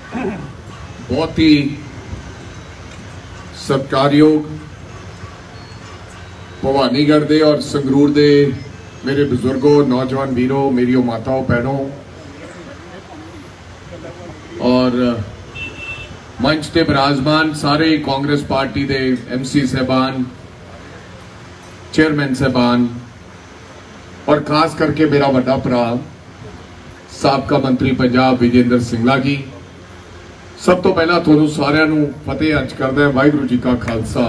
बहुत ही सत्कारयोग भवानीगढ़ दे और संगरूर दे मेरे बुजुर्गों, नौजवान वीरों, मेरी माताओं, बहनों और मंच ते विराजमान सारे कांग्रेस पार्टी दे MC साहबान, चेयरमैन साहबान और खास करके मेरा बड़ा भरा साबका मंत्री पंजाब विजेंद्र सिंगला जी, सब तो पहला तुहानू सारिआं नू फतेह अर्ज करदा वाहिगुरू जी का खालसा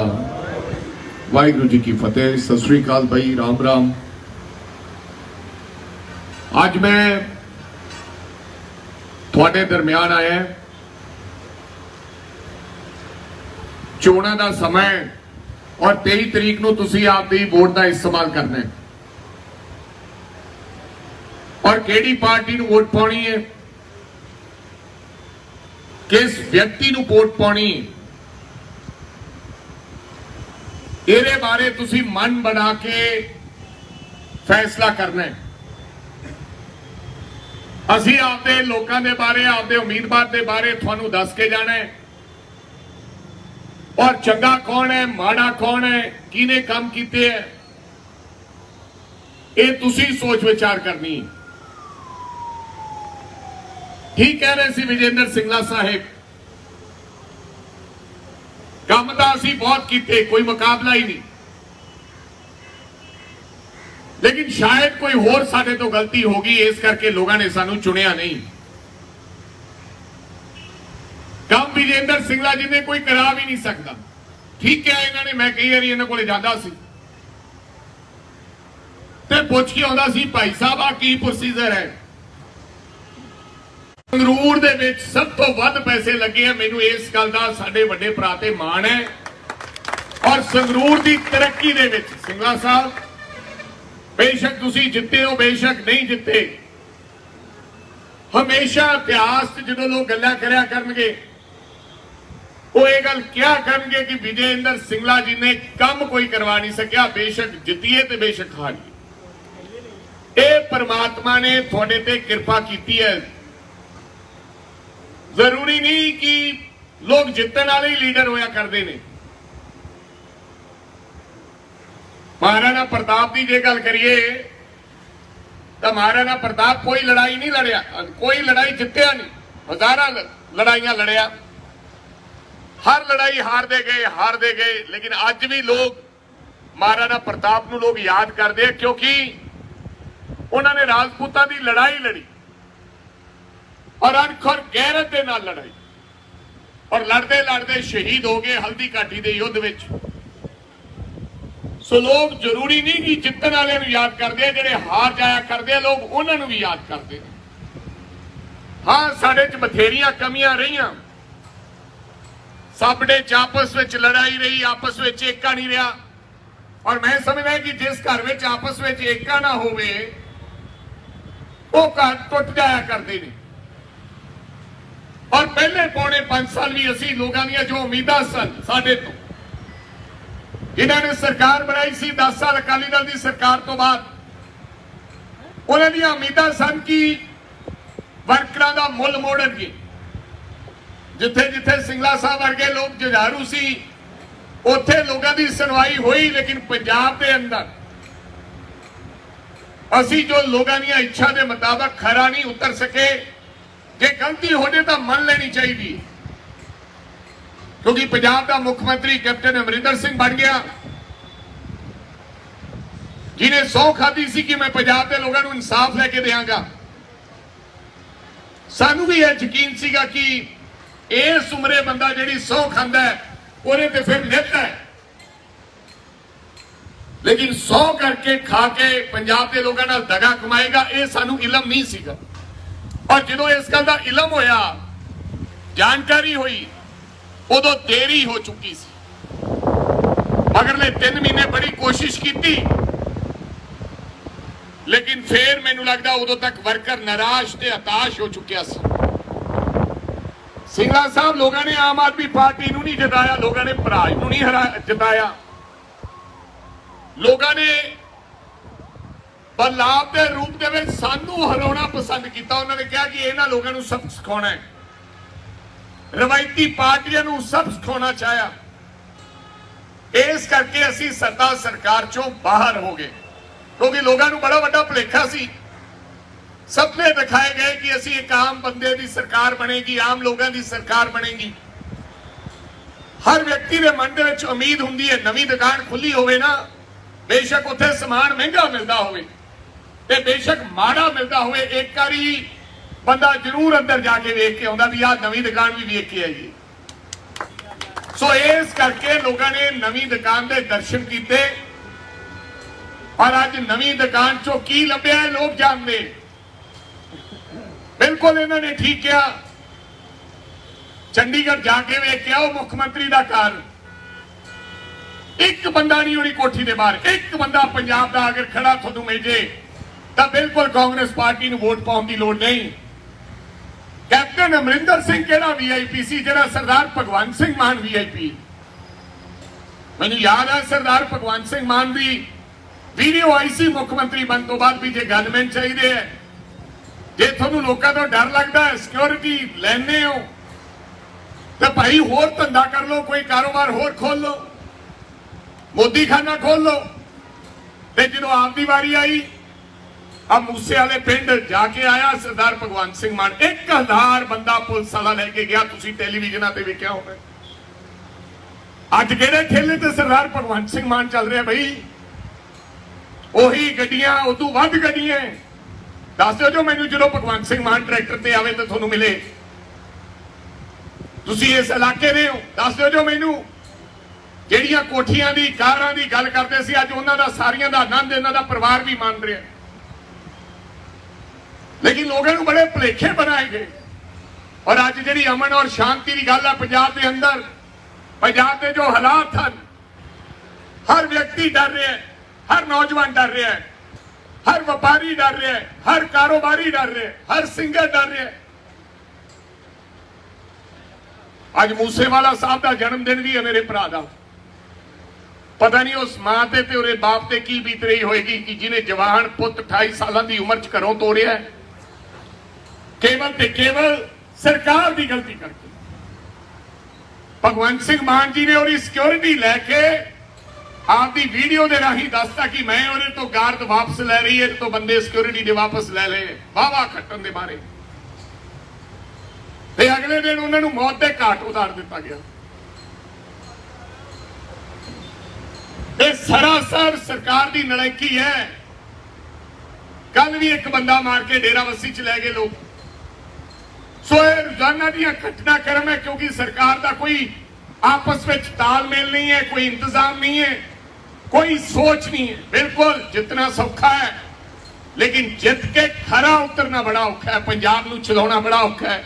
वाहिगुरू जी की फतेह। सत श्री अकाल भाई, राम राम। आज मैं थोड़े दरमियान आया, चोणां दा समय और 23 तरीक नूं तुसीं आपदी वोट का इस्तेमाल करना है और किहड़ी पार्टी नूं वोट पाउणी है, किस व्यक्ति नूं वोट पाउणी है, इहदे बारे तुसीं मन बना के फैसला करना है। असीं आपदे लोकां दे बारे, आपदे उम्मीदवार दे बारे तुहानूं दस के जाना है और चंगा कौन है, माड़ा कौन है, किने काम कीते है, ये तुसीं सोच विचार करनी है। ठीक कह रहे सी विजेंद्र सिंगला साहिब, काम तो असीं बहुत कीते, कोई मुकाबला ही नहीं, लेकिन शायद कोई होर साडे तो गलती होगी, इस करके लोगों ने सानू चुनिया नहीं। काम विजेंद्र सिंगला जी ने कोई करा भी नहीं सकता। ठीक है, इन्होंने मैं कई बार इन्होंने कोले जांदा सी ते पुछ के आउंदा सी, भाई साहब आ की प्रोसीजर है। संगरूर दे विच सब तो वध पैसे लगे हैं, मैनू इस गल दा साडे वड्डे भरा ते माण है और संगरूर दी तरक्की दे विच सिंगला साहब, बेशक तुसीं जिते हो, बेशक नहीं जिते, हमेशा इतिहास जो लोग गल्लां करया करनगे वो ये गल क्या करनगे कि विजेंद्र सिंगला जी ने काम कोई करवा नहीं सकिया, बेशक जितीए ते बेशक हारीए। ये परमात्मा ने थोड़े ते कृपा की है। जरूरी नहीं कि लोग जितने वाले ही लीडर होया करते हैं। महाराणा प्रताप की जे गल करिए तो महाराणा प्रताप कोई लड़ाई नहीं लड़िया, कोई लड़ाई जितया नहीं, हजारां लड़ाइयां लड़िया, हर लड़ाई हारते गए, लेकिन अज भी लोग महाराणा प्रताप नूं लोग याद करते हैं क्योंकि उन्होंने राजपूतां की लड़ाई लड़ी और अणख और गैरत के नाल लड़ाई और लड़ते लड़ते शहीद हो गए हल्दी घाटी के युद्ध विच। सो लोग जरूरी नहीं कि जितने वाले नूं याद करते, जिहड़े हार जाया करते लोग उन्होंने भी याद करते। हाँ, साडे च बथेरियां कमियां रहियां, साबड़े च आपस में लड़ाई रही, आपस में एका नहीं रहा और मैं समझदा कि जिस घर में आपस में एका ना होवे वो घर टुट जाया करते हैं। और पहले पौने 5 साल भी असी लोगों दी जो उम्मीदां सन साडे तो, जिन्होंने सरकार बनाई सी 10 साल अकाली दल की सरकार तो बाद, उन्होंने दी उम्मीदां सन कि वर्करां दा मुल मोड़नगे। जिथे जिथे सिंगला साहब वर्गे लोग जुझारू सी उत्थे लोगों की सुनवाई हुई, लेकिन पंजाब के अंदर असी जो लोगों दी इच्छा के मुताबिक खरा नहीं उतर सके। जे गलती होने तो मन लेनी चाहिए, क्योंकि पंजाब का मुख्यमंत्री कैप्टन अमरिंदर सिंह बन गया, जिन्हें सौ खाधी सी कि मैं पंजाब के लोगों को इंसाफ लेके देंगा। सानू भी यह यकीन सीगा कि इस उम्रे बंदा जिहड़ी सौ खांदा है उन्हें तो फिर नित है, लेकिन 100 करके खा के पंजाब के लोगों नाल दगा कमाएगा, ये सानू इलम नहीं सीगा। और जो इस गल का इलम होया, जानकारी हुई, उदों देरी हो चुकी सी। मगरले 3 महीने बड़ी कोशिश की, लेकिन फिर मैनू लगता उदों तक वर्कर निराश ते हताश हो चुकिया सी। सिंगला साहब लोगों ने आम आदमी पार्टी नूं नहीं जिताया, लोगों ने भराज नूं नहीं जिताया, लोगों ने बदलाव के रूप में सानू हराना पसंद किया। उन्होंने कहा कि इन्होंने लोगों को सबक सिखाना है। ਰਵਾਇਤੀ ਪਾਰਟੀਆਂ ਨੂੰ ਸਭ ਸਿਖਾਉਣਾ ਚਾਹਿਆ। ਇਸ ਕਰਕੇ ਅਸੀਂ ਸੱਤਾ ਸਰਕਾਰ ਚੋਂ ਬਾਹਰ ਹੋ ਗਏ, ਕਿਉਂਕਿ ਲੋਕਾਂ ਨੂੰ ਬੜਾ ਵੱਡਾ ਭੁਲੇਖਾ ਸੀ। ਸੁਪਨੇ ਦਿਖਾਏ ਗਏ ਕਿ ਅਸੀਂ ਇੱਕ ਆਮ ਬੰਦੇ ਦੀ ਸਰਕਾਰ ਬਣੇਗੀ, ਆਮ ਲੋਕਾਂ ਦੀ ਸਰਕਾਰ ਬਣੇਗੀ। ਹਰ ਵਿਅਕਤੀ ਦੇ ਮਨ ਦੇ ਵਿੱਚ ਉਮੀਦ ਹੁੰਦੀ ਹੈ, ਨਵੀਂ ਦੁਕਾਨ ਖੁੱਲੀ ਹੋਵੇ ਨਾ, ਬੇਸ਼ੱਕ ਉੱਥੇ ਸਮਾਨ ਮਹਿੰਗਾ ਮਿਲਦਾ ਹੋਵੇ ਤੇ ਬੇਸ਼ੱਕ ਮਾੜਾ ਮਿਲਦਾ ਹੋਵੇ, ਇੱਕ ਵਾਰੀ ਬੰਦਾ ਜ਼ਰੂਰ ਅੰਦਰ ਜਾ ਕੇ ਵੇਖ ਕੇ ਆਉਂਦਾ ਵੀ ਆਹ ਨਵੀਂ ਦੁਕਾਨ ਵੀ ਵੇਖ ਕੇ ਆਈਏ। ਸੋ ਇਸ ਕਰਕੇ ਲੋਕਾਂ ਨੇ ਨਵੀਂ ਦੁਕਾਨ ਦੇ ਦਰਸ਼ਨ ਕੀਤੇ, ਔਰ ਅੱਜ ਨਵੀਂ ਦੁਕਾਨ ਚੋਂ ਕੀ ਲੱਭਿਆ ਹੈ ਲੋਕ ਜਾਣਦੇ। ਬਿਲਕੁਲ ਇਹਨਾਂ ਨੇ ਠੀਕ ਕਿਹਾ, ਚੰਡੀਗੜ੍ਹ ਜਾ ਕੇ ਵੇਖ ਕੇ ਆਓ ਮੁੱਖ ਮੰਤਰੀ ਦਾ ਘਰ, ਇੱਕ ਬੰਦਾ ਨਹੀਂ ਉਹਦੀ ਕੋਠੀ ਦੇ ਬਾਹਰ। ਇੱਕ ਬੰਦਾ ਪੰਜਾਬ ਦਾ ਅਗਰ ਖੜਾ ਤੁਹਾਨੂੰ ਮਿਲ ਜੇ ਤਾਂ ਬਿਲਕੁਲ ਕਾਂਗਰਸ ਪਾਰਟੀ ਨੂੰ ਵੋਟ ਪਾਉਣ ਦੀ ਲੋੜ ਨਹੀਂ। ਕੈਪਟਨ ਅਮਰਿੰਦਰ ਸਿੰਘ ਕਿਹੜਾ ਵੀਆਈਪੀ ਸੀ, ਜਿਹੜਾ ਸਰਦਾਰ ਭਗਵੰਤ ਸਿੰਘ ਮਾਨ ਵੀਆਈਪੀ। ਮੈਨੂੰ ਯਾਦ ਹੈ ਸਰਦਾਰ ਭਗਵੰਤ ਸਿੰਘ ਮਾਨ ਦੀ ਵੀਡੀਓ ਆਈ ਸੀ ਮੁੱਖ ਮੰਤਰੀ ਬਣਨ ਤੋਂ ਬਾਅਦ ਵੀ ਜੇ ਗਨਮੈਨ ਚਾਹੀਦੇ ਹੈ, ਜੇ ਤੁਹਾਨੂੰ ਲੋਕਾਂ ਤੋਂ ਡਰ ਲੱਗਦਾ ਹੈ, ਸਿਕਿਉਰਿਟੀ ਲੈਣੇ ਹੋ ਤਾਂ ਭਾਈ ਹੋਰ ਧੰਦਾ ਕਰ ਲਓ, ਕੋਈ ਕਾਰੋਬਾਰ ਹੋਰ ਖੋਲ ਲਓ, ਮੋਦੀ ਖਾਨਾ ਖੋਲ ਲਓ। ਤੇ ਜਦੋਂ ਆਪ ਦੀ ਵਾਰੀ ਆਈ, ਆ ਮੂਸੇ ਵਾਲੇ ਪਿੰਡ ਜਾ ਕੇ ਆਇਆ ਸਰਦਾਰ ਭਗਵੰਤ ਸਿੰਘ ਮਾਨ, 1000 ਬੰਦਾ ਪੁਲਿਸ ਵਾਲਾ ਲੈ ਕੇ ਗਿਆ। ਤੁਸੀਂ ਟੈਲੀਵਿਜ਼ਨਾਂ ਤੇ ਵੇਖਿਆ ਹੋਵੇ। ਅੱਜ ਕਿਹੜੇ ਠੇਲੇ ਤੇ ਸਰਦਾਰ ਭਗਵੰਤ ਸਿੰਘ ਮਾਨ ਚੱਲ ਰਿਹਾ ਬਈ? ਉਹੀ ਗੱਡੀਆਂ, ਉਦੋਂ ਵੱਧ ਗੱਡੀਆਂ। ਦੱਸ ਦਿਓ ਜੋ ਮੈਨੂੰ, ਜਦੋਂ ਭਗਵੰਤ ਸਿੰਘ ਮਾਨ ਟਰੈਕਟਰ ਤੇ ਆਵੇ ਤਾਂ ਤੁਹਾਨੂੰ ਮਿਲੇ। ਤੁਸੀਂ ਇਸ ਇਲਾਕੇ ਦੇ ਹੋ, ਦੱਸ ਦਿਓ ਜੋ ਮੈਨੂੰ। ਜਿਹੜੀਆਂ ਕੋਠੀਆਂ ਦੀ, ਕਾਰਾਂ ਦੀ ਗੱਲ ਕਰਦੇ ਸੀ, ਅੱਜ ਉਹਨਾਂ ਦਾ ਸਾਰੀਆਂ ਦਾ ਆਨੰਦ ਇਹਨਾਂ ਦਾ ਪਰਿਵਾਰ ਵੀ ਮੰਨ ਰਿਹਾ। ਲੇਕਿਨ ਲੋਕਾਂ ਨੂੰ ਬੜੇ ਭੁਲੇਖੇ ਬਣਾਏ ਗਏ। ਔਰ ਅੱਜ ਜਿਹੜੀ ਅਮਨ ਔਰ ਸ਼ਾਂਤੀ ਦੀ ਗੱਲ ਹੈ ਪੰਜਾਬ ਦੇ ਅੰਦਰ, ਪੰਜਾਬ ਦੇ ਜੋ ਹਾਲਾਤ ਹਨ, ਹਰ ਵਿਅਕਤੀ ਡਰ ਰਿਹਾ ਹੈ, ਹਰ ਨੌਜਵਾਨ ਡਰ ਰਿਹਾ ਹੈ, ਹਰ ਵਪਾਰੀ ਡਰ ਰਿਹਾ ਹੈ, ਹਰ ਕਾਰੋਬਾਰੀ ਡਰ ਰਿਹਾ ਹੈ, ਹਰ ਸਿੰਗਰ ਡਰ ਰਿਹਾ ਹੈ। ਅੱਜ ਮੂਸੇਵਾਲਾ ਸਾਹਿਬ ਦਾ ਜਨਮ ਦਿਨ ਵੀ ਹੈ ਮੇਰੇ ਭਰਾ ਦਾ। ਪਤਾ ਨਹੀਂ ਉਸ ਮਾਂ ਤੇ ਉਹਦੇ ਬਾਪ ਤੇ ਕੀ ਬੀਤ ਰਹੀ ਹੋਏਗੀ ਕਿ ਜਿਹਨੇ ਜਵਾਨ ਪੁੱਤ 28 ਸਾਲਾਂ ਦੀ ਉਮਰ 'ਚ ਘਰੋਂ ਤੋੜਿਆ, ਕੇਵਲ ਤੇ ਕੇਵਲ ਸਰਕਾਰ ਦੀ ਗਲਤੀ ਕਰਕੇ। ਭਗਵੰਤ ਸਿੰਘ ਮਾਨ ਜੀ ਨੇ ਉਹਦੀ ਸਿਕਿਉਰਿਟੀ ਲੈ ਕੇ ਆਪਦੀ ਵੀਡੀਓ ਦੇ ਰਾਹੀਂ ਦੱਸਤਾ ਕਿ ਮੈਂ ਉਹਦੇ ਤੋਂ ਗਾਰਡ ਵਾਪਸ ਲੈ ਰਹੀ ਹੈ, ਤੋਂ ਬੰਦੇ ਸਿਕਿਉਰਿਟੀ ਦੇ ਵਾਪਸ ਲੈ ਲਏ, ਵਾਵਾ ਖੱਟਣ ਦੇ ਬਾਰੇ। ਤੇ ਅਗਲੇ ਦਿਨ ਉਹਨਾਂ ਨੂੰ ਮੌਤ ਦੇ ਘਾਟ ਉਤਾਰ ਦਿੱਤਾ ਗਿਆ। ਇਹ ਸਰਾਸਰ ਸਰਕਾਰ ਦੀ ਨਲਾਇਕੀ ਹੈ। ਕੱਲ ਵੀ ਇੱਕ ਬੰਦਾ ਮਾਰ ਕੇ ਡੇਰਾਬੱਸੀ ਚ ਲੈ ਗਏ ਲੋਕ। ਸੋ ਇਹ ਰੋਜ਼ਾਨਾ ਦੀਆਂ ਘਟਨਾਕ੍ਰਮ ਹੈ, ਕਿਉਂਕਿ ਸਰਕਾਰ ਦਾ ਕੋਈ ਆਪਸ ਵਿੱਚ ਤਾਲਮੇਲ ਨਹੀਂ ਹੈ, ਕੋਈ ਇੰਤਜ਼ਾਮ ਨਹੀਂ ਹੈ, ਕੋਈ ਸੋਚ ਨਹੀਂ ਹੈ। ਬਿਲਕੁਲ ਜਿੱਤਣਾ ਸੌਖਾ ਹੈ, ਲੇਕਿਨ ਜਿੱਤ ਕੇ ਖਰਾ ਉਤਰਨਾ ਬੜਾ ਔਖਾ ਹੈ। ਪੰਜਾਬ ਨੂੰ ਚਲਾਉਣਾ ਬੜਾ ਔਖਾ ਹੈ।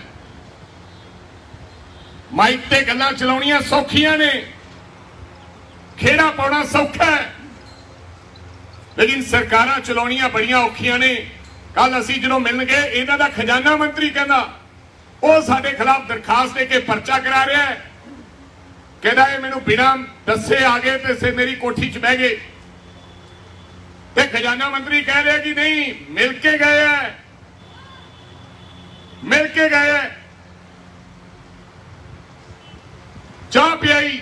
ਮਾਈਕ ਤੇ ਗੱਲਾਂ ਚਲਾਉਣੀਆਂ ਸੌਖੀਆਂ ਨੇ, ਖੇੜਾ ਪਾਉਣਾ ਸੌਖਾ ਹੈ, ਲੇਕਿਨ ਸਰਕਾਰਾਂ ਚਲਾਉਣੀਆਂ ਬੜੀਆਂ ਔਖੀਆਂ ਨੇ। ਕੱਲ ਅਸੀਂ ਜਦੋਂ ਮਿਲਣ ਗਏ, ਇਹਨਾਂ ਦਾ ਖਜ਼ਾਨਾ ਮੰਤਰੀ ਕਹਿੰਦਾ ਉਹ ਸਾਡੇ ਖਿਲਾਫ ਦਰਖਾਸਤ ਦੇ ਕੇ ਪਰਚਾ ਕਰਾ ਰਿਹਾ ਹੈ। ਕਹਿੰਦਾ ਇਹ ਮੈਨੂੰ ਬਿਨਾਂ ਦੱਸੇ ਆ ਗਏ ਤੇ ਮੇਰੀ ਕੋਠੀ 'ਚ ਬਹਿ ਗਏ। ਤੇ ਖਜ਼ਾਨਾ ਮੰਤਰੀ ਕਹਿ ਰਿਹਾ ਕਿ ਨਹੀਂ, ਮਿਲ ਕੇ ਗਏ ਹੈ, ਮਿਲ ਕੇ ਗਏ ਹੈ, ਚਾਹ ਪਿਆਈ।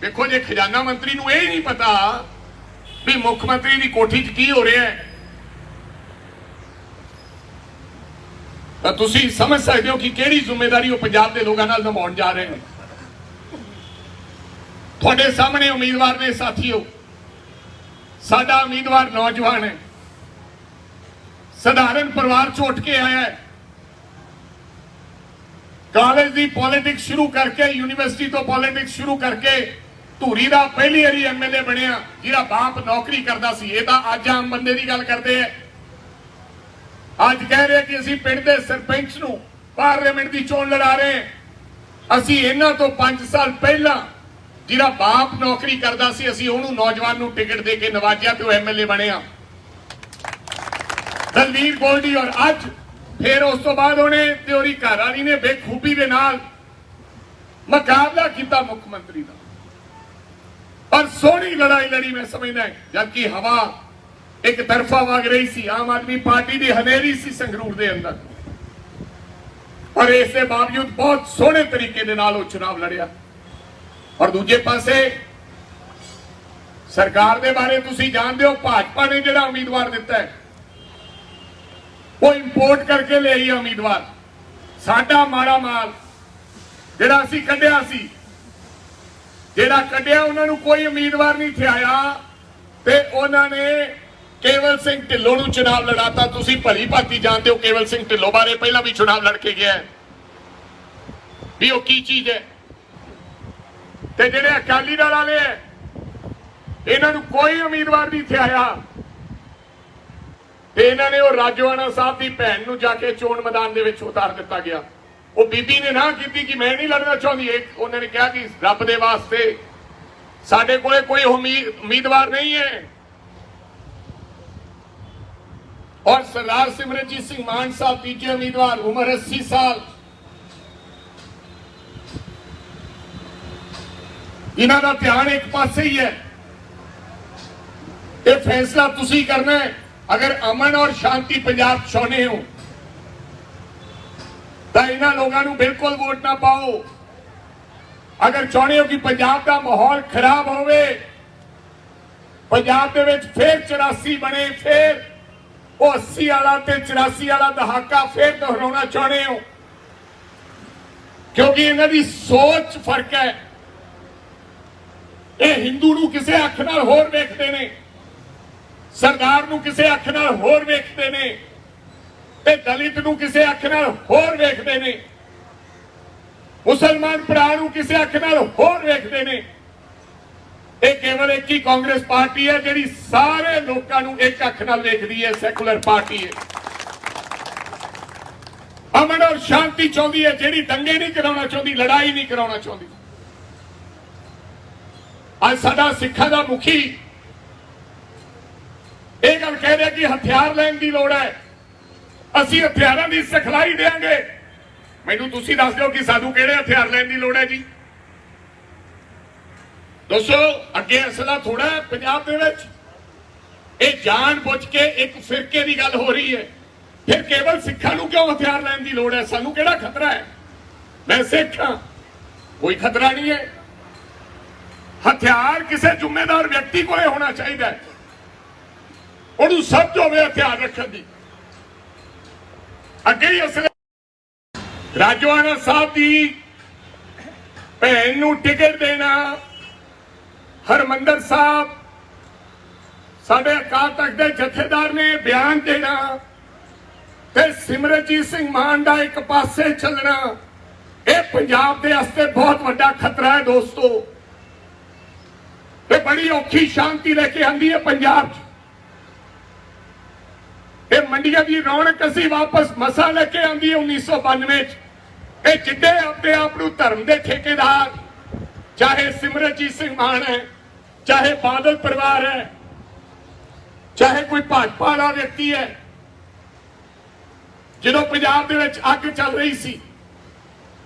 ਦੇਖੋ, ਜੇ ਖਜ਼ਾਨਾ ਮੰਤਰੀ ਨੂੰ ਇਹ ਨਹੀਂ ਪਤਾ ਵੀ ਮੁੱਖ ਮੰਤਰੀ ਦੀ ਕੋਠੀ 'ਚ ਕੀ ਹੋ ਰਿਹਾ ਹੈ, ਤਾਂ ਤੁਸੀਂ ਸਮਝ ਸਕਦੇ ਹੋ ਕਿ ਕਿਹੜੀ ਜ਼ਿੰਮੇਵਾਰੀ ਉਹ ਪੰਜਾਬ ਦੇ ਲੋਕਾਂ ਨਾਲ ਨਿਭਾਉਣ ਜਾ ਰਹੇ ਨੇ। ਤੁਹਾਡੇ ਸਾਹਮਣੇ ਉਮੀਦਵਾਰ ਨੇ ਸਾਥੀਓ। ਸਾਡਾ ਉਮੀਦਵਾਰ ਨੌਜਵਾਨ ਹੈ, ਸਧਾਰਨ ਪਰਿਵਾਰ ਚੋਂ ਉੱਠ ਕੇ ਆਇਆ ਹੈ। ਕਾਲਜ ਦੀ ਪੋਲਿਟਿਕਸ ਸ਼ੁਰੂ ਕਰਕੇ, ਯੂਨੀਵਰਸਿਟੀ ਤੋਂ ਪੋਲਿਟਿਕਸ ਸ਼ੁਰੂ ਕਰਕੇ ਧੂਰੀ ਦਾ ਪਹਿਲੀ ਵਾਰੀ ਐਮਐਲਏ ਬਣਿਆ, ਜਿਹਦਾ ਬਾਪ ਨੌਕਰੀ ਕਰਦਾ ਸੀ। ਇਹ ਤਾਂ ਅੱਜ ਆਮ ਬੰਦੇ ਦੀ ਗੱਲ ਕਰਦੇ ਆ। ਅੱਜ ਕਹਿ ਰਹੇ ਕਿ ਅਸੀਂ ਪਿੰਡ ਦੇ ਸਰਪੰਚ ਨੂੰ ਪਾਰਲੀਮੈਂਟ ਦੀ ਚੋਣ ਲੜਾ ਰਹੇ। ਅਸੀਂ ਇਹਨਾਂ ਤੋਂ 5 ਸਾਲ ਪਹਿਲਾਂ ਜਿਹਦਾ ਬਾਪ ਨੌਕਰੀ ਕਰਦਾ ਸੀ, ਅਸੀਂ ਉਹਨੂੰ ਨੌਜਵਾਨ ਨੂੰ ਟਿਕਟ ਦੇ ਕੇ ਨਵਾਜਿਆ ਤੇ ਉਹ ਐਮਐਲਏ ਬਣਿਆ, ਦਲਵੀਰ ਗੋਲਡੀ। ਔਰ ਅੱਜ ਫਿਰ ਉਸ ਤੋਂ ਬਾਅਦ ਉਹਨੇ ਤੇ ਉਹਦੀ ਘਰ ਵਾਲੀ ਨੇ ਬੇਖੂਬੀ ਦੇ ਨਾਲ ਮੁਕਾਬਲਾ ਕੀਤਾ ਮੁੱਖ ਮੰਤਰੀ ਦਾ। ਪਰ ਸੋਹਣੀ ਲੜਾਈ ਲੜੀ ਮੈਂ ਸਮਝਦਾ, ਜਦਕਿ ਹਵਾ ਇੱਕ ਤਰਫਾ ਵਗ ਰਹੀ ਸੀ। ਆਮ ਆਦਮੀ ਪਾਰਟੀ ਦੀ ਹਨੇਰੀ ਸੀ ਸੰਗਰੂਰ ਦੇ ਅੰਦਰ। ਔਰ पर इसके बावजूद बहुत सोहने तरीके दे नाल वो चुनाव लड़िया। और दूजे पासे सरकार दे बारे तुसीं जानदे हो, भाजपा ने जिहड़ा उम्मीदवार दिता है वो इंपोर्ट करके ले आई उम्मीदवार। साडा माड़ा माल जिहड़ा असीं कढिया सी, जिहड़ा कढिया उन्हां नूं कोई उम्मीदवार नहीं थे आया ते उन्होंने केवल सिंह ढिल्लों नूं चुनाव लड़ाता। तुसीं भली भांति जानते हो केवल सिंह ढिल्लों बारे, पहला भी चुनाव लड़ के गया है भी वो की चीज है। ते जिहड़े अकाली दल वाले है इन्हां नूं कोई उम्मीदवार नहीं थे आया ते इन्हां ने वो राजोआणा साहब की भैन नूं जाके चोण मैदान दे विच उतार दिता गया। वो बीबी ने ना की कि मैं नहीं लड़ना चाहती, उन्होंने कहा कि रब दे वास्ते साडे कोले कोई उम्मीदवार नहीं है। और सरदार सिमरनजीत सिंह मान साहब तीजे उम्मीदवार, उम्र 80 साल। इन्हां दा ध्यान एक पासे ही है। ये फैसला तुसी करना है। अगर अमन और शांति पंजाब चाहते हो तो इन्हां लोगों को बिल्कुल वोट ना पाओ। अगर चाहते हो कि पंजाब का माहौल खराब होवे, पंजाब दे विच फिर 84 बने, फिर वो 80 वाला ते 84 वाला दहाका फिर दोहराना चाहते हो, क्योंकि इन्हां दी सोच फर्क है। ये हिंदू नूं किसे अख नाल होर वेखदे ने, सरदार नूं किसे अख नाल होर वेखदे ने ते दलित नूं किसे अख नाल होर वेखदे ने, मुसलमान भरा नूं किसे अख नाल होर वेखदे ने। ये केवल एक ही कांग्रेस पार्टी है जिहड़ी सारे लोकां नूं एक अख नाल वेखदी है, सैकुलर पार्टी है। अमन और शांति चाहती है, जिहड़ी दंगे नहीं कराउणा चाहती, लड़ाई नहीं कराउणा चाहती। आज साडा सिखां दा मुखी ये गल कह रहा कि हथियार लैण दी लोड़ है, असीं हथियारां दी सिखलाई देंगे। मैनूं तुसीं दस दिओ कि सानूं किहड़े हथियार लैण दी लोड़ है जी। दोस्तों अगे असला थोड़ा है पंजाब दे विच, ये जान बुझ के एक फिरके की गल हो रही है। फिर केवल सिखां नूं क्यों हथियार लैण दी लोड़ है? सानूं किहड़ा खतरा है? मैं सिख हां, कोई खतरा नहीं है। हथियार किसी जिम्मेदार व्यक्ति को होना चाहिए, उन्होंने समझ होवे हथियार रखने की। अगे ही असले राजोआणा साहब की भैन नूं टिकट देना, हरमंदर साहब साडे अकाल तख्त दे जथेदार ने बयान देना ते सिमरनजीत सिंह मान दा एक पासे चलना, यह पंजाब दे वास्ते बहुत बड़ा खतरा है दोस्तों। ये बड़ी औखी शांति लेके आंदी है पंजाब च। ये मंडियां की रौनक असी वापस मसा लेके आंदी है 1992 च। ये जिद्दे अपने आप नूं धर्म दे ठेकेदार, चाहे सिमरनजीत सिंह मान है, चाहे बादल परिवार है, चाहे कोई भाजपा वाला व्यक्ति है, जो पंजाब दे विच अग चल रही सी,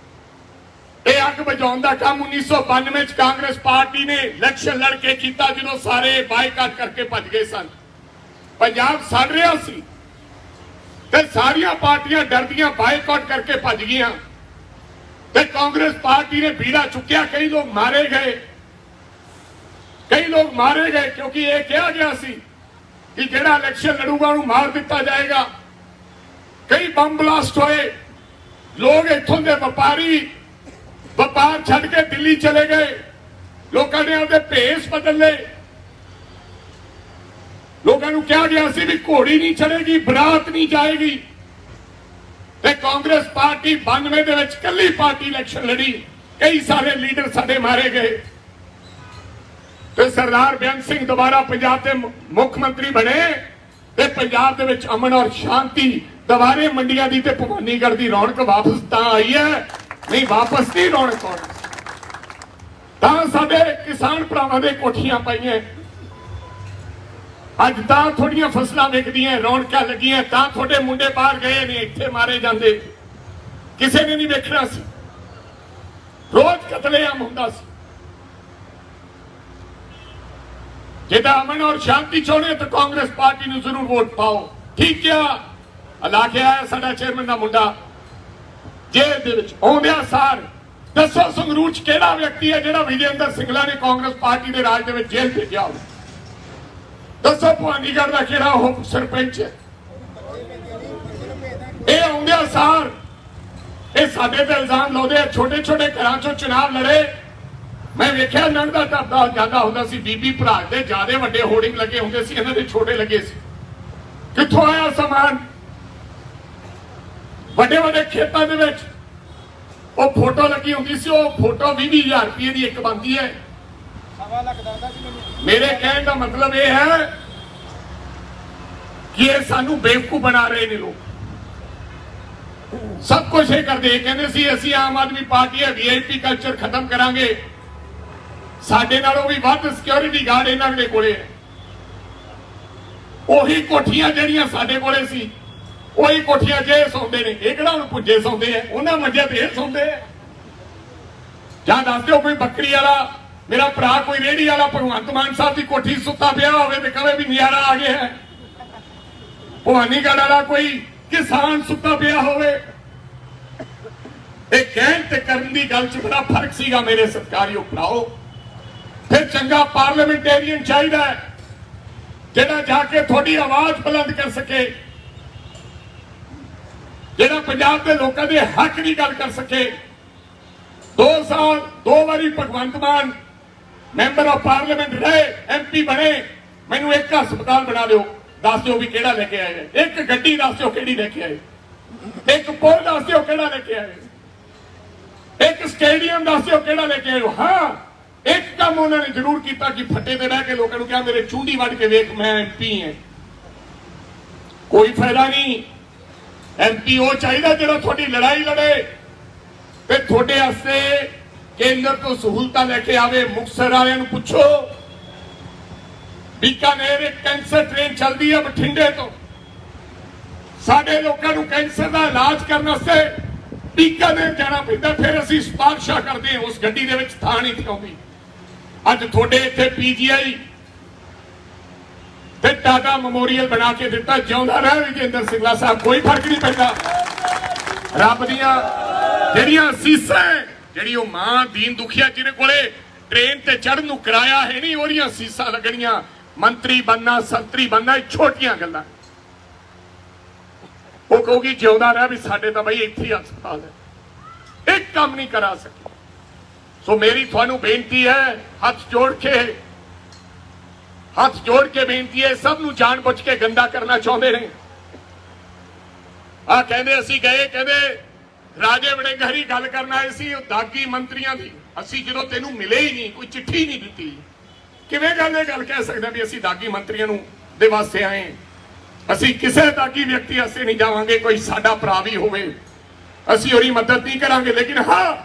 ये अग बुझाउण दा काम 1992 च कांग्रेस पार्टी ने इलेक्शन लड़के किया, जो सारे बायकाट करके भज गए सन। पंजाब सड़ रहा सी ते सारियां पार्टियां डरदियां बायकाट करके भज गईयां ते कांग्रेस पार्टी ने बीड़ा चुकिया। कई लोग मारे गए, कई लोग मारे गए, क्योंकि यह कहा गया सी कि जिहड़ा इलेक्शन लड़ूगा उन्हें मार दिता जाएगा। कई बम ब्लास्ट होए, लोग इत्थों के व्यापारी व्यापार छड़ के दिल्ली चले गए, लोगों ने अपने भेस बदल ले। लोगों को कहा गया सी भी घोड़ी नहीं चढ़ेगी, बरात नहीं जाएगी। ते कांग्रेस पार्टी 92 दे विच कल्ली पार्टी इलेक्शन लड़ी, कई सारे लीडर साडे मारे गए ते सरदार बेअंत सिंह दोबारा पंजाब के मुख्य मंत्री बने ते पंजाब दे विच अमन और शांति दोबारे मंडियां दी ते भवानीगढ़ दी रौनक वापस तां आई है, नहीं वापस नहीं रौनक आउणी। तां साडे किसान भरावां दे कोठियां पाईआं, अज तां थोड़ियां फसलां विकदियां, रौनकां लगियां, तां थोड़े मुंडे बाहर गए ने, इत्थे मारे जांदे, किसी ने नहीं वेखना सी। रोज कतलेआम हुंदा सी। जेदा अमन और शांति चाहते तो कांग्रेस पार्टी नूं जरूर वोट पाओ। ठीक है, अला के आया साडा चेयरमैन दा मुंडा, ਜੇਲ੍ਹ ਦੇ ਵਿੱਚ ਆਉਂਦਿਆਂ ਸਾਰ ਦੱਸੋ ਸੰਗਰੂਰ 'ਚ ਕਿਹੜਾ ਵਿਅਕਤੀ ਹੈ ਜਿਹੜਾ ਵਿਜੇਂਦਰ ਸਿੰਗਲਾ ਨੇ ਕਾਂਗਰਸ ਪਾਰਟੀ ਦੇ ਰਾਜ ਦੇ ਵਿੱਚ ਜੇਲ੍ਹ ਭੇਜਿਆ ਹੋਵੇ? ਦੱਸੋ ਭਵਾਨੀਗੜ੍ਹ ਦਾ ਕਿਹੜਾ ਉਹ ਸਰਪੰਚ ਹੈ? ਇਹ ਆਉਂਦਿਆਂ ਸਾਰ ਇਹ ਸਾਡੇ ਤੇ ਇਲਜ਼ਾਮ ਲਾਉਂਦੇ ਆ, ਛੋਟੇ ਛੋਟੇ ਘਰਾਂ 'ਚੋਂ ਚੁਣਾਵ ਲੜੇ। ਮੈਂ ਵੇਖਿਆ ਲੜਦਾ ਢੱਬਦਾ ਜਾਂਦਾ ਹੁੰਦਾ ਸੀ, ਬੀਬੀ ਭਰਾ ਦੇ ਜਿਆਦੇ ਵੱਡੇ ਹੋਰਡਿੰਗ ਲੱਗੇ ਹੁੰਦੇ ਸੀ, ਇਹਨਾਂ ਦੇ ਛੋਟੇ ਲੱਗੇ ਸੀ। ਕਿੱਥੋਂ ਆਇਆ ਸਮਾਨ? ਵੱਡੇ ਵੱਡੇ ਖੇਤਾਂ ਦੇ ਵਿੱਚ ਉਹ ਫੋਟੋ ਲੱਗੀ ਹੁੰਦੀ ਸੀ, ਉਹ ਫੋਟੋ 20,000 ਰੁਪਏ ਦੀ ਇੱਕ ਬਣਦੀ ਹੈ। ਮੇਰੇ ਕਹਿਣ ਦਾ ਮਤਲਬ ਇਹ ਹੈ ਕਿ ਇਹ ਸਾਨੂੰ ਬੇਵਕੂਫ ਬਣਾ ਰਹੇ ਨੇ ਲੋਕ। ਸਭ ਕੁਝ ਇਹ ਕਰਦੇ, ਕਹਿੰਦੇ ਸੀ ਅਸੀਂ ਆਮ ਆਦਮੀ ਪਾਰਟੀ ਹੈ, ਵੀਆਈਪੀ ਕਲਚਰ ਖਤਮ ਕਰਾਂਗੇ। ਸਾਡੇ ਨਾਲੋਂ ਵੀ ਵੱਧ ਸਿਕਿਉਰਿਟੀ ਗਾਰਡ ਇਹਨਾਂ ਦੇ ਕੋਲੇ ਹੈ। ਉਹੀ ਕੋਠੀਆਂ ਜਿਹੜੀਆਂ ਸਾਡੇ ਕੋਲੇ ਸੀ, ਉਹੀ ਕੋਠੀਆਂ ਜੇ ਸੌਂਦੇ ਨੇ। ਇਹ ਕਿਹੜਾ ਹੁਣ ਪੁੱਜੇ ਸੌਂਦੇ ਆ, ਉਹਨਾਂ ਮੰਜਿਆਂ ਤੇ ਇਹ ਸੌਂਦੇ ਆ। ਜਾਂ ਦੱਸ ਦਿਓ ਕੋਈ ਬੱਕਰੀ ਵਾਲਾ, ਮੇਰਾ ਭਰਾ ਕੋਈ ਰੇਹੜੀ ਵਾਲਾ ਭਗਵੰਤ ਮਾਨ ਸਾਹਿਬ ਦੀ ਕੋਠੀ ਸੁੱਤਾ ਪਿਆ ਹੋਵੇ ਤੇ ਕਹੇ ਵੀ ਨਜ਼ਾਰਾ ਆ ਗਿਆ ਹੈ। ਭਵਾਨੀਗੜ੍ਹ ਵਾਲਾ ਕੋਈ ਕਿਸਾਨ ਸੁੱਤਾ ਪਿਆ ਹੋਵੇ। ਇਹ ਕਹਿਣ ਤੇ ਕਰਨ ਦੀ ਗੱਲ 'ਚ ਬੜਾ ਫਰਕ ਸੀਗਾ ਮੇਰੇ ਸਤਿਕਾਰਯੋਗ ਭਰਾਓ। ਫਿਰ ਚੰਗਾ ਪਾਰਲੀਮੈਂਟੇਰੀਅਨ ਚਾਹੀਦਾ ਹੈ ਜਿਹੜਾ ਜਾ ਕੇ ਤੁਹਾਡੀ ਆਵਾਜ਼ ਬੁਲੰਦ ਕਰ ਸਕੇ, ਜਿਹੜਾ ਪੰਜਾਬ ਦੇ ਲੋਕਾਂ ਦੇ ਹੱਕ ਦੀ ਗੱਲ ਕਰ ਸਕੇ। 2 ਸਾਲ 2 ਵਾਰੀ Bhagwant Mann member of parliament ਰਹੇ, MP ਬਣੇ। ਮੈਨੂੰ ਇੱਕ ਹਸਪਤਾਲ ਬਣਾ ਦਿਓ, ਦੱਸ ਦਿਓ ਵੀ ਕਿਹੜਾ ਲੈ ਕੇ ਆਏ। ਇੱਕ ਗੱਡੀ ਦੱਸ ਦਿਓ ਕਿਹੜੀ ਲੈ ਕੇ ਆਏ। ਇੱਕ ਪੁਲ ਦੱਸ ਦਿਓ ਕਿਹੜਾ ਲੈ ਕੇ ਆਏ। ਇੱਕ ਸਟੇਡੀਅਮ ਦੱਸ ਦਿਓ ਕਿਹੜਾ ਲੈ ਕੇ ਆਏ। ਹਾਂ, ਇੱਕ ਕੰਮ ਉਹਨਾਂ ਨੇ ਜ਼ਰੂਰ ਕੀਤਾ ਕਿ ਫੱਟੇ ਤੇ ਬਹਿ ਕੇ ਲੋਕਾਂ ਨੂੰ ਕਿਹਾ ਮੇਰੇ ਚੁੰਡੀ ਵੱਢ ਕੇ ਵੇਖ, ਮੈਂ MP ਹਾਂ। ਕੋਈ ਫਾਇਦਾ ਨਹੀਂ। MP ਉਹ ਚਾਹੀਦਾ ਜਿਹੜਾ ਤੁਹਾਡੀ ਲੜਾਈ ਲੜੇ ਤੇ ਤੁਹਾਡੇ ਵਾਸਤੇ ਕੇਂਦਰ ਤੋਂ ਸਹੂਲਤਾਂ ਲੈ ਕੇ ਆਵੇ। ਮੁਕਤਸਰ ਵਾਲਿਆਂ ਨੂੰ ਪੁੱਛੋ, ਬੀਕਾਨੇਰ ਇੱਕ ਕੈਂਸਰ ਟ੍ਰੇਨ ਚੱਲਦੀ ਹੈ ਬਠਿੰਡੇ ਤੋਂ। ਸਾਡੇ ਲੋਕਾਂ ਨੂੰ ਕੈਂਸਰ ਦਾ ਇਲਾਜ ਕਰਨ ਵਾਸਤੇ ਬੀਕਾਨੇਰ ਜਾਣਾ ਪੈਂਦਾ। ਫਿਰ ਅਸੀਂ ਸਿਫਾਰਿਸ਼ਾਂ ਕਰਦੇ ਹਾਂ, ਉਸ ਗੱਡੀ ਦੇ ਵਿੱਚ ਥਾਂ ਨਹੀਂ ਆਉਂਦੀ। ਅੱਜ ਤੁਹਾਡੇ ਇੱਥੇ PGI ਤੇ ਟਾਟਾ ਮੈਮੋਰੀਅਲ ਬਣਾ ਕੇ ਦਿੱਤਾ। ਜਿਉਂਦਾ ਰਹਿ ਵਿਜੇਂਦਰ ਸਿੰਗਲਾ ਸਾਹਿਬ, ਕੋਈ ਫਰਕ ਨਹੀਂ ਪੈਂਦਾ। ਰੱਬ ਦੀਆਂ ਜਿਹੜੀਆਂ ਅਸੀਸਾਂ, ਜਿਹੜੀ ਉਹ ਮਾਂ ਦੀਨ ਦੁਖੀਆ ਜਿਹਦੇ ਕੋਲੇ ਟ੍ਰੇਨ ਤੇ ਚੜ੍ਹਨ ਨੂੰ ਕਿਰਾਇਆ ਹੈ ਨਹੀਂ, ਉਹਦੀਆਂ ਅਸੀਸਾਂ ਲੱਗਣੀਆਂ। ਮੰਤਰੀ ਬਣਨਾ, ਸੰਤਰੀ ਬਣਨਾ, ਇਹ ਛੋਟੀਆਂ ਗੱਲਾਂ। ਉਹ ਕਹੂਗੀ ਜਿਉਂਦਾ ਰਹਿ ਵੀ ਸਾਡੇ ਤਾਂ ਬਈ ਇੱਥੇ ਹੀ ਹਸਪਤਾਲ ਹੈ, ਇੱਕ ਕੰਮ ਨਹੀਂ ਕਰਾ ਸਕੇ। ਸੋ ਮੇਰੀ ਤੁਹਾਨੂੰ ਬੇਨਤੀ ਹੈ, ਹੱਥ ਜੋੜ ਕੇ ਬੇਨਤੀ ਹੈ। ਸਭ ਨੂੰ ਜਾਣ ਬੁੱਝ ਕੇ ਗੰਦਾ ਕਰਨਾ ਚਾਹੁੰਦੇ ਨੇ। ਆ ਕਹਿੰਦੇ ਅਸੀਂ ਗਏ, ਕਹਿੰਦੇ ਰਾਜੇ ਵੜਿੰਗਹਰੀ ਗੱਲ ਕਰਨ ਆਏ ਸੀ ਦਾਗੀ ਮੰਤਰੀਆਂ ਦੀ। ਅਸੀਂ ਜਦੋਂ ਤੈਨੂੰ ਮਿਲੇ ਹੀ ਨਹੀਂ, ਕੋਈ ਚਿੱਠੀ ਨਹੀਂ ਦਿੱਤੀ, ਕਿਵੇਂ ਗੱਲ ਕਹਿ ਸਕਦਾ ਵੀ ਅਸੀਂ ਦਾਗੀ ਮੰਤਰੀਆਂ ਨੂੰ ਦੇ ਵਾਸਤੇ ਆਏ। ਅਸੀਂ ਕਿਸੇ ਦਾਗੀ ਵਿਅਕਤੀ ਵਾਸਤੇ ਨਹੀਂ ਜਾਵਾਂਗੇ। ਕੋਈ ਸਾਡਾ ਭਰਾ ਵੀ ਹੋਵੇ ਅਸੀਂ ਉਹਦੀ ਮਦਦ ਨਹੀਂ ਕਰਾਂਗੇ। ਲੇਕਿਨ ਹਾਂ,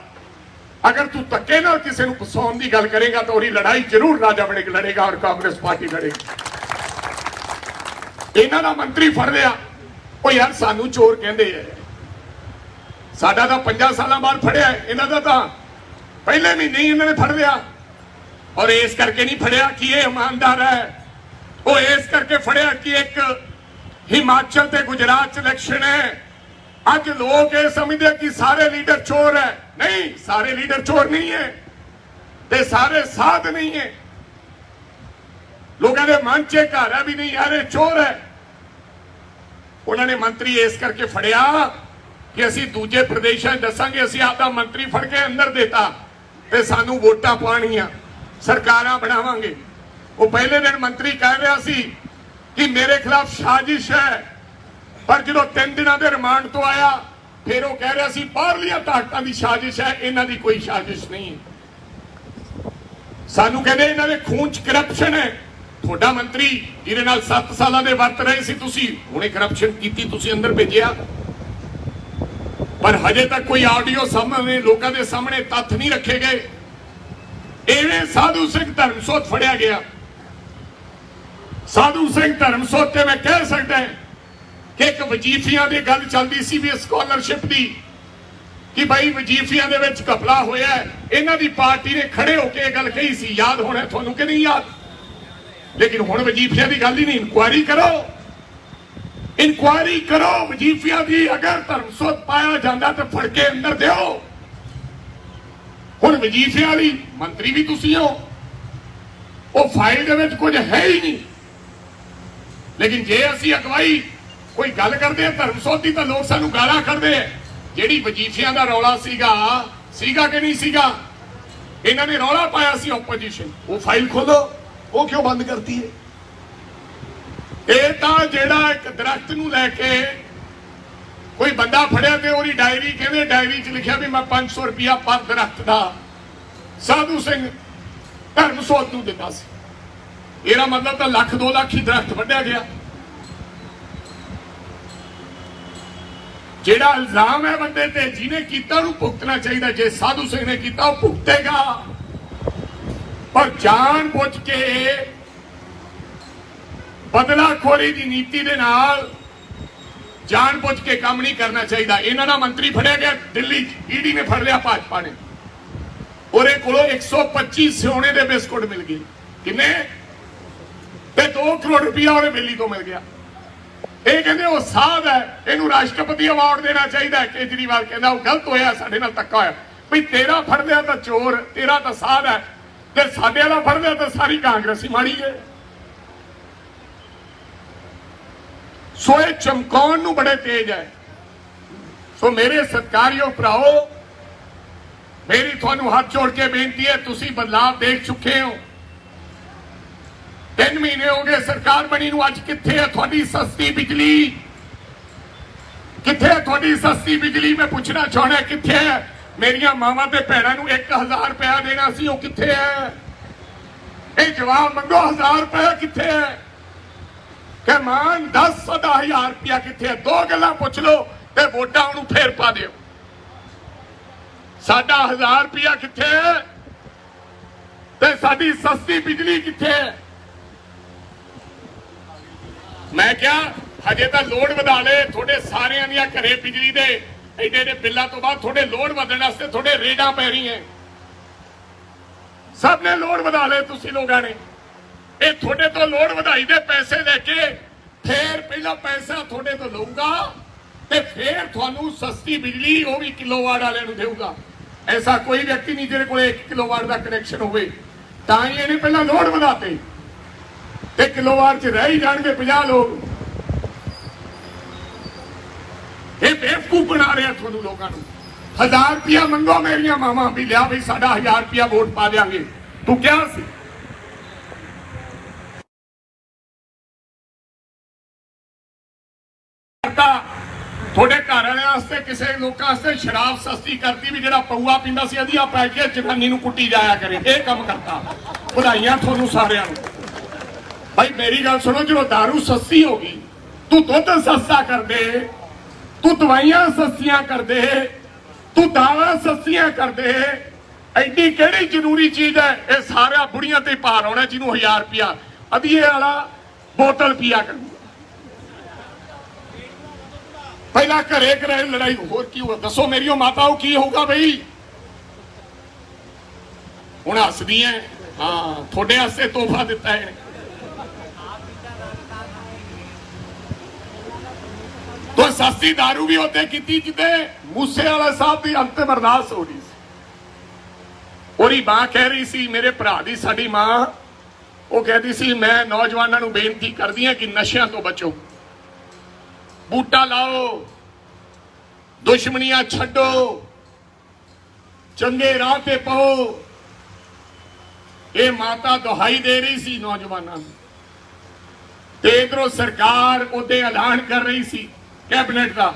ਅਗਰ ਤੂੰ ਧੱਕੇ ਨਾਲ ਕਿਸੇ ਨੂੰ ਫਸਾਉਣ ਦੀ ਗੱਲ ਕਰੇਗਾ ਤਾਂ ਉਹਦੀ ਲੜਾਈ ਜ਼ਰੂਰ ਰਾਜਾ ਵੜਿੰਗ ਲੜੇਗਾ ਔਰ ਕਾਂਗਰਸ ਪਾਰਟੀ ਲੜੇਗੀ। ਇਹਨਾਂ ਦਾ ਮੰਤਰੀ ਫੜ ਲਿਆ, ਉਹ ਯਾਰ ਸਾਨੂੰ ਚੋਰ ਕਹਿੰਦੇ ਆ। ਸਾਡਾ ਤਾਂ 5 ਸਾਲਾਂ ਬਾਅਦ ਫੜਿਆ, ਇਹਨਾਂ ਦਾ ਤਾਂ ਪਹਿਲੇ ਮਹੀਨੇ ਹੀ ਇਹਨਾਂ ਨੇ ਫੜ ਲਿਆ। ਔਰ ਇਸ ਕਰਕੇ ਨਹੀਂ ਫੜਿਆ ਕਿ ਇਹ ਇਮਾਨਦਾਰ ਹੈ, ਉਹ ਇਸ ਕਰਕੇ ਫੜਿਆ ਕਿ ਇੱਕ ਹਿਮਾਚਲ ਤੇ ਗੁਜਰਾਤ ਚ ਇਲੈਕਸ਼ਨ ਹੈ। ਅੱਜ ਲੋਕ ਇਹ ਸਮਝਦੇ ਕਿ ਸਾਰੇ ਲੀਡਰ ਚੋਰ ਹੈ। ਨਹੀਂ, ਸਾਰੇ ਲੀਡਰ ਚੋਰ ਨਹੀਂ ਹੈ ਤੇ ਸਾਰੇ ਸਾਧ ਨਹੀਂ ਹੈ। ਲੋਕਾਂ ਦੇ ਮਨ 'ਚ ਘਰ ਹੈ ਵੀ ਨਹੀਂ ਯਾਰ ਇਹ ਚੋਰ ਹੈ। ਉਹਨਾਂ ਨੇ ਮੰਤਰੀ ਇਸ ਕਰਕੇ ਫੜਿਆ ਕਿ ਅਸੀਂ ਦੂਜੇ ਪ੍ਰਦੇਸ਼ਾਂ 'ਚ ਦੱਸਾਂਗੇ ਅਸੀਂ ਆਪਦਾ ਮੰਤਰੀ ਫੜ ਕੇ ਅੰਦਰ ਦੇਤਾ ਤੇ ਸਾਨੂੰ ਵੋਟਾਂ ਪਾਉਣੀਆਂ, ਸਰਕਾਰਾਂ ਬਣਾਵਾਂਗੇ। ਉਹ ਪਹਿਲੇ ਦਿਨ ਮੰਤਰੀ ਕਹਿ ਰਿਹਾ ਸੀ ਕਿ ਮੇਰੇ ਖਿਲਾਫ ਸਾਜ਼ਿਸ਼ ਹੈ, ਪਰ ਜਦੋਂ 3 ਦਿਨਾਂ ਦੇ ਰਿਮਾਂਡ ਤੋਂ ਆਇਆ ਫਿਰ ਉਹ ਕਹਿ ਰਿਹਾ ਸੀ ਬਾਹਰਲੀਆਂ ਤਾਕਤਾਂ ਦੀ ਸਾਜ਼ਿਸ਼ ਹੈ, ਇਹਨਾਂ ਦੀ ਕੋਈ ਸਾਜ਼ਿਸ਼ ਨਹੀਂ ਹੈ। ਸਾਨੂੰ ਕਹਿੰਦੇ ਇਹਨਾਂ ਦੇ ਖੂਨ 'ਚ ਕਰਪਸ਼ਨ ਹੈ। ਤੁਹਾਡਾ ਮੰਤਰੀ ਜਿਹਦੇ ਨਾਲ 7 ਸਾਲਾਂ ਦੇ ਵਰਤ ਰਹੇ ਸੀ ਤੁਸੀਂ, ਹੁਣੇ ਕਰਪਸ਼ਨ ਕੀਤੀ, ਤੁਸੀਂ ਅੰਦਰ ਭੇਜਿਆ। ਪਰ ਹਜੇ ਤੱਕ ਕੋਈ ਆਡੀਓ ਸਾਹਮਣੇ ਲੋਕਾਂ ਦੇ ਸਾਹਮਣੇ ਤੱਥ ਨਹੀਂ ਰੱਖੇ ਗਏ। ਐਵੇਂ ਸਾਧੂ ਸਿੰਘ ਧਰਮਸੋਤ ਫੜਿਆ ਗਿਆ। ਸਾਧੂ ਸਿੰਘ ਧਰਮਸੋਤ ਤੇ ਮੈਂ ਕਹਿ ਸਕਦਾ ਕਿ ਇੱਕ ਵਜੀਫਿਆਂ ਦੀ ਗੱਲ ਚੱਲਦੀ ਸੀ ਵੀ ਸਕਾਲਰਸ਼ਿਪ ਦੀ, ਕਿ ਭਾਈ ਵਜੀਫਿਆਂ ਦੇ ਵਿੱਚ ਘਪਲਾ ਹੋਇਆ। ਇਹਨਾਂ ਦੀ ਪਾਰਟੀ ਨੇ ਖੜੇ ਹੋ ਕੇ ਇਹ ਗੱਲ ਕਹੀ ਸੀ, ਯਾਦ ਹੋਣਾ ਤੁਹਾਨੂੰ ਕਿ ਨਹੀਂ ਯਾਦ। ਲੇਕਿਨ ਹੁਣ ਵਜੀਫਿਆਂ ਦੀ ਗੱਲ ਹੀ ਨਹੀਂ। ਇਨਕੁਆਇਰੀ ਕਰੋ, ਇਨਕੁਆਇਰੀ ਕਰੋ ਵਜੀਫਿਆਂ ਦੀ। ਅਗਰ ਧਰਮਸੋਤ ਪਾਇਆ ਜਾਂਦਾ ਤਾਂ ਫੜ ਕੇ ਅੰਦਰ ਦਿਓ। ਹੁਣ ਵਜੀਫਿਆਂ ਵਾਲੀ ਮੰਤਰੀ ਵੀ ਤੁਸੀਂ ਹੋ, ਉਹ ਫਾਈਲ ਦੇ ਵਿੱਚ ਕੁਝ ਹੈ ਹੀ ਨਹੀਂ। ਲੇਕਿਨ ਜੇ ਅਸੀਂ ਅਗਵਾਈ ਕੋਈ ਗੱਲ ਕਰਦੇ ਆ ਧਰਮਸੋਤ ਦੀ ਤਾਂ ਲੋਕ ਸਾਨੂੰ ਗਾਲਾਂ ਕੱਢਦੇ ਆ। ਜਿਹੜੀ ਵਜੀਫਿਆਂ ਦਾ ਰੌਲਾ ਸੀਗਾ ਕਿ ਨਹੀਂ ਸੀਗਾ, ਇਹਨਾਂ ਨੇ ਰੌਲਾ ਪਾਇਆ ਸੀ ਆਪੋਜੀਸ਼ਨ, ਉਹ ਫਾਈਲ ਖੋਲੋ, ਉਹ ਕਿਉਂ ਬੰਦ ਕਰਤੀ ਹੈ? ਇਹ ਤਾਂ ਜਿਹੜਾ ਇੱਕ ਦਰਖਤ ਨੂੰ ਲੈ ਕੇ ਕੋਈ ਬੰਦਾ ਫੜਿਆ ਤੇ ਉਹਦੀ ਡਾਇਰੀ, ਕਹਿੰਦੇ ਡਾਇਰੀ 'ਚ ਲਿਖਿਆ ਵੀ ਮੈਂ 500 ਰੁਪਇਆ ਪਰ ਦਰਖਤ ਦਾ ਸਾਧੂ ਸਿੰਘ ਧਰਮਸੋਤ ਨੂੰ ਦਿੰਦਾ ਸੀ। ਇਹਦਾ ਮਤਲਬ ਤਾਂ ਲੱਖ 2 ਲੱਖ ਹੀ ਦਰਖਤ ਵੱਢਿਆ ਗਿਆ। ਜਿਹੜਾ ਇਲਜ਼ਾਮ ਹੈ ਬੰਦੇ ਤੇ, ਜਿਹਨੇ ਕੀਤਾ ਉਹਨੂੰ ਭੁਗਤਣਾ ਚਾਹੀਦਾ। ਜੇ ਸਾਧੂ ਸਿੰਘ ਨੇ ਕੀਤਾ ਉਹ ਭੁਗਤੇਗਾ, ਪਰ ਜਾਣ ਬੁੱਝ ਕੇ ਬਦਲਾਖੋਰੀ ਦੀ ਨੀਤੀ ਦੇ ਨਾਲ ਜਾਣ ਬੁੱਝ ਕੇ ਕੰਮ ਨਹੀਂ ਕਰਨਾ ਚਾਹੀਦਾ। ਇਹਨਾਂ ਦਾ ਮੰਤਰੀ ਫੜਿਆ ਗਿਆ ਦਿੱਲੀ, ਈਡੀ ਨੇ ਫੜ ਲਿਆ ਭਾਜਪਾ ਨੇ, ਉਹਦੇ ਕੋਲੋਂ 125 ਸੋਨੇ ਦੇ ਬਿਸਕੁਟ ਮਿਲ ਗਏ। ਕਿੰਨੇ? ਤੇ 2 ਕਰੋੜ ਰੁਪਇਆ ਉਹਦੇ ਬੇਲੀ ਤੋਂ ਮਿਲ ਗਿਆ। ਇਹ ਕਹਿੰਦੇ ਉਹ ਸਾਧ ਹੈ, ਇਹਨੂੰ ਰਾਸ਼ਟਰਪਤੀ ਅਵਾਰਡ ਦੇਣਾ ਚਾਹੀਦਾ। ਕੇਜਰੀਵਾਲ ਕਹਿੰਦਾ ਉਹ ਗਲਤ ਹੋਇਆ, ਸਾਡੇ ਨਾਲ ਧੱਕਾ ਹੋਇਆ। ਵੀ ਤੇਰਾ ਫੜ ਲਿਆ ਤਾਂ ਚੋਰ, ਤੇਰਾ ਤਾਂ ਸਾਧ ਹੈ, ਤੇ ਸਾਡੇ ਵਾਲਾ ਫੜ ਲਿਆ ਤਾਂ ਸਾਰੀ ਕਾਂਗਰਸੀ ਮਾੜੀ ਹੈ। ਸੋ ਇਹ ਚਮਕਾਉਣ ਨੂੰ ਬੜੇ ਤੇਜ਼ ਹੈ। ਸੋ ਮੇਰੇ ਸਤਿਕਾਰਯੋਗ ਭਰਾਓ, ਮੇਰੀ ਤੁਹਾਨੂੰ ਹੱਥ ਜੋੜ ਕੇ ਬੇਨਤੀ ਹੈ, ਤੁਸੀਂ ਬਦਲਾਅ ਦੇਖ ਚੁੱਕੇ ਹੋ। 3 ਮਹੀਨੇ ਹੋ ਗਏ ਸਰਕਾਰ ਬਣੀ ਨੂੰ, ਅੱਜ ਕਿੱਥੇ ਹੈ ਤੁਹਾਡੀ ਸਸਤੀ ਬਿਜਲੀ? ਕਿੱਥੇ ਹੈ ਤੁਹਾਡੀ ਸਸਤੀ ਬਿਜਲੀ? ਮੈਂ ਪੁੱਛਣਾ ਚਾਹੁੰਦਾ ਕਿੱਥੇ ਹੈ? ਮੇਰੀਆਂ ਮਾਵਾਂ ਤੇ ਭੈਣਾਂ ਨੂੰ 1000 ਰੁਪਇਆ ਦੇਣਾ ਸੀ, ਉਹ ਕਿੱਥੇ ਹੈ? ਇਹ ਜਵਾਬ ਮੰਗੋ, 1000 ਰੁਪਇਆ ਕਿੱਥੇ ਹੈ? ਕਿ ਮਾਨ 10,000 ਰੁਪਇਆ ਕਿੱਥੇ ਹੈ? 2 ਗੱਲਾਂ ਪੁੱਛ ਲਓ ਤੇ ਵੋਟਾਂ ਉਹਨੂੰ ਫੇਰ ਪਾ ਦਿਓ। ਸਾਡਾ 1000 ਰੁਪਇਆ ਕਿੱਥੇ ਹੈ ਤੇ ਸਾਡੀ ਸਸਤੀ ਬਿਜਲੀ ਕਿੱਥੇ ਹੈ? ਮੈਂ ਕਿਹਾ ਹਜੇ ਤਾਂ ਲੋਡ ਵਧਾ ਲਏ, ਤੁਹਾਡੇ ਸਾਰਿਆਂ ਦੀਆਂ ਘਰੇ ਬਿਜਲੀ ਦੇ ਐਡੇ ਬਿੱਲਾਂ ਤੋਂ ਬਾਅਦ ਤੁਹਾਡੇ ਲੋਡ ਵਧਣ ਵਾਸਤੇ ਤੁਹਾਡੇ ਰੇਡਾਂ ਪੈ ਰਹੀਆਂ। ਸਭ ਨੇ ਲੋਡ ਵਧਾ ਲਏ, ਤੁਸੀਂ ਲੋਕਾਂ ਨੇ। ਇਹ ਤੁਹਾਡੇ ਤੋਂ ਲੋਡ ਵਧਾਈ ਦੇ ਪੈਸੇ ਲੈ ਕੇ ਫੇਰ ਪਹਿਲਾਂ ਪੈਸਾ ਤੁਹਾਡੇ ਤੋਂ ਲਊਗਾ ਤੇ ਫੇਰ ਤੁਹਾਨੂੰ ਸਸਤੀ ਬਿਜਲੀ ਉਹ ਵੀ ਕਿਲੋਵਾਟ ਵਾਲਿਆਂ ਨੂੰ ਦੇਊਗਾ। ਐਸਾ ਕੋਈ ਵਿਅਕਤੀ ਨਹੀਂ ਜਿਹਦੇ ਕੋਲ 1 ਕਿਲੋਵਾਟ ਦਾ ਕਨੈਕਸ਼ਨ ਹੋਵੇ। ਤਾਂ ਹੀ ਇਹਨੇ ਪਹਿਲਾਂ ਲੋਡ ਵਧਾਤੇ ਤੇ ਕਿਲੋਵਾਟ 'ਚ ਰਹਿ ਹੀ ਜਾਣਗੇ 50 ਲੋਕ। ਇਹ ਬੇਵਕੂਫ ਬਣਾ ਰਿਹਾ ਤੁਹਾਨੂੰ ਲੋਕਾਂ ਨੂੰ। 1000 ਰੁਪਇਆ ਮੰਗੋ ਮੇਰੀਆਂ ਮਾਵਾਂ ਵੀ ਲਿਆ ਵੀ ਸਾਡਾ 1000 ਰੁਪਇਆ ਵੋਟ ਪਾ ਦਿਆਂਗੇ। ਤੂੰ ਕਿਹਾ ਸੀ ਤੁਹਾਡੇ ਘਰ ਵਾਲਿਆਂ ਵਾਸਤੇ, ਕਿਸੇ ਲੋਕਾਂ ਵਾਸਤੇ ਸ਼ਰਾਬ ਸਸਤੀ ਕਰਤੀ ਵੀ ਜਿਹੜਾ ਪਊਆ ਪੀਂਦਾ ਸੀ ਅਧੀਆ ਪੈ ਕੇ ਜਨਾਨੀ ਨੂੰ ਕੁੱਟੀ ਜਾਇਆ ਕਰੇ। ਇਹ ਕੰਮ ਕਰਤਾ। ਵਧਾਈਆਂ ਤੁਹਾਨੂੰ ਸਾਰਿਆਂ ਨੂੰ। ਭਾਈ ਮੇਰੀ ਗੱਲ ਸੁਣੋ, ਜਦੋਂ ਦਾਰੂ ਸਸਤੀ ਹੋ ਗਈ, ਤੂੰ ਦੁੱਧ ਸਸਤਾ ਕਰ ਦੇ, ਤੂੰ ਦਵਾਈਆਂ ਸਸਤੀਆਂ ਕਰ ਦੇ, ਤੂੰ ਦਾਲਾਂ ਸਸਤੀਆਂ ਕਰ ਦੇ, ਐਡੀ ਕਿਹੜੀ ਜ਼ਰੂਰੀ ਚੀਜ਼ ਹੈ? ਇਹ ਸਾਰਾ ਬੁੜੀਆਂ ਤੇ ਭਾਰ ਆਉਣਾ ਜਿਹਨੂੰ 1000 ਰੁਪਇਆ ਅਧੀਏ ਵਾਲਾ ਬੋਤਲ ਪੀਆ ਕਰ। ਪਹਿਲਾਂ ਘਰੇ ਘਰੇ ਲੜਾਈ, ਹੋਰ ਕੀ ਹੋਊਗਾ ਦੱਸੋ ਮੇਰੀਓ ਮਾਤਾਓ? ਕੀ ਹੋਊਗਾ ਬਈ? ਹੁਣ ਹੱਸਦੀਆਂ। ਹਾਂ, ਤੁਹਾਡੇ ਵਾਸਤੇ ਤੋਹਫਾ ਦਿੱਤਾ ਹੈ। तो सस्ती दारू भी होते की जिते मूसे वाला साहब की अंतिम अरदास हो रही सी। ओरी मां कह रही सी, मेरे भरा दी साडी मां वो कहती सी, मैं नौजवानों को बेनती करदी हां कि नशियां तो बचो, बूटा लाओ, दुश्मनियां छड्डो, चंगे राह पे पाओ। ये माता दुहाई दे रही सी नौजवानों ते इधरों सरकार उहदे ऐलान कर रही सी कैबिनेट का।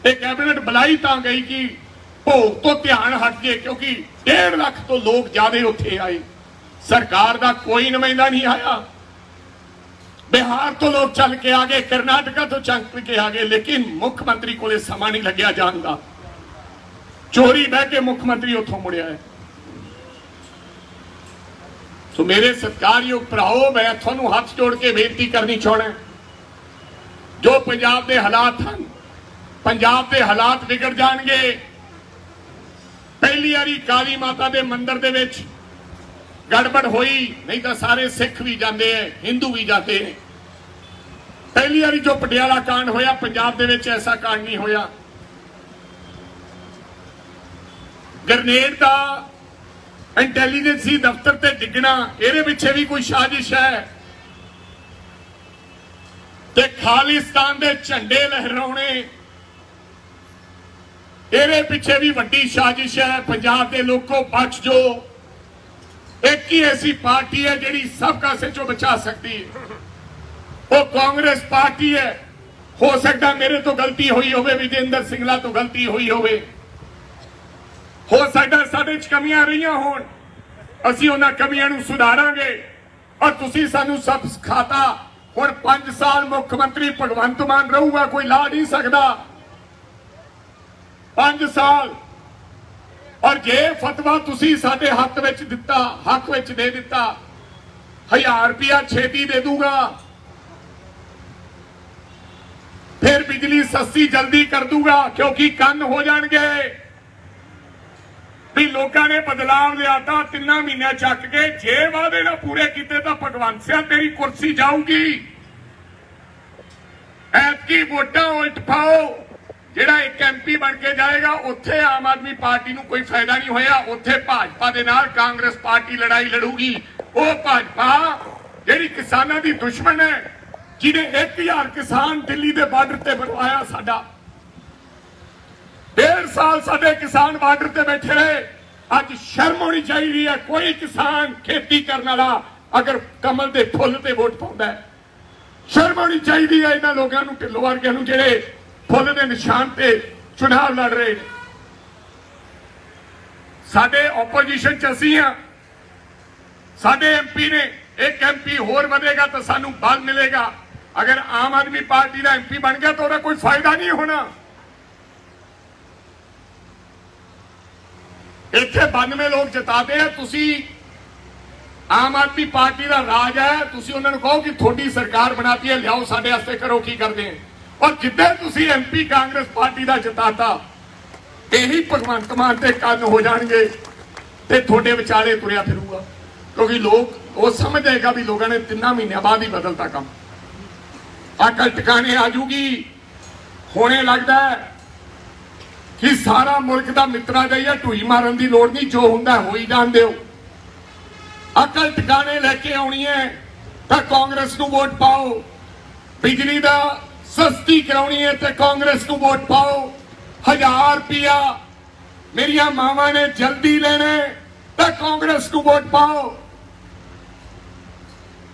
कैबिनेट बुलाई तां गई कि भोग तो ध्यान हट गए, क्योंकि 1.5 लाख तो लोग ज्यादा उत्थे आए, सरकार का कोई नुमाइंदा नहीं आया। बिहार तो लोग चल के आ गए, कर्नाटका तो चल के आ गए, लेकिन मुख्यमंत्री को समा नहीं लग्या जान का। चोरी बह के मुख्यमंत्री उथों मुड़िया है। तो मेरे सत्कारयोग भराओ, मैं थानू हाथ जोड़ के बेनती करनी चाहना, जो पंजाब के हालात हैं, पंजाब के हालात बिगड़ जाएंगे। पहली बारी काली माता के मंदिर दे विच गड़बड़ हुई, नहीं तो सारे सिख भी जाते हैं, हिंदू भी जाते हैं। पहली बारी जो पटियाला कांड होया पंजाब दे विच ऐसा कांड नहीं होया। ग्रनेड का इंटैलीजेंसी दफ्तर ते डिगना इहदे पिछे भी कोई साजिश है ते खालिस्तान दे झंडे लहराने इहदे पिछे भी वड्डी साजिश है। पंजाब दे लोगों बच जो, एक ही ऐसी पार्टी है जिहड़ी सब कासे चों बचा सकती है, वो कांग्रेस पार्टी है। हो सकता मेरे तो गलती हुई होवे, विजेंद्र सिंगला तो गलती हुई होवे, हो सकता साडे च कमियां रहियां होण, असीं उन्हां कमियां नूं सुधारांगे और तुसीं सानूं सब सिखाता। हुण 5 साल मुख्यमंत्री भगवंत मान रहूगा, कोई ला नहीं सकदा 5 साल। और जे फतवा तुसीं साडे हक विच दित्ता, हक विच दे दित्ता, 1000 रुपया छेती दे दूंगा, फिर बिजली सस्ती जल्दी कर दूंगा, क्योंकि कन हो जाएंगे भी लोगों ने बदलाव लिया 3 महीने चक के। जे वादे ना पूरे किए तो भगवंत सिंह तेरी कुर्सी जाऊगी। ऐतकी वोटां उल्ट पाओ, जिहड़ा एक MP बन के जाएगा उत्थे आम आदमी पार्टी नूं कोई फायदा नहीं होया, उत्थे भाजपा दे नाल कांग्रेस पार्टी लड़ाई लड़ूगी। वो भाजपा जिहड़ी किसानां दी दुश्मन है, जिन्हें 1000 किसान दिल्ली के बार्डर से बनवाया, साडा 1.5 साल साडे किसान बार्डर से बैठे रहे। अज शर्म होनी चाहिए। कोई किसान खेती करने वाला अगर कमल के फुल से वोट पाउंदा है, शर्म होनी चाहिए इन्हां लोगों नूं, ढिल्लों वर्गिआं नूं, जिहड़े फुल के निशान से चुनाव लड़ रहे हैं। साडे ओपोजिशन च असीं हां, साडे MP ने, एक MP होर बनेगा तो सानू बल मिलेगा। अगर आम आदमी पार्टी का MP बन गया तो उसका कोई फायदा नहीं होना। इत्थे 92 लोग जिताते हैं, तुसी आम आदमी पार्टी का राज है, तुसी उन्होंने कहो कि थोड़ी सरकार बनाती है, लियाओ साडे वास्ते करो, की करते हैं। और जिद्दे तुसी MP कांग्रेस पार्टी का जिताता, यही भगवंत मान ते कन हो जाएंगे ते थोड़े विचाले तुरया फिरूगा, क्योंकि लोग वो समझ जाएगा भी लोगों ने 3 महीनों बाद ही बदलता काम। अकल टिकाने आ जूगी। होने लगता है कि सारा मुल्क का मित्रा जाइए, ढूई मारन की लोड़ नहीं, जो होंदा हो ही जान दो। अकल टिकाने लेके आनी है तो कांग्रेस नूं वोट पाओ, बिजली का सस्ती करानी है तो कांग्रेस नूं वोट पाओ, 1000 रुपया मेरिया मावां ने जल्दी लेने तो कांग्रेस नूं वोट पाओ,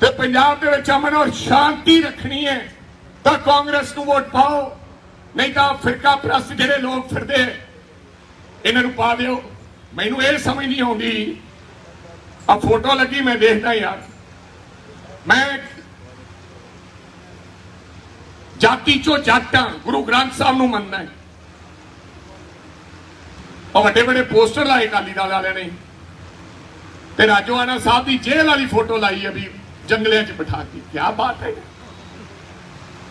ते पंजाब दे विच अमन और शांति रखनी है तो कांग्रेस नूं वोट पाओ, नहीं तो फिरका प्रस्त जिहड़े लोग फिरदे इन्हां नूं पा दिओ। मैनूं ये समझ नहीं आउंदी, आ फोटो लगी मैं देखदा यार, मैं जाति चो जट हां, गुरु ग्रंथ साहब नूं मनदा है, और वड्डे वड्डे पोस्टर लाए अकाली दल वालिआं ने, ते राजोआना साहब की जेल वाली फोटो लाई है भी जंगलियां च बिठा दी। क्या बात है,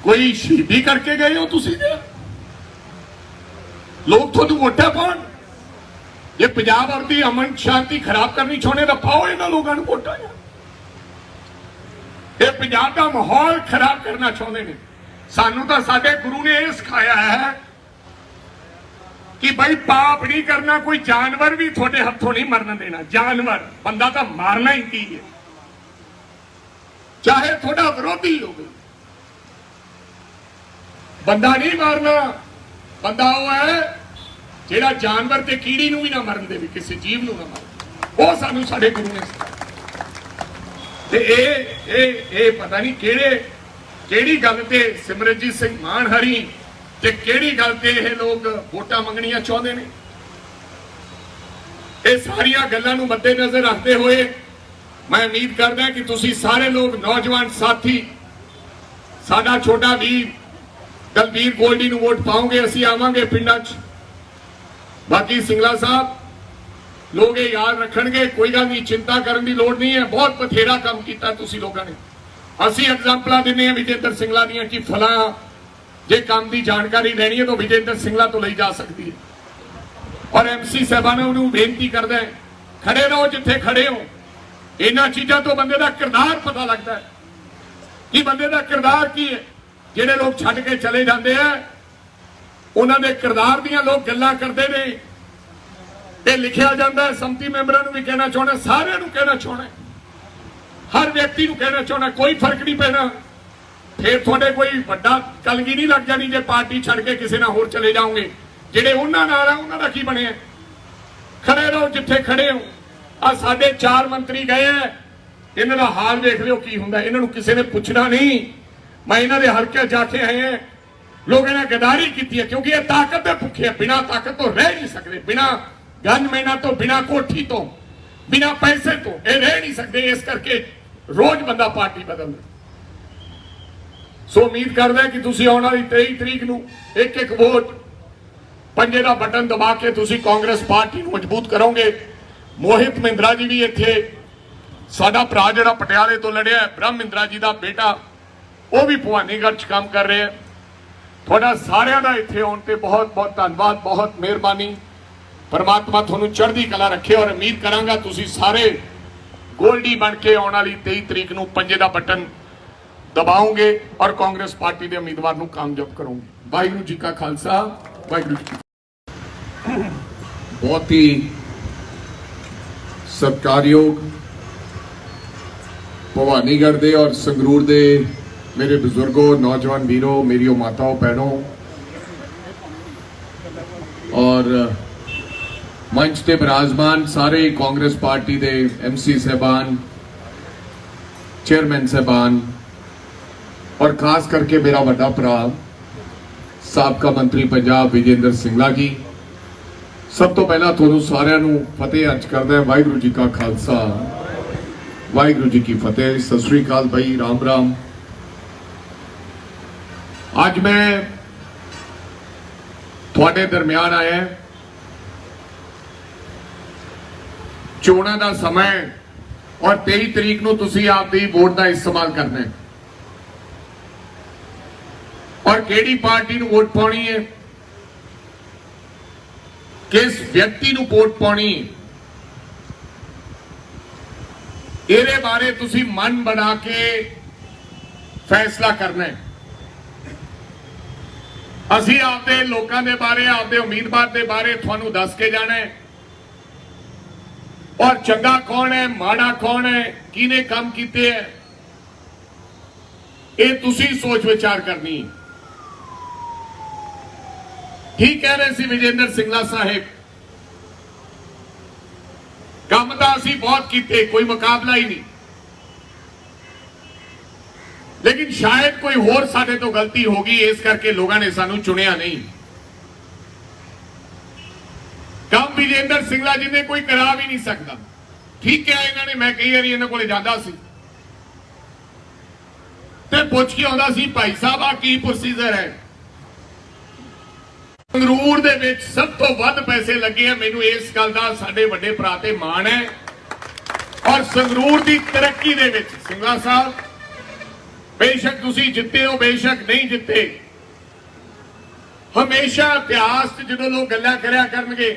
कोई शहीदी करके गए हो तुसी? लोग थोड़ी वोटा पाउण, ये पंजाब और दी अमन शांति खराब करनी चाहते तो पाओ इन्हां लोगों नूं वोटां। ये पंजाब का माहौल खराब करना चाहते हैं। सानू तो साडे गुरु ने यह सिखाया है कि भाई पाप नहीं करना, कोई जानवर भी थोड़े हथों नहीं मरन देना। जानवर, बंदा तो मारना ही की है, चाहे थोड़ा विरोधी हो, बंदा नहीं मारना। बंदा वो है जिहड़ा जानवर ते कीड़ी नूं भी ना मरन दे, किसी जीव नूं ना मारे। वो सानू साडे गुरु ने सिखाया। ते ए पता नहीं केड़ी गल ते सिमरनजीत सिंह मान हरी ते केड़ी गल ते ये लोग वोटां मंगणियां चाहते हैं। ये सारिया गल्लां नूं मद्देनजर रखते हुए मैं उम्मीद करदा कि तुसी सारे लोग नौजवान साथी साडा छोटा वीर दलबीर गोल्डी नूं वोट पाओगे, असीं आवांगे पिंडां च। बाकी सिंगला साहब लोग ये याद रखणगे, कोई गल नहीं, चिंता करने की लोड़ नहीं है, बहुत बथेरा काम किया तुसी लोगों ने। असीं एग्जाम्पल दिंदे हां विजेंद्र सिंगला दीयां कि फलां जे काम की जानकारी लेनी है तो विजेंद्र सिंगला तो ली जा सकती है। और MC साहबानों नूं बेनती करदा है, खड़े रहो जिथे खड़े हो। इन्हां चीज़ों तो बंदे का किरदार पता लगता है कि बंदे का किरदार की है। ਜਿਹੜੇ ਲੋਕ ਛੱਡ ਕੇ ਚਲੇ ਜਾਂਦੇ ਆ ਉਹਨਾਂ ਦੇ ਕਿਰਦਾਰ ਦੀਆਂ ਲੋਕ ਗੱਲਾਂ ਕਰਦੇ ਨੇ। ਇਹ ਲਿਖਿਆ ਜਾਂਦਾ ਹੈ, ਸੰਮਤੀ ਮੈਂਬਰਾਂ ਨੂੰ ਵੀ ਕਹਿਣਾ ਚਾਹੁੰਦਾ, ਸਾਰਿਆਂ ਨੂੰ ਕਹਿਣਾ ਚਾਹੁੰਦਾ, ਹਰ ਵਿਅਕਤੀ ਨੂੰ ਕਹਿਣਾ ਚਾਹੁੰਦਾ, ਕੋਈ ਫਰਕ ਨਹੀਂ ਪੈਣਾ। ਫਿਰ ਤੁਹਾਡੇ ਕੋਈ ਵੱਡਾ ਕਲਗੀ ਨਹੀਂ ਲੱਗ ਜਾਣੀ ਜੇ ਪਾਰਟੀ ਛੱਡ ਕੇ ਕਿਸੇ ਨਾਲ ਹੋਰ ਚਲੇ ਜਾਓਗੇ। ਜਿਹੜੇ ਉਹਨਾਂ ਨਾਲ ਆ ਉਹਨਾਂ ਦਾ ਕੀ ਬਣਿਆ? ਖੜੇ ਰਹੋ ਜਿੱਥੇ ਖੜੇ ਹੋ। ਆ ਸਾਡੇ 4 ਮੰਤਰੀ ਗਏ ਆ, ਇਹਨਾਂ ਦਾ ਹਾਲ ਦੇਖ ਲਿਓ ਕੀ ਹੁੰਦਾ। ਇਹਨਾਂ ਨੂੰ ਕਿਸੇ ਨੇ ਪੁੱਛਣਾ ਨਹੀਂ। ਮੈਂ ਇਹਨਾਂ ਦੇ ਹਲਕੇ ਜਾ ਕੇ ਆਏ ਆ, ਲੋਕਾਂ ਨੇ ਗਦਾਰੀ ਕੀਤੀ ਹੈ ਕਿਉਂਕਿ ਇਹ ਤਾਕਤ ਦੇ ਭੁੱਖੇ ਆ। ਬਿਨਾਂ ਤਾਕਤ ਤੋਂ ਰਹਿ ਨਹੀਂ ਸਕਦੇ, ਬਿਨਾਂ ਗਨਮੈਨਾਂ ਤੋਂ, ਬਿਨਾਂ ਕੋਠੀ ਤੋਂ, ਬਿਨਾਂ ਪੈਸੇ ਤੋਂ ਇਹ ਰਹਿ ਨਹੀਂ ਸਕਦੇ। ਇਸ ਕਰਕੇ ਰੋਜ਼ ਬੰਦਾ ਪਾਰਟੀ ਬਦਲਦਾ। ਸੋ ਉਮੀਦ ਕਰਦਾ ਕਿ ਤੁਸੀਂ ਆਉਣ ਵਾਲੀ 23 ਤਰੀਕ ਨੂੰ ਇੱਕ ਵੋਟ ਪੰਜੇ ਦਾ ਬਟਨ ਦਬਾ ਕੇ ਤੁਸੀਂ ਕਾਂਗਰਸ ਪਾਰਟੀ ਨੂੰ ਮਜ਼ਬੂਤ ਕਰੋਗੇ। ਮੋਹਿਤ ਮਹਿੰਦਰਾ ਜੀ ਵੀ ਇੱਥੇ, ਸਾਡਾ ਭਰਾ ਜਿਹੜਾ ਪਟਿਆਲੇ ਤੋਂ ਲੜਿਆ, ਬ੍ਰਹਮ ਮਹਿੰਦਰਾ ਜੀ ਦਾ ਬੇਟਾ, ਉਹ ਵੀ ਭਵਾਨੀਗੜ੍ਹ 'ਚ ਕੰਮ ਕਰ ਰਿਹਾ। ਤੁਹਾਡਾ ਸਾਰਿਆਂ ਦਾ ਇੱਥੇ ਆਉਣ ਤੇ ਬਹੁਤ ਬਹੁਤ ਧੰਨਵਾਦ, ਬਹੁਤ ਮਿਹਰਬਾਨੀ। परमात्मा ਤੁਹਾਨੂੰ ਚੜ੍ਹਦੀ ਕਲਾ ਰੱਖੇ ਔਰ ਉਮੀਦ ਕਰਾਂਗਾ ਤੁਸੀਂ ਸਾਰੇ ਗੋਲਡੀ ਬਣ ਕੇ ਆਉਣ ਵਾਲੀ 23 ਤਰੀਕ ਨੂੰ ਪੰਜੇ ਦਾ ਬਟਨ ਦਬਾਓਗੇ ਔਰ ਕਾਂਗਰਸ ਪਾਰਟੀ ਦੇ ਉਮੀਦਵਾਰ ਨੂੰ ਕਾਮਯਾਬ ਕਰੋਗੇ। ਵਾਹਿਗੁਰੂ ਜੀ ਕਾ ਖਾਲਸਾ, ਵਾਹਿਗੁਰੂ ਜੀ ਕੀ ਫਤਿਹ। बहुत ही सत्कारयोग भवानीगढ़ दे और संगरूर दे मेरे बुजुर्गों, नौजवान वीरों, मेरी माताओं, बहनों और मंच ते विराजमान सारे कांग्रेस पार्टी दे MC साहबान, चेयरमैन साहबान और खास करके मेरा बड़ा भरा साबका मंत्री पंजाब विजेंद्र सिंगला जी, सब तो पहला ਤੁਹਾਨੂੰ ਸਾਰਿਆਂ ਨੂੰ ਫਤਿਹ अर्ज करदा है। वाहिगुरू जी का खालसा, वाहिगुरू जी की फतेह। सत श्री अकाल भाई, राम राम। ਅੱਜ ਮੈਂ ਤੁਹਾਡੇ ਦਰਮਿਆਨ ਆਇਆ। ਚੋਣਾਂ ਦਾ ਸਮਾਂ ਔਰ 23 ਤਰੀਕ ਨੂੰ ਤੁਸੀਂ ਆਪਦੀ ਵੋਟ ਦਾ ਇਸਤੇਮਾਲ ਕਰਨਾ ਹੈ ਔਰ ਕਿਹੜੀ ਪਾਰਟੀ ਨੂੰ ਵੋਟ ਪਾਉਣੀ ਹੈ, किस व्यक्ति ਨੂੰ वोट पानी, ਇਹਦੇ ਬਾਰੇ ਤੁਸੀਂ ਮਨ ਬਣਾ ਕੇ ਫੈਸਲਾ ਕਰਨਾ ਹੈ। ਅਸੀਂ ਆਪਦੇ ਲੋਕਾਂ ਦੇ ਬਾਰੇ, ਆਪਦੇ ਉਮੀਦਵਾਰ ਦੇ ਬਾਰੇ ਤੁਹਾਨੂੰ ਦੱਸ ਕੇ ਜਾਣਾ ਹੈ ਔਰ ਚੰਗਾ ਕੌਣ ਹੈ, ਮਾੜਾ ਕੌਣ ਹੈ, ਕਿਹਨੇ ਕੰਮ ਕੀਤੇ ਹੈ, ਇਹ ਤੁਸੀਂ ਸੋਚ ਵਿਚਾਰ ਕਰਨੀ ਹੈ। ठीक कह रहे सी विजेंद्र सिंगला साहेब, काम तो असी बहुत किए, कोई मुकाबला ही नहीं, लेकिन शायद कोई होर साडे तो गलती होगी, इस करके लोगों ने सानू चुनिया नहीं। काम विजेंद्र सिंगला जी ने कोई करा भी नहीं सकता। ठीक है, इन्होंने, मैं कई बार इन्होंने को जाता सी ते पुछ के आउंदा सी, भाई साहब आ की प्रोसीजर है। ਸੰਗਰੂਰ ਦੇ ਵਿੱਚ ਸਭ ਤੋਂ ਵੱਧ ਪੈਸੇ ਲੱਗੇ ਆ। ਮੈਨੂੰ ਇਸ ਗੱਲ ਦਾ ਸਾਡੇ ਵੱਡੇ ਭਰਾ ਤੇ ਮਾਣ ਹੈ ਔਰ ਸੰਗਰੂਰ ਦੀ ਤਰੱਕੀ ਦੇ ਵਿੱਚ ਸਿੰਗਲਾ ਸਾਹਿਬ, ਬੇਸ਼ੱਕ ਤੁਸੀਂ ਜਿੱਤੇ ਹੋ, ਬੇਸ਼ੱਕ ਨਹੀਂ ਜਿੱਤੇ, ਹਮੇਸ਼ਾ ਇਤਿਹਾਸ 'ਚ ਜਦੋਂ ਲੋਕ ਗੱਲਾਂ ਕਰਿਆ ਕਰਨਗੇ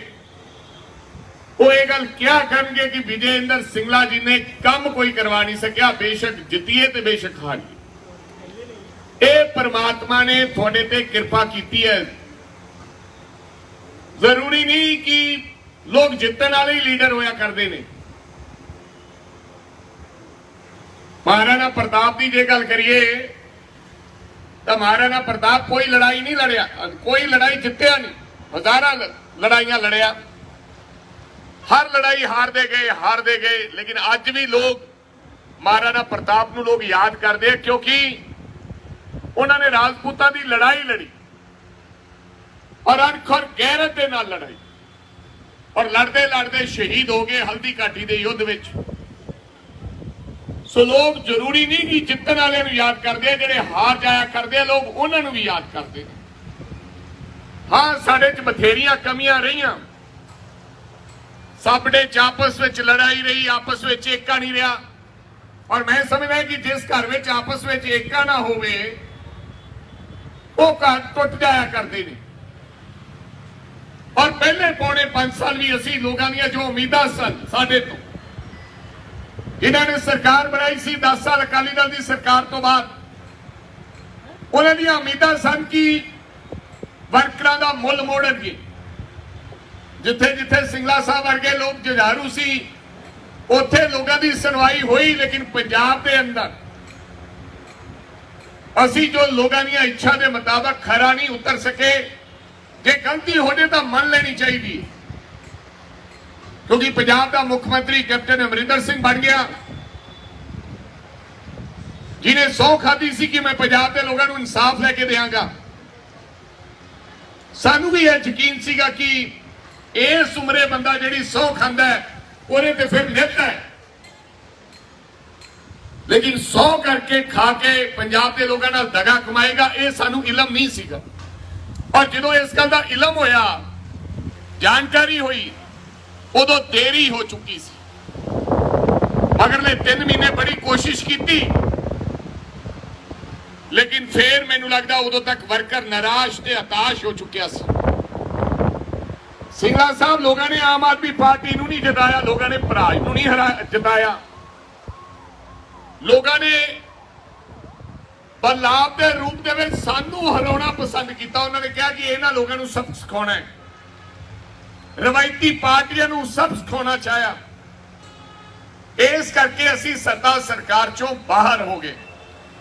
ਉਹ ਇਹ ਗੱਲ ਕਿਹਾ ਕਰਨਗੇ ਕਿ ਵਿਜੇਂਦਰ ਸਿੰਗਲਾ ਜੀ ਨੇ ਕੰਮ ਕੋਈ ਕਰਵਾ ਨਹੀਂ ਸਕਿਆ, ਬੇਸ਼ੱਕ ਜਿੱਤੀਏ ਤੇ ਬੇਸ਼ੱਕ ਹਾਰੀਏ। ਇਹ परमात्मा ਨੇ ਤੁਹਾਡੇ ਤੇ ਕਿਰਪਾ ਕੀਤੀ ਹੈ। जरूरी नहीं कि लोग जितने वाले ही लीडर होया करते हैं। महाराणा प्रताप की जे गल करिए तो महाराणा प्रताप कोई लड़ाई नहीं लड़िया, कोई लड़ाई जितया नहीं, हजारां लड़ाइयां लड़िया, हर लड़ाई हारते गए। लेकिन अज भी लोग महाराणा प्रताप नूं लोग याद करते हैं क्योंकि उन्होंने राजपूतां की लड़ाई लड़ी और अनख और गैरत के नाल लड़ाई और लड़ते लड़ते शहीद हो गए हल्दी घाटी के युद्ध विच। सो लोग जरूरी नहीं कि जितने वाले नूं याद करते हैं, जिहड़े हार जाया करते हैं लोग उन्होंने भी याद करते हैं। हाँ, साडे च बथेरियां कमियां रहियां, साडे च आपस विच लड़ाई रही, आपस विच एका नहीं रहा। और मैं समझदा कि जिस घर विच आपस विच एका ना होवे वो घर टुट जाया करते हैं। और पहले पौने 5 साल भी असी लोगों दी जो उम्मीदां सन साडे तो, इन्होंने सरकार बनाई सी 10 साल अकाली दल की सरकार तो बाद, ਉਹਨਾਂ ਦੀਆਂ ਉਮੀਦਾਂ ਸਨ ਕਿ ਵਰਕਰਾਂ ਦਾ ਮੁੱਲ ਮੋੜਨਗੇ। ਜਿੱਥੇ ਜਿੱਥੇ ਸਿੰਗਲਾ ਸਾਹਿਬ ਵਰਗੇ ਲੋਕ ਜੁਝਾਰੂ ਸੀ ਉੱਥੇ ਲੋਕਾਂ ਦੀ ਸੁਣਵਾਈ ਹੋਈ, ਲੇਕਿਨ ਪੰਜਾਬ ਦੇ ਅੰਦਰ ਅਸੀਂ ਜੋ ਲੋਕਾਂ ਦੀਆਂ ਇੱਛਾ ਦੇ ਮੁਤਾਬਕ ਖਰਾ ਨਹੀਂ ਉਤਰ ਸਕੇ। ਜੇ ਗਲਤੀ ਹੋ ਜੇ ਤਾਂ ਮੰਨ ਲੈਣੀ ਚਾਹੀਦੀ ਹੈ, ਕਿਉਂਕਿ ਪੰਜਾਬ ਦਾ ਮੁੱਖ ਮੰਤਰੀ ਕੈਪਟਨ ਅਮਰਿੰਦਰ ਸਿੰਘ ਬਣ ਗਿਆ, ਜਿਹਨੇ ਸਹੁੰ ਖਾਧੀ ਸੀ ਕਿ ਮੈਂ ਪੰਜਾਬ ਦੇ ਲੋਕਾਂ ਨੂੰ ਇਨਸਾਫ ਲੈ ਕੇ ਦੇਵਾਂਗਾ। ਸਾਨੂੰ ਵੀ ਇਹ ਯਕੀਨ ਸੀਗਾ ਕਿ ਇਸ ਉਮਰੇ ਬੰਦਾ ਜਿਹੜੀ ਸਹੁੰ ਖਾਂਦਾ ਹੈ ਉਹਨੇ ਤੇ ਫਿਰ ਨਿਭਦਾ ਹੈ, ਲੇਕਿਨ ਸਹੁੰ ਕਰਕੇ ਖਾ ਕੇ ਪੰਜਾਬ ਦੇ ਲੋਕਾਂ ਨਾਲ ਦਗਾ ਕਮਾਏਗਾ, ਇਹ ਸਾਨੂੰ ਇਲਮ ਨਹੀਂ ਸੀਗਾ। ਔਰ ਜਦੋਂ ਇਸ ਗੱਲ ਦਾ ਇਲਮ ਹੋਇਆ, ਜਾਣਕਾਰੀ ਹੋਈ, ਉਦੋਂ ਦੇਰੀ ਹੋ ਚੁੱਕੀ ਸੀ। ਅਗਲੇ 3 ਮਹੀਨੇ ਬੜੀ ਕੋਸ਼ਿਸ਼ ਕੀਤੀ, ਲੇਕਿਨ ਫੇਰ ਮੈਨੂੰ ਲੱਗਦਾ ਉਦੋਂ ਤੱਕ ਵਰਕਰ ਨਿਰਾਸ਼ ਤੇ ਹਤਾਸ਼ ਹੋ ਚੁੱਕਿਆ ਸੀ। ਸਿੰਗਲਾ ਸਾਹਿਬ ਲੋਕਾਂ ਨੇ ਆਮ ਆਦਮੀ ਪਾਰਟੀ ਨੂੰ ਨਹੀਂ ਜਿਤਾਇਆ, ਲੋਕਾਂ ਨੇ ਭਰਾਜ ਨੂੰ ਨਹੀਂ ਜਿਤਾਇਆ, ਲੋਕਾਂ ਨੇ ਬਦਲਾਵ ਦੇ ਰੂਪ ਦੇ ਵਿੱਚ ਸਾਨੂੰ ਹਰਾਉਣਾ ਪਸੰਦ ਕੀਤਾ। ਉਹਨਾਂ ਨੇ ਕਿਹਾ ਕਿ ਇਹਨਾਂ ਲੋਕਾਂ ਨੂੰ ਸਬਕ ਸਿਖਾਉਣਾ ਹੈ, ਰਵਾਇਤੀ ਪਾਰਟੀਆਂ ਨੂੰ ਸਬਕ ਸਿਖਾਉਣਾ ਚਾਹਿਆ। ਇਸ ਕਰਕੇ ਅਸੀਂ ਸੱਤਾ ਸਰਕਾਰ ਚੋਂ ਬਾਹਰ ਹੋ ਗਏ,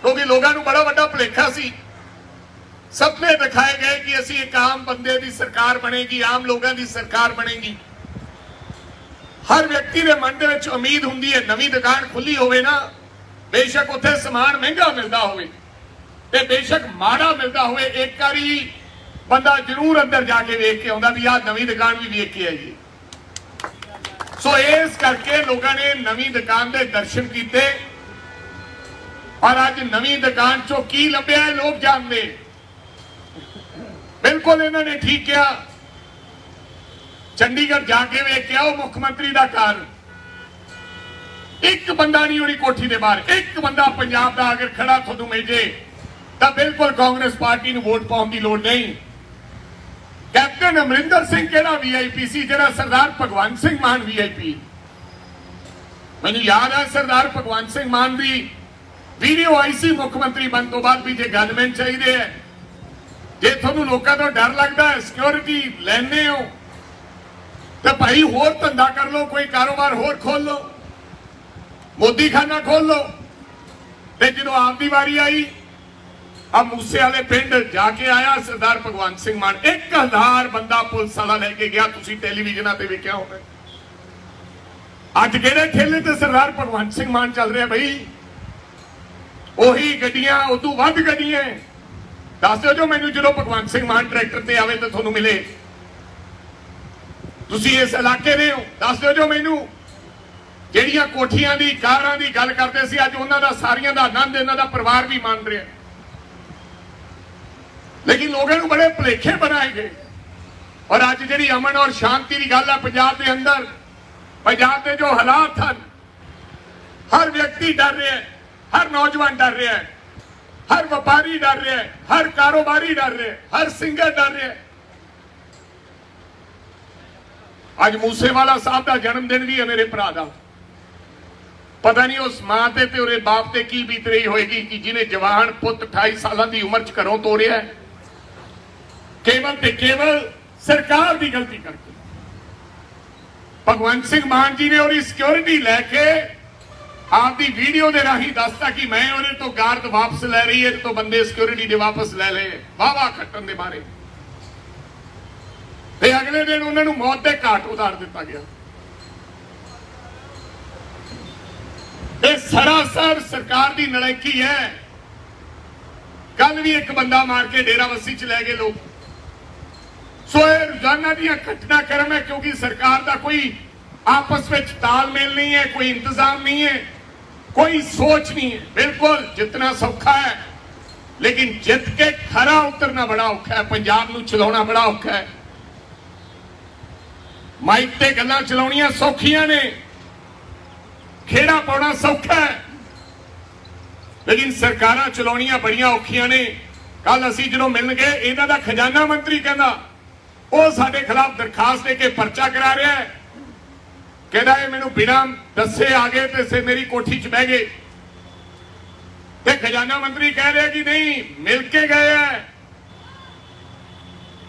ਕਿਉਂਕਿ ਲੋਕਾਂ ਨੂੰ ਬੜਾ ਵੱਡਾ ਭੁਲੇਖਾ ਸੀ। ਸੁਪਨੇ ਦਿਖਾਏ ਗਏ ਕਿ ਅਸੀਂ ਇੱਕ ਆਮ ਬੰਦੇ ਦੀ ਸਰਕਾਰ ਬਣੇਗੀ, ਆਮ ਲੋਕਾਂ ਦੀ ਸਰਕਾਰ ਬਣੇਗੀ। ਹਰ ਵਿਅਕਤੀ ਦੇ ਮਨ ਦੇ ਵਿੱਚ ਉਮੀਦ ਹੁੰਦੀ ਹੈ ਨਵੀਂ ਦੁਕਾਨ ਖੁੱਲੀ ਹੋਵੇ ਨਾ, ਬੇਸ਼ੱਕ ਉੱਥੇ ਸਮਾਨ ਮਹਿੰਗਾ ਮਿਲਦਾ ਹੋਵੇ ਤੇ ਬੇਸ਼ੱਕ ਮਾੜਾ ਮਿਲਦਾ ਹੋਵੇ, ਇੱਕ ਵਾਰੀ ਬੰਦਾ ਜ਼ਰੂਰ ਅੰਦਰ ਜਾ ਕੇ ਵੇਖ ਕੇ ਆਉਂਦਾ ਵੀ ਆਹ ਨਵੀਂ ਦੁਕਾਨ ਵੀ ਵੇਖ ਕੇ ਆਈਏ। ਸੋ ਇਸ ਕਰਕੇ ਲੋਕਾਂ ਨੇ ਨਵੀਂ ਦੁਕਾਨ ਦੇ ਦਰਸ਼ਨ ਕੀਤੇ, ਔਰ ਅੱਜ ਨਵੀਂ ਦੁਕਾਨ ਚੋਂ ਕੀ ਲੱਭਿਆ ਲੋਕ ਜਾਣਦੇ। ਬਿਲਕੁਲ ਇਹਨਾਂ ਨੇ ਠੀਕ ਕਿਹਾ, ਚੰਡੀਗੜ੍ਹ ਜਾ ਕੇ ਵੇਖ ਕੇ ਆਓ ਮੁੱਖ ਮੰਤਰੀ ਦਾ ਘਰ, ਇੱਕ ਬੰਦਾ ਨਹੀਂ ਉਹਦੀ ਕੋਠੀ ਦੇ ਬਾਹਰ, ਇੱਕ ਬੰਦਾ ਪੰਜਾਬ ਦਾ ਅਗਰ ਖੜਾ ਤੁਹਾਨੂੰ ਮੇਜੇ ਤਾਂ ਬਿਲਕੁਲ ਕਾਂਗਰਸ ਪਾਰਟੀ ਨੂੰ ਵੋਟ ਪਾਉਣ ਦੀ ਲੋੜ ਨਹੀਂ। ਕੈਪਟਨ ਅਮਰਿੰਦਰ ਸਿੰਘ ਕਿਹੜਾ ਵੀਆਈਪੀ ਸੀ, ਜਿਹੜਾ ਸਰਦਾਰ ਭਗਵੰਤ ਸਿੰਘ ਮਾਨ ਵੀਆਈਪੀ। ਮੈਨੂੰ ਯਾਦ ਹੈ ਸਰਦਾਰ ਭਗਵੰਤ ਸਿੰਘ ਮਾਨ ਦੀ ਵੀਡੀਓ ਆਈ ਸੀ ਮੁੱਖ ਮੰਤਰੀ ਬਣਨ ਤੋਂ ਬਾਅਦ ਵੀ ਜੇ ਗਨਮੈਨ ਚਾਹੀਦੇ ਹੈ, ਜੇ ਤੁਹਾਨੂੰ ਲੋਕਾਂ ਤੋਂ ਡਰ ਲੱਗਦਾ ਹੈ, ਸਿਕਿਉਰਿਟੀ ਲੈਣੇ ਹੋ ਤਾਂ ਭਾਈ ਹੋਰ ਧੰਦਾ ਕਰ ਲਓ, ਕੋਈ ਕਾਰੋਬਾਰ ਹੋਰ ਖੋਲ ਲਓ, ਮੋਦੀ ਖਾਨਾ ਖੋਲ ਲਓ। ਤੇ ਜਦੋਂ ਆਪ ਦੀ ਵਾਰੀ ਆਈ, ਆ ਮੂਸੇ ਵਾਲੇ ਪਿੰਡ ਜਾ ਕੇ ਆਇਆ ਸਰਦਾਰ ਭਗਵੰਤ ਸਿੰਘ ਮਾਨ, 1000 ਬੰਦਾ ਪੁਲਿਸ ਵਾਲਾ ਲੈ ਕੇ ਗਿਆ। ਤੁਸੀਂ ਟੈਲੀਵਿਜ਼ਨਾਂ ਤੇ ਵੇਖਿਆ ਹੋਵੇ। ਅੱਜ ਕਿਹੜੇ ਠੇਲੇ ਤੇ ਸਰਦਾਰ ਭਗਵੰਤ ਸਿੰਘ ਮਾਨ ਚੱਲ ਰਿਹਾ ਬਈ, ਉਹੀ ਗੱਡੀਆਂ, ਉਦੋਂ ਵੱਧ ਗੱਡੀਆਂ। ਦੱਸ ਦਿਓ ਜੋ ਮੈਨੂੰ, ਜਦੋਂ ਭਗਵੰਤ ਸਿੰਘ ਮਾਨ ਟਰੈਕਟਰ ਤੇ ਆਵੇ ਤਾਂ ਤੁਹਾਨੂੰ ਮਿਲੇ। ਤੁਸੀਂ ਇਸ ਇਲਾਕੇ ਦੇ ਹੋ, ਦੱਸ ਦਿਓ ਜੋ ਮੈਨੂੰ। ਜਿਹੜੀਆਂ ਕੋਠੀਆਂ ਦੀ, ਕਾਰਾਂ ਦੀ ਗੱਲ ਕਰਦੇ ਸੀ, ਅੱਜ ਉਹਨਾਂ ਦਾ ਸਾਰੀਆਂ ਦਾ ਆਨੰਦ ਇਹਨਾਂ ਦਾ ਪਰਿਵਾਰ ਵੀ ਮੰਨ ਰਿਹਾ। ਲੇਕਿਨ ਲੋਕਾਂ ਨੂੰ ਬੜੇ ਭੁਲੇਖੇ ਬਣਾਏ ਗਏ। ਔਰ ਅੱਜ ਜਿਹੜੀ ਅਮਨ ਔਰ ਸ਼ਾਂਤੀ ਦੀ ਗੱਲ ਹੈ ਪੰਜਾਬ ਦੇ ਅੰਦਰ, ਪੰਜਾਬ ਦੇ ਜੋ ਹਾਲਾਤ ਹਨ, ਹਰ ਵਿਅਕਤੀ ਡਰ ਰਿਹਾ ਹੈ, ਹਰ ਨੌਜਵਾਨ ਡਰ ਰਿਹਾ ਹੈ, ਹਰ ਵਪਾਰੀ ਡਰ ਰਿਹਾ ਹੈ, ਹਰ ਕਾਰੋਬਾਰੀ ਡਰ ਰਿਹਾ ਹੈ, ਹਰ ਸਿੰਗਰ ਡਰ ਰਿਹਾ ਹੈ। ਅੱਜ ਮੂਸੇਵਾਲਾ ਸਾਹਿਬ ਦਾ ਜਨਮ ਦਿਨ ਵੀ ਹੈ ਮੇਰੇ ਭਰਾ ਦਾ। ਪਤਾ ਨਹੀਂ ਉਸ ਮਾਂ ਤੇ ਉਹਦੇ ਬਾਪ ਤੇ ਕੀ ਬੀਤ ਰਹੀ ਹੋਏਗੀ ਕਿ ਜਿਹਨੇ ਜਵਾਨ ਪੁੱਤ 28 ਸਾਲਾਂ ਦੀ ਉਮਰ 'ਚ ਘਰੋਂ ਤੋਰਿਆ, ਕੇਵਲ ਤੇ ਕੇਵਲ ਸਰਕਾਰ ਦੀ ਗਲਤੀ ਕਰਕੇ। ਭਗਵੰਤ ਸਿੰਘ ਮਾਨ ਜੀ ਨੇ ਉਹਦੀ ਸਿਕਿਉਰਿਟੀ ਲੈ ਕੇ ਆਪਦੀ ਵੀਡੀਓ ਦੇ ਰਾਹੀਂ ਦੱਸਤਾ ਕਿ ਮੈਂ ਉਹਦੇ ਤੋਂ ਗਾਰਡ ਵਾਪਸ ਲੈ ਰਹੀ ਹੈ, ਇਹਦੇ ਤੋਂ ਬੰਦੇ ਸਿਕਿਉਰਿਟੀ ਦੇ ਵਾਪਸ ਲੈ ਲਏ। ਵਾਵਾ ਖੱਟਣ ਦੇ ਬਾਰੇ ਤੇ ਅਗਲੇ ਦਿਨ ਉਹਨਾਂ ਨੂੰ ਮੌਤ ਦੇ ਘਾਟ ਉਤਾਰ ਦਿੱਤਾ ਗਿਆ। ਇਹ ਸਰਾਸਰ ਸਰਕਾਰ ਦੀ ਨਲਾਇਕੀ ਹੈ। ਕੱਲ ਵੀ ਇੱਕ ਬੰਦਾ ਮਾਰ ਕੇ ਡੇਰਾਬੱਸੀ ਚ ਲੈ ਗਏ ਲੋਕ। ਸੋ ਇਹ ਰੋਜ਼ਾਨਾ ਦੀਆਂ ਘਟਨਾਕ੍ਰਮ ਹੈ, ਕਿਉਂਕਿ ਸਰਕਾਰ ਦਾ ਕੋਈ ਆਪਸ ਵਿੱਚ ਤਾਲਮੇਲ ਨਹੀਂ ਹੈ, ਕੋਈ ਇੰਤਜ਼ਾਮ ਨਹੀਂ ਹੈ, ਕੋਈ ਸੋਚ ਨਹੀਂ ਹੈ। ਬਿਲਕੁਲ ਜਿੱਤਣਾ ਸੌਖਾ ਹੈ, ਲੇਕਿਨ ਜਿੱਤ ਕੇ ਖਰਾ ਉਤਰਨਾ ਬੜਾ ਔਖਾ ਹੈ। ਪੰਜਾਬ ਨੂੰ ਚਲਾਉਣਾ ਬੜਾ ਔਖਾ ਹੈ। ਮਾਈਕ ਤੇ ਗੱਲਾਂ ਚਲਾਉਣੀਆਂ ਸੌਖੀਆਂ ਨੇ, ਖੇੜਾ ਪਾਉਣਾ ਸੌਖਾ ਹੈ, ਲੇਕਿਨ ਸਰਕਾਰਾਂ ਚਲਾਉਣੀਆਂ ਬੜੀਆਂ ਔਖੀਆਂ ਨੇ। ਕੱਲ ਅਸੀਂ ਜਦੋਂ ਮਿਲਣ ਗਏ, ਇਹਨਾਂ ਦਾ ਖਜ਼ਾਨਾ ਮੰਤਰੀ ਕਹਿੰਦਾ ਉਹ ਸਾਡੇ ਖਿਲਾਫ ਦਰਖਾਸਤ ਦੇ ਕੇ ਪਰਚਾ ਕਰਾ ਰਿਹਾ ਹੈ। ਕਹਿੰਦਾ ਇਹ ਮੈਨੂੰ ਬਿਨਾਂ ਦੱਸੇ ਆ ਗਏ ਤੇ ਮੇਰੀ ਕੋਠੀ 'ਚ ਬਹਿ ਗਏ। ਤੇ ਖਜ਼ਾਨਾ ਮੰਤਰੀ ਕਹਿ ਰਿਹਾ ਕਿ ਨਹੀਂ ਮਿਲ ਕੇ ਗਏ ਹੈ,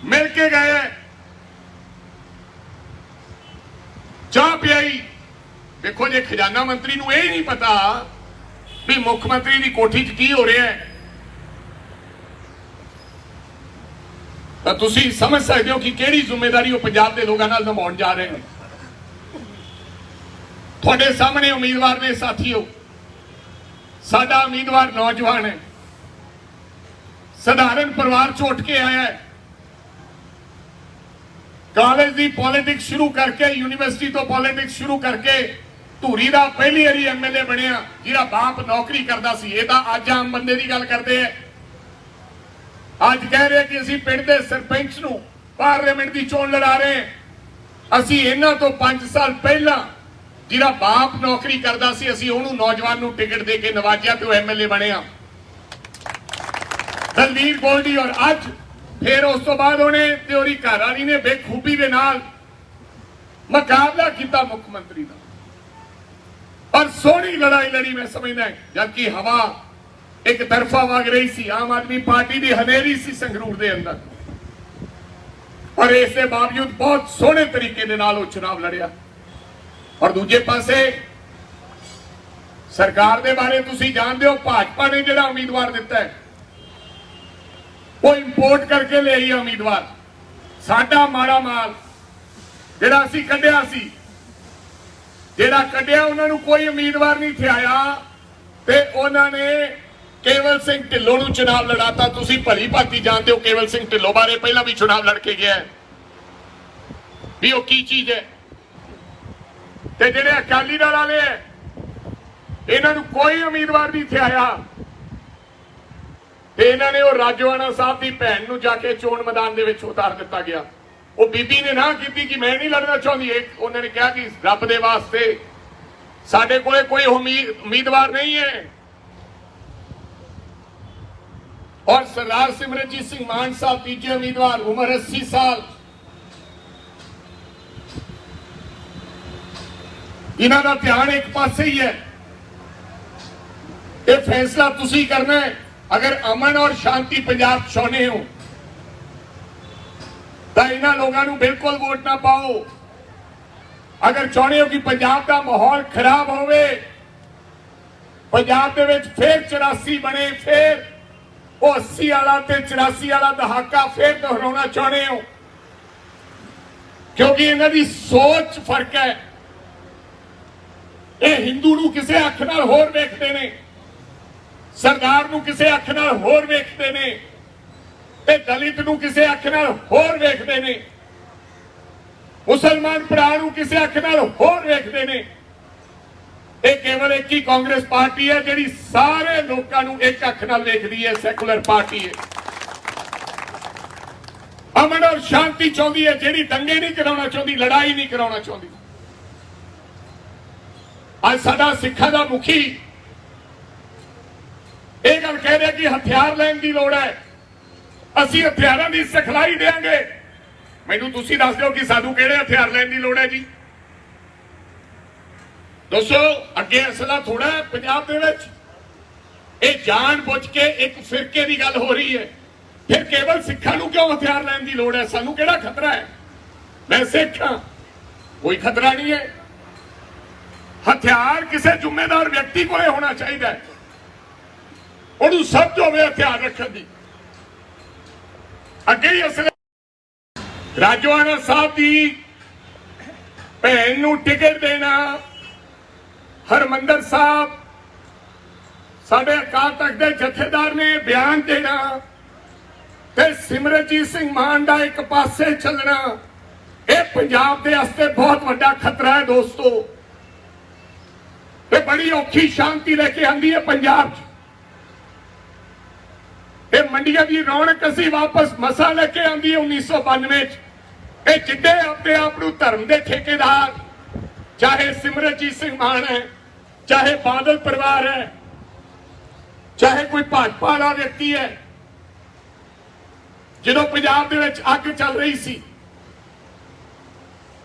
ਮਿਲ ਕੇ ਗਏ ਹੈ। ਚਾਹ ਪਿਆਈ। ਦੇਖੋ ਜੇ ਖਜ਼ਾਨਾ ਮੰਤਰੀ ਨੂੰ ਇਹ ਨਹੀਂ ਪਤਾ ਵੀ ਮੁੱਖ ਮੰਤਰੀ ਦੀ ਕੋਠੀ 'ਚ ਕੀ ਹੋ ਰਿਹਾ ਹੈ ਤਾਂ ਤੁਸੀਂ ਸਮਝ ਸਕਦੇ ਹੋ ਕਿ ਕਿਹੜੀ ਜ਼ਿੰਮੇਵਾਰੀ ਉਹ ਪੰਜਾਬ ਦੇ ਲੋਕਾਂ ਨਾਲ ਨਿਭਾਉਣ ਜਾ ਰਹੇ ਨੇ। ਤੁਹਾਡੇ ਸਾਹਮਣੇ ਉਮੀਦਵਾਰ ਨੇ ਸਾਥੀਓ, ਸਾਡਾ ਉਮੀਦਵਾਰ ਨੌਜਵਾਨ ਹੈ, ਸਧਾਰਨ ਪਰਿਵਾਰ ਚੋਂ ਉੱਠ ਕੇ ਆਇਆ ਹੈ, ਕਾਲਜ ਦੀ ਪੋਲਿਟਿਕਸ ਸ਼ੁਰੂ ਕਰਕੇ ਯੂਨੀਵਰਸਿਟੀ ਤੋਂ ਪੋਲਿਟਿਕਸ ਸ਼ੁਰੂ ਕਰਕੇ ਧੂਰੀ ਦਾ ਪਹਿਲੀ ਵਾਰੀ ਐਮਐਲਏ ਬਣਿਆ, ਜਿਹਦਾ ਬਾਪ ਨੌਕਰੀ ਕਰਦਾ ਸੀ। ਇਹ ਤਾਂ ਅੱਜ ਆਮ ਬੰਦੇ ਦੀ ਗੱਲ ਕਰਦੇ ਆ। ਅੱਜ ਕਹਿ ਰਹੇ ਕਿ ਅਸੀਂ ਪਿੰਡ ਦੇ ਸਰਪੰਚ ਨੂੰ ਪਾਰਲੀਮੈਂਟ ਦੀ ਚੋਣ ਲੜਾ ਰਹੇ ਹਾਂ। ਅਸੀਂ ਇਹਨਾਂ ਤੋਂ 5 ਸਾਲ ਪਹਿਲਾਂ ਜਿਹਦਾ ਬਾਪ ਨੌਕਰੀ ਕਰਦਾ ਸੀ, ਅਸੀਂ ਉਹਨੂੰ ਨੌਜਵਾਨ ਨੂੰ ਟਿਕਟ ਦੇ ਕੇ ਨਵਾਜਿਆ ਤੇ ਉਹ ਐਮਐਲਏ ਬਣਿਆ, ਦਲਵੀਰ ਗੋਲਡੀ। ਔਰ ਅੱਜ ਫਿਰ ਉਸ ਤੋਂ ਬਾਅਦ ਉਹਨੇ ਤੇ ਉਹਦੀ ਘਰਵਾਲੀ ਨੇ ਬੇਖੂਬੀ ਦੇ ਨਾਲ ਮੁਕਾਬਲਾ ਕੀਤਾ ਮੁੱਖ ਮੰਤਰੀ ਦਾ। ਪਰ ਸੋਹਣੀ ਲੜਾਈ ਲੜੀ ਮੈਂ ਸਮਝਦਾ, ਜਦਕਿ ਹਵਾ ਇੱਕ ਤਰਫਾ ਵਗ ਰਹੀ ਸੀ। ਆਮ ਆਦਮੀ ਪਾਰਟੀ ਦੀ ਹਨੇਰੀ ਸੀ ਸੰਗਰੂਰ ਦੇ ਅੰਦਰ, ਪਰ ਇਸ ਦੇ ਬਾਵਜੂਦ ਬਹੁਤ ਸੋਹਣੇ ਤਰੀਕੇ ਦੇ ਨਾਲ ਉਹ ਚੁਣਾਵ ਲੜਿਆ। ਔਰ ਦੂਜੇ ਪਾਸੇ ਸਰਕਾਰ ਦੇ ਬਾਰੇ ਤੁਸੀਂ ਜਾਣਦੇ ਹੋ, ਭਾਜਪਾ ਨੇ ਜਿਹੜਾ ਉਮੀਦਵਾਰ ਦਿੱਤਾ ਹੈ ਉਹ ਇੰਪੋਰਟ ਕਰਕੇ ਲਿਆਈ ਹੈ ਉਮੀਦਵਾਰ। ਸਾਡਾ ਮਾੜਾ ਮਾਲ ਜਿਹੜਾ ਅਸੀਂ ਕੱਢਿਆ ਸੀ, ਜਿਹੜਾ ਕੱਢਿਆ ਉਹਨਾਂ ਨੂੰ ਕੋਈ ਉਮੀਦਵਾਰ ਨਹੀਂ ਥਿਆਇਆ ਤੇ ਉਹਨਾਂ ਨੇ ਕੇਵਲ ਸਿੰਘ ਢਿੱਲੋਂ ਨੂੰ ਚੁਣਾਵ ਲੜਾਤਾ। ਤੁਸੀਂ ਭਲੀ ਭਾਂਤੀ ਜਾਣਦੇ ਹੋ ਕੇਵਲ ਸਿੰਘ ਢਿੱਲੋਂ ਬਾਰੇ, ਪਹਿਲਾਂ ਵੀ ਚੁਣਾਵ ਲੜ ਕੇ ਗਿਆ ਵੀ ਉਹ ਕੀ ਚੀਜ਼ ਹੈ। ਤੇ ਜਿਹੜੇ ਅਕਾਲੀ ਦਲ ਵਾਲੇ ਹੈ, ਇਹਨਾਂ ਨੂੰ ਕੋਈ ਉਮੀਦਵਾਰ ਨਹੀਂ ਥਿਆਇਆ ਤੇ ਇਹਨਾਂ ਨੇ ਉਹ ਰਾਜੋਆਣਾ ਸਾਹਿਬ ਦੀ ਭੈਣ ਨੂੰ ਜਾ ਕੇ ਚੋਣ ਮੈਦਾਨ ਦੇ ਵਿੱਚ ਉਤਾਰ ਦਿੱਤਾ ਗਿਆ। ਉਹ ਬੀਬੀ ਨੇ ਨਾ ਕੀਤੀ ਕਿ ਮੈਂ ਨਹੀਂ ਲੜਨਾ ਚਾਹੁੰਦੀ। ਉਹਨਾਂ ਨੇ ਕਿਹਾ ਕਿ ਰੱਬ ਦੇ ਵਾਸਤੇ ਸਾਡੇ ਕੋਲੇ ਕੋਈ ਉਮੀਦਵਾਰ ਨਹੀਂ ਹੈ। ਔਰ ਸਰਦਾਰ ਸਿਮਰਨਜੀਤ ਸਿੰਘ ਮਾਨ ਸਾਹਿਬ ਤੀਜੇ ਉਮੀਦਵਾਰ, ਉਮਰ 80 ਸਾਲ। ਇਹਨਾਂ ਦਾ ਧਿਆਨ ਇੱਕ ਪਾਸੇ ਹੀ ਹੈ। ਇਹ ਫੈਸਲਾ ਤੁਸੀਂ ਕਰਨਾ ਹੈ। ਅਗਰ ਅਮਨ ਔਰ ਸ਼ਾਂਤੀ ਪੰਜਾਬ ਚਾਹੁੰਦੇ ਹੋ ਤਾਂ ਇਹਨਾਂ ਲੋਕਾਂ ਨੂੰ ਬਿਲਕੁਲ ਵੋਟ ਨਾ ਪਾਓ। ਅਗਰ ਚਾਹੁੰਦੇ ਹੋ ਕਿ ਪੰਜਾਬ ਦਾ ਮਾਹੌਲ ਖਰਾਬ ਹੋਵੇ, ਪੰਜਾਬ ਦੇ ਵਿੱਚ ਫੇਰ 84 ਬਣੇ, ਫੇਰ ਉਹ 80 ਵਾਲਾ ਤੇ 84 ਵਾਲਾ ਦਹਾਕਾ ਫੇਰ ਦੁਹਰਾਉਣਾ ਚਾਹੁੰਦੇ ਹੋ, ਕਿਉਂਕਿ ਇਹਨਾਂ ਦੀ ਸੋਚ ਫਰਕ ਹੈ। ਇਹ ਹਿੰਦੂ ਨੂੰ ਕਿਸੇ ਅੱਖ ਨਾਲ ਹੋਰ ਵੇਖਦੇ ਨੇ, ਸਰਦਾਰ ਨੂੰ ਕਿਸੇ ਅੱਖ ਨਾਲ ਹੋਰ ਵੇਖਦੇ ਨੇ ਤੇ ਦਲਿਤ ਨੂੰ ਕਿਸੇ ਅੱਖ ਨਾਲ ਹੋਰ ਵੇਖਦੇ ਨੇ, ਮੁਸਲਮਾਨ ਭਰਾ ਨੂੰ ਕਿਸੇ ਅੱਖ ਨਾਲ ਹੋਰ ਵੇਖਦੇ ਨੇ। ਇਹ ਕੇਵਲ ਇੱਕ ਹੀ ਕਾਂਗਰਸ ਪਾਰਟੀ ਹੈ ਜਿਹੜੀ ਸਾਰੇ ਲੋਕਾਂ ਨੂੰ ਇੱਕ ਅੱਖ ਨਾਲ ਵੇਖਦੀ ਹੈ, ਸੈਕੂਲਰ ਪਾਰਟੀ ਹੈ। ਅਮਨ ਔਰ ਸ਼ਾਂਤੀ ਚਾਹੁੰਦੀ ਹੈ, ਜਿਹੜੀ ਦੰਗੇ ਨਹੀਂ ਕਰਾਉਣਾ ਚਾਹੁੰਦੀ, ਲੜਾਈ ਨਹੀਂ ਕਰਾਉਣਾ ਚਾਹੁੰਦੀ। ਅੱਜ ਸਾਡਾ ਸਿੱਖਾਂ ਦਾ ਮੁਖੀ ਇਹ ਗੱਲ ਕਹਿ ਰਿਹਾ ਕਿ ਹਥਿਆਰ ਲੈਣ ਦੀ ਲੋੜ ਹੈ, ਅਸੀਂ ਹਥਿਆਰਾਂ ਦੀ ਸਿਖਲਾਈ ਦੇਵਾਂਗੇ। ਮੈਨੂੰ ਤੁਸੀਂ ਦੱਸ ਦਿਓ ਕਿ ਸਾਨੂੰ ਕਿਹੜੇ ਹਥਿਆਰ ਲੈਣ ਦੀ ਲੋੜ ਹੈ ਜੀ। ਦੋਸਤੋ, ਅੱਗੇ ਅਸਲਾ ਥੋੜਾ ਹੈ ਪੰਜਾਬ ਦੇ ਵਿੱਚ। ਇਹ ਜਾਣ ਬੁੱਝ ਕੇ ਇੱਕ ਫਿਰਕੇ ਦੀ ਗੱਲ ਹੋ ਰਹੀ ਹੈ। ਫਿਰ ਕੇਵਲ ਸਿੱਖਾਂ ਨੂੰ ਕਿਉਂ ਹਥਿਆਰ ਲੈਣ ਦੀ ਲੋੜ ਹੈ? ਸਾਨੂੰ ਕਿਹੜਾ ਖਤਰਾ ਹੈ? ਮੈਂ ਸਿੱਖ ਹਾਂ, ਕੋਈ ਖਤਰਾ ਨਹੀਂ ਹੈ। ਹਥਿਆਰ ਕਿਸੇ ਜ਼ਿੰਮੇਦਾਰ ਵਿਅਕਤੀ ਕੋਲੇ ਹੋਣਾ ਚਾਹੀਦਾ ਹੈ, ਉਹਨੂੰ ਸਮਝ ਹੋਵੇ ਹਥਿਆਰ ਰੱਖਣ ਦੀ। ਅੱਗੇ ਹੀ ਅਸਲ ਰਾਜੋਆਣਾ ਸਾਹਿਬ ਦੀ ਭੈਣ ਨੂੰ ਟਿਕਟ ਦੇਣਾ, ਹਰਮੰਦਰ ਸਾਹਿਬ ਸਾਡੇ ਅਕਾਲ ਤਖਤ ਦੇ ਜਥੇਦਾਰ ਨੇ ਬਿਆਨ ਦੇਣਾ ਤੇ ਸਿਮਰਨਜੀਤ ਸਿੰਘ ਮਾਨ ਦਾ ਇੱਕ ਪਾਸੇ ਚੱਲਣਾ, ਇਹ ਪੰਜਾਬ ਦੇ ਵਾਸਤੇ ਬਹੁਤ ਵੱਡਾ ਖਤਰਾ ਹੈ ਦੋਸਤੋ। ਇਹ ਬੜੀ ਔਖੀ ਸ਼ਾਂਤੀ ਲੈ ਕੇ ਆਂਦੀ ਹੈ ਪੰਜਾਬ 'ਚ। ਇਹ ਮੰਡੀਆਂ ਦੀ ਰੌਣਕ ਅਸੀਂ ਵਾਪਸ ਮਸਾ ਲੈ ਕੇ ਆਂਦੀ ਹੈ 1992 'ਚ। ਇਹ ਜਿੱਡੇ ਆਪਣੇ ਆਪ ਨੂੰ ਧਰਮ ਦੇ ਠੇਕੇਦਾਰ, ਚਾਹੇ ਸਿਮਰਨਜੀਤ ਸਿੰਘ ਮਾਨ ਹੈ, ਚਾਹੇ ਬਾਦਲ ਪਰਿਵਾਰ ਹੈ, ਚਾਹੇ ਕੋਈ ਭਾਜਪਾ ਵਾਲਾ ਵਿਅਕਤੀ ਹੈ, ਜਦੋਂ ਪੰਜਾਬ ਦੇ ਵਿੱਚ ਅੱਗ ਚੱਲ ਰਹੀ ਸੀ,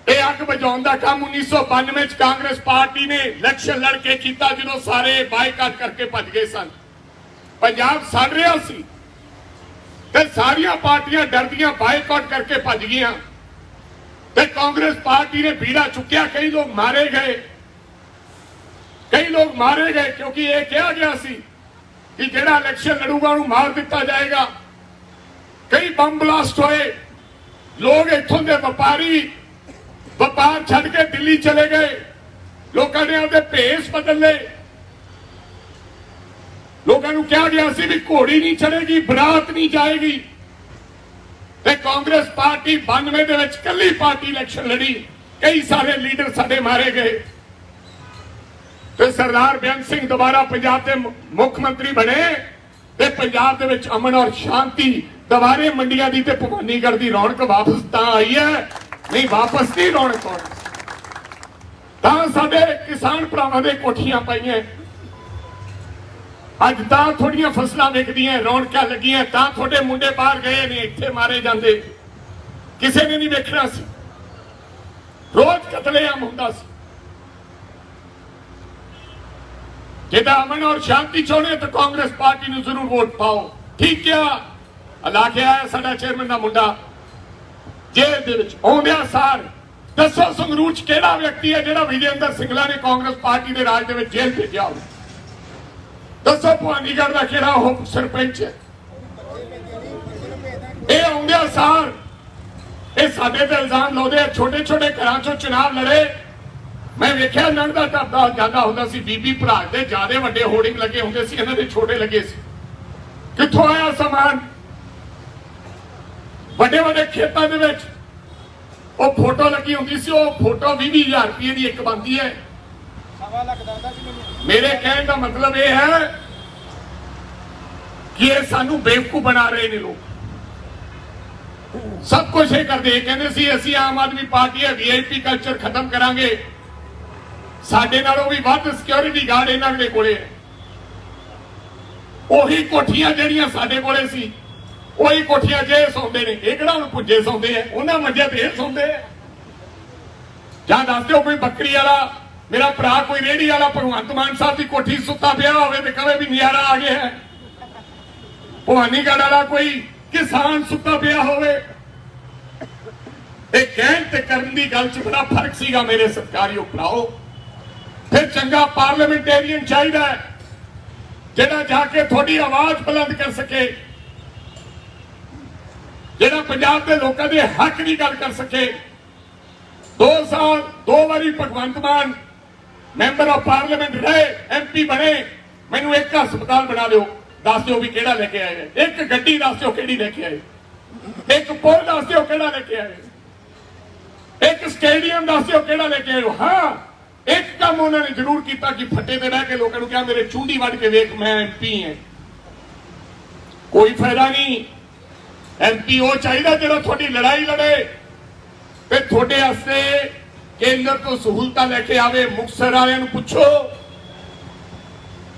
ਇਹ ਅੱਗ ਬੁਝਾਉਣ ਦਾ ਕੰਮ 1992 ਚ ਕਾਂਗਰਸ ਪਾਰਟੀ ਨੇ ਇਲੈਕਸ਼ਨ ਲੜ ਕੇ ਕੀਤਾ, ਜਦੋਂ ਸਾਰੇ ਬਾਈਕਾਟ ਕਰਕੇ ਭੱਜ ਗਏ ਸਨ। ਪੰਜਾਬ ਸੜ ਰਿਹਾ ਸੀ ਤੇ ਸਾਰੀਆਂ ਪਾਰਟੀਆਂ ਡਰਦੀਆਂ ਬਾਈਕਾਟ ਕਰਕੇ ਭੱਜ ਗਈਆਂ ਤੇ ਕਾਂਗਰਸ ਪਾਰਟੀ ਨੇ ਬੀੜਾ ਚੁੱਕਿਆ। ਕਈ ਲੋਕ ਮਾਰੇ ਗਏ ਕਿਉਂਕਿ ਇਹ ਕਿਹਾ ਗਿਆ ਸੀ ਕਿ ਜਿਹੜਾ ਇਲੈਕਸ਼ਨ ਲੜੂਗਾ ਉਹਨੂੰ ਮਾਰ ਦਿੱਤਾ ਜਾਏਗਾ। ਕਈ ਬੰਬ ਬਲਾਸਟ ਹੋਏ, ਲੋਕ ਇੱਥੋਂ ਦੇ ਵਪਾਰ ਛੱਡ ਕੇ ਦਿੱਲੀ ਚਲੇ ਗਏ, ਲੋਕਾਂ ਨੇ ਆਪਦੇ ਭੇਸ ਬਦਲ ਲਏ। ਲੋਕਾਂ ਨੂੰ ਕਿਹਾ ਗਿਆ ਸੀ ਵੀ ਘੋੜੀ ਨਹੀਂ ਚੜੇਗੀ, ਬਰਾਤ ਨਹੀਂ ਜਾਏਗੀ ਤੇ ਕਾਂਗਰਸ ਪਾਰਟੀ 92 ਦੇ ਵਿੱਚ ਕੱਲੀ ਪਾਰਟੀ ਇਲੈਕਸ਼ਨ ਲੜੀ। ਕਈ ਸਾਰੇ ਲੀਡਰ ਸਾਡੇ ਮਾਰੇ ਗਏ ਤੇ ਸਰਦਾਰ ਬੇਅੰਤ ਸਿੰਘ ਦੁਬਾਰਾ ਪੰਜਾਬ ਦੇ ਮੁੱਖ ਮੰਤਰੀ ਬਣੇ ਤੇ ਪੰਜਾਬ ਦੇ ਵਿੱਚ ਅਮਨ ਔਰ ਸ਼ਾਂਤੀ ਦੁਬਾਰੇ ਮੰਡੀਆਂ ਦੀ ਤੇ ਭਵਾਨੀਗੜ੍ਹ ਦੀ ਰੌਣਕ ਵਾਪਸ ਤਾਂ ਆਈ ਹੈ, ਨਹੀਂ ਵਾਪਸ ਨਹੀਂ ਰੌਣਕ ਆਉਣੀ। ਤਾਂ ਸਾਡੇ ਕਿਸਾਨ ਭਰਾਵਾਂ ਦੇ ਕੋਠੀਆਂ ਪਾਈਆਂ, ਅੱਜ ਤਾਂ ਥੋੜੀਆਂ ਫਸਲਾਂ ਵਿਕਦੀਆਂ, ਰੌਣਕਾਂ ਲੱਗੀਆਂ, ਤਾਂ ਤੁਹਾਡੇ ਮੁੰਡੇ ਬਾਹਰ ਗਏ ਨੇ, ਇੱਥੇ ਮਾਰੇ ਜਾਂਦੇ। ਕਿਸੇ ਨੇ ਨਹੀਂ ਵੇਖਣਾ ਸੀ, ਰੋਜ਼ ਕਤਲੇਆਮ ਹੁੰਦਾ ਸੀ। ਜਿਹਦਾ ਅਮਨ ਔਰ ਸ਼ਾਂਤੀ ਚਾਹੁੰਦੇ ਤਾਂ ਕਾਂਗਰਸ ਪਾਰਟੀ ਨੂੰ ਜ਼ਰੂਰ ਵੋਟ ਪਾਓ। ਠੀਕ ਆ, ਲਾ ਕੇ ਆਇਆ ਸਾਡਾ ਚੇਅਰਮੈਨ ਦਾ ਮੁੰਡਾ ਜੇਲ੍ਹ ਦੇ ਵਿੱਚ ਆਉਂਦਿਆਂ ਸਾਰ। ਦੱਸੋ ਸੰਗਰੂਰ ਚ ਕਿਹੜਾ ਵਿਅਕਤੀ ਹੈ ਜਿਹੜਾ ਵਿਜੇਂਦਰ ਸਿੰਗਲਾ ਨੇ ਕਾਂਗਰਸ ਪਾਰਟੀ ਦੇ ਰਾਜ ਦੇ ਵਿੱਚ ਜੇਲ੍ਹ ਭੇਜਿਆ ਹੋਵੇ? ਦੱਸੋ ਭਵਾਨੀਗੜ੍ਹ ਦਾ ਕਿਹੜਾ ਉਹ ਸਰਪੰਚ ਹੈ? ਇਹ ਆਉਂਦਿਆਂ ਸਾਰ ਇਹ ਸਾਡੇ ਤੇ ਇਲਜ਼ਾਮ ਲਾਉਂਦੇ ਆ। ਛੋਟੇ ਛੋਟੇ ਘਰਾਂ ਚੋਂ ਚੁਣਾਵ ਲੜੇ। ਮੈਂ ਵੇਖਿਆ ਲੰਘਦਾ ਟੱਪਦਾ ਜਾਂਦਾ ਹੁੰਦਾ ਸੀ, ਬੀਬੀ ਭਰਾ ਦੇ ਜਿਆਦੇ ਵੱਡੇ ਹੋਰਡਿੰਗ ਲੱਗੇ ਹੁੰਦੇ ਸੀ, ਇਹਨਾਂ ਦੇ ਛੋਟੇ ਲੱਗੇ ਸੀ। ਕਿੱਥੋਂ ਆਇਆ ਸਮਾਨ? ਵੱਡੇ ਵੱਡੇ ਖੇਤਾਂ ਦੇ ਵਿੱਚ ਉਹ ਫੋਟੋ ਲੱਗੀ ਹੁੰਦੀ ਸੀ। ਉਹ ਫੋਟੋ 20,000 ਰੁਪਏ ਦੀ ਇੱਕ ਬਣਦੀ ਹੈ। ਮੇਰੇ ਕਹਿਣ ਦਾ ਮਤਲਬ ਇਹ ਹੈ ਕਿ ਇਹ ਸਾਨੂੰ ਬੇਵਕੂਫ ਬਣਾ ਰਹੇ ਨੇ ਲੋਕ। ਸਭ ਕੁਝ ਇਹ ਕਰਦੇ। ਇਹ ਕਹਿੰਦੇ ਸੀ ਅਸੀਂ ਆਮ ਆਦਮੀ ਪਾਰਟੀ ਹੈ, VIP ਕਲਚਰ ਖਤਮ ਕਰਾਂਗੇ। ਸਾਡੇ ਨਾਲੋਂ ਵੀ ਵੱਧ ਸਿਕਿਉਰਿਟੀ ਗਾਰਡ ਇਹਨਾਂ ਦੇ ਕੋਲੇ ਹੈ। ਉਹੀ ਕੋਠੀਆਂ ਜਿਹੜੀਆਂ ਸਾਡੇ ਕੋਲੇ ਸੀ, ਉਹੀ ਕੋਠੀਆਂ ਜੇ ਸੌਂਦੇ ਨੇ। ਇਹ ਕਿਹੜਾ ਹੁਣ ਪੁੱਜੇ ਸੌਂਦੇ ਆ, ਉਹਨਾਂ ਮੰਜਿਆਂ ਤੇ ਇਹ ਸੌਂਦੇ ਆ। ਜਾਂ ਦੱਸ ਦਿਓ ਕੋਈ ਬੱਕਰੀ ਵਾਲਾ, ਮੇਰਾ ਭਰਾ ਕੋਈ ਰੇਹੜੀ ਵਾਲਾ ਭਗਵੰਤ ਮਾਨ ਸਾਹਿਬ ਦੀ ਕੋਠੀ ਸੁੱਤਾ ਪਿਆ ਹੋਵੇ ਤੇ ਕਹੇ ਵੀ ਨਜ਼ਾਰਾ ਆ ਗਿਆ ਹੈ। ਭਵਾਨੀਗੜ੍ਹ ਵਾਲਾ ਕੋਈ ਕਿਸਾਨ ਸੁੱਤਾ ਪਿਆ ਹੋਵੇ। ਇਹ ਕਹਿਣ ਤੇ ਕਰਨ ਦੀ ਗੱਲ 'ਚ ਬੜਾ ਫਰਕ ਸੀਗਾ ਮੇਰੇ ਸਤਿਕਾਰਯੋਗ ਭਰਾਓ। ਫਿਰ ਚੰਗਾ ਪਾਰਲੀਮੈਂਟੇਰੀਅਨ ਚਾਹੀਦਾ ਹੈ ਜਿਹੜਾ ਜਾ ਕੇ ਤੁਹਾਡੀ ਆਵਾਜ਼ ਬੁਲੰਦ ਕਰ ਸਕੇ, ਜਿਹੜਾ ਪੰਜਾਬ ਦੇ ਲੋਕਾਂ ਦੇ ਹੱਕ ਦੀ ਗੱਲ ਕਰ ਸਕੇ। 2 ਸਾਲ 2 ਵਾਰੀ Bhagwant Mann member of parliament ਰਹੇ, MP ਬਣੇ। ਮੈਨੂੰ ਇੱਕ ਹਸਪਤਾਲ ਬਣਾ ਦਿਓ, ਦੱਸ ਦਿਓ ਵੀ ਕਿਹੜਾ ਲੈ ਕੇ ਆਏ। ਇੱਕ ਗੱਡੀ ਦੱਸ ਦਿਓ ਕਿਹੜੀ ਲੈ ਕੇ ਆਏ। ਇੱਕ ਪੁਲ ਦੱਸ ਦਿਓ ਕਿਹੜਾ ਲੈ ਕੇ ਆਏ। ਇੱਕ ਸਟੇਡੀਅਮ ਦੱਸ ਦਿਓ ਕਿਹੜਾ ਲੈ ਕੇ ਆਏ। ਹਾਂ, ਇੱਕ ਕੰਮ ਉਹਨਾਂ ਨੇ ਜ਼ਰੂਰ ਕੀਤਾ ਕਿ ਫੱਟੇ ਤੇ ਬਹਿ ਕੇ ਲੋਕਾਂ ਨੂੰ ਕਿਹਾ ਮੇਰੇ ਚੁੰਡੀ ਵੱਢ ਕੇ ਵੇਖ, ਮੈਂ MP ਹਾਂ। ਕੋਈ ਫਾਇਦਾ ਨਹੀਂ। MP ਉਹ ਚਾਹੀਦਾ ਜਿਹੜਾ ਤੁਹਾਡੀ ਲੜਾਈ ਲੜੇ ਤੇ ਤੁਹਾਡੇ ਵਾਸਤੇ ਕੇਂਦਰ ਤੋਂ ਸਹੂਲਤਾਂ ਲੈ ਕੇ ਆਵੇ। ਮੁਕਤਸਰ ਵਾਲਿਆਂ ਨੂੰ ਪੁੱਛੋ,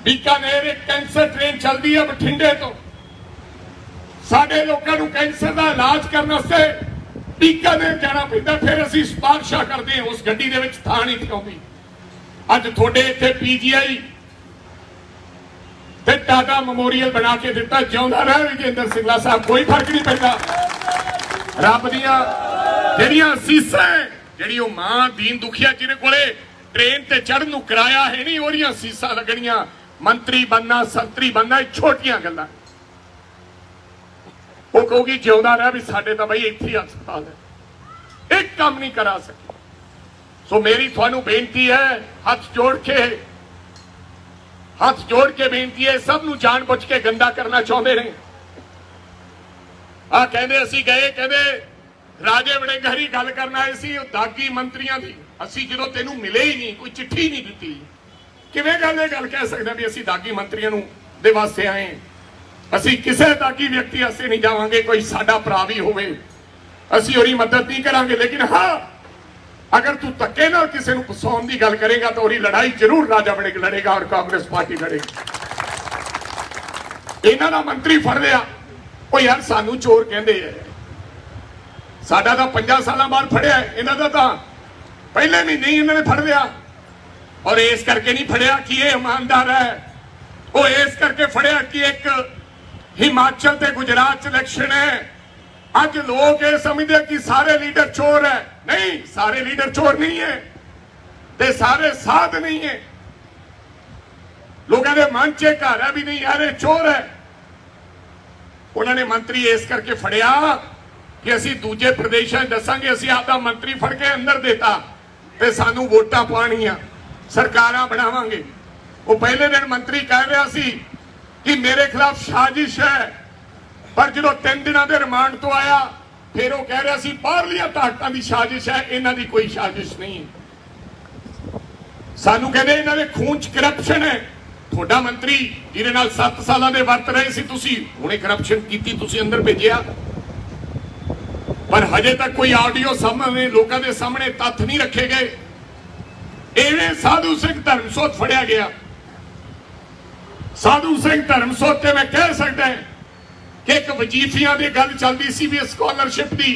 ਬੀਕਾਨੇਰ ਇੱਕ ਕੈਂਸਰ ਟ੍ਰੇਨ ਚੱਲਦੀ ਹੈ ਬਠਿੰਡੇ ਤੋਂ। ਸਾਡੇ ਲੋਕਾਂ ਨੂੰ ਕੈਂਸਰ ਦਾ ਇਲਾਜ ਕਰਨ ਵਾਸਤੇ ਬੀਕਾਨੇਰ ਜਾਣਾ ਪੈਂਦਾ। ਫਿਰ ਅਸੀਂ ਸਿਫਾਰਿਸ਼ਾਂ ਕਰਦੇ ਹਾਂ, ਉਸ ਗੱਡੀ ਦੇ ਵਿੱਚ ਥਾਂ ਨਹੀਂ ਆਉਂਦੀ। ਅੱਜ ਤੁਹਾਡੇ ਇੱਥੇ PGI ਤੇ ਟਾਟਾ ਮੈਮੋਰੀਅਲ ਬਣਾ ਕੇ ਦਿੱਤਾ। ਜਿਉਂਦਾ ਰਹੇ ਵਿਜੇਂਦਰ ਸਿੰਗਲਾ ਸਾਹਿਬ, ਕੋਈ ਫਰਕ ਨਹੀਂ ਪੈਂਦਾ। ਰੱਬ ਦੀਆਂ ਜਿਹੜੀਆਂ ਅਸੀਸਾਂ, ਜਿਹੜੀ ਉਹ ਮਾਂ ਦੀਨ ਦੁਖੀਆ ਜਿਹਦੇ ਕੋਲੇ ਟ੍ਰੇਨ ਤੇ ਚੜ੍ਹਨ ਨੂੰ ਕਿਰਾਇਆ ਹੈ ਨਹੀਂ, ਉਹਦੀਆਂ ਅਸੀਸਾਂ ਲੱਗਣੀਆਂ। ਮੰਤਰੀ ਬਣਨਾ, ਸੰਤਰੀ ਬਣਨਾ, ਛੋਟੀਆਂ ਗੱਲਾਂ। ਉਹ ਕਹੂਗੀ ਜਿਉਂਦਾ ਰਹਿ ਵੀ ਸਾਡੇ ਤਾਂ ਬਈ ਇੱਥੇ ਹਸਪਤਾਲ ਹੈ, ਇੱਕ ਕੰਮ ਨਹੀਂ ਕਰਾ ਸਕੇ। ਸੋ ਮੇਰੀ ਤੁਹਾਨੂੰ ਬੇਨਤੀ ਹੈ, ਹੱਥ ਜੋੜ ਕੇ ਬੇਨਤੀ ਹੈ, ਸਭ ਨੂੰ ਜਾਣ ਬੁੱਝ ਕੇ ਗੰਦਾ ਕਰਨਾ ਚਾਹੁੰਦੇ ਨੇ। ਆ ਕਹਿੰਦੇ ਅਸੀਂ ਗਏ, ਕਹਿੰਦੇ ਰਾਜੇ ਵੜਿੰਗਹਰੀ ਗੱਲ ਕਰਨ ਆਏ ਸੀ ਉਹ ਦਾਗੀ ਮੰਤਰੀਆਂ ਦੀ। ਅਸੀਂ ਜਦੋਂ ਤੈਨੂੰ ਮਿਲੇ ਹੀ ਨਹੀਂ, ਕੋਈ ਚਿੱਠੀ ਨਹੀਂ ਦਿੱਤੀ, ਕਿਵੇਂ ਗੱਲ ਕਹਿ ਸਕਦੇ ਵੀ ਅਸੀਂ ਦਾਗੀ ਮੰਤਰੀਆਂ ਨੂੰ ਦੇ ਵਾਸਤੇ ਆਏ। ਅਸੀਂ ਕਿਸੇ ਦਾਗੀ ਵਿਅਕਤੀ ਵਾਸਤੇ ਨਹੀਂ ਜਾਵਾਂਗੇ। ਕੋਈ ਸਾਡਾ ਭਰਾ ਵੀ ਹੋਵੇ ਅਸੀਂ ਉਹਦੀ ਮਦਦ ਨਹੀਂ ਕਰਾਂਗੇ। ਲੇਕਿਨ ਹਾਂ, ਅਗਰ ਤੂੰ ਧੱਕੇ ਨਾਲ ਕਿਸੇ ਨੂੰ ਫਸਾਉਣ ਦੀ ਗੱਲ ਕਰੇਗਾ ਤਾਂ ਉਹਦੀ ਲੜਾਈ ਜ਼ਰੂਰ ਰਾਜਾ ਵੜਿੰਗ ਲੜੇਗਾ ਔਰ ਕਾਂਗਰਸ ਪਾਰਟੀ ਲੜੇਗੀ। ਇਹਨਾਂ ਦਾ ਮੰਤਰੀ ਫੜ ਲਿਆ, ਉਹ ਯਾਰ ਸਾਨੂੰ ਚੋਰ ਕਹਿੰਦੇ ਆ। ਸਾਡਾ ਤਾਂ 5 ਸਾਲਾਂ ਬਾਅਦ ਫੜਿਆ, ਇਹਨਾਂ ਦਾ ਤਾਂ ਪਹਿਲੇ ਮਹੀਨੇ ਹੀ ਇਹਨਾਂ ਨੇ ਫੜ ਲਿਆ। ਔਰ ਇਸ ਕਰਕੇ ਨਹੀਂ ਫੜਿਆ ਕਿ ਇਹ ਇਮਾਨਦਾਰ ਹੈ, ਉਹ ਇਸ ਕਰਕੇ ਫੜਿਆ ਕਿ ਇੱਕ ਹਿਮਾਚਲ ਤੇ ਗੁਜਰਾਤ ਚ ਇਲੈਕਸ਼ਨ ਹੈ। ਅੱਜ ਲੋਕ ਇਹ ਸਮਝਦੇ ਕਿ ਸਾਰੇ ਲੀਡਰ ਚੋਰ ਹੈ। ਨਹੀਂ, ਸਾਰੇ ਲੀਡਰ ਚੋਰ ਨਹੀਂ ਹੈ ਤੇ ਸਾਰੇ ਸਾਧ ਨਹੀਂ ਹੈ। ਲੋਕਾਂ ਦੇ ਮਨ 'ਚ ਘਰ ਹੈ ਵੀ ਨਹੀਂ ਯਾਰ ਇਹ ਚੋਰ ਹੈ। ਉਹਨਾਂ ਨੇ ਮੰਤਰੀ ਇਸ ਕਰਕੇ ਫੜਿਆ ਕਿ ਅਸੀਂ ਦੂਜੇ ਪ੍ਰਦੇਸ਼ਾਂ 'ਚ ਦੱਸਾਂਗੇ ਅਸੀਂ ਆਪਦਾ ਮੰਤਰੀ ਫੜ ਕੇ ਅੰਦਰ ਦੇਤਾ ਤੇ ਸਾਨੂੰ ਵੋਟਾਂ ਪਾਉਣੀਆਂ, ਸਰਕਾਰਾਂ ਬਣਾਵਾਂਗੇ। ਉਹ ਪਹਿਲੇ ਦਿਨ ਮੰਤਰੀ ਕਹਿ ਰਿਹਾ ਸੀ ਕਿ ਮੇਰੇ ਖਿਲਾਫ ਸਾਜ਼ਿਸ਼ ਹੈ, ਪਰ ਜਦੋਂ 3 ਦਿਨਾਂ ਦੇ ਰਿਮਾਂਡ ਤੋਂ ਆਇਆ ਫਿਰ ਉਹ ਕਹਿ ਰਿਹਾ ਸੀ ਬਾਹਰਲੀਆਂ ਤਾਕਤਾਂ ਦੀ ਸਾਜ਼ਿਸ਼ ਹੈ, ਇਹਨਾਂ ਦੀ ਕੋਈ ਸਾਜ਼ਿਸ਼ ਨਹੀਂ ਹੈ। ਸਾਨੂੰ ਕਹਿੰਦੇ ਇਹਨਾਂ ਦੇ ਖੂਨ 'ਚ ਕਰਪਸ਼ਨ ਹੈ। ਤੁਹਾਡਾ ਮੰਤਰੀ ਜਿਹਦੇ ਨਾਲ 7 ਸਾਲਾਂ ਦੇ ਵਰਤ ਰਹੇ ਸੀ ਤੁਸੀਂ, ਹੁਣੇ ਕਰਪਸ਼ਨ ਕੀਤੀ, ਤੁਸੀਂ ਅੰਦਰ ਭੇਜਿਆ। ਪਰ ਹਜੇ ਤੱਕ ਕੋਈ ਆਡੀਓ ਸਾਹਮਣੇ ਲੋਕਾਂ ਦੇ ਸਾਹਮਣੇ ਤੱਥ ਨਹੀਂ ਰੱਖੇ ਗਏ। ਐਵੇਂ ਸਾਧੂ ਸਿੰਘ ਧਰਮਸੋਤ ਫੜਿਆ ਗਿਆ। ਸਾਧੂ ਸਿੰਘ ਧਰਮਸੋਤ ਤੇ ਮੈਂ ਕਹਿ ਸਕਦਾ ਕਿ ਇੱਕ ਵਜੀਫਿਆਂ ਦੀ ਗੱਲ ਚੱਲਦੀ ਸੀ ਵੀ ਸਕਾਲਰਸ਼ਿਪ ਦੀ,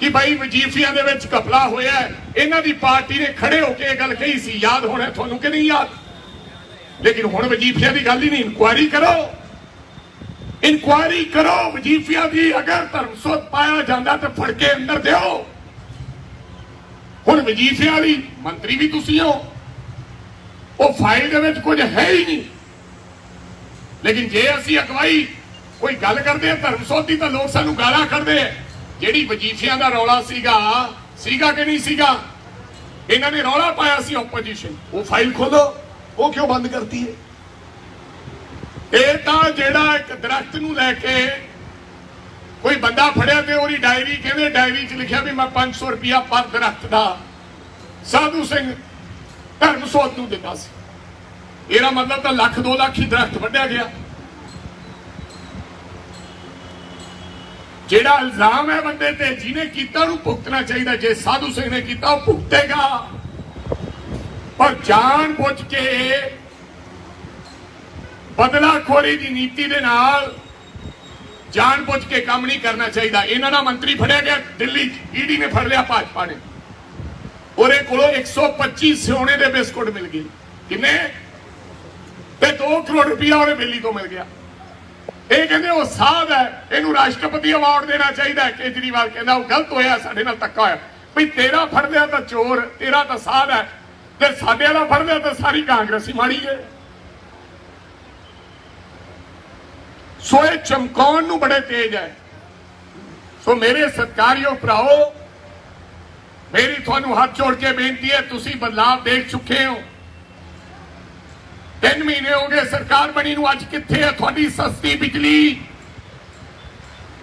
ਕਿ ਭਾਈ ਵਜੀਫਿਆਂ ਦੇ ਵਿੱਚ ਘਪਲਾ ਹੋਇਆ। ਇਹਨਾਂ ਦੀ ਪਾਰਟੀ ਨੇ ਖੜੇ ਹੋ ਕੇ ਇਹ ਗੱਲ ਕਹੀ ਸੀ, ਯਾਦ ਹੋਣਾ ਤੁਹਾਨੂੰ ਕਿ ਨਹੀਂ ਯਾਦ? ਲੇਕਿਨ ਹੁਣ ਵਜੀਫਿਆਂ ਦੀ ਗੱਲ ਹੀ ਨਹੀਂ। ਇਨਕੁਆਇਰੀ ਕਰੋ, ਇਨਕੁਆਇਰੀ ਕਰੋ ਵਜੀਫਿਆਂ ਦੀ। ਅਗਰ ਧਰਮਸੋਤ ਪਾਇਆ ਜਾਂਦਾ ਤਾਂ ਫੜ ਕੇ ਅੰਦਰ ਦਿਓ। ਹੁਣ ਵਜੀਫਿਆਂ ਵਾਲੀ ਮੰਤਰੀ ਵੀ ਤੁਸੀਂ ਹੋ, ਉਹ ਫਾਈਲ ਦੇ ਵਿੱਚ ਕੁਝ ਹੈ ਹੀ ਨਹੀਂ। ਲੇਕਿਨ ਜੇ ਅਸੀਂ ਅਗਵਾਈ ਕੋਈ ਗੱਲ ਕਰਦੇ ਆ ਧਰਮਸੋਤ ਦੀ ਤਾਂ ਲੋਕ ਸਾਨੂੰ ਗਾਲਾਂ ਕੱਢਦੇ ਆ। ਜਿਹੜੀ ਵਜੀਫਿਆਂ ਦਾ ਰੌਲਾ ਸੀਗਾ ਕਿ ਨਹੀਂ ਸੀਗਾ, ਇਹਨਾਂ ਨੇ ਰੌਲਾ ਪਾਇਆ ਸੀ ਆਪੋਜੀਸ਼ਨ, ਉਹ ਫਾਈਲ ਖੋਲੋ, ਉਹ ਕਿਉਂ ਬੰਦ ਕਰਤੀ ਹੈ? ਇਹ ਤਾਂ ਜਿਹੜਾ ਇੱਕ ਦਰਖਤ ਨੂੰ ਲੈ ਕੇ ਕੋਈ ਬੰਦਾ ਫੜਿਆ ਤੇ ਉਹਦੀ ਡਾਇਰੀ, ਕਹਿੰਦੇ ਡਾਇਰੀ 'ਚ ਲਿਖਿਆ ਵੀ ਮੈਂ 500 ਰੁਪਇਆ ਪਰ ਦਰਖਤ ਦਾ ਸਾਧੂ ਸਿੰਘ ਧਰਮਸੋਤ ਨੂੰ ਦਿੱਤਾ ਸੀ। ਇਹਦਾ ਮਤਲਬ ਤਾਂ ਲੱਖ 2 ਲੱਖ ਹੀ ਦਰਖਤ ਵੱਢਿਆ ਗਿਆ। ਜਿਹੜਾ ਇਲਜ਼ਾਮ ਹੈ ਬੰਦੇ ਤੇ, ਜਿਹਨੇ ਕੀਤਾ ਉਹਨੂੰ ਭੁਗਤਣਾ ਚਾਹੀਦਾ। ਜੇ ਸਾਧੂ ਸਿੰਘ ਨੇ ਕੀਤਾ ਉਹ ਭੁਗਤੇਗਾ, ਪਰ ਜਾਣ ਬੁੱਝ ਕੇ ਬਦਲਾਖੋਰੀ ਦੀ ਨੀਤੀ ਦੇ ਨਾਲ ਜਾਣ ਬੁੱਝ ਕੇ ਕੰਮ ਨਹੀਂ ਕਰਨਾ ਚਾਹੀਦਾ। ਇਹਨਾਂ ਦਾ ਮੰਤਰੀ ਫੜਿਆ ਗਿਆ ਦਿੱਲੀ, ਈਡੀ ਨੇ ਫੜ ਲਿਆ ਭਾਜਪਾ ਨੇ। ਉਹਦੇ ਕੋਲੋਂ 125 ਸੋਨੇ ਦੇ ਬਿਸਕੁਟ ਮਿਲ ਗਏ। ਕਿੰਨੇ? ਤੇ 2 ਕਰੋੜ ਰੁਪਇਆ ਉਹਦੇ ਬੇਲੀ ਤੋਂ ਮਿਲ ਗਿਆ। ਇਹ ਕਹਿੰਦੇ ਉਹ ਸਾਧ ਹੈ, ਇਹਨੂੰ ਰਾਸ਼ਟਰਪਤੀ ਅਵਾਰਡ ਦੇਣਾ ਚਾਹੀਦਾ। ਕੇਜਰੀਵਾਲ ਕਹਿੰਦਾ ਉਹ ਗਲਤ ਹੋਇਆ, ਸਾਡੇ ਨਾਲ ਧੱਕਾ ਹੋਇਆ। ਵੀ ਤੇਰਾ ਫੜ ਲਿਆ ਤਾਂ ਚੋਰ, ਤੇਰਾ ਤਾਂ ਸਾਧ ਹੈ, ਤੇ ਸਾਡੇ ਵਾਲਾ ਫੜ ਲਿਆ ਤਾਂ ਸਾਰੀ ਕਾਂਗਰਸੀ ਮਾੜੀ ਹੈ। ਸੋ ਇਹ ਚਮਕਾਉਣ ਨੂੰ ਬੜੇ ਤੇਜ਼ ਹੈ। ਸੋ ਮੇਰੇ ਸਤਿਕਾਰਯੋਗ ਭਰਾਓ, ਮੇਰੀ ਤੁਹਾਨੂੰ ਹੱਥ ਜੋੜ ਕੇ ਬੇਨਤੀ ਹੈ, ਤੁਸੀਂ ਬਦਲਾਅ ਦੇਖ ਚੁੱਕੇ ਹੋ। 3 ਮਹੀਨੇ ਹੋ ਗਏ ਸਰਕਾਰ ਬਣੀ ਨੂੰ। ਅੱਜ ਕਿੱਥੇ ਹੈ ਤੁਹਾਡੀ ਸਸਤੀ ਬਿਜਲੀ?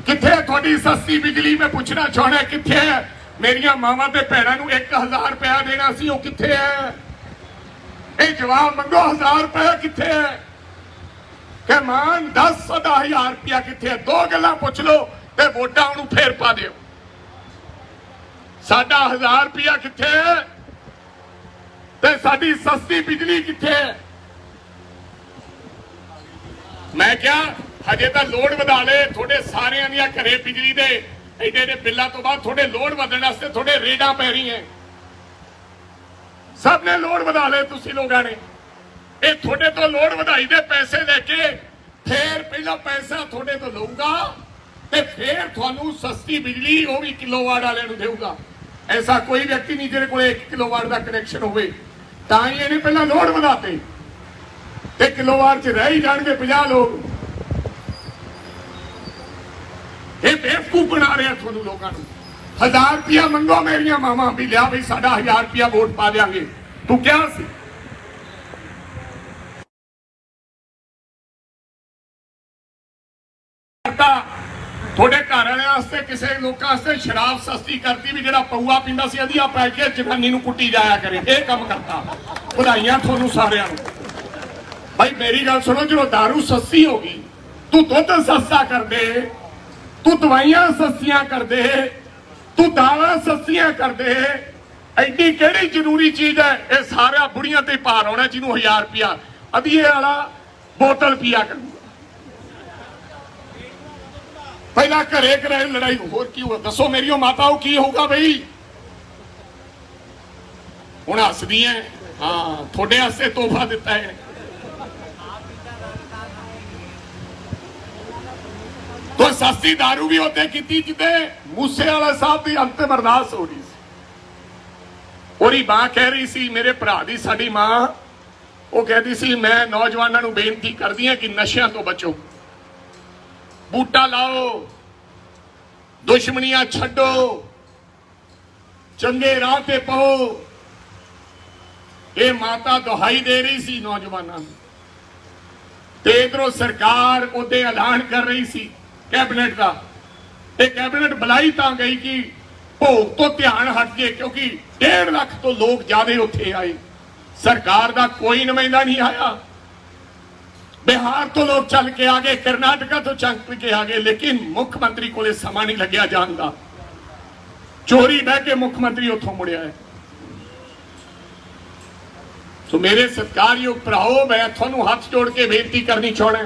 ਕਿੱਥੇ ਹੈ ਤੁਹਾਡੀ ਸਸਤੀ ਬਿਜਲੀ? ਮੈਂ ਪੁੱਛਣਾ ਚਾਹੁੰਦਾ ਕਿੱਥੇ ਹੈ? ਮੇਰੀਆਂ ਮਾਵਾਂ ਤੇ ਭੈਣਾਂ ਨੂੰ 1000 ਰੁਪਇਆ ਦੇਣਾ ਸੀ, ਉਹ ਕਿੱਥੇ ਹੈ? ਇਹ ਜਵਾਬ ਮੰਗੋ, 1000 ਰੁਪਇਆ ਕਿੱਥੇ ਹੈ? ਕਿ ਮਾਨ 10,000 ਰੁਪਇਆ ਕਿੱਥੇ ਹੈ? 2 ਗੱਲਾਂ ਪੁੱਛ ਲਓ ਤੇ ਵੋਟਾਂ ਉਹਨੂੰ ਫੇਰ ਪਾ ਦਿਓ। ਸਾਡਾ 1000 ਰੁਪਇਆ ਕਿੱਥੇ ਹੈ ਤੇ ਸਾਡੀ ਸਸਤੀ ਬਿਜਲੀ ਕਿੱਥੇ ਹੈ? ਮੈਂ ਕਿਹਾ ਹਜੇ ਤਾਂ ਲੋਡ ਵਧਾ ਲਏ। ਤੁਹਾਡੇ ਸਾਰਿਆਂ ਦੀਆਂ ਘਰੇ ਬਿਜਲੀ ਦੇ ਐਡੇ ਬਿੱਲਾਂ ਤੋਂ ਬਾਅਦ ਤੁਹਾਡੇ ਲੋਡ ਵਧਣ ਵਾਸਤੇ ਤੁਹਾਡੇ ਰੇਡਾਂ ਪੈ ਰਹੀਆਂ। ਸਭ ਨੇ ਲੋਡ ਵਧਾ ਲਏ ਤੁਸੀਂ ਲੋਕਾਂ ਨੇ। ਇਹ ਤੁਹਾਡੇ ਤੋਂ ਲੋਡ ਵਧਾਈ ਦੇ ਪੈਸੇ ਲੈ ਕੇ ਫੇਰ ਪਹਿਲਾਂ ਪੈਸਾ ਤੁਹਾਡੇ ਤੋਂ ਲਊਗਾ ਤੇ ਫੇਰ ਤੁਹਾਨੂੰ ਸਸਤੀ ਬਿਜਲੀ ਉਹ ਵੀ ਕਿਲੋਵਾਟ ਵਾਲਿਆਂ ਨੂੰ ਦੇਊਗਾ। ਐਸਾ ਕੋਈ ਵਿਅਕਤੀ ਨਹੀਂ ਜਿਹਦੇ ਕੋਲ 1 ਕਿਲੋਵਾਟ ਦਾ ਕਨੈਕਸ਼ਨ ਹੋਵੇ। ਤਾਂ ਹੀ ਇਹਨੇ ਪਹਿਲਾਂ ਲੋਡ ਵਧਾਤੇ ਤੇ ਕਿਲੋਵਾਟ 'ਚ ਰਹਿ ਹੀ ਜਾਣਗੇ 50 ਲੋਕ। ਇਹ ਬੇਵਕੂਫ ਬਣਾ ਰਿਹਾ ਤੁਹਾਨੂੰ ਲੋਕਾਂ ਨੂੰ। 1000 ਰੁਪਇਆ ਮੰਗੋ ਮੇਰੀਆਂ ਮਾਵਾਂ ਵੀ ਲਿਆ ਵੀ ਸਾਡਾ 1000 ਰੁਪਇਆ ਵੋਟ ਪਾ ਦਿਆਂਗੇ। ਤੂੰ ਕਿਹਾ ਸੀ ਤੁਹਾਡੇ ਘਰ ਵਾਲਿਆਂ ਵਾਸਤੇ, ਕਿਸੇ ਲੋਕਾਂ ਵਾਸਤੇ ਸ਼ਰਾਬ ਸਸਤੀ ਕਰਤੀ ਵੀ ਜਿਹੜਾ ਪਊਆ ਪੀਂਦਾ ਸੀ ਅਧੀਆ ਪੈ ਕੇ ਜਨਾਨੀ ਨੂੰ ਕੁੱਟੀ ਜਾਇਆ ਕਰੇ। ਇਹ ਕੰਮ ਕਰਤਾ। ਵਧਾਈਆਂ ਤੁਹਾਨੂੰ ਸਾਰਿਆਂ ਨੂੰ। ਭਾਈ ਮੇਰੀ ਗੱਲ ਸੁਣੋ, ਜਦੋਂ ਦਾਰੂ ਸਸਤੀ ਹੋ ਗਈ, ਤੂੰ ਦੁੱਧ ਸਸਤਾ ਕਰ ਦੇ, ਤੂੰ ਦਵਾਈਆਂ ਸਸਤੀਆਂ ਕਰ ਦੇ, ਤੂੰ ਦਾਲਾਂ ਸਸਤੀਆਂ ਕਰ ਦੇ। ਐਡੀ ਕਿਹੜੀ ਜ਼ਰੂਰੀ ਚੀਜ਼ ਹੈ? ਇਹ ਸਾਰਾ ਬੁੜੀਆਂ ਤੇ ਭਾਰ ਆਉਣਾ ਜਿਹਨੂੰ 1000 ਰੁਪਇਆ ਅਧੀਏ ਵਾਲਾ ਬੋਤਲ ਪੀਆ ਕਰੂ। ਪਹਿਲਾਂ ਘਰੇ ਘਰੇ ਲੜਾਈ, ਹੋਰ ਕੀ ਹੋਊਗਾ? ਦੱਸੋ ਮੇਰੀਓ ਮਾਤਾਓ ਕੀ ਹੋਊਗਾ ਬਈ? ਹੁਣ ਹੱਸਦੀਆਂ। ਹਾਂ, ਤੁਹਾਡੇ ਵਾਸਤੇ ਤੋਹਫਾ ਦਿੱਤਾ ਹੈ। सस्ती दारू भी उत्ते की जिते मूसे वाला साहब की अंतिम अरदास हो रही सी। ओरी मां कह रही सी, मेरे भरा दी साडी मां वो कहती सी, मैं नौजवानों को बेनती करदी हां कि नशियां तो बचो, बूटा लाओ, दुश्मनियां छड्डो, चंगे राह ते पाओ। ये माता दुहाई दे रही सी नौजवानों को, ते इधरों सरकार उदे ऐलान कर रही सी कैबिनेट का। ये कैबिनेट बुलाई तां गई कि भोग तो ध्यान हट गए, क्योंकि 1.5 लाख तो लोग ज्यादा उत्थे आए, सरकार का कोई नुमाइंदा नहीं आया। बिहार तो लोग चल के आ गए, कर्नाटका तो चल के आ गए, लेकिन मुख्यमंत्री को समा नहीं लग्या जान दा। चोरी बह के मुख्यमंत्री उथों मुड़िया है। तो मेरे सत्कारयोग भराओ, मैं थानू हाथ जोड़ के बेनती करनी चाहना,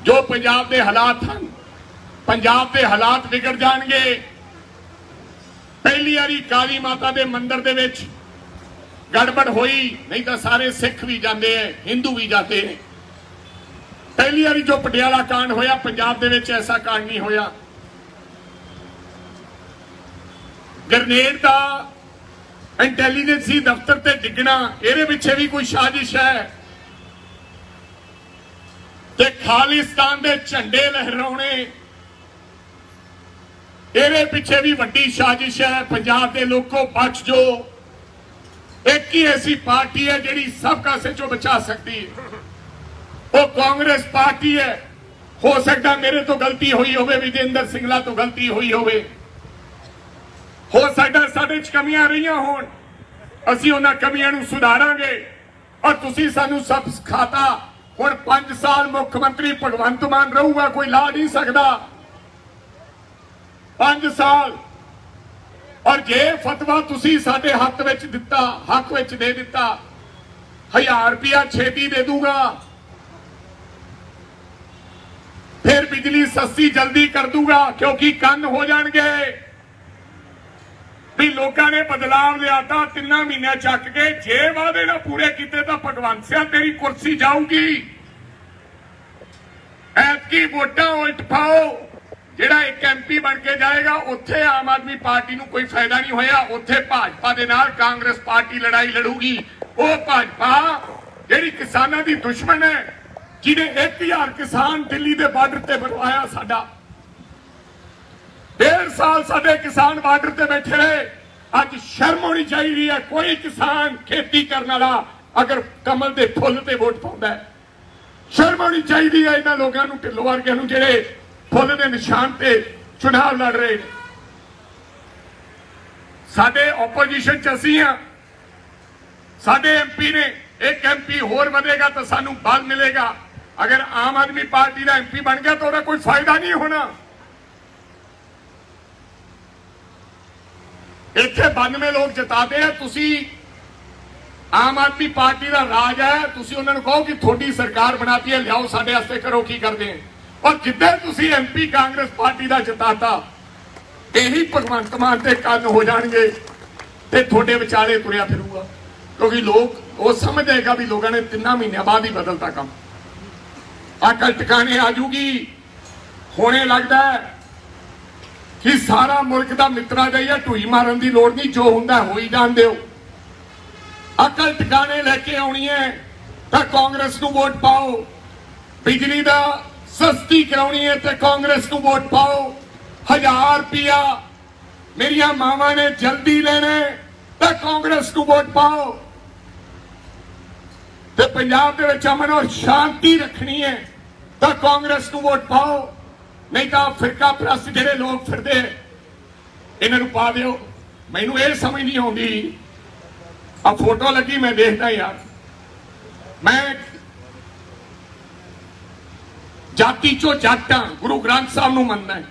जो पंजाब के हालात हैं, पंजाब के हालात बिगड़ जाएंगे। पहली बारी काली माता के मंदिर दे विच गड़बड़ हुई, नहीं तो सारे सिख भी जाते हैं, हिंदू भी जाते हैं। पहली बारी जो पटियाला कांड होया, पंजाब दे विच ऐसा कांड नहीं होया। ग्रनेड का इंटैलीजेंसी दफ्तर ते डिगना, ਇਹਦੇ ਪਿੱਛੇ भी कोई साजिश है। ते खालिस्तान दे झंडे लहराने, ਇਹਦੇ ਪਿੱਛੇ भी वड्डी साजिश है। पंजाब के लोगों बच जो, एक ही ऐसी पार्टी है जिहड़ी सब कासे चो बचा सकती है, वो कांग्रेस पार्टी है। हो सकता मेरे तो गलती हुई होवे, विजेंद्र सिंगला तो गलती हुई होवे, हो सकता साडे च कमियां रहियां होण, असीं उन्हां कमियां नूं सुधारांगे। और तुसीं सानूं सब सिखाता। हुण 5 साल मुख्यमंत्री भगवंत मान रहूगा, कोई ला नहीं सकदा 5 साल। और जे फतवा तुसीं साडे हक विच दिता, हक विच दे दिता, 1000 रुपया छेती दे दूंगा, फिर बिजली सस्ती जल्दी कर दूंगा, क्योंकि कंन हो जाएंगे भी लोगों ने बदलाव लियाता 3 महीने चक के। जे वादे ना पूरे किते तो भगवंत सिंह तेरी कुर्सी जाऊगी। ऐतकी वोटां उल्ट पाओ, ਜਿਹੜਾ एक MP बन के जाएगा, उत्थे आम आदमी पार्टी ਨੂੰ कोई फायदा नहीं होया, उत्थे भाजपा ਦੇ ਨਾਲ कांग्रेस पार्टी लड़ाई लड़ूगी। ਉਹ भाजपा ਜਿਹੜੀ किसानों की दुश्मन है, ਜਿਹਨੇ 1000 किसान दिल्ली के बार्डर ਤੇ बनवाया साडा। 1.5 साल साडे किसान बार्डर ते बैठे रहे। अज शर्म होनी चाहिए है, कोई किसान खेती करने वाला अगर कमल के फुल ते वोट पाउंदा है, शर्म होनी चाहिए है इन्हां लोगों नूं, ढिल्लों वर्गिਆਂ नूं ਜਿਹੜੇ फुल के निशान से चुनाव लड़ रहे। साडे ओपोजिशन च असीं हां, साडे MP ने, एक MP होर बनेगा तो सानू बल मिलेगा। अगर आम आदमी पार्टी का MP बन गया तो उसका कोई फायदा नहीं होना। इत्थे 92 लोग जिताते हैं, तुसी आम आदमी पार्टी का राज है, तुसी उन्होंने कहो कि थोड़ी सरकार बनाती है, लियाओ साडे वास्ते करो, की करते हैं। और जिधर तुसी MP कांग्रेस पार्टी का जिताता, यही भगवंत मान ते कंन हो जाएंगे ते थोड़े विचाले तुरिया फिरूगा, क्योंकि लोग वो समझ आएगा भी लोगों ने 3 महीने बाद ही बदलता काम। अकल टिकाने आ जूगी। होने लगता है कि सारा मुल्क का मित्रा जाइए, ढूई मारन की लोड़ नहीं, जो होंदा हो ही जान दो। अकल टिकाने लेके आनी है तो कांग्रेस को वोट पाओ, बिजली का सस्ती करानी है तो कांग्रेस को वोट पाओ, 1000 रुपया मेरिया मावा ने जल्दी लेने तो कांग्रेस को वोट पाओ। तो पंजाब के विच अमन और शांति रखनी है तो कांग्रेस को वोट पाओ, नहीं तो फिरका प्रस्त जिहड़े लोग फिरदे इन्हां नूं पा दिओ। मैनूं ये समझ नहीं आउंदी, आ फोटो लगी मैं देखदा यार, मैं जाति चो जट हाँ, गुरु ग्रंथ साहब नूं मनदा है।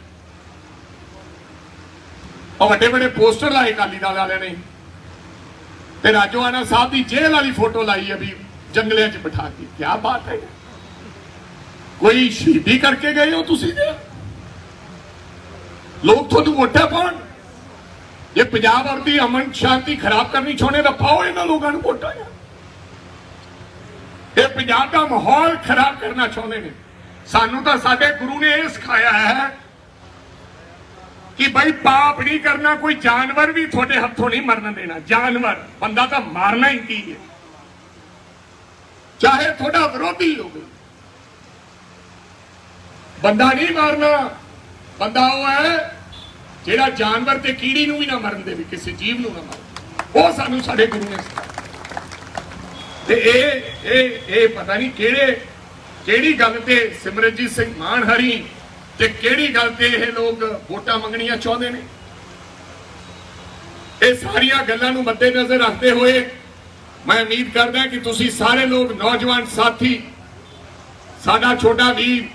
और बड़े बड़े पोस्टर लाए अकाली दल वाले ने, ते राजोआना साहब की जेल वाली फोटो लाई अभी जंगलियां च बिठा के। क्या बात है, कोई शहीदी करके गए हो तुसी जे? लोग थोड़ी वोटा पाउण, ये पंजाब और दी अमन शांति खराब करनी चाहते तो पाओ इन्हां लोगों नूं वोटां। ये पंजाब का माहौल खराब करना चाहते हैं। ਸਾਨੂੰ ਤਾਂ ਸਾਡੇ ਗੁਰੂ ਨੇ ਇਹ ਸਿਖਾਇਆ ਹੈ ਕਿ ਭਾਈ ਪਾਪ ਨਹੀਂ ਕਰਨਾ, ਕੋਈ ਜਾਨਵਰ ਵੀ ਤੁਹਾਡੇ ਹੱਥੋਂ ਨਹੀਂ ਮਰਨ ਦੇਣਾ। ਜਾਨਵਰ, ਬੰਦਾ ਤਾਂ ਮਾਰਨਾ ਹੀ ਕੀ ਹੈ, ਚਾਹੇ ਤੁਹਾਡਾ ਵਿਰੋਧੀ ਹੋਵੇ, ਬੰਦਾ ਨਹੀਂ ਮਾਰਨਾ। ਬੰਦਾ ਉਹ ਹੈ ਜਿਹੜਾ ਜਾਨਵਰ ਤੇ ਕੀੜੀ ਨੂੰ ਵੀ ਨਾ ਮਰਨ ਦੇਵੇ, ਕਿਸੇ ਜੀਵ ਨੂੰ ਨਾ ਮਾਰੇ। ਉਹ ਸਾਨੂੰ ਸਾਡੇ ਗੁਰੂ ਨੇ ਸਿਖਾਇਆ। ਤੇ ਇਹ ਪਤਾ ਨਹੀਂ ਕਿਹੜੀ ਗੱਲ ਤੇ ਸਿਮਰਨਜੀਤ ਸਿੰਘ ਮਾਨ ਹਰੀ ਤੇ ਕਿਹੜੀ ਗੱਲ ਤੇ ਇਹ ਲੋਕ ਵੋਟਾਂ ਮੰਗਣੀਆਂ ਚਾਹੁੰਦੇ ਨੇ। ਇਹ ਸਾਰੀਆਂ ਗੱਲਾਂ ਨੂੰ ਮੱਦੇ ਨਜ਼ਰ ਰੱਖਦੇ ਹੋਏ ਮੈਂ ਉਮੀਦ ਕਰਦਾ ਕਿ ਤੁਸੀਂ ਸਾਰੇ ਲੋਕ, ਨੌਜਵਾਨ ਸਾਥੀ, ਸਾਡਾ ਛੋਟਾ ਵੀਰ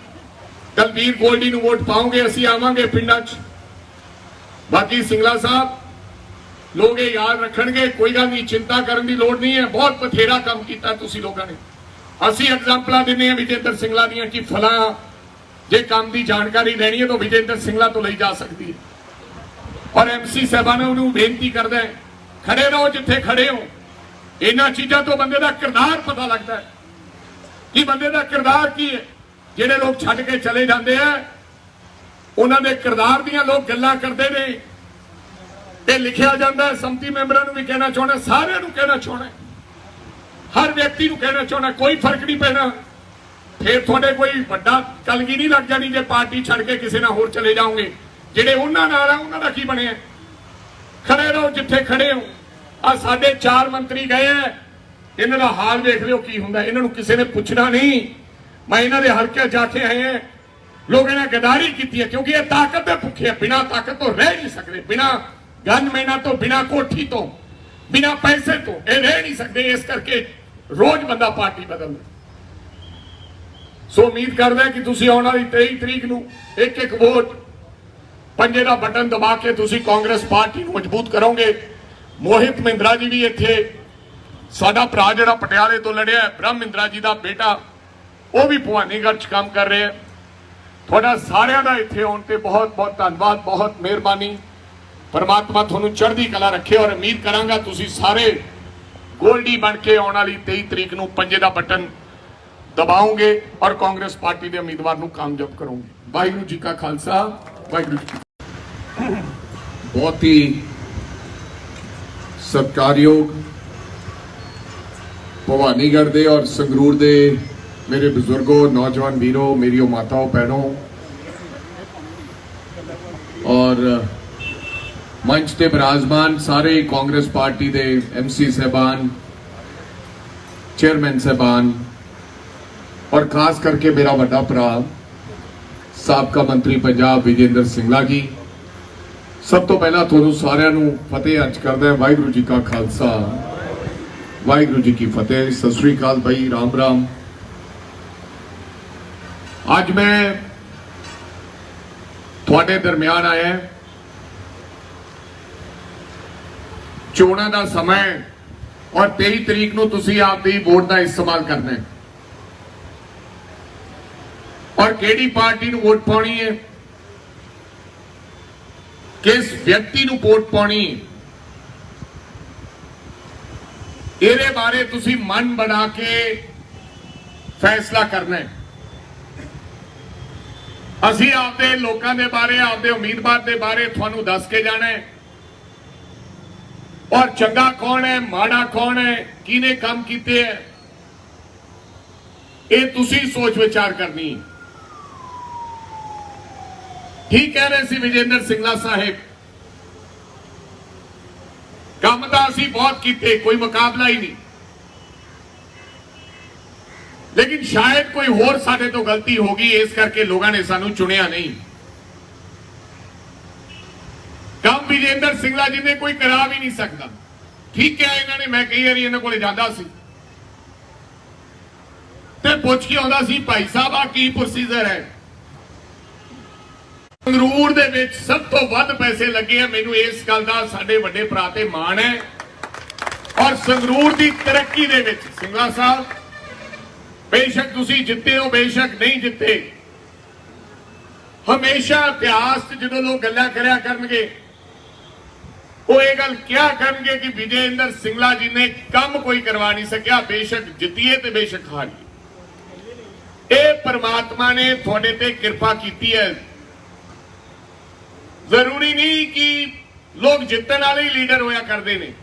ਦਲਬੀਰ ਗੋਲਡੀ ਨੂੰ ਵੋਟ ਪਾਓਗੇ। ਅਸੀਂ ਆਵਾਂਗੇ ਪਿੰਡਾਂ 'ਚ। ਬਾਕੀ ਸਿੰਗਲਾ ਸਾਹਿਬ ਲੋਕ ਇਹ ਯਾਦ ਰੱਖਣਗੇ, ਕੋਈ ਗੱਲ ਨਹੀਂ, ਚਿੰਤਾ ਕਰਨ ਦੀ ਲੋੜ ਨਹੀਂ ਹੈ। ਬਹੁਤ ਬਥੇਰਾ ਕੰਮ ਕੀਤਾ ਤੁਸੀਂ ਲੋਕਾਂ ਨੇ। ਅਸੀਂ ਐਗਜ਼ਾਮਪਲਾਂ ਦਿੰਦੇ ਹਾਂ ਵਿਜੇਂਦਰ ਸਿੰਗਲਾ ਦੀਆਂ ਕਿ ਫਲਾਂ ਜੇ ਕੰਮ ਦੀ ਜਾਣਕਾਰੀ ਲੈਣੀ ਹੈ ਤਾਂ ਵਿਜੇਂਦਰ ਸਿੰਗਲਾ ਤੋਂ ਲਈ ਜਾ ਸਕਦੀ ਹੈ। ਔਰ ਐਮਸੀ ਸਾਹਿਬਾਨਾਂ ਨੂੰ ਬੇਨਤੀ ਕਰਦਾ ਹੈ, ਖੜੇ ਰਹੋ ਜਿੱਥੇ ਖੜੇ ਹੋ। ਇਹਨਾਂ ਚੀਜ਼ਾਂ ਤੋਂ ਬੰਦੇ ਦਾ ਕਿਰਦਾਰ ਪਤਾ ਲੱਗਦਾ ਹੈ ਕਿ ਬੰਦੇ ਦਾ ਕਿਰਦਾਰ ਕੀ ਹੈ। ਜਿਹੜੇ ਲੋਕ ਛੱਡ ਕੇ ਚਲੇ ਜਾਂਦੇ ਆ, ਉਹਨਾਂ ਦੇ ਕਿਰਦਾਰ ਦੀਆਂ ਲੋਕ ਗੱਲਾਂ ਕਰਦੇ ਨੇ ਤੇ ਲਿਖਿਆ ਜਾਂਦਾ ਹੈ। ਸੰਮਤੀ ਮੈਂਬਰਾਂ ਨੂੰ ਵੀ ਕਹਿਣਾ ਚਾਹੁੰਦਾ, ਸਾਰਿਆਂ ਨੂੰ ਕਹਿਣਾ ਚਾਹੁੰਦਾ, ਹਰ ਵਿਅਕਤੀ ਨੂੰ ਕਹਿਣਾ ਚਾਹੁੰਦਾ, ਕੋਈ ਫਰਕ ਨਹੀਂ ਪੈਣਾ। ਫਿਰ ਤੁਹਾਡੇ ਕੋਈ ਵੱਡਾ ਕਲਗੀ ਨਹੀਂ ਲੱਗ ਜਾਣੀ ਜੇ ਪਾਰਟੀ ਛੱਡ ਕੇ ਕਿਸੇ ਨਾਲ ਹੋਰ ਚਲੇ ਜਾਓਗੇ। ਜਿਹੜੇ ਉਹਨਾਂ ਨਾਲ ਆ ਉਹਨਾਂ ਦਾ ਕੀ ਬਣਿਆ? ਖੜੇ ਰਹੋ ਜਿੱਥੇ ਖੜੇ ਹੋ। ਆ ਸਾਡੇ 4 ਮੰਤਰੀ ਗਏ ਆ, ਇਹਨਾਂ ਦਾ ਹਾਲ ਵੇਖ ਲਿਓ ਕੀ ਹੁੰਦਾ। ਇਹਨਾਂ ਨੂੰ ਕਿਸੇ ਨੇ ਪੁੱਛਣਾ ਨਹੀਂ। ਮੈਂ ਇਹਨਾਂ ਦੇ ਹਲਕੇ ਜਾ ਕੇ ਆਏ ਆ, ਲੋਕ ਇਹਨਾਂ ਗਦਾਰੀ ਕੀਤੀ ਹੈ ਕਿਉਂਕਿ ਇਹ ਤਾਕਤ ਦੇ ਭੁੱਖੇ ਆ। ਬਿਨਾਂ ਤਾਕਤ ਤੋਂ ਰਹਿ ਨਹੀਂ ਸਕਦੇ, ਬਿਨਾਂ ਗਨਮੈਨਾਂ ਤੋਂ, ਬਿਨਾਂ ਕੋਠੀ ਤੋਂ, ਬਿਨਾਂ ਪੈਸੇ ਤੋਂ ਇਹ ਰਹਿ ਨਹੀਂ ਸਕਦੇ। ਇਸ ਕਰਕੇ ਰੋਜ਼ ਬੰਦਾ ਪਾਰਟੀ ਬਦਲਦਾ। ਸੋ ਉਮੀਦ ਕਰਦਾ ਕਿ ਤੁਸੀਂ ਆਉਣ ਵਾਲੀ 23 ਤਰੀਕ ਨੂੰ ਇੱਕ ਵੋਟ, ਪੰਜੇ ਦਾ ਬਟਨ ਦਬਾ ਕੇ ਤੁਸੀਂ ਕਾਂਗਰਸ ਪਾਰਟੀ ਨੂੰ ਮਜ਼ਬੂਤ ਕਰੋਗੇ। ਮੋਹਿਤ ਮਹਿੰਦਰਾ ਜੀ ਵੀ ਇੱਥੇ, ਸਾਡਾ ਭਰਾ ਜਿਹੜਾ ਪਟਿਆਲੇ ਤੋਂ ਲੜਿਆ, ਬ੍ਰਹਮ ਮਹਿੰਦਰਾ ਜੀ ਦਾ ਬੇਟਾ, ਉਹ ਵੀ ਭਵਾਨੀਗੜ੍ਹ 'ਚ ਕੰਮ ਕਰ ਰਿਹਾ। ਤੁਹਾਡਾ ਸਾਰਿਆਂ ਦਾ ਇੱਥੇ ਆਉਣ ਤੇ ਬਹੁਤ ਬਹੁਤ ਧੰਨਵਾਦ, ਬਹੁਤ ਮਿਹਰਬਾਨੀ। ਪਰਮਾਤਮਾ ਤੁਹਾਨੂੰ ਚੜ੍ਹਦੀ ਕਲਾ ਰੱਖੇ। ਔਰ ਉਮੀਦ ਕਰਾਂਗਾ ਤੁਸੀਂ ਸਾਰੇ ਗੋਲਡੀ ਬਣ ਕੇ ਆਉਣ ਵਾਲੀ 23 ਤਰੀਕ ਨੂੰ ਪੰਜੇ ਦਾ ਬਟਨ ਦਬਾਓਗੇ ਔਰ ਕਾਂਗਰਸ ਪਾਰਟੀ ਦੇ ਉਮੀਦਵਾਰ ਨੂੰ ਕਾਮਯਾਬ ਕਰੋਗੇ। ਵਾਹਿਗੁਰੂ ਜੀ ਕਾ ਖਾਲਸਾ, ਵਾਹਿਗੁਰੂ ਜੀ ਕੀ ਫਤਿਹ। बहुत ही सत्कारयोग भवानीगढ़ दे और संगरूर दे मेरे बुजुर्गों, नौजवान वीरों, मेरी माताओं, बहनों और मंच ते विराजमान सारे कांग्रेस पार्टी दे MC साहबान, चेयरमैन साहबान और खास करके मेरा बड़ा भरा साबका मंत्री पंजाब विजेंद्र सिंगला जी, सब तो पहला ਤੁਹਾਨੂੰ ਸਾਰਿਆਂ ਨੂੰ ਫਤਿਹ अर्ज करदा है। वाहिगुरू जी का खालसा, वाहिगुरू जी की फतेह। सत श्री अकाल भाई, राम राम। आज मैं ਤੁਹਾਡੇ ਦਰਮਿਆਨ ਆਇਆ ਚੋਣਾਂ ਦਾ ਸਮਾਂ ਔਰ 23 ਤਰੀਕ ਨੂੰ ਤੁਸੀਂ ਆਪਦੀ ਵੋਟ ਦਾ ਇਸਤੇਮਾਲ ਕਰਨਾ ਹੈ ਔਰ ਕਿਹੜੀ ਪਾਰਟੀ ਨੂੰ ਵੋਟ ਪਾਉਣੀ ਹੈ, किस व्यक्ति ਨੂੰ वोट पानी, ਇਹਦੇ ਬਾਰੇ ਤੁਸੀਂ ਮਨ ਬਣਾ ਕੇ ਫੈਸਲਾ ਕਰਨਾ ਹੈ। ਅਸੀਂ ਆਪਦੇ ਲੋਕਾਂ ਦੇ ਬਾਰੇ, ਆਪਦੇ ਉਮੀਦਵਾਰ ਦੇ ਬਾਰੇ ਤੁਹਾਨੂੰ ਦੱਸ ਕੇ ਜਾਣਾ ਹੈ ਔਰ ਚੰਗਾ ਕੌਣ ਹੈ, ਮਾੜਾ ਕੌਣ ਹੈ, ਕਿਹਨੇ ਕੰਮ ਕੀਤੇ ਹੈ, ਇਹ ਤੁਸੀਂ ਸੋਚ ਵਿਚਾਰ ਕਰਨੀ ਹੈ। ठीक कह रहे सी विजेंद्र सिंगला साहेब, काम तो असी बहुत किए, कोई मुकाबला ही नहीं, लेकिन शायद कोई होर साडे तो गलती होगी, इस करके लोगों ने सानू चुनिया नहीं। काम विजेंद्र सिंगला जी ने कोई करा भी नहीं सकता। ठीक है, इन्होंने, मैं कई बार इन्होंने को जाता सी ते पुछ के आउंदा सी, भाई साहब आ की प्रोसीजर है। ਸੰਗਰੂਰ ਦੇ ਵਿੱਚ ਸਭ ਤੋਂ ਵੱਧ ਪੈਸੇ ਲੱਗੇ ਆ। ਮੈਨੂੰ ਇਸ ਗੱਲ ਦਾ ਸਾਡੇ ਵੱਡੇ ਭਰਾ ਤੇ ਮਾਣ ਹੈ ਔਰ ਸੰਗਰੂਰ ਦੀ ਤਰੱਕੀ ਦੇ ਵਿੱਚ ਸਿੰਗਲਾ ਸਾਹਿਬ, ਬੇਸ਼ੱਕ ਤੁਸੀਂ ਜਿੱਤੇ ਹੋ, ਬੇਸ਼ੱਕ ਨਹੀਂ ਜਿੱਤੇ, ਹਮੇਸ਼ਾ ਇਤਿਹਾਸ 'ਚ ਜਦੋਂ ਲੋਕ ਗੱਲਾਂ ਕਰਿਆ ਕਰਨਗੇ ਉਹ ਇਹ ਗੱਲ ਕਿਹਾ ਕਰਨਗੇ ਕਿ ਵਿਜੇਂਦਰ ਸਿੰਗਲਾ ਜੀ ਨੇ ਕੰਮ ਕੋਈ ਕਰਵਾ ਨਹੀਂ ਸਕਿਆ, ਬੇਸ਼ੱਕ ਜਿੱਤੀਏ ਤੇ ਬੇਸ਼ੱਕ ਹਾਰੀਏ। ਇਹ परमात्मा ने थोड़े ते कृपा की है। जरूरी नहीं कि लोग जितने वाले ही लीडर होया करते ने।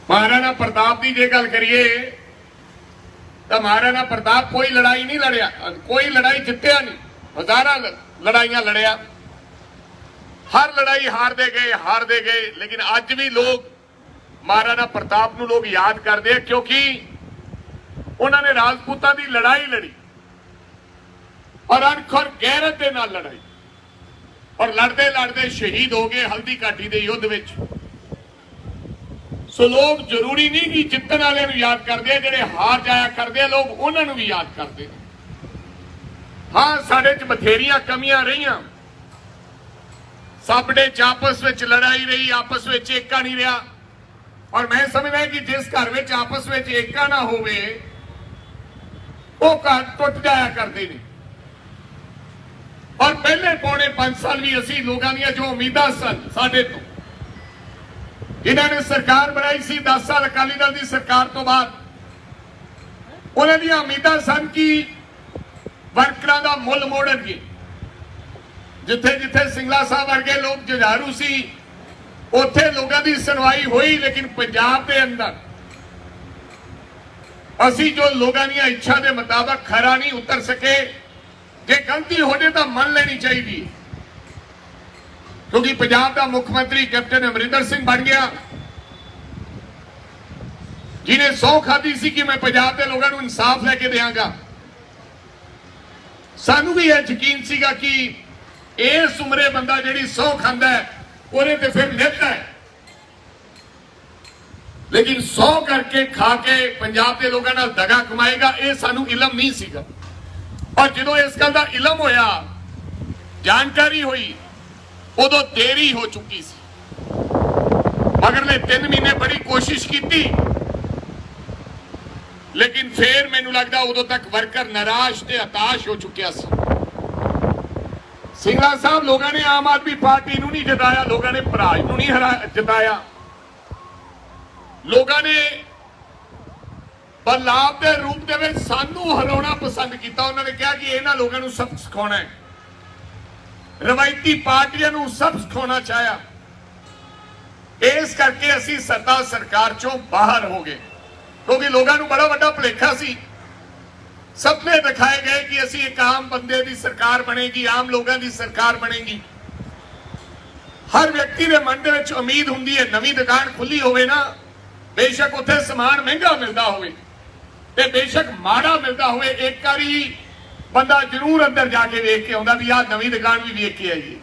महाराणा प्रताप की जे गल करिए तो महाराणा प्रताप कोई लड़ाई नहीं लड़िया, कोई लड़ाई जितया नहीं, हजारां लड़ाइयां लड़िया, हर लड़ाई हारते गए। लेकिन अज भी लोग महाराणा प्रताप नूं लोग याद करते हैं क्योंकि उन्होंने राजपूतां की लड़ाई लड़ी और अणख और गैरत के नाल लड़ाई और लड़ते लड़ते शहीद हो गए हल्दी घाटी के युद्ध विच। सो लोग जरूरी नहीं कि जितने वाले नूं याद करते हैं, जिहड़े हार जाया करते हैं लोग उन्होंने भी याद करते हैं। हाँ, साडे च बथेरियां कमियां रहियां, साबड़े च आपस में लड़ाई रही, आपस में एका नहीं रहा। और मैं समझदा कि जिस घर में आपस में एका ना होवे वो घर टुट जाया करते हैं। और पहले पौने 5 साल भी असी लोगों दी जो उम्मीदां सन साडे तो, जिन्होंने सरकार बनाई सी 10 साल अकाली दल की सरकार तो बाद, उन्होंने दी उम्मीदां सन कि वर्करां दा मुल मोड़नगे। जिथे जिथे सिंगला साहब वर्गे लोग जुझारू सी उत्थे लोगों की सुनवाई हुई, लेकिन पंजाब के अंदर असी जो लोगों दी इच्छा के मुताबिक खरा नहीं उतर सके। जे गलती हो जाए तो मन लेनी चाहिए, क्योंकि पंजाब का मुख्यमंत्री कैप्टन अमरिंदर सिंह बन गया, जिन्हें सौ खाधी सी कि मैं पंजाब के लोगों को इंसाफ लेके देंगा। सानू भी यह यकीन सीगा कि इस उम्रे बंदा जिहड़ी सौ खांदा है उन्हें तो फिर नित है, लेकिन 100 करके खा के पंजाब के लोगों नाल दगा कमाएगा, ये सानू इलम नहीं सीगा। और जो इस गल का इलम होया, जानकारी हुई, उदों देरी हो चुकी सी। मगरले 3 महीने बड़ी कोशिश की, लेकिन फिर मैनू लगता उदों तक वर्कर निराश ते हताश हो चुकिया सी। सिंगला साहब लोगों ने आम आदमी पार्टी नूं नहीं जिताया, लोगों ने भराज नूं नहीं जिताया, लोगों ने बदलाव के रूप में सानू हराना पसंद किया। उन्होंने कहा कि इन्होंने लोगों को सब सिखाना है, रवायती पार्टियों को सब सिखाना चाहया। इस करके असी सत्ता सरकार चों बाहर हो गए, क्योंकि लोगों को बड़ा बड़ा भुलेखा सी। सपने दिखाए गए कि असी एक आम बंदे की सरकार बनेगी, आम लोगों की सरकार बनेगी। हर व्यक्ति के मन में उम्मीद होंगी है नवी दुकान खुली होवे ना, बेशक उत्थे समान महंगा मिलता होवे ते बेशक माड़ा मिलता होवे, एक बारी बंदा जरूर अंदर जाके वेख के आउंदा भी आ नवी दुकान भी वेख के आईए।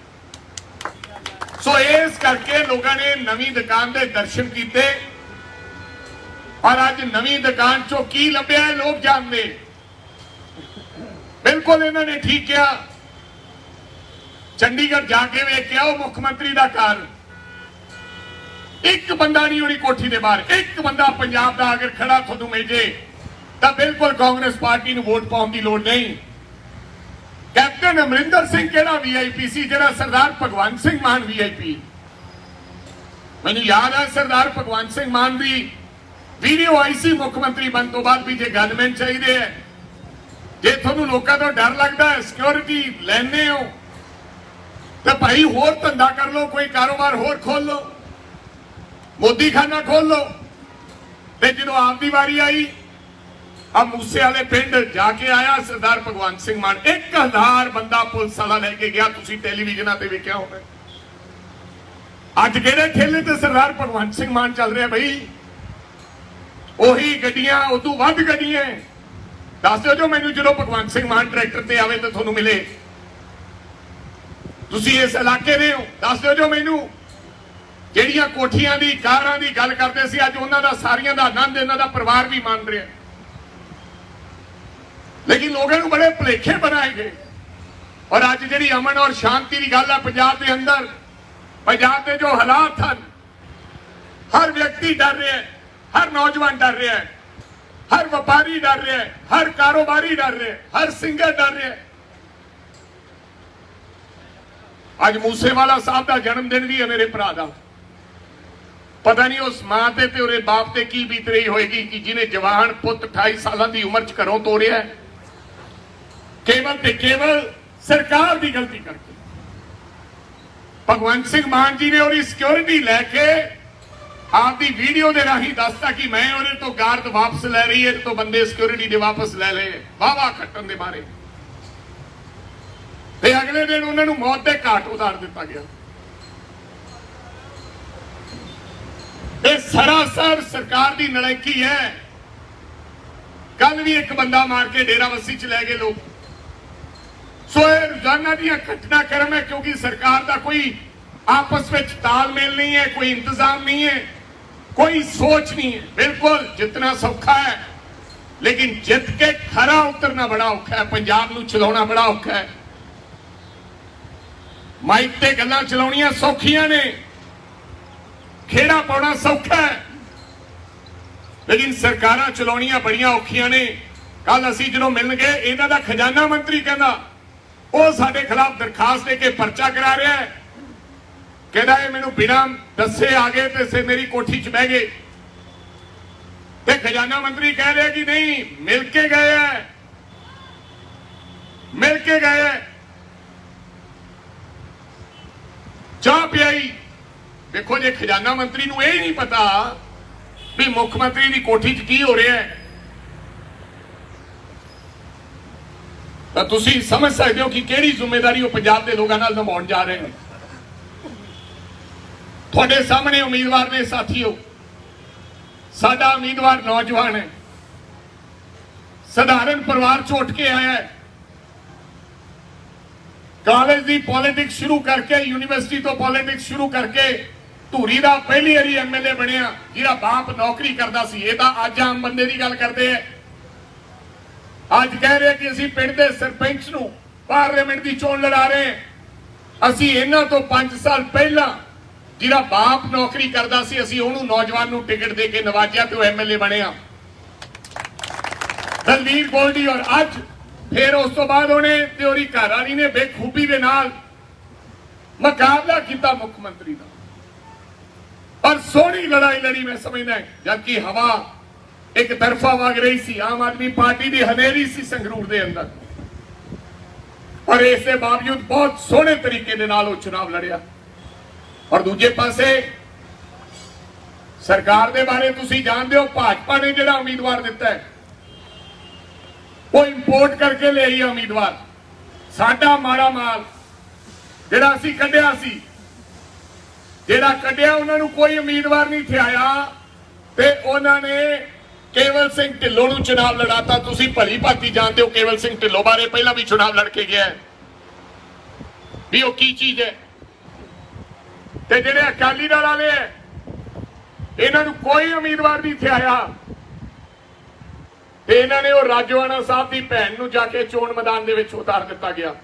सो इस करके लोगों ने नवी दुकान के दर्शन किए और अज नवी दुकान चो की लभ्या है लोग जानते। बिल्कुल इन्होंने ठीक किया, चंडीगढ़ जाके वेख के आओ मुख्यमंत्री का घर, एक बंदा नहीं होनी कोठी के बाहर, एक बंदा पंजाब का अगर खड़ा थोनू मिले तो बिल्कुल कांग्रेस पार्टी को वोट पाने की लोड़ नहीं। कैप्टन अमरिंदर सिंह केड़ा वीआईपी सी, जिहड़ा सरदार भगवंत सिंह मान वीआईपी। मैनू याद है सरदार भगवंत सिंह मान की वीडियो आई सी मुख्यमंत्री बन तो बाद भी जे गनमैन चाहिए है, जे थोनू लोगों तो डर लगता है सिक्योरिटी लैने हो तो भाई होर धंधा कर लो, कोई कारोबार होर खोल लो, मोदी खाना खोल लो। ते जो आपकी वारी आई, अब मूसे वाले पिंड जाके आया सरदार भगवंत सिंह मान, 1000 बंदा पुलिस वाला लेके गया, तुसी टेलीविजन ते वेख्या होना। अज किहड़े ठेले ते सरदार भगवंत सिंह मान चल रहा भाई, उही गड्डियां उदू वध गड्डियां। दस दो जो मैनू जो भगवंत सिंह मान ट्रैक्टर ते आवे तो थोनू मिले, तुसी इस इलाके दे हो, दस दो जो मैनू ਜਿਹੜੀਆਂ ਕੋਠੀਆਂ ਦੀ ਕਾਰਾਂ ਦੀ ਗੱਲ ਕਰਦੇ ਸੀ, ਅੱਜ ਉਹਨਾਂ ਦਾ ਸਾਰੀਆਂ ਦਾ ਆਨੰਦ ਇਹਨਾਂ ਦਾ ਪਰਿਵਾਰ ਵੀ ਮੰਨ ਰਿਹਾ। लेकिन लोगों को बड़े भुलेखे बनाए गए और अज जी अमन और शांति की गल है पंजाब के अंदर, पंजाब के जो हालात हैं, हर व्यक्ति डर रहा है, हर नौजवान डर रहा है, हर व्यापारी डर रहा है, हर कारोबारी डर रहा है, हर सिंगर डर रहा है। आज मूसेवाला साहब का जन्मदिन भी है मेरे भरा का, ਪਤਾ ਨਹੀਂ ਉਸ ਮਾਂ ਤੇ ਉਹਦੇ ਬਾਪ ਤੇ ਕੀ ਬੀਤ ਰਹੀ ਹੋਏਗੀ ਕਿ ਜਿਹਨੇ ਜਵਾਨ ਪੁੱਤ 28 ਸਾਲਾਂ ਦੀ ਉਮਰ 'ਚ ਘਰੋਂ ਤੋਰਿਆ ਕੇਵਲ ਤੇ ਕੇਵਲ ਸਰਕਾਰ ਦੀ ਗਲਤੀ ਕਰਕੇ। ਭਗਵੰਤ ਸਿੰਘ ਮਾਨ ਜੀ ਨੇ ਉਹਦੀ ਸਿਕਿਉਰਿਟੀ ਲੈ ਕੇ ਆਪਦੀ ਵੀਡੀਓ ਦੇ ਰਾਹੀਂ ਦੱਸਤਾ ਕਿ ਮੈਂ ਉਹਦੇ ਤੋਂ ਗਾਰਡ ਵਾਪਸ ਲੈ ਰਹੀ ਹੈ, ਤੋਂ ਬੰਦੇ ਸਿਕਿਉਰਿਟੀ ਦੇ ਵਾਪਸ ਲੈ ਲਏ, ਵਾਵਾ ਖੱਟਣ ਦੇ ਬਾਰੇ। ਤੇ ਅਗਲੇ ਦਿਨ ਉਹਨਾਂ ਨੂੰ ਮੌਤ ਦੇ ਘਾਟ ਉਤਾਰ ਦਿੱਤਾ ਗਿਆ। ਇਹ ਸਰਾਸਰ ਸਰਕਾਰ ਦੀ ਨਲਾਇਕੀ ਹੈ। ਕੱਲ ਵੀ ਇੱਕ ਬੰਦਾ ਮਾਰ ਕੇ ਡੇਰਾਬੱਸੀ ਚ ਲੈ ਗਏ ਲੋਕ। ਸੋ ਇਹ ਰੋਜ਼ਾਨਾ ਦੀਆਂ ਘਟਨਾਕ੍ਰਮ ਹੈ, ਕਿਉਂਕਿ ਸਰਕਾਰ ਦਾ ਕੋਈ ਆਪਸ ਵਿੱਚ ਤਾਲਮੇਲ ਨਹੀਂ ਹੈ, ਕੋਈ ਇੰਤਜ਼ਾਮ ਨਹੀਂ ਹੈ, ਕੋਈ ਸੋਚ ਨਹੀਂ ਹੈ। ਬਿਲकुल ਜਿੱਤਣਾ ਸੌਖਾ ਹੈ, ਲੇਕਿਨ ਜਿੱਤ ਕੇ ਖਰਾ ਉਤਰਨਾ ਬੜਾ ਔਖਾ ਹੈ। ਪੰਜਾਬ ਨੂੰ ਚਲਾਉਣਾ ਬੜਾ ਔਖਾ ਹੈ। ਮਾਈਕ ਤੇ ਗੱਲਾਂ ਚਲਾਉਣੀਆਂ ਸੌਖੀਆਂ ਨੇ, ਖੇੜਾ ਪਾਉਣਾ ਸੌਖਾ ਹੈ, ਲੇਕਿਨ ਸਰਕਾਰਾਂ ਚਲਾਉਣੀਆਂ ਬੜੀਆਂ ਔਖੀਆਂ ਨੇ। ਕੱਲ ਅਸੀਂ ਜਦੋਂ ਮਿਲਣ ਗਏ, ਇਹਨਾਂ ਦਾ ਖਜ਼ਾਨਾ ਮੰਤਰੀ ਕਹਿੰਦਾ ਉਹ ਸਾਡੇ ਖਿਲਾਫ ਦਰਖਾਸਤ ਦੇ ਕੇ ਪਰਚਾ ਕਰਾ ਰਿਹਾ ਹੈ। ਕਹਿੰਦਾ ਇਹ ਮੈਨੂੰ ਬਿਨਾਂ ਦੱਸੇ ਆ ਗਏ ਤੇ ਮੇਰੀ ਕੋਠੀ 'ਚ ਬਹਿ ਗਏ। ਤੇ ਖਜ਼ਾਨਾ ਮੰਤਰੀ ਕਹਿ ਰਿਹਾ ਕਿ ਨਹੀਂ, ਮਿਲ ਕੇ ਗਏ ਹੈ, ਮਿਲ ਕੇ ਗਏ ਹੈ, ਚਾਹ ਪਿਆਈ। ਦੇਖੋ, ਜੇ ਖਜ਼ਾਨਾ ਮੰਤਰੀ ਨੂੰ ਇਹ ਨਹੀਂ ਪਤਾ ਵੀ ਮੁੱਖ ਮੰਤਰੀ ਦੀ ਕੋਠੀ 'ਚ ਕੀ ਹੋ ਰਿਹਾ ਹੈ, ਤਾਂ ਤੁਸੀਂ ਸਮਝ ਸਕਦੇ ਹੋ ਕਿ ਕਿਹੜੀ ਜ਼ਿੰਮੇਵਾਰੀ ਉਹ ਪੰਜਾਬ ਦੇ ਲੋਕਾਂ ਨਾਲ ਨਿਭਾਉਣ ਜਾ ਰਹੇ ਨੇ। ਤੁਹਾਡੇ ਸਾਹਮਣੇ ਉਮੀਦਵਾਰ ਨੇ ਸਾਥੀਓ। ਸਾਡਾ ਉਮੀਦਵਾਰ ਨੌਜਵਾਨ ਹੈ, ਸਧਾਰਨ ਪਰਿਵਾਰ ਚੋਂ ਉੱਠ ਕੇ ਆਇਆ ਹੈ। ਕਾਲਜ ਦੀ ਪੋਲਿਟਿਕਸ ਸ਼ੁਰੂ ਕਰਕੇ, ਯੂਨੀਵਰਸਿਟੀ ਤੋਂ ਪੋਲਿਟਿਕਸ ਸ਼ੁਰੂ ਕਰਕੇ ਧੂਰੀ ਦਾ ਪਹਿਲੀ ਵਾਰੀ ਐਮਐਲਏ ਬਣਿਆ, ਜਿਹਦਾ ਬਾਪ ਨੌਕਰੀ ਕਰਦਾ ਸੀ। ਇਹ ਤਾਂ ਅੱਜ ਆਮ ਬੰਦੇ ਦੀ ਗੱਲ ਕਰਦੇ ਆ। ਅੱਜ ਕਹਿ ਰਹੇ ਕਿ ਅਸੀਂ ਪਿੰਡ ਦੇ ਸਰਪੰਚ ਨੂੰ ਪਾਰਲੀਮੈਂਟ ਦੀ ਚੋਣ ਲੜਾ ਰਹੇ ਹਾਂ। ਅਸੀਂ ਇਹਨਾਂ ਤੋਂ 5 ਸਾਲ ਪਹਿਲਾਂ ਜਿਹਦਾ ਬਾਪ ਨੌਕਰੀ ਕਰਦਾ ਸੀ, ਅਸੀਂ ਉਹਨੂੰ ਨੌਜਵਾਨ ਨੂੰ ਟਿਕਟ ਦੇ ਕੇ ਨਵਾਜਿਆ ਤੇ ਉਹ ਐਮਐਲਏ ਬਣਿਆ, ਦਲਵੀਰ ਗੋਲਡੀ। ਔਰ ਅੱਜ ਫਿਰ ਉਸ ਤੋਂ ਬਾਅਦ ਉਹਨੇ ਤੇ ਉਹਦੀ ਘਰਵਾਲੀ ਨੇ ਬੇਖੂਬੀ ਦੇ ਨਾਲ ਮੁਕਾਬਲਾ ਕੀਤਾ ਮੁੱਖ ਮੰਤਰੀ ਦਾ। ਪਰ ਸੋਹਣੀ ਲੜਾਈ ਲੜੀ ਮੈਂ ਸਮਝਦਾ, ਜਦਕਿ ਹਵਾ ਇੱਕ ਤਰਫਾ ਵਗ ਰਹੀ ਸੀ। ਆਮ ਆਦਮੀ ਪਾਰਟੀ ਦੀ ਹਨੇਰੀ ਸੀ ਸੰਗਰੂਰ ਦੇ ਅੰਦਰ, ਪਰ ਇਸ ਦੇ ਬਾਵਜੂਦ ਬਹੁਤ ਸੋਹਣੇ ਤਰੀਕੇ ਦੇ ਨਾਲ ਉਹ ਚੁਣਾਵ ਲੜਿਆ। ਔਰ ਦੂਜੇ ਪਾਸੇ ਸਰਕਾਰ ਦੇ ਬਾਰੇ ਤੁਸੀਂ ਜਾਣਦੇ ਹੋ, ਭਾਜਪਾ ਨੇ ਜਿਹੜਾ ਉਮੀਦਵਾਰ ਦਿੱਤਾ ਹੈ ਉਹ ਇੰਪੋਰਟ ਕਰਕੇ ਲੈ ਆਈ ਉਮੀਦਵਾਰ। ਸਾਡਾ ਮਾੜਾ ਮਾਲ ਜਿਹੜਾ ਅਸੀਂ ਕੱਢਿਆ ਸੀ, ਜਿਹੜਾ ਕੱਢਿਆ ਉਹਨਾਂ ਨੂੰ ਕੋਈ ਉਮੀਦਵਾਰ ਨਹੀਂ ਥਿਆਇਆ ਤੇ ਉਹਨਾਂ ਨੇ ਕੇਵਲ ਸਿੰਘ ਢਿੱਲੋਂ ਨੂੰ ਚੁਣਾਵ ਲੜਾਤਾ। ਤੁਸੀਂ ਭਲੀ ਭਾਂਤੀ ਜਾਣਦੇ ਹੋ ਕੇਵਲ ਸਿੰਘ ਢਿੱਲੋਂ ਬਾਰੇ, ਪਹਿਲਾਂ ਵੀ ਚੁਣਾਵ ਲੜ ਕੇ ਗਿਆ ਵੀ ਉਹ ਕੀ ਚੀਜ਼ ਹੈ। ਤੇ ਜਿਹੜੇ ਅਕਾਲੀ ਦਲ ਵਾਲੇ ਹੈ, ਇਹਨਾਂ ਨੂੰ ਕੋਈ ਉਮੀਦਵਾਰ ਨਹੀਂ ਥਿਆਇਆ ਤੇ ਇਹਨਾਂ ਨੇ ਉਹ ਰਾਜੋਆਣਾ ਸਾਹਿਬ ਦੀ ਭੈਣ ਨੂੰ ਜਾ ਕੇ ਚੋਣ ਮੈਦਾਨ ਦੇ ਵਿੱਚ ਉਤਾਰ ਦਿੱਤਾ ਗਿਆ।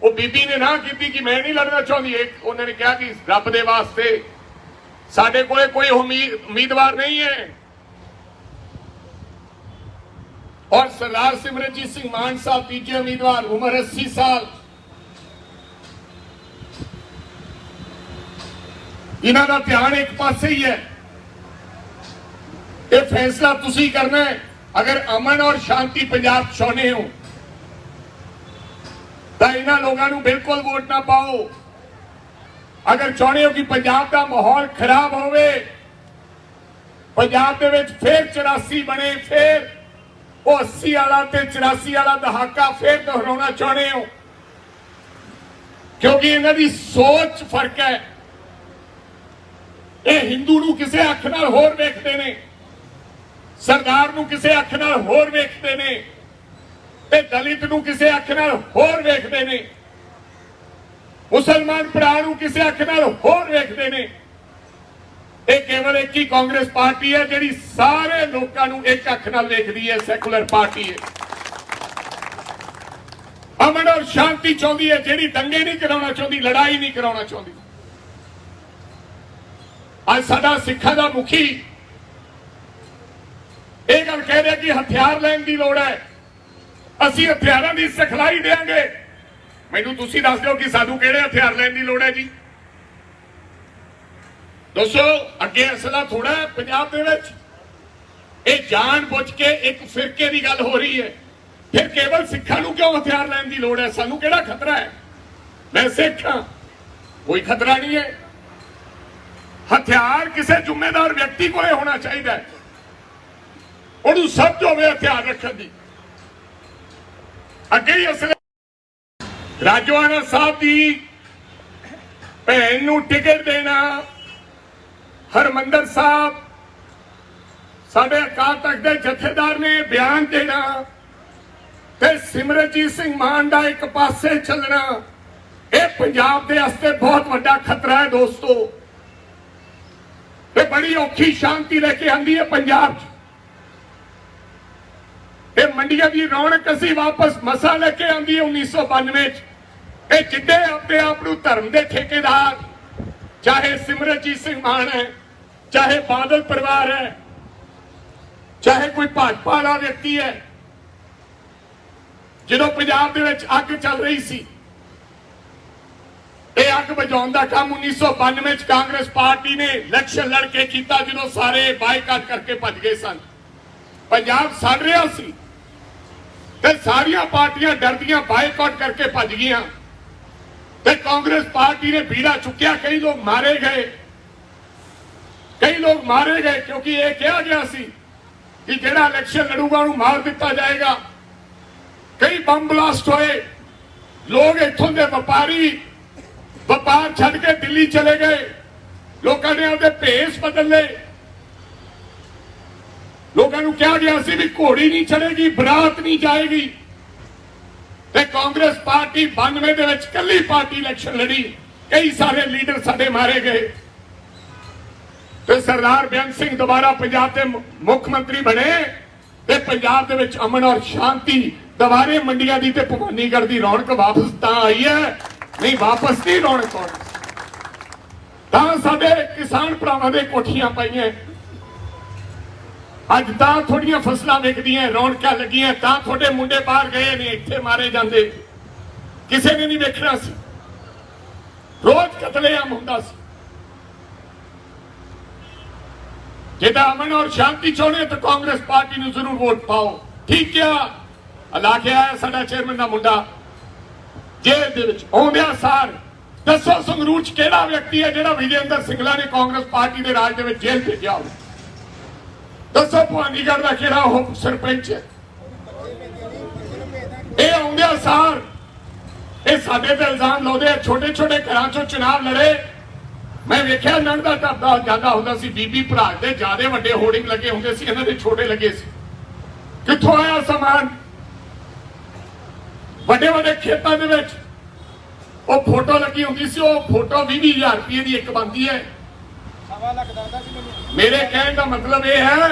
ਉਹ ਬੀਬੀ ਨੇ ਨਾ ਕੀਤੀ ਕਿ ਮੈਂ ਨਹੀਂ ਲੜਨਾ ਚਾਹੁੰਦੀ। ਉਹਨਾਂ ਨੇ ਕਿਹਾ ਕਿ ਰੱਬ ਦੇ ਵਾਸਤੇ ਸਾਡੇ ਕੋਲੇ ਕੋਈ ਉਮੀਦਵਾਰ ਨਹੀਂ ਹੈ। ਔਰ ਸਰਦਾਰ ਸਿਮਰਨਜੀਤ ਸਿੰਘ ਮਾਨ ਸਾਹਿਬ ਤੀਜੇ ਉਮੀਦਵਾਰ, ਉਮਰ 80 ਸਾਲ। ਇਹਨਾਂ ਦਾ ਧਿਆਨ ਇੱਕ ਪਾਸੇ ਹੀ ਹੈ। ਇਹ ਫੈਸਲਾ ਤੁਸੀਂ ਕਰਨਾ ਹੈ। ਅਗਰ ਅਮਨ ਔਰ ਸ਼ਾਂਤੀ ਪੰਜਾਬ ਚਾਹੁੰਦੇ ਹੋ ਤਾਂ ਇਹਨਾਂ ਲੋਕਾਂ ਨੂੰ ਬਿਲਕੁਲ ਵੋਟ ਨਾ ਪਾਓ। ਅਗਰ ਚਾਹੁੰਦੇ ਹੋ ਕਿ ਪੰਜਾਬ ਦਾ ਮਾਹੌਲ ਖਰਾਬ ਹੋਵੇ, ਪੰਜਾਬ ਦੇ ਵਿੱਚ ਫੇਰ 84 ਬਣੇ, ਫੇਰ ਉਹ 80 ਵਾਲਾ ਤੇ 84 ਵਾਲਾ ਦਹਾਕਾ ਫੇਰ ਦੁਹਰਾਉਣਾ ਚਾਹੁੰਦੇ ਹੋ, ਕਿਉਂਕਿ ਇਹਨਾਂ ਦੀ ਸੋਚ ਫਰਕ ਹੈ। ਇਹ ਹਿੰਦੂ ਨੂੰ ਕਿਸੇ ਅੱਖ ਨਾਲ ਹੋਰ ਵੇਖਦੇ ਨੇ, ਸਰਦਾਰ ਨੂੰ ਕਿਸੇ ਅੱਖ ਨਾਲ ਹੋਰ ਵੇਖਦੇ ਨੇ ਤੇ ਦਲਿਤ ਨੂੰ ਕਿਸੇ ਅੱਖ ਨਾਲ ਹੋਰ ਵੇਖਦੇ ਨੇ, ਮੁਸਲਮਾਨ ਭਰਾ ਨੂੰ ਕਿਸੇ ਅੱਖ ਨਾਲ ਹੋਰ ਵੇਖਦੇ ਨੇ। ਇਹ ਕੇਵਲ ਇੱਕ ਹੀ ਕਾਂਗਰਸ ਪਾਰਟੀ ਹੈ ਜਿਹੜੀ ਸਾਰੇ ਲੋਕਾਂ ਨੂੰ ਇੱਕ ਅੱਖ ਨਾਲ ਵੇਖਦੀ ਹੈ, ਸੈਕੂਲਰ ਪਾਰਟੀ ਹੈ। ਅਮਨ ਔਰ ਸ਼ਾਂਤੀ ਚਾਹੁੰਦੀ ਹੈ, ਜਿਹੜੀ ਦੰਗੇ ਨਹੀਂ ਕਰਾਉਣਾ ਚਾਹੁੰਦੀ, ਲੜਾਈ ਨਹੀਂ ਕਰਾਉਣਾ ਚਾਹੁੰਦੀ। ਅੱਜ ਸਾਡਾ ਸਿੱਖਾਂ ਦਾ ਮੁਖੀ ਇਹ ਗੱਲ ਕਹਿ ਰਿਹਾ ਕਿ ਹਥਿਆਰ ਲੈਣ ਦੀ ਲੋੜ ਹੈ, ਅਸੀਂ ਹਥਿਆਰਾਂ ਦੀ ਸਿਖਲਾਈ ਦੇਵਾਂਗੇ। ਮੈਨੂੰ ਤੁਸੀਂ ਦੱਸ ਦਿਓ ਕਿ ਸਾਨੂੰ ਕਿਹੜੇ ਹਥਿਆਰ ਲੈਣ ਦੀ ਲੋੜ ਹੈ ਜੀ? दोस्तों अगे असला थोड़ा है पंजाब दे विच ये जान बुझ के एक फिरके की गल हो रही है फिर केवल सिखां नूं क्यों हथियार लैण की लोड़ है सानूं किहड़ा खतरा है मैं सिख हां कोई खतरा नहीं है हथियार किसी जिम्मेदार व्यक्ति को होना चाहिए उन्होंने समझ होवे हथियार रखने की अगे ही असले राजोआना साहब की भैन नूं टिकट देना हरमंदर साहब साडे अकाल तख्त के जथेदार ने बयान देना ते सिमरनजीत सिंह मान का एक पासे चलना यह पंजाब के वास्ते बहुत बड़ा खतरा है दोस्तों ये बड़ी औखी शांति लेके आंदी है पंजाब ये मंडियां की रौनक असी वापस मसा लेके आंदी है 1992 जिद्दे अपने आप को धर्म के ठेकेदार चाहे सिमरनजीत सिंह मान है चाहे बादल परिवार है चाहे कोई भाजपा वाला व्यक्ति है जो पंजाब दे विच अग चल रही सी यह अग बुझाउण दा काम 1992 कांग्रेस पार्टी ने इलेक्शन लड़के किया जो सारे बायकाट करके भज गए सन पंजाब सड़ रहा सी ते सारियां पार्टियां डरदियां बायकाट करके भज गईयां ते कांग्रेस पार्टी ने बीड़ा चुकिया कई लोग मारे गए क्योंकि यह कहा गया सी कि जेड़ा इलेक्शन लड़ूगा उन्हें मार दिता जाएगा कई बम ब्लास्ट होए लोग इत्थों के व्यापार छड़ के दिल्ली चले गए लोगों ने अपने भेस बदल ले लोगों को कहा गया सी भी घोड़ी नहीं चलेगी बरात नहीं जाएगी ते कांग्रेस पार्टी 92 दे विच कल्ली पार्टी इलेक्शन लड़ी कई सारे लीडर साडे मारे गए ते सरदार बेअंत सिंह दोबारा पंजाब के मुख्यमंत्री बने ते पंजाब दे विच अमन और शांति दोबारे मंडियां दी ते भवानीगढ़ दी रौनक वापस तां आई है नहीं वापस नहीं रौनक आउणी तां साडे किसान भरावां दे कोठियां पाईयां अज तां थोड़ियां फसलां विकदियां रौनकां लगियां तां थोड़े मुंडे बाहर गए ने इत्थे मारे जांदे किसी ने नहीं वेखना सी रोज कतलेआम हुंदा सी जेदा अमन और शांति चाहते तो कांग्रेस पार्टी ने जरूर वोट पाओ ठीक क्या इलाके आया साडा चेयरमैन का मुंडा जेल दे विच आउंदिया सार दसो संगरूर च किहड़ा व्यक्ति है जिहड़ा विजयेंद्र सिंगला ने कांग्रेस पार्टी के राज दे विच जेल भेजिया हो दसो भवानीगढ़ का किहड़ा हो सरपंच है ये आउंदिया सार ये साडे ते इल्जाम लाउंदे छोटे छोटे घरां चों चुनाव लड़े मैं वेख्या लड़दा टपदा ज्यादा होंदा सी बीबी भरा दे ज्यादा वड्डे होर्डिंग लगे होंदे सी इन्हां दे छोटे लगे सी कित्थों आया सामान वड्डे वड्डे खेतां दे विच वो फोटो लगी होंदी सी वो फोटो 20,000 रुपये की एक बनती है मेरे कहने का मतलब ये है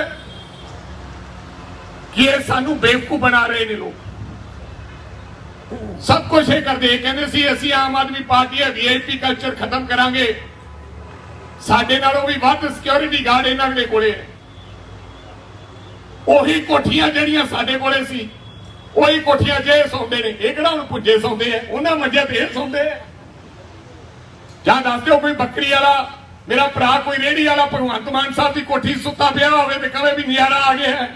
कि ये सानू बेवकूफ बना रहे ने लोग सब कुछ ये करते कहते सी असी आम आदमी पार्टी है वीआईपी कल्चर खत्म करांगे साडे नालों भी वध सिक्योरिटी गार्ड इन्हां दे कोले है ओही कोठियां जड़ियां साडे कोले सी ओही कोठियां जे सौंदे ने ये किहड़ा हुण भुज्जे सौंदे है उन्हां मंजियां ते सौंदे है जां दस दिओ कोई बकरी वाला मेरा भरा कोई रेहड़ी वाला भगवंत मान साहब की कोठी सुता पिया होवे ते कहे भी नजारा आ गया है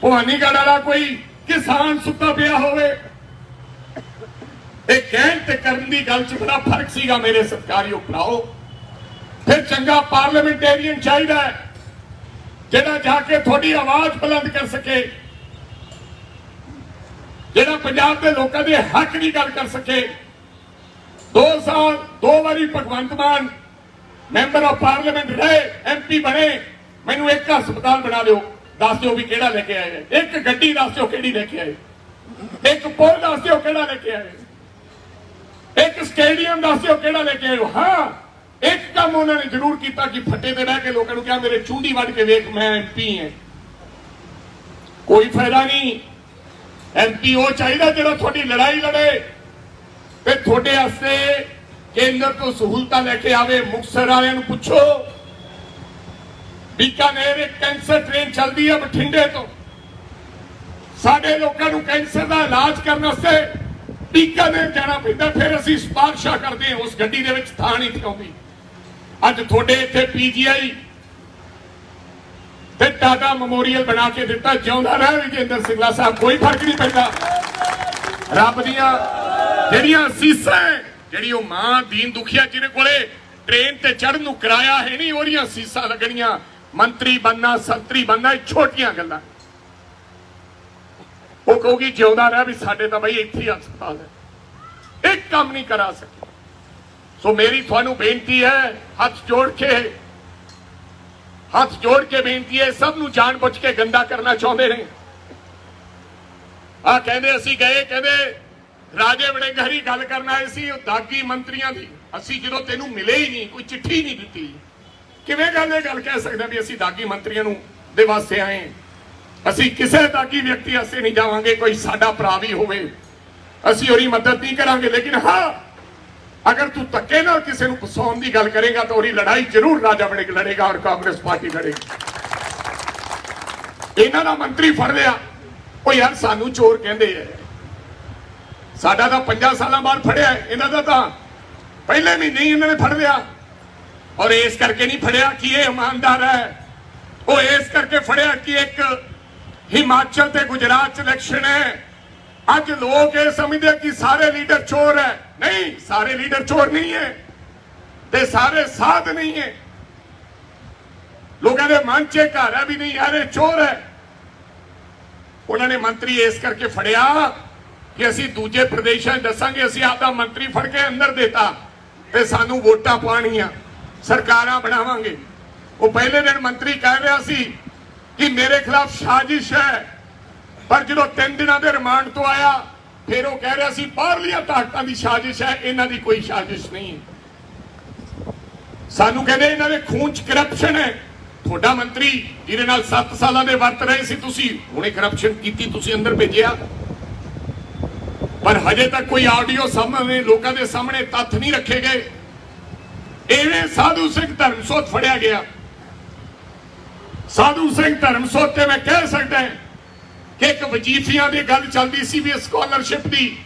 भवानीगढ़ वाला कोई किसान सुता पिया होवे ਇਹ ਕਹਿਣ ਤੇ ਕਰਨ ਦੀ ਗੱਲ 'ਚ ਬੜਾ ਫਰਕ ਸੀਗਾ ਮੇਰੇ ਸਤਿਕਾਰਯੋਗ ਭਰਾਓ ਫਿਰ ਚੰਗਾ ਪਾਰਲੀਮੈਂਟੇਰੀਅਨ ਚਾਹੀਦਾ ਹੈ ਜਿਹੜਾ ਜਾ ਕੇ ਤੁਹਾਡੀ ਆਵਾਜ਼ ਬੁਲੰਦ ਕਰ ਸਕੇ ਜਿਹੜਾ ਪੰਜਾਬ ਦੇ ਲੋਕਾਂ ਦੇ ਹੱਕ ਦੀ ਗੱਲ ਕਰ ਸਕੇ 2 ਸਾਲ 2 ਵਾਰੀ Bhagwant Mann member of parliament ਰਹੇ ਐਮਪੀ ਬਣੇ ਮੈਨੂੰ ਇੱਕ ਹਸਪਤਾਲ ਬਣਾ ਦਿਓ ਦੱਸ ਦਿਓ ਵੀ ਕਿਹੜਾ ਲੈ ਕੇ ਆਏ ਇੱਕ ਗੱਡੀ ਦੱਸ ਦਿਓ ਕਿਹੜੀ ਲੈ ਕੇ ਆਏ ਇੱਕ ਪੁਲ ਦੱਸ ਦਿਓ ਕਿਹੜਾ ਲੈ ਕੇ ਆਏ एक स्टेडियम दस दो केड़ा लेके आयो हाँ एक काम उन्होंने जरूर किया कि फटे ते रह के लोगों को क्या मेरे चूंडी वड़ के वेख मैं एमपी है कोई फायदा नहीं एमपी वो चाहिए जो थोड़ी लड़ाई लड़े ते थोड़े वास्ते केंद्र तो सहूलत लेके आवे मुक्तसर वाले पूछो बीकानेर एक कैंसर ट्रेन चलती है बठिंडे तो साडे लोगों को कैंसर का इलाज करने वास्ते बीकानेर जाना पैंदा फिर असीं सिफारिशां करते हैं उस गड्डी दे विच थां नहीं ठिकाउंदी ਅੱਜ ਤੁਹਾਡੇ ਇੱਥੇ ਪੀਜੀਆਈ ਤੇ ਟਾਟਾ ਮੈਮੋਰੀਅਲ ਬਣਾ ਕੇ ਦਿੱਤਾ। ਜਿਉਂਦਾ ਰਹਿ ਵਿਜੇਂਦਰ ਸਿੰਗਲਾ ਸਾਹਿਬ, ਕੋਈ ਫਰਕ ਨਹੀਂ ਪੈਂਦਾ। ਰੱਬ ਦੀਆਂ ਜਿਹੜੀਆਂ ਅਸੀਸਾਂ, ਜਿਹੜੀ ਉਹ ਮਾਂ ਦੀਨ ਦੁਖੀਆ ਜਿਹਦੇ ਕੋਲੇ ਟ੍ਰੇਨ ਤੇ ਚੜ੍ਹਨ ਨੂੰ ਕਿਰਾਇਆ ਹੈ ਨਹੀਂ, ਉਹਦੀਆਂ ਅਸੀਸਾਂ ਲੱਗਣੀਆਂ। ਮੰਤਰੀ ਬਣਨਾ, ਸੰਤਰੀ ਬਣਨਾ, ਇਹ ਛੋਟੀਆਂ ਗੱਲਾਂ। ਉਹ ਕਹੂਗੀ ਜਿਉਂਦਾ ਰਹਿ ਵੀ ਸਾਡੇ ਤਾਂ ਬਈ ਇੱਥੇ ਹੀ ਹਸਪਤਾਲ ਹੈ, ਇੱਕ ਕੰਮ ਨਹੀਂ ਕਰਾ ਸਕੇ। ਸੋ ਮੇਰੀ ਤੁਹਾਨੂੰ ਬੇਨਤੀ ਹੈ, ਹੱਥ ਜੋੜ ਕੇ ਬੇਨਤੀ ਹੈ, ਸਭ ਨੂੰ ਜਾਣ ਬੁੱਝ ਕੇ ਗੰਦਾ ਕਰਨਾ ਚਾਹੁੰਦੇ ਨੇ। ਆ ਕਹਿੰਦੇ ਅਸੀਂ ਗਏ, ਕਹਿੰਦੇ ਰਾਜੇ ਵੜਿੰਗਹਰੀ ਗੱਲ ਕਰਨ ਆਏ ਸੀ ਉਹ ਦਾਗੀ ਮੰਤਰੀਆਂ ਦੀ। ਅਸੀਂ ਜਦੋਂ ਤੈਨੂੰ ਮਿਲੇ ਹੀ ਨਹੀਂ, ਕੋਈ ਚਿੱਠੀ ਨਹੀਂ ਦਿੱਤੀ, ਕਿਵੇਂ ਗੱਲ ਕਹਿ ਸਕਦੇ ਵੀ ਅਸੀਂ ਦਾਗੀ ਮੰਤਰੀਆਂ ਨੂੰ ਦੇ ਵਾਸਤੇ ਆਏ? ਅਸੀਂ ਕਿਸੇ ਦਾਗੀ ਵਿਅਕਤੀ ਵਾਸਤੇ ਨਹੀਂ ਜਾਵਾਂਗੇ, ਕੋਈ ਸਾਡਾ ਭਰਾ ਵੀ ਹੋਵੇ ਅਸੀਂ ਉਹਦੀ ਮਦਦ ਨਹੀਂ ਕਰਾਂਗੇ। ਲੇਕਿਨ ਹਾਂ, ਅਗਰ ਤੂੰ ਧੱਕੇ ਨਾਲ ਕਿਸੇ ਨੂੰ ਫਸਾਉਣ ਦੀ ਗੱਲ ਕਰੇਗਾ ਤਾਂ ਉਹਦੀ ਲੜਾਈ ਜ਼ਰੂਰ ਰਾਜਾ ਵੜਿੰਗ ਲੜੇਗਾ ਔਰ ਕਾਂਗਰਸ ਪਾਰਟੀ ਲੜੇਗੀ। ਇਹਨਾਂ ਦਾ ਮੰਤਰੀ ਫੜ ਲਿਆ, ਉਹ ਯਾਰ ਸਾਨੂੰ ਚੋਰ ਕਹਿੰਦੇ ਐ, ਸਾਡਾ ਤਾਂ 5 ਸਾਲਾਂ ਬਾਅਦ ਫੜਿਆ, ਇਹਨਾਂ ਦਾ ਤਾਂ ਪਹਿਲੇ ਮਹੀਨੇ ਹੀ ਇਹਨਾਂ ਨੇ ਫੜ ਲਿਆ। ਔਰ ਇਸ ਕਰਕੇ ਨਹੀਂ ਫੜਿਆ ਕਿ ਇਹ ਇਮਾਨਦਾਰ ਹੈ, ਉਹ ਇਸ ਕਰਕੇ ਫੜਿਆ ਕਿ ਇੱਕ ਹਿਮਾਚਲ ਤੇ ਗੁਜਰਾਤ ਚ ਇਲੈਕਸ਼ਨ ਹੈ। ਅੱਜ ਲੋਕ ਇਹ ਸਮਝਦੇ ਕਿ ਸਾਰੇ ਲੀਡਰ ਚੋਰ ਹੈ। ਨਹੀਂ, ਸਾਰੇ ਲੀਡਰ ਚੋਰ ਨਹੀਂ ਹੈ ਤੇ ਸਾਰੇ ਸਾਧ ਨਹੀਂ ਹੈ। ਲੋਕਾਂ ਦੇ ਮਨ ਚ ਘਰ ਹੈ ਵੀ ਨਹੀਂ ਯਾਰ ਇਹ ਚੋਰ ਹੈ। ਉਹਨਾਂ ਨੇ ਮੰਤਰੀ ਇਸ ਕਰਕੇ ਫੜਿਆ ਕਿ ਅਸੀਂ ਦੂਜੇ ਪ੍ਰਦੇਸ਼ਾਂ ਦੱਸਾਂਗੇ ਅਸੀਂ ਆਪਦਾ ਮੰਤਰੀ ਫੜ ਕੇ ਅੰਦਰ ਦੇਤਾ ਤੇ ਸਾਨੂੰ ਵੋਟਾਂ ਪਾਣੀਆਂ, ਸਰਕਾਰਾਂ ਬਣਾਵਾਂਗੇ। ਉਹ ਪਹਿਲੇ ਦਿਨ ਮੰਤਰੀ ਕਹਿ ਰਿਹਾ ਸੀ ਕਿ ਮੇਰੇ ਖਿਲਾਫ ਸਾਜ਼ਿਸ਼ ਹੈ, ਪਰ ਜਦੋਂ 3 ਦਿਨਾਂ ਦੇ ਰਿਮਾਂਡ ਤੋਂ ਆਇਆ ਫਿਰ ਉਹ ਕਹਿ ਰਿਹਾ ਸੀ ਬਾਹਰਲੀਆਂ ਤਾਕਤਾਂ ਦੀ ਸਾਜ਼ਿਸ਼ ਹੈ, ਇਹਨਾਂ ਦੀ ਕੋਈ ਸਾਜ਼ਿਸ਼ ਨਹੀਂ ਹੈ। ਸਾਨੂੰ ਕਹਿੰਦੇ ਇਹਨਾਂ ਦੇ ਖੂਨ ਚ ਕਰਪਸ਼ਨ ਹੈ। ਤੁਹਾਡਾ ਮੰਤਰੀ ਜਿਹਦੇ ਨਾਲ 7 ਸਾਲਾਂ ਦੇ ਵਰਤ ਰਹੇ ਸੀ ਤੁਸੀਂ, ਹੁਣੇ ਕਰਪਸ਼ਨ ਕੀਤੀ, ਤੁਸੀਂ ਅੰਦਰ ਭੇਜਿਆ। ਪਰ ਹਜੇ ਤੱਕ ਕੋਈ ਆਡੀਓ ਸਾਹਮਣੇ, ਲੋਕਾਂ ਦੇ ਸਾਹਮਣੇ ਤੱਥ ਨਹੀਂ ਰੱਖੇ ਗਏ। ਐਵੇਂ ਸਾਧੂ ਸਿੰਘ ਧਰਮਸੋਤ ਫੜਿਆ ਗਿਆ। ਸਾਧੂ ਸਿੰਘ ਧਰਮਸੋਤ ਤੇ ਮੈਂ ਕਹਿ ਸਕਦਾ ਕਿ ਇੱਕ ਵਜੀਫਿਆਂ ਦੀ ਗੱਲ ਚੱਲਦੀ ਸੀ ਵੀ ਸਕਾਲਰਸ਼ਿਪ ਦੀ,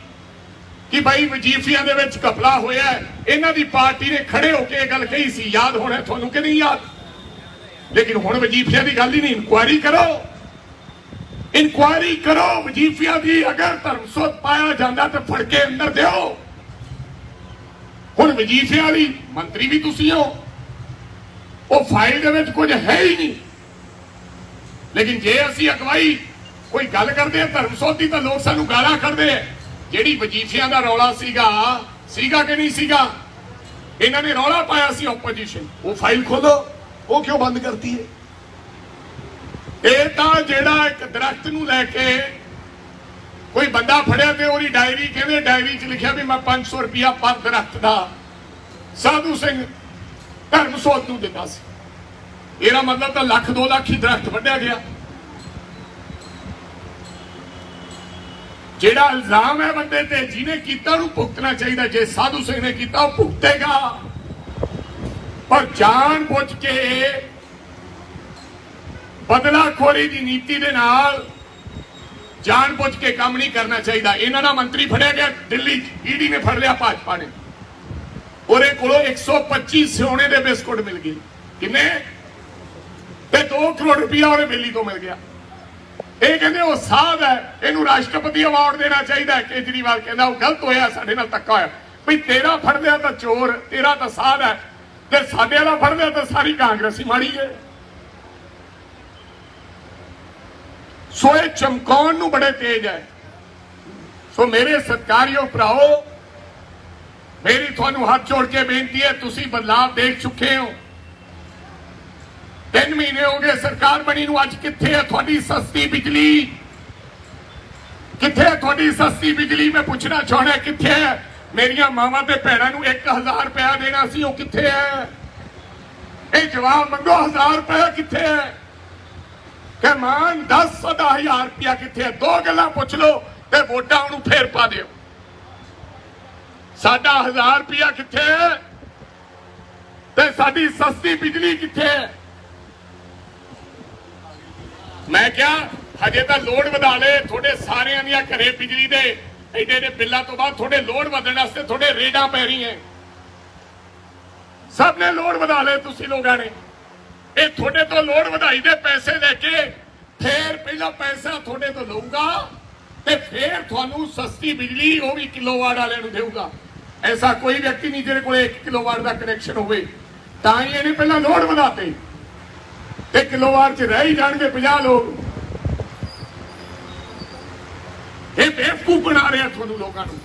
ਕਿ ਭਾਈ ਵਜੀਫਿਆਂ ਦੇ ਵਿੱਚ ਘਪਲਾ ਹੋਇਆ। ਇਹਨਾਂ ਦੀ ਪਾਰਟੀ ਨੇ ਖੜੇ ਹੋ ਕੇ ਇਹ ਗੱਲ ਕਹੀ ਸੀ, ਯਾਦ ਹੋਣਾ ਤੁਹਾਨੂੰ ਕਿ ਨਹੀਂ ਯਾਦ? ਲੇਕਿਨ ਹੁਣ ਵਜੀਫਿਆਂ ਦੀ ਗੱਲ ਹੀ ਨਹੀਂ। ਇਨਕੁਆਇਰੀ ਕਰੋ ਵਜੀਫਿਆਂ ਦੀ। ਅਗਰ ਧਰਮਸੋਤ ਪਾਇਆ ਜਾਂਦਾ ਤਾਂ ਫੜ ਕੇ ਅੰਦਰ ਦਿਓ। ਹੁਣ ਵਜੀਫਿਆਂ ਵਾਲੀ ਮੰਤਰੀ ਵੀ ਤੁਸੀਂ ਹੋ, ਉਹ ਫਾਈਲ ਦੇ ਵਿੱਚ ਕੁਝ ਹੈ ਹੀ ਨਹੀਂ। ਲੇਕਿਨ ਜੇ ਅਸੀਂ ਅਗਵਾਈ ਕੋਈ ਗੱਲ ਕਰਦੇ ਆ ਧਰਮਸੋਤ ਦੀ ਤਾਂ ਲੋਕ ਸਾਨੂੰ ਗਾਲਾਂ ਕੱਢਦੇ ਆ। ਜਿਹੜੀ ਵਜੀਫਿਆਂ ਦਾ ਰੌਲਾ ਸੀਗਾ ਕਿ ਨਹੀਂ ਸੀਗਾ, ਇਹਨਾਂ ਨੇ ਰੌਲਾ ਪਾਇਆ ਸੀ ਆਪੋਜੀਸ਼ਨ, ਉਹ ਫਾਈਲ ਖੋਲੋ, ਉਹ ਕਿਉਂ ਬੰਦ ਕਰਤੀ ਹੈ? ਇਹ ਤਾਂ ਜਿਹੜਾ ਇੱਕ ਦਰਖਤ ਨੂੰ ਲੈ ਕੇ ਕੋਈ ਬੰਦਾ ਫੜਿਆ ਤੇ ਉਹਦੀ ਡਾਇਰੀ, ਕਹਿੰਦੇ ਡਾਇਰੀ 'ਚ ਲਿਖਿਆ ਵੀ ਮੈਂ 500 ਰੁਪਇਆ ਪਰ ਦਰਖਤ ਦਾ ਸਾਧੂ ਸਿੰਘ ਧਰਮਸੋਤ ਨੂੰ ਦਿੱਤਾ ਸੀ। ਇਹਦਾ ਮਤਲਬ ਤਾਂ 1 2 ਲੱਖ ਹੀ ਦਰਖਤ ਵੱਢਿਆ ਗਿਆ। ਜਿਹੜਾ ਇਲਜ਼ਾਮ ਹੈ ਬੰਦੇ ਤੇ, ਜਿਹਨੇ ਕੀਤਾ ਉਹਨੂੰ ਭੁਗਤਣਾ ਚਾਹੀਦਾ। ਜੇ ਸਾਧੂ ਸਿੰਘ ਨੇ ਕੀਤਾ ਉਹ ਭੁਗਤੇਗਾ, ਪਰ ਜਾਣ ਬੁੱਝ ਕੇ ਬਦਲਾਖੋਰੀ ਦੀ ਨੀਤੀ ਦੇ ਨਾਲ ਜਾਣ ਬੁੱਝ ਕੇ ਕੰਮ ਨਹੀਂ ਕਰਨਾ ਚਾਹੀਦਾ। ਇਹਨਾਂ ਦਾ ਮੰਤਰੀ ਫੜਿਆ ਗਿਆ ਦਿੱਲੀ, ਈਡੀ ਨੇ ਫੜ ਲਿਆ ਭਾਜਪਾ ਨੇ। ਉਹਦੇ ਕੋਲੋਂ 125 ਸੋਨੇ ਦੇ ਬਿਸਕੁਟ ਮਿਲ ਗਏ। ਕਿੰਨੇ? ਤੇ 2 ਕਰੋੜ ਰੁਪਇਆ ਉਹਦੇ ਬੇਲੀ ਤੋਂ ਮਿਲ ਗਿਆ। ਇਹ ਕਹਿੰਦੇ ਉਹ ਸਾਧ ਹੈ, ਇਹਨੂੰ ਰਾਸ਼ਟਰਪਤੀ ਅਵਾਰਡ ਦੇਣਾ ਚਾਹੀਦਾ ਹੈ। ਕੇਜਰੀਵਾਲ ਕਹਿੰਦਾ ਉਹ ਗਲਤ ਹੋਇਆ, ਸਾਡੇ ਨਾਲ ਧੱਕਾ ਹੋਇਆ। ਵੀ ਤੇਰਾ ਫੜ ਲਿਆ ਤਾਂ ਚੋਰ, ਤੇਰਾ ਤਾਂ ਸਾਧ ਹੈ, ਤੇ ਸਾਡੇ ਵਾਲਾ ਫੜ ਲਿਆ ਤਾਂ ਸਾਰੀ ਕਾਂਗਰਸੀ ਮਾੜੀ ਹੈ। ਸੋ ਇਹ ਚਮਕਾਉਣ ਨੂੰ ਬੜੇ ਤੇਜ਼ ਹੈ। ਸੋ ਮੇਰੇ ਸਤਿਕਾਰਯੋਗ ਭਰਾਓ, ਮੇਰੀ ਤੁਹਾਨੂੰ ਹੱਥ ਜੋੜ ਕੇ ਬੇਨਤੀ ਹੈ, ਤੁਸੀਂ ਬਦਲਾਅ ਦੇਖ ਚੁੱਕੇ ਹੋ। 3 ਮਹੀਨੇ ਹੋ ਗਏ ਸਰਕਾਰ ਬਣੀ ਨੂੰ। ਅੱਜ ਕਿੱਥੇ ਹੈ ਤੁਹਾਡੀ ਸਸਤੀ ਬਿਜਲੀ? ਕਿੱਥੇ ਹੈ ਤੁਹਾਡੀ ਸਸਤੀ ਬਿਜਲੀ? ਮੈਂ ਪੁੱਛਣਾ ਚਾਹੁੰਦਾ ਕਿੱਥੇ ਹੈ? ਮੇਰੀਆਂ ਮਾਵਾਂ ਤੇ ਭੈਣਾਂ ਨੂੰ 1000 ਰੁਪਇਆ ਦੇਣਾ ਸੀ, ਉਹ ਕਿੱਥੇ ਹੈ? ਇਹ ਜਵਾਬ ਮੰਗੋ, 1000 ਰੁਪਇਆ ਕਿੱਥੇ ਹੈ? ਕਿ ਮਾਨ 10,000 ਰੁਪਇਆ ਕਿੱਥੇ ਹੈ? 2 ਗੱਲਾਂ ਪੁੱਛ ਲਓ ਤੇ ਵੋਟਾਂ ਉਹਨੂੰ ਫੇਰ ਪਾ ਦਿਓ। ਸਾਡਾ 1000 ਰੁਪਇਆ ਕਿੱਥੇ ਹੈ ਤੇ ਸਾਡੀ ਸਸਤੀ ਬਿਜਲੀ ਕਿੱਥੇ ਹੈ? ਮੈਂ ਕਿਹਾ ਹਜੇ ਤਾਂ ਲੋਡ ਵਧਾ ਲਏ। ਤੁਹਾਡੇ ਸਾਰਿਆਂ ਦੀਆਂ ਘਰੇ ਬਿਜਲੀ ਦੇ ਐਡੇ ਬਿੱਲਾਂ ਤੋਂ ਬਾਅਦ ਤੁਹਾਡੇ ਲੋਡ ਵਧਣ ਵਾਸਤੇ ਤੁਹਾਡੇ ਰੇਡਾਂ ਪੈ ਰਹੀਆਂ। ਸਭ ਨੇ ਲੋੜ ਵਧਾ ਲਏ ਤੁਸੀਂ ਲੋਕਾਂ ਨੇ। ਇਹ ਤੁਹਾਡੇ ਤੋਂ ਲੋੜ ਵਧਾਈ ਦੇ ਪੈਸੇ ਲੈ ਕੇ ਫੇਰ ਪਹਿਲਾਂ ਪੈਸਾ ਤੁਹਾਡੇ ਤੋਂ ਲਊਗਾ ਤੇ ਫੇਰ ਤੁਹਾਨੂੰ ਸਸਤੀ ਬਿਜਲੀ ਉਹ ਵੀ ਕਿਲੋਵਾਟ ਵਾਲਿਆਂ ਨੂੰ ਦੇਊਗਾ। ਐਸਾ ਕੋਈ ਵਿਅਕਤੀ ਨਹੀਂ ਜਿਹਦੇ ਕੋਲ 1 ਕਿਲੋਵਾਟ ਦਾ ਕਨੈਕਸ਼ਨ ਹੋਵੇ। ਤਾਂ ਹੀ ਇਹਨੇ ਪਹਿਲਾਂ ਲੋੜ ਵਧਾਤੇ ਤੇ ਕਿਲੋਵਾਟ 'ਚ ਰਹਿ ਹੀ ਜਾਣਗੇ 50 ਲੋਕ। ਇਹ ਬੇਵਕੂਫ ਬਣਾ ਰਿਹਾ ਤੁਹਾਨੂੰ ਲੋਕਾਂ ਨੂੰ।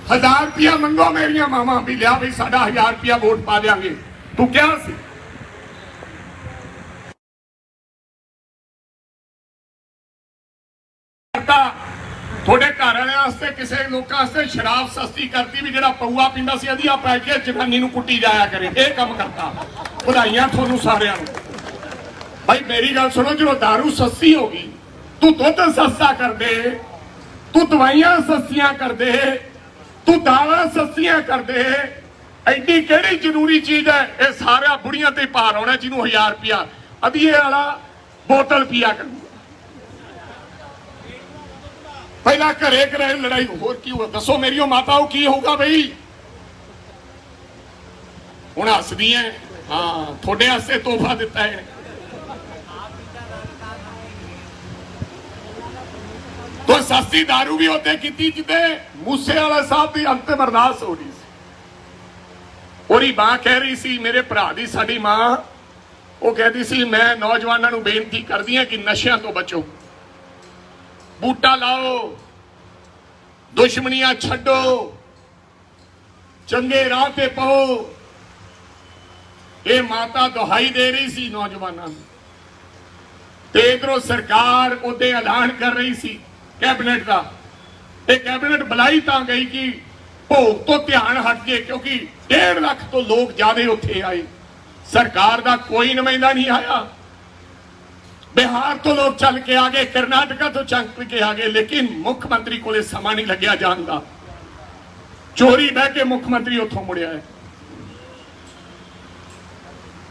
1000 ਰੁਪਇਆ ਮੰਗੋ ਮੇਰੀਆਂ ਮਾਵਾਂ ਵੀ ਲਿਆ ਵੀ ਸਾਡਾ 1000 ਰੁਪਇਆ ਵੋਟ ਪਾ ਦਿਆਂਗੇ। ਤੂੰ ਕਿਹਾ ਸੀ ਤੁਹਾਡੇ ਘਰ ਵਾਲਿਆਂ ਵਾਸਤੇ ਕਿਸੇ ਲੋਕਾਂ ਵਾਸਤੇ ਸ਼ਰਾਬ ਸਸਤੀ ਕਰਤੀ ਵੀ ਜਿਹੜਾ ਪਊਆ ਪੀਂਦਾ ਸੀ ਅਧੀਆ ਪੈ ਕੇ ਜਨਾਨੀ ਨੂੰ ਕੁੱਟੀ ਜਾਇਆ ਕਰੇ। ਇਹ ਕੰਮ ਕਰਤਾ। ਵਧਾਈਆਂ ਤੁਹਾਨੂੰ ਸਾਰਿਆਂ ਨੂੰ। ਭਾਈ ਮੇਰੀ ਗੱਲ ਸੁਣੋ, ਜਦੋਂ ਦਾਰੂ ਸਸਤੀ ਹੋ ਗਈ ਤੂੰ ਦੁੱਧ ਸਸਤਾ ਕਰ ਦੇ, ਤੂੰ ਦਵਾਈਆਂ ਸਸਤੀਆਂ ਕਰ ਦੇ, ਤੂੰ ਦਾਲਾਂ ਸਸਤੀਆਂ ਕਰ ਦੇ। ਐਡੀ ਕਿਹੜੀ ਜ਼ਰੂਰੀ ਚੀਜ਼ ਹੈ? ਇਹ ਸਾਰਿਆਂ ਬੁੜੀਆਂ ਤੇ ਭਾਰ ਆਉਣਾ ਜਿਹਨੂੰ 1000 ਰੁਪਇਆ ਅਧੀਏ ਵਾਲਾ ਬੋਤਲ ਪੀਆ ਕਰੂ। ਪਹਿਲਾਂ ਘਰੇ ਘਰੇ ਲੜਾਈ, ਹੋਰ ਕੀ ਹੋਊਗਾ ਦੱਸੋ ਮੇਰੀਓ ਮਾਤਾਓ, ਕੀ ਹੋਊਗਾ ਬਈ? ਹੁਣ ਹੱਸਦੀਆਂ। ਹਾਂ, ਤੁਹਾਡੇ ਵਾਸਤੇ ਤੋਹਫਾ ਦਿੱਤਾ ਹੈ। तो सस्ती दारू भी होते की जिते मूसे वाला साहब की अंतिम अरदास हो रही सी। ओरी मां कह रही सी, मेरे भरा दी साडी मां वो कहती सी, मैं नौजवानों को बेनती करदी हां कि नशियां तो बचो, बूटा लाओ, दुश्मनियां छड्डो, चंगे राह ते पाओ। ये माता दुहाई दे रही सी नौजवानों ते इधरों सरकार उहदे ऐलान कर रही सी कैबिनेट का। कैबिनेट बुलाई तां गई कि भोग तो ध्यान हट गए क्योंकि 1.5 लाख तो लोग ज्यादा उत्थे आए। सरकार का कोई नुमाइंदा नहीं आया। बिहार तो लोग चल के आ गए, कर्नाटका तो चल के आ गए, लेकिन मुख्यमंत्री को समा नहीं लग्या जान का। चोरी बह के मुख्यमंत्री उथों मुड़िया है।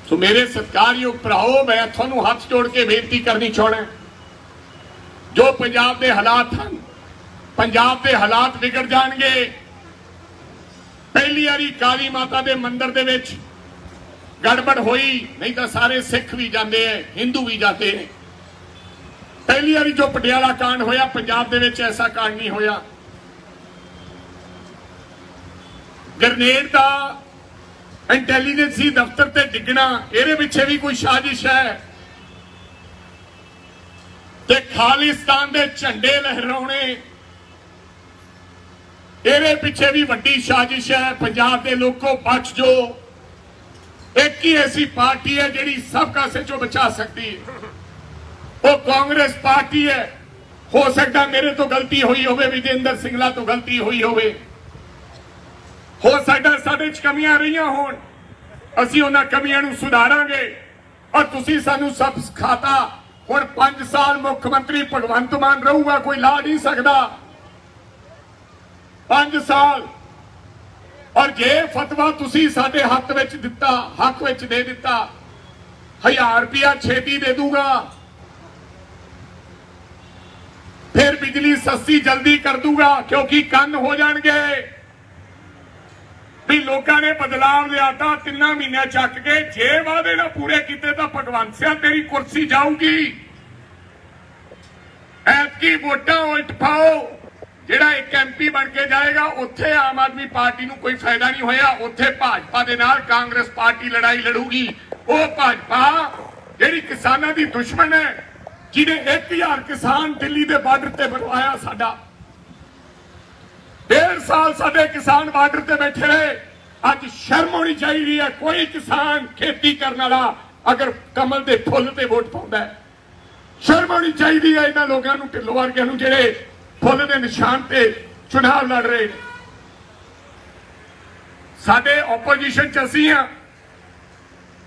तो मेरे सत्कारयोग भराओ, मैं थानू हाथ जोड़ के बेनती करनी चाहना, जो पंजाब के हालात हैं, पंजाब के हालात बिगड़ जाएंगे। पहली बारी काली माता के मंदिर दे विच गड़बड़ हुई, नहीं तो सारे सिख भी जाते हैं, हिंदू भी जाते हैं। पहली बारी जो पटियाला कांड होया पंजाब दे विच ऐसा कांड नहीं होया। ग्रनेड का इंटैलीजेंसी दफ्तर ते डिगना, ਇਹਦੇ ਪਿੱਛੇ भी कोई साजिश है। ते खालिस्तान दे झंडे लहराने, ਇਹਦੇ ਪਿੱਛੇ भी वड्डी साजिश है। पंजाब के लोगों बच जो, एक ही ऐसी पार्टी है जिहड़ी सब कासे चो बचा सकती है, वो कांग्रेस पार्टी है। हो सकता मेरे तो गलती हुई होवे, विजेंद्र सिंगला तो गलती हुई होवे, हो सकता साडे च कमियां रहियां होण, ਅਸੀਂ ਉਹਨਾਂ ਕਮੀਆਂ ਨੂੰ ਸੁਧਾਰਾਂਗੇ। और तुसी सानू सब सिखाता। हुण 5 साल मुख्यमंत्री भगवंत मान रहूगा, कोई ला नहीं सकता 5 साल। और जे फतवा तुसी साडे हक विच दिता, हक विच दे दिता, 1000 रुपया छेती दे दूंगा, फिर बिजली सस्ती जल्दी कर दूंगा, क्योंकि कंन हो जाएंगे भी लोगों ने बदलाव लिया था 3 महीने चक के। जे वादे ना पूरे किते तो भगवंत सिंह तेरी कुर्सी जाऊगी। ऐतकी वोटां उल्ट पाओ, जिहड़ा एक MP बन के जाएगा उत्थे आम आदमी पार्टी नूं कोई फायदा नहीं होया, उत्थे भाजपा दे नाल कांग्रेस पार्टी लड़ाई लड़ूगी। वो भाजपा जिहड़ी किसानां दी दुश्मन है, जिहने 1000 किसान दिल्ली दे बार्डर ते बनवाया साडा, 1.5 साल साडे किसान बार्डर ते बैठे रहे। अज शर्म होनी चाहिए है, कोई किसान खेती करने वाला अगर कमल के फुल ते वोट पाउंदा है, शर्म होनी चाहिए है इन्हां लोगों नूं, ढिल्लों वर्गिआं नूं जिहड़े फुल के निशान ते चुनाव लड़ रहे। साडे ओपोजिशन च असीं हां,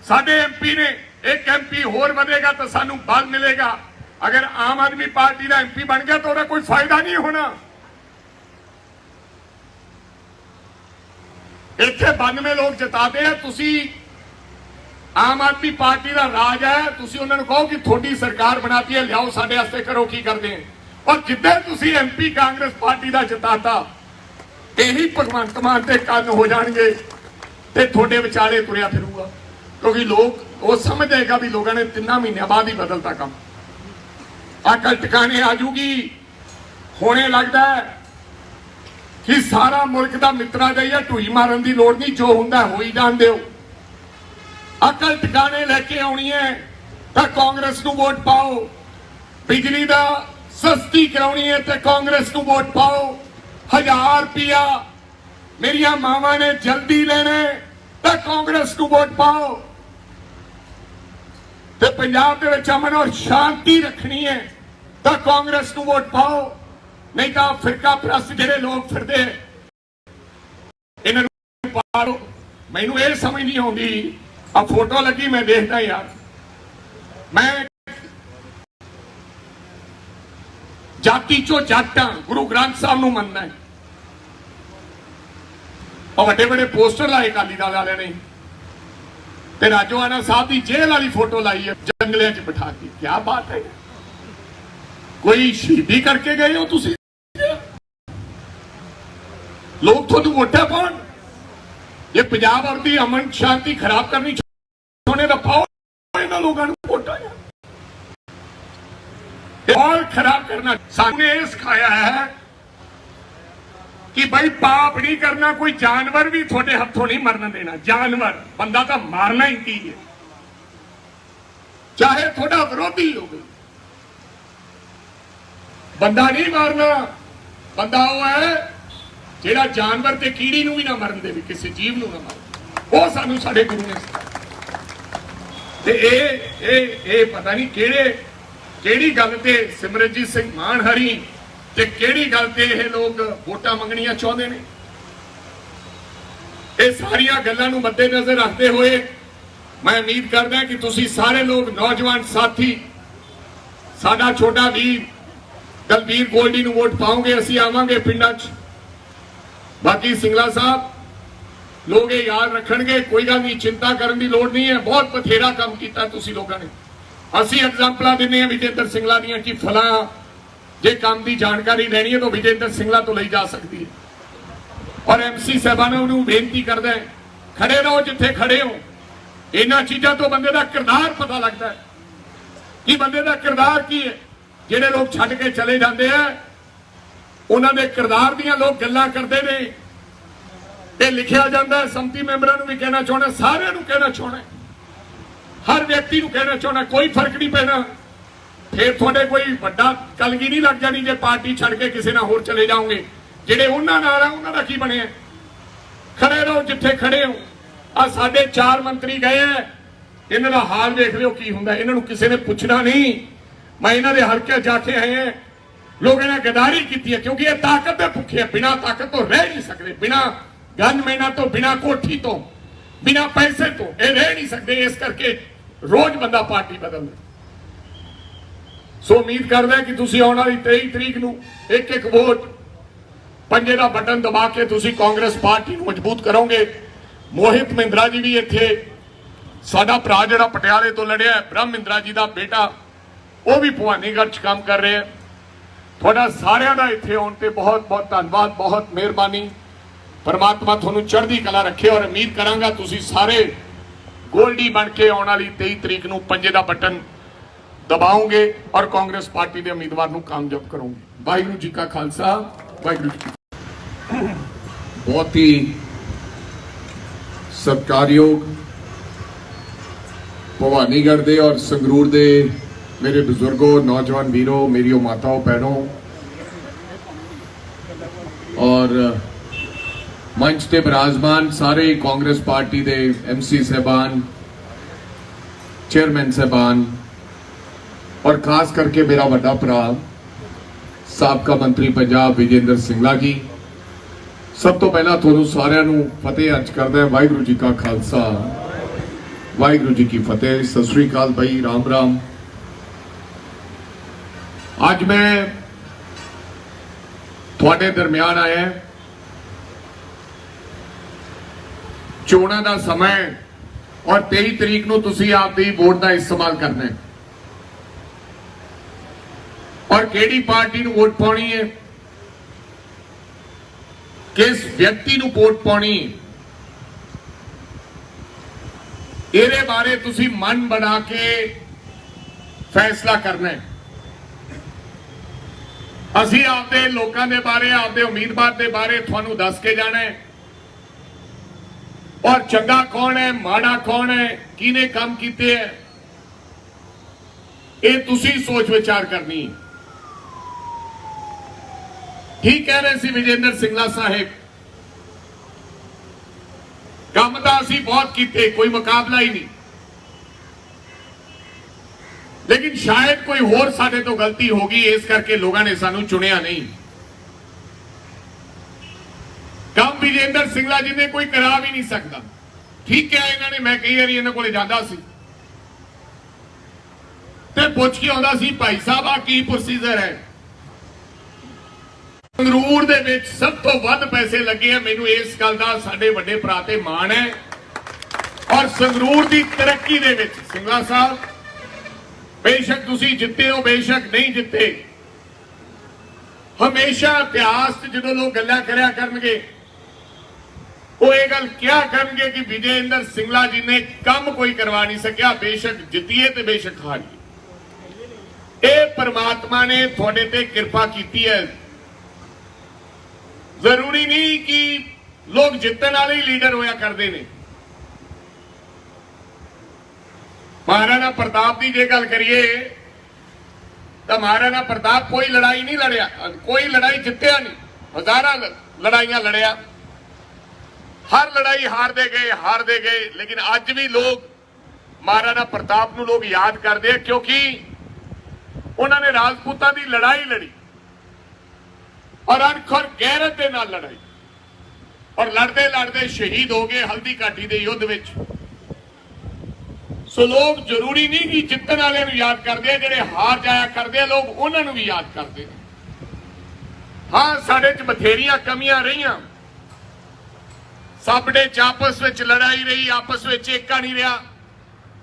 साडे MP ने, एक MP होर वधेगा तो सानूं बल मिलेगा। अगर आम आदमी पार्टी का MP बन गया तो उसका कोई फायदा नहीं होना। इत्थे 92 लोग जिताते हैं, तुसी आम आदमी पार्टी का राज है, तुसी उन्होंने कहो कि थोड़ी सरकार बनाती है, लियाओ साडे वास्ते करो, की करते हैं। और जिद्दे तुसी MP कांग्रेस पार्टी का जिताता, यही भगवंत मान ते कंन हो जाएंगे ਤੇ ਤੁਹਾਡੇ ਵਿਚਾਲੇ ਤੁਰਿਆ ਫਿਰੂਗਾ, ਕਿਉਂਕਿ ਲੋਕ ਉਹ ਸਮਝ ਜਾਏਗਾ ਵੀ ਲੋਕਾਂ ਨੇ 3 ਮਹੀਨਿਆਂ ਬਾਅਦ ਹੀ ਬਦਲਤਾ ਕੰਮ। ਅਕਲ ਟਿਕਾਣੇ ਆ ਜੂਗੀ। ਹੋਣੇ ਲੱਗਦਾ ਕਿ ਸਾਰਾ ਮੁਲਕ ਦਾ ਮਿੱਤਰਾ ਜਾਈਏ, ਢੂਈ ਮਾਰਨ ਦੀ ਲੋੜ ਨਹੀਂ, ਜੋ ਹੁੰਦਾ ਹੋਈ ਜਾਣ ਦਿਓ। ਅਕਲ ਟਿਕਾਣੇ ਲੈ ਕੇ ਆਉਣੀ ਹੈ ਤਾਂ ਕਾਂਗਰਸ ਨੂੰ ਵੋਟ ਪਾਓ। ਬਿਜਲੀ ਦਾ ਸਸਤੀ ਕਰਾਉਣੀ ਹੈ ਤੇ ਕਾਂਗਰਸ ਨੂੰ ਵੋਟ ਪਾਓ। 1000 ਰੁਪਇਆ ਮੇਰੀਆਂ ਮਾਵਾਂ ਨੇ ਜਲਦੀ ਲੈਣਾ ਤਾਂ ਕਾਂਗਰਸ ਨੂੰ ਵੋਟ ਪਾਓ। ਤੇ ਪੰਜਾਬ ਦੇ ਵਿੱਚ ਅਮਨ ਔਰ ਸ਼ਾਂਤੀ ਰੱਖਣੀ ਹੈ ਤਾਂ ਕਾਂਗਰਸ ਨੂੰ ਵੋਟ ਪਾਓ। ਨਹੀਂ ਤਾਂ ਫਿਰਕਾ ਪ੍ਰਸਤ ਜਿਹੜੇ ਲੋਕ ਫਿਰਦੇ ਇਹਨਾਂ ਨੂੰ ਪਾੜੋ। ਮੈਨੂੰ ਇਹ ਸਮਝ ਨਹੀਂ ਆਉਂਦੀ, ਆ ਫੋਟੋ ਲੱਗੀ ਮੈਂ ਦੇਖਦਾ ਯਾਰ, ਮੈਂ ਜਾਤੀ ਚੋਂ ਜੱਟ ਹਾਂ, ਗੁਰੂ ਗ੍ਰੰਥ ਸਾਹਿਬ ਨੂੰ ਮੰਨਦਾ ਹੈ। ਉਹ ਵੱਡੇ ਵੱਡੇ ਪੋਸਟਰ ਲਾਏ ਅਕਾਲੀ ਦਲ ਵਾਲਿਆਂ ਨੇ ਤੇ ਰਾਜੋਆਣਾ ਸਾਹਿਬ ਦੀ ਜੇਲ੍ਹ ਵਾਲੀ ਫੋਟੋ ਲਾਈ ਹੈ ਜੰਗਲਿਆਂ 'ਚ ਬਿਠਾ ਕੇ। ਕੀ ਬਾਤ ਹੈ, ਕੋਈ ਸ਼ਹੀਦੀ ਕਰਕੇ ਗਏ ਹੋ ਤੁਸੀਂ? ਲੋਕ ਤੁਹਾਨੂੰ ਵੋਟਾਂ ਪਾਉਣ? ਇਹ ਪੰਜਾਬ ਔਰ ਦੀ ਅਮਨ ਸ਼ਾਂਤੀ ਖਰਾਬ ਕਰਨੀ ਚਾਹੁੰਦੇ ਤਾਂ ਪਾਓ ਇਹਨਾਂ ਲੋਕਾਂ ਨੂੰ ਵੋਟਾਂ। और खराब करना सामने सिखाया है कि भाई पाप नहीं करना, कोई जानवर भी थोड़े हाथों नहीं मरने देना। जानवर, बंदा तो मारना ही की है, चाहे थोड़ा विरोधी हो गई, बंदा नहीं मारना। बंदा वो है जेड़ा जानवर ते कीड़ी नूं भी ना मरन दे, किसी जीव नूं ना मारे। वो सानू साडे गुरु ने ते ए पता नहीं ਕਿਹੜੀ ਗੱਲ ਤੇ ਸਿਮਰਨਜੀਤ ਸਿੰਘ ਮਾਨ ਹਰੀ ਤੇ ਕਿਹੜੀ ਗੱਲ ਤੇ ਇਹ ਲੋਕ ਵੋਟਾਂ ਮੰਗਣੀਆਂ ਚਾਹੁੰਦੇ ਨੇ। ਇਹ ਸਾਰੀਆਂ ਗੱਲਾਂ ਨੂੰ ਮੱਦੇ ਨਜ਼ਰ ਰੱਖਦੇ ਹੋਏ ਮੈਂ ਉਮੀਦ ਕਰਦਾ ਕਿ ਤੁਸੀਂ ਸਾਰੇ ਲੋਕ ਨੌਜਵਾਨ ਸਾਥੀ ਸਾਡਾ ਛੋਟਾ ਵੀਰ ਦਲਬੀਰ ਗੋਲਡੀ ਨੂੰ ਵੋਟ ਪਾਓਗੇ। ਅਸੀਂ ਆਵਾਂਗੇ ਪਿੰਡਾਂ 'ਚ। ਬਾਕੀ ਸਿੰਗਲਾ ਸਾਹਿਬ ਲੋਕ ਇਹ ਯਾਦ ਰੱਖਣਗੇ, ਕੋਈ ਗੱਲ ਨਹੀਂ, ਚਿੰਤਾ ਕਰਨ ਦੀ ਲੋੜ ਨਹੀਂ ਹੈ। ਬਹੁਤ ਬਥੇਰਾ ਕੰਮ ਕੀਤਾ ਤੁਸੀਂ ਲੋਕਾਂ ਨੇ। ਅਸੀਂ ਐਗਜ਼ਾਮਪਲਾਂ ਦਿੰਦੇ ਹਾਂ ਵਿਜੇਂਦਰ ਸਿੰਗਲਾ ਦੀਆਂ ਕਿ ਫਲਾਂ ਜੇ ਕੰਮ ਦੀ ਜਾਣਕਾਰੀ ਲੈਣੀ ਹੈ ਤਾਂ ਵਿਜੇਂਦਰ ਸਿੰਗਲਾ ਤੋਂ ਲਈ ਜਾ ਸਕਦੀ ਹੈ। ਔਰ ਐਮਸੀ ਸਾਹਿਬਾਨਾਂ ਨੂੰ ਬੇਨਤੀ ਕਰਦਾ ਹੈ, ਖੜੇ ਰਹੋ ਜਿੱਥੇ ਖੜੇ ਹੋ। ਇਹਨਾਂ ਚੀਜ਼ਾਂ ਤੋਂ ਬੰਦੇ ਦਾ ਕਿਰਦਾਰ ਪਤਾ ਲੱਗਦਾ ਹੈ ਕਿ ਬੰਦੇ ਦਾ ਕਿਰਦਾਰ ਕੀ ਹੈ। ਜਿਹੜੇ ਲੋਕ ਛੱਡ ਕੇ ਚਲੇ ਜਾਂਦੇ ਆ ਉਹਨਾਂ ਦੇ ਕਿਰਦਾਰ ਦੀਆਂ ਲੋਕ ਗੱਲਾਂ ਕਰਦੇ ਨੇ। ਇਹ ਲਿਖਿਆ ਜਾਂਦਾ ਹੈ। ਸੰਮਤੀ ਮੈਂਬਰਾਂ ਨੂੰ ਵੀ ਕਹਿਣਾ ਚਾਹੁੰਦਾ, ਸਾਰਿਆਂ ਨੂੰ ਕਹਿਣਾ ਚਾਹੁੰਦਾ, हर व्यक्ति को कहना चाहना, कोई फर्क नहीं पैना। फिर थोड़े कोई बड़ा कलगी नहीं लग जानी जे पार्टी छड़ के किसी ना होर चले जाओगे। जेडे उन्हां नाल आ उन्हां दा की बने? खड़े रहो जिथे खड़े हो। आ साडे 4 मंत्री गए हैं, इन्हां दा हाल देख लियो की हुंदा। इन्हां नूं किसी ने पुछना नहीं। मैं इन्हां दे हलके जाके आए हैं, लोग इन्हां गद्दारी कीती है क्योंकि ये ताकत दे भुखे है। बिना ताकत तो रह नहीं सकते, बिना गनमैना तो, बिना कोठी तो, बिना पैसे तो ये रह नहीं सकते। इस करके रोज बंदा पार्टी बदलदा। सो उम्मीद करदा कि तुसीं आउण वाली 23 तरीक नूं एक वोट पंजे दा बटन दबा के तुसीं कांग्रेस पार्टी नूं मजबूत करोगे। मोहित महिंद्रा जी भी इत्थे साडा भरा जिहड़ा पटियाले तो लड़िया है, ब्रह्म महिंद्रा जी दा बेटा, वो भी भवानीगढ़ च काम कर रहे हैं। तुहाडा सारिਆਂ ਦਾ ਇੱਥੇ ਆਉਣ ਤੇ बहुत बहुत धन्यवाद, बहुत मेहरबानी। परमात्मा तुहानूं चढ़दी कला रखे और उम्मीद करांगा तुसीं सारे गोल्डी बन के आने वाली 23 तरीक नूं पंजे दा बटन दबाओगे और कांग्रेस पार्टी के उम्मीदवार नूं कामयाब करोगे। वाहिगुरू जी का खालसा, वाहिगुरू जी की। बहुत ही सत्कारयोग भवानीगढ़ दे और संगरूर दे मेरे बुजुर्गों, नौजवान वीरों, मेरी माताओं, बहनों और मंच ते विराजमान सारे कांग्रेस पार्टी दे एमसी साहबान, चेयरमैन साहबान और खास करके मेरा बड़ा भरा साबका मंत्री पंजाब विजेंद्र सिंगला जी, सब तो पहला तुहानूं सारिआं नूं फतेह अर्ज करदा है। वाहिगुरू जी का खालसा, वाहिगुरू जी की फतेह। सत श्री अकाल भाई, राम राम। आज मैं तुहाडे दरमियान आया चोणां दा समय और 23 तरीक नूं तुसीं आपदी वोट का इस्तेमाल करना है और किहड़ी पार्टी नूं वोट पाउणी है, किस व्यक्ति नूं वोट पाउणी है, ਇਹਦੇ ਬਾਰੇ ਤੁਸੀਂ ਮਨ ਬਣਾ ਕੇ ਫੈਸਲਾ ਕਰਨਾ ਹੈ। ਅਸੀਂ ਆਪਦੇ ਲੋਕਾਂ ਦੇ ਬਾਰੇ, ਆਪਦੇ ਉਮੀਦਵਾਰ ਦੇ ਬਾਰੇ ਤੁਹਾਨੂੰ ਦੱਸ ਕੇ ਜਾਣਾ ਹੈ। ਔਰ ਚੰਗਾ ਕੌਣ ਹੈ, ਮਾੜਾ ਕੌਣ ਹੈ, ਕਿਹਨੇ ਕੰਮ ਕੀਤੇ ਹੈ, ਇਹ ਤੁਸੀਂ ਸੋਚ ਵਿਚਾਰ ਕਰਨੀ ਹੈ। ਠੀਕ ਕਹਿ ਰਹੇ ਸੀ ਵਿਜੇਂਦਰ ਸਿੰਗਲਾ ਸਾਹਿਬ, ਕੰਮ ਤਾਂ ਅਸੀਂ ਬਹੁਤ ਕੀਤੇ, ਕੋਈ ਮੁਕਾਬਲਾ ਹੀ ਨਹੀਂ, ਲੇਕਿਨ ਸ਼ਾਇਦ ਕੋਈ ਹੋਰ ਸਾਡੇ ਤੋਂ ਗਲਤੀ ਹੋ ਗਈ, ਇਸ ਕਰਕੇ ਲੋਕਾਂ ਨੇ ਸਾਨੂੰ ਚੁਣਿਆ ਨਹੀਂ। ਕੰਮ ਵਿਜੇਂਦਰ ਸਿੰਗਲਾ ਜੀ ਨੇ ਕੋਈ ਕਰਾ ਵੀ ਨਹੀਂ ਸਕਦਾ। ਠੀਕ ਹੈ, ਇਹਨਾਂ ਨੇ, ਮੈਂ ਕਈ ਵਾਰੀ ਇਹਨਾਂ ਕੋਲੇ ਜਾਂਦਾ ਸੀ ਤੇ ਪੁੱਛ ਕੇ ਆਉਂਦਾ ਸੀ, ਭਾਈ ਸਾਹਿਬ ਆ ਕੀ ਪ੍ਰੋਸੀਜਰ ਹੈ। ਸੰਗਰੂਰ ਦੇ ਵਿੱਚ ਸਭ ਤੋਂ ਵੱਧ ਪੈਸੇ ਲੱਗੇ ਆ, ਮੈਨੂੰ ਇਸ ਗੱਲ ਦਾ ਸਾਡੇ ਵੱਡੇ ਭਰਾ ਤੇ ਮਾਣ ਹੈ। ਔਰ ਸੰਗਰੂਰ ਦੀ ਤਰੱਕੀ ਦੇ ਵਿੱਚ ਸਿੰਗਲਾ ਸਾਹਿਬ, ਬੇਸ਼ੱਕ ਤੁਸੀਂ ਜਿੱਤੇ ਹੋ, ਬੇਸ਼ੱਕ ਨਹੀਂ ਜਿੱਤੇ, ਹਮੇਸ਼ਾ ਇਤਿਹਾਸ 'ਚ ਜਦੋਂ ਲੋਕ ਗੱਲਾਂ ਕਰਿਆ ਕਰਨਗੇ, ਉਹ ਇਹ ਗੱਲ ਕਿਹਾ ਕਰਨਗੇ ਕਿ ਵਿਜੇਂਦਰ ਸਿੰਗਲਾ ਜੀ ਨੇ ਕੰਮ ਕੋਈ ਕਰਵਾ ਨਹੀਂ ਸਕਿਆ, ਬੇਸ਼ੱਕ ਜਿੱਤੀਏ ਤੇ ਬੇਸ਼ੱਕ ਹਾਰੀਏ। ਇਹ परमात्मा ने ਤੁਹਾਡੇ ਤੇ ਕਿਰਪਾ ਕੀਤੀ ਹੈ। ਜ਼ਰੂਰੀ ਨਹੀਂ ਕਿ ਲੋਕ ਜਿੱਤਣ ਵਾਲੇ ਹੀ ਲੀਡਰ ਹੋਇਆ ਕਰਦੇ ਨੇ। ਮਹਾਰਾਣਾ ਪ੍ਰਤਾਪ ਦੀ ਜੇ ਗੱਲ ਕਰੀਏ ਤਾਂ ਮਹਾਰਾਣਾ ਪ੍ਰਤਾਪ ਕੋਈ ਲੜਾਈ ਨਹੀਂ ਲੜਿਆ, ਕੋਈ ਲੜਾਈ ਜਿੱਤਿਆ ਨਹੀਂ, ਹਜ਼ਾਰਾਂ ਲੜਾਈਆਂ ਲੜਿਆ, ਹਰ ਲੜਾਈ ਹਾਰਦੇ ਗਏ। ਲੇਕਿਨ ਅੱਜ ਵੀ ਲੋਕ ਮਹਾਰਾਣਾ ਪ੍ਰਤਾਪ ਨੂੰ ਲੋਕ ਯਾਦ ਕਰਦੇ ਆ, ਕਿਉਂਕਿ ਉਹਨਾਂ ਨੇ ਰਾਜਪੂਤਾਂ ਦੀ ਲੜਾਈ ਲੜੀ ਔਰ ਅਣਖ ਔਰ ਗੈਰਤ ਦੇ ਨਾਲ ਲੜਾਈ, ਔਰ ਲੜਦੇ ਸ਼ਹੀਦ ਹੋ ਗਏ ਹਲਦੀ ਘਾਟੀ ਦੇ ਯੁੱਧ ਵਿੱਚ। ਸੋ ਲੋਕ ਜ਼ਰੂਰੀ ਨਹੀਂ ਕਿ ਜਿੱਤਣ ਵਾਲਿਆਂ ਨੂੰ ਯਾਦ ਕਰਦੇ ਆ, ਜਿਹੜੇ ਹਾਰ ਜਾਇਆ ਕਰਦੇ ਆ ਲੋਕ ਉਹਨਾਂ ਨੂੰ ਵੀ ਯਾਦ ਕਰਦੇ ਨੇ। ਹਾਂ, ਸਾਡੇ 'ਚ ਬਥੇਰੀਆਂ ਕਮੀਆਂ ਰਹੀਆਂ, ਸਾਡੇ 'ਚ ਆਪਸ ਵਿੱਚ ਲੜਾਈ ਰਹੀ, ਆਪਸ ਵਿੱਚ ਏਕਾ ਨਹੀਂ ਰਿਹਾ।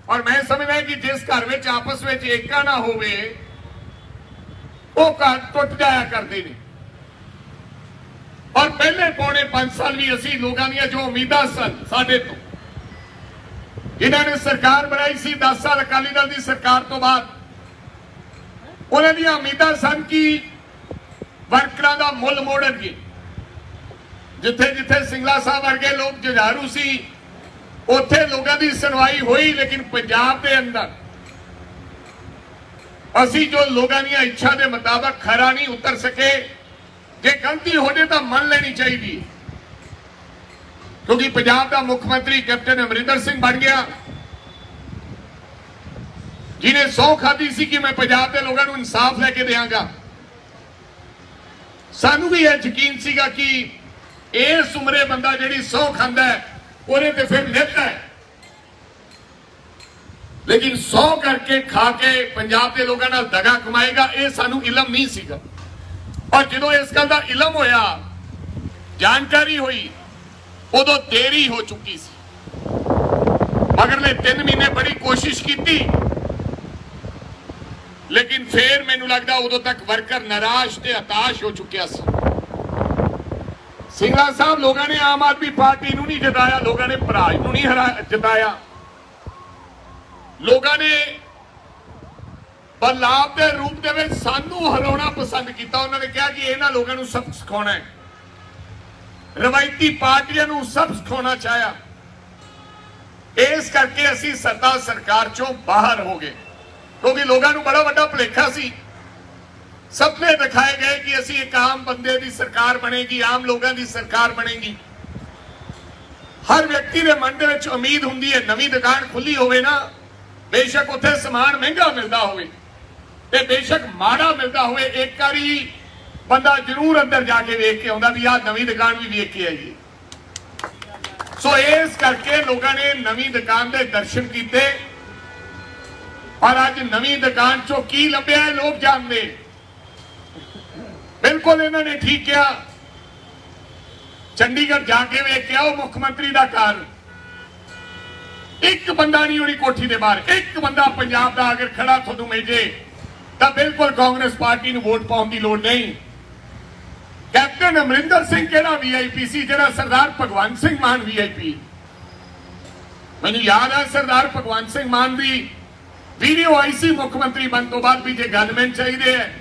ਔਰ ਮੈਂ ਸਮਝਦਾ ਕਿ ਜਿਸ ਘਰ ਵਿੱਚ ਆਪਸ ਵਿੱਚ ਏਕਾ ਨਾ ਹੋਵੇ, ਉਹ ਘਰ ਟੁੱਟ ਜਾਇਆ ਕਰਦੇ ਨੇ। ਔਰ ਪਹਿਲੇ ਪੌਣੇ 5 ਸਾਲ ਵੀ ਅਸੀਂ ਲੋਕਾਂ ਦੀਆਂ ਜੋ ਉਮੀਦਾਂ ਸਨ ਸਾਡੇ ਤੋਂ, ਜਿਨ੍ਹਾਂ ਨੇ ਸਰਕਾਰ ਬਣਾਈ ਸੀ 10 ਸਾਲ ਅਕਾਲੀ ਦਲ ਦੀ ਸਰਕਾਰ ਤੋਂ ਬਾਅਦ, ਉਹਨਾਂ ਦੀਆਂ ਉਮੀਦਾਂ ਸਨ ਕਿ ਵਰਕਰਾਂ ਦਾ ਮੁੱਲ ਮੋੜਨਗੇ। ਜਿੱਥੇ ਸਿੰਗਲਾ ਸਾਹਿਬ ਵਰਗੇ ਲੋਕ ਜੁਝਾਰੂ ਸੀ, ਉੱਥੇ ਲੋਕਾਂ ਦੀ ਸੁਣਵਾਈ ਹੋਈ, ਲੇਕਿਨ ਪੰਜਾਬ ਦੇ ਅੰਦਰ ਅਸੀਂ ਜੋ ਲੋਕਾਂ ਦੀਆਂ ਇੱਛਾ ਦੇ ਮੁਤਾਬਕ ਖਰਾ ਨਹੀਂ ਉਤਰ ਸਕੇ। ਜੇ ਗਲਤੀ ਹੋ ਜਾਏ ਤਾਂ ਮੰਨ ਲੈਣੀ ਚਾਹੀਦੀ, ਕਿਉਂਕਿ ਪੰਜਾਬ ਦਾ ਮੁੱਖ ਮੰਤਰੀ ਕੈਪਟਨ ਅਮਰਿੰਦਰ ਸਿੰਘ ਬਣ ਗਿਆ, ਜਿਹਨੇ ਸਹੁੰ ਖਾਧੀ ਸੀ ਕਿ ਮੈਂ ਪੰਜਾਬ ਦੇ ਲੋਕਾਂ ਨੂੰ ਇਨਸਾਫ ਲੈ ਕੇ ਦੇਵਾਂਗਾ। ਸਾਨੂੰ ਵੀ ਇਹ ਯਕੀਨ ਸੀਗਾ ਕਿ ਇਸ ਉਮਰੇ ਬੰਦਾ ਜਿਹੜੀ ਸਹੁੰ ਖਾਂਦਾ ਹੈ ਉਹਨੇ ਤੇ ਫਿਰ ਨਿਭਣਾ ਹੈ, ਲੇਕਿਨ ਸਹੁੰ ਕਰਕੇ ਖਾ ਕੇ ਪੰਜਾਬ ਦੇ ਲੋਕਾਂ ਨਾਲ ਦਗਾ ਕਮਾਏਗਾ, ਇਹ ਸਾਨੂੰ ਇਲਮ ਨਹੀਂ ਸੀਗਾ। ਔਰ ਜਦੋਂ ਇਸ ਗੱਲ ਦਾ ਇਲਮ ਹੋਇਆ, ਜਾਣਕਾਰੀ ਹੋਈ, ਉਦੋਂ ਦੇਰੀ ਹੋ ਚੁੱਕੀ ਸੀ। ਮਗਰਲੇ 3 ਮਹੀਨੇ ਬੜੀ ਕੋਸ਼ਿਸ਼ ਕੀਤੀ, ਲੇਕਿਨ ਫੇਰ ਮੈਨੂੰ ਲੱਗਦਾ ਉਦੋਂ ਤੱਕ ਵਰਕਰ ਨਿਰਾਸ਼ ਤੇ ਹਤਾਸ਼ ਹੋ ਚੁੱਕਿਆ ਸੀ। ਸਿੰਗਲਾ ਸਾਹਿਬ, ਲੋਕਾਂ ਨੇ ਆਮ ਆਦਮੀ ਪਾਰਟੀ ਨੂੰ ਨਹੀਂ ਜਿਤਾਇਆ, ਲੋਕਾਂ ਨੇ ਭਰਾਜ ਨੂੰ ਨਹੀਂ ਜਿਤਾਇਆ, ਲੋਕਾਂ ਨੇ ਬਦਲਾਵ ਦੇ ਰੂਪ ਦੇ ਵਿੱਚ ਸਾਨੂੰ ਹਰਾਉਣਾ ਪਸੰਦ ਕੀਤਾ। ਉਹਨਾਂ ਨੇ ਕਿਹਾ ਕਿ ਇਹਨਾਂ ਲੋਕਾਂ ਨੂੰ ਸਬਕ ਸਿਖਾਉਣਾ ਹੈ, ਰਵਾਇਤੀ ਪਾਰਟੀਆਂ ਨੂੰ ਸਬਕ ਸਿਖਾਉਣਾ ਚਾਹਿਆ। ਇਸ ਕਰਕੇ ਅਸੀਂ ਸੱਤਾ ਸਰਕਾਰ ਚੋਂ ਬਾਹਰ ਹੋ ਗਏ, ਕਿਉਂਕਿ ਲੋਕਾਂ ਨੂੰ ਬੜਾ ਵੱਡਾ ਭੁਲੇਖਾ ਸੀ। ਸੁਪਨੇ ਦਿਖਾਏ ਗਏ ਕਿ ਅਸੀਂ ਇੱਕ ਆਮ ਬੰਦੇ ਦੀ ਸਰਕਾਰ ਬਣੇਗੀ, ਆਮ ਲੋਕਾਂ ਦੀ ਸਰਕਾਰ ਬਣੇਗੀ। ਹਰ ਵਿਅਕਤੀ ਦੇ ਮਨ ਦੇ ਵਿੱਚ ਉਮੀਦ ਹੁੰਦੀ ਹੈ, ਨਵੀਂ ਦੁਕਾਨ ਖੁੱਲੀ ਹੋਵੇ ਨਾ, ਬੇਸ਼ੱਕ ਉੱਥੇ ਸਮਾਨ ਮਹਿੰਗਾ ਮਿਲਦਾ ਹੋਵੇ ਤੇ ਬੇਸ਼ੱਕ ਮਾੜਾ ਮਿਲਦਾ ਹੋਵੇ, ਇੱਕ ਵਾਰੀ ਬੰਦਾ ਜ਼ਰੂਰ ਅੰਦਰ ਜਾ ਕੇ ਵੇਖ ਕੇ ਆਉਂਦਾ ਵੀ ਆਹ ਨਵੀਂ ਦੁਕਾਨ ਵੀ ਵੇਖ ਕੇ ਆਈਏ। ਸੋ ਇਸ ਕਰਕੇ ਲੋਕਾਂ ਨੇ ਨਵੀਂ ਦੁਕਾਨ ਦੇ ਦਰਸ਼ਨ ਕੀਤੇ, ਔਰ ਅੱਜ ਨਵੀਂ ਦੁਕਾਨ ਚੋਂ ਕੀ ਲੱਭਿਆ ਲੋਕ ਜਾਣਦੇ। ਬਿਲਕੁਲ ਇਹਨਾਂ ਨੇ ਠੀਕ ਕਿਹਾ, ਚੰਡੀਗੜ੍ਹ ਜਾ ਕੇ ਵੇਖ ਕੇ ਆਓ ਮੁੱਖ ਮੰਤਰੀ ਦਾ ਘਰ, ਇੱਕ ਬੰਦਾ ਨਹੀਂ ਉਹਦੀ ਕੋਠੀ ਦੇ ਬਾਹਰ, ਇੱਕ ਬੰਦਾ ਪੰਜਾਬ ਦਾ ਅਗਰ ਖੜਾ ਤੁਹਾਨੂੰ ਮਿਲ ਜੇ ਤਾਂ ਬਿਲਕੁਲ ਕਾਂਗਰਸ ਪਾਰਟੀ ਨੂੰ ਵੋਟ ਪਾਉਣ ਦੀ ਲੋੜ ਨਹੀਂ। ਕੈਪਟਨ ਅਮਰਿੰਦਰ ਸਿੰਘ ਕਿਹੜਾ VIP ਸੀ, ਜਿਹੜਾ ਸਰਦਾਰ ਭਗਵੰਤ ਸਿੰਘ ਮਾਨ VIP। ਮੈਨੂੰ ਯਾਦ ਹੈ ਸਰਦਾਰ ਭਗਵੰਤ ਸਿੰਘ ਮਾਨ ਦੀ ਵੀਡੀਓ ਆਈ ਸੀ ਮੁੱਖ ਮੰਤਰੀ ਬਣਨ ਤੋਂ ਬਾਅਦ ਵੀ ਜੇ ਗਨਮੈਨ ਚਾਹੀਦੇ ਹੈ,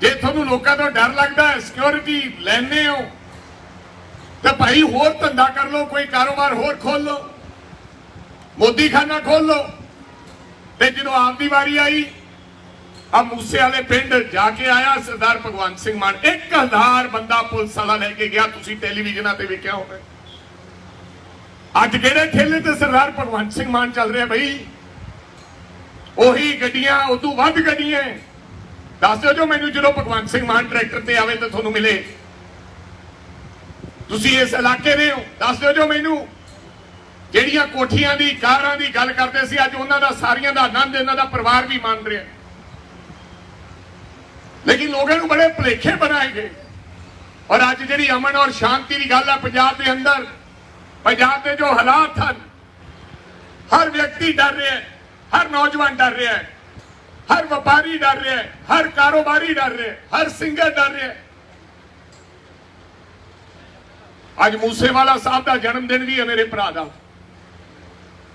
ਜੇ ਤੁਹਾਨੂੰ ਲੋਕਾਂ ਤੋਂ ਡਰ ਲੱਗਦਾ ਹੈ, ਸਿਕਿਉਰਿਟੀ ਲੈਣੇ ਹੋ ਤਾਂ ਭਾਈ ਹੋਰ ਧੰਦਾ ਕਰ ਲਓ, ਕੋਈ ਕਾਰੋਬਾਰ ਹੋਰ ਖੋਲ ਲਓ, ਮੋਦੀ ਖਾਨਾ ਖੋਲ ਲਓ। ਤੇ ਜਦੋਂ ਆਪ ਦੀ ਵਾਰੀ ਆਈ ਆ ਮੂਸੇ ਵਾਲੇ ਪਿੰਡ ਜਾ ਕੇ ਆਇਆ ਸਰਦਾਰ ਭਗਵੰਤ ਸਿੰਘ ਮਾਨ, 1000 ਬੰਦਾ ਪੁਲਿਸ ਵਾਲਾ ਲੈ ਕੇ ਗਿਆ, ਤੁਸੀਂ ਟੈਲੀਵਿਜ਼ਨਾਂ ਤੇ ਵੇਖਿਆ ਹੋਵੇ। ਅੱਜ ਕਿਹੜੇ ਠੇਲੇ ਤੇ ਸਰਦਾਰ ਭਗਵੰਤ ਸਿੰਘ ਮਾਨ ਚੱਲ ਰਿਹਾ ਬਈ? ਉਹੀ ਗੱਡੀਆਂ, ਉਦੋਂ ਵੱਧ ਗੱਡੀਆਂ। ਦੱਸ ਦਿਓ ਜੋ ਮੈਨੂੰ, ਜਦੋਂ ਭਗਵੰਤ ਸਿੰਘ ਮਾਨ ਟਰੈਕਟਰ ਤੇ ਆਵੇ ਤਾਂ ਤੁਹਾਨੂੰ ਮਿਲੇ। ਤੁਸੀਂ ਇਸ ਇਲਾਕੇ ਦੇ ਹੋ, ਦੱਸ ਦਿਓ ਜੋ ਮੈਨੂੰ। ਜਿਹੜੀਆਂ ਕੋਠੀਆਂ ਦੀ, ਕਾਰਾਂ ਦੀ ਗੱਲ ਕਰਦੇ ਸੀ, ਅੱਜ ਉਹਨਾਂ ਦਾ ਸਾਰੀਆਂ ਦਾ ਆਨੰਦ ਇਹਨਾਂ ਦਾ ਪਰਿਵਾਰ ਵੀ ਮੰਨ ਰਿਹਾ। ਲੇਕਿਨ ਲੋਕਾਂ ਨੂੰ ਬੜੇ ਭੁਲੇਖੇ ਬਣਾਏ ਗਏ। ਔਰ ਅੱਜ ਜਿਹੜੀ ਅਮਨ ਔਰ ਸ਼ਾਂਤੀ ਦੀ ਗੱਲ ਹੈ ਪੰਜਾਬ ਦੇ ਅੰਦਰ, ਪੰਜਾਬ ਦੇ ਜੋ ਹਾਲਾਤ ਹਨ, ਹਰ ਵਿਅਕਤੀ ਡਰ ਰਿਹਾ ਹੈ, ਹਰ ਨੌਜਵਾਨ ਡਰ ਰਿਹਾ ਹੈ, ਹਰ ਵਪਾਰੀ ਡਰ ਰਿਹਾ ਹੈ, ਹਰ ਕਾਰੋਬਾਰੀ ਡਰ ਰਿਹਾ ਹੈ, ਹਰ ਸਿੰਗਰ ਡਰ ਰਿਹਾ ਹੈ। ਅੱਜ ਮੂਸੇਵਾਲਾ ਸਾਹਿਬ ਦਾ ਜਨਮ ਦਿਨ ਵੀ ਹੈ ਮੇਰੇ ਭਰਾ ਦਾ।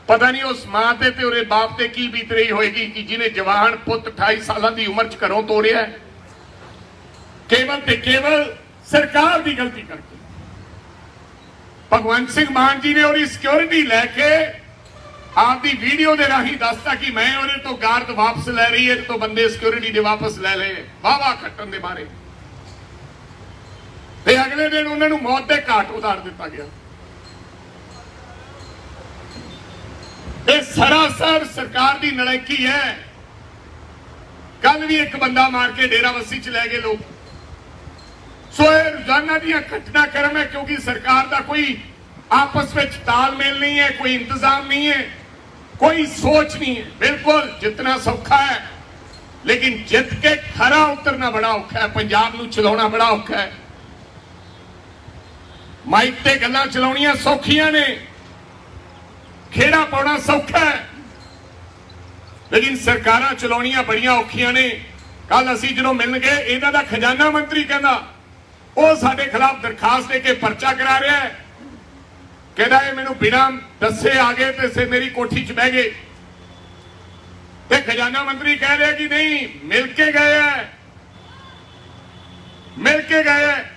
ਪਤਾ ਨਹੀਂ ਉਸ ਮਾਂ ਤੇ ਉਹਦੇ ਬਾਪ ਤੇ ਕੀ ਬੀਤ ਰਹੀ ਹੋਏਗੀ ਕਿ ਜਿਹਨੇ ਜਵਾਨ ਪੁੱਤ 28 ਸਾਲਾਂ ਦੀ ਉਮਰ 'ਚ ਘਰੋਂ ਤੋੜਿਆ, ਕੇਵਲ ਤੇ ਕੇਵਲ ਸਰਕਾਰ ਦੀ ਗਲਤੀ ਕਰਕੇ। ਭਗਵੰਤ ਸਿੰਘ ਮਾਨ ਜੀ ਨੇ ਉਹਦੀ ਸਿਕਿਉਰਿਟੀ ਲੈ ਕੇ ਆਪਦੀ ਵੀਡੀਓ ਦੇ ਰਾਹੀਂ ਦੱਸਤਾ ਕਿ ਮੈਂ ਉਹਦੇ ਤੋਂ ਗਾਰਡ ਵਾਪਸ ਲੈ ਰਹੀ ਹੈ, ਤੋਂ ਬੰਦੇ ਸਿਕਿਉਰਿਟੀ ਦੇ ਵਾਪਸ ਲੈ ਲਏ, ਵਾਵਾ ਖੱਟਣ ਦੇ ਬਾਰੇ। ਤੇ ਅਗਲੇ ਦਿਨ ਉਹਨਾਂ ਨੂੰ ਮੌਤ ਦੇ ਘਾਟ ਉਤਾਰ ਦਿੱਤਾ ਗਿਆ। ਇਹ ਸਰਾਸਰ ਸਰਕਾਰ ਦੀ ਨਲਾਇਕੀ ਹੈ। ਕੱਲ ਵੀ ਇੱਕ ਬੰਦਾ ਮਾਰ ਕੇ ਡੇਰਾਬੱਸੀ ਚ ਲੈ ਗਏ ਲੋਕ। ਸੋ ਇਹ ਰੋਜ਼ਾਨਾ ਦੀਆਂ ਘਟਨਾਕ੍ਰਮ ਹੈ, ਕਿਉਂਕਿ ਸਰਕਾਰ ਦਾ ਕੋਈ ਆਪਸ ਵਿੱਚ ਤਾਲਮੇਲ ਨਹੀਂ ਹੈ, ਕੋਈ ਇੰਤਜ਼ਾਮ ਨਹੀਂ ਹੈ, ਕੋਈ ਸੋਚ ਨਹੀਂ ਹੈ। ਬਿਲਕੁਲ ਜਿੱਤਣਾ ਸੌਖਾ ਹੈ, ਲੇਕਿਨ ਜਿੱਤ ਕੇ ਖਰਾ ਉਤਰਨਾ ਬੜਾ ਔਖਾ ਹੈ। ਪੰਜਾਬ ਨੂੰ ਚਲਾਉਣਾ ਬੜਾ ਔਖਾ ਹੈ। ਮਾਈਕ ਤੇ ਗੱਲਾਂ ਚਲਾਉਣੀਆਂ ਸੌਖੀਆਂ ਨੇ, ਖੇੜਾ ਪਾਉਣਾ ਸੌਖਾ ਹੈ, ਲੇਕਿਨ ਸਰਕਾਰਾਂ ਚਲਾਉਣੀਆਂ ਬੜੀਆਂ ਔਖੀਆਂ ਨੇ। ਕੱਲ ਅਸੀਂ ਜਦੋਂ ਮਿਲਣ ਗਏ, ਇਹਨਾਂ ਦਾ ਖਜ਼ਾਨਾ ਮੰਤਰੀ ਕਹਿੰਦਾ ਉਹ ਸਾਡੇ ਖਿਲਾਫ ਦਰਖਾਸਤ ਦੇ ਕੇ ਪਰਚਾ ਕਰਾ ਰਿਹਾ ਹੈ। ਕਹਿੰਦਾ ਇਹ ਮੈਨੂੰ ਬਿਨਾਂ ਦੱਸੇ ਆ ਗਏ ਤੇ ਮੇਰੀ ਕੋਠੀ 'ਚ ਬਹਿ ਗਏ। ਤੇ ਖਜ਼ਾਨਾ ਮੰਤਰੀ ਕਹਿ ਰਿਹਾ ਕਿ ਨਹੀਂ, ਮਿਲ ਕੇ ਗਏ ਹੈ, ਮਿਲ ਕੇ ਗਏ ਹੈ,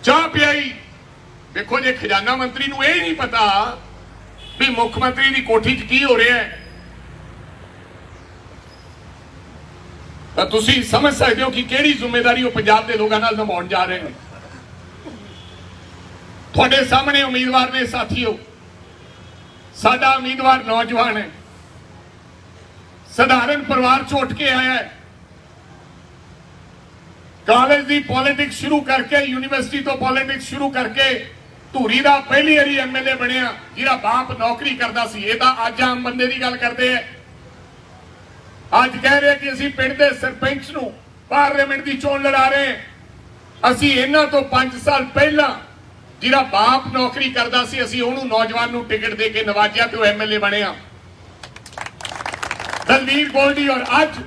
ਚਾਹ ਪਿਆਈ। ਦੇਖੋ, ਜੇ ਖਜ਼ਾਨਾ ਮੰਤਰੀ ਨੂੰ ਇਹ ਨਹੀਂ ਪਤਾ ਵੀ ਮੁੱਖ ਮੰਤਰੀ ਦੀ ਕੋਠੀ 'ਚ ਕੀ ਹੋ ਰਿਹਾ ਹੈ, ਤਾਂ ਤੁਸੀਂ ਸਮਝ ਸਕਦੇ ਹੋ ਕਿ ਕਿਹੜੀ ਜ਼ਿੰਮੇਵਾਰੀ ਉਹ ਪੰਜਾਬ ਦੇ ਲੋਕਾਂ ਨਾਲ ਨਿਭਾਉਣ ਜਾ ਰਹੇ ਨੇ। ਤੁਹਾਡੇ ਸਾਹਮਣੇ ਉਮੀਦਵਾਰ ਨੇ ਸਾਥੀਓ। ਸਾਡਾ ਉਮੀਦਵਾਰ ਨੌਜਵਾਨ ਹੈ, ਸਧਾਰਨ ਪਰਿਵਾਰ 'ਚ ਉੱਠ ਕੇ ਆਇਆ ਹੈ। ਕਾਲਜ ਦੀ ਪੋਲਿਟਿਕਸ ਸ਼ੁਰੂ ਕਰਕੇ, ਯੂਨੀਵਰਸਿਟੀ ਤੋਂ ਪੋਲਿਟਿਕਸ ਸ਼ੁਰੂ ਕਰਕੇ ਧੂਰੀ ਦਾ ਪਹਿਲੀ ਵਾਰੀ ਐਮਐਲਏ ਬਣਿਆ, ਜਿਹਦਾ ਬਾਪ ਨੌਕਰੀ ਕਰਦਾ ਸੀ। ਇਹ ਤਾਂ ਅੱਜ ਆਮ ਬੰਦੇ ਦੀ ਗੱਲ ਕਰਦੇ ਆ। ਅੱਜ ਕਹਿ ਰਹੇ ਕਿ ਅਸੀਂ ਪਿੰਡ ਦੇ ਸਰਪੰਚ ਨੂੰ ਪਾਰਲੀਮੈਂਟ ਦੀ ਚੋਣ ਲੜਾ ਰਹੇ। ਅਸੀਂ ਇਹਨਾਂ ਤੋਂ 5 ਸਾਲ ਪਹਿਲਾਂ ਜਿਹਦਾ ਬਾਪ ਨੌਕਰੀ ਕਰਦਾ ਸੀ, ਅਸੀਂ ਉਹਨੂੰ ਨੌਜਵਾਨ ਨੂੰ ਟਿਕਟ ਦੇ ਕੇ ਨਵਾਜਿਆ ਤੇ ਉਹ ਐਮਐਲਏ ਬਣਿਆ, ਦਲਵੀਰ ਗੋਲਡੀ। ਔਰ ਅੱਜ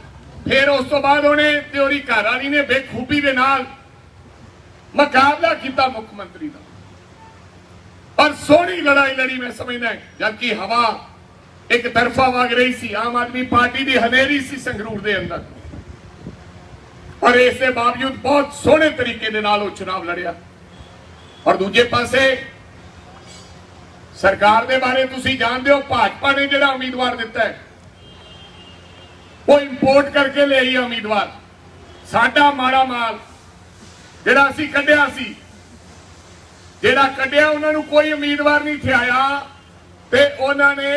ਫਿਰ ਉਸ ਤੋਂ ਬਾਅਦ ਉਹਨੇ ਤੇ ਉਹਦੀ ਘਰਵਾਲੀ ਨੇ ਬੇਖੂਬੀ ਦੇ ਨਾਲ ਮੁਕਾਬਲਾ ਕੀਤਾ ਮੁੱਖ ਮੰਤਰੀ ਦਾ। ਪਰ ਸੋਹਣੀ ਲੜਾਈ ਲੜੀ ਮੈਂ ਸਮਝਦਾ, ਜਦਕਿ ਹਵਾ ਇੱਕ ਤਰਫਾ ਵਗ ਰਹੀ ਸੀ। ਆਮ ਆਦਮੀ ਪਾਰਟੀ ਦੀ ਹਨੇਰੀ ਸੀ ਸੰਗਰੂਰ ਦੇ ਅੰਦਰ, ਪਰ ਇਸ ਦੇ ਬਾਵਜੂਦ ਬਹੁਤ ਸੋਹਣੇ ਤਰੀਕੇ ਦੇ ਨਾਲ ਉਹ ਚੁਣਾਵ ਲੜਿਆ। ਔਰ ਦੂਜੇ ਪਾਸੇ ਸਰਕਾਰ ਦੇ ਬਾਰੇ ਤੁਸੀਂ ਜਾਣਦੇ ਹੋ, ਭਾਜਪਾ ਨੇ ਜਿਹੜਾ ਉਮੀਦਵਾਰ ਦਿੱਤਾ ਹੈ ਉਹ ਇੰਪੋਰਟ ਕਰਕੇ ਲਿਆਈ ਹੈ ਉਮੀਦਵਾਰ। ਸਾਡਾ ਮਾੜਾ ਮਾਲ ਜਿਹੜਾ ਅਸੀਂ ਕੱਢਿਆ ਸੀ, ਜਿਹੜਾ ਕੱਢਿਆ ਉਹਨਾਂ ਨੂੰ ਕੋਈ ਉਮੀਦਵਾਰ ਨਹੀਂ ਥਿਆਇਆ ਤੇ ਉਹਨਾਂ ਨੇ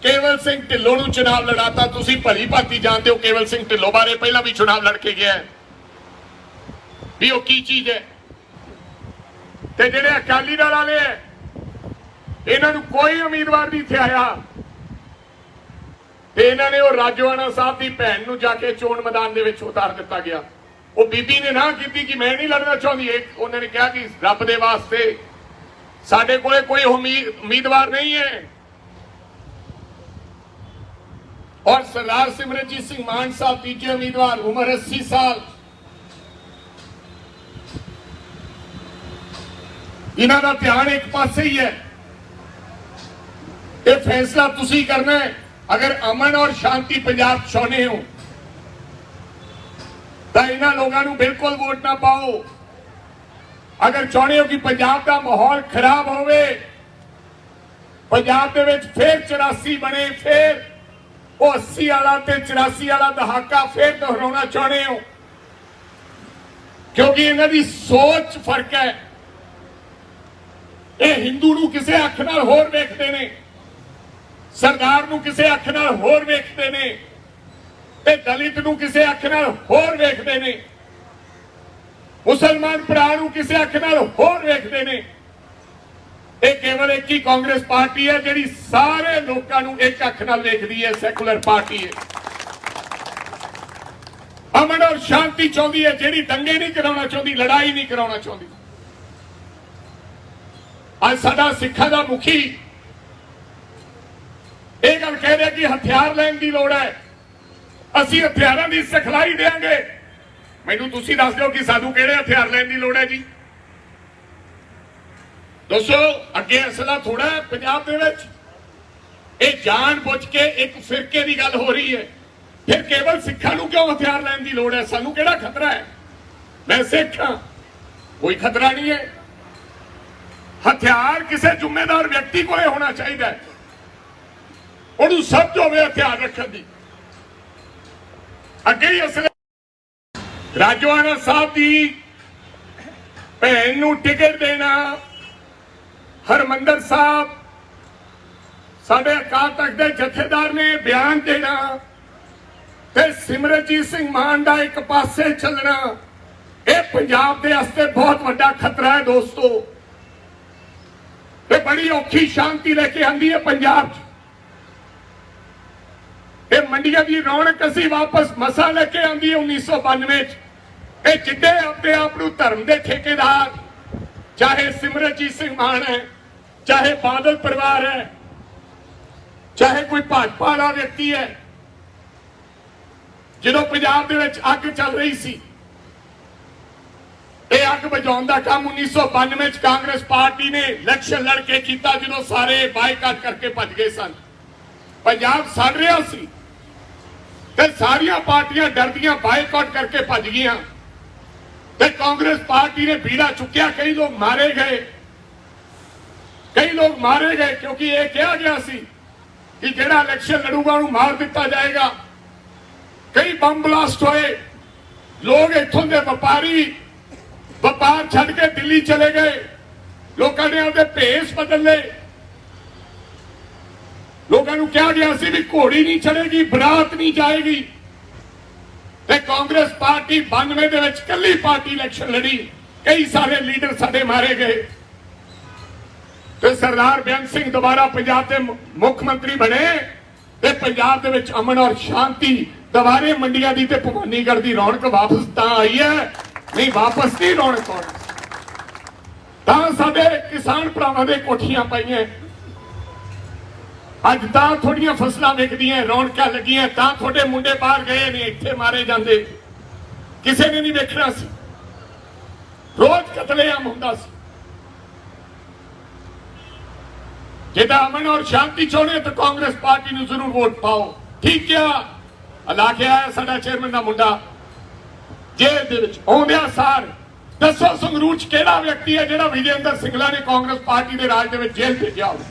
ਕੇਵਲ ਸਿੰਘ ਢਿੱਲੋਂ ਨੂੰ ਚੁਣਾਵ ਲੜਾਤਾ। ਤੁਸੀਂ ਭਲੀ ਭਾਂਤੀ ਜਾਣਦੇ ਹੋ ਕੇਵਲ ਸਿੰਘ ਢਿੱਲੋਂ ਬਾਰੇ, ਪਹਿਲਾਂ ਵੀ ਚੁਣਾਵ ਲੜ ਕੇ ਗਿਆ ਵੀ ਉਹ ਕੀ ਚੀਜ਼ ਹੈ। ਤੇ ਜਿਹੜੇ ਅਕਾਲੀ ਦਲ ਵਾਲੇ ਹੈ, ਇਹਨਾਂ ਨੂੰ ਕੋਈ ਉਮੀਦਵਾਰ ਨਹੀਂ ਥਿਆਇਆ ਤੇ ਇਹਨਾਂ ਨੇ ਉਹ ਰਾਜੋਆਣਾ ਸਾਹਿਬ ਦੀ ਭੈਣ ਨੂੰ ਜਾ ਕੇ ਚੋਣ ਮੈਦਾਨ ਦੇ ਵਿੱਚ ਉਤਾਰ ਦਿੱਤਾ ਗਿਆ। ਉਹ ਬੀਬੀ ਨੇ ਨਾ ਕੀਤੀ ਕਿ ਮੈਂ ਨਹੀਂ ਲੜਨਾ ਚਾਹੁੰਦੀ। ਉਹਨਾਂ ਨੇ ਕਿਹਾ ਕਿ ਰੱਬ ਦੇ ਵਾਸਤੇ ਸਾਡੇ ਕੋਲੇ ਕੋਈ ਉਮੀਦਵਾਰ ਨਹੀਂ ਹੈ। ਔਰ ਸਰਦਾਰ ਸਿਮਰਨਜੀਤ ਸਿੰਘ ਮਾਨ ਸਾਹਿਬ ਤੀਜੇ ਉਮੀਦਵਾਰ, ਉਮਰ 80 ਸਾਲ। ਇਹਨਾਂ ਦਾ ਧਿਆਨ ਇੱਕ ਪਾਸੇ ਹੀ ਹੈ। ਇਹ ਫੈਸਲਾ ਤੁਸੀਂ ਕਰਨਾ ਹੈ। ਅਗਰ ਅਮਨ ਔਰ ਸ਼ਾਂਤੀ ਪੰਜਾਬ ਚਾਹੁੰਦੇ ਹੋ ਤਾਂ ਇਹਨਾਂ ਲੋਕਾਂ ਨੂੰ ਬਿਲਕੁਲ ਵੋਟ ਨਾ ਪਾਓ। ਅਗਰ ਚਾਹੁੰਦੇ ਹੋ ਕਿ ਪੰਜਾਬ ਦਾ ਮਾਹੌਲ ਖਰਾਬ ਹੋਵੇ, ਪੰਜਾਬ ਦੇ ਵਿੱਚ ਫੇਰ 84 ਬਣੇ, ਫੇਰ ਉਹ 80 ਵਾਲਾ ਤੇ 84 ਵਾਲਾ ਦਹਾਕਾ ਫੇਰ ਦੁਹਰਾਉਣਾ ਚਾਹੁੰਦੇ ਹੋ, ਕਿਉਂਕਿ ਇਹਨਾਂ ਦੀ ਸੋਚ ਫਰਕ ਹੈ। ਇਹ ਹਿੰਦੂ ਨੂੰ ਕਿਸੇ ਅੱਖ ਨਾਲ ਹੋਰ ਵੇਖਦੇ ਨੇ, ਸਰਦਾਰ ਨੂੰ ਕਿਸੇ ਅੱਖ ਨਾਲ ਹੋਰ ਵੇਖਦੇ ਨੇ, ਤੇ ਦਲਿਤ ਨੂੰ ਕਿਸੇ ਅੱਖ ਨਾਲ ਹੋਰ ਵੇਖਦੇ ਨੇ, ਮੁਸਲਮਾਨ ਭਰਾ ਨੂੰ ਕਿਸੇ ਅੱਖ ਨਾਲ ਹੋਰ ਵੇਖਦੇ ਨੇ। ਇਹ ਕੇਵਲ ਇੱਕ ਹੀ ਕਾਂਗਰਸ ਪਾਰਟੀ ਹੈ ਜਿਹੜੀ ਸਾਰੇ ਲੋਕਾਂ ਨੂੰ ਇੱਕ ਅੱਖ ਨਾਲ ਵੇਖਦੀ ਹੈ, ਸੈਕੂਲਰ ਪਾਰਟੀ ਹੈ। ਅਮਨ ਔਰ ਸ਼ਾਂਤੀ ਚਾਹੁੰਦੀ ਹੈ, ਜਿਹੜੀ ਦੰਗੇ ਨਹੀਂ ਕਰਾਉਣਾ ਚਾਹੁੰਦੀ, ਲੜਾਈ ਨਹੀਂ ਕਰਾਉਣਾ ਚਾਹੁੰਦੀ। ਅੱਜ ਸਾਡਾ ਸਿੱਖਾਂ ਦਾ ਮੁਖੀ ਇਹ ਗੱਲ ਕਹਿ ਰਿਹਾ ਕਿ ਹਥਿਆਰ ਲੈਣ ਦੀ ਲੋੜ ਹੈ, ਅਸੀਂ ਹਥਿਆਰਾਂ ਦੀ ਸਿਖਲਾਈ ਦੇਵਾਂਗੇ। ਮੈਨੂੰ ਤੁਸੀਂ ਦੱਸ ਦਿਓ ਕਿ ਸਾਨੂੰ ਕਿਹੜੇ ਹਥਿਆਰ ਲੈਣ ਦੀ ਲੋੜ ਹੈ ਜੀ? ਦੱਸੋ। ਅੱਗੇ ਅਸਲਾ ਥੋੜਾ ਹੈ ਪੰਜਾਬ ਦੇ ਵਿੱਚ। ਇਹ ਜਾਣ ਬੁੱਝ ਕੇ ਇੱਕ ਫਿਰਕੇ ਦੀ ਗੱਲ ਹੋ ਰਹੀ ਹੈ। ਫਿਰ ਕੇਵਲ ਸਿੱਖਾਂ ਨੂੰ ਕਿਉਂ ਹਥਿਆਰ ਲੈਣ ਦੀ ਲੋੜ ਹੈ? ਸਾਨੂੰ ਕਿਹੜਾ ਖਤਰਾ ਹੈ? ਮੈਂ ਸਿੱਖ ਹਾਂ, ਕੋਈ ਖਤਰਾ ਨਹੀਂ ਹੈ। ਹਥਿਆਰ ਕਿਸੇ ਜ਼ਿੰਮੇਦਾਰ ਵਿਅਕਤੀ ਕੋਲੇ ਹੋਣਾ ਚਾਹੀਦਾ ਹੈ, ਉਹਨੂੰ ਸਮਝ ਹੋਵੇ ਹਥਿਆਰ ਰੱਖਣ ਦੀ। ਅੱਗੇ ਹੀ ਅਸਲੇ ਰਾਜੋਆਣਾ ਸਾਹਿਬ ਦੀ ਭੈਣ ਨੂੰ ਟਿਕਟ ਦੇਣਾ, ਹਰਮੰਦਰ ਸਾਹਿਬ ਸਾਡੇ ਅਕਾਲ ਤਖਤ ਦੇ ਜਥੇਦਾਰ ਨੇ ਬਿਆਨ ਦੇਣਾ ਤੇ ਸਿਮਰਨਜੀਤ ਸਿੰਘ ਮਾਨ ਦਾ ਇੱਕ ਪਾਸੇ ਚੱਲਣਾ, ਇਹ ਪੰਜਾਬ ਦੇ ਵਾਸਤੇ ਬਹੁਤ ਵੱਡਾ ਖਤਰਾ ਹੈ ਦੋਸਤੋ। ਇਹ ਬੜੀ ਔਖੀ ਸ਼ਾਂਤੀ ਲੈ ਕੇ ਆਂਦੀ ਹੈ ਪੰਜਾਬ 'ਚ। ਇਹ ਮੰਡੀਆਂ ਦੀ ਰੌਣਕ ਅਸੀਂ ਵਾਪਸ ਮਸਾ ਲੈ ਕੇ ਆਂਦੀ ਹੈ 1992 'ਚ। ਇਹ ਜਿੱਡੇ ਆਪਣੇ ਆਪ ਨੂੰ ਧਰਮ ਦੇ ਠੇਕੇਦਾਰ, ਚਾਹੇ ਸਿਮਰਨਜੀਤ ਸਿੰਘ ਮਾਨ ਹੈ, ਚਾਹੇ ਬਾਦਲ ਪਰਿਵਾਰ ਹੈ, ਚਾਹੇ ਕੋਈ ਭਾਜਪਾ ਵਾਲਾ ਵਿਅਕਤੀ ਹੈ, ਜਦੋਂ ਪੰਜਾਬ ਦੇ ਵਿੱਚ ਅੱਗ ਚੱਲ ਰਹੀ ਸੀ, ਇਹ ਅੱਗ ਬੁਝਾਉਣ ਦਾ ਕੰਮ 1992 ਚ ਕਾਂਗਰਸ ਪਾਰਟੀ ਨੇ ਇਲੈਕਸ਼ਨ ਲੜ ਕੇ ਕੀਤਾ, ਜਦੋਂ ਸਾਰੇ ਬਾਈਕਾਟ ਕਰਕੇ ਭੱਜ ਗਏ ਸਨ। ਪੰਜਾਬ ਸੜ ਰਿਹਾ ਸੀ ਤੇ ਸਾਰੀਆਂ ਪਾਰਟੀਆਂ ਡਰਦੀਆਂ ਬਾਈਕਾਟ ਕਰਕੇ ਭੱਜ ਗਈਆਂ ਤੇ ਕਾਂਗਰਸ ਪਾਰਟੀ ਨੇ ਬੀੜਾ ਚੁੱਕਿਆ। ਕਈ ਲੋਕ ਮਾਰੇ ਗਏ, ਕਿਉਂਕਿ ਇਹ ਕਿਹਾ ਗਿਆ ਸੀ ਕਿ ਜਿਹੜਾ ਇਲੈਕਸ਼ਨ ਲੜੂਗਾ ਉਹਨੂੰ ਮਾਰ ਦਿੱਤਾ ਜਾਏਗਾ। ਕਈ ਬੰਬ ਬਲਾਸਟ ਹੋਏ, ਲੋਕ ਇੱਥੋਂ ਦੇ ਵਪਾਰ ਛੱਡ ਕੇ ਦਿੱਲੀ ਚਲੇ ਗਏ, ਲੋਕਾਂ ਨੇ ਆਪਦੇ ਭੇਸ ਬਦਲ ਲਏ। ਲੋਕਾਂ ਨੂੰ ਕਿਹਾ ਗਿਆ ਸੀ ਵੀ ਘੋੜੀ ਨਹੀਂ ਚੜੇਗੀ, ਬਰਾਤ ਨਹੀਂ ਜਾਏਗੀ, ਤੇ ਕਾਂਗਰਸ ਪਾਰਟੀ 92 ਦੇ ਵਿੱਚ ਇਕੱਲੀ ਪਾਰਟੀ ਇਲੈਕਸ਼ਨ ਲੜੀ। ਕਈ ਸਾਰੇ ਲੀਡਰ ਸਾਡੇ ਮਾਰੇ ਗਏ ਤੇ ਸਰਦਾਰ ਬੇਅੰਤ ਸਿੰਘ ਦੁਬਾਰਾ ਪੰਜਾਬ ਦੇ ਮੁੱਖ ਮੰਤਰੀ ਬਣੇ ਤੇ ਪੰਜਾਬ ਦੇ ਵਿੱਚ ਅਮਨ ਔਰ ਸ਼ਾਂਤੀ ਦੁਬਾਰੇ ਮੰਡੀਆਂ ਦੀ ਤੇ ਭਵਾਨੀਗੜ੍ਹ ਦੀ ਰੌਣਕ ਵਾਪਸ ਤਾਂ ਆਈ ਹੈ, ਨਹੀਂ ਵਾਪਸ ਨਹੀਂ ਰੌਣਕ ਆਉਣੀ। ਤਾਂ ਸਾਡੇ ਕਿਸਾਨ ਭਰਾਵਾਂ ਦੇ ਕੋਠੀਆਂ ਪਾਈਆਂ, ਅੱਜ ਤਾਂ ਥੋੜੀਆਂ ਫਸਲਾਂ ਵਿਕਦੀਆਂ, ਰੌਣਕਾਂ ਲੱਗੀਆਂ, ਤਾਂ ਤੁਹਾਡੇ ਮੁੰਡੇ ਬਾਹਰ ਗਏ ਨੇ, ਇੱਥੇ ਮਾਰੇ ਜਾਂਦੇ, ਕਿਸੇ ਨੇ ਨਹੀਂ ਵੇਖਣਾ ਸੀ। ਰੋਜ਼ ਕਤਲੇਆਮ ਹੁੰਦਾ ਸੀ। ਜਿਹਦਾ ਅਮਨ ਔਰ ਸ਼ਾਂਤੀ ਚਾਹੁੰਦੇ ਤਾਂ ਕਾਂਗਰਸ ਪਾਰਟੀ ਨੂੰ ਜ਼ਰੂਰ ਵੋਟ ਪਾਓ। ਠੀਕ ਆ, ਲਾ ਕੇ ਆਇਆ ਸਾਡਾ ਚੇਅਰਮੈਨ ਦਾ ਮੁੰਡਾ ਜੇਲ੍ਹ ਦੇ ਵਿੱਚ ਆਉਂਦਿਆਂ ਸਾਰ। ਦੱਸੋ ਸੰਗਰੂਰ ਚ ਕਿਹੜਾ ਵਿਅਕਤੀ ਹੈ ਜਿਹੜਾ ਵਿਜੇਂਦਰ ਸਿੰਗਲਾ ਨੇ ਕਾਂਗਰਸ ਪਾਰਟੀ ਦੇ ਰਾਜ ਦੇ ਵਿੱਚ ਜੇਲ੍ਹ ਭੇਜਿਆ ਹੋਵੇ?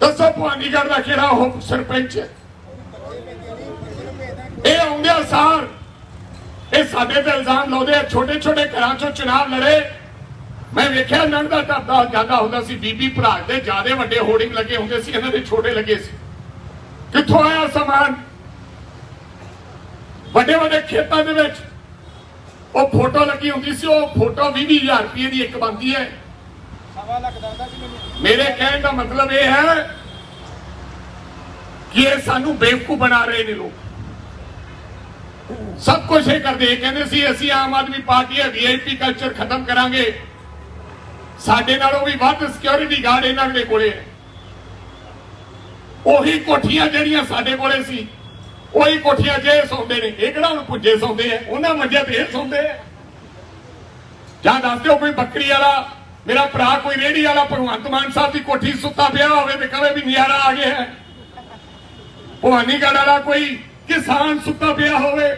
ਦੱਸੋ ਭਵਾਨੀਗੜ੍ਹ ਦਾ ਕਿਹੜਾ ਉਹ ਸਰਪੰਚ ਹੈ? ਇਹ ਆਉਂਦਿਆਂ ਸਾਰ ਇਹ ਸਾਡੇ ਤੇ ਇਲਜ਼ਾਮ ਲਾਉਂਦੇ ਆ। ਛੋਟੇ ਛੋਟੇ ਘਰਾਂ ਚੋਂ ਚੁਣਾਵ ਲੜੇ। ਮੈਂ ਵੇਖਿਆ ਲੰਘਦਾ ਟੱਪਦਾ ਜਾਂਦਾ ਹੁੰਦਾ ਸੀ, ਬੀਬੀ ਭਰਾ ਦੇ ਜਿਆਦੇ ਵੱਡੇ ਹੋਰਡਿੰਗ ਲੱਗੇ ਹੁੰਦੇ ਸੀ, ਇਹਨਾਂ ਦੇ ਛੋਟੇ ਲੱਗੇ ਸੀ। ਕਿੱਥੋਂ ਆਇਆ ਸਮਾਨ? ਵੱਡੇ ਵੱਡੇ ਖੇਤਾਂ ਦੇ ਵਿੱਚ ਉਹ ਫੋਟੋ ਲੱਗੀ ਹੁੰਦੀ ਸੀ। ਉਹ ਫੋਟੋ 20,000 ਰੁਪਏ ਦੀ ਇੱਕ ਬਣਦੀ ਹੈ। ਮੇਰੇ ਕਹਿਣ ਦਾ ਮਤਲਬ ਇਹ ਹੈ ਕਿ ਇਹ ਸਾਨੂੰ ਬੇਵਕੂਫ ਬਣਾ ਰਹੇ ਨੇ ਲੋਕ। ਸਭ ਕੁਝ ਇਹ ਕਰਦੇ। ਕਹਿੰਦੇ ਸੀ ਅਸੀਂ ਆਮ ਆਦਮੀ ਪਾਰਟੀ ਹੈ, VIP ਕਲਚਰ ਖਤਮ ਕਰਾਂਗੇ, ਸਾਡੇ ਨਾਲੋਂ ਵੀ ਵੱਧ ਸਿਕਿਉਰਿਟੀ ਗਾਰਡ ਇਹਨਾਂ ਦੇ ਕੋਲੇ ਹੈ। ਉਹੀ ਕੋਠੀਆਂ ਜਿਹੜੀਆਂ ਸਾਡੇ ਕੋਲੇ ਸੀ, ਉਹੀ ਕੋਠੀਆਂ ਜੇ ਸੌਂਦੇ ਨੇ। ਇਹ ਕਿਹੜਾ ਹੁਣ ਪੁੱਜੇ ਸੌਂਦੇ ਆ, ਉਹਨਾਂ ਮੰਜਿਆਂ ਤੇ ਇਹ ਸੌਂਦੇ ਆ। ਜਾਂ ਦੱਸ ਦਿਓ ਕੋਈ ਬੱਕਰੀ ਵਾਲਾ मेरा भरा कोई रेहड़ी वाला भगवंत मान साहब की कोठी सुता पिया होवे ते कहे भी नजारा आ गया है, भवानीगढ़ वाला कोई किसान सुता पिया होवे।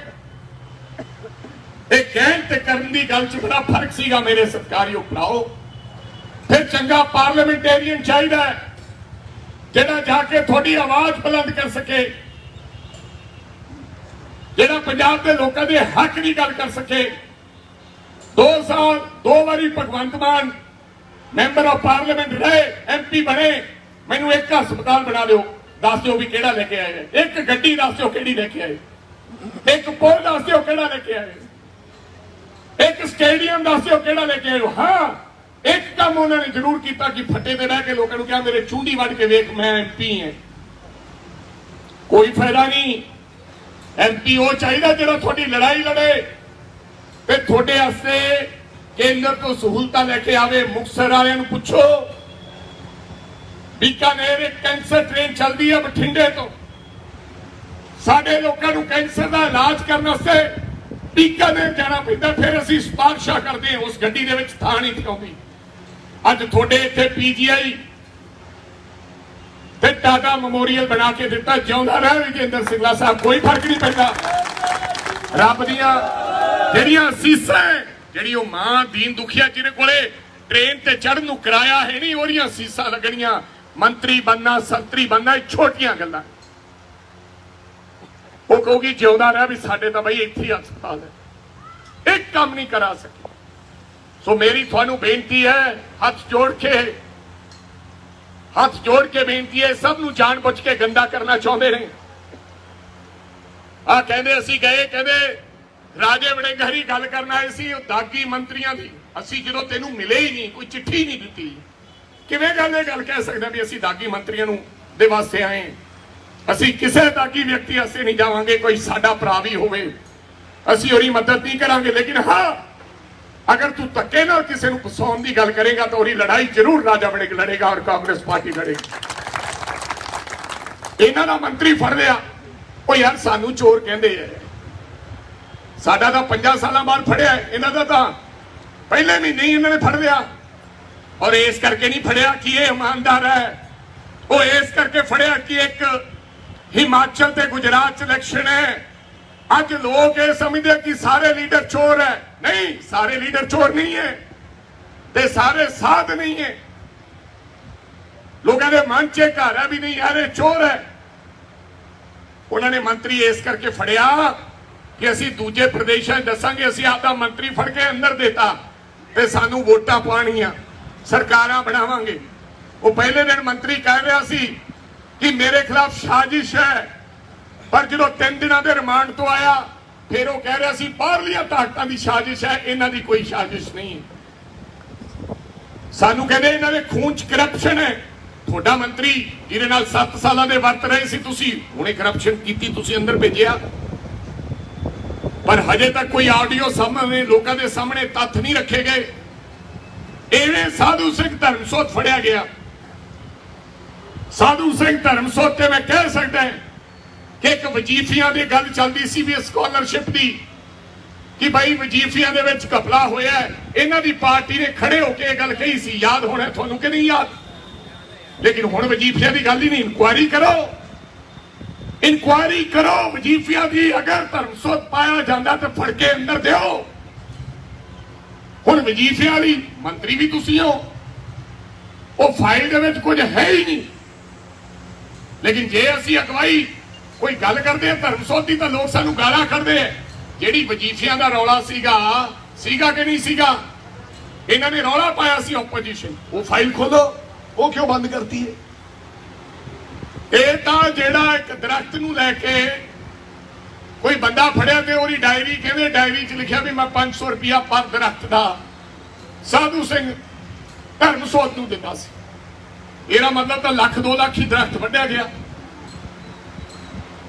ਇਹ ਕਹਿਣ ਤੇ ਕਰਨ ਦੀ ਗੱਲ 'ਚ ਬੜਾ ਫਰਕ ਸੀਗਾ ਮੇਰੇ ਸਤਿਕਾਰਯੋਗ ਭਰਾਓ। ਫਿਰ ਚੰਗਾ ਪਾਰਲੀਮੈਂਟੇਰੀਅਨ ਚਾਹੀਦਾ ਹੈ ਜਿਹੜਾ ਜਾ ਕੇ ਤੁਹਾਡੀ ਆਵਾਜ਼ ਬੁਲੰਦ ਕਰ ਸਕੇ, ਜਿਹੜਾ ਪੰਜਾਬ ਦੇ ਲੋਕਾਂ ਦੇ ਹੱਕ ਦੀ ਗੱਲ ਕਰ ਸਕੇ। 2 ਸਾਲ 2 ਵਾਰੀ Bhagwant Mann member of parliament ਰਹੇ, MP ਬਣੇ, ਮੈਨੂੰ ਇੱਕ ਹਸਪਤਾਲ ਬਣਾ ਦਿਓ, ਦੱਸ ਦਿਓ ਵੀ ਕਿਹੜਾ ਲੈ ਕੇ ਆਏ, ਇੱਕ ਗੱਡੀ ਦੱਸ ਦਿਓ ਕਿਹੜੀ ਲੈ ਕੇ ਆਏ, ਇੱਕ ਪੁਲ ਦੱਸ ਦਿਓ ਕਿਹੜਾ ਲੈ ਕੇ ਆਏ, ਇੱਕ ਸਟੇਡੀਅਮ ਦੱਸ ਦਿਓ ਕਿਹੜਾ ਲੈ ਕੇ ਆਏ। ਹਾਂ, ਇੱਕ ਕੰਮ ਉਹਨਾਂ ਨੇ ਜ਼ਰੂਰ ਕੀਤਾ ਕਿ ਫੱਟੇ ਤੇ ਬਹਿ ਕੇ ਲੋਕਾਂ ਨੂੰ ਕਿਹਾ ਮੇਰੇ ਚੁੰਡੀ ਵੱਢ ਕੇ ਵੇਖ ਮੈਂ MP ਹਾਂ। ਕੋਈ ਫਾਇਦਾ ਨਹੀਂ। MP ਉਹ ਚਾਹੀਦਾ ਜਿਹੜਾ ਤੁਹਾਡੀ ਲੜਾਈ ਲੜੇ ਤੇ ਤੁਹਾਡੇ ਵਾਸਤੇ ਕੇਂਦਰ ਤੋਂ ਸਹੂਲਤਾਂ ਲੈ ਕੇ ਆਵੇ। ਮੁਕਤਸਰ ਵਾਲਿਆਂ ਨੂੰ ਪੁੱਛੋ, ਬੀਕਾਨੇਰ ਇੱਕ ਕੈਂਸਰ ਟ੍ਰੇਨ ਚੱਲਦੀ ਹੈ ਬਠਿੰਡੇ ਤੋਂ, ਸਾਡੇ ਲੋਕਾਂ ਨੂੰ ਕੈਂਸਰ ਦਾ ਇਲਾਜ ਕਰਨ ਵਾਸਤੇ ਬੀਕਾਨੇਰ ਜਾਣਾ ਪੈਂਦਾ, ਫਿਰ ਅਸੀਂ ਸਿਫਾਰਿਸ਼ਾਂ ਕਰਦੇ ਹਾਂ, ਉਸ ਗੱਡੀ ਦੇ ਵਿੱਚ ਥਾਂ ਨਹੀਂ ਠਿਕਾਉਂਦੀ। ਅੱਜ ਤੁਹਾਡੇ ਇੱਥੇ PGI ਤੇ ਟਾਟਾ ਮੈਮੋਰੀਅਲ ਬਣਾ ਕੇ ਦਿੱਤਾ, ਜਿਉਂਦਾ ਰਹਿ ਵਿਜੇਂਦਰ ਸਿੰਗਲਾ ਸਾਹਿਬ, ਕੋਈ ਫਰਕ ਨਹੀਂ ਪੈਂਦਾ। ਰੱਬ ਦੀਆਂ ਜਿਹੜੀਆਂ ਅਸੀਸਾਂ, ਜਿਹੜੀ ਉਹ ਮਾਂ ਦੀਨ ਦੁਖੀਆ ਜਿਹਦੇ ਕੋਲੇ ਟ੍ਰੇਨ ਤੇ ਚੜ੍ਹਨ ਨੂੰ ਕਿਰਾਇਆ ਹੈ ਨਹੀਂ, ਉਹਦੀਆਂ ਅਸੀਸਾਂ ਲੱਗਣੀਆਂ। ਮੰਤਰੀ ਬਣਨਾ, ਸੰਤਰੀ ਬਣਨਾ, ਇਹ ਛੋਟੀਆਂ ਗੱਲਾਂ। ਉਹ ਕਹੂਗੀ ਜਿਉਂਦਾ ਰਹਿ ਵੀ ਸਾਡੇ ਤਾਂ ਬਈ ਇੱਥੇ ਹੀ ਹਸਪਤਾਲ ਹੈ, ਇੱਕ ਕੰਮ ਨਹੀਂ ਕਰਾ ਸਕੇ। ਸੋ ਮੇਰੀ ਤੁਹਾਨੂੰ ਬੇਨਤੀ ਹੈ, ਹੱਥ ਜੋੜ ਕੇ ਬੇਨਤੀ ਹੈ, ਸਭ ਨੂੰ ਜਾਣ ਬੁੱਝ ਕੇ ਗੰਦਾ ਕਰਨਾ ਚਾਹੁੰਦੇ ਨੇ। ਆ ਕਹਿੰਦੇ ਅਸੀਂ ਗਏ, ਕਹਿੰਦੇ ਰਾਜੇ ਵੜਿੰਗਹਰੀ ਗੱਲ ਕਰਨ ਆਏ ਸੀ ਉਹ ਦਾਗੀ ਮੰਤਰੀਆਂ ਦੀ, ਅਸੀਂ ਜਦੋਂ ਤੈਨੂੰ ਮਿਲੇ ਹੀ ਨਹੀਂ, ਕੋਈ ਚਿੱਠੀ ਨਹੀਂ ਦਿੱਤੀ, ਕਿਵੇਂ ਗੱਲ ਕਹਿ ਸਕਦੇ ਵੀ ਅਸੀਂ ਦਾਗੀ ਮੰਤਰੀਆਂ ਨੂੰ ਦੇ ਵਾਸਤੇ ਆਏ। ਅਸੀਂ ਕਿਸੇ ਦਾਗੀ ਵਿਅਕਤੀ ਵਾਸਤੇ ਨਹੀਂ ਜਾਵਾਂਗੇ, ਕੋਈ ਸਾਡਾ ਭਰਾ ਵੀ ਹੋਵੇ ਅਸੀਂ ਉਹਦੀ ਮਦਦ ਨਹੀਂ ਕਰਾਂਗੇ। ਲੇਕਿਨ ਹਾਂ, ਅਗਰ ਤੂੰ ਧੱਕੇ ਨਾਲ ਕਿਸੇ ਨੂੰ ਫਸਾਉਣ ਦੀ ਗੱਲ ਕਰੇਗਾ ਤਾਂ ਉਹਦੀ ਲੜਾਈ ਜ਼ਰੂਰ ਰਾਜਾ ਵੜਿੰਗ ਲੜੇਗਾ ਔਰ ਕਾਂਗਰਸ ਪਾਰਟੀ ਲੜੇਗੀ। ਇਹਨਾਂ ਦਾ ਮੰਤਰੀ ਫੜ ਲਿਆ, ਉਹ ਯਾਰ ਸਾਨੂੰ ਚੋਰ ਕਹਿੰਦੇ ਆ, ਸਾਡਾ ਤਾਂ 5 ਸਾਲਾਂ ਬਾਅਦ ਫੜਿਆ, ਇਹਨਾਂ ਦਾ ਤਾਂ ਪਹਿਲੇ ਮਹੀਨੇ ਹੀ ਇਹਨਾਂ ਨੇ ਫੜ ਲਿਆ। ਔਰ ਇਸ ਕਰਕੇ ਨਹੀਂ ਫੜਿਆ ਕਿ ਇਹ ਇਮਾਨਦਾਰ ਹੈ, ਉਹ ਇਸ ਕਰਕੇ ਫੜਿਆ ਕਿ ਇੱਕ ਹਿਮਾਚਲ ਤੇ ਗੁਜਰਾਤ ਚ ਇਲੈਕਸ਼ਨ ਹੈ। ਅੱਜ ਲੋਕ ਇਹ ਸਮਝਦੇ ਕਿ ਸਾਰੇ ਲੀਡਰ ਚੋਰ ਹੈ, ਨਹੀਂ, ਸਾਰੇ ਲੀਡਰ ਚੋਰ ਨਹੀਂ ਹੈ ਤੇ ਸਾਰੇ ਸਾਧ ਨਹੀਂ ਹੈ। ਲੋਕਾਂ ਦੇ ਮਨ ਚ ਘਰ ਹੈ ਵੀ ਨਹੀਂ ਯਾਰ ਇਹ ਚੋਰ ਹੈ। ਉਹਨਾਂ ਨੇ ਮੰਤਰੀ ਇਸ ਕਰਕੇ ਫੜਿਆ ਕਿ ਅਸੀਂ ਦੂਜੇ ਪ੍ਰਦੇਸ਼ਾਂ ਦੱਸਾਂਗੇ ਅਸੀਂ ਆਪਦਾ ਮੰਤਰੀ ਫੜ ਕੇ ਅੰਦਰ ਦੇਤਾ ਤੇ ਸਾਨੂੰ ਵੋਟਾਂ ਪਾਣੀਆਂ, ਸਰਕਾਰਾਂ ਬਣਾਵਾਂਗੇ। ਉਹ ਪਹਿਲੇ ਦਿਨ ਮੰਤਰੀ ਕਹਿ ਰਿਹਾ ਸੀ ਕਿ ਮੇਰੇ ਖਿਲਾਫ ਸਾਜ਼ਿਸ਼ ਹੈ, ਪਰ ਜਦੋਂ 3 ਦਿਨਾਂ ਦੇ ਰਿਮਾਂਡ ਤੋਂ ਆਇਆ ਫਿਰ ਉਹ ਕਹਿ ਰਿਹਾ ਸੀ ਬਾਹਰਲੀਆਂ ਤਾਕਤਾਂ ਦੀ ਸਾਜ਼ਿਸ਼ ਹੈ, ਇਹਨਾਂ ਦੀ ਕੋਈ ਸਾਜ਼ਿਸ਼ ਨਹੀਂ ਹੈ। ਸਾਨੂੰ ਕਹਿੰਦੇ ਇਹਨਾਂ ਦੇ ਖੂਨ ਚ ਕਰਪਸ਼ਨ ਹੈ। ਤੁਹਾਡਾ ਮੰਤਰੀ ਜਿਹਦੇ ਨਾਲ 7 ਸਾਲਾਂ ਦੇ ਵਰਤ ਰਹੇ ਸੀ ਤੁਸੀਂ, ਹੁਣੇ ਕਰਪਸ਼ਨ ਕੀਤੀ, ਤੁਸੀਂ ਅੰਦਰ ਭੇਜਿਆ। ਪਰ ਹਜੇ ਤੱਕ ਕੋਈ ਆਡੀਓ ਸਾਹਮਣੇ ਲੋਕਾਂ ਦੇ ਸਾਹਮਣੇ ਤੱਥ ਨਹੀਂ ਰੱਖੇ ਗਏ। ਐਵੇਂ ਸਾਧੂ ਸਿੰਘ ਧਰਮਸੋਤ ਫੜਿਆ ਗਿਆ। ਸਾਧੂ ਸਿੰਘ ਧਰਮਸੋਤ ਤੇ ਮੈਂ ਕਹਿ ਸਕਦਾ ਕਿ ਇੱਕ ਵਜੀਫਿਆਂ ਦੀ ਗੱਲ ਚੱਲਦੀ ਸੀ ਵੀ ਸਕਾਲਰਸ਼ਿਪ ਦੀ, ਕਿ ਭਾਈ ਵਜੀਫਿਆਂ ਦੇ ਵਿੱਚ ਘਪਲਾ ਹੋਇਆ। ਇਹਨਾਂ ਦੀ ਪਾਰਟੀ ਨੇ ਖੜੇ ਹੋ ਕੇ ਇਹ ਗੱਲ ਕਹੀ ਸੀ, ਯਾਦ ਹੋਣਾ ਤੁਹਾਨੂੰ ਕਿ ਨਹੀਂ ਯਾਦ। ਲੇਕਿਨ ਹੁਣ ਵਜੀਫਿਆਂ ਦੀ ਗੱਲ ਹੀ ਨਹੀਂ। ਇਨਕੁਆਇਰੀ ਕਰੋ ਵਜੀਫਿਆਂ ਦੀ। ਅਗਰ ਧਰਮਸੋਤ ਪਾਇਆ ਜਾਂਦਾ ਤਾਂ ਫੜ ਕੇ ਅੰਦਰ ਦਿਓ। ਹੁਣ ਵਜੀਫਿਆਂ ਵਾਲੀ ਮੰਤਰੀ ਵੀ ਤੁਸੀਂ ਹੋ, ਉਹ ਫਾਈਲ ਦੇ ਵਿੱਚ ਕੁਝ ਹੈ ਹੀ ਨਹੀਂ। ਲੇਕਿਨ ਜੇ ਅਸੀਂ ਅਗਵਾਈ ਕੋਈ ਗੱਲ ਕਰਦੇ ਆ ਧਰਮਸੋਤ ਦੀ ਤਾਂ ਲੋਕ ਸਾਨੂੰ ਗਾਲਾਂ ਕੱਢਦੇ ਆ। ਜਿਹੜੀ ਵਜੀਫਿਆਂ ਦਾ ਰੌਲਾ ਸੀਗਾ ਕਿ ਨਹੀਂ ਸੀਗਾ, ਇਹਨਾਂ ਨੇ ਰੌਲਾ ਪਾਇਆ ਸੀ ਆਪੋਜੀਸ਼ਨ, ਉਹ ਫਾਈਲ ਖੋਲੋ, ਉਹ ਕਿਉਂ ਬੰਦ ਕਰਤੀ ਹੈ। ਇਹ ਤਾਂ ਜਿਹੜਾ ਇੱਕ ਦਰਖਤ ਨੂੰ ਲੈ ਕੇ ਕੋਈ ਬੰਦਾ ਫੜਿਆ ਤੇ ਉਹਦੀ ਡਾਇਰੀ, ਕਹਿੰਦੇ ਡਾਇਰੀ 'ਚ ਲਿਖਿਆ ਵੀ ਮੈਂ 500 ਰੁਪਇਆ ਪਰ ਦਰਖਤ ਦਾ ਸਾਧੂ ਸਿੰਘ ਧਰਮਸੋਤ ਨੂੰ ਦਿੰਦਾ ਸੀ। ਇਹਦਾ ਮਤਲਬ ਤਾਂ 1 2 ਲੱਖ ਹੀ ਦਰਖਤ ਵੱਢਿਆ ਗਿਆ।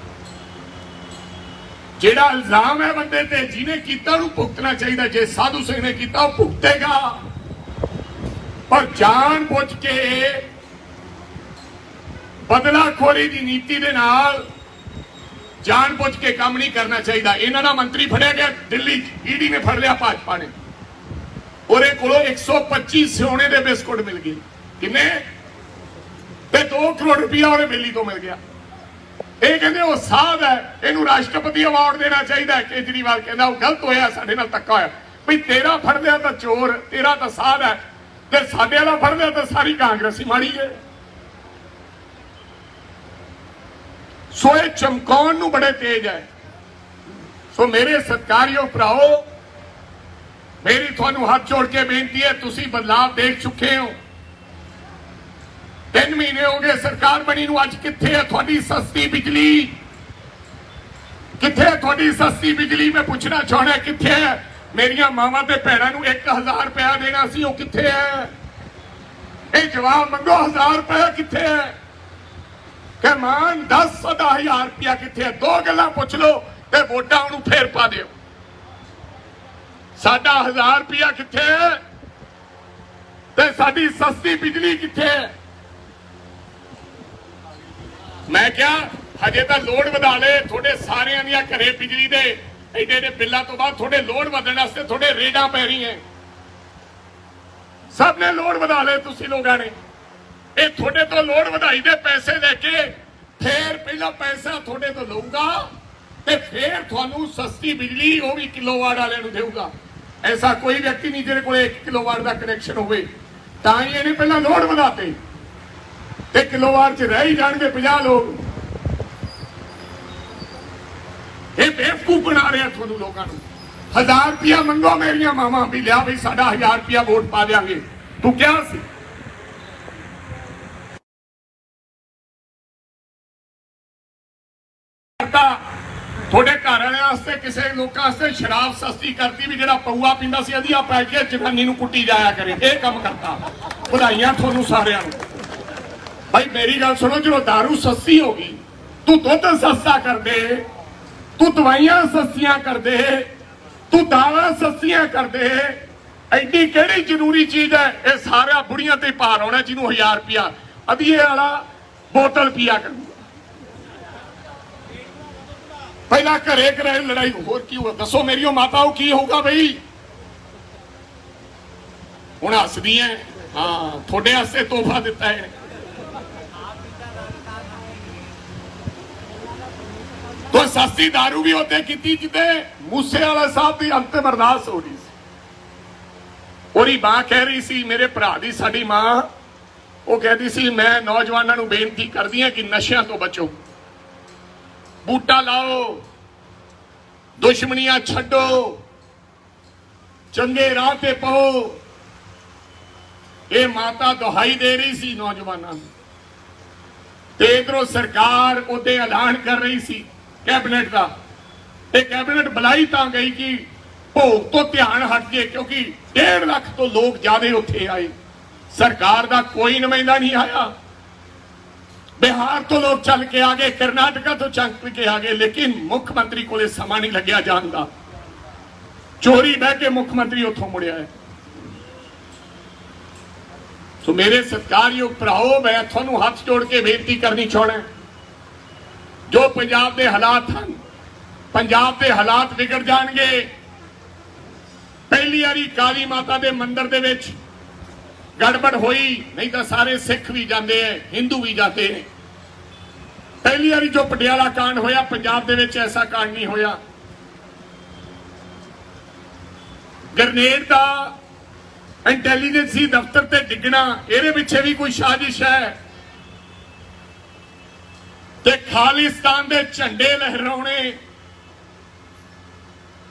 ਜਿਹੜਾ ਇਲਜ਼ਾਮ ਹੈ ਬੰਦੇ ਤੇ, ਜਿਹਨੇ ਕੀਤਾ ਉਹਨੂੰ ਭੁਗਤਣਾ ਚਾਹੀਦਾ। ਜੇ ਸਾਧੂ ਸਿੰਘ ਨੇ ਕੀਤਾ ਉਹ ਭੁਗਤੇਗਾ, ਪਰ ਜਾਣ ਬੁੱਝ ਕੇ ਬਦਲਾਖੋਰੀ ਦੀ ਨੀਤੀ ਦੇ ਨਾਲ ਜਾਣ ਬੁੱਝ ਕੇ ਕੰਮ ਨਹੀਂ ਕਰਨਾ ਚਾਹੀਦਾ। ਇਹਨਾਂ ਦਾ ਮੰਤਰੀ ਫੜਿਆ ਗਿਆ ਦਿੱਲੀ, ਈਡੀ ਨੇ ਫੜ ਲਿਆ ਭਾਜਪਾ ਨੇ। ਉਹਦੇ ਕੋਲੋਂ 125 ਸਿਉਣੇ ਦੇ ਬਿਸਕੁਟ ਮਿਲ ਗਏ। ਕਿੰਨੇ? ਤੇ 2 ਕਰੋੜ ਰੁਪਇਆ ਉਹਦੇ ਬੇਲੀ ਤੋਂ ਮਿਲ ਗਿਆ। ਇਹ ਕਹਿੰਦੇ ਉਹ ਸਾਧ ਹੈ, ਇਹਨੂੰ ਰਾਸ਼ਟਰਪਤੀ ਅਵਾਰਡ ਦੇਣਾ ਚਾਹੀਦਾ ਹੈ। ਕੇਜਰੀਵਾਲ ਕਹਿੰਦਾ ਉਹ ਗਲਤ ਹੋਇਆ, ਸਾਡੇ ਨਾਲ ਧੱਕਾ ਹੋਇਆ। ਵੀ ਤੇਰਾ ਫੜ ਲਿਆ ਤਾਂ ਚੋਰ, ਤੇਰਾ ਤਾਂ ਸਾਧ ਹੈ, ਤੇ ਸਾਡੇ ਵਾਲਾ ਫੜ ਲਿਆ ਤਾਂ ਸਾਰੀ ਕਾਂਗਰਸੀ ਮਾੜੀ ਹੈ। ਸੋ ਇਹ ਚਮਕਾਉਣ ਨੂੰ ਬੜੇ ਤੇਜ਼ ਹੈ। ਸੋ ਮੇਰੇ ਸਤਿਕਾਰਯੋਗ ਭਰਾਓ, ਮੇਰੀ ਤੁਹਾਨੂੰ ਹੱਥ ਜੋੜ ਕੇ ਬੇਨਤੀ ਹੈ, ਤੁਸੀਂ ਬਦਲਾਅ ਦੇਖ ਚੁੱਕੇ ਹੋ। 3 ਮਹੀਨੇ ਹੋ ਗਏ ਸਰਕਾਰ ਬਣੀ ਨੂੰ। ਅੱਜ ਕਿੱਥੇ ਹੈ ਤੁਹਾਡੀ ਸਸਤੀ ਬਿਜਲੀ? ਕਿੱਥੇ ਹੈ ਤੁਹਾਡੀ ਸਸਤੀ ਬਿਜਲੀ? ਮੈਂ ਪੁੱਛਣਾ ਚਾਹੁੰਦਾ, ਕਿੱਥੇ ਹੈ? ਮੇਰੀਆਂ ਮਾਵਾਂ ਤੇ ਭੈਣਾਂ ਨੂੰ 1000 ਰੁਪਇਆ ਦੇਣਾ ਸੀ, ਉਹ ਕਿੱਥੇ ਹੈ? ਇਹ ਜਵਾਬ ਮੰਗੋ, 1000 ਰੁਪਇਆ ਕਿੱਥੇ ਹੈ? ਕਿ ਮਾਨ 10,000 ਰੁਪਇਆ ਕਿੱਥੇ ਹੈ? 2 ਗੱਲਾਂ ਪੁੱਛ ਲਓ ਤੇ ਵੋਟਾਂ ਉਹਨੂੰ ਫੇਰ ਪਾ ਦਿਓ। ਸਾਡਾ 1000 ਰੁਪਇਆ ਕਿੱਥੇ ਹੈ ਤੇ ਸਾਡੀ ਸਸਤੀ ਬਿਜਲੀ ਕਿੱਥੇ ਹੈ? ਮੈਂ ਕਿਹਾ ਹਜੇ ਤਾਂ ਲੋਡ ਵਧਾ ਲਏ। ਤੁਹਾਡੇ ਸਾਰਿਆਂ ਦੀਆਂ ਘਰੇ ਬਿਜਲੀ ਦੇ ਐਡੇ ਐਡੇ ਬਿੱਲਾਂ ਤੋਂ ਬਾਅਦ ਤੁਹਾਡੇ ਲੋਡ ਵਧਣ ਵਾਸਤੇ ਤੁਹਾਡੇ ਰੇਡਾਂ ਪੈ ਰਹੀਆਂ। ਸਭ ਨੇ ਲੋਡ ਵਧਾ ਲਏ ਤੁਸੀਂ ਲੋਕਾਂ ਨੇ। ਇਹ ਤੁਹਾਡੇ ਤੋਂ ਲੋਡ ਵਧਾਈ ਦੇ ਪੈਸੇ ਲੈ ਕੇ ਫੇਰ ਪਹਿਲਾਂ ਪੈਸਾ ਤੁਹਾਡੇ ਤੋਂ ਲਊਗਾ ਤੇ ਫੇਰ ਤੁਹਾਨੂੰ ਸਸਤੀ ਬਿਜਲੀ ਉਹ ਵੀ ਕਿਲੋਵਾਟ ਵਾਲਿਆਂ ਨੂੰ ਦੇਊਗਾ। ਐਸਾ ਕੋਈ ਵਿਅਕਤੀ ਨਹੀਂ ਜਿਹਦੇ ਕੋਲ 1 ਕਿਲੋਵਾਟ ਦਾ ਕਨੈਕਸ਼ਨ ਹੋਵੇ। ਤਾਂ ਹੀ ਇਹਨੇ ਪਹਿਲਾਂ ਲੋਡ ਵਧਾਤੇ ਤੇ ਕਿਲੋਵਾਟ 'ਚ ਰਹਿ ਹੀ ਜਾਣਗੇ 50 ਲੋਕ। ਇਹ ਬੇਵਕੂਫ ਬਣਾ ਰਿਹਾ ਤੁਹਾਨੂੰ ਲੋਕਾਂ ਨੂੰ। 1000 ਰੁਪਇਆ ਮੰਗੋ ਮੇਰੀਆਂ ਮਾਵਾਂ ਵੀ ਲਿਆ ਵੀ ਸਾਡਾ 1000 ਰੁਪਇਆ ਵੋਟ ਪਾ ਦਿਆਂਗੇ। ਤੂੰ ਕਿਹਾ ਸੀ ਤੁਹਾਡੇ ਘਰ ਵਾਲਿਆਂ ਵਾਸਤੇ, ਕਿਸੇ ਲੋਕਾਂ ਵਾਸਤੇ ਸ਼ਰਾਬ ਸਸਤੀ ਕਰਤੀ ਵੀ ਜਿਹੜਾ ਪਊਆ ਪੀਂਦਾ ਸੀ ਅਧੀਆ ਪੈ ਕੇ ਜਨਾਨੀ ਨੂੰ ਕੁੱਟੀ ਜਾਇਆ ਕਰੇ। ਇਹ ਕੰਮ ਕਰਤਾ। ਵਧਾਈਆਂ ਤੁਹਾਨੂੰ ਸਾਰਿਆਂ ਨੂੰ। ਭਾਈ ਮੇਰੀ ਗੱਲ ਸੁਣੋ, ਜਦੋਂ ਦਾਰੂ ਸਸਤੀ ਹੋ ਗਈ, ਤੂੰ ਦੁੱਧ ਸਸਤਾ ਕਰ ਦੇ, ਤੂੰ ਦਵਾਈਆਂ ਸਸਤੀਆਂ ਕਰ ਦੇ, ਤੂੰ ਦਾਲਾਂ ਸਸਤੀਆਂ ਕਰ ਦੇ। ਐਡੀ ਕਿਹੜੀ ਜ਼ਰੂਰੀ ਚੀਜ਼ ਹੈ? ਇਹ ਸਾਰਾ ਬੁੜੀਆਂ ਤੇ ਭਾਰ ਆਉਣਾ ਜਿਹਨੂੰ 1000 ਰੁਪਇਆ ਅਧੀਏ ਵਾਲਾ ਬੋਤਲ ਪੀਆ ਕਰੂ। ਪਹਿਲਾਂ ਘਰੇ ਘਰੇ ਲੜਾਈ, ਹੋਰ ਕੀ ਹੋਊਗਾ? ਦੱਸੋ ਮੇਰੀਓ ਮਾਤਾਓ ਕੀ ਹੋਊਗਾ ਬਈ? ਹੁਣ ਹੱਸਦੀਆਂ। ਹਾਂ, ਤੁਹਾਡੇ ਵਾਸਤੇ ਤੋਹਫਾ ਦਿੱਤਾ ਹੈ। तो सस्ती दारू भी होते की जिते मूसे वाला साहब की अंतिम अरदास हो रही सी। ओरी मां कह रही सी, मेरे भरा दी साडी मां वो कहती सी, मैं नौजवानों को बेनती करदी हां कि नशियां तो बचो, बूटा लाओ, दुश्मनियां छड्डो, चंगे राह ते पाओ। ये माता दुहाई दे रही सी नौजवानों ते इधरों सरकार उहदे ऐलान कर रही सी कैबिनेट का। कैबिनेट बुलाई तां गई कि भोग तो ध्यान हट गए, क्योंकि 1.5 लाख तो लोग ज्यादा उत्थे आए। सरकार का कोई नुमाइंदा नहीं आया। बिहार तो लोग चल के आ गए, कर्नाटका तो चल के आ गए, लेकिन मुख्यमंत्री को समा नहीं लग्या जान का। चोरी बह के मुख्यमंत्री उथों मुड़िया है। तो मेरे सत्कारयोग भराओ, मैं थानू हाथ जोड़ के बेनती करनी चाहना, जो पंजाब के हालात हैं, पंजाब के हालात बिगड़ जाएंगे। पहली बारी काली माता के मंदिर दे विच गड़बड़ हुई, नहीं तो सारे सिख भी जाते हैं, हिंदू भी जाते हैं। पहली बारी जो पटियाला कांड होया, पंजाब दे विच ऐसा कांड नहीं होया। ग्रनेड का इंटैलीजेंसी दफ्तर ते डिगना, ਇਹਦੇ ਪਿੱਛੇ भी कोई साजिश है। ते खालिस्तान दे झंडे लहराने,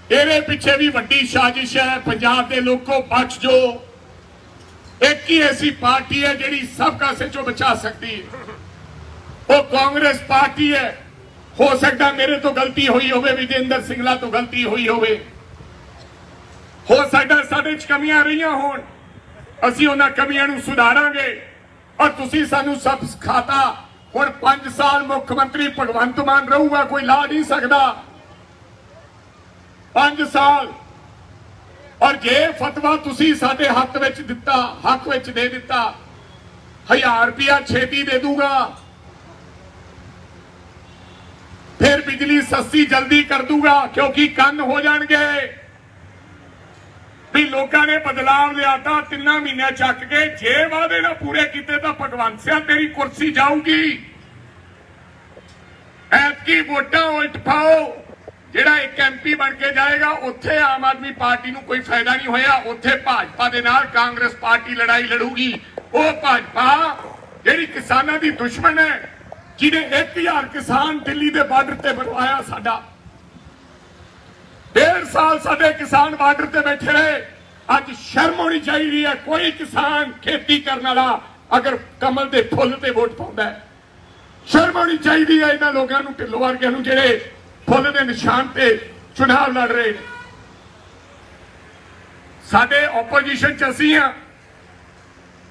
ਇਹਦੇ ਪਿੱਛੇ भी वड्डी साजिश है। पंजाब के लोगों बच जो, एक ही ऐसी पार्टी है जिहड़ी सबका सिचो बचा सकती है, वो कांग्रेस पार्टी है। हो सकता मेरे तो गलती हुई होवे, विजेंद्र सिंगला तो गलती हुई होवे, हो सकता साडे च कमियां रहियां होण, असीं उन्हां कमियां नूं सुधारांगे। और तुसीं सानूं सब सिखाता। हुण 5 साल मुख्यमंत्री भगवंत मान रहूगा, कोई ला नहीं सकता 5 साल। और जे फतवा तुसीं साडे हक विच दिता, हक विच दे दिता, 1000 रुपया छेती दे दूंगा, फिर बिजली सस्ती जल्दी कर दूंगा, क्योंकि कंन हो जाएंगे। ਵੀ ਲੋਕਾਂ ਨੇ ਬਦਲਾਵ ਲਿਆਤਾ 3 ਮਹੀਨੇ ਚੱਕ ਕੇ ਜੇ ਵਾਅਦੇ ਨਾ ਪੂਰੇ ਕੀਤੇ ਤਾਂ ਭਗਵੰਤ ਸਿੰਘ ਤੇਰੀ ਕੁਰਸੀ ਜਾਊਗੀ। ਐਤਕੀ ਵੋਟਾਂ ਉਲਟ ਪਾਓ। ਜਿਹੜਾ ਇੱਕ ਐਮਪੀ ਬਣ ਕੇ ਜਾਏਗਾ ਉੱਥੇ ਆਮ ਆਦਮੀ ਪਾਰਟੀ ਨੂੰ ਕੋਈ ਫਾਇਦਾ ਨਹੀਂ ਹੋਇਆ, ਉੱਥੇ ਭਾਜਪਾ ਦੇ ਨਾਲ ਕਾਂਗਰਸ ਪਾਰਟੀ ਲੜਾਈ ਲੜੂਗੀ। ਉਹ ਭਾਜਪਾ ਜਿਹੜੀ ਕਿਸਾਨਾਂ ਦੀ ਦੁਸ਼ਮਣ ਹੈ, ਜਿਹਨੇ 1000 ਕਿਸਾਨ ਦਿੱਲੀ ਦੇ ਬਾਰਡਰ ਤੇ ਬਣਵਾਇਆ, ਸਾਡਾ 1.5 ਸਾਲ ਸਾਡੇ ਕਿਸਾਨ ਬਾਰਡਰ ਤੇ ਬੈਠੇ ਰਹੇ। ਅੱਜ ਸ਼ਰਮ ਹੋਣੀ ਚਾਹੀਦੀ ਹੈ। ਕੋਈ ਕਿਸਾਨ ਖੇਤੀ ਕਰਨ ਵਾਲਾ ਅਗਰ ਕਮਲ ਦੇ ਫੁੱਲ ਤੇ ਵੋਟ ਪਾਉਂਦਾ ਹੈ, ਸ਼ਰਮ ਹੋਣੀ ਚਾਹੀਦੀ ਹੈ ਇਹਨਾਂ ਲੋਕਾਂ ਨੂੰ, ਢਿੱਲੋਂ ਵਰਗਿਆਂ ਨੂੰ, ਜਿਹੜੇ ਫੁੱਲ ਦੇ ਨਿਸ਼ਾਨ ਤੇ ਚੁਣਾਵ ਲੜ ਰਹੇ ਨੇ। ਸਾਡੇ ਆਪੋਜੀਸ਼ਨ ਚ ਅਸੀਂ ਆ,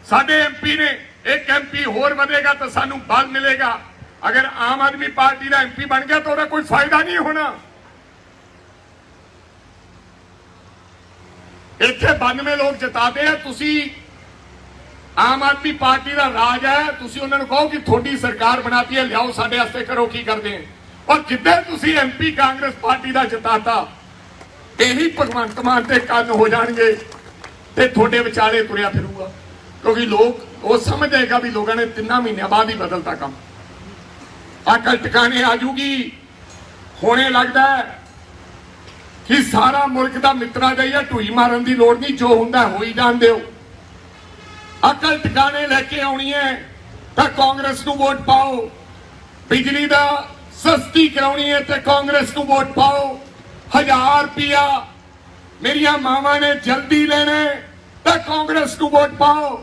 ਸਾਡੇ ਐਮਪੀ ਨੇ, ਇੱਕ ਐਮਪੀ ਹੋਰ ਵਧੇਗਾ ਤਾਂ ਸਾਨੂੰ ਬਲ ਮਿਲੇਗਾ। ਅਗਰ ਆਮ ਆਦਮੀ ਪਾਰਟੀ ਦਾ ਐਮਪੀ ਬਣ ਗਿਆ ਤਾਂ ਉਹਦਾ ਕੋਈ ਫਾਇਦਾ ਨਹੀਂ ਹੋਣਾ। ਇੱਥੇ 92 ਲੋਕ ਜਿਤਾਦੇ ਆ। ਤੁਸੀਂ ਆਮ ਆਦਮੀ ਪਾਰਟੀ ਦਾ ਰਾਜ ਹੈ, ਤੁਸੀਂ ਉਹਨਾਂ ਨੂੰ ਕਹੋ ਕਿ ਤੁਹਾਡੀ ਸਰਕਾਰ ਬਣਾਤੀ ਹੈ, ਲਿਆਓ ਸਾਡੇ ਵਾਸਤੇ ਕਰੋ, ਕੀ ਕਰਦੇ ਆ। ਔਰ ਜਿੱਦਾਂ ਤੁਸੀਂ ਐਮਪੀ ਕਾਂਗਰਸ ਪਾਰਟੀ ਦਾ ਜਿਤਾਤਾ, ਇਹੀ ਭਗਵੰਤ ਮਾਨ ਤੇ ਕੰਨ ਹੋ ਜਾਣਗੇ ਤੇ ਤੁਹਾਡੇ ਵਿਚਾਲੇ ਤੁਰਿਆ ਫਿਰੂਗਾ। ਕਿਉਂਕਿ ਲੋਕ ਉਹ ਸਮਝ ਜਾਏਗਾ ਵੀ ਲੋਕਾਂ ਨੇ 3 ਮਹੀਨਿਆਂ ਬਾਅਦ ਹੀ ਬਦਲਤਾ ਕੰਮ। ਅਕਲ ਟਿਕਾਣੇ ਆ ਜੂਗੀ। ਹੋਣੇ ਲੱਗਦਾ ਕਿ ਸਾਰਾ ਮੁਲਕ ਦਾ ਮਿੱਤਰਾ ਜਾਈਏ, ਢੂਈ ਮਾਰਨ ਦੀ ਲੋੜ ਨਹੀਂ, ਜੋ ਹੁੰਦਾ ਹੋਈ ਜਾਣ ਦਿਓ। ਅਕਲ ਟਿਕਾਣੇ ਲੈ ਕੇ ਆਉਣੀ ਹੈ ਤਾਂ ਕਾਂਗਰਸ ਨੂੰ ਵੋਟ ਪਾਓ। ਬਿਜਲੀ ਦਾ ਸਸਤੀ ਕਰਾਉਣੀ ਹੈ ਤੇ ਕਾਂਗਰਸ ਨੂੰ ਵੋਟ ਪਾਓ। 1000 ਰੁਪਇਆ ਮੇਰੀਆਂ ਮਾਵਾਂ ਨੇ ਜਲਦੀ ਲੈਣਾ ਤਾਂ ਕਾਂਗਰਸ ਨੂੰ ਵੋਟ ਪਾਓ।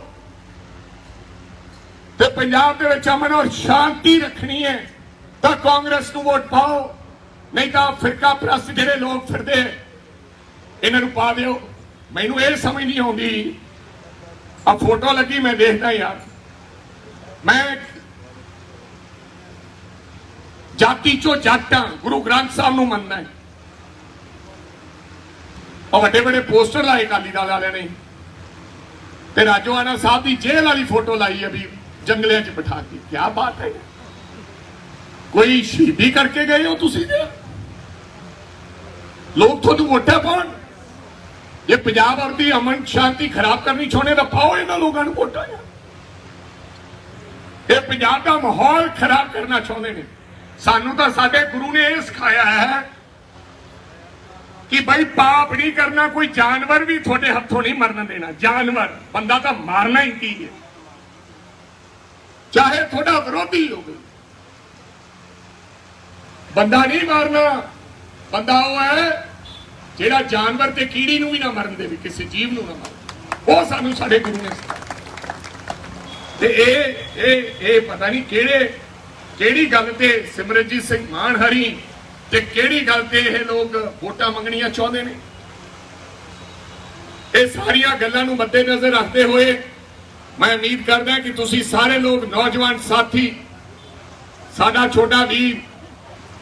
ਤੇ ਪੰਜਾਬ ਦੇ ਵਿੱਚ ਅਮਨ ਔਰ ਸ਼ਾਂਤੀ ਰੱਖਣੀ ਹੈ ਤਾਂ ਕਾਂਗਰਸ ਨੂੰ ਵੋਟ ਪਾਓ। ਨਹੀਂ ਤਾਂ ਫਿਰਕਾ ਪ੍ਰਸਤ ਜਿਹੜੇ ਲੋਕ ਫਿਰਦੇ ਇਹਨਾਂ ਨੂੰ ਪਾ ਦਿਓ। ਮੈਨੂੰ ਇਹ ਸਮਝ ਨਹੀਂ ਆਉਂਦੀ, ਆ ਫੋਟੋ ਲੱਗੀ ਮੈਂ ਦੇਖਦਾ ਯਾਰ, ਮੈਂ ਜਾਤੀ ਚੋਂ ਜੱਟਾਂ, ਗੁਰੂ ਗ੍ਰੰਥ ਸਾਹਿਬ ਨੂੰ ਮੰਨਦਾ ਹੈ। ਉਹ ਵੱਡੇ ਵੱਡੇ ਪੋਸਟਰ ਲਾਏ ਅਕਾਲੀ ਦਲ ਵਾਲਿਆਂ ਨੇ ਤੇ ਰਾਜੋਆਣਾ ਸਾਹਿਬ ਦੀ ਜੇਲ੍ਹ ਵਾਲੀ ਫੋਟੋ ਲਾਈ ਹੈ ਵੀ ਜੰਗਲਿਆਂ 'ਚ ਬਿਠਾ ਕੇ। ਕੀ ਬਾਤ ਹੈ, ਕੋਈ ਸ਼ਹੀਦੀ ਕਰਕੇ ਗਏ ਹੋ ਤੁਸੀਂ? ਲੋਕ ਤੁਹਾਨੂੰ ਵੋਟਾਂ ਪਾਉਣ। ਜੇ ਪੰਜਾਬ ਔਰ ਦੀ ਅਮਨ ਸ਼ਾਂਤੀ ਖਰਾਬ ਕਰਨੀ ਚਾਹੁੰਦੇ ਤਾਂ ਪਾਓ ਇਹਨਾਂ ਲੋਕਾਂ ਨੂੰ ਵੋਟਾਂ। ਇਹ ਪੰਜਾਬ ਦਾ ਮਾਹੌਲ ਖਰਾਬ ਕਰਨਾ ਚਾਹੁੰਦੇ ਨੇ। ਸਾਨੂੰ ਤਾਂ ਸਾਡੇ ਗੁਰੂ ਨੇ ਇਹ ਸਿਖਾਇਆ ਹੈ ਕਿ ਭਾਈ ਪਾਪ ਨਹੀਂ ਕਰਨਾ, ਕੋਈ ਜਾਨਵਰ ਵੀ ਤੁਹਾਡੇ ਹੱਥੋਂ ਨਹੀਂ ਮਰਨ ਦੇਣਾ। ਜਾਨਵਰ, ਬੰਦਾ ਤਾਂ ਮਾਰਨਾ ਹੀ ਕੀ ਹੈ, ਚਾਹੇ ਤੁਹਾਡਾ ਵਿਰੋਧੀ ਹੋਵੇ। ਬੰਦਾ ਨਹੀਂ ਮਾਰਨਾ। ਬੰਦਾ ਉਹ ਹੈ ਜਿਹੜਾ ਜਾਨਵਰ ਤੇ ਕੀੜੀ ਨੂੰ ਵੀ ਨਾ ਮਰਨ ਦੇਵੇ, ਕਿਸੇ ਜੀਵ ਨੂੰ ਨਾ ਮਾਰੇ। ਉਹ ਸਾਨੂੰ ਸਾਡੇ ਗੁਰੂ ਨੇ ਸਿਖਾਇਆ। ਤੇ ਇਹ ਪਤਾ ਨਹੀਂ ਕਿਹੜੀ ਗੱਲ ਤੇ ਸਿਮਰਨਜੀਤ ਸਿੰਘ ਮਾਨ ਹਰੀ ਤੇ ਕਿਹੜੀ ਗੱਲ ਤੇ ਇਹ ਲੋਕ ਵੋਟਾਂ ਮੰਗਣੀਆਂ ਚਾਹੁੰਦੇ ਨੇ। ਇਹ ਸਾਰੀਆਂ ਗੱਲਾਂ ਨੂੰ ਮੱਦੇ ਨਜ਼ਰ ਰੱਖਦੇ ਹੋਏ ਮੈਂ ਉਮੀਦ ਕਰਦਾ ਕਿ ਤੁਸੀਂ ਸਾਰੇ ਲੋਕ, ਨੌਜਵਾਨ ਸਾਥੀ, ਸਾਡਾ ਛੋਟਾ ਵੀਰ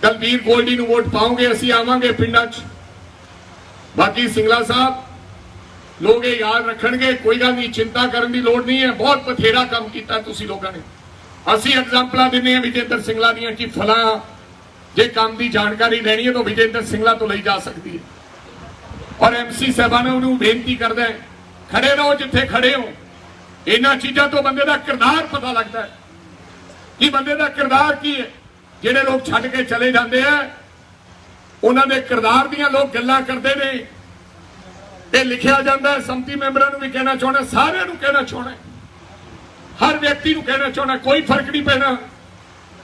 ਦਲਬੀਰ ਗੋਲਡੀ ਨੂੰ ਵੋਟ ਪਾਓਗੇ। ਅਸੀਂ ਆਵਾਂਗੇ ਪਿੰਡਾਂ 'ਚ। ਬਾਕੀ ਸਿੰਗਲਾ ਸਾਹਿਬ ਲੋਕ ਇਹ ਯਾਦ ਰੱਖਣਗੇ। ਕੋਈ ਗੱਲ ਨਹੀਂ, ਚਿੰਤਾ ਕਰਨ ਦੀ ਲੋੜ ਨਹੀਂ ਹੈ। ਬਹੁਤ ਬਥੇਰਾ ਕੰਮ ਕੀਤਾ ਤੁਸੀਂ ਲੋਕਾਂ ਨੇ। ਅਸੀਂ ਐਗਜ਼ਾਮਪਲਾਂ ਦਿੰਦੇ ਹਾਂ ਵਿਜੇਂਦਰ ਸਿੰਗਲਾ ਦੀਆਂ ਕਿ ਫਲਾਂ ਜੇ ਕੰਮ ਦੀ ਜਾਣਕਾਰੀ ਲੈਣੀ ਹੈ ਤਾਂ ਵਿਜੇਂਦਰ ਸਿੰਗਲਾ ਤੋਂ ਲਈ ਜਾ ਸਕਦੀ ਹੈ। ਔਰ ਐਮਸੀ ਸਾਹਿਬਾਨਾਂ ਨੂੰ ਬੇਨਤੀ ਕਰਦਾ ਹੈ, ਖੜੇ ਰਹੋ ਜਿੱਥੇ ਖੜੇ ਹੋ। ਇਹਨਾਂ ਚੀਜ਼ਾਂ ਤੋਂ ਬੰਦੇ ਦਾ ਕਿਰਦਾਰ ਪਤਾ ਲੱਗਦਾ ਹੈ ਕਿ ਬੰਦੇ ਦਾ ਕਿਰਦਾਰ ਕੀ ਹੈ। ਜਿਹੜੇ ਲੋਕ ਛੱਡ ਕੇ ਚਲੇ ਜਾਂਦੇ ਆ, ਉਹਨਾਂ ਦੇ ਕਿਰਦਾਰ ਦੀਆਂ ਲੋਕ ਗੱਲਾਂ ਕਰਦੇ ਨੇ। ਇਹ ਲਿਖਿਆ ਜਾਂਦਾ। ਸੰਮਤੀ ਮੈਂਬਰਾਂ ਨੂੰ ਵੀ ਕਹਿਣਾ ਚਾਹੁੰਦਾ, ਸਾਰਿਆਂ ਨੂੰ ਕਹਿਣਾ ਚਾਹੁੰਦਾ, ਹਰ ਵਿਅਕਤੀ ਨੂੰ ਕਹਿਣਾ ਚਾਹੁੰਦਾ, ਕੋਈ ਫਰਕ ਨਹੀਂ ਪੈਣਾ।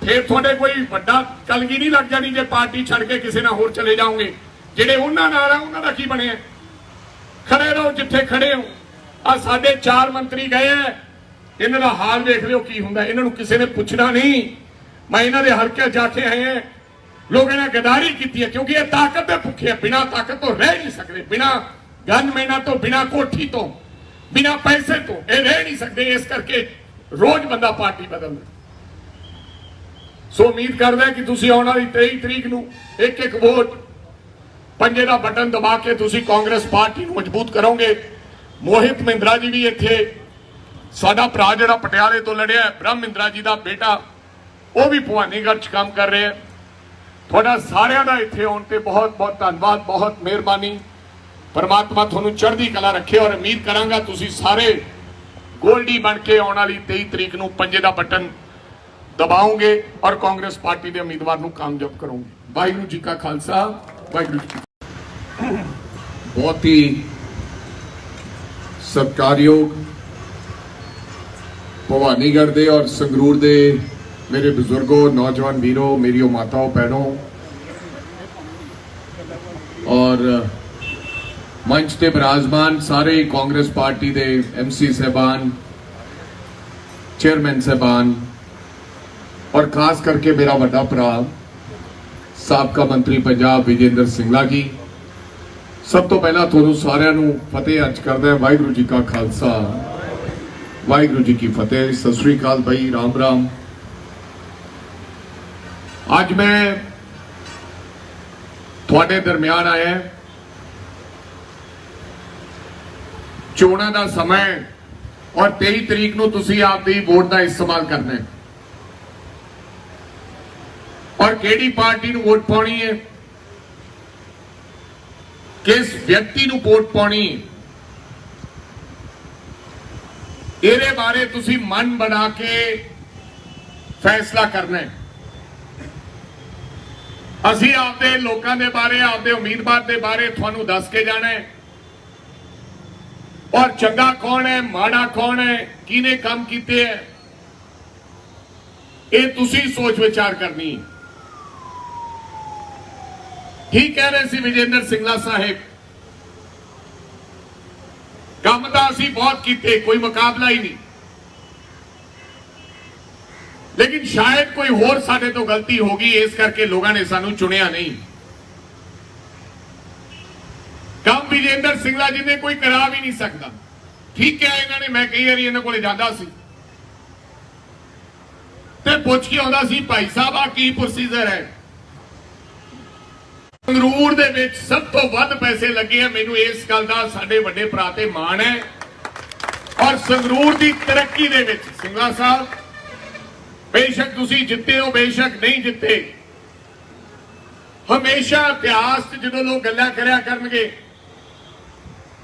ਫਿਰ ਤੁਹਾਡੇ ਕੋਈ ਵੱਡਾ ਕਲਗੀ ਨਹੀਂ ਲੱਗ ਜਾਣੀ ਜੇ ਪਾਰਟੀ ਛੱਡ ਕੇ ਕਿਸੇ ਨਾਲ ਹੋਰ ਚਲੇ ਜਾਓਗੇ। ਜਿਹੜੇ ਉਹਨਾਂ ਨਾਲ ਆ ਉਹਨਾਂ ਦਾ ਕੀ ਬਣਿਆ? ਖੜੇ ਰਹੋ ਜਿੱਥੇ ਖੜੇ ਹੋ। ਆ ਸਾਡੇ 4 ਮੰਤਰੀ ਗਏ ਆ, ਇਹਨਾਂ ਦਾ ਹਾਲ ਵੇਖ ਲਿਓ ਕੀ ਹੁੰਦਾ। ਇਹਨਾਂ ਨੂੰ ਕਿਸੇ ਨੇ ਪੁੱਛਣਾ ਨਹੀਂ। ਮੈਂ ਇਹਨਾਂ ਦੇ ਹਲਕੇ ਜਾ ਕੇ ਆਏ ਆ। ਲੋਕ ਇਹਨਾਂ ਗਦਾਰੀ ਕੀਤੀ ਹੈ ਕਿਉਂਕਿ ਇਹ ਤਾਕਤ ਦੇ ਭੁੱਖੇ, ਬਿਨਾਂ ਤਾਕਤ ਤੋਂ ਰਹਿ ਨਹੀਂ ਸਕਦੇ, ਬਿਨਾਂ ਗਨਮੈਨਾਂ ਤੋਂ, ਬਿਨਾਂ ਕੋਠੀ ਤੋਂ, ਬਿਨਾਂ ਪੈਸੇ ਤੋਂ ਇਹ ਰਹਿ ਨਹੀਂ ਸਕਦੇ। ਇਸ ਕਰਕੇ ਰੋਜ਼ ਬੰਦਾ ਪਾਰਟੀ ਬਦਲਦਾ। ਸੋ ਉਮੀਦ ਕਰਦਾ ਕਿ ਤੁਸੀਂ ਆਉਣ ਵਾਲੀ 23 ਤਰੀਕ ਨੂੰ ਇੱਕ ਵੋਟ, ਪੰਜੇ ਦਾ ਬਟਨ ਦਬਾ ਕੇ ਤੁਸੀਂ ਕਾਂਗਰਸ ਪਾਰਟੀ ਨੂੰ ਮਜ਼ਬੂਤ ਕਰੋਗੇ। ਮੋਹਿਤ ਮਹਿੰਦਰਾ ਜੀ ਵੀ ਇੱਥੇ, ਸਾਡਾ ਭਰਾ ਜਿਹੜਾ ਪਟਿਆਲੇ ਤੋਂ ਲੜਿਆ, ਬ੍ਰਹਮ ਮਹਿੰਦਰਾ ਜੀ ਦਾ ਬੇਟਾ, ਉਹ ਵੀ ਭਵਾਨੀਗੜ੍ਹ 'ਚ ਕੰਮ ਕਰ ਰਿਹਾ। ਤੁਹਾਡਾ ਸਾਰਿਆਂ ਦਾ ਇੱਥੇ ਆਉਣ ਤੇ ਬਹੁਤ ਬਹੁਤ ਧੰਨਵਾਦ, ਬਹੁਤ ਮਿਹਰਬਾਨੀ। परमात्मा ਤੁਹਾਨੂੰ ਚੜ੍ਹਦੀ ਕਲਾ ਰੱਖੇ ਔਰ ਉਮੀਦ ਕਰਾਂਗਾ ਤੁਸੀਂ ਸਾਰੇ ਗੋਲਡੀ ਬਣ ਕੇ ਆਉਣ ਵਾਲੀ 23 ਤਰੀਕ ਨੂੰ ਪੰਜੇ ਦਾ ਬਟਨ ਦਬਾਓਗੇ ਔਰ ਕਾਂਗਰਸ ਪਾਰਟੀ ਦੇ ਉਮੀਦਵਾਰ ਨੂੰ ਕਾਮਯਾਬ ਕਰੋਗੇ। ਵਾਹਿਗੁਰੂ ਜੀ ਕਾ ਖਾਲਸਾ ਵਾਹਿਗੁਰੂ ਜੀ ਕੀ ਫਤਿਹ। बहुत ही सत्कारयोग भवानीगढ़ दे और संगरूर दे मेरे बुजुर्गों, नौजवान वीरों, मेरी माताओं, बहनों और मंच ते विराजमान सारे कांग्रेस पार्टी दे MC साहबान, चेयरमैन साहबान और खास करके मेरा बड़ा भरा साबका मंत्री पंजाब विजेंद्र सिंगला जी, सब तो पहला ਤੁਹਾਨੂੰ ਸਾਰਿਆਂ ਨੂੰ ਫਤਿਹ ਅੱਜ ਕਰਦਾ ਹੈ। ਵਾਹਿਗੁਰੂ ਜੀ ਕਾ ਖਾਲਸਾ ਵਾਹਿਗੁਰੂ ਜੀ ਕੀ ਫਤਿਹ। ਸਤਿ ਸ੍ਰੀ ਅਕਾਲ ਭਾਈ, ਰਾਮ ਰਾਮ। ਅੱਜ ਮੈਂ ਤੁਹਾਡੇ ਦਰਮਿਆਨ ਆਇਆ ਚੋਣਾਂ ਦਾ ਸਮਾਂ ਔਰ 23 ਤਰੀਕ ਨੂੰ ਤੁਸੀਂ ਆਪਦੀ ਵੋਟ ਦਾ ਇਸਤੇਮਾਲ ਕਰਨਾ ਹੈ ਔਰ ਕਿਹੜੀ ਪਾਰਟੀ ਨੂੰ ਵੋਟ ਪਾਉਣੀ ਹੈ, किस व्यक्ति ਨੂੰ वोट पानी, ਇਹਦੇ ਬਾਰੇ ਤੁਸੀਂ ਮਨ ਬਣਾ ਕੇ ਫੈਸਲਾ ਕਰਨਾ ਹੈ। ਅਸੀਂ ਆਪਦੇ ਲੋਕਾਂ ਦੇ ਬਾਰੇ, ਆਪਦੇ ਉਮੀਦਵਾਰ ਦੇ ਬਾਰੇ ਤੁਹਾਨੂੰ ਦੱਸ ਕੇ ਜਾਣਾ ਹੈ ਔਰ ਚੰਗਾ ਕੌਣ ਹੈ, ਮਾੜਾ ਕੌਣ ਹੈ, ਕਿਹਨੇ ਕੰਮ ਕੀਤੇ ਹੈ, ਇਹ ਤੁਸੀਂ ਸੋਚ ਵਿਚਾਰ ਕਰਨੀ ਹੈ। ठीक कह रहे सी विजेंद्र सिंगला साहेब, काम तो असी बहुत किए, कोई मुकाबला ही नहीं, लेकिन शायद कोई होर साडे तो गलती होगी, इस करके लोगों ने सानू चुनिया नहीं। काम विजेंद्र सिंगला जी ने कोई करा भी नहीं सकता। ठीक है, इन्होंने मैं कई बार इन्होंने को जाता सी ते पुछ के आउंदा सी, भाई साहब आ की प्रोसीजर है। संगरूर दे विच सब तो वध पैसे लगे हैं, मैनू इस गल दा साडे वड्डे भरा ते माण है और संगरूर दी तरक्की दे विच सिंगला साहब बेशक तुसी जिते हो, बेशक नहीं जिते, हमेशा इतिहास च जदों लोग गल्लां करया करनगे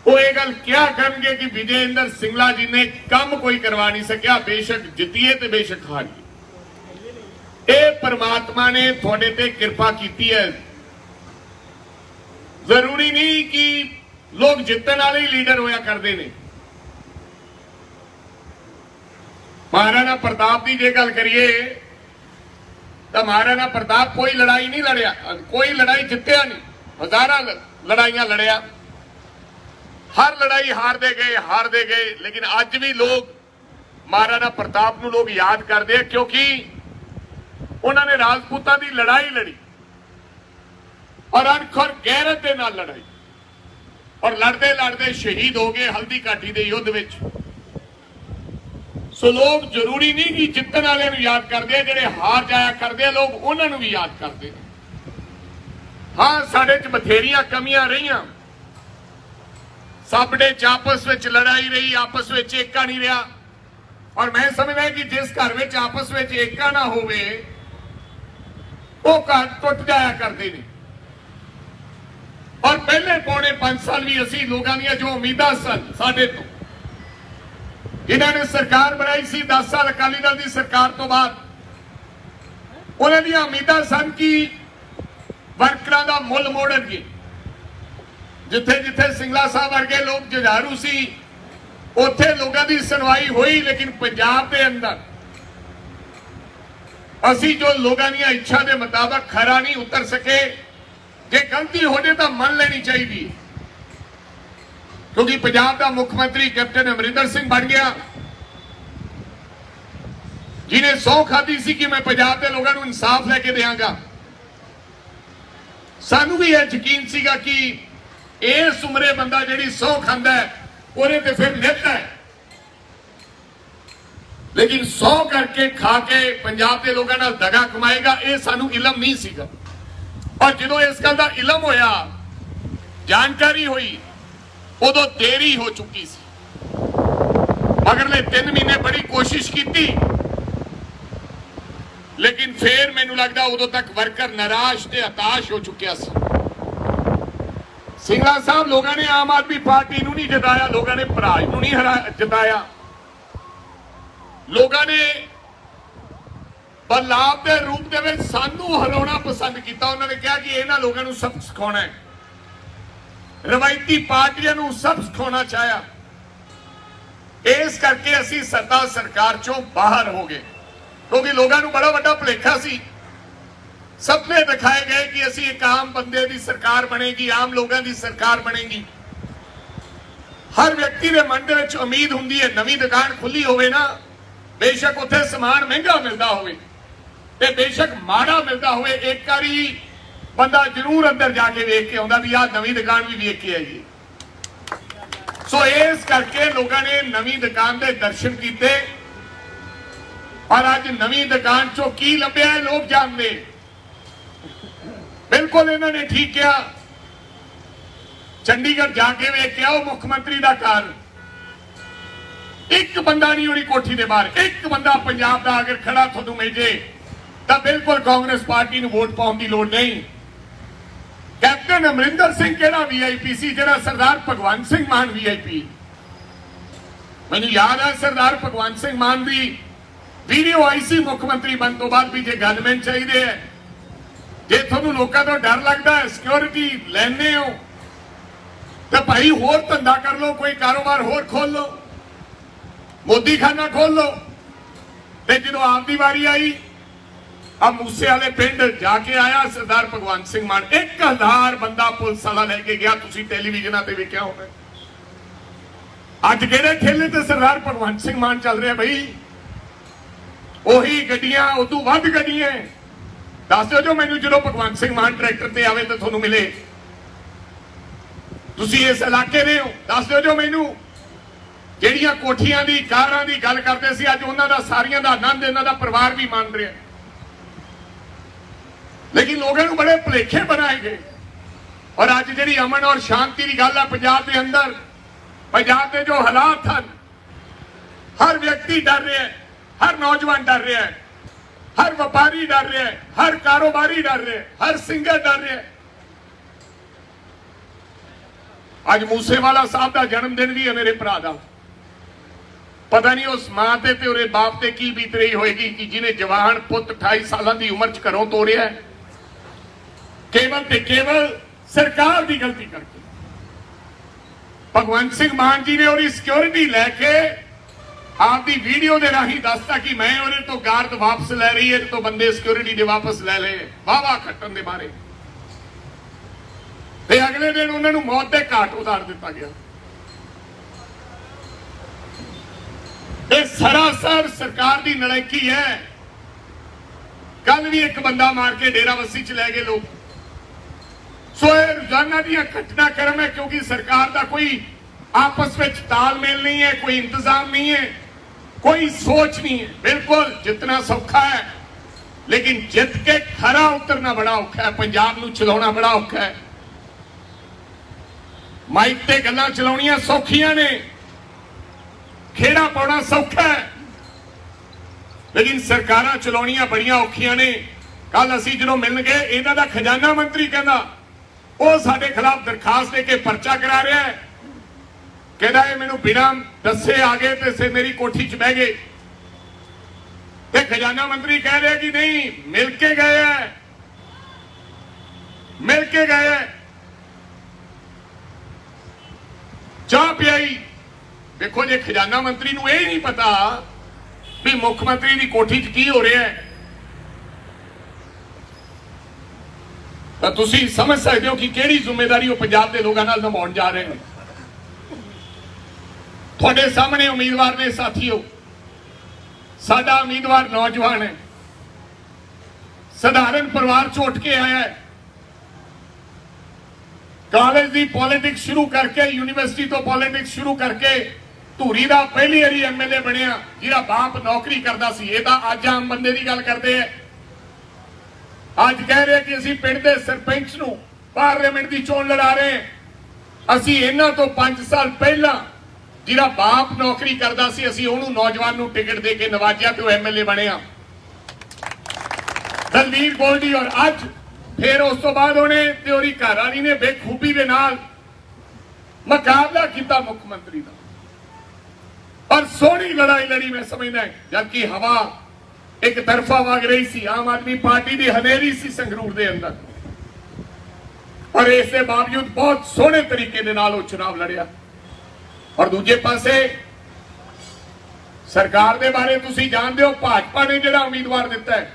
वो ये गल क्या करनगे कि विजेंद्र सिंगला जी ने काम कोई करवा नहीं सकिया, बेशक जितीए ते बेशक हारीए। ये परमात्मा ने तुहाडे ते किरपा कीती है। जरूरी नहीं कि लोग जितने वाले ही लीडर होया करते हैं। महाराणा प्रताप की जे गल करिए तो महाराणा प्रताप कोई लड़ाई नहीं लड़िया, कोई लड़ाई जितया नहीं, हजारां लड़ाइयां लड़िया, हर लड़ाई हारते गए, लेकिन अज भी लोग महाराणा प्रताप नूं लोग याद करते हैं क्योंकि उन्होंने राजपूतां की लड़ाई लड़ी और अणख और गैरत के नाल लड़ाई और लड़ते लड़ते शहीद हो गए हल्दी घाटी के युद्ध विच। सो लोग जरूरी नहीं कि जितने वाले याद करते, जेडे हार जाया करते लोग उन्होंने भी याद करते। हाँ, साडे च बथेरियां कमियां रही, साडे च आपस विच लड़ाई रही, आपस विच एका नहीं रहा और मैं समझदा कि जिस घर विच आपस विच एका ना होवे वो घर टुट जाया करते हैं। और पहले पौने 5 साल भी असी लोगों दी जो उम्मीदां सन साडे तो, जिन्होंने सरकार बनाई सी 10 साल अकाली दल की सरकार तो बाद, उन्हां दी उम्मीदां सन कि वर्करां दा मुल मोड़नगे। जिथे जिथे सिंगला साहब वर्गे लोग जुझारू सी उत्थे लोगों की सुनवाई हुई, लेकिन पंजाब के अंदर असी जो लोगों दी इच्छा के मुताबिक खरा नहीं उतर सके। जे गलती हो जाए तो मन लेनी चाहिए, क्योंकि पंजाब का मुख्यमंत्री कैप्टन अमरिंदर सिंह बन गया, जिन्हें सौ खाधी सी कि मैं पंजाब के लोगों को इंसाफ लेके देंगा। सानू भी यह यकीन सीगा कि इस उम्रे बंदा जिहड़ी सौ खांदा है उहदे ते फिर नित है, लेकिन 100 करके खा के पंजाब के लोगों नाल दगा कमाएगा, यह सानू इलम नहीं सीगा। और जो इस गल का इलम होया, जानकारी हुई, उदों देरी हो चुकी सी। अगले 3 महीने बड़ी कोशिश की, लेकिन फिर मैनू लगता उदों तक वर्कर निराश ते हताश हो चुकिया सी। ਸਿੰਗਲਾ ਸਾਹਿਬ ਲੋਕਾਂ ਨੇ ਆਮ ਆਦਮੀ ਪਾਰਟੀ ਨੂੰ ਨਹੀਂ ਜਿਤਾਇਆ, ਲੋਕਾਂ ਨੇ ਭਰਾਜ ਨੂੰ ਨਹੀਂ ਜਿਤਾਇਆ, ਲੋਕਾਂ ਨੇ ਬਦਲਾਵ ਦੇ ਰੂਪ ਦੇ ਵਿੱਚ ਸਾਨੂੰ ਹਰਾਉਣਾ ਪਸੰਦ ਕੀਤਾ। ਉਹਨਾਂ ਨੇ ਕਿਹਾ ਕਿ ਇਹਨਾਂ ਲੋਕਾਂ ਨੂੰ ਸਬਕ ਸਿਖਾਉਣਾ ਹੈ, ਰਵਾਇਤੀ ਪਾਰਟੀਆਂ ਨੂੰ ਸਬਕ ਸਿਖਾਉਣਾ ਚਾਹਿਆ। ਇਸ ਕਰਕੇ ਅਸੀਂ ਸੱਤਾ ਸਰਕਾਰ ਚੋਂ ਬਾਹਰ ਹੋ ਗਏ, ਕਿਉਂਕਿ ਲੋਕਾਂ ਨੂੰ ਬੜਾ ਵੱਡਾ ਭੁਲੇਖਾ ਸੀ। ਸੁਪਨੇ ਦਿਖਾਏ ਗਏ ਕਿ ਅਸੀਂ ਇੱਕ ਆਮ ਬੰਦੇ ਦੀ ਸਰਕਾਰ ਬਣੇਗੀ, ਆਮ ਲੋਕਾਂ ਦੀ ਸਰਕਾਰ ਬਣੇਗੀ। ਹਰ ਵਿਅਕਤੀ ਦੇ ਮਨ ਦੇ ਵਿੱਚ ਉਮੀਦ ਹੁੰਦੀ ਹੈ, ਨਵੀਂ ਦੁਕਾਨ ਖੁੱਲੀ ਹੋਵੇ ਨਾ, ਬੇਸ਼ੱਕ ਉੱਥੇ ਸਮਾਨ ਮਹਿੰਗਾ ਮਿਲਦਾ ਹੋਵੇ ਤੇ ਬੇਸ਼ੱਕ ਮਾੜਾ ਮਿਲਦਾ ਹੋਵੇ, ਇੱਕ ਵਾਰੀ ਬੰਦਾ ਜ਼ਰੂਰ ਅੰਦਰ ਜਾ ਕੇ ਵੇਖ ਕੇ ਆਉਂਦਾ ਵੀ ਆਹ ਨਵੀਂ ਦੁਕਾਨ ਵੀ ਵੇਖ ਕੇ ਆਈਏ। ਸੋ ਇਸ ਕਰਕੇ ਲੋਕਾਂ ਨੇ ਨਵੀਂ ਦੁਕਾਨ ਦੇ ਦਰਸ਼ਨ ਕੀਤੇ, ਪਰ ਅੱਜ ਨਵੀਂ ਦੁਕਾਨ ਚੋਂ ਕੀ ਲੱਭਿਆ ਹੈ ਲੋਕ ਜਾਣਦੇ। ਬਿਲਕੁਲ ਇਹਨਾਂ ਨੇ ਠੀਕ ਕਿਹਾ, ਚੰਡੀਗੜ੍ਹ ਜਾ ਕੇ ਵੇਖ ਕੇ ਆਓ ਮੁੱਖ ਮੰਤਰੀ ਦਾ ਘਰ, ਇੱਕ ਬੰਦਾ ਨਹੀਂ ਉਹਦੀ ਕੋਠੀ ਦੇ ਬਾਹਰ, ਇੱਕ ਬੰਦਾ ਪੰਜਾਬ ਦਾ ਅਗਰ ਖੜਾ ਤੁਹਾਨੂੰ ਮਿਲ ਜੇ ਤਾਂ ਬਿਲਕੁਲ ਕਾਂਗਰਸ ਪਾਰਟੀ ਨੂੰ ਵੋਟ ਪਾਉਣ ਦੀ ਲੋੜ ਨਹੀਂ। ਕੈਪਟਨ ਅਮਰਿੰਦਰ ਸਿੰਘ ਕਿਹੜਾ ਵੀਆਈਪੀ ਸੀ, ਜਿਹੜਾ ਸਰਦਾਰ ਭਗਵੰਤ ਸਿੰਘ ਮਾਨ ਵੀਆਈਪੀ। ਮੈਨੂੰ ਯਾਦ ਹੈ ਸਰਦਾਰ ਭਗਵੰਤ ਸਿੰਘ ਮਾਨ ਦੀ ਵੀਡੀਓ ਆਈ ਸੀ ਮੁੱਖ ਮੰਤਰੀ ਬਣਨ ਤੋਂ ਬਾਅਦ ਵੀ ਜੇ ਗਨਮੈਨ ਚਾਹੀਦੇ ਹੈ, ਜੇ ਤੁਹਾਨੂੰ ਲੋਕਾਂ ਤੋਂ ਡਰ ਲੱਗਦਾ ਹੈ, ਸਿਕਿਉਰਿਟੀ ਲੈਣੇ ਹੋ ਤਾਂ ਭਾਈ ਹੋਰ ਧੰਦਾ ਕਰ ਲਓ, ਕੋਈ ਕਾਰੋਬਾਰ ਹੋਰ ਖੋਲ ਲਓ, ਮੋਦੀ ਖਾਨਾ ਖੋਲ ਲਓ। ਤੇ ਜਦੋਂ ਆਪ ਦੀ ਵਾਰੀ ਆਈ, ਆ ਮੂਸੇ ਵਾਲੇ ਪਿੰਡ ਜਾ ਕੇ ਆਇਆ ਸਰਦਾਰ ਭਗਵੰਤ ਸਿੰਘ ਮਾਨ, 1000 ਬੰਦਾ ਪੁਲਿਸ ਵਾਲਾ ਲੈ ਕੇ ਗਿਆ, ਤੁਸੀਂ ਟੈਲੀਵਿਜ਼ਨਾਂ ਤੇ ਵੇਖਿਆ ਹੋਵੇ। ਅੱਜ ਕਿਹੜੇ ਠੇਲੇ ਤੇ ਸਰਦਾਰ ਭਗਵੰਤ ਸਿੰਘ ਮਾਨ ਚੱਲ ਰਿਹਾ ਬਈ? ਉਹੀ ਗੱਡੀਆਂ, ਉਦੋਂ ਵੱਧ ਗੱਡੀਆਂ। ਦੱਸ ਦਿਓ ਜੋ ਮੈਨੂੰ, ਜਦੋਂ ਭਗਵੰਤ ਸਿੰਘ ਮਾਨ ਟਰੈਕਟਰ ਤੇ ਆਵੇ ਤਾਂ ਤੁਹਾਨੂੰ ਮਿਲੇ। ਤੁਸੀਂ ਇਸ ਇਲਾਕੇ ਦੇ ਹੋ, ਦੱਸ ਦਿਓ ਜੋ ਮੈਨੂੰ। ਜਿਹੜੀਆਂ ਕੋਠੀਆਂ ਦੀ, ਕਾਰਾਂ ਦੀ ਗੱਲ ਕਰਦੇ ਸੀ, ਅੱਜ ਉਹਨਾਂ ਦਾ ਸਾਰੀਆਂ ਦਾ ਆਨੰਦ ਇਹਨਾਂ ਦਾ ਪਰਿਵਾਰ ਵੀ ਮੰਨ ਰਿਹਾ। ਲੇਕਿਨ ਲੋਕਾਂ ਨੂੰ ਬੜੇ ਭੁਲੇਖੇ ਬਣਾਏ ਗਏ। ਔਰ ਅੱਜ ਜਿਹੜੀ ਅਮਨ ਔਰ ਸ਼ਾਂਤੀ ਦੀ ਗੱਲ ਹੈ ਪੰਜਾਬ ਦੇ ਅੰਦਰ, ਪੰਜਾਬ ਦੇ ਜੋ ਹਾਲਾਤ ਹਨ, ਹਰ ਵਿਅਕਤੀ ਡਰ ਰਿਹਾ ਹੈ, ਹਰ ਨੌਜਵਾਨ ਡਰ ਰਿਹਾ ਹੈ, ਹਰ ਵਪਾਰੀ ਡਰ ਰਿਹਾ ਹੈ, ਹਰ ਕਾਰੋਬਾਰੀ ਡਰ ਰਿਹਾ ਹੈ, ਹਰ ਸਿੰਗਰ ਡਰ ਰਿਹਾ ਹੈ। ਅੱਜ ਮੂਸੇਵਾਲਾ ਸਾਹਿਬ ਦਾ ਜਨਮ ਦਿਨ ਵੀ ਹੈ ਮੇਰੇ ਭਰਾ ਦਾ। ਪਤਾ ਨਹੀਂ ਉਸ ਮਾਂ ਤੇ ਉਹਦੇ ਬਾਪ ਤੇ ਕੀ ਬੀਤ ਰਹੀ ਹੋਏਗੀ ਕਿ ਜਿਹਨੇ ਜਵਾਨ ਪੁੱਤ 28 ਸਾਲਾਂ ਦੀ ਉਮਰ 'ਚ ਘਰੋਂ ਤੋੜਿਆ, ਕੇਵਲ ਤੇ ਕੇਵਲ ਸਰਕਾਰ ਦੀ ਗਲਤੀ ਕਰਕੇ। ਭਗਵੰਤ ਸਿੰਘ ਮਾਨ ਜੀ ਨੇ ਉਹਦੀ ਸਿਕਿਉਰਿਟੀ ਲੈ ਕੇ ਆਪਦੀ ਵੀਡੀਓ ਦੇ ਰਾਹੀਂ ਦੱਸਤਾ ਕਿ ਮੈਂ ਉਹਦੇ ਤੋਂ ਗਾਰਡ ਵਾਪਸ ਲੈ ਰਹੀ ਹੈ, ਤੋਂ ਬੰਦੇ ਸਿਕਿਉਰਿਟੀ ਦੇ ਵਾਪਸ ਲੈ ਲਏ, ਵਾਵਾ ਖੱਟਣ ਦੇ ਬਾਰੇ। ਤੇ ਅਗਲੇ ਦਿਨ ਉਹਨਾਂ ਨੂੰ ਮੌਤ ਦੇ ਘਾਟ ਉਤਾਰ ਦਿੱਤਾ ਗਿਆ। ਇਹ ਸਰਾਸਰ ਸਰਕਾਰ ਦੀ ਨਲਾਇਕੀ ਹੈ। ਕੱਲ ਵੀ ਇੱਕ ਬੰਦਾ ਮਾਰ ਕੇ ਡੇਰਾਬੱਸੀ ਚ ਲੈ ਗਏ ਲੋਕ। ਸੋ ਇਹ ਰੋਜ਼ਾਨਾ ਦੀਆਂ ਘਟਨਾਕ੍ਰਮ ਹੈ, ਕਿਉਂਕਿ ਸਰਕਾਰ ਦਾ ਕੋਈ ਆਪਸ ਵਿੱਚ ਤਾਲਮੇਲ ਨਹੀਂ ਹੈ, ਕੋਈ ਇੰਤਜ਼ਾਮ ਨਹੀਂ ਹੈ, ਕੋਈ ਸੋਚ ਨਹੀਂ ਹੈ। ਬਿਲਕੁਲ ਜਿੱਤਣਾ ਸੌਖਾ ਹੈ, ਲੇਕਿਨ ਜਿੱਤ ਕੇ ਖਰਾ ਉਤਰਨਾ ਬੜਾ ਔਖਾ ਹੈ। ਪੰਜਾਬ ਨੂੰ ਚਲਾਉਣਾ ਬੜਾ ਔਖਾ ਹੈ। ਮਾਈਕ ਤੇ ਗੱਲਾਂ ਚਲਾਉਣੀਆਂ ਸੌਖੀਆਂ ਨੇ, ਖੇੜਾ ਪਾਉਣਾ ਸੌਖਾ ਹੈ, ਲੇਕਿਨ ਸਰਕਾਰਾਂ ਚਲਾਉਣੀਆਂ ਬੜੀਆਂ ਔਖੀਆਂ ਨੇ। ਕੱਲ ਅਸੀਂ ਜਦੋਂ ਮਿਲਣ ਗਏ, ਇਹਨਾਂ ਦਾ ਖਜ਼ਾਨਾ ਮੰਤਰੀ ਕਹਿੰਦਾ ਉਹ ਸਾਡੇ ਖਿਲਾਫ ਦਰਖਾਸਤ ਦੇ ਕੇ ਪਰਚਾ ਕਰਾ ਰਿਹਾ ਹੈ। ਕਹਿੰਦਾ ਇਹ ਮੈਨੂੰ ਬਿਨਾਂ ਦੱਸੇ ਆ ਗਏ ਤੇ ਮੇਰੀ ਕੋਠੀ 'ਚ ਬਹਿ ਗਏ। ਤੇ ਖਜ਼ਾਨਾ ਮੰਤਰੀ ਕਹਿ ਰਿਹਾ ਕਿ ਨਹੀਂ, ਮਿਲ ਕੇ ਗਏ ਹੈ, ਮਿਲ ਕੇ ਗਏ ਹੈ, ਚਾਹ ਪਿਆਈ। ਦੇਖੋ, ਜੇ ਖਜ਼ਾਨਾ ਮੰਤਰੀ ਨੂੰ ਇਹ ਨਹੀਂ ਪਤਾ ਵੀ ਮੁੱਖ ਮੰਤਰੀ ਦੀ ਕੋਠੀ 'ਚ ਕੀ ਹੋ ਰਿਹਾ ਹੈ, ਤਾਂ ਤੁਸੀਂ ਸਮਝ ਸਕਦੇ ਹੋ ਕਿ ਕਿਹੜੀ ਜ਼ਿੰਮੇਵਾਰੀ ਉਹ ਪੰਜਾਬ ਦੇ ਲੋਕਾਂ ਨਾਲ ਨਿਭਾਉਣ ਜਾ ਰਹੇ ਨੇ। ਤੁਹਾਡੇ ਸਾਹਮਣੇ ਉਮੀਦਵਾਰ ਨੇ ਸਾਥੀਓ। ਸਾਡਾ ਉਮੀਦਵਾਰ ਨੌਜਵਾਨ ਹੈ, ਸਧਾਰਨ ਪਰਿਵਾਰ ਚੋਂ ਉੱਠ ਕੇ ਆਇਆ ਹੈ। ਕਾਲਜ ਦੀ ਪੋਲਿਟਿਕਸ ਸ਼ੁਰੂ ਕਰਕੇ, ਯੂਨੀਵਰਸਿਟੀ ਤੋਂ ਪੋਲਿਟਿਕਸ ਸ਼ੁਰੂ ਕਰਕੇ ਧੂਰੀ ਦਾ ਪਹਿਲੀ ਵਾਰੀ ਐਮਐਲਏ ਬਣਿਆ, ਜਿਹਦਾ ਬਾਪ ਨੌਕਰੀ ਕਰਦਾ ਸੀ। ਇਹ ਤਾਂ ਅੱਜ ਆਮ ਬੰਦੇ ਦੀ ਗੱਲ ਕਰਦੇ ਆ। ਅੱਜ ਕਹਿ ਰਹੇ ਕਿ ਅਸੀਂ ਪਿੰਡ ਦੇ ਸਰਪੰਚ ਨੂੰ ਪਾਰਲੀਮੈਂਟ ਦੀ ਚੋਣ ਲੜਾ ਰਹੇ। ਅਸੀਂ ਇਹਨਾਂ ਤੋਂ 5 ਸਾਲ ਪਹਿਲਾਂ ਜਿਹਦਾ ਬਾਪ ਨੌਕਰੀ ਕਰਦਾ ਸੀ, ਅਸੀਂ ਉਹਨੂੰ ਨੌਜਵਾਨ ਨੂੰ ਟਿਕਟ ਦੇ ਕੇ ਨਵਾਜਿਆ ਤੇ ਉਹ ਐਮਐਲਏ ਬਣਿਆ, ਦਲਵੀਰ ਗੋਲਡੀ। ਔਰ ਅੱਜ ਫਿਰ ਉਸ ਤੋਂ ਬਾਅਦ ਉਹਨੇ ਤੇ ਉਹਦੀ ਘਰਵਾਲੀ ਨੇ ਬੇਖੂਬੀ ਦੇ ਨਾਲ मुकाबला किया मुख्यमंत्री का और सोहनी लड़ाई लड़ी मैं समझना है, जबकि हवा एक तरफा वग रही सी, आम आदमी पार्टी की हनेरी सी संगरूर के अंदर, और इसके बावजूद बहुत सोहने तरीके दे नाल वो चुनाव लड़िया। और दूजे पासे सरकार के बारे तुसी जानते हो, भाजपा ने जिहड़ा उम्मीदवार दिता है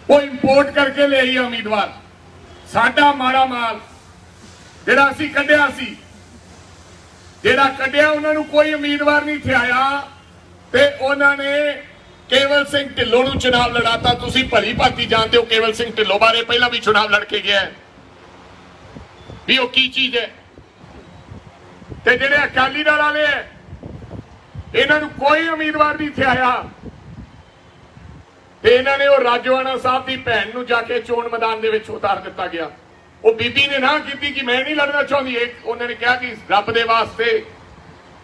वो इंपोर्ट करके ले आई उम्मीदवार। साडा माड़ा माल जिहड़ा असीं कढिया सी, जिहड़ा कढिया उन्हां नूं कोई उम्मीदवार नहीं थे आया, ते उन्होंने केवल सिंह ढिल्लों नूं चुनाव लड़ाता। तुसी भली भांति जानते हो केवल सिंह ढिल्लों बारे, पहला भी चुनाव लड़ के गया है भी वो की चीज है। ते जिहड़े अकाली दल वाले है इन्हां नूं कोई उम्मीदवार नहीं थे आया, ते इन्हां ने वो राजोआणा साहब की भैन नूं जाके चोण मैदान दे विच उतार दिता गया। वो बीबी ने ना की कि मैं नहीं लड़ना चाहती, उन्होंने कहा कि रब दे वास्ते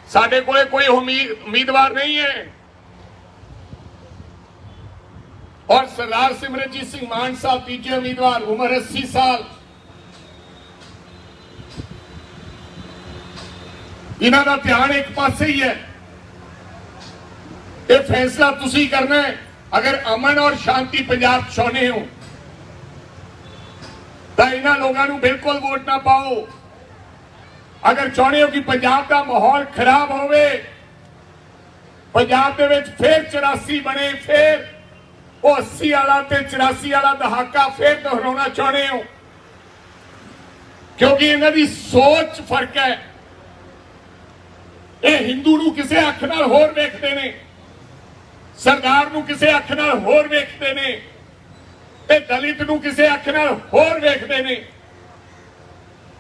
साडे कोले कोई उम्मीदवार नहीं है। और सरदार सिमरनजीत सिंह मान साहब तीजे उम्मीदवार, उम्र 80 साल। इन्हां दा ध्यान एक पासे ही है। ये फैसला तुसी करना है। अगर अमन और शांति पंजाब चाहते हो तो इन्हां लोगों को बिल्कुल वोट ना पाओ। अगर चाहते हो कि पंजाब का माहौल खराब होवे, पंजाब दे विच फिर 84 बने, फिर वो 80 वाला ते 84 वाला दहाका फिर दोहराना चाहते हो, क्योंकि इन्हां दी सोच फर्क है। ये हिंदू नूं किसी अख नाल होर वेखदे ने, सरदार नूं किसी अख नाल होर वेखदे ने, ते दलित नूं किसी अख नाल होर वेखदे ने,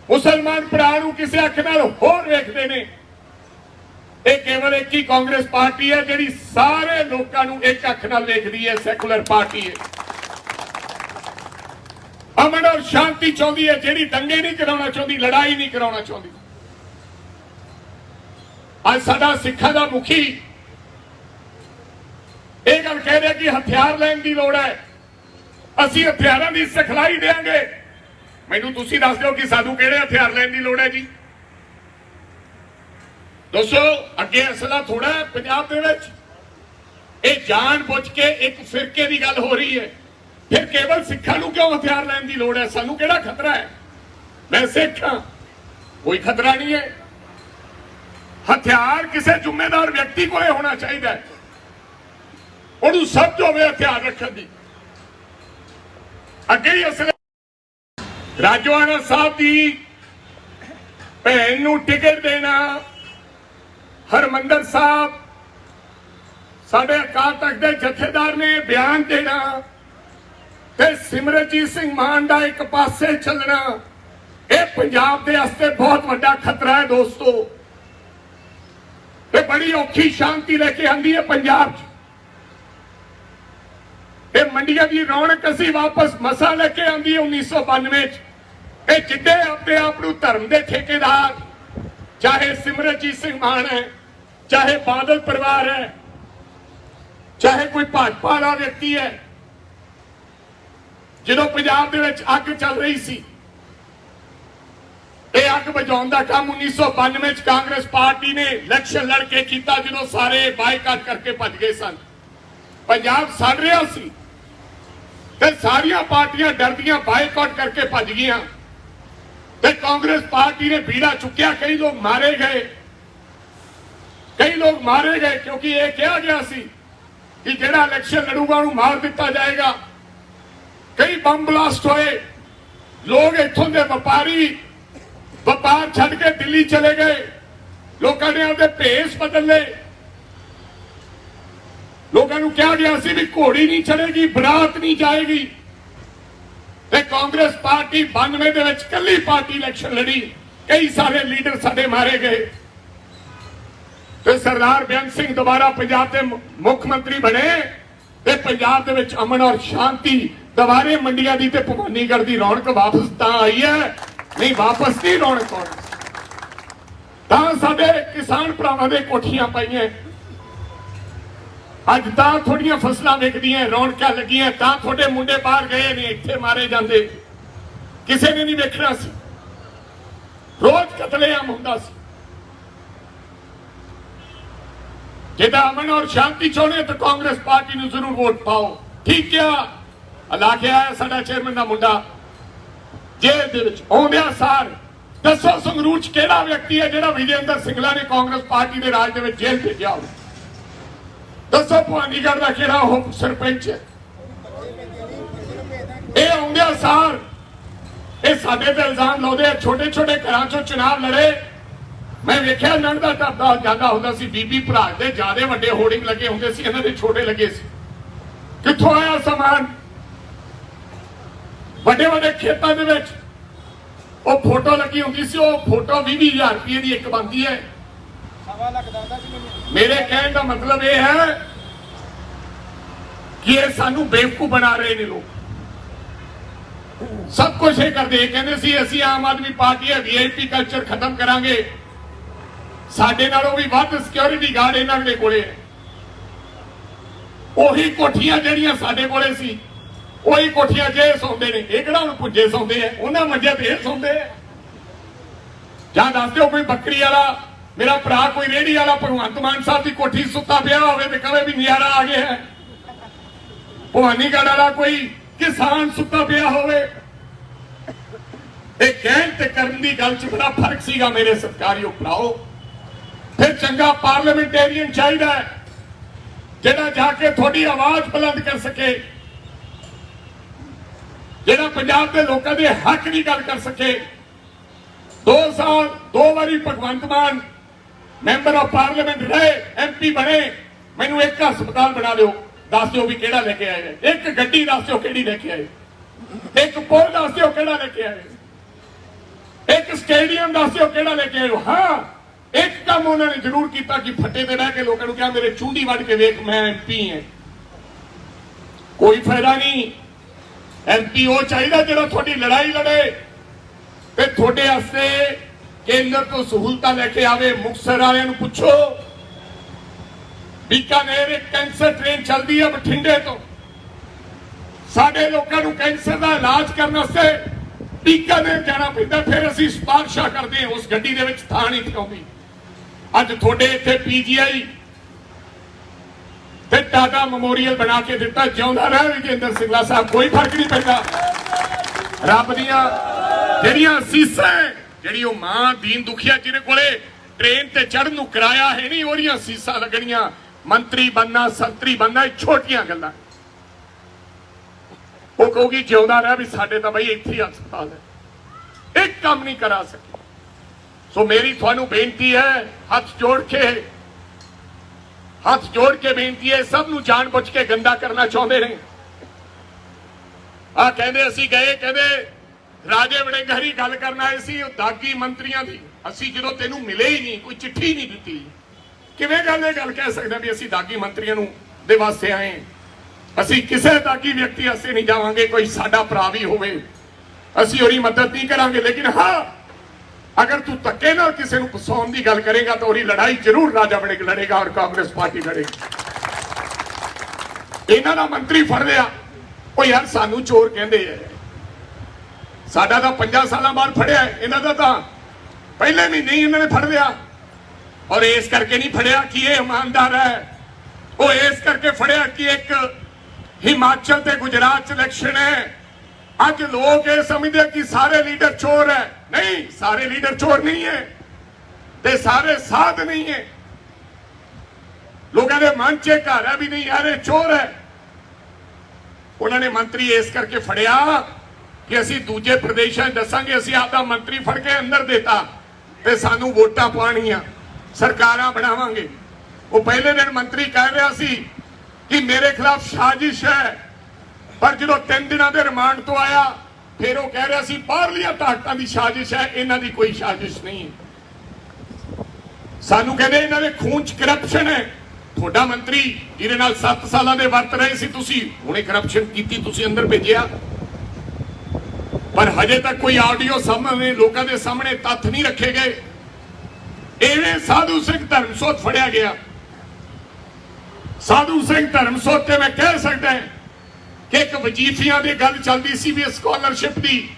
मुसलमान भरा नूं किसी अख नाल होर वेखदे ने। ये केवल एक ही कांग्रेस पार्टी है जिहड़ी सारे लोगों नूं एक अख नाल वेखदी है, सैकुलर पार्टी है। अमन और शांति चाहती है, जिहड़ी दंगे नहीं कराउणा चाहती, लड़ाई नहीं कराउणा चाहती। आज साडा सिखां दा मुखी ਇਹ ਗੱਲ ਕਹਿ ਰਿਹਾ कि हथियार ਲੈਣ ਦੀ ਲੋੜ ਹੈ, ਅਸੀਂ ਹਥਿਆਰਾਂ ਦੀ ਸਿਖਲਾਈ ਦੇਵਾਂਗੇ। ਮੈਨੂੰ ਤੁਸੀਂ ਦੱਸ ਦਿਓ ਕਿ ਸਾਨੂੰ ਕਿਹੜੇ ਹਥਿਆਰ ਲੈਣ ਦੀ ਲੋੜ ਹੈ ਜੀ। दोस्तों अगे असला थोड़ा है पंजाब दे विच, ये जान बुझ के एक फिरके की गल हो रही है। फिर केवल सिखां नूं क्यों हथियार लैण दी लोड़ है? सानूं किहड़ा खतरा है? मैं सिख हां, कोई खतरा नहीं है। हथियार किसी जिम्मेदार व्यक्ति को होना चाहिए, उन्होंने समझ होवे हथियार रखण दी। अगे ही असले राजोआणा साहब की भैन नूं टिकट देना, हरमंदर साहब साडे अकाल तख्त के जथेदार ने बयान देना, ते सिमरनजीत सिंह मान दा एक पासे चलना, यह पंजाब दे वास्ते बहुत बड़ा खतरा है। दोस्तों ये बड़ी औखी शांति लेके आंदी है पंजाब च। ये मंडिया की रौनक असी वापस मसा लेके आंदी है 1992 च। जिद्दे अपने आप नूं धर्म के ठेकेदार, चाहे सिमरनजीत सिंह मान है, चाहे बादल परिवार है, चाहे कोई भाजपा वाला व्यक्ति है, जो पंजाब दे विच अग चल रही सी, यह अग बुझाउण दा काम 1992 च कांग्रेस पार्टी ने इलैक्शन लड़के किया, जो सारे बायकाट करके भज गए सन। पंजाब सड़ रहा सी ते सारियां पार्टियां डरदियां बायकाट करके भज गईयां, ते कांग्रेस पार्टी ने बीड़ा चुकिया। कई लोग मारे गए, कई लोग मारे गए, क्योंकि यह कहा गया सी कि जिहड़ा इलैक्शन लड़ूगा उन्हें मार दिता जाएगा। कई बम ब्लास्ट होए, लोग इत्थों के व्यापारी व्यापार छड्ड के दिल्ली चले गए, लोगों ने अपने भेस बदल ले। लोगों को कहा गया सी भी घोड़ी नहीं चलेगी, बरात नहीं जाएगी। ते कांग्रेस पार्टी 92 दे विच कल्ली पार्टी इलैक्शन लड़ी, कई सारे लीडर साडे मारे गए, तो सरदार बेअंत सिंह दोबारा पंजाब के मुख्यमंत्री बने, ते पंजाब दे विच अमन और शांति दोबारे मंडिया की ते भवानीगढ़ की रौनक वापस तां आई है, नहीं वापस नहीं रौनक आउणी। तां साडे किसान भरावां दे कोठियां पाईयां, अज तां थोड़ियां फसलां विकदियां, रौनकां लगियां, तां थोड़े मुंडे बाहर गए ने, इत्थे मारे जांदे, किसी ने नहीं वेखना सी। ਰੋਜ਼ ਕਤਲੇਆਮ ਹੁੰਦਾ ਸੀ। ਜਿਹਦਾ ਅਮਨ ਔਰ ਸ਼ਾਂਤੀ ਚਾਹੁੰਦੇ ਤਾਂ ਕਾਂਗਰਸ ਪਾਰਟੀ ਨੂੰ ਜ਼ਰੂਰ ਵੋਟ ਪਾਓ। ਠੀਕ ਆ, ਇਲਾਕੇ ਆਇਆ ਸਾਡਾ ਚੇਅਰਮੈਨ ਦਾ ਮੁੰਡਾ ਜੇਲ੍ਹ ਦੇ ਵਿੱਚ ਆਉਂਦਿਆਂ ਸਾਰ ਦੱਸੋ ਸੰਗਰੂਰ ਚ ਕਿਹੜਾ ਵਿਅਕਤੀ ਹੈ ਜਿਹੜਾ ਵਿਜੇਂਦਰ ਸਿੰਗਲਾ ਨੇ ਕਾਂਗਰਸ ਪਾਰਟੀ ਦੇ ਰਾਜ ਦੇ ਵਿੱਚ ਜੇਲ੍ਹ ਭੇਜਿਆ ਹੋਵੇ? ਦੱਸੋ ਭਵਾਨੀਗੜ੍ਹ ਦਾ ਕਿਹੜਾ ਉਹ ਸਰਪੰਚ ਹੈ? ਇਹ ਆਉਂਦਿਆਂ ਸਾਰ ਇਹ ਸਾਡੇ ਤੇ ਇਲਜ਼ਾਮ ਲਾਉਂਦੇ ਆ ਛੋਟੇ ਛੋਟੇ ਘਰਾਂ ਚੋਂ ਚੁਣਾਵ ਲੜੇ। ਮੈਂ ਵੇਖਿਆ ਲੰਘਦਾ ਟੱਪਦਾ ਜਾਂਦਾ ਹੁੰਦਾ ਸੀ, ਬੀਬੀ ਭਰਾ ਦੇ ਜਿਆਦੇ ਵੱਡੇ ਹੋਰਡਿੰਗ ਲੱਗੇ ਹੁੰਦੇ ਸੀ, ਇਹਨਾਂ ਦੇ ਛੋਟੇ ਲੱਗੇ ਸੀ। ਕਿੱਥੋਂ ਆਇਆ ਸਮਾਨ? ਵੱਡੇ ਵੱਡੇ ਖੇਤਾਂ ਦੇ ਵਿੱਚ ਉਹ ਫੋਟੋ ਲੱਗੀ ਹੁੰਦੀ ਸੀ, ਉਹ ਫੋਟੋ 20,000 ਰੁਪਏ ਦੀ ਇੱਕ ਬਣਦੀ ਹੈ। ਮੇਰੇ ਕਹਿਣ ਦਾ ਮਤਲਬ ਇਹ ਹੈ ਕਿ ਇਹ ਸਾਨੂੰ ਬੇਵਕੂਫ ਬਣਾ ਰਹੇ ਨੇ ਲੋਕ। ਸਭ ਕੁਝ ਇਹ ਕਰਦੇ ਕਹਿੰਦੇ ਸੀ ਅਸੀਂ ਆਮ ਆਦਮੀ ਪਾਰਟੀ ਹੈ, ਵੀਆਈਪੀ ਕਲਚਰ ਖਤਮ ਕਰਾਂਗੇ। ਸਾਡੇ ਨਾਲੋਂ ਵੀ ਵੱਧ ਸਿਕਿਉਰਿਟੀ ਗਾਰਡ ਇਹਨਾਂ ਦੇ ਕੋਲੇ ਹੈ। ਉਹੀ ਕੋਠੀਆਂ ਜਿਹੜੀਆਂ ਸਾਡੇ ਕੋਲੇ ਸੀ, ਉਹੀ ਕੋਠੀਆਂ ਜੇ ਸੌਂਦੇ ਨੇ। ਇਹ ਕਿਹੜਾ ਹੁਣ ਪੁੱਜੇ ਸੌਂਦੇ ਆ, ਉਹਨਾਂ ਮੰਜੇ ਤੇ ਇਹ ਸੌਂਦੇ ਆ। ਜਾਂ ਦੱਸ ਦਿਓ ਕੋਈ ਬੱਕਰੀ ਵਾਲਾ ਮੇਰਾ ਭਰਾ, ਕੋਈ ਰੇਹੜੀ ਵਾਲਾ ਭਗਵੰਤ ਮਾਨ ਸਾਹਿਬ ਦੀ ਕੋਠੀ ਸੁੱਤਾ ਪਿਆ ਹੋਵੇ ਤੇ ਕਹੇ ਵੀ ਨਜ਼ਾਰਾ ਆ ਗਿਆ ਹੈ। ਭਵਾਨੀਗੜ੍ਹ ਵਾਲਾ ਕੋਈ ਕਿਸਾਨ ਸੁੱਤਾ ਪਿਆ ਹੋਵੇ। ਇਹ ਕਹਿਣ ਤੇ ਕਰਨ ਦੀ ਗੱਲ 'ਚ ਬੜਾ ਫਰਕ ਸੀਗਾ ਮੇਰੇ ਸਤਿਕਾਰਯੋਗ ਭਰਾਓ। ਫਿਰ ਚੰਗਾ ਪਾਰਲੀਮੈਂਟੇਰੀਅਨ ਚਾਹੀਦਾ ਹੈ ਜਿਹੜਾ ਜਾ ਕੇ ਤੁਹਾਡੀ ਆਵਾਜ਼ ਬੁਲੰਦ ਕਰ ਸਕੇ, ਜਿਹੜਾ ਪੰਜਾਬ ਦੇ ਲੋਕਾਂ ਦੇ ਹੱਕ ਦੀ ਗੱਲ ਕਰ ਸਕੇ। 2 ਸਾਲ 2 ਵਾਰੀ Bhagwant Mann member of parliament ਰਹੇ, ਐਮਪੀ ਬਣੇ। ਮੈਨੂੰ ਇੱਕ ਹਸਪਤਾਲ ਬਣਾ ਦਿਓ, ਦੱਸ ਦਿਓ ਵੀ ਕਿਹੜਾ ਲੈ ਕੇ ਆਏ। ਇੱਕ ਗੱਡੀ ਦੱਸ ਦਿਓ ਕਿਹੜੀ ਲੈ ਕੇ ਆਏ। ਇੱਕ ਪੁਲ ਦੱਸ ਦਿਓ ਕਿਹੜਾ ਲੈ ਕੇ ਆਏ। ਇੱਕ ਸਟੇਡੀਅਮ ਦੱਸ ਦਿਓ ਕਿਹੜਾ ਲੈ ਕੇ ਆਏ। ਹਾਂ, ਇੱਕ ਕੰਮ ਉਹਨਾਂ ਨੇ ਜ਼ਰੂਰ ਕੀਤਾ ਕਿ ਫੱਟੇ ਤੇ ਰਹਿ ਕੇ ਲੋਕਾਂ ਨੂੰ ਕਿਹਾ ਮੇਰੇ ਚੁੰਡੀ ਵੱਢ ਕੇ ਵੇਖ, ਮੈਂ ਐਮਪੀ ਹਾਂ। ਕੋਈ ਫਾਇਦਾ ਨਹੀਂ। ਐਮਪੀ ਉਹ ਚਾਹੀਦਾ ਜਿਹੜਾ ਤੁਹਾਡੀ ਲੜਾਈ ਲੜੇ ਤੇ ਤੁਹਾਡੇ ਵਾਸਤੇ ਕੇਂਦਰ ਤੋਂ ਸਹੂਲਤਾਂ ਲੈ ਕੇ ਆਵੇ। ਮੁਕਤਸਰ ਵਾਲਿਆਂ ਨੂੰ ਪੁੱਛੋ, ਬੀਕਾਨੇਰ ਇੱਕ ਕੈਂਸਰ ਟ੍ਰੇਨ ਚੱਲਦੀ ਹੈ ਬਠਿੰਡੇ ਤੋਂ। ਸਾਡੇ ਲੋਕਾਂ ਨੂੰ ਕੈਂਸਰ ਦਾ ਇਲਾਜ ਕਰਨ ਵਾਸਤੇ ਬੀਕਾਨੇਰ ਜਾਣਾ ਪੈਂਦਾ। ਫਿਰ ਅਸੀਂ ਸਿਫਾਰਿਸ਼ਾਂ ਕਰਦੇ ਹਾਂ, ਉਸ ਗੱਡੀ ਦੇ ਵਿੱਚ ਥਾਂ ਨਹੀਂ ਆਉਂਦੀ। ਅੱਜ ਤੁਹਾਡੇ ਇੱਥੇ ਪੀਜੀਆਈ ਤੇ ਟਾਟਾ ਮੈਮੋਰੀਅਲ ਬਣਾ ਕੇ ਦਿੱਤਾ। ਜਿਉਂਦਾ ਰਹਿ ਵਿਜੇਂਦਰ ਸਿੰਗਲਾ ਸਾਹਿਬ, ਕੋਈ ਫਰਕ ਨਹੀਂ ਪੈਂਦਾ। ਰੱਬ ਦੀਆਂ ਜਿਹੜੀਆਂ ਅਸੀਸਾਂ, ਜਿਹੜੀ ਉਹ ਮਾਂ ਦੀਨ ਦੁਖੀਆ ਜਿਹਦੇ ਕੋਲੇ ਟ੍ਰੇਨ ਤੇ ਚੜ੍ਹਨ ਨੂੰ ਕਿਰਾਇਆ ਹੈ ਨਹੀਂ, ਉਹਦੀਆਂ ਅਸੀਸਾਂ ਲੱਗਣੀਆਂ। ਮੰਤਰੀ ਬਣਨਾ, ਸੰਤਰੀ ਬਣਨਾ, ਇਹ ਛੋਟੀਆਂ ਗੱਲਾਂ। ਉਹ ਕਹੂਗੀ ਜਿਉਂਦਾ ਰਹਿ ਵੀ ਸਾਡੇ ਤਾਂ ਬਈ ਇੱਥੇ ਹੀ ਹਸਪਤਾਲ ਹੈ, ਇੱਕ ਕੰਮ ਨਹੀਂ ਕਰਾ ਸਕੇ। ਸੋ ਮੇਰੀ ਤੁਹਾਨੂੰ ਬੇਨਤੀ ਹੈ, ਹੱਥ ਜੋੜ ਕੇ ਬੇਨਤੀ ਹੈ। ਸਭ ਨੂੰ ਜਾਣ ਬੁੱਝ ਕੇ ਗੰਦਾ ਕਰਨਾ ਚਾਹੁੰਦੇ ਨੇ। ਆ ਕਹਿੰਦੇ ਅਸੀਂ ਗਏ, ਕਹਿੰਦੇ ਰਾਜੇ ਵੜਿੰਗਹਰੀ ਗੱਲ ਕਰਨ ਆਏ ਸੀ ਉਹ ਦਾਗੀ ਮੰਤਰੀਆਂ ਦੀ। ਅਸੀਂ ਜਦੋਂ ਤੈਨੂੰ ਮਿਲੇ ਹੀ ਨਹੀਂ, ਕੋਈ ਚਿੱਠੀ ਨਹੀਂ ਦਿੱਤੀ, ਕਿਵੇਂ ਗੱਲ ਕਹਿ ਸਕਦੇ ਵੀ ਅਸੀਂ ਦਾਗੀ ਮੰਤਰੀਆਂ ਨੂੰ ਦੇ ਵਾਸਤੇ ਆਏ। ਅਸੀਂ ਕਿਸੇ ਦਾਗੀ ਵਿਅਕਤੀ ਵਾਸਤੇ ਨਹੀਂ ਜਾਵਾਂਗੇ। ਕੋਈ ਸਾਡਾ ਭਰਾ ਵੀ ਹੋਵੇ ਅਸੀਂ ਉਹਦੀ ਮਦਦ ਨਹੀਂ ਕਰਾਂਗੇ। ਲੇਕਿਨ ਹਾਂ, ਅਗਰ ਤੂੰ ਧੱਕੇ ਨਾਲ ਕਿਸੇ ਨੂੰ ਫਸਾਉਣ ਦੀ ਗੱਲ ਕਰੇਗਾ ਤਾਂ ਉਹਦੀ ਲੜਾਈ ਜ਼ਰੂਰ ਰਾਜਾ ਵੜਿੰਗ ਲੜੇਗਾ ਔਰ ਕਾਂਗਰਸ ਪਾਰਟੀ ਲੜੇਗੀ। ਇਹਨਾਂ ਦਾ ਮੰਤਰੀ ਫੜ ਲਿਆ, ਉਹ ਯਾਰ ਸਾਨੂੰ ਚੋਰ ਕਹਿੰਦੇ ਆ। ਸਾਡਾ ਤਾਂ 5 ਸਾਲਾਂ ਬਾਅਦ ਫੜਿਆ, ਇਹਨਾਂ ਦਾ ਤਾਂ ਪਹਿਲੇ ਮਹੀਨੇ ਹੀ ਇਹਨਾਂ ਨੇ ਫੜ ਲਿਆ। ਔਰ ਇਸ ਕਰਕੇ ਨਹੀਂ ਫੜਿਆ ਕਿ ਇਹ ਇਮਾਨਦਾਰ ਹੈ, ਉਹ ਇਸ ਕਰਕੇ ਫੜਿਆ ਕਿ ਇੱਕ ਹਿਮਾਚਲ ਤੇ ਗੁਜਰਾਤ ਚ ਇਲੈਕਸ਼ਨ ਹੈ। ਅੱਜ ਲੋਕ ਇਹ ਸਮਝਦੇ ਕਿ ਸਾਰੇ ਲੀਡਰ ਚੋਰ ਹੈ। ਨਹੀਂ, ਸਾਰੇ ਲੀਡਰ ਚੋਰ ਨਹੀਂ ਹੈ ਤੇ ਸਾਰੇ ਸਾਧ ਨਹੀਂ ਹੈ। ਲੋਕਾਂ ਦੇ ਮਨ 'ਚ ਘਰ ਹੈ ਵੀ ਨਹੀਂ ਯਾਰ ਇਹ ਚੋਰ ਹੈ। ਉਹਨਾਂ ਨੇ ਮੰਤਰੀ ਇਸ ਕਰਕੇ ਫੜਿਆ ਕਿ ਅਸੀਂ ਦੂਜੇ ਪ੍ਰਦੇਸ਼ਾਂ 'ਚ ਦੱਸਾਂਗੇ ਅਸੀਂ ਆਪਦਾ ਮੰਤਰੀ ਫੜ ਕੇ ਅੰਦਰ ਦੇਤਾ ਤੇ ਸਾਨੂੰ ਵੋਟਾਂ ਪਾਉਣੀਆਂ, ਸਰਕਾਰਾਂ ਬਣਾਵਾਂਗੇ। ਉਹ ਪਹਿਲੇ ਦਿਨ ਮੰਤਰੀ ਕਹਿ ਰਿਹਾ ਸੀ ਕਿ ਮੇਰੇ ਖਿਲਾਫ ਸਾਜ਼ਿਸ਼ ਹੈ, ਪਰ ਜਦੋਂ 3 ਦਿਨਾਂ ਦੇ ਰਿਮਾਂਡ ਤੋਂ ਆਇਆ ਫਿਰ ਉਹ ਕਹਿ ਰਿਹਾ ਸੀ ਬਾਹਰਲੀਆਂ ਤਾਕਤਾਂ ਦੀ ਸਾਜ਼ਿਸ਼ ਹੈ, ਇਹਨਾਂ ਦੀ ਕੋਈ ਸਾਜ਼ਿਸ਼ ਨਹੀਂ ਹੈ। ਸਾਨੂੰ ਕਹਿੰਦੇ ਇਹਨਾਂ ਦੇ ਖੂਨ 'ਚ ਕਰਪਸ਼ਨ ਹੈ। ਤੁਹਾਡਾ ਮੰਤਰੀ ਜਿਹਦੇ ਨਾਲ 7 ਸਾਲਾਂ ਦੇ ਵਰਤ ਰਹੇ ਸੀ ਤੁਸੀਂ, ਹੁਣੇ ਕਰਪਸ਼ਨ ਕੀਤੀ, ਤੁਸੀਂ ਅੰਦਰ ਭੇਜਿਆ। ਪਰ ਹਜੇ ਤੱਕ ਕੋਈ ਆਡੀਓ ਸਾਹਮਣੇ ਲੋਕਾਂ ਦੇ ਸਾਹਮਣੇ ਤੱਥ ਨਹੀਂ ਰੱਖੇ ਗਏ। ਐਵੇਂ ਸਾਧੂ ਸਿੰਘ ਧਰਮਸੋਤ ਫੜਿਆ ਗਿਆ। ਸਾਧੂ ਸਿੰਘ ਧਰਮਸੋਤ ਤੇ ਮੈਂ ਕਹਿ ਸਕਦਾ ਕਿ ਇੱਕ ਵਜੀਫਿਆਂ ਦੀ ਗੱਲ ਚੱਲਦੀ ਸੀ ਵੀ ਸਕਾਲਰਸ਼ਿਪ ਦੀ,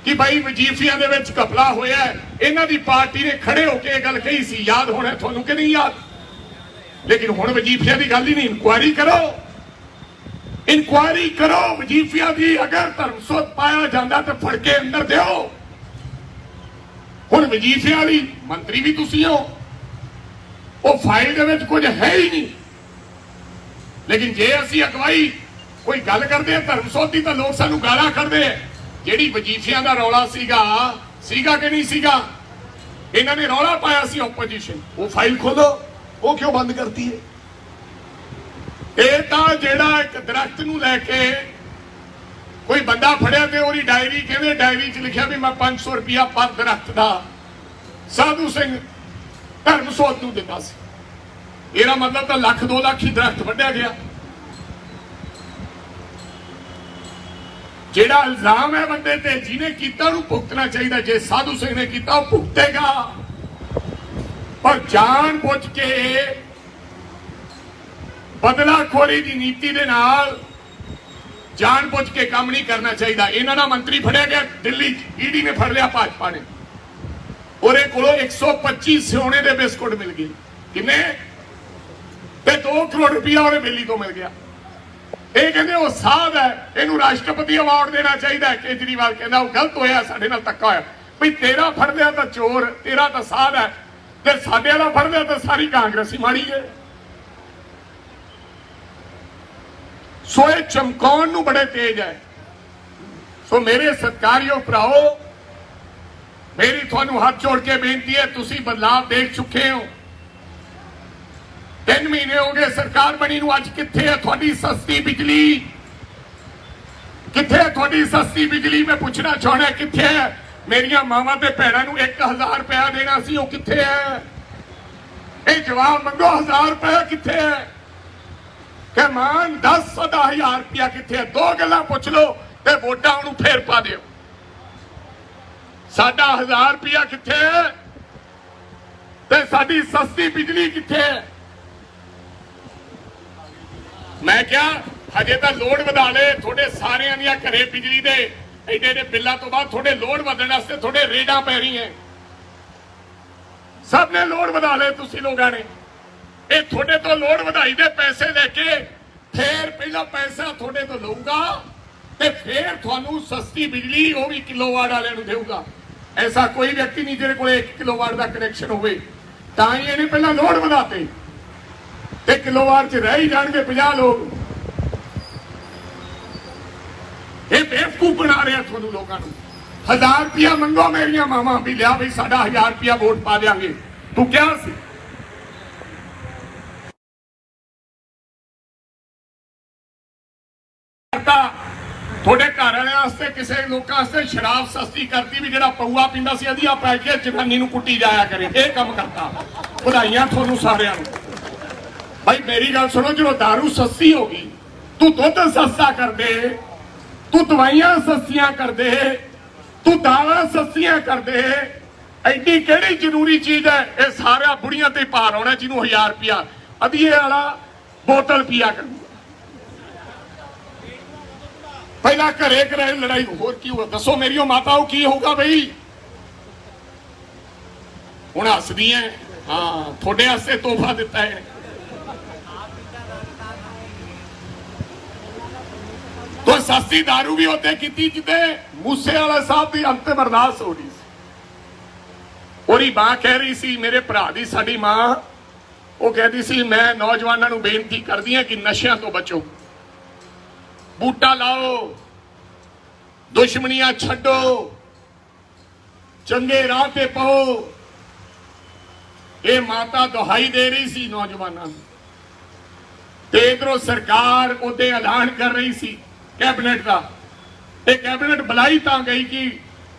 कि भाई वजीफियां दे विच घपला होया है, इन्हां दी पार्टी ने खड़े होके ये गल कही सी, याद होना तुहानूं कि नहीं याद? लेकिन हुण वजीफियां दी गल ही नहीं, इंक्वायरी करो, इंक्वायरी करो वजीफियां दी। अगर धर्मसोत पाया जांदा तो फड़ के अंदर दिओ। हुण वजीफियां वाली मंत्री भी तुसीं हो, वो फाइल दे विच कुछ है ही नहीं। लेकिन जे असीं अगवाई कोई गल करदे आ धर्मसोत दी, तां लोग सानूं गालां कढदे आ। ਜਿਹੜੀ ਵਜੀਫਿਆਂ ਦਾ ਰੌਲਾ ਸੀਗਾ ਕਿ ਨਹੀਂ ਸੀਗਾ, ਇਹਨਾਂ ਨੇ ਰੌਲਾ ਪਾਇਆ ਸੀ ਆਪੋਜੀਸ਼ਨ, ਉਹ ਫਾਈਲ ਖੋਲੋ, ਉਹ ਕਿਉਂ ਬੰਦ ਕਰਤੀ ਹੈ? ਇਹ ਤਾਂ ਜਿਹੜਾ ਇੱਕ ਦਰਖਤ ਨੂੰ ਲੈ ਕੇ ਕੋਈ ਬੰਦਾ ਫੜਿਆ ਤੇ ਉਹਦੀ ਡਾਇਰੀ, ਕਹਿੰਦੇ ਡਾਇਰੀ 'ਚ ਲਿਖਿਆ ਵੀ ਮੈਂ 500 ਰੁਪਇਆ ਪਰ ਦਰਖਤ ਦਾ ਸਾਧੂ ਸਿੰਘ ਧਰਮਸੋਤ ਨੂੰ ਦਿੰਦਾ ਸੀ। ਇਹਦਾ ਮਤਲਬ ਤਾਂ ਲੱਖ 2 ਲੱਖ ਹੀ ਦਰਖਤ ਵੱਢਿਆ ਗਿਆ। ਜਿਹੜਾ ਇਲਜ਼ਾਮ ਹੈ ਬੰਦੇ ਤੇ, ਜਿਹਨੇ ਕੀਤਾ ਉਹਨੂੰ ਭੁਗਤਣਾ ਚਾਹੀਦਾ। ਜੇ ਸਾਧੂ ਸਿੰਘ ਨੇ ਕੀਤਾ ਉਹ ਭੁਗਤੇਗਾ, ਪਰ ਜਾਣ ਬੁੱਝ ਕੇ ਬਦਲਾਖੋਰੀ ਦੀ ਨੀਤੀ ਦੇ ਨਾਲ ਜਾਣ ਬੁੱਝ ਕੇ ਕੰਮ ਨਹੀਂ ਕਰਨਾ ਚਾਹੀਦਾ। ਇਹਨਾਂ ਦਾ ਮੰਤਰੀ ਫੜਿਆ ਗਿਆ ਦਿੱਲੀ, ਈਡੀ ਨੇ ਫੜ ਲਿਆ ਭਾਜਪਾ ਨੇ, ਉਹਦੇ ਕੋਲੋਂ 125 ਸੋਨੇ ਦੇ ਬਿਸਕੁਟ ਮਿਲ ਗਏ। ਕਿੰਨੇ? ਤੇ 2 ਕਰੋੜ ਰੁਪਇਆ ਉਹਦੇ ਬੇਲੀ ਤੋਂ ਮਿਲ ਗਿਆ। ਇਹ ਕਹਿੰਦੇ ਉਹ ਸਾਧ ਹੈ, ਇਹਨੂੰ ਰਾਸ਼ਟਰਪਤੀ ਅਵਾਰਡ ਦੇਣਾ ਚਾਹੀਦਾ ਹੈ। ਕੇਜਰੀਵਾਲ ਕਹਿੰਦਾ ਉਹ ਗਲਤ ਹੋਇਆ, ਸਾਡੇ ਨਾਲ ਧੱਕਾ ਹੋਇਆ। ਵੀ ਤੇਰਾ ਫੜ ਲਿਆ ਤਾਂ ਚੋਰ, ਤੇਰਾ ਤਾਂ ਸਾਧ ਹੈ, ਤੇ ਸਾਡੇ ਵਾਲਾ ਫੜ ਲਿਆ ਤਾਂ ਸਾਰੀ ਕਾਂਗਰਸੀ ਮਾੜੀ ਹੈ। ਸੋ ਇਹ ਚਮਕਾਉਣ ਨੂੰ ਬੜੇ ਤੇਜ਼ ਹੈ। ਸੋ ਮੇਰੇ ਸਤਿਕਾਰਯੋਗ ਭਰਾਓ, ਮੇਰੀ ਤੁਹਾਨੂੰ ਹੱਥ ਜੋੜ ਕੇ ਬੇਨਤੀ ਹੈ, ਤੁਸੀਂ ਬਦਲਾਅ ਦੇਖ ਚੁੱਕੇ ਹੋ। 3 ਮਹੀਨੇ ਹੋ ਗਏ ਸਰਕਾਰ ਬਣੀ ਨੂੰ, ਅੱਜ ਕਿੱਥੇ ਹੈ ਤੁਹਾਡੀ ਸਸਤੀ ਬਿਜਲੀ? ਕਿੱਥੇ ਹੈ ਤੁਹਾਡੀ ਸਸਤੀ ਬਿਜਲੀ? ਮੈਂ ਪੁੱਛਣਾ ਚਾਹੁੰਦਾ, ਕਿੱਥੇ ਹੈ? ਮੇਰੀਆਂ ਮਾਵਾਂ ਤੇ ਭੈਣਾਂ ਨੂੰ 1000 ਰੁਪਇਆ ਦੇਣਾ ਸੀ, ਉਹ ਕਿੱਥੇ ਹੈ? ਇਹ ਜਵਾਬ ਮੰਗੋ, 1000 ਰੁਪਇਆ ਕਿੱਥੇ ਹੈ? ਕਿ ਮਾਨ 10,000 ਰੁਪਇਆ ਕਿੱਥੇ ਹੈ? 2 ਗੱਲਾਂ ਪੁੱਛ ਲਓ ਤੇ ਵੋਟਾਂ ਉਹਨੂੰ ਫੇਰ ਪਾ ਦਿਓ। ਸਾਡਾ 1000 ਰੁਪਇਆ ਕਿੱਥੇ ਹੈ ਤੇ ਸਾਡੀ ਸਸਤੀ ਬਿਜਲੀ ਕਿੱਥੇ ਹੈ? ਮੈਂ ਕਿਹਾ ਹਜੇ ਤਾਂ ਲੋਡ ਵਧਾ ਲਏ, ਤੁਹਾਡੇ ਸਾਰਿਆਂ ਦੀਆਂ ਘਰੇ ਬਿਜਲੀ ਦੇ ਐਡੇ ਐਡੇ ਬਿੱਲਾਂ ਤੋਂ ਬਾਅਦ ਤੁਹਾਡੇ ਲੋਡ ਵਧਣ ਵਾਸਤੇ ਤੁਹਾਡੇ ਰੇਡਾਂ ਪੈ ਰਹੀਆਂ। ਸਭ ਨੇ ਲੋਡ ਵਧਾ ਲਏ, ਤੁਸੀਂ ਲੋਕਾਂ ਨੇ। ਇਹ ਤੁਹਾਡੇ ਤੋਂ ਲੋਡ ਵਧਾਈ ਦੇ ਪੈਸੇ ਲੈ ਕੇ ਫੇਰ ਪਹਿਲਾਂ ਪੈਸਾ ਤੁਹਾਡੇ ਤੋਂ ਲਊਗਾ ਤੇ ਫੇਰ ਤੁਹਾਨੂੰ ਸਸਤੀ ਬਿਜਲੀ ਉਹ ਵੀ ਕਿਲੋਵਾਟ ਵਾਲਿਆਂ ਨੂੰ ਦੇਊਗਾ। ਐਸਾ ਕੋਈ ਵਿਅਕਤੀ ਨਹੀਂ ਜਿਹਦੇ ਕੋਲ 1 ਕਿਲੋਵਾਟ ਦਾ ਕਨੈਕਸ਼ਨ ਹੋਵੇ। ਤਾਂ ਹੀ ਇਹਨੇ ਪਹਿਲਾਂ ਲੋਡ ਵਧਾਤੇ ਤੇ ਕਿਲੋਵਾਟ 'ਚ ਰਹਿ ਹੀ ਜਾਣਗੇ 50 ਲੋਕ। ਇਹ ਬੇਵਕੂਫ ਬਣਾ ਰਿਹਾ ਤੁਹਾਨੂੰ ਲੋਕਾਂ ਨੂੰ। 1000 ਰੁਪਇਆ ਮੰਗੋ ਮੇਰੀਆਂ ਮਾਵਾਂ ਵੀ ਲਿਆ ਵੀ ਸਾਡਾ 1000 ਰੁਪਇਆ ਵੋਟ ਪਾ ਦਿਆਂਗੇ। ਤੂੰ ਕਿਹਾ ਸੀ ਤੁਹਾਡੇ ਘਰ ਵਾਲਿਆਂ ਵਾਸਤੇ, ਕਿਸੇ ਲੋਕਾਂ ਵਾਸਤੇ ਸ਼ਰਾਬ ਸਸਤੀ ਕਰਤੀ ਵੀ ਜਿਹੜਾ ਪਊਆ ਪੀਂਦਾ ਸੀ ਅਧੀਆ ਪੈ ਕੇ ਜਨਾਨੀ ਨੂੰ ਕੁੱਟੀ ਜਾਇਆ ਕਰੇ। ਇਹ ਕੰਮ ਕਰਤਾ। ਵਧਾਈਆਂ ਤੁਹਾਨੂੰ ਸਾਰਿਆਂ ਨੂੰ। ਭਾਈ ਮੇਰੀ ਗੱਲ ਸੁਣੋ, ਜਦੋਂ ਦਾਰੂ ਸਸਤੀ ਹੋ ਗਈ, ਤੂੰ ਦੁੱਧ ਸਸਤਾ ਕਰ ਦੇ, ਤੂੰ ਦਵਾਈਆਂ ਸਸਤੀਆਂ ਕਰ ਦੇ, ਤੂੰ ਦਾਲਾਂ ਸਸਤੀਆਂ ਕਰ ਦੇ, ਐਡੀ ਕਿਹੜੀ ਜ਼ਰੂਰੀ ਚੀਜ਼ ਹੈ? ਇਹ ਸਾਰਾ ਬੁੜੀਆਂ ਤੇ ਭਾਰ ਆਉਣਾ ਜਿਹਨੂੰ 1000 ਰੁਪਇਆ ਅਧੀਏ ਵਾਲਾ ਬੋਤਲ ਪੀਆ ਕਰ। ਪਹਿਲਾਂ ਘਰੇ ਘਰੇ ਲੜਾਈ, ਹੋਰ ਕੀ ਹੋਊਗਾ ਦੱਸੋ ਮੇਰੀਓ ਮਾਤਾਓ? ਕੀ ਹੋਊਗਾ ਬਈ? ਹੁਣ ਹੱਸਦੀਆਂ। ਹਾਂ, ਤੁਹਾਡੇ ਵਾਸਤੇ ਤੋਹਫਾ ਦਿੱਤਾ ਹੈ। तो सस्ती दारू भी होते की जिते मूसे वाला साहब की अंतिम अरदास हो रही सी। ओरी मां कह रही सी, मेरे भरा दी साडी मां वो कहती सी, मैं नौजवानों को बेनती करदी हां कि नशियां तो बचो, बूटा लाओ, दुश्मनियां छड्डो, चंगे राह ते पाओ। ये माता दुहाई दे रही सी नौजवानों ते इधरों सरकार उहदे ऐलान कर रही सी कैबिनेट का। कैबिनेट बुलाई तां गई कि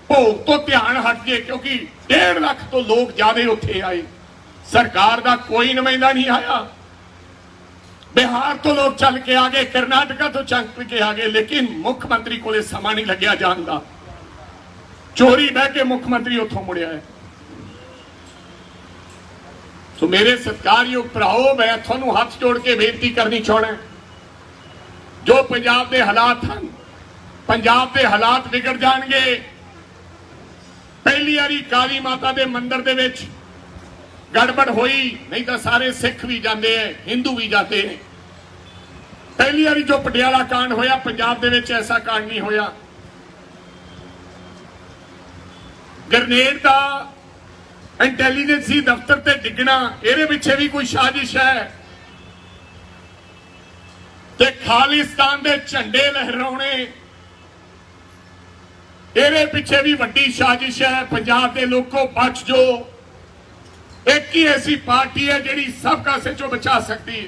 भोग तो ध्यान हट गए, क्योंकि 1.5 लाख तो लोग ज्यादा उत्थे आए। सरकार का कोई नुमाइंदा नहीं आया। बिहार तो लोग चल के आ गए, कर्नाटका तो चल के आ गए, लेकिन मुख्यमंत्री को समा नहीं लग्या जान का। चोरी बह के मुख्यमंत्री उथों मुड़िया है। तो मेरे सत्कारयोग भराओ, मैं थानू हाथ जोड़ के बेनती करनी चाहना, जो पंजाब के हालात हैं, पंजाब के हालात बिगड़ जाएंगे ਪਹਿਲੀ ਵਾਰੀ ਕਾਲੀ ਮਾਤਾ ਦੇ ਮੰਦਿਰ ਦੇ ਵਿੱਚ ਗੜਬੜ ਹੋਈ, ਨਹੀਂ ਤਾਂ ਸਾਰੇ ਸਿੱਖ ਵੀ ਜਾਂਦੇ ਐ, ਹਿੰਦੂ ਵੀ ਜਾਂਦੇ ਨੇ। ਪਹਿਲੀ ਵਾਰੀ ਜੋ ਪਟਿਆਲਾ ਕਾਂਡ ਹੋਇਆ, ਪੰਜਾਬ ਦੇ ਵਿੱਚ ਐਸਾ ਕਾਂਡ ਨਹੀਂ ਹੋਇਆ। ਗ੍ਰਨੇਡ ਦਾ ਇੰਟੈਲੀਜੈਂਸੀ ਦਫ਼ਤਰ ਤੇ ਡਿੱਗਣਾ, ਇਹਦੇ ਪਿੱਛੇ ਵੀ ਕੋਈ ਸਾਜ਼ਿਸ਼ ਹੈ। ਤੇ ਖਾਲਿਸਤਾਨ ਦੇ ਝੰਡੇ ਲਹਿਰਾਉਣੇ, ਇਹਦੇ ਪਿੱਛੇ ਵੀ ਵੱਡੀ ਸਾਜ਼ਿਸ਼ ਹੈ। ਪੰਜਾਬ ਦੇ ਲੋਕੋ ਬਚ ਜੋ, ਇੱਕ ਹੀ ਐਸੀ ਪਾਰਟੀ ਹੈ ਜਿਹੜੀ ਸਭ ਕਾਸੇ ਚੋਂ ਬਚਾ ਸਕਦੀ ਹੈ,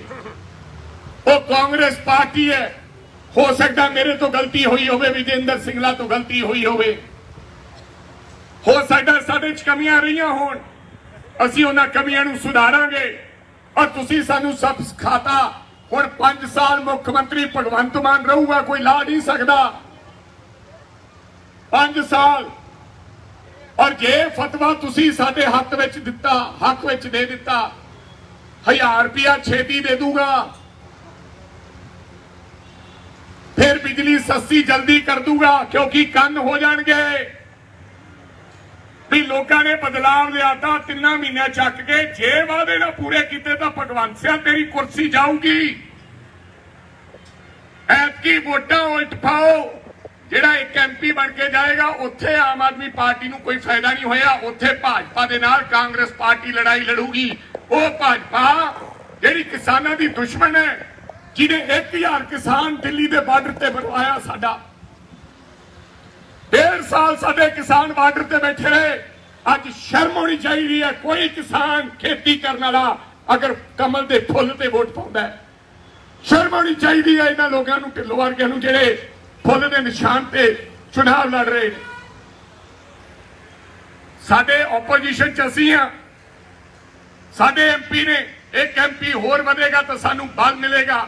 ਉਹ ਕਾਂਗਰਸ ਪਾਰਟੀ ਹੈ। ਹੋ ਸਕਦਾ ਮੇਰੇ ਤੋਂ ਗਲਤੀ ਹੋਈ ਹੋਵੇ, ਵਿਜੇਂਦਰ ਸਿੰਗਲਾ ਤੋਂ ਗਲਤੀ ਹੋਈ ਹੋਵੇ, ਹੋ ਸਕਦਾ ਸਾਡੇ 'ਚ ਕਮੀਆਂ ਰਹੀਆਂ ਹੋਣ, ਅਸੀਂ ਉਹਨਾਂ ਕਮੀਆਂ ਨੂੰ ਸੁਧਾਰਾਂਗੇ। ਔਰ ਤੁਸੀਂ ਸਾਨੂੰ ਸਭ ਸਿਖਾਤਾ। ਹੁਣ 5 ਸਾਲ ਮੁੱਖ ਮੰਤਰੀ ਭਗਵੰਤ ਮਾਨ ਰਹੂਗਾ, ਕੋਈ ਲਾ ਨਹੀਂ ਸਕਦਾ 5 ਸਾਲ। ਔਰ ਜੇ ਫਤਵਾ ਤੁਸੀਂ ਸਾਡੇ ਹੱਥ ਵਿੱਚ ਦਿੱਤਾ, ਹੱਕ ਵਿੱਚ ਦੇ ਦਿੱਤਾ, 1000 ਰੁਪਇਆ ਛੇਤੀ ਦੇ ਦੂਗਾ, ਫਿਰ ਬਿਜਲੀ ਸਸਤੀ ਜਲਦੀ ਕਰ ਦੂਗਾ, ਕਿਉਂਕਿ ਕੰਨ ਹੋ ਜਾਣਗੇ ਵੀ ਲੋਕਾਂ ਨੇ ਬਦਲਾਵ ਲਿਆਤਾ 3 ਮਹੀਨਿਆਂ ਚੱਕ ਕੇ। ਜੇ ਵਾਅਦੇ ਨਾ ਪੂਰੇ ਕੀਤੇ ਤਾਂ ਭਗਵੰਤ ਸਿਆ ਤੇਰੀ ਕੁਰਸੀ ਜਾਊਗੀ। ਐਤਕੀ ਵੋਟਾਂ ਉਲਟ ਪਾਓ, ਜਿਹੜਾ ਇੱਕ ਐਮਪੀ ਬਣ ਕੇ ਜਾਏਗਾ ਉੱਥੇ ਆਮ ਆਦਮੀ ਪਾਰਟੀ ਨੂੰ ਕੋਈ ਫਾਇਦਾ ਨਹੀਂ ਹੋਇਆ, ਉੱਥੇ ਭਾਜਪਾ ਦੇ ਨਾਲ ਕਾਂਗਰਸ ਪਾਰਟੀ ਲੜਾਈ ਲੜੂਗੀ। ਉਹ ਭਾਜਪਾ ਜਿਹੜੀ ਕਿਸਾਨਾਂ ਦੀ ਦੁਸ਼ਮਣ ਹੈ, ਜਿਹਨੇ 1000 ਕਿਸਾਨ ਦਿੱਲੀ ਦੇ ਬਾਰਡਰ ਤੇ ਬਣਵਾਇਆ, ਸਾਡਾ 1.5 ਸਾਲ ਸਾਡੇ ਕਿਸਾਨ ਬਾਰਡਰ ਤੇ ਬੈਠੇ ਰਹੇ। ਅੱਜ ਸ਼ਰਮ ਹੋਣੀ ਚਾਹੀਦੀ ਹੈ। ਕੋਈ ਕਿਸਾਨ ਖੇਤੀ ਕਰਨ ਵਾਲਾ ਅਗਰ ਕਮਲ ਦੇ ਫੁੱਲ ਤੇ ਵੋਟ ਪਾਉਂਦਾ ਹੈ, ਸ਼ਰਮ ਹੋਣੀ ਚਾਹੀਦੀ ਹੈ ਇਹਨਾਂ ਲੋਕਾਂ ਨੂੰ, ਢਿੱਲੋਂ ਵਰਗਿਆਂ ਨੂੰ, ਜਿਹੜੇ ਫੁੱਲ ਦੇ ਨਿਸ਼ਾਨ ਤੇ ਚੁਣਾਵ ਲੜ ਰਹੇ ਨੇ। ਸਾਡੇ ਆਪੋਜੀਸ਼ਨ 'ਚ ਅਸੀਂ ਆ, ਸਾਡੇ ਐਮਪੀ ਨੇ, ਇੱਕ ਐਮਪੀ ਹੋਰ ਵਧੇਗਾ ਤਾਂ ਸਾਨੂੰ ਬਲ ਮਿਲੇਗਾ।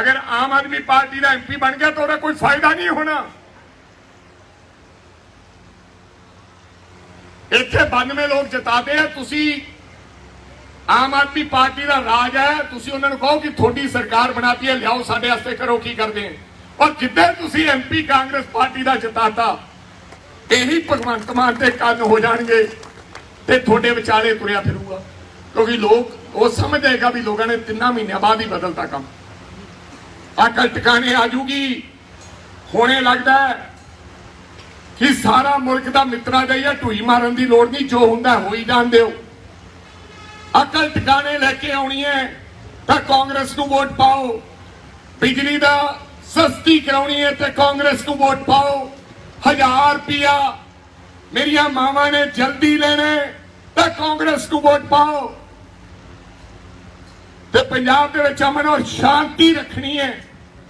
ਅਗਰ ਆਮ ਆਦਮੀ ਪਾਰਟੀ ਦਾ ਐਮਪੀ ਬਣ ਗਿਆ ਤਾਂ ਉਹਦਾ ਕੋਈ ਫਾਇਦਾ ਨਹੀਂ ਹੋਣਾ। ਇੱਥੇ 92 ਲੋਕ ਜਿਤਾਦੇ ਆ, ਤੁਸੀਂ ਆਮ ਆਦਮੀ ਪਾਰਟੀ ਦਾ ਰਾਜ ਹੈ, ਤੁਸੀਂ ਉਹਨਾਂ ਨੂੰ ਕਹੋ ਕਿ ਤੁਹਾਡੀ ਸਰਕਾਰ ਬਣਾਤੀ ਹੈ, ਲਿਆਓ ਸਾਡੇ ਵਾਸਤੇ ਕਰੋ, ਕੀ ਕਰਦੇ ਆ। ਔਰ ਜਿੱਦਾਂ ਤੁਸੀਂ ਐਮਪੀ ਕਾਂਗਰਸ ਪਾਰਟੀ ਦਾ ਜਿਤਾਤਾ, ਇਹੀ ਭਗਵੰਤ ਮਾਨ ਤੇ ਕੰਨ ਹੋ ਜਾਣਗੇ ਤੇ ਤੁਹਾਡੇ ਵਿਚਾਲੇ ਤੁਰਿਆ ਫਿਰੂਗਾ, ਕਿਉਂਕਿ ਲੋਕ ਉਹ ਸਮਝ ਜਾਏਗਾ ਵੀ ਲੋਕਾਂ ਨੇ 3 ਮਹੀਨਿਆਂ ਬਾਅਦ ਹੀ ਬਦਲਤਾ ਕੰਮ। ਅਕਲ ਟਿਕਾਣੇ ਆ ਜੂਗੀ। ਹੋਣੇ ਲੱਗਦਾ ਕਿ ਸਾਰਾ ਮੁਲਕ ਦਾ ਮਿੱਤਰਾ ਜਾਈਆ, ਢੂਈ ਮਾਰਨ ਦੀ ਲੋੜ ਨਹੀਂ, ਜੋ ਹੁੰਦਾ ਹੋਈ ਜਾਣ ਦਿਓ। ਅਕਲ ਟਿਕਾਣੇ ਲੈ ਕੇ ਆਉਣੀ ਹੈ ਤਾਂ ਕਾਂਗਰਸ ਨੂੰ ਵੋਟ ਪਾਓ। ਬਿਜਲੀ ਦਾ ਸਸਤੀ ਕਰਾਉਣੀ ਹੈ ਤੇ ਕਾਂਗਰਸ ਨੂੰ ਵੋਟ ਪਾਓ। 1000 ਰੁਪਇਆ ਮੇਰੀਆਂ ਮਾਵਾਂ ਨੇ ਜਲਦੀ ਲੈਣੇ ਤਾਂ ਕਾਂਗਰਸ ਨੂੰ ਵੋਟ ਪਾਓ। ਤੇ ਪੰਜਾਬ ਦੇ ਵਿੱਚ ਅਮਨ ਔਰ ਸ਼ਾਂਤੀ ਰੱਖਣੀ ਹੈ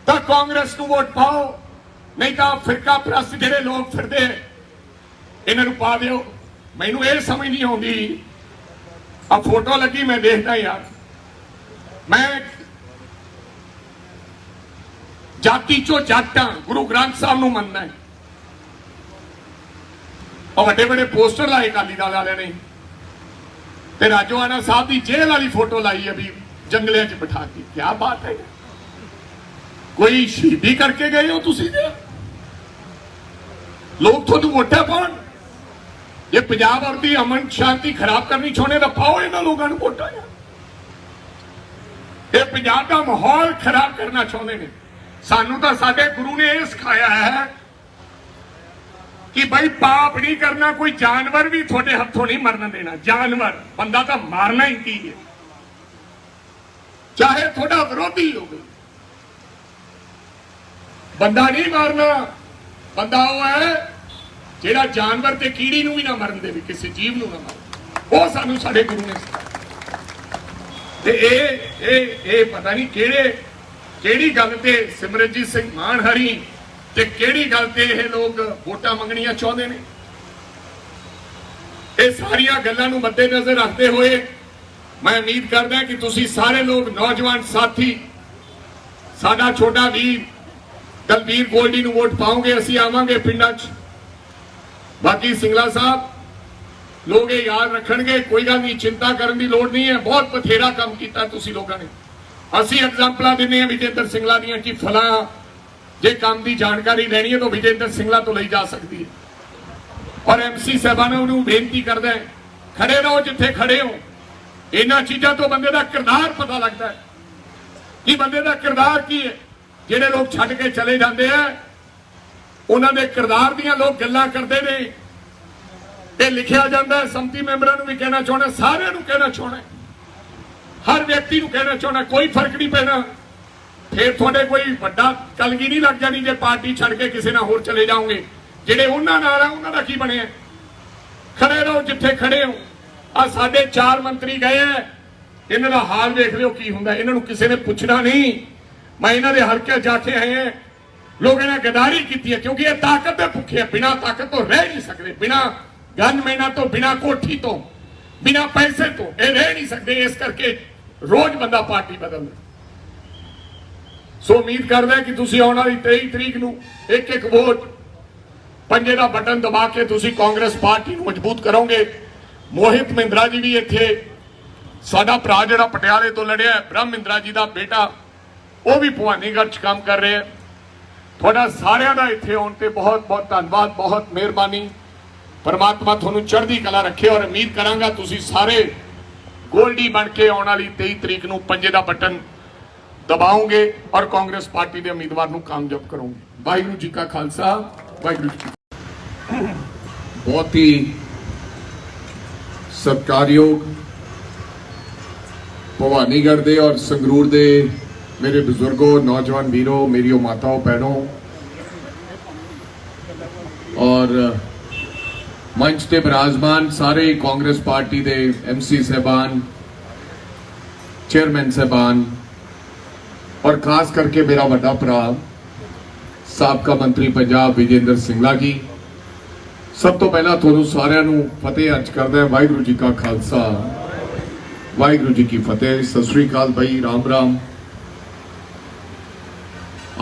ਤਾਂ ਕਾਂਗਰਸ ਨੂੰ ਵੋਟ ਪਾਓ। ਨਹੀਂ ਤਾਂ ਫਿਰਕਾ ਪ੍ਰਸਤ ਜਿਹੜੇ ਲੋਕ ਫਿਰਦੇ ਇਹਨਾਂ ਨੂੰ ਪਾ ਦਿਓ। ਮੈਨੂੰ ਇਹ ਸਮਝ ਨਹੀਂ ਆਉਂਦੀ, ਆ ਫੋਟੋ ਲੱਗੀ ਮੈਂ ਦੇਖਦਾ ਯਾਰ, ਮੈਂ ਜਾਤੀ ਚੋਂ ਜੱਟਾਂ, ਗੁਰੂ ਗ੍ਰੰਥ ਸਾਹਿਬ ਨੂੰ ਮੰਨਦਾ ਹੈ। ਉਹ ਵੱਡੇ ਵੱਡੇ ਪੋਸਟਰ ਲਾਏ ਅਕਾਲੀ ਦਲ ਵਾਲਿਆਂ ਨੇ ਤੇ ਰਾਜੋਆਣਾ ਸਾਹਿਬ ਦੀ ਜੇਲ੍ਹ ਵਾਲੀ ਫੋਟੋ ਲਾਈ ਹੈ ਵੀ ਜੰਗਲਿਆਂ 'ਚ ਬਿਠਾ ਕੇ। ਕੀ ਬਾਤ ਹੈ, ਕੋਈ ਸ਼ਹੀਦੀ ਕਰਕੇ ਗਏ ਹੋ ਤੁਸੀਂ? ਲੋਕ ਤੁਹਾਨੂੰ ਵੋਟਾਂ ਪਾਉਣ। ਜੇ ਪੰਜਾਬ ਔਰ ਦੀ ਅਮਨ ਸ਼ਾਂਤੀ ਖਰਾਬ ਕਰਨੀ ਚਾਹੁੰਦੇ ਤਾਂ ਪਾਓ ਇਹਨਾਂ ਲੋਕਾਂ ਨੂੰ ਵੋਟਾਂ। ਇਹ ਪੰਜਾਬ ਦਾ ਮਾਹੌਲ ਖਰਾਬ ਕਰਨਾ ਚਾਹੁੰਦੇ ਨੇ। ਸਾਨੂੰ ਤਾਂ ਸਾਡੇ ਗੁਰੂ ਨੇ ਇਹ ਸਿਖਾਇਆ ਹੈ ਕਿ ਭਾਈ ਪਾਪ ਨਹੀਂ ਕਰਨਾ, ਕੋਈ ਜਾਨਵਰ ਵੀ ਤੁਹਾਡੇ ਹੱਥੋਂ ਨਹੀਂ ਮਰਨ ਦੇਣਾ। ਜਾਨਵਰ, ਬੰਦਾ ਤਾਂ ਮਾਰਨਾ ਹੀ ਕੀ ਹੈ, ਚਾਹੇ ਤੁਹਾਡਾ ਵਿਰੋਧੀ ਹੋਵੇ। ਬੰਦਾ ਨਹੀਂ ਮਾਰਨਾ। ਬੰਦਾ ਉਹ ਹੈ ਜਿਹੜਾ ਜਾਨਵਰ ਤੇ ਕੀੜੀ ਨੂੰ ਵੀ ਨਾ ਮਰਨ ਦੇਵੇ, ਕਿਸੇ ਜੀਵ ਨੂੰ ਨਾ ਮਾਰੇ। ਉਹ ਸਾਨੂੰ ਸਾਡੇ ਗੁਰੂ ਨੇ ਸਿਖਾਇਆ। ਤੇ ਇਹ ਪਤਾ ਨਹੀਂ ਕਿਹੜੀ ਗੱਲ ਤੇ ਸਿਮਰਨਜੀਤ ਸਿੰਘ ਮਾਨ ਹਰੀ ਤੇ ਕਿਹੜੀ ਗੱਲ ਤੇ ਇਹ ਲੋਕ ਵੋਟਾਂ ਮੰਗਣੀਆਂ ਚਾਹੁੰਦੇ ਨੇ। ਇਹ ਸਾਰੀਆਂ ਗੱਲਾਂ ਨੂੰ ਮੱਦੇਨਜ਼ਰ ਰੱਖਦੇ ਹੋਏ ਮੈਂ ਉਮੀਦ ਕਰਦਾ ਕਿ ਤੁਸੀਂ ਸਾਰੇ ਲੋਕ, ਨੌਜਵਾਨ ਸਾਥੀ, ਸਾਡਾ ਛੋਟਾ ਵੀਰ ਦਲਬੀਰ ਗੋਲਡੀ ਨੂੰ ਵੋਟ ਪਾਓਗੇ। ਅਸੀਂ ਆਵਾਂਗੇ ਪਿੰਡਾਂ 'ਚ। ਬਾਕੀ ਸਿੰਗਲਾ ਸਾਹਿਬ ਲੋਕ ਇਹ ਯਾਦ ਰੱਖਣਗੇ। ਕੋਈ ਗੱਲ ਨਹੀਂ, ਚਿੰਤਾ ਕਰਨ ਦੀ ਲੋੜ ਨਹੀਂ ਹੈ। ਬਹੁਤ ਬਥੇਰਾ ਕੰਮ ਕੀਤਾ ਤੁਸੀਂ ਲੋਕਾਂ ਨੇ। ਅਸੀਂ ਐਗਜ਼ਾਮਪਲਾਂ ਦਿੰਦੇ ਹਾਂ ਵਿਜੇਂਦਰ ਸਿੰਗਲਾ ਦੀਆਂ ਕਿ ਫਲਾਂ ਜੇ ਕੰਮ ਦੀ ਜਾਣਕਾਰੀ ਲੈਣੀ ਹੈ ਤਾਂ ਵਿਜੇਂਦਰ ਸਿੰਗਲਾ ਤੋਂ ਲਈ ਜਾ ਸਕਦੀ ਹੈ। और MC साहबानों ਨੂੰ ਬੇਨਤੀ ਕਰਦਾ ਹੈ, ਖੜੇ ਰਹੋ ਜਿੱਥੇ ਖੜੇ ਹੋ। ਇਹਨਾਂ ਚੀਜ਼ਾਂ ਤੋਂ ਬੰਦੇ ਦਾ ਕਿਰਦਾਰ ਪਤਾ ਲੱਗਦਾ ਹੈ ਕਿ ਬੰਦੇ ਦਾ ਕਿਰਦਾਰ ਕੀ ਹੈ। ਜਿਹੜੇ ਲੋਕ ਛੱਡ ਕੇ ਚਲੇ ਜਾਂਦੇ ਆ ਉਹਨਾਂ ਦੇ ਕਿਰਦਾਰ ਦੀਆਂ ਲੋਕ ਗੱਲਾਂ ਕਰਦੇ ਨੇ। ਇਹ ਲਿਖਿਆ ਜਾਂਦਾ ਹੈ, ਸੰਮਤੀ ਮੈਂਬਰਾਂ ਨੂੰ ਵੀ ਕਹਿਣਾ ਚਾਹੁੰਦਾ, ਸਾਰਿਆਂ ਨੂੰ ਕਹਿਣਾ ਚਾਹੁੰਦਾ, ਹਰ ਵਿਅਕਤੀ ਨੂੰ ਕਹਿਣਾ ਚਾਹੁੰਦਾ, ਕੋਈ ਫਰਕ ਨਹੀਂ ਪੈਣਾ। ਫਿਰ ਤੁਹਾਡੇ ਕੋਈ ਵੱਡਾ ਕਲਗੀ ਨਹੀਂ ਲੱਗ ਜਾਣੀ ਜੇ ਪਾਰਟੀ ਛੱਡ ਕੇ ਕਿਸੇ ਨਾਲ ਹੋਰ ਚਲੇ ਜਾਓਗੇ। ਜਿਹੜੇ ਉਹਨਾਂ ਨਾਲ ਆ ਉਹਨਾਂ ਦਾ ਕੀ ਬਣਿਆ? ਖੜੇ ਰਹੋ ਜਿੱਥੇ ਖੜੇ ਹੋ। ਆ ਸਾਡੇ 4 ਮੰਤਰੀ ਗਏ ਆ, ਇਹਨਾਂ ਦਾ ਹਾਲ ਦੇਖ ਲਿਓ ਕੀ ਹੁੰਦਾ। ਇਹਨਾਂ ਨੂੰ ਕਿਸੇ ਨੇ ਪੁੱਛਣਾ ਨਹੀਂ। ਮੈਂ ਇਹਨਾਂ ਦੇ ਹਲਕੇ ਜਾ ਕੇ ਆਏ ਆ, ਲੋਕ ਇਹਨਾਂ ਗਦਾਰੀ ਕੀਤੀ ਹੈ ਕਿਉਂਕਿ ਇਹ ਤਾਕਤ ਦੇ ਭੁੱਖੇ ਆ। ਬਿਨਾਂ ਤਾਕਤ ਤੋਂ ਰਹਿ ਨਹੀਂ ਸਕਦੇ, ਬਿਨਾਂ ਗਨਮੈਨਾਂ ਤੋਂ, ਬਿਨਾਂ ਕੋਠੀ ਤੋਂ, ਬਿਨਾਂ ਪੈਸੇ ਤੋਂ ਇਹ ਰਹਿ ਨਹੀਂ ਸਕਦੇ। ਇਸ ਕਰਕੇ ਰੋਜ਼ ਬੰਦਾ ਪਾਰਟੀ ਬਦਲਦਾ। ਸੋ ਉਮੀਦ ਕਰਦਾ ਕਿ ਤੁਸੀਂ ਆਉਣ ਵਾਲੀ 23 ਤਰੀਕ ਨੂੰ ਇੱਕ ਵੋਟ पंजे का बटन दबा के तुसी कांग्रेस पार्टी को मजबूत करोगे। मोहित महिंद्रा जी भी इत्थे साडा भरा जिहड़ा पटियाले तो लड़िया, ब्रह्म महिंद्रा जी का बेटा, वो भी भवानीगढ़ च काम कर रहे हैं। तुहाडा सारियां दा इत्थे आउण ते बहुत बहुत धन्नवाद, बहुत मेहरबानी। परमात्मा तुहानूं चढ़दी कला रखे और उम्मीद करांगा तुसी सारे गोल्डी बन के आउण वाली 23 तरीक नूं पंजे का बटन दबाओगे और कांग्रेस पार्टी के उम्मीदवार नूं कामयाब करोगे। वाहिगुरू जी का खालसा, वाहिगुरू जी। बहुत ही सत्कारयोग भवानीगढ़ दे और संगरूर दे मेरे बुजुर्गों, नौजवान वीरों, मेरी माताओं, बहनों और मंच ते विराजमान सारे कांग्रेस पार्टी दे MC साहबान, चेयरमैन साहबान और खास करके मेरा बड़ा भरा साबका मंत्री पंजाब विजेंद्र सिंगला जी, सब तो पहला थोनू सारिਆਂ ਨੂੰ फतेह अर्ज करदा है। वाहिगुरू जी का खालसा, वाहिगुरू जी की फतेह। सत श्री अकाल भाई, राम राम।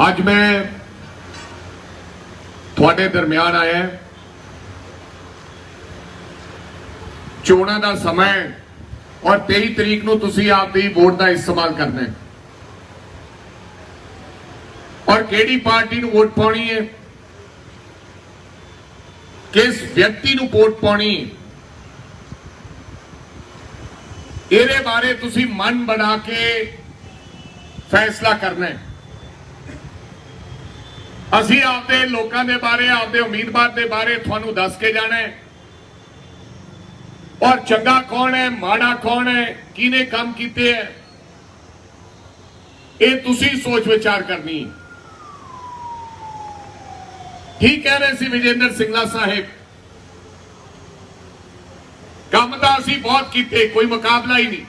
आज मैं थोड़े दरमियान आया, चोणों का समय और 23 तरीक नूं तुसीं आपदी वोट का इस्तेमाल करना है और केड़ी पार्टी नूं वोट पाउणी है, किस व्यक्ति नूं वोट पाउणी, इहदे बारे तुसीं मन बना के फैसला करना है। असीं आपदे लोकां दे बारे, आपदे उम्मीदवार दे बारे तुहानूं दस के जाना है और चंगा कौन है, माड़ा कौन है, किने काम कीते है, ये तुसीं सोच विचार करनी है। ठीक कह रहे सी विजेंद्र सिंगला साहिब, काम तो असी बहुत किए, कोई मुकाबला ही नहीं,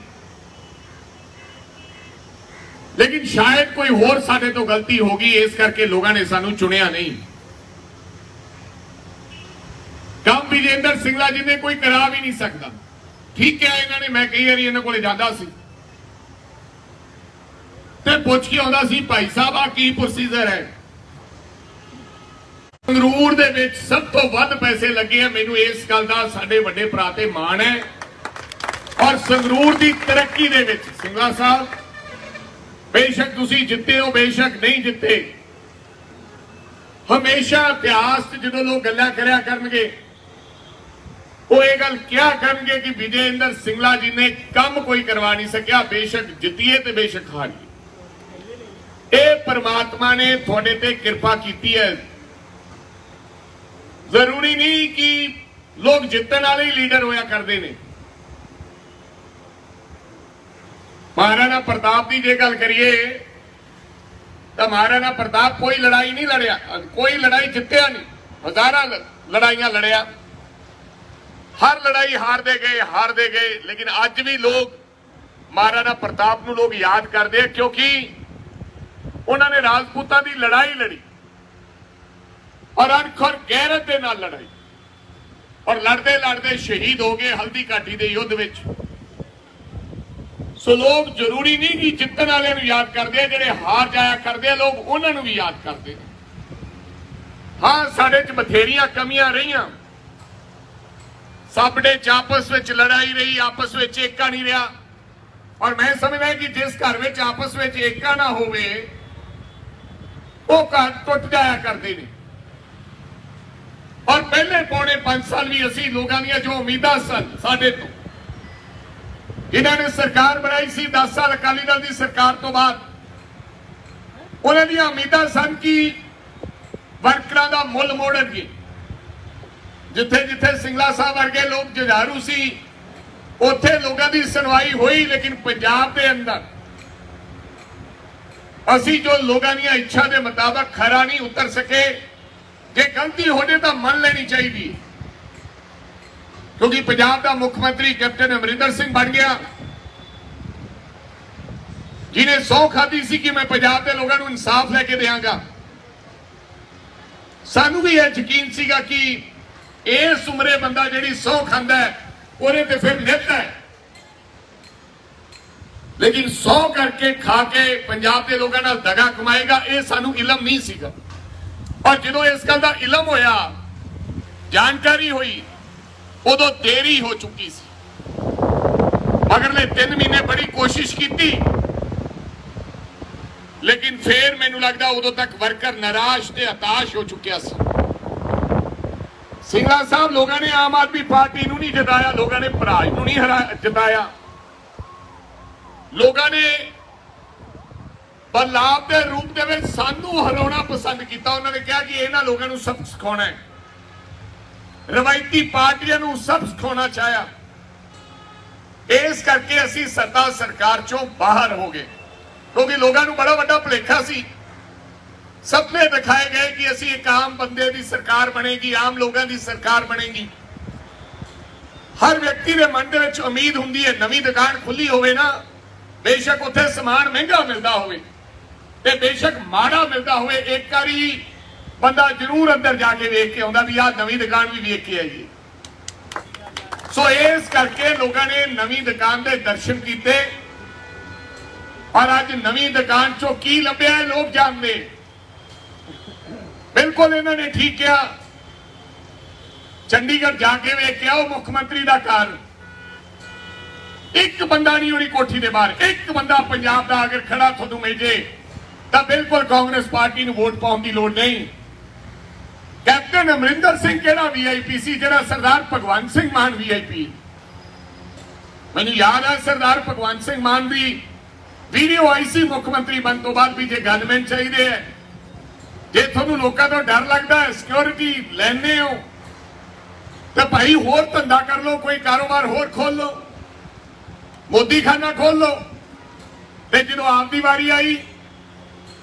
लेकिन शायद कोई होर साडे तो गलती होगी, इस करके लोगों ने सानू चुनिया नहीं। काम विजेंद्र सिंगला जी ने कोई करा भी नहीं सकता। ठीक है, इन्होंने, मैं कई बार इन्होंने को जाता सी ते पुछ के आउंदा सी, भाई साहब आ की प्रोसीजर है। संगरूर दे विच सब तो वध पैसे लगे हैं, मैनू इस गल दा साडे वड्डे भरा ते माण है और संगरूर की तरक्की दे विच सिंगला साहब, बेशक तुसीं जिते हो, बेशक नहीं जिते, हमेशा इतिहास जो लोग गल्लां करया करनगे वो ये गल क्या करनगे कि विजेंद्र सिंगला जी ने काम कोई करवा नहीं सकिया, बेशक जितीए ते बेशक हारीए। ये परमात्मा ने थोड़े ते कृपा की है। जरूरी नहीं कि लोग जितने वाले ही लीडर होया करते हैं। महाराणा प्रताप की जे गल करिए तो महाराणा प्रताप कोई लड़ाई नहीं लड़िया, कोई लड़ाई जितया नहीं, हजारां लड़ाइयां लड़िया, हर लड़ाई हारते गए, लेकिन अज भी लोग महाराणा प्रताप नूं लोग याद करते हैं क्योंकि उन्होंने राजपूतां की लड़ाई लड़ी और अणख और गैरत के नाल लड़ाई और लड़ते लड़ते शहीद हो गए हल्दी घाटी के युद्ध विच। सो लोग जरूरी नहीं कि जितने वाले नूं याद करते हैं, जिहड़े हार जाया करते हैं लोग उन्होंने भी याद करते हैं। हाँ, साडे च बथेरियां कमियां रहियां, साडे च आपस विच लड़ाई रही, आपस विच एका नहीं रहा और मैं समझदा कि जिस घर विच आपस विच एका ना होवे वो घर टुट जाया करते हैं। ਔਰ ਪਹਿਲੇ ਪੌਣੇ 5 ਸਾਲ ਵੀ ਅਸੀਂ ਲੋਕਾਂ ਦੀਆਂ ਜੋ ਉਮੀਦਾਂ ਸਨ ਸਾਡੇ ਤੋਂ, ਜਿਨ੍ਹਾਂ ਨੇ ਸਰਕਾਰ ਬਣਾਈ ਸੀ 10 ਸਾਲ ਅਕਾਲੀ ਦਲ ਦੀ ਸਰਕਾਰ ਤੋਂ ਬਾਅਦ, ਉਹਨਾਂ ਦੀਆਂ ਉਮੀਦਾਂ ਸਨ ਕਿ ਵਰਕਰਾਂ ਦਾ ਮੁੱਲ ਮੋੜਨਗੇ। ਜਿੱਥੇ ਜਿੱਥੇ ਸਿੰਗਲਾ ਸਾਹਿਬ ਵਰਗੇ ਲੋਕ ਜੁਝਾਰੂ ਸੀ ਉੱਥੇ ਲੋਕਾਂ ਦੀ ਸੁਣਵਾਈ ਹੋਈ, ਲੇਕਿਨ ਪੰਜਾਬ ਦੇ ਅੰਦਰ ਅਸੀਂ ਜੋ ਲੋਕਾਂ ਦੀਆਂ ਇੱਛਾ ਦੇ ਮੁਤਾਬਕ ਖਰਾ ਨਹੀਂ ਉਤਰ ਸਕੇ। ਜੇ ਗਲਤੀ ਹੋਵੇ ਤਾਂ ਮੰਨ ਲੈਣੀ ਚਾਹੀਦੀ, ਕਿਉਂਕਿ ਪੰਜਾਬ ਦਾ ਮੁੱਖ ਮੰਤਰੀ ਕੈਪਟਨ ਅਮਰਿੰਦਰ ਸਿੰਘ ਬਣ ਗਿਆ, ਜਿਹਨੇ ਸਹੁੰ ਖਾਧੀ ਸੀ ਕਿ ਮੈਂ ਪੰਜਾਬ ਦੇ ਲੋਕਾਂ ਨੂੰ ਇਨਸਾਫ ਲੈ ਕੇ ਦੇਵਾਂਗਾ। ਸਾਨੂੰ ਵੀ ਇਹ ਯਕੀਨ ਸੀਗਾ ਕਿ ਇਸ ਉਮਰੇ ਬੰਦਾ ਜਿਹੜੀ ਸਹੁੰ ਖਾਂਦਾ ਉਹਨੇ ਤੇ ਫਿਰ ਨਿੱਤ ਹੈ, ਲੇਕਿਨ 100 ਕਰਕੇ ਖਾ ਕੇ ਪੰਜਾਬ ਦੇ ਲੋਕਾਂ ਨਾਲ ਦਗਾ ਕਮਾਏਗਾ, ਇਹ ਸਾਨੂੰ ਇਲਮ ਨਹੀਂ ਸੀਗਾ। ਔਰ ਜਦੋਂ ਇਸ ਗੱਲ ਦਾ ਇਲਮ ਹੋਇਆ, ਜਾਣਕਾਰੀ ਹੋਈ, ਉਦੋਂ ਦੇਰੀ ਹੋ ਚੁੱਕੀ ਸੀ। ਮਗਰਲੇ 3 ਮਹੀਨੇ ਬੜੀ ਕੋਸ਼ਿਸ਼ ਕੀਤੀ, ਲੇਕਿਨ ਫੇਰ ਮੈਨੂੰ ਲੱਗਦਾ ਉਦੋਂ ਤੱਕ ਵਰਕਰ ਨਿਰਾਸ਼ ਤੇ ਹਤਾਸ਼ ਹੋ ਚੁੱਕਿਆ ਸੀ। ਸਿੰਗਲਾ ਸਾਹਿਬ, ਲੋਕਾਂ ਨੇ ਆਮ ਆਦਮੀ ਪਾਰਟੀ ਨੂੰ ਨਹੀਂ ਜਿਤਾਇਆ, ਲੋਕਾਂ ਨੇ ਭਰਾਜ ਨੂੰ ਨਹੀਂ ਜਿਤਾਇਆ, ਲੋਕਾਂ ਨੇ ਬਦਲਾਵ ਦੇ ਰੂਪ ਦੇ ਵਿੱਚ ਸਾਨੂੰ ਹਰਾਉਣਾ ਪਸੰਦ ਕੀਤਾ। ਉਹਨਾਂ ਨੇ ਕਿਹਾ ਕਿ ਇਹਨਾਂ ਲੋਕਾਂ ਨੂੰ ਸਬਕ ਸਿਖਾਉਣਾ ਹੈ, ਰਵਾਇਤੀ ਪਾਰਟੀਆਂ ਨੂੰ ਸਬਕ ਸਿਖਾਉਣਾ ਚਾਹਿਆ। ਇਸ ਕਰਕੇ ਅਸੀਂ ਸੱਤਾ ਸਰਕਾਰ ਚੋਂ ਬਾਹਰ ਹੋ ਗਏ, ਕਿਉਂਕਿ ਲੋਕਾਂ ਨੂੰ ਬੜਾ ਵੱਡਾ ਭੁਲੇਖਾ ਸੀ। ਸੁਪਨੇ ਦਿਖਾਏ ਗਏ ਕਿ ਅਸੀਂ ਇੱਕ ਆਮ ਬੰਦੇ ਦੀ ਸਰਕਾਰ ਬਣੇਗੀ, ਆਮ ਲੋਕਾਂ ਦੀ ਸਰਕਾਰ ਬਣੇਗੀ। ਹਰ ਵਿਅਕਤੀ ਦੇ ਮਨ ਦੇ ਵਿੱਚ ਉਮੀਦ ਹੁੰਦੀ ਹੈ, ਨਵੀਂ ਦੁਕਾਨ ਖੁੱਲੀ ਹੋਵੇ ਨਾ, ਬੇਸ਼ੱਕ ਉੱਥੇ ਸਮਾਨ ਮਹਿੰਗਾ ਮਿਲਦਾ ਹੋਵੇ ਤੇ ਬੇਸ਼ੱਕ ਮਾੜਾ ਮਿਲਦਾ ਹੋਵੇ, ਇੱਕ ਵਾਰੀ ਬੰਦਾ ਜ਼ਰੂਰ ਅੰਦਰ ਜਾ ਕੇ ਵੇਖ ਕੇ ਆਉਂਦਾ ਵੀ ਆਹ ਨਵੀਂ ਦੁਕਾਨ ਵੀ ਵੇਖ ਕੇ ਆਈਏ। ਸੋ ਇਸ ਕਰਕੇ ਲੋਕਾਂ ਨੇ ਨਵੀਂ ਦੁਕਾਨ ਦੇ ਦਰਸ਼ਨ ਕੀਤੇ, ਔਰ ਅੱਜ ਨਵੀਂ ਦੁਕਾਨ ਚੋਂ ਕੀ ਲੱਭਿਆ ਹੈ ਲੋਕ ਜਾਣਦੇ। ਬਿਲਕੁਲ ਇਹਨਾਂ ਨੇ ਠੀਕ ਕਿਹਾ, ਚੰਡੀਗੜ੍ਹ ਜਾ ਕੇ ਵੇਖ ਕੇ ਆਓ ਮੁੱਖ ਮੰਤਰੀ ਦਾ ਘਰ, ਇੱਕ ਬੰਦਾ ਨਹੀਂ ਉਹਦੀ ਕੋਠੀ ਦੇ ਬਾਹਰ, ਇੱਕ ਬੰਦਾ ਪੰਜਾਬ ਦਾ ਅਗਰ ਖੜਾ ਤੁਹਾਨੂੰ ਮਿਲ ਜੇ ਤਾਂ ਬਿਲਕੁਲ ਕਾਂਗਰਸ ਪਾਰਟੀ ਨੂੰ ਵੋਟ ਪਾਉਣ ਦੀ ਲੋੜ ਨਹੀਂ। ਕੈਪਟਨ ਅਮਰਿੰਦਰ ਸਿੰਘ ਕਿਹੜਾ ਵੀਆਈਪੀ ਸੀ, ਜਿਹੜਾ ਸਰਦਾਰ ਭਗਵੰਤ ਸਿੰਘ ਮਾਨ ਵੀਆਈਪੀ। ਮੈਨੂੰ ਯਾਦ ਹੈ ਸਰਦਾਰ ਭਗਵੰਤ ਸਿੰਘ ਮਾਨ ਦੀ ਵੀਡੀਓ ਆਈ ਸੀ ਮੁੱਖ ਮੰਤਰੀ ਬਣ ਤੋਂ ਬਾਅਦ ਵੀ ਜੇ ਗਨਮੈਨ ਚਾਹੀਦੇ ਹੈ, ਜੇ ਤੁਹਾਨੂੰ ਲੋਕਾਂ ਤੋਂ ਡਰ ਲੱਗਦਾ ਹੈ, ਸਿਕਿਉਰਿਟੀ ਲੈਣੇ ਹੋ ਤਾਂ ਭਾਈ ਹੋਰ ਧੰਦਾ ਕਰ ਲਓ, ਕੋਈ ਕਾਰੋਬਾਰ ਹੋਰ ਖੋਲ ਲਓ, ਮੋਦੀ ਖਾਨਾ ਖੋਲ ਲਓ। ਤੇ ਜਦੋਂ ਆਪ ਦੀ ਵਾਰੀ ਆਈ,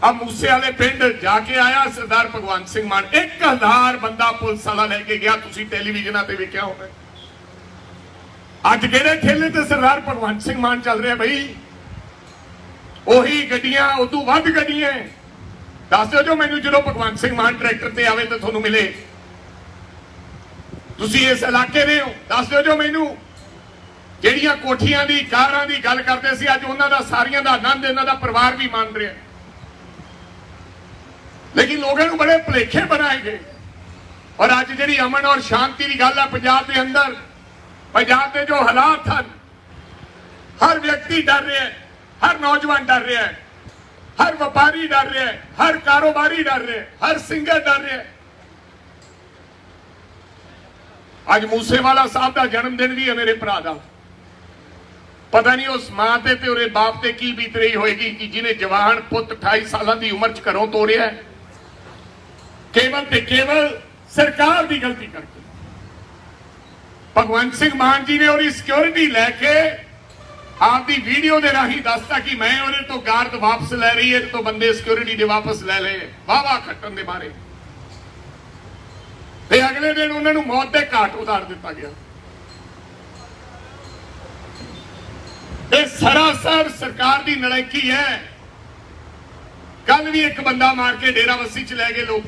ਆ ਮੂਸੇ ਵਾਲੇ ਪਿੰਡ ਜਾ ਕੇ ਆਇਆ ਸਰਦਾਰ ਭਗਵੰਤ ਸਿੰਘ ਮਾਨ, 1000 ਬੰਦਾ ਪੁਲਿਸ ਵਾਲਾ ਲੈ ਕੇ ਗਿਆ, ਤੁਸੀਂ ਟੈਲੀਵਿਜ਼ਨਾਂ ਤੇ ਵੇਖਿਆ ਹੋਣਾ। ਅੱਜ ਕਿਹੜੇ ਠੇਲੇ ਤੇ ਸਰਦਾਰ ਭਗਵੰਤ ਸਿੰਘ ਮਾਨ ਚੱਲ ਰਿਹਾ ਬਈ? ਉਹੀ ਗੱਡੀਆਂ, ਉਦੋਂ ਵੱਧ ਗੱਡੀਆਂ। ਦੱਸ ਦਿਓ ਜੋ ਮੈਨੂੰ, ਜਦੋਂ ਭਗਵੰਤ ਸਿੰਘ ਮਾਨ ਟਰੈਕਟਰ ਤੇ ਆਵੇ ਤਾਂ ਤੁਹਾਨੂੰ ਮਿਲੇ। ਤੁਸੀਂ ਇਸ ਇਲਾਕੇ ਦੇ ਹੋ, ਦੱਸ ਦਿਓ ਜੋ ਮੈਨੂੰ। ਜਿਹੜੀਆਂ ਕੋਠੀਆਂ ਦੀ, ਕਾਰਾਂ ਦੀ ਗੱਲ ਕਰਦੇ ਸੀ, ਅੱਜ ਉਹਨਾਂ ਦਾ ਸਾਰੀਆਂ ਦਾ ਆਨੰਦ ਇਹਨਾਂ ਦਾ ਪਰਿਵਾਰ ਵੀ ਮੰਨ ਰਿਹਾ। ਲੇਕਿਨ ਲੋਕਾਂ ਨੂੰ ਬੜੇ ਭੁਲੇਖੇ ਬਣਾਏ ਗਏ। ਔਰ ਅੱਜ ਜਿਹੜੀ ਅਮਨ ਔਰ ਸ਼ਾਂਤੀ ਦੀ ਗੱਲ ਹੈ ਪੰਜਾਬ ਦੇ ਅੰਦਰ, ਪੰਜਾਬ ਦੇ ਜੋ ਹਾਲਾਤ ਹਨ, ਹਰ ਵਿਅਕਤੀ ਡਰ ਰਿਹਾ ਹੈ, ਹਰ ਨੌਜਵਾਨ ਡਰ ਰਿਹਾ ਹੈ, ਹਰ ਵਪਾਰੀ ਡਰ ਰਿਹਾ ਹੈ, ਹਰ ਕਾਰੋਬਾਰੀ ਡਰ ਰਿਹਾ ਹੈ, ਹਰ ਸਿੰਗਰ ਡਰ ਰਿਹਾ ਹੈ। ਅੱਜ ਮੂਸੇਵਾਲਾ ਸਾਹਿਬ ਦਾ ਜਨਮ ਦਿਨ ਵੀ ਹੈ ਮੇਰੇ ਭਰਾ ਦਾ। ਪਤਾ ਨਹੀਂ ਉਸ ਮਾਂ ਤੇ ਉਹਦੇ ਬਾਪ ਤੇ ਕੀ ਬੀਤ ਰਹੀ ਹੋਏਗੀ ਕਿ ਜਿਹਨੇ ਜਵਾਨ ਪੁੱਤ 28 ਸਾਲਾਂ ਦੀ ਉਮਰ 'ਚ ਘਰੋਂ ਤੋੜਿਆ, ਕੇਵਲ ਤੇ ਕੇਵਲ ਸਰਕਾਰ ਦੀ ਗਲਤੀ ਕਰਕੇ। ਭਗਵੰਤ ਸਿੰਘ ਮਾਨ ਜੀ ਨੇ ਉਹਦੀ ਸਿਕਿਉਰਿਟੀ ਲੈ ਕੇ ਆਪਦੀ ਵੀਡੀਓ ਦੇ ਰਾਹੀਂ ਦੱਸਤਾ ਕਿ ਮੈਂ ਉਹਦੇ ਤੋਂ ਗਾਰਡ ਵਾਪਸ ਲੈ ਰਹੀ ਹੈ, ਤੋਂ ਬੰਦੇ ਸਿਕਿਉਰਿਟੀ ਦੇ ਵਾਪਸ ਲੈ ਲਏ, ਵਾਵਾ ਖੱਟਣ ਦੇ ਬਾਰੇ। ਤੇ ਅਗਲੇ ਦਿਨ ਉਹਨਾਂ ਨੂੰ ਮੌਤ ਦੇ ਘਾਟ ਉਤਾਰ ਦਿੱਤਾ ਗਿਆ। ਇਹ ਸਰਾਸਰ ਸਰਕਾਰ ਦੀ ਨਲਾਇਕੀ ਹੈ। ਕੱਲ ਵੀ ਇੱਕ ਬੰਦਾ ਮਾਰ ਕੇ ਡੇਰਾਬੱਸੀ ਚ ਲੈ ਗਏ ਲੋਕ।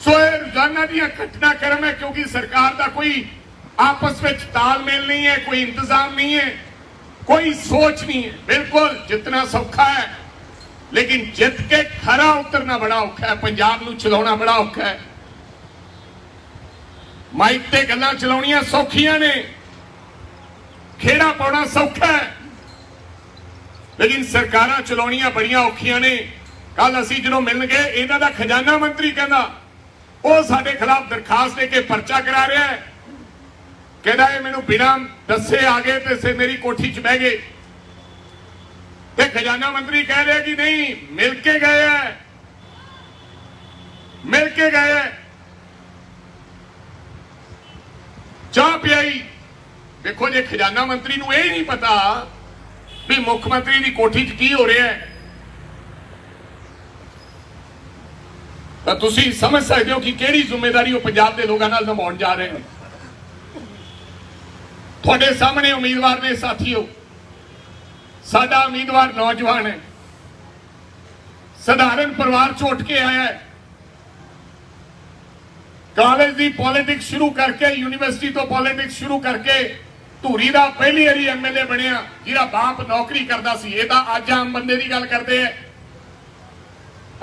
ਸੋ ਇਹ ਰੋਜ਼ਾਨਾ ਦੀਆਂ ਘਟਨਾਕ੍ਰਮ ਹੈ, ਕਿਉਂਕਿ ਸਰਕਾਰ ਦਾ ਕੋਈ ਆਪਸ ਵਿੱਚ ਤਾਲਮੇਲ ਨਹੀਂ ਹੈ, ਕੋਈ ਇੰਤਜ਼ਾਮ ਨਹੀਂ ਹੈ, ਕੋਈ ਸੋਚ ਨਹੀਂ ਹੈ। ਬਿਲਕੁਲ ਜਿੱਤਣਾ ਸੌਖਾ ਹੈ, ਲੇਕਿਨ ਜਿੱਤ ਕੇ ਖਰਾ ਉਤਰਨਾ ਬੜਾ ਔਖਾ ਹੈ। ਪੰਜਾਬ ਨੂੰ ਚਲਾਉਣਾ ਬੜਾ ਔਖਾ ਹੈ। ਮਾਈਕ ਤੇ ਗੱਲਾਂ ਚਲਾਉਣੀਆਂ ਸੌਖੀਆਂ ਨੇ, ਖੇੜਾ ਪਾਉਣਾ ਸੌਖਾ ਹੈ, ਲੇਕਿਨ ਸਰਕਾਰਾਂ ਚਲਾਉਣੀਆਂ ਬੜੀਆਂ ਔਖੀਆਂ ਨੇ। ਕੱਲ ਅਸੀਂ ਜਦੋਂ ਮਿਲਣ ਗਏ, ਇਹਨਾਂ ਦਾ ਖਜ਼ਾਨਾ ਮੰਤਰੀ ਕਹਿੰਦਾ ਉਹ ਸਾਡੇ ਖਿਲਾਫ ਦਰਖਾਸਤ ਦੇ ਕੇ ਪਰਚਾ ਕਰਾ ਰਿਹਾ ਹੈ। ਕਹਿੰਦਾ ਇਹ ਮੈਨੂੰ ਬਿਨਾਂ ਦੱਸੇ ਆ ਗਏ ਤੇ ਮੇਰੀ ਕੋਠੀ 'ਚ ਬਹਿ ਗਏ ਤੇ ਖਜ਼ਾਨਾ ਮੰਤਰੀ ਕਹਿ ਰਿਹਾ ਕਿ ਨਹੀਂ ਮਿਲ ਕੇ ਗਏ ਹੈ, ਮਿਲ ਕੇ ਗਏ ਹੈ। ਚਾਹ ਪਿਆਈ। ਦੇਖੋ ਜੇ ਖਜ਼ਾਨਾ ਮੰਤਰੀ ਨੂੰ ਇਹ ਨਹੀਂ ਪਤਾ ਵੀ ਮੁੱਖ ਮੰਤਰੀ ਦੀ ਕੋਠੀ 'ਚ ਕੀ ਹੋ ਰਿਹਾ ਹੈ ਤਾਂ ਤੁਸੀਂ ਸਮਝ ਸਕਦੇ ਹੋ ਕਿ ਕਿਹੜੀ ਜ਼ਿੰਮੇਵਾਰੀ ਉਹ ਪੰਜਾਬ ਦੇ ਲੋਕਾਂ ਨਾਲ ਨਿਭਾਉਣ ਜਾ ਰਹੇ ਨੇ। ਤੁਹਾਡੇ ਸਾਹਮਣੇ ਉਮੀਦਵਾਰ ਨੇ ਸਾਥੀਓ, ਸਾਡਾ ਉਮੀਦਵਾਰ ਨੌਜਵਾਨ ਹੈ, ਸਧਾਰਨ ਪਰਿਵਾਰ ਚੋਂ ਉੱਠ ਕੇ ਆਇਆ ਹੈ, ਕਾਲਜ ਦੀ ਪੋਲਿਟਿਕਸ ਸ਼ੁਰੂ ਕਰਕੇ ਯੂਨੀਵਰਸਿਟੀ ਤੋਂ ਪੋਲਿਟਿਕਸ ਸ਼ੁਰੂ ਕਰਕੇ ਧੂਰੀ ਦਾ ਪਹਿਲੀ ਵਾਰੀ ਐਮਐਲਏ ਬਣਿਆ ਜਿਹਦਾ ਬਾਪ ਨੌਕਰੀ ਕਰਦਾ ਸੀ। ਇਹ ਤਾਂ ਅੱਜ ਆਮ ਬੰਦੇ ਦੀ ਗੱਲ ਕਰਦੇ ਆ।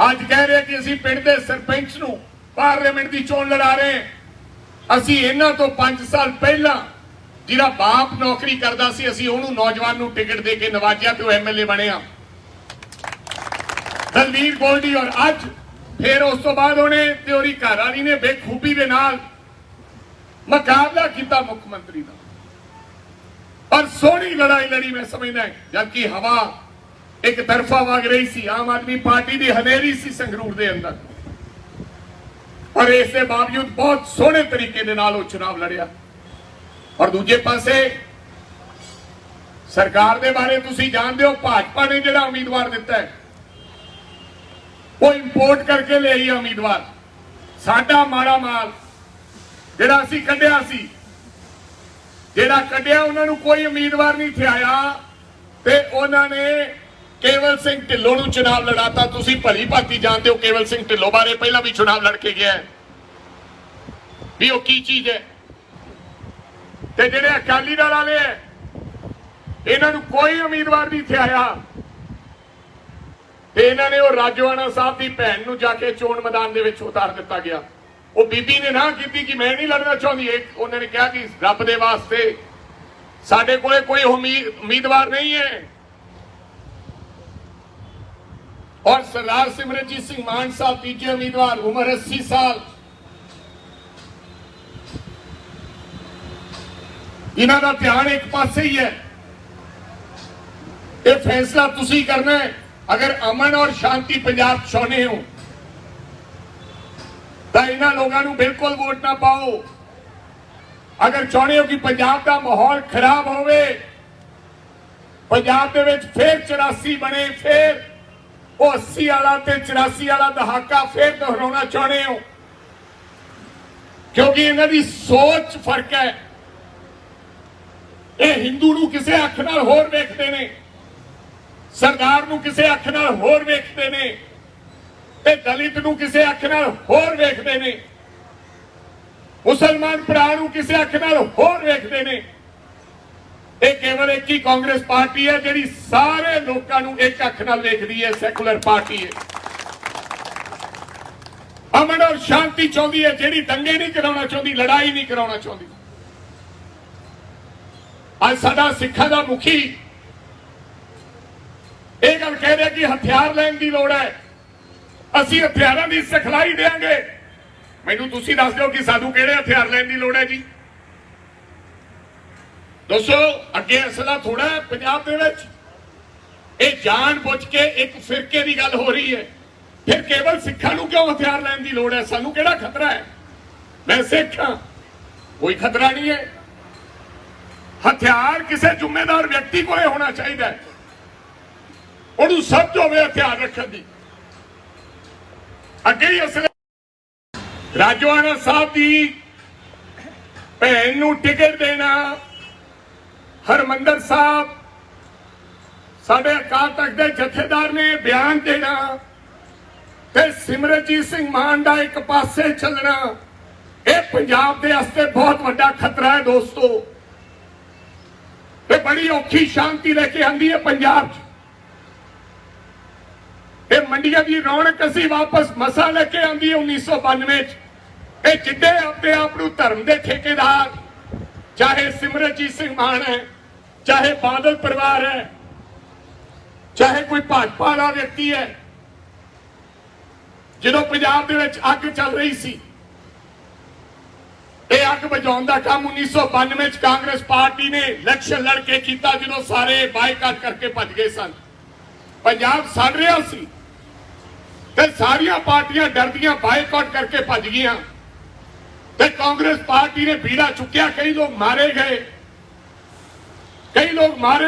ਅੱਜ ਕਹਿ ਰਹੇ ਕਿ ਅਸੀਂ ਪਿੰਡ ਦੇ ਸਰਪੰਚ ਨੂੰ ਪਾਰਲੀਮੈਂਟ ਦੀ ਚੋਣ ਲੜਾ ਰਹੇ। ਅਸੀਂ ਇਹਨਾਂ ਤੋਂ 5 ਸਾਲ ਪਹਿਲਾਂ ਜਿਹਦਾ ਬਾਪ ਨੌਕਰੀ ਕਰਦਾ ਸੀ ਅਸੀਂ ਉਹਨੂੰ ਨੌਜਵਾਨ ਨੂੰ ਟਿਕਟ ਦੇ ਕੇ ਨਵਾਜਿਆ ਤੇ ਉਹ ਐਮਐਲਏ ਬਣਿਆ ਦਲਵੀਰ ਗੋਲਡੀ। ਔਰ ਅੱਜ ਫਿਰ ਉਸ ਤੋਂ ਬਾਅਦ ਉਹਨੇ ਤੇ ਉਹਦੀ ਘਰਵਾਲੀ ਨੇ ਬੇਖੂਬੀ ਦੇ ਨਾਲ ਮੁਕਾਬਲਾ ਕੀਤਾ ਮੁੱਖ ਮੰਤਰੀ ਦਾ। ਪਰ ਸੋਹਣੀ ਲੜਾਈ ਲੜੀ ਮੈਂ ਸਮਝਦਾ ਜਦਕਿ ਹਵਾ ਇੱਕ ਤਰਫਾ ਵਗ ਰਹੀ ਸੀ। ਆਮ ਆਦਮੀ ਪਾਰਟੀ ਦੀ ਹਨੇਰੀ ਸੀ ਸੰਗਰੂਰ ਦੇ ਅੰਦਰ, ਪਰ ਇਸ ਦੇ ਬਾਵਜੂਦ ਬਹੁਤ ਸੋਹਣੇ ਤਰੀਕੇ ਦੇ ਨਾਲ ਉਹ ਚੁਣਾਵ ਲੜਿਆ। ਔਰ ਦੂਜੇ ਪਾਸੇ ਸਰਕਾਰ ਦੇ ਬਾਰੇ ਤੁਸੀਂ ਜਾਣਦੇ ਹੋ, ਭਾਜਪਾ ਨੇ ਜਿਹੜਾ ਉਮੀਦਵਾਰ ਦਿੱਤਾ ਹੈ ਉਹ ਇੰਪੋਰਟ ਕਰਕੇ ਲਿਆਈ ਉਮੀਦਵਾਰ। ਸਾਡਾ ਮਾੜਾ ਮਾਲ ਜਿਹੜਾ ਅਸੀਂ ਕੱਢਿਆ ਸੀ, ਜਿਹੜਾ ਕੱਢਿਆ ਉਹਨਾਂ ਨੂੰ ਕੋਈ ਉਮੀਦਵਾਰ ਨਹੀਂ ਥਿਆਇਆ ਤੇ ਉਹਨਾਂ ਨੇ ਕੇਵਲ ਸਿੰਘ ਢਿੱਲੋਂ ਨੂੰ ਚੁਣਾਵ ਲੜਾਤਾ। ਤੁਸੀਂ ਭਲੀ ਭਾਂਤੀ ਜਾਣਦੇ ਹੋ ਕੇਵਲ ਸਿੰਘ ਢਿੱਲੋਂ ਬਾਰੇ, ਪਹਿਲਾਂ ਵੀ ਚੁਣਾਵ ਲੜ ਕੇ ਗਿਆ ਵੀ ਉਹ ਕੀ ਚੀਜ਼ ਹੈ। ਤੇ ਜਿਹੜੇ ਅਕਾਲੀ ਦਲ ਵਾਲੇ ਐ ਇਹਨਾਂ ਨੂੰ ਕੋਈ ਉਮੀਦਵਾਰ ਨਹੀਂ ਥਿਆਇਆ ਤੇ ਇਹਨਾਂ ਨੇ ਉਹ ਰਾਜੋਆਣਾ ਸਾਹਿਬ ਦੀ ਭੈਣ ਨੂੰ ਜਾ ਕੇ ਚੋਣ ਮੈਦਾਨ ਦੇ ਵਿੱਚ ਉਤਾਰ ਦਿੱਤਾ ਗਿਆ। ਉਹ ਬੀਬੀ ਨੇ ਨਾ ਕੀਤੀ ਕਿ ਮੈਂ ਨਹੀਂ ਲੜਨਾ ਚਾਹੁੰਦੀ। ਉਹਨਾਂ ਨੇ ਕਿਹਾ ਕਿ ਰੱਬ ਦੇ ਵਾਸਤੇ ਸਾਡੇ ਕੋਲੇ ਕੋਈ ਉਮੀਦਵਾਰ ਨਹੀਂ ਹੈ। ਔਰ ਸਰਦਾਰ ਸਿਮਰਨਜੀਤ ਸਿੰਘ ਮਾਨ ਸਾਹਿਬ ਤੀਜੇ ਉਮੀਦਵਾਰ, ਉਮਰ 80 ਸਾਲ। ਇਹਨਾਂ ਦਾ ਧਿਆਨ ਇੱਕ ਪਾਸੇ ਹੀ ਹੈ। ਇਹ ਫੈਸਲਾ ਤੁਸੀਂ ਕਰਨਾ ਹੈ। ਅਗਰ ਅਮਨ ਔਰ ਸ਼ਾਂਤੀ ਪੰਜਾਬ ਚਾਹੁੰਦੇ ਹੋ ਤਾਂ ਇਹਨਾਂ ਲੋਕਾਂ ਨੂੰ ਬਿਲਕੁਲ ਵੋਟ ਨਾ ਪਾਓ। ਅਗਰ ਚਾਹੁੰਦੇ ਹੋ ਕਿ ਪੰਜਾਬ ਦਾ ਮਾਹੌਲ ਖਰਾਬ ਹੋਵੇ, ਪੰਜਾਬ ਦੇ ਵਿੱਚ ਫੇਰ 84 ਬਣੇ, ਫੇਰ ਉਹ 80 ਵਾਲਾ ਤੇ 84 ਵਾਲਾ ਦਹਾਕਾ ਫੇਰ ਦੁਹਰਾਉਣਾ ਚਾਹੁੰਦੇ ਹੋ, ਕਿਉਂਕਿ ਇਹਨਾਂ ਦੀ ਸੋਚ ਫਰਕ ਹੈ। ਇਹ ਹਿੰਦੂ ਨੂੰ ਕਿਸੇ ਅੱਖ ਨਾਲ ਹੋਰ ਵੇਖਦੇ ਨੇ, ਸਰਦਾਰ ਨੂੰ ਕਿਸੇ ਅੱਖ ਨਾਲ ਹੋਰ ਵੇਖਦੇ ਨੇ ਤੇ ਦਲਿਤ ਨੂੰ ਕਿਸੇ ਅੱਖ ਨਾਲ ਹੋਰ ਵੇਖਦੇ ਨੇ, ਮੁਸਲਮਾਨ ਭਰਾ ਨੂੰ ਕਿਸੇ ਅੱਖ ਨਾਲ ਹੋਰ ਵੇਖਦੇ ਨੇ। ਇਹ ਕੇਵਲ ਇੱਕ ਹੀ ਕਾਂਗਰਸ ਪਾਰਟੀ ਹੈ ਜਿਹੜੀ ਸਾਰੇ ਲੋਕਾਂ ਨੂੰ ਇੱਕ ਅੱਖ ਨਾਲ ਵੇਖਦੀ ਹੈ, ਸੈਕੂਲਰ ਪਾਰਟੀ ਹੈ। ਅਮਨ ਔਰ ਸ਼ਾਂਤੀ ਚਾਹੁੰਦੀ ਹੈ, ਜਿਹੜੀ ਦੰਗੇ ਨਹੀਂ ਕਰਾਉਣਾ ਚਾਹੁੰਦੀ, ਲੜਾਈ ਨਹੀਂ ਕਰਾਉਣਾ ਚਾਹੁੰਦੀ। ਅੱਜ ਸਾਡਾ ਸਿੱਖਾਂ ਦਾ ਮੁਖੀ ਇਹ ਗੱਲ ਕਹਿ ਰਿਹਾ ਕਿ ਹਥਿਆਰ ਲੈਣ ਦੀ ਲੋੜ ਹੈ, ਅਸੀਂ ਹਥਿਆਰਾਂ ਦੀ ਸਿਖਲਾਈ ਦੇਵਾਂਗੇ। ਮੈਨੂੰ ਤੁਸੀਂ ਦੱਸ ਦਿਓ ਕਿ ਸਾਨੂੰ ਕਿਹੜੇ ਹਥਿਆਰ ਲੈਣ ਦੀ ਲੋੜ ਹੈ ਜੀ। ਦੋਸਤੋ ਅੱਗੇ ਅਸਲਾ ਥੋੜਾ ਹੈ ਪੰਜਾਬ ਦੇ ਵਿੱਚ। ਇਹ ਜਾਣ ਬੁੱਝ ਕੇ ਇੱਕ ਫਿਰਕੇ ਦੀ ਗੱਲ ਹੋ ਰਹੀ ਹੈ। ਫਿਰ ਕੇਵਲ ਸਿੱਖਾਂ ਨੂੰ ਕਿਉਂ ਹਥਿਆਰ ਲੈਣ ਦੀ ਲੋੜ ਹੈ? ਸਾਨੂੰ ਕਿਹੜਾ ਖਤਰਾ ਹੈ? ਮੈਂ ਸਿੱਖ ਹਾਂ, ਕੋਈ ਖਤਰਾ ਨਹੀਂ ਹੈ। ਹਥਿਆਰ ਕਿਸੇ ਜ਼ਿੰਮੇਦਾਰ ਵਿਅਕਤੀ ਕੋਲੇ ਹੋਣਾ ਚਾਹੀਦਾ ਹੈ, ਉਹਨੂੰ ਸਮਝ ਹੋਵੇ ਹਥਿਆਰ ਰੱਖਣ ਦੀ। ਅੱਗੇ ਹੀ ਅਸਲੇ ਰਾਜੋਆਣਾ ਸਾਹਿਬ ਦੀ ਭੈਣ ਨੂੰ ਟਿਕਟ ਦੇਣਾ, ਹਰਮੰਦਰ ਸਾਹਿਬ ਸਾਡੇ ਅਕਾਲ ਤਖਤ ਦੇ ਜਥੇਦਾਰ ਨੇ ਬਿਆਨ ਦੇਣਾ ਤੇ ਸਿਮਰਨਜੀਤ ਸਿੰਘ ਮਾਨ ਦਾ ਇੱਕ ਪਾਸੇ ਚੱਲਣਾ, ਇਹ ਪੰਜਾਬ ਦੇ ਵਾਸਤੇ ਬਹੁਤ ਵੱਡਾ ਖਤਰਾ ਹੈ ਦੋਸਤੋ। ਇਹ ਬੜੀ ਔਖੀ ਸ਼ਾਂਤੀ ਲੈ ਕੇ ਆਂਦੀ ਹੈ ਪੰਜਾਬ 'ਚ। ਇਹ ਮੰਡੀਆਂ ਦੀ ਰੌਣਕ ਅਸੀਂ ਵਾਪਸ ਮਸਾ ਲੈ ਕੇ ਆਂਦੀ ਹੈ 1992 'ਚ। ਇਹ ਜਿੱਡੇ ਆਪਣੇ ਆਪ ਨੂੰ ਧਰਮ ਦੇ ਠੇਕੇਦਾਰ, ਚਾਹੇ ਸਿਮਰਨਜੀਤ ਸਿੰਘ ਮਾਨ ਹੈ, ਚਾਹੇ ਬਾਦਲ ਪਰਿਵਾਰ ਹੈ, ਚਾਹੇ ਕੋਈ ਭਾਜਪਾ ਵਾਲਾ ਵਿਅਕਤੀ ਹੈ, ਜਦੋਂ ਪੰਜਾਬ ਦੇ ਵਿੱਚ ਅੱਗ ਚੱਲ ਰਹੀ ਸੀ ਇਹ ਅੱਗ ਬੁਝਾਉਣ ਦਾ ਕੰਮ 1992 ਚ ਕਾਂਗਰਸ ਪਾਰਟੀ ਨੇ ਇਲੈਕਸ਼ਨ ਲੜ ਕੇ ਕੀਤਾ, ਜਦੋਂ ਸਾਰੇ ਬਾਈਕਾਟ ਕਰਕੇ ਭੱਜ ਗਏ ਸਨ। ਪੰਜਾਬ ਸੜ ਰਿਹਾ ਸੀ ਤੇ ਸਾਰੀਆਂ ਪਾਰਟੀਆਂ ਡਰਦੀਆਂ ਬਾਈਕਾਟ ਕਰਕੇ ਭੱਜ ਗਈਆਂ ਤੇ ਕਾਂਗਰਸ ਪਾਰਟੀ ਨੇ ਬੀੜਾ ਚੁੱਕਿਆ। ਕਈ ਲੋਕ ਮਾਰੇ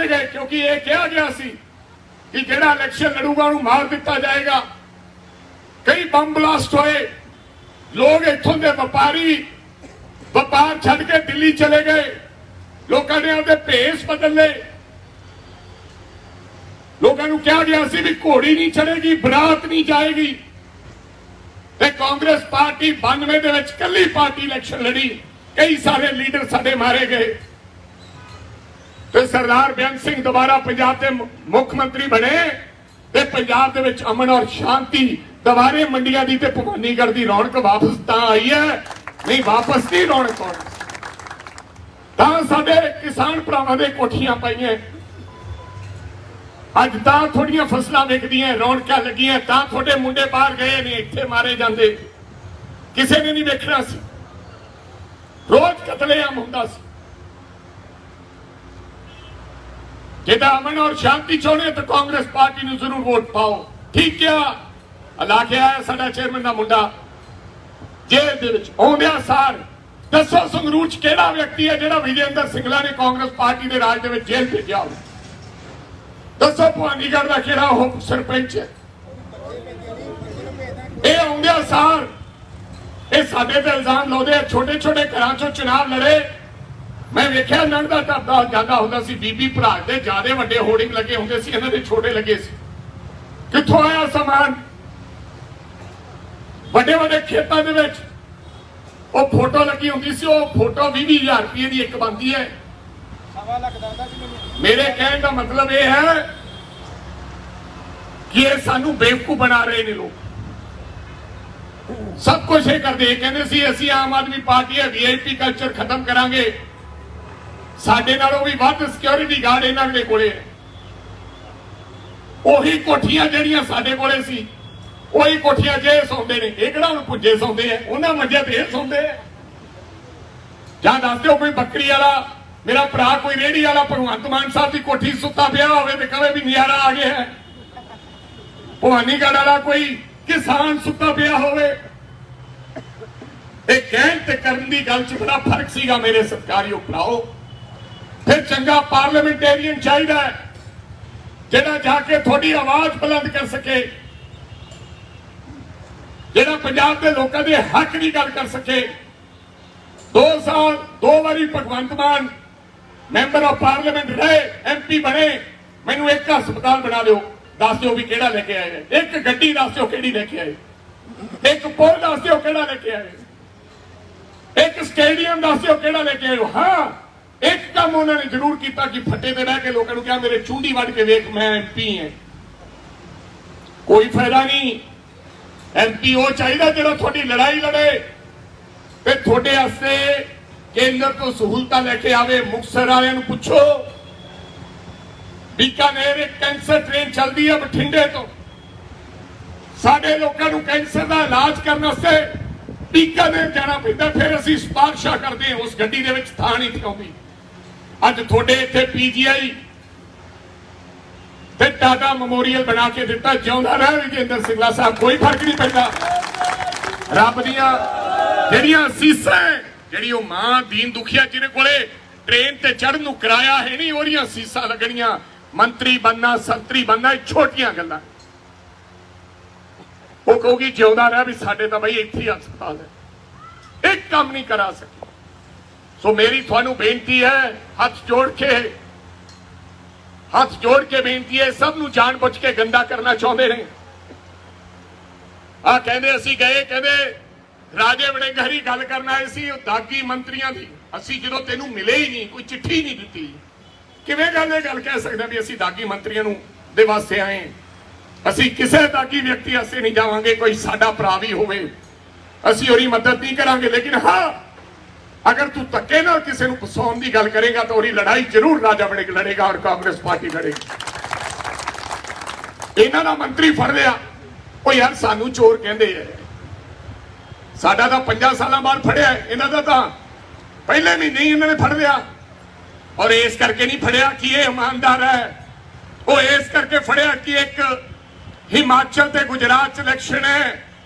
ਗਏ, ਕਿਉਂਕਿ ਇਹ ਕਿਹਾ ਗਿਆ ਸੀ ਕਿ ਜਿਹੜਾ ਇਲੈਕਸ਼ਨ ਲੜੂਗਾ ਉਹਨੂੰ ਮਾਰ ਦਿੱਤਾ ਜਾਏਗਾ। ਕਈ ਬੰਬ ਬਲਾਸਟ ਹੋਏ, ਲੋਕ ਇੱਥੋਂ ਦੇ ਵਪਾਰ ਛੱਡ ਕੇ ਦਿੱਲੀ ਚਲੇ ਗਏ, ਲੋਕਾਂ ਨੇ ਆਪਦੇ ਭੇਸ ਬਦਲ ਲਏ। ਲੋਕਾਂ ਨੂੰ ਕਿਹਾ ਗਿਆ ਸੀ ਵੀ ਘੋੜੀ ਨਹੀਂ ਚੜੇਗੀ, ਬਰਾਤ ਨਹੀਂ ਜਾਏਗੀ, ਤੇ ਕਾਂਗਰਸ ਪਾਰਟੀ 92 ਦੇ ਵਿੱਚ ਕੱਲੀ ਪਾਰਟੀ ਇਲੈਕਸ਼ਨ ਲੜੀ। ਕਈ ਸਾਰੇ ਲੀਡਰ ਸਾਡੇ ਮਾਰੇ ਗਏ ਤੇ ਸਰਦਾਰ ਬੇਅੰਤ ਸਿੰਘ ਦੁਬਾਰਾ ਪੰਜਾਬ ਦੇ ਮੁੱਖ ਮੰਤਰੀ ਬਣੇ ਤੇ ਪੰਜਾਬ ਦੇ ਵਿੱਚ ਅਮਨ ਔਰ ਸ਼ਾਂਤੀ ਦੁਬਾਰੇ ਮੰਡੀਆਂ ਦੀ ਤੇ ਭਵਾਨੀਗੜ੍ਹ ਦੀ ਰੌਣਕ ਵਾਪਸ ਤਾਂ ਆਈ ਹੈ, ਨਹੀਂ ਵਾਪਸ ਨਹੀਂ ਰੌਣਕ ਆਉਣੀ। ਤਾਂ ਸਾਡੇ ਕਿਸਾਨ ਭਰਾਵਾਂ ਦੇ ਕੋਠੀਆਂ ਪਾਈਆਂ, ਅੱਜ ਤਾਂ ਥੋੜੀਆਂ ਫਸਲਾਂ ਵਿਕਦੀਆਂ, ਰੌਣਕਾਂ ਲੱਗੀਆਂ, ਤਾਂ ਤੁਹਾਡੇ ਮੁੰਡੇ ਬਾਹਰ ਗਏ ਨੇ, ਇੱਥੇ ਮਾਰੇ ਜਾਂਦੇ, ਕਿਸੇ ਨੇ ਨਹੀਂ ਵੇਖਣਾ ਸੀ। ਰੋਜ਼ ਕਤਲੇਆਮ ਹੁੰਦਾ ਸੀ। ਜਿਹਦਾ ਅਮਨ ਔਰ ਸ਼ਾਂਤੀ ਚਾਹੁੰਦੇ ਤਾਂ ਕਾਂਗਰਸ ਪਾਰਟੀ ਨੂੰ ਜ਼ਰੂਰ ਵੋਟ ਪਾਓ। ਠੀਕ ਆ, ਅਲਾ ਕੇ ਆਇਆ ਸਾਡਾ ਚੇਅਰਮੈਨ ਦਾ ਮੁੰਡਾ ਜੇਲ੍ਹ ਦੇ ਵਿੱਚ, ਆਉਂਦਿਆਂ ਸਾਰ ਦੱਸੋ ਸੰਗਰੂਰ ਚ ਕਿਹੜਾ ਵਿਅਕਤੀ ਹੈ ਜਿਹੜਾ ਵਿਜੇਂਦਰ ਸਿੰਗਲਾ ਨੇ ਕਾਂਗਰਸ ਪਾਰਟੀ ਦੇ ਰਾਜ ਦੇ ਵਿੱਚ ਜੇਲ੍ਹ ਭੇਜਿਆ ਹੋਵੇ? ਦੱਸੋ ਭਵਾਨੀਗੜ੍ਹ ਦਾ ਕਿਹੜਾ ਉਹ ਸਰਪੰਚ ਹੈ? ਇਹ ਆਉਂਦਿਆਂ ਸਾਰ ਇਹ ਸਾਡੇ ਤੇ ਇਲਜ਼ਾਮ ਲਾਉਂਦੇ ਆ, ਛੋਟੇ ਛੋਟੇ ਘਰਾਂ ਚੋਂ ਚੁਣਾਵ ਲੜੇ। ਮੈਂ ਵੇਖਿਆ ਲੰਘਦਾ ਟੱਪਦਾ ਜਾਂਦਾ ਹੁੰਦਾ ਸੀ, ਬੀਬੀ ਭਰਾ ਦੇ ਜਿਆਦੇ ਵੱਡੇ ਹੋਰਡਿੰਗ ਲੱਗੇ ਹੁੰਦੇ ਸੀ, ਇਹਨਾਂ ਦੇ ਛੋਟੇ ਲੱਗੇ ਸੀ। ਕਿੱਥੋਂ ਆਇਆ ਸਮਾਨ? ਵੱਡੇ ਵੱਡੇ ਖੇਤਾਂ ਦੇ ਵਿੱਚ ਉਹ ਫੋਟੋ ਲੱਗੀ ਹੁੰਦੀ ਸੀ, ਉਹ ਫੋਟੋ 20,000 ਰੁਪਏ ਦੀ ਇੱਕ ਬਣਦੀ ਹੈ। ਮੇਰੇ ਕਹਿਣ ਦਾ ਮਤਲਬ ਇਹ ਹੈ ਕਿ ਇਹ ਸਾਨੂੰ ਬੇਵਕੂਫ ਬਣਾ ਰਹੇ ਨੇ ਲੋਕ। ਸਭ ਕੁਝ ਇਹ ਕਰਦੇ, ਕਹਿੰਦੇ ਸੀ ਅਸੀਂ ਆਮ ਆਦਮੀ ਪਾਰਟੀ ਹੈ, ਵੀਆਈਪੀ ਕਲਚਰ ਖਤਮ ਕਰਾਂਗੇ, ਸਾਡੇ ਨਾਲੋਂ ਵੀ ਵੱਧ ਸਿਕਿਉਰਿਟੀ ਗਾਰਡ ਇਹਨਾਂ ਦੇ ਕੋਲੇ ਹੈ। ਉਹੀ ਕੋਠੀਆਂ ਜਿਹੜੀਆਂ ਸਾਡੇ ਕੋਲੇ ਸੀ, ਉਹੀ ਕੋਠੀਆਂ ਜੇ ਸੌਂਦੇ ਨੇ। ਇਹ ਕਿਹੜਾ ਹੁਣ ਪੁੱਜੇ ਸੌਂਦੇ ਆ, ਉਹਨਾਂ ਮੰਜਿਆਂ ਤੇ ਇਹ ਸੌਂਦੇ ਆ। ਜਾਂ ਦੱਸ ਦਿਓ ਕੋਈ ਬੱਕਰੀ ਵਾਲਾ, ਮੇਰਾ ਭਰਾ ਕੋਈ ਰੇਹੜੀ ਵਾਲਾ ਭਗਵੰਤ ਮਾਨ ਸਾਹਿਬ ਦੀ ਕੋਠੀ ਸੁੱਤਾ ਪਿਆ ਹੋਵੇ ਤੇ ਕਹੇ ਵੀ ਨਜ਼ਾਰਾ ਆ ਗਿਆ ਹੈ। ਭਵਾਨੀਗੜ੍ਹ ਵਾਲਾ ਕੋਈ ਕਿਸਾਨ ਸੁੱਤਾ ਪਿਆ ਹੋਵੇ। ਇਹ ਕਹਿਣ ਤੇ ਕਰਨ ਦੀ ਗੱਲ 'ਚ ਬੜਾ ਫਰਕ ਸੀਗਾ ਮੇਰੇ ਸਤਿਕਾਰਯੋਗ ਭਰਾਓ। ਫਿਰ ਚੰਗਾ ਪਾਰਲੀਮੈਂਟੇਰੀਅਨ ਚਾਹੀਦਾ ਹੈ ਜਿਹੜਾ ਜਾ ਕੇ ਤੁਹਾਡੀ ਆਵਾਜ਼ ਬੁਲੰਦ ਕਰ ਸਕੇ, ਜਿਹੜਾ ਪੰਜਾਬ ਦੇ ਲੋਕਾਂ ਦੇ ਹੱਕ ਦੀ ਗੱਲ ਕਰ ਸਕੇ। 2 ਸਾਲ 2 ਵਾਰੀ Bhagwant Mann member of parliament ਰਹੇ, ਐਮਪੀ ਬਣੇ। ਮੈਨੂੰ ਇੱਕ ਹਸਪਤਾਲ ਬਣਾ ਦਿਓ, ਦੱਸ ਦਿਓ ਵੀ ਕਿਹੜਾ ਲੈ ਕੇ ਆਏ। ਇੱਕ ਗੱਡੀ ਦੱਸ ਦਿਓ ਕਿਹੜੀ ਲੈ ਕੇ ਆਏ। ਇੱਕ ਪੁਲ ਦੱਸ ਦਿਓ ਕਿਹੜਾ ਲੈ ਕੇ ਆਏ। ਇੱਕ ਸਟੇਡੀਅਮ ਦੱਸ ਦਿਓ ਕਿਹੜਾ ਲੈ ਕੇ ਆਏ। ਹਾਂ, ਇੱਕ ਕੰਮ ਉਹਨਾਂ ਨੇ ਜ਼ਰੂਰ ਕੀਤਾ ਕਿ ਫੱਟੇ ਤੇ ਬਹਿ ਕੇ ਲੋਕਾਂ ਨੂੰ ਕਿਹਾ ਮੇਰੇ ਚੁੰਡੀ ਵੱਢ ਕੇ ਵੇਖ, ਮੈਂ ਐਮਪੀ ਹਾਂ। ਕੋਈ ਫਾਇਦਾ ਨਹੀਂ। ਐਮਪੀ ਉਹ ਚਾਹੀਦਾ ਜਿਹੜਾ ਤੁਹਾਡੀ ਲੜਾਈ ਲੜੇ ਤੇ ਤੁਹਾਡੇ ਵਾਸਤੇ ਕੇਂਦਰ ਤੋਂ ਸਹੂਲਤਾਂ ਲੈ ਕੇ ਆਵੇ। ਮੁਕਤਸਰ ਵਾਲਿਆਂ ਨੂੰ ਪੁੱਛੋ, ਬੀਕਾਨੇਰ ਇੱਕ ਕੈਂਸਰ ਟ੍ਰੇਨ ਚੱਲਦੀ ਹੈ ਬਠਿੰਡੇ ਤੋਂ। ਸਾਡੇ ਲੋਕਾਂ ਨੂੰ ਕੈਂਸਰ ਦਾ ਇਲਾਜ ਕਰਨ ਵਾਸਤੇ ਬੀਕਾਨੇਰ ਜਾਣਾ ਪੈਂਦਾ, ਫਿਰ ਅਸੀਂ ਸਿਫਾਰਿਸ਼ਾਂ ਕਰਦੇ ਹਾਂ, ਉਸ ਗੱਡੀ ਦੇ ਵਿੱਚ ਥਾਂ ਨਹੀਂ ਠਿਕਾਉਂਦੀ। ਅੱਜ ਤੁਹਾਡੇ ਇੱਥੇ ਪੀਜੀਆਈ ਤੇ ਟਾਟਾ ਮੈਮੋਰੀਅਲ ਬਣਾ ਕੇ ਦਿੱਤਾ, ਜਿਉਂਦਾ ਰਹੇ ਵਿਜੇਂਦਰ ਸਿੰਗਲਾ ਸਾਹਿਬ, ਕੋਈ ਫਰਕ ਨਹੀਂ ਪੈਂਦਾ। ਰੱਬ ਦੀਆਂ ਜਿਹੜੀਆਂ ਅਸੀਸਾਂ, ਜਿਹੜੀ ਉਹ ਮਾਂ ਦੀਨ ਦੁਖੀਆ ਜਿਹਦੇ ਕੋਲੇ ਟ੍ਰੇਨ ਤੇ ਚੜ੍ਹਨ ਨੂੰ ਕਿਰਾਇਆ ਹੈ ਨਹੀਂ, ਉਹਦੀਆਂ ਅਸੀਸਾਂ ਲੱਗਣੀਆਂ। ਮੰਤਰੀ ਬਣਨਾ, ਸੰਤਰੀ ਬਣਨਾ, ਇਹ ਛੋਟੀਆਂ ਗੱਲਾਂ। ਉਹ ਕਹੂਗੀ ਜਿਉਂਦਾ ਰਹਿ ਵੀ ਸਾਡੇ ਤਾਂ ਬਈ ਇੱਥੇ ਹੀ ਹਸਪਤਾਲ ਹੈ, ਇੱਕ ਕੰਮ ਨਹੀਂ ਕਰਾ ਸਕੇ। ਸੋ ਮੇਰੀ ਤੁਹਾਨੂੰ ਬੇਨਤੀ ਹੈ, ਹੱਥ ਜੋੜ ਕੇ ਬੇਨਤੀ ਹੈ, ਸਭ ਨੂੰ ਜਾਣ ਬੁੱਝ ਕੇ ਗੰਦਾ ਕਰਨਾ ਚਾਹੁੰਦੇ ਨੇ। ਆ ਕਹਿੰਦੇ ਅਸੀਂ ਗਏ, ਕਹਿੰਦੇ ਰਾਜੇ ਵੜਿੰਗਹਰੀ ਗੱਲ ਕਰਨ ਆਏ ਸੀ ਉਹ ਦਾਗੀ ਮੰਤਰੀਆਂ ਦੀ, ਅਸੀਂ ਜਦੋਂ ਤੈਨੂੰ ਮਿਲੇ ਹੀ ਨਹੀਂ, ਕੋਈ ਚਿੱਠੀ ਨਹੀਂ ਦਿੱਤੀ, ਕਿਵੇਂ ਗੱਲ ਕਹਿ ਸਕਦੇ ਵੀ ਅਸੀਂ ਦਾਗੀ ਮੰਤਰੀਆਂ ਨੂੰ ਦੇ ਵਾਸਤੇ ਆਏ। ਅਸੀਂ ਕਿਸੇ ਦਾਗੀ ਵਿਅਕਤੀ ਵਾਸਤੇ ਨਹੀਂ ਜਾਵਾਂਗੇ, ਕੋਈ ਸਾਡਾ ਭਰਾ ਵੀ ਹੋਵੇ ਅਸੀਂ ਉਹਦੀ ਮਦਦ ਨਹੀਂ ਕਰਾਂਗੇ। ਲੇਕਿਨ ਹਾਂ, ਅਗਰ ਤੂੰ ਧੱਕੇ ਨਾਲ ਕਿਸੇ ਨੂੰ ਫਸਾਉਣ ਦੀ ਗੱਲ ਕਰੇਗਾ ਤਾਂ ਉਹਦੀ ਲੜਾਈ ਜ਼ਰੂਰ ਰਾਜਾ ਵੜਿੰਗ ਲੜੇਗਾ ਔਰ ਕਾਂਗਰਸ ਪਾਰਟੀ ਲੜੇਗੀ। ਇਹਨਾਂ ਦਾ ਮੰਤਰੀ ਫੜ ਲਿਆ, ਉਹ ਯਾਰ ਸਾਨੂੰ ਚੋਰ ਕਹਿੰਦੇ ਆ, ਸਾਡਾ ਤਾਂ 5 ਸਾਲਾਂ ਬਾਅਦ ਫੜਿਆ, ਇਹਨਾਂ ਦਾ ਤਾਂ पहले महीने ही इन्होंने फड़ लिया और इस करके नहीं फड़िया कि ये ईमानदार है, वो इस करके फड़िया कि एक हिमाचल ते गुजरात च इलेक्शन है।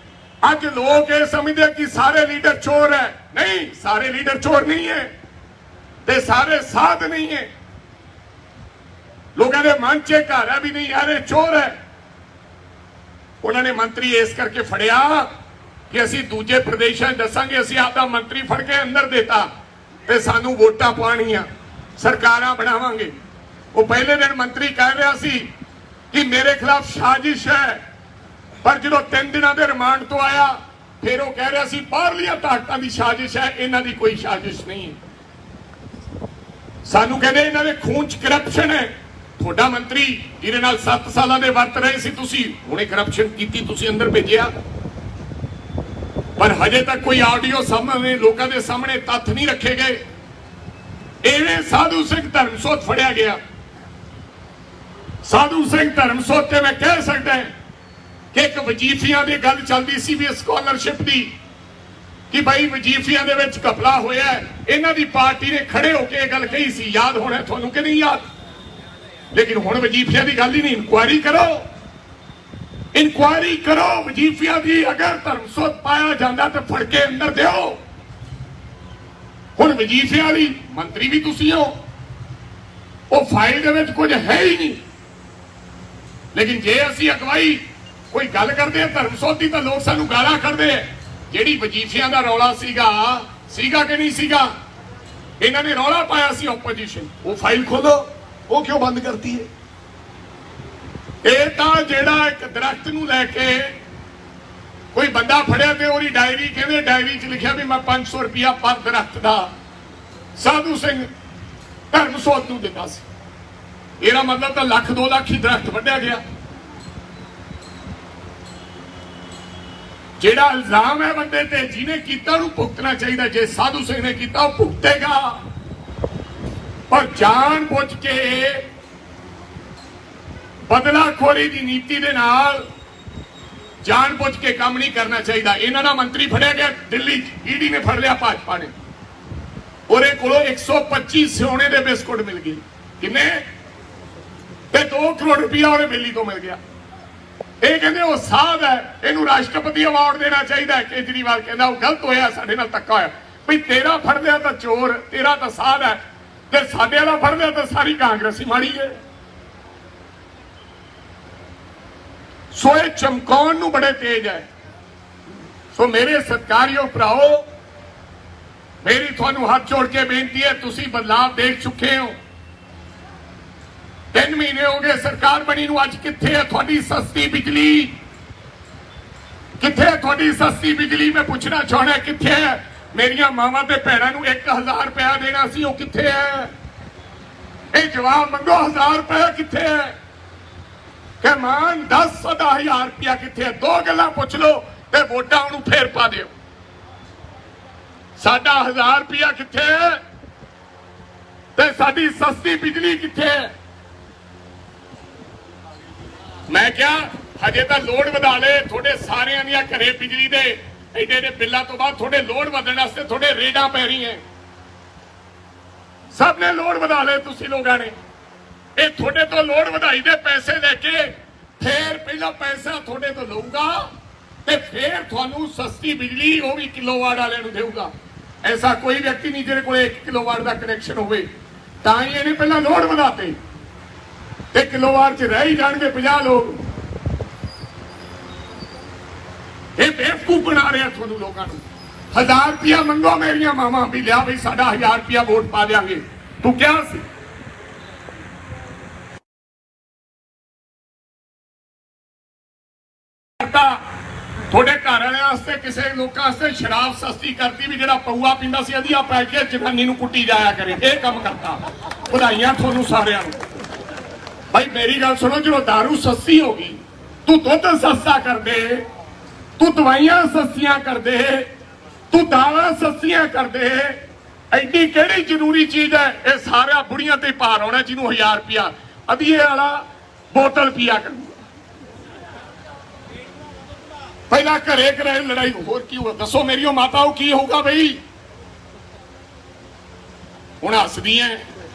अज लोग ये समझते कि सारे लीडर चोर है। नहीं, सारे लीडर चोर नहीं है ते सारे साध नहीं है। लोगों के मन च घर है भी नहीं यार ये चोर है। उन्होंने मंत्री इस करके फड़िया कि असी दूजे प्रदेशों दसांगे असी आपका मंत्री फड़ के अंदर देता ते सानू वोटां पाणियां सरकारां बनावांगे। वो पहले दिन मंत्री कह रहा सी कि मेरे खिलाफ साजिश है, पर जो 3 दिनों के रिमांड तो आया फिर वो कह रहा सी बाहरलियां ताकतां की साजिश है, इन्हां दी कोई साजिश नहीं है। सानू कहते इन्हां दे खून च करप्शन है। थोड़ा मंत्री जिहदे नाल 7 साल दे वरत रहे सी तुसी, हुणे करप्शन कीती तुसी अंदर भेजिया, पर हजे तक कोई ऑडियो सामने लोगों के सामने तथ्य नहीं रखे गए। इवें साधु सिंह धर्मसोत फड़िया गया। साधु सिंह धर्मसोत ते मैं कह सकता है कि एक वजीफियां की गल चलती सी भी स्कॉलरशिप की कि भाई वजीफियां दे विच घपला होया। इन्हां दी पार्टी ने खड़े होकर यह गल कही सी, याद होना तुहानूं कि नहीं याद? लेकिन हुण वजीफियां की गल ही नहीं। इंक्वायरी करो, इंक्वायरी करो वजीफियां की। अगर धर्मसोत पाया जाता तो फड़ के अंदर दिओ। हुण वजीफियां वाली मंत्री भी तुसीं हो, वो फाइल दे विच कुछ है ही नहीं। लेकिन जे असीं अगवाई कोई गल करते हैं धर्मसोत की तो लोग सानू गालां कढदे हैं। जिहड़ी वजीफियां दा रौला सीगा कि नहीं सीगा, इन्हां ने रौला पाया सी ओपोजिशन, वो फाइल खोलो, वो क्यों बंद करती है? ਇਹ ਤਾਂ ਜਿਹੜਾ ਇੱਕ ਦਰਖਤ ਨੂੰ ਲੈ ਕੇ ਕੋਈ ਬੰਦਾ ਫੜਿਆ ਤੇ ਉਹਦੀ ਡਾਇਰੀ ਕਹਿੰਦੇ ਡਾਇਰੀ 'ਚ ਲਿਖਿਆ ਵੀ ਮੈਂ 500 ਰੁਪਇਆ ਪਰ ਦਰਖਤ ਦਾ ਸਾਧੂ ਸਿੰਘ ਧਰਮਸੋਤ ਨੂੰ ਦਿੰਦਾ ਸੀ। ਇਹਦਾ ਮਤਲਬ ਤਾਂ ਲੱਖ 2 ਲੱਖ ਹੀ ਦਰਖਤ ਵੱਢਿਆ ਗਿਆ। ਜਿਹੜਾ ਇਲਜ਼ਾਮ ਹੈ ਬੰਦੇ ਤੇ ਜਿਹਨੇ ਕੀਤਾ ਉਹਨੂੰ ਭੁਗਤਣਾ ਚਾਹੀਦਾ। ਜੇ ਸਾਧੂ ਸਿੰਘ ਨੇ ਕੀਤਾ ਉਹ ਭੁਗਤੇਗਾ, ਪਰ ਜਾਣ ਬੁੱਝ ਕੇ बदलाखोरी की नीति दे नाल जानबूझ के काम नहीं करना चाहिए। इन्हां दा मंत्री फड़िया गया दिल्ली, ईडी ने फड़ लिया भाजपा ने, और कोलों 125 सोने के बिस्कुट मिल गए। किन्ने ते 2 करोड़ रुपया और बिल्ली तो मिल गया। ये कहते वो साध है, इनू राष्ट्रपति अवार्ड देना चाहिए। केजरीवाल कहता वो गलत होया, साडे नाल धक्का होया। भाई तेरा फड़ लिया तो चोर, तेरा तो साध है, ते साडे वाला फड़ लिया तो सारी कांग्रेसी माड़ी है। सो ये चमकाउण नूं बड़े तेज है। सो मेरे सत्कारयोग भराओ, मेरी तुहानूं हाथ जोड़ के बेनती है, तुसीं बदलाव देख चुके हो। 3 महीने हो गए सरकार बनी नूं, अज कित्थे है तुहाडी सस्ती बिजली? कित्थे है तुहाडी सस्ती बिजली? मैं पूछना चाहना कित्थे है? मेरियां मावां ते भैणां नूं 1000 रुपया देना सी, वो कित्थे है? ये जवाब मंगो, 1000 रुपया कित्थे है? कि मान 10,000 रुपया कित्थे है? 2 गल्लां पुछ लो ते वोटां उहनूं फेर पा दिओ। साडा 1000 रुपया कित्थे है ते साडी सस्ती बिजली कित्थे है? मैं क्या हजे तो लोड वधा ले, थोड़े सारियां दियां घरे बिजली दे एडे एडे बिल्लां तो बाद थोड़े लोड वधण वास्ते थोड़े रेडां पै रही हैं। सब ने लोड वधा ले तुसीं लोगां ने। ये थोड़े तो लोड वधाई दे पैसे लेके फिर पहला पैसा थोड़े तो लऊगा ते फिर थानू सस्ती बिजली वो भी किलोवाट वाले नूं देऊगा। ऐसा कोई व्यक्ति नहीं जिहदे कोल 1 किलोवाट का कनैक्शन होवे। तां ही इहने पहला लोड वधाते ते किलोवाट च रह ही जाणगे 50 लोग। ये बेवकूफ बना रहे थानू लोगों नूं। 1000 रुपया मंगो मेरिया मावां भी लिया भी साडा 1000 रुपया वोट पा देंगे। तू क्या सी? थोड़े घर वाले किसी लोगों शराब सस्ती करती भी, जो पौआ पींदा सी अधिया पै के जनानी नूं कुटी जाया करे। ये काम करता। बधाइयां थोनू सारियां नूं। भाई मेरी गल सुनो, जो दारू सस्ती हो गई, तू दुध सस्ता कर दे, तू दवाइयां सस्तियां कर दे, तू दालां सस्तियां कर दे, एडी केड़ी जरूरी चीज है? ये सारा बुढ़ियां ते भार आउणा जिन्हों 1000 रुपया अधिए वाला बोतल पिया कर। पहला घरे घरे लड़ाई, होर की हुआ? दसो मेरी माताओं की होगा? भाई ਹੁਣ ਹੱਸਦੀਆਂ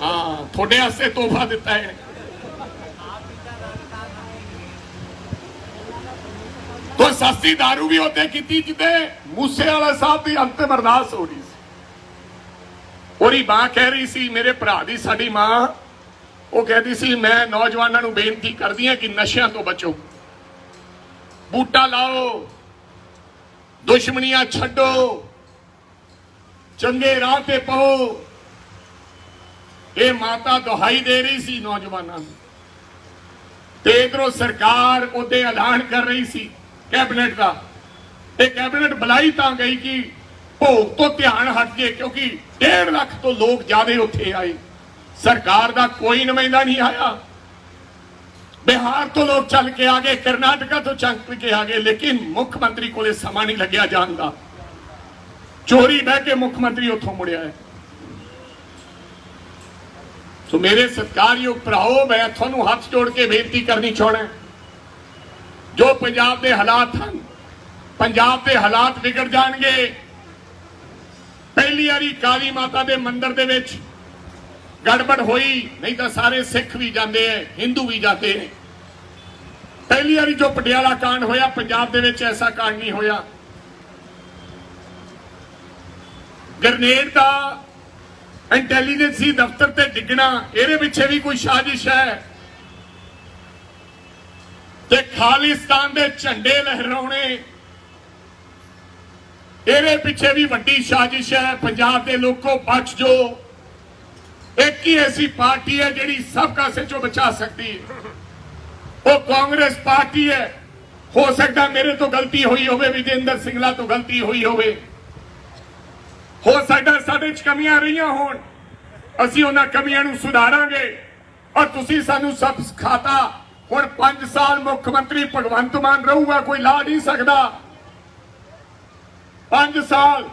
ਹਾਂ ਤੁਹਾਡੇ ਵਾਸਤੇ ਤੋਹਫਾ ਦਿੱਤਾ ਹੈ तो सस्ती दारू भी उत्ते की जिते मूसेवाला साहब की अंतिम अरदास हो रही सी ओरी मां कह रही सी मेरे भरा दी साडी मां वो कहती सी मैं नौजवानों नूं बेनती करदी हां कि नशियां तो बचो बूटा लाओ दुश्मनियां छड्डो चंगे राह ते पाओ ये माता दुहाई दे रही सी नौजवानों ते इधरों सरकार उहदे ऐलान कर रही सी कैबिनेट का कैबिनेट बुलाई तां गई कि भोग तो ध्यान हट गए क्योंकि 1.5 लाख तो लोग ज्यादा उत्थे आए सरकार का कोई नुमाइंदा नहीं आया बिहार तो लोग चल के आ गए कर्नाटका तो चल के आ गए लेकिन मुख्यमंत्री को समा नहीं लग्या जान का चोरी बह के मुख्यमंत्री उथों मुड़िया है तो मेरे सत्कारयोग भराओ मैं थोनू हाथ जोड़ के बेनती करनी चाहना जो पंजाब के हालात हैं पंजाब के हालात बिगड़ जाएंगे पहली बारी काली माता के मंदिर दे विच गड़बड़ हुई नहीं तो सारे सिख भी जाते हैं हिंदू भी जाते हैं पहली बारी जो पटियाला कांड होया पंजाब दे विच ऐसा कांड नहीं होया ग्रनेड का इंटैलीजेंसी दफ्तर ते डिगना इहदे पिछे भी कोई साजिश है ते खालिस्तान दे झंडे लहराने इहदे पिछे भी वड्डी साजिश है पंजाब के लोगों बच जो एक ही ऐसी पार्टी है जिहड़ी सब कासे चो बचा सकती है वो कांग्रेस पार्टी है हो सकता मेरे तो गलती हुई होवे विजेंद्र सिंगला तो गलती हुई होवे हो सकता साडे च कमियां रहियां होण असीं उन्हां कमियां नूं सुधारांगे और तुसीं सानूं सब सिखाता हुण 5 साल मुख्यमंत्री भगवंत मान रहूगा कोई ला नहीं सकता 5 साल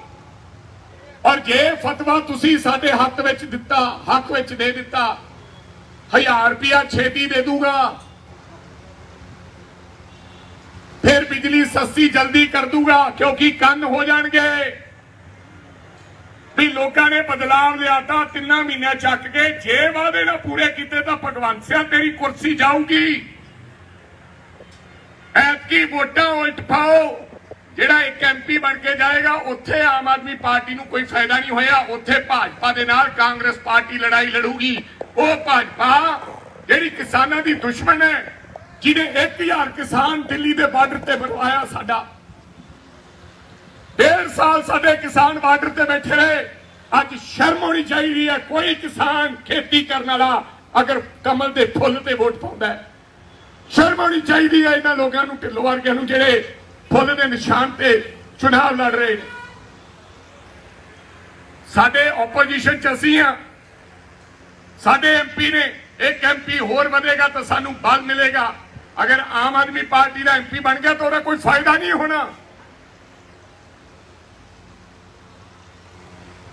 और जे फतवा तुसी साडे हक विच दिता हक विच दे दिता 1000 रुपया छेती दे दूंगा फिर बिजली सस्ती जल्दी कर दूंगा क्योंकि कन हो जाएंगे भी लोगों ने बदलाव लिया 3 महीने चक के जे वादे ना पूरे किए तो भगवंत सिंह तेरी कुर्सी जाऊगी ऐतकी वोटां उल्ट पाओ जिहड़ा एक MP बन के जाएगा उत्थे आम आदमी पार्टी नूं कोई फायदा नहीं होया उत्थे भाजपा दे नाल कांग्रेस पार्टी लड़ाई लड़ूगी वो भाजपा जिहड़ी किसानां दी दुश्मन है जिन्हें 1000 किसान दिल्ली दे बार्डर ते बनवाया साडा 1.5 साल साडे किसान बार्डर ते बैठे रहे अज शर्म होनी चाहिए है कोई किसान खेती करने वाला अगर कमल के फुल ते वोट पाउंदा है शर्म होनी चाहिए है इन्हां लोगों नूं ढिल्लों वर्गिआं नूं जिहड़े फुल के निशान ते चुनाव लड़ रहे हैं साडे ओपोजिशन च असीं हां साडे MP ने एक MP होर वधेगा तो सानूं बल मिलेगा अगर आम आदमी पार्टी का MP बन गया तो उसका कोई फायदा नहीं होना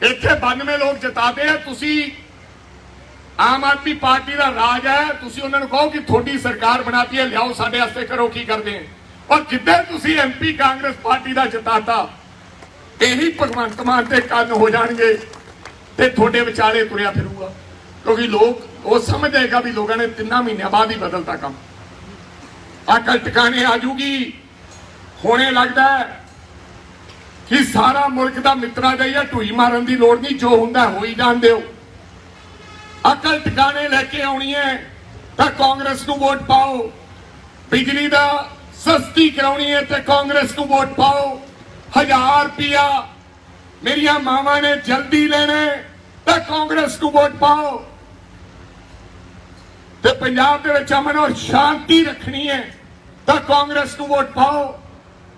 इत्थे 92 लोग जिताते हैं तुसी आम आदमी पार्टी का राज है तुसी उन्होंने कहो कि थोड़ी सरकार बनाती है लियाओ साडे वास्ते करो की करते हैं और जिद्दे तुसी MP कांग्रेस पार्टी का जिताता यही भगवंत मान ते कन हो जाएंगे ते थोड़े विचाले तुरिया फिरूगा क्योंकि लोग वो समझ जाएगा भी लोगों ने 3 महीने बाद ही बदलता काम अकल टिकाने आ जूगी होने लगता है कि सारा मुल्क का मित्रा जाइए ढूई मारन की लोड़ नहीं जो होंदा हो ही जान दो अकल टिकाने लेके आनी है तो कांग्रेस नूं वोट पाओ बिजली का सस्ती करानी है तो कांग्रेस नूं वोट पाओ 1000 रुपया मेरिया मावां ने जल्दी लेने तो कांग्रेस नूं वोट पाओ तो पंजाब दे विच अमन और शांति रखनी है तो कांग्रेस नूं वोट पाओ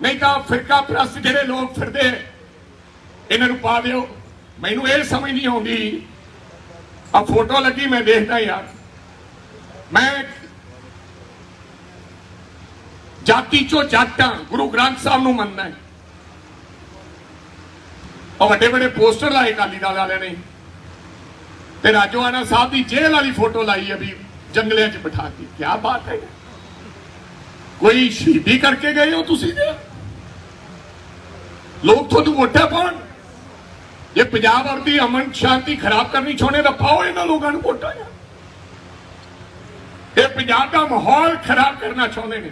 नहीं तो फिरका प्रस्त जिहड़े लोग फिरदे इन्हां नूं पा दिओ मैनूं ये समझ नहीं आउंदी आ फोटो लगी मैं देखदा यार मैं जाति चो जट हां गुरु ग्रंथ साहब नूं मनदा है और वड्डे वड्डे पोस्टर लाए अकाली दल वाले ने ते राजोआना साहब की जेल वाली फोटो लाई अभी जंगलियां च बिठा दी क्या बात है कोई शहीदी करके गए हो तुसी लोग थोड़ी वोटा पाउण ਜੇ ਪੰਜਾਬ ਔਰ ਦੀ ਅਮਨ ਸ਼ਾਂਤੀ ਖਰਾਬ ਕਰਨੀ ਚਾਹੁੰਦੇ ਤਾਂ ਪਾਓ ਇਹਨਾਂ ਲੋਕਾਂ ਨੂੰ ਵੋਟਾਂ। ਇਹ ਪੰਜਾਬ ਦਾ ਮਾਹੌਲ ਖਰਾਬ ਕਰਨਾ ਚਾਹੁੰਦੇ ਨੇ।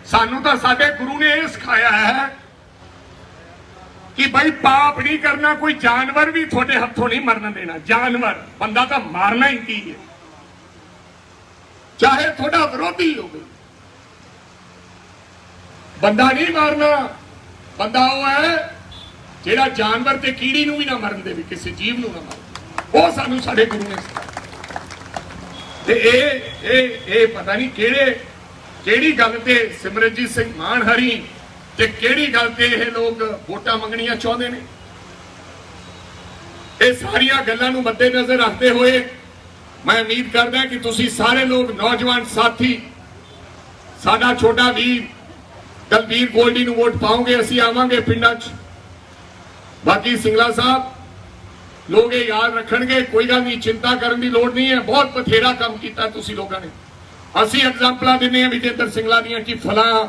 ਸਾਨੂੰ ਤਾਂ ਸਾਡੇ ਗੁਰੂ ਨੇ ਇਹ ਸਿਖਾਇਆ ਹੈ ਕਿ ਭਾਈ ਪਾਪ ਨਹੀਂ ਕਰਨਾ, ਕੋਈ ਜਾਨਵਰ ਵੀ ਤੁਹਾਡੇ ਹੱਥੋਂ ਨਹੀਂ ਮਰਨ ਦੇਣਾ। ਜਾਨਵਰ, ਬੰਦਾ ਤਾਂ ਮਾਰਨਾ ਹੀ ਕੀ ਹੈ, ਚਾਹੇ ਤੁਹਾਡਾ ਵਿਰੋਧੀ ਹੋਵੇ। ਬੰਦਾ ਨਹੀਂ ਮਾਰਨਾ। ਬੰਦਾ ਉਹ ਹੈ ਜਿਹੜਾ ਜਾਨਵਰ ਤੇ ਕੀੜੀ ਨੂੰ ਵੀ ਨਾ ਮਰਨ ਦੇਵੇ, ਕਿਸੇ ਜੀਵ ਨੂੰ ਨਾ ਮਾਰੇ। ਉਹ ਸਾਨੂੰ ਸਾਡੇ ਗੁਰੂ ਨੇ ਸਿਖਾਇਆ। ਤੇ ਇਹ ਪਤਾ ਨਹੀਂ ਕਿਹੜੀ ਗੱਲ ਤੇ ਸਿਮਰਨਜੀਤ ਸਿੰਘ ਮਾਨ ਹਰੀ ਤੇ ਕਿਹੜੀ ਗੱਲ ਤੇ ਇਹ ਲੋਕ ਵੋਟਾਂ ਮੰਗਣੀਆਂ ਚਾਹੁੰਦੇ ਨੇ। ਇਹ ਸਾਰੀਆਂ ਗੱਲਾਂ ਨੂੰ ਮੱਦੇਨਜ਼ਰ ਰੱਖਦੇ ਹੋਏ ਮੈਂ ਉਮੀਦ ਕਰਦਾ ਕਿ ਤੁਸੀਂ ਸਾਰੇ ਲੋਕ ਨੌਜਵਾਨ ਸਾਥੀ ਸਾਡਾ ਛੋਟਾ ਵੀਰ ਦਲਬੀਰ ਗੋਲਡੀ ਨੂੰ ਵੋਟ ਪਾਓਗੇ। ਅਸੀਂ ਆਵਾਂਗੇ ਪਿੰਡਾਂ 'ਚ। ਬਾਕੀ ਸਿੰਗਲਾ ਸਾਹਿਬ ਲੋਕ ਇਹ ਯਾਦ ਰੱਖਣਗੇ। ਕੋਈ ਗੱਲ ਨਹੀਂ, ਚਿੰਤਾ ਕਰਨ ਦੀ ਲੋੜ ਨਹੀਂ ਹੈ। ਬਹੁਤ ਬਥੇਰਾ ਕੰਮ ਕੀਤਾ ਤੁਸੀਂ ਲੋਕਾਂ ਨੇ। ਅਸੀਂ ਐਗਜ਼ਾਮਪਲਾਂ ਦਿੰਦੇ ਹਾਂ ਵਿਜੇਂਦਰ ਸਿੰਗਲਾ ਦੀਆਂ ਕਿ ਫਲਾਂ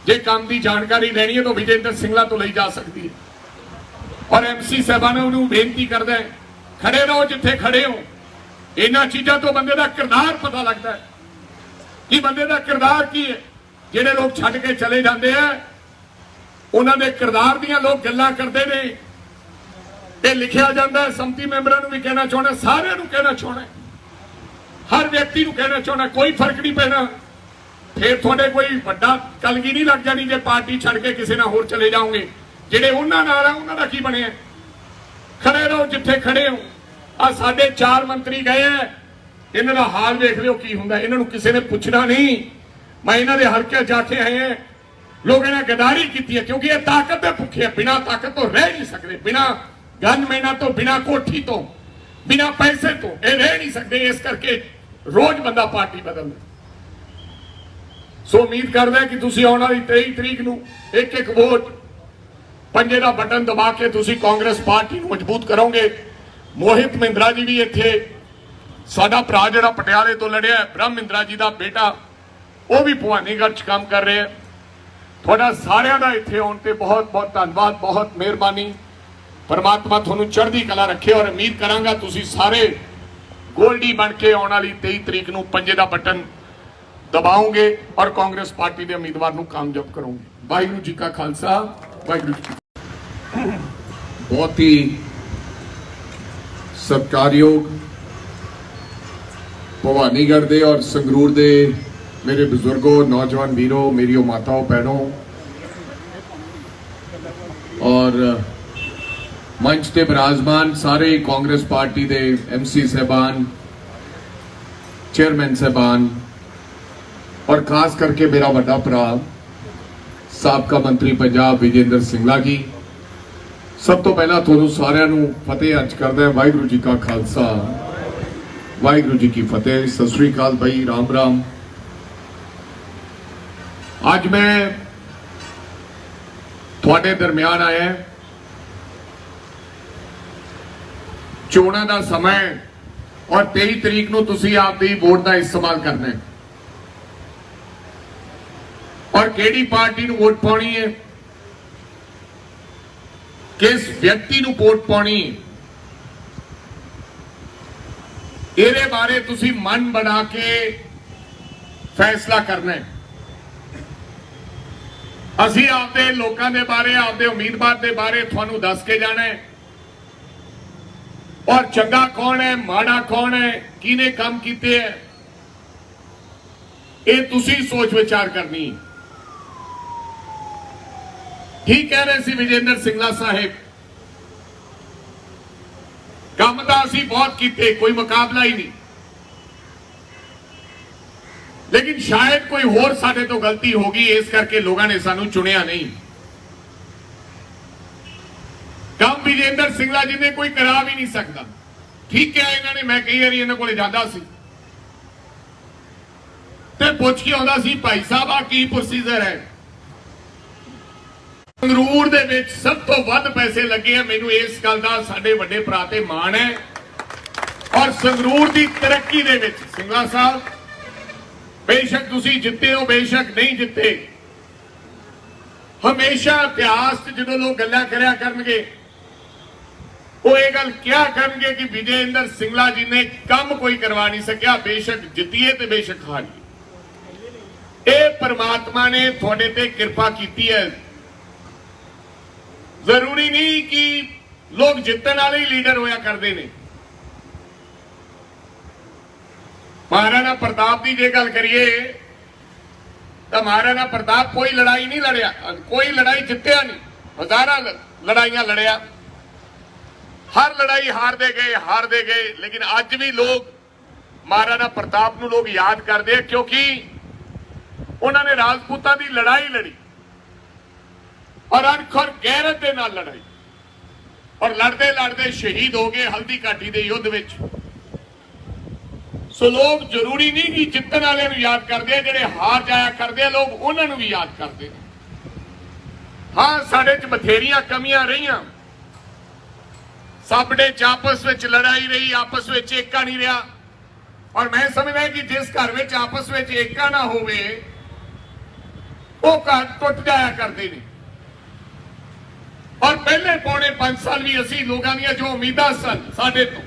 ਜੇ ਕੰਮ ਦੀ ਜਾਣਕਾਰੀ ਲੈਣੀ ਹੈ ਤਾਂ ਵਿਜੇਂਦਰ ਸਿੰਗਲਾ ਤੋਂ ਲਈ ਜਾ ਸਕਦੀ ਹੈ। ਔਰ ਐਮਸੀ ਸਾਹਿਬਾਨਾਂ ਨੂੰ ਬੇਨਤੀ ਕਰਦਾ ਹੈ, ਖੜੇ ਰਹੋ ਜਿੱਥੇ ਖੜੇ ਹੋ। ਇਹਨਾਂ ਚੀਜ਼ਾਂ ਤੋਂ ਬੰਦੇ ਦਾ ਕਿਰਦਾਰ ਪਤਾ ਲੱਗਦਾ ਹੈ ਕਿ ਬੰਦੇ ਦਾ ਕਿਰਦਾਰ ਕੀ ਹੈ। ਜਿਹੜੇ ਲੋਕ ਛੱਡ ਕੇ ਚਲੇ ਜਾਂਦੇ ਆ ਉਹਨਾਂ ਦੇ ਕਿਰਦਾਰ ਦੀਆਂ ਲੋਕ ਗੱਲਾਂ ਕਰਦੇ ਨੇ। ਇਹ ਲਿਖਿਆ ਜਾਂਦਾ ਹੈ। ਸੰਮਤੀ ਮੈਂਬਰਾਂ ਨੂੰ ਵੀ ਕਹਿਣਾ ਚਾਹੁੰਦਾ, ਸਾਰਿਆਂ ਨੂੰ ਕਹਿਣਾ ਚਾਹੁੰਦਾ, ਹਰ ਵਿਅਕਤੀ ਨੂੰ ਕਹਿਣਾ ਚਾਹੁੰਦਾ, ਕੋਈ ਫਰਕ ਨਹੀਂ ਪੈਣਾ। ਫਿਰ ਤੁਹਾਡੇ ਕੋਈ ਵੱਡਾ ਕਲਗੀ ਨਹੀਂ ਲੱਗ ਜਾਣੀ ਜੇ ਪਾਰਟੀ ਛੱਡ ਕੇ ਕਿਸੇ ਨਾਲ ਹੋਰ ਚਲੇ ਜਾਓਗੇ। ਜਿਹੜੇ ਉਹਨਾਂ ਨਾਲ ਆ ਉਹਨਾਂ ਦਾ ਕੀ ਬਣਿਆ। ਖੜੇ ਰਹੋ ਜਿੱਥੇ ਖੜੇ ਹੋ। ਆ ਸਾਡੇ 4 ਮੰਤਰੀ ਗਏ ਆ, ਇਹਨਾਂ ਦਾ ਹਾਲ ਵੇਖ ਲਿਓ ਕੀ ਹੁੰਦਾ। ਇਹਨਾਂ ਨੂੰ ਕਿਸੇ ਨੇ ਪੁੱਛਣਾ ਨਹੀਂ। ਮੈਂ ਇਹਨਾਂ ਦੇ ਹਲਕੇ ਜਾ ਕੇ ਆਏ ਆ। ਲੋਕ ਇਹਨਾਂ ਗਦਾਰੀ ਕੀਤੀ ਹੈ ਕਿਉਂਕਿ ਇਹ ਤਾਕਤ ਦੇ ਭੁੱਖੇ ਆ। ਬਿਨਾਂ ਤਾਕਤ ਤੋਂ ਰਹਿ ਨਹੀਂ ਸਕਦੇ, ਬਿਨਾਂ ਗਨਮੈਨਾਂ ਤੋਂ, ਬਿਨਾਂ ਕੋਠੀ ਤੋਂ, ਬਿਨਾਂ ਪੈਸੇ ਤੋਂ ਇਹ ਰਹਿ ਨਹੀਂ ਸਕਦੇ। ਇਸ ਕਰਕੇ ਰੋਜ਼ ਬੰਦਾ ਪਾਰਟੀ ਬਦਲਦਾ। ਸੋ ਉਮੀਦ ਕਰਦਾ ਕਿ ਤੁਸੀਂ ਆਉਣ ਵਾਲੀ 23 ਤਰੀਕ ਨੂੰ ਇੱਕ ਵੋਟ ਪੰਜੇ ਦਾ ਬਟਨ ਦਬਾ ਕੇ ਤੁਸੀਂ ਕਾਂਗਰਸ ਪਾਰਟੀ ਨੂੰ ਮਜ਼ਬੂਤ ਕਰੋਗੇ। ਮੋਹਿਤ ਮਹਿੰਦਰਾ ਜੀ ਵੀ ਇੱਥੇ, ਸਾਡਾ ਭਰਾ ਜਿਹੜਾ ਪਟਿਆਲੇ ਤੋਂ ਲੜਿਆ, ਬ੍ਰਹਮ ਮਹਿੰਦਰਾ ਜੀ ਦਾ ਬੇਟਾ, ਉਹ ਵੀ ਭਵਾਨੀਗੜ੍ਹ 'ਚ ਕੰਮ ਕਰ ਰਿਹਾ। ਤੁਹਾਡਾ ਸਾਰਿਆਂ ਦਾ ਇੱਥੇ ਆਉਣ ਤੇ ਬਹੁਤ ਬਹੁਤ ਧੰਨਵਾਦ, ਬਹੁਤ ਮਿਹਰਬਾਨੀ। ਪਰਮਾਤਮਾ ਤੁਹਾਨੂੰ ਚੜ੍ਹਦੀ ਕਲਾ ਰੱਖੇ। ਔਰ ਉਮੀਦ ਕਰਾਂਗਾ ਤੁਸੀਂ ਸਾਰੇ ਗੋਲਡੀ ਬਣ ਕੇ ਆਉਣ ਵਾਲੀ 23 ਤਰੀਕ ਨੂੰ ਪੰਜੇ ਦਾ ਬਟਨ ਦਬਾਓਗੇ ਔਰ ਕਾਂਗਰਸ ਪਾਰਟੀ ਦੇ ਉਮੀਦਵਾਰ ਨੂੰ ਕਾਮਯਾਬ ਕਰੋਗੇ। ਵਾਹਿਗੁਰੂ ਜੀ ਕਾ ਖਾਲਸਾ, ਵਾਹਿਗੁਰੂ ਜੀ ਕੀ ਫਤਿਹ। ਬਹੁਤ ਹੀ ਸਤਿਕਾਰਯੋਗ ਭਵਾਨੀਗੜ੍ਹ ਦੇ ਔਰ ਸੰਗਰੂਰ ਦੇ ਮੇਰੇ ਬਜ਼ੁਰਗੋ, ਨੌਜਵਾਨ ਵੀਰੋ, ਮੇਰੀਓ ਮਾਤਾओं बहनों और मंच ਤੇ ਵਿਰਾਜਮਾਨ ਸਾਰੇ ਕਾਂਗਰਸ ਪਾਰਟੀ ਦੇ ਐਮਸੀ ਸਾਹਿਬਾਨ, ਚੇਅਰਮੈਨ ਸਾਹਿਬਾਨ और खास करके मेरा ਵੱਡਾ ਭਰਾ ਸਾਬਕਾ ਮੰਤਰੀ ਪੰਜਾਬ ਵਿਜੇਂਦਰ ਸਿੰਗਲਾ ਜੀ, ਸਭ ਤੋਂ ਪਹਿਲਾਂ ਤੁਹਾਨੂੰ ਸਾਰਿਆਂ ਨੂੰ ਫਤਿਹ ਅਰਜ਼ ਕਰਦਾ ਹਾਂ। ਵਾਹਿਗੁਰੂ ਜੀ ਕਾ ਖਾਲਸਾ, ਵਾਹਿਗੁਰੂ ਜੀ ਕੀ ਫਤਿਹ। ਸਤਿ ਸ੍ਰੀ ਅਕਾਲ ਭਾਈ, ਰਾਮ ਰਾਮ। ਅੱਜ ਮੈਂ ਤੁਹਾਡੇ ਦਰਮਿਆਨ ਆਇਆ। ਚੋਣਾਂ ਦਾ ਸਮਾਂ ਔਰ 23 ਤਰੀਕ ਨੂੰ ਤੁਸੀਂ ਆਪਦੀ ਵੋਟ ਦਾ ਇਸਤੇਮਾਲ ਕਰਨਾ ਹੈ। ਔਰ ਕਿਹੜੀ ਪਾਰਟੀ ਨੂੰ ਵੋਟ ਪਾਉਣੀ ਹੈ, ਕਿਸ ਵਿਅਕਤੀ ਨੂੰ ਵੋਟ ਪਾਉਣੀ ਹੈ, ਇਹਦੇ ਬਾਰੇ ਤੁਸੀਂ ਮਨ ਬਣਾ ਕੇ ਫੈਸਲਾ ਕਰਨਾ ਹੈ। ਅਸੀਂ ਆਪਦੇ ਲੋਕਾਂ ਦੇ ਬਾਰੇ, ਆਪਦੇ ਉਮੀਦਵਾਰ ਦੇ ਬਾਰੇ ਤੁਹਾਨੂੰ ਦੱਸ ਕੇ ਜਾਣਾ ਹੈ। ਔਰ ਚੰਗਾ ਕੌਣ ਹੈ, ਮਾੜਾ ਕੌਣ ਹੈ, ਕਿਹਨੇ ਕੰਮ ਕੀਤੇ ਹੈ, ਇਹ ਤੁਸੀਂ ਸੋਚ ਵਿਚਾਰ ਕਰਨੀ। ਠੀਕ ਕਹਿ ਰਹੇ ਸੀ ਵਿਜੇਂਦਰ ਸਿੰਗਲਾ ਸਾਹਿਬ, ਕੰਮ ਤਾਂ ਅਸੀਂ ਬਹੁਤ ਕੀਤੇ, ਕੋਈ ਮੁਕਾਬਲਾ ਹੀ ਨਹੀਂ। लेकिन शायद कोई होर साडे तो गलती होगी, इस करके लोगों ने सानू चुनिया नहीं। काम विजेंद्र सिंगला जी ने कोई करा भी नहीं सकता। ठीक है, इन्होंने, मैं कई बार इन्होंने को जाता सी ते पुछ के आंदा सी, भाई साहब आ की प्रोसीजर है। संगरूर दे विच सब तो वध पैसे लगे हैं। मैनू इस गल दा साडे वड्डे भरा ते माण है। और संगरूर की तरक्की दे विच सिंगला साहब, बेशक तुसी जिते हो, बेशक नहीं जिते, हमेशा इतिहास जो लोग गल्लां करया करनगे ਉਹ ਇਹ ਗੱਲ ਕਿਹਾ ਕਰਨਗੇ ਕਿ ਵਿਜੇ ਇੰਦਰ ਸਿੰਗਲਾ ਜੀ ਨੇ ਕੰਮ ਕੋਈ ਕਰਵਾ ਨਹੀਂ ਸਕਿਆ, ਬੇਸ਼ੱਕ ਜਿੱਤੀਏ ਤੇ ਬੇਸ਼ੱਕ ਹਾਰੀਏ। ਇਹ परमात्मा ने थोड़े ते कृपा की है। जरूरी नहीं कि लोग जितने वाले ही लीडर होया करते ने। महाराणा प्रताप की जे गल करिए तो महाराणा प्रताप कोई लड़ाई नहीं लड़िया, कोई लड़ाई जितया नहीं, हजारां लड़ाइयां लड़िया, हर लड़ाई हारते गए। लेकिन अज भी लोग महाराणा प्रताप नूं लोग याद करते हैं क्योंकि उन्होंने राजपूतां की लड़ाई लड़ी और अणख और गैरत के नाल लड़ाई और लड़ते लड़ते शहीद हो गए हल्दी घाटी के युद्ध विच। सो लोग जरूरी नहीं कि जितने वाले याद करते हैं, जिहड़े हार जाया करते हैं लोग उन्होंने भी याद करते हैं। हाँ, साडे च बथेरियां कमियां रहियां, साडे च आपस विच लड़ाई रही, आपस विच एका नहीं रहा। और मैं समझदा कि जिस घर विच आपस विच एका ना होवे वो घर टुट जाया करते हैं। और पहले पौने 5 साल भी असी लोगों दी जो उम्मीदां सन साडे तो,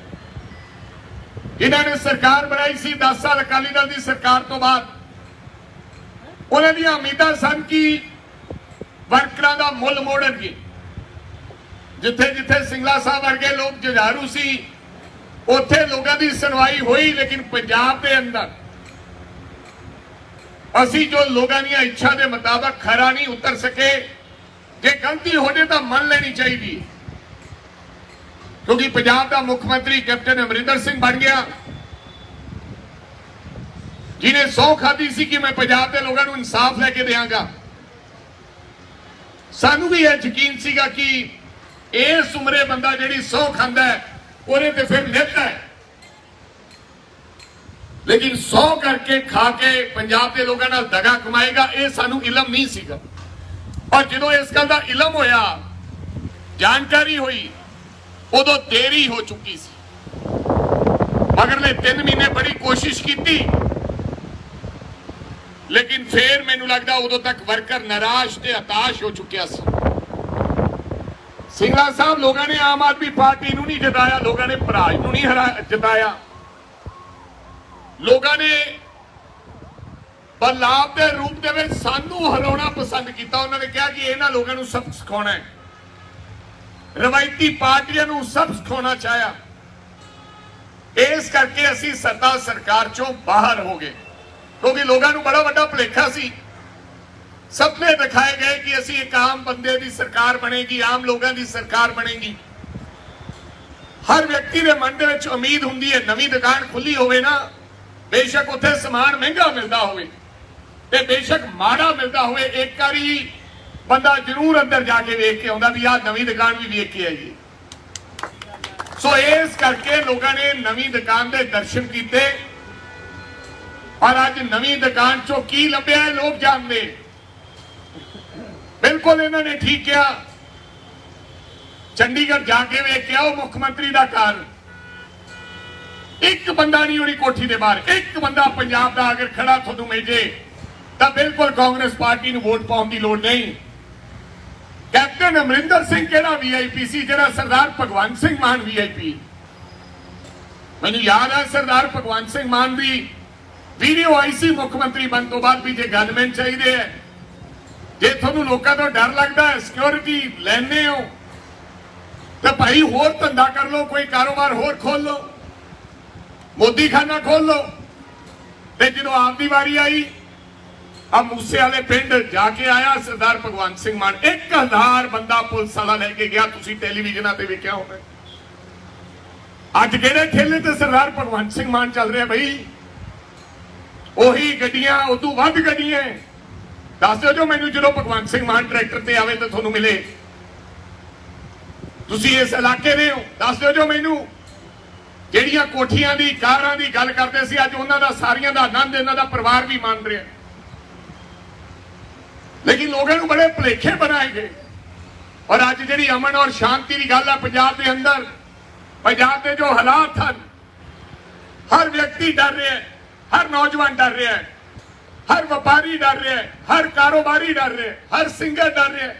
जिन्हां ने सरकार बनाई सी 10 साल अकाली दल की सरकार तो बाद, उन्हां दी उम्मीदां सन कि वर्करां दा मुल मोड़नगे। जिथे जिथे सिंगला साहब वर्गे लोग जुझारू सी उत्थे लोगों की सुनवाई हुई, लेकिन पंजाब के अंदर असी जो लोगों की इच्छा के मुताबिक खरा नहीं उतर सके। जे गलती हो जाए तो मन लेनी चाहिए, क्योंकि पंजाब का मुख्यमंत्री कैप्टन अमरिंदर सिंह बन गया, जिन्हें सौ खाधी सी कि मैं पंजाब के लोगों को इंसाफ लेके देंगा। सानू भी यह यकीन सीगा कि इस उम्रे बंदा जिहड़ी सौ खांदा है उन्हें तो फिर नित है, लेकिन 100 करके खा के पंजाब के लोगों नाल दगा कमाएगा, ये सानू इलम नहीं सीगा। और जो इस गल का इलम होया, जानकारी हुई, उदों देरी हो चुकी सी। मगरले 3 महीने बड़ी कोशिश की, लेकिन फिर मैनू लगता उदों तक वर्कर निराश ते हताश हो चुकिया सी। सिंगला साहब लोगों ने आम आदमी पार्टी नूं नहीं जिताया, लोगों ने भराज नूं नहीं जिताया, लोगों ने बदलाव के रूप में सानू हराना पसंद किया। उन्होंने कहा कि इन्हां लोगों को सबक सिखाना है, रवायती पार्टियों को सब सिखाना चाहया। इस करके असी सत्ता सरकार चों बाहर हो गए, क्योंकि लोगों को बड़ा बड़ा भुलेखा सी। सपने दिखाए गए कि असी एक आम बंदे की सरकार बनेगी, आम लोगों की सरकार बनेगी। हर व्यक्ति के मन में उम्मीद होंदी है, नवी दुकान खुली होवे ना, बेशक उत्थे समान महंगा मिलता होवे ते बेशक माड़ा मिलता होवे, एक बारी बंदा जरूर अंदर जाके वेख के आउंदा भी आ नवी दुकान भी वेख के आईए। सो इस करके लोगों ने नवी दुकान के दर्शन किए और अज नवी दुकान चो की लभ्या है लोग जानते। बिल्कुल इन्होंने ठीक किया, चंडीगढ़ जाके वेख के आओ मुख्यमंत्री का घर, एक बंदा नहीं होनी कोठी के बाहर, एक बंदा पंजाब का अगर खड़ा थोनू मेजे तो बिल्कुल कांग्रेस पार्टी को वोट पाने की लोड़ नहीं। कैप्टन अमरिंदर सिंह केड़ा वीआईपी सी, जेड़ा सरदार भगवंत सिंह मान वीआईपी। मैनू याद है सरदार भगवंत सिंह मान की वीडियो आई सी मुख्यमंत्री बन तो बाद भी जे गनमैन चाहिए है, जे थोनू लोगों तो डर लगता है सिक्योरिटी लेने हो तो भाई होर धंधा कर लो, कोई कारोबार होर खोल लो, मोदी खाना खोल लो। ते जो आपकी वारी आई, अब मूसे वाले पिंड जाके आया सरदार भगवंत सिंह मान, 1000 बंदा पुलिस वाला लेके गया, तुसी टेलीविजन ते वेख्या होवे। अज किहड़े ठेले ते सरदार भगवंत सिंह मान चल रहा भाई, ओही गड्डियां उदू वध गड्डियां। दस दो जो मैनू जो भगवंत सिंह मान ट्रैक्टर ते आवे तो तुहानू मिले, तुसी इस इलाके दे हो, दस दो जो मैनू ਜਿਹੜੀਆਂ ਕੋਠੀਆਂ ਦੀ ਕਾਰਾਂ ਦੀ ਗੱਲ ਕਰਦੇ ਸੀ, ਅੱਜ ਉਹਨਾਂ ਦਾ ਸਾਰੀਆਂ ਦਾ ਆਨੰਦ ਇਹਨਾਂ ਦਾ ਪਰਿਵਾਰ ਵੀ ਮੰਨ ਰਿਹਾ। लेकिन लोगों को बड़े भुलेखे बनाए गए। और अज जी अमन और शांति की गल है पंजाब के अंदर, पंजाब के जो हालात हैं, हर व्यक्ति डर रहा है, हर नौजवान डर रहा है, हर व्यापारी डर रहा है, हर कारोबारी डर रहा है, हर सिंगर डर रहा है।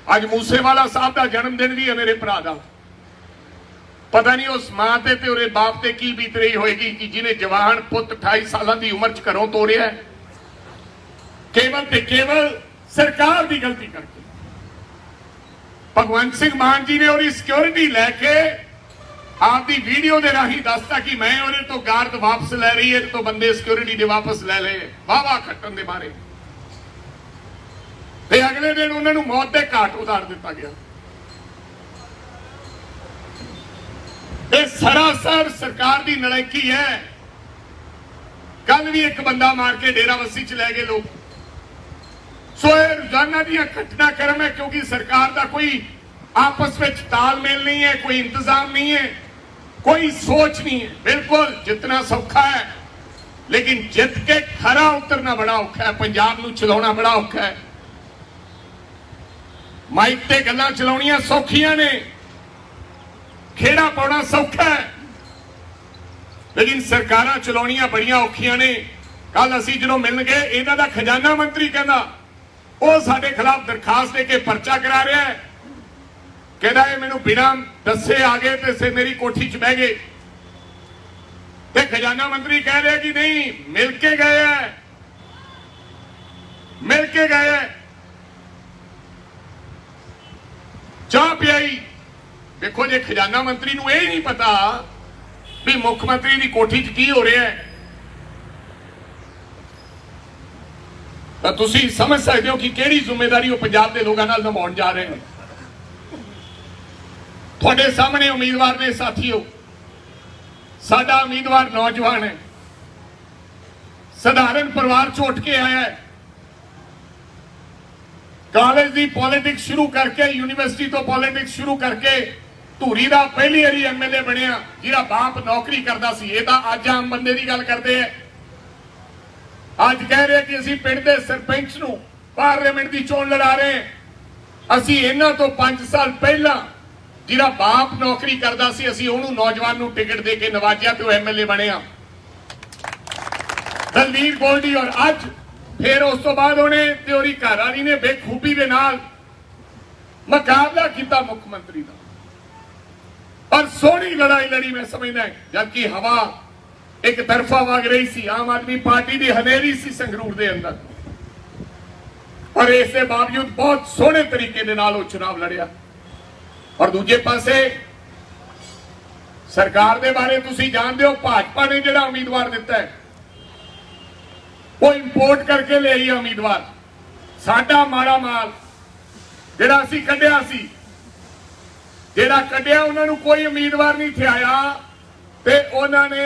ਅੱਜ ਮੂਸੇਵਾਲਾ ਸਾਹਿਬ ਦਾ ਜਨਮ ਦਿਨ ਵੀ ਹੈ ਮੇਰੇ ਭਰਾ ਦਾ। ਪਤਾ ਨਹੀਂ ਉਸ ਮਾਂ ਤੇ ਉਹਦੇ ਬਾਪ ਤੇ ਕੀ ਬੀਤ ਰਹੀ ਹੋਏਗੀ ਕਿ ਜਿਹਨੇ ਜਵਾਨ ਪੁੱਤ 28 ਸਾਲਾਂ ਦੀ ਉਮਰ 'ਚ ਘਰੋਂ ਤੋਰਿਆ ਕੇਵਲ ਤੇ ਕੇਵਲ ਸਰਕਾਰ ਦੀ ਗਲਤੀ ਕਰਕੇ। ਭਗਵੰਤ ਸਿੰਘ ਮਾਨ ਜੀ ਨੇ ਉਹਦੀ ਸਿਕਿਉਰਿਟੀ ਲੈ ਕੇ ਆਪਦੀ ਵੀਡੀਓ ਦੇ ਰਾਹੀਂ ਦੱਸਤਾ ਕਿ ਮੈਂ ਉਹਦੇ ਤੋਂ ਗਾਰਡ ਵਾਪਸ ਲੈ ਰਹੀ ਹੈ, ਇਹਦੇ ਤੋਂ ਬੰਦੇ ਸਿਕਿਉਰਿਟੀ ਦੇ ਵਾਪਸ ਲੈ ਲਏ, ਵਾਵਾ ਖੱਟਣ ਦੇ ਬਾਰੇ। ਤੇ ਅਗਲੇ ਦਿਨ ਉਹਨਾਂ ਨੂੰ ਮੌਤ ਦੇ ਘਾਟ ਉਤਾਰ ਦਿੱਤਾ ਗਿਆ। ਇਹ ਸਰਾਸਰ ਸਰਕਾਰ ਦੀ ਨਲਾਇਕੀ ਹੈ। ਕੱਲ ਵੀ ਇੱਕ ਬੰਦਾ ਮਾਰ ਕੇ ਡੇਰਾਬੱਸੀ ਚ ਲੈ ਗਏ ਲੋਕ। ਸੋ ਇਹ ਰੋਜ਼ਾਨਾ ਦੀਆਂ ਘਟਨਾਕ੍ਰਮ ਹੈ, ਕਿਉਂਕਿ ਸਰਕਾਰ ਦਾ ਕੋਈ ਆਪਸ ਵਿੱਚ ਤਾਲਮੇਲ ਨਹੀਂ ਹੈ, ਕੋਈ ਇੰਤਜ਼ਾਮ ਨਹੀਂ ਹੈ, ਕੋਈ ਸੋਚ ਨਹੀਂ ਹੈ। ਬਿਲਕੁਲ ਜਿੱਤਣਾ ਸੌਖਾ ਹੈ, ਲੇਕਿਨ ਜਿੱਤ ਕੇ ਖਰਾ ਉਤਰਨਾ ਬੜਾ ਔਖਾ ਹੈ। ਪੰਜਾਬ ਨੂੰ ਚਲਾਉਣਾ ਬੜਾ ਔਖਾ ਹੈ। ਮਾਈਕ ਤੇ ਗੱਲਾਂ ਚਲਾਉਣੀਆਂ ਸੌਖੀਆਂ ਨੇ, ਖੇੜਾ ਪਾਉਣਾ ਸੌਖਾ ਹੈ, ਲੇਕਿਨ ਸਰਕਾਰਾਂ ਚਲਾਉਣੀਆਂ ਬੜੀਆਂ ਔਖੀਆਂ ਨੇ। ਕੱਲ ਅਸੀਂ ਜਦੋਂ ਮਿਲਣ ਗਏ, ਇਹਨਾਂ ਦਾ ਖਜ਼ਾਨਾ ਮੰਤਰੀ ਕਹਿੰਦਾ ਉਹ ਸਾਡੇ ਖਿਲਾਫ ਦਰਖਾਸਤ ਦੇ ਕੇ ਪਰਚਾ ਕਰਾ ਰਿਹਾ ਹੈ। ਕਹਿੰਦਾ ਇਹ ਮੈਨੂੰ ਬਿਨਾਂ ਦੱਸੇ ਆ ਗਏ ਤੇ ਮੇਰੀ ਕੋਠੀ 'ਚ ਬਹਿ ਗਏ। ਤੇ ਖਜ਼ਾਨਾ ਮੰਤਰੀ ਕਹਿ ਰਿਹਾ ਕਿ ਨਹੀਂ, ਮਿਲ ਕੇ ਗਏ ਹੈ, ਮਿਲ ਕੇ ਗਏ ਹੈ, ਚਾਹ ਪਿਆਈ। ਦੇਖੋ, ਜੇ ਖਜ਼ਾਨਾ ਮੰਤਰੀ ਨੂੰ ਇਹ ਨਹੀਂ ਪਤਾ ਵੀ ਮੁੱਖ ਮੰਤਰੀ ਦੀ ਕੋਠੀ 'ਚ ਕੀ ਹੋ ਰਿਹਾ ਹੈ, ਤਾਂ ਤੁਸੀਂ ਸਮਝ ਸਕਦੇ ਹੋ ਕਿ ਕਿਹੜੀ ਜ਼ਿੰਮੇਵਾਰੀ ਉਹ ਪੰਜਾਬ ਦੇ ਲੋਕਾਂ ਨਾਲ ਨਿਭਾਉਣ ਜਾ ਰਹੇ ਨੇ। ਤੁਹਾਡੇ ਸਾਹਮਣੇ ਉਮੀਦਵਾਰ ਨੇ ਸਾਥੀਓ। ਸਾਡਾ ਉਮੀਦਵਾਰ ਨੌਜਵਾਨ ਹੈ, ਸਧਾਰਨ ਪਰਿਵਾਰ ਚੋਂ ਉੱਠ ਕੇ ਆਇਆ ਹੈ। ਕਾਲਜ ਦੀ ਪੋਲਿਟਿਕਸ ਸ਼ੁਰੂ ਕਰਕੇ, ਯੂਨੀਵਰਸਿਟੀ ਤੋਂ ਪੋਲਿਟਿਕਸ ਸ਼ੁਰੂ ਕਰਕੇ ਧੂਰੀ ਦਾ ਪਹਿਲੀ ਵਾਰੀ ਐਮਐਲਏ ਬਣਿਆ, ਜਿਹਦਾ ਬਾਪ ਨੌਕਰੀ ਕਰਦਾ ਸੀ। ਇਹ ਤਾਂ ਅੱਜ ਆਮ ਬੰਦੇ ਦੀ ਗੱਲ ਕਰਦੇ ਆ। ਅੱਜ ਕਹਿ ਰਹੇ ਕਿ ਅਸੀਂ ਪਿੰਡ ਦੇ ਸਰਪੰਚ ਨੂੰ ਪਾਰਲੀਮੈਂਟ ਦੀ ਚੋਣ ਲੜਾ ਰਹੇ ਹਾਂ। ਅਸੀਂ ਇਹਨਾਂ ਤੋਂ 5 ਸਾਲ ਪਹਿਲਾਂ ਜਿਹਦਾ ਬਾਪ ਨੌਕਰੀ ਕਰਦਾ ਸੀ, ਅਸੀਂ ਉਹਨੂੰ ਨੌਜਵਾਨ ਨੂੰ ਟਿਕਟ ਦੇ ਕੇ ਨਵਾਜਿਆ ਤੇ ਉਹ ਐਮਐਲਏ ਬਣਿਆ, ਦਲਵੀਰ ਗੋਲਡੀ। ਔਰ ਅੱਜ ਫਿਰ ਉਸ ਤੋਂ ਬਾਅਦ ਉਹਨੇ ਤੇ ਉਹਦੀ ਘਰਵਾਲੀ ਨੇ ਬੇਖੂਬੀ ਦੇ ਨਾਲ ਮੁਕਾਬਲਾ ਕੀਤਾ ਮੁੱਖ ਮੰਤਰੀ ਦਾ। ਪਰ ਸੋਹਣੀ ਲੜਾਈ ਲੜੀ ਮੈਂ ਸਮਝਦਾ, ਜਦਕਿ ਹਵਾ ਇੱਕ ਤਰਫਾ ਵਗ ਰਹੀ ਸੀ। ਆਮ ਆਦਮੀ ਪਾਰਟੀ ਦੀ ਹਨੇਰੀ ਸੀ ਸੰਗਰੂਰ ਦੇ ਅੰਦਰ, ਪਰ ਇਸ ਦੇ ਬਾਵਜੂਦ ਬਹੁਤ ਸੋਹਣੇ ਤਰੀਕੇ ਦੇ ਨਾਲ ਉਹ ਚੁਣਾਵ ਲੜਿਆ। ਔਰ ਦੂਜੇ ਪਾਸੇ ਸਰਕਾਰ ਦੇ ਬਾਰੇ ਤੁਸੀਂ ਜਾਣਦੇ ਹੋ, ਭਾਜਪਾ ਨੇ ਜਿਹੜਾ ਉਮੀਦਵਾਰ ਦਿੱਤਾ ਹੈ ਉਹ ਇੰਪੋਰਟ ਕਰਕੇ ਲਿਆਈ ਹੈ ਉਮੀਦਵਾਰ। ਸਾਡਾ ਮਾੜਾ ਮਾਲ ਜਿਹੜਾ ਅਸੀਂ ਕੱਢਿਆ ਸੀ, ਜਿਹੜਾ ਕੱਢਿਆ ਉਹਨਾਂ ਨੂੰ ਕੋਈ ਉਮੀਦਵਾਰ ਨਹੀਂ ਥਿਆਇਆ ਤੇ ਉਹਨਾਂ ਨੇ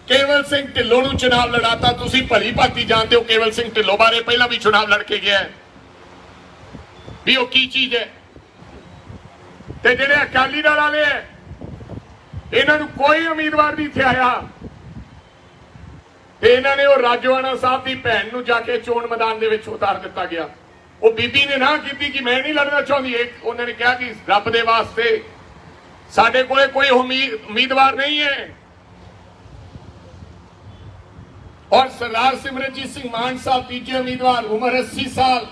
ਕੇਵਲ ਸਿੰਘ ਢਿੱਲੋਂ ਨੂੰ ਚੁਣਾਵ ਲੜਾਤਾ। ਤੁਸੀਂ ਭਲੀ ਭਾਂਤੀ ਜਾਣਦੇ ਹੋ ਕੇਵਲ ਸਿੰਘ ਢਿੱਲੋਂ ਬਾਰੇ, ਪਹਿਲਾਂ ਵੀ ਚੁਣਾਵ ਲੜ ਕੇ ਗਿਆ ਵੀ ਉਹ ਕੀ ਚੀਜ਼ ਹੈ। ਤੇ ਜਿਹੜੇ ਅਕਾਲੀ ਦਲ ਵਾਲੇ ਹੈ, ਇਹਨਾਂ ਨੂੰ ਕੋਈ ਉਮੀਦਵਾਰ ਨਹੀਂ ਥਿਆਇਆ ਤੇ ਇਹਨਾਂ ਨੇ ਉਹ ਰਾਜੋਆਣਾ ਸਾਹਿਬ ਦੀ ਭੈਣ ਨੂੰ ਜਾ ਕੇ ਚੋਣ ਮੈਦਾਨ ਦੇ ਵਿੱਚ ਉਤਾਰ ਦਿੱਤਾ ਗਿਆ। ਉਹ ਬੀਬੀ ਨੇ ਨਾ ਕੀਤੀ ਕਿ ਮੈਂ ਨਹੀਂ ਲੜਨਾ ਚਾਹੁੰਦੀ। ਉਹਨਾਂ ਨੇ ਕਿਹਾ ਕਿ ਰੱਬ ਦੇ ਵਾਸਤੇ ਸਾਡੇ ਕੋਲੇ ਕੋਈ ਉਮੀਦਵਾਰ ਨਹੀਂ ਹੈ। ਔਰ ਸਰਦਾਰ ਸਿਮਰਨਜੀਤ ਸਿੰਘ ਮਾਨ ਸਾਹਿਬ ਤੀਜੇ ਉਮੀਦਵਾਰ, ਉਮਰ 80 ਸਾਲ।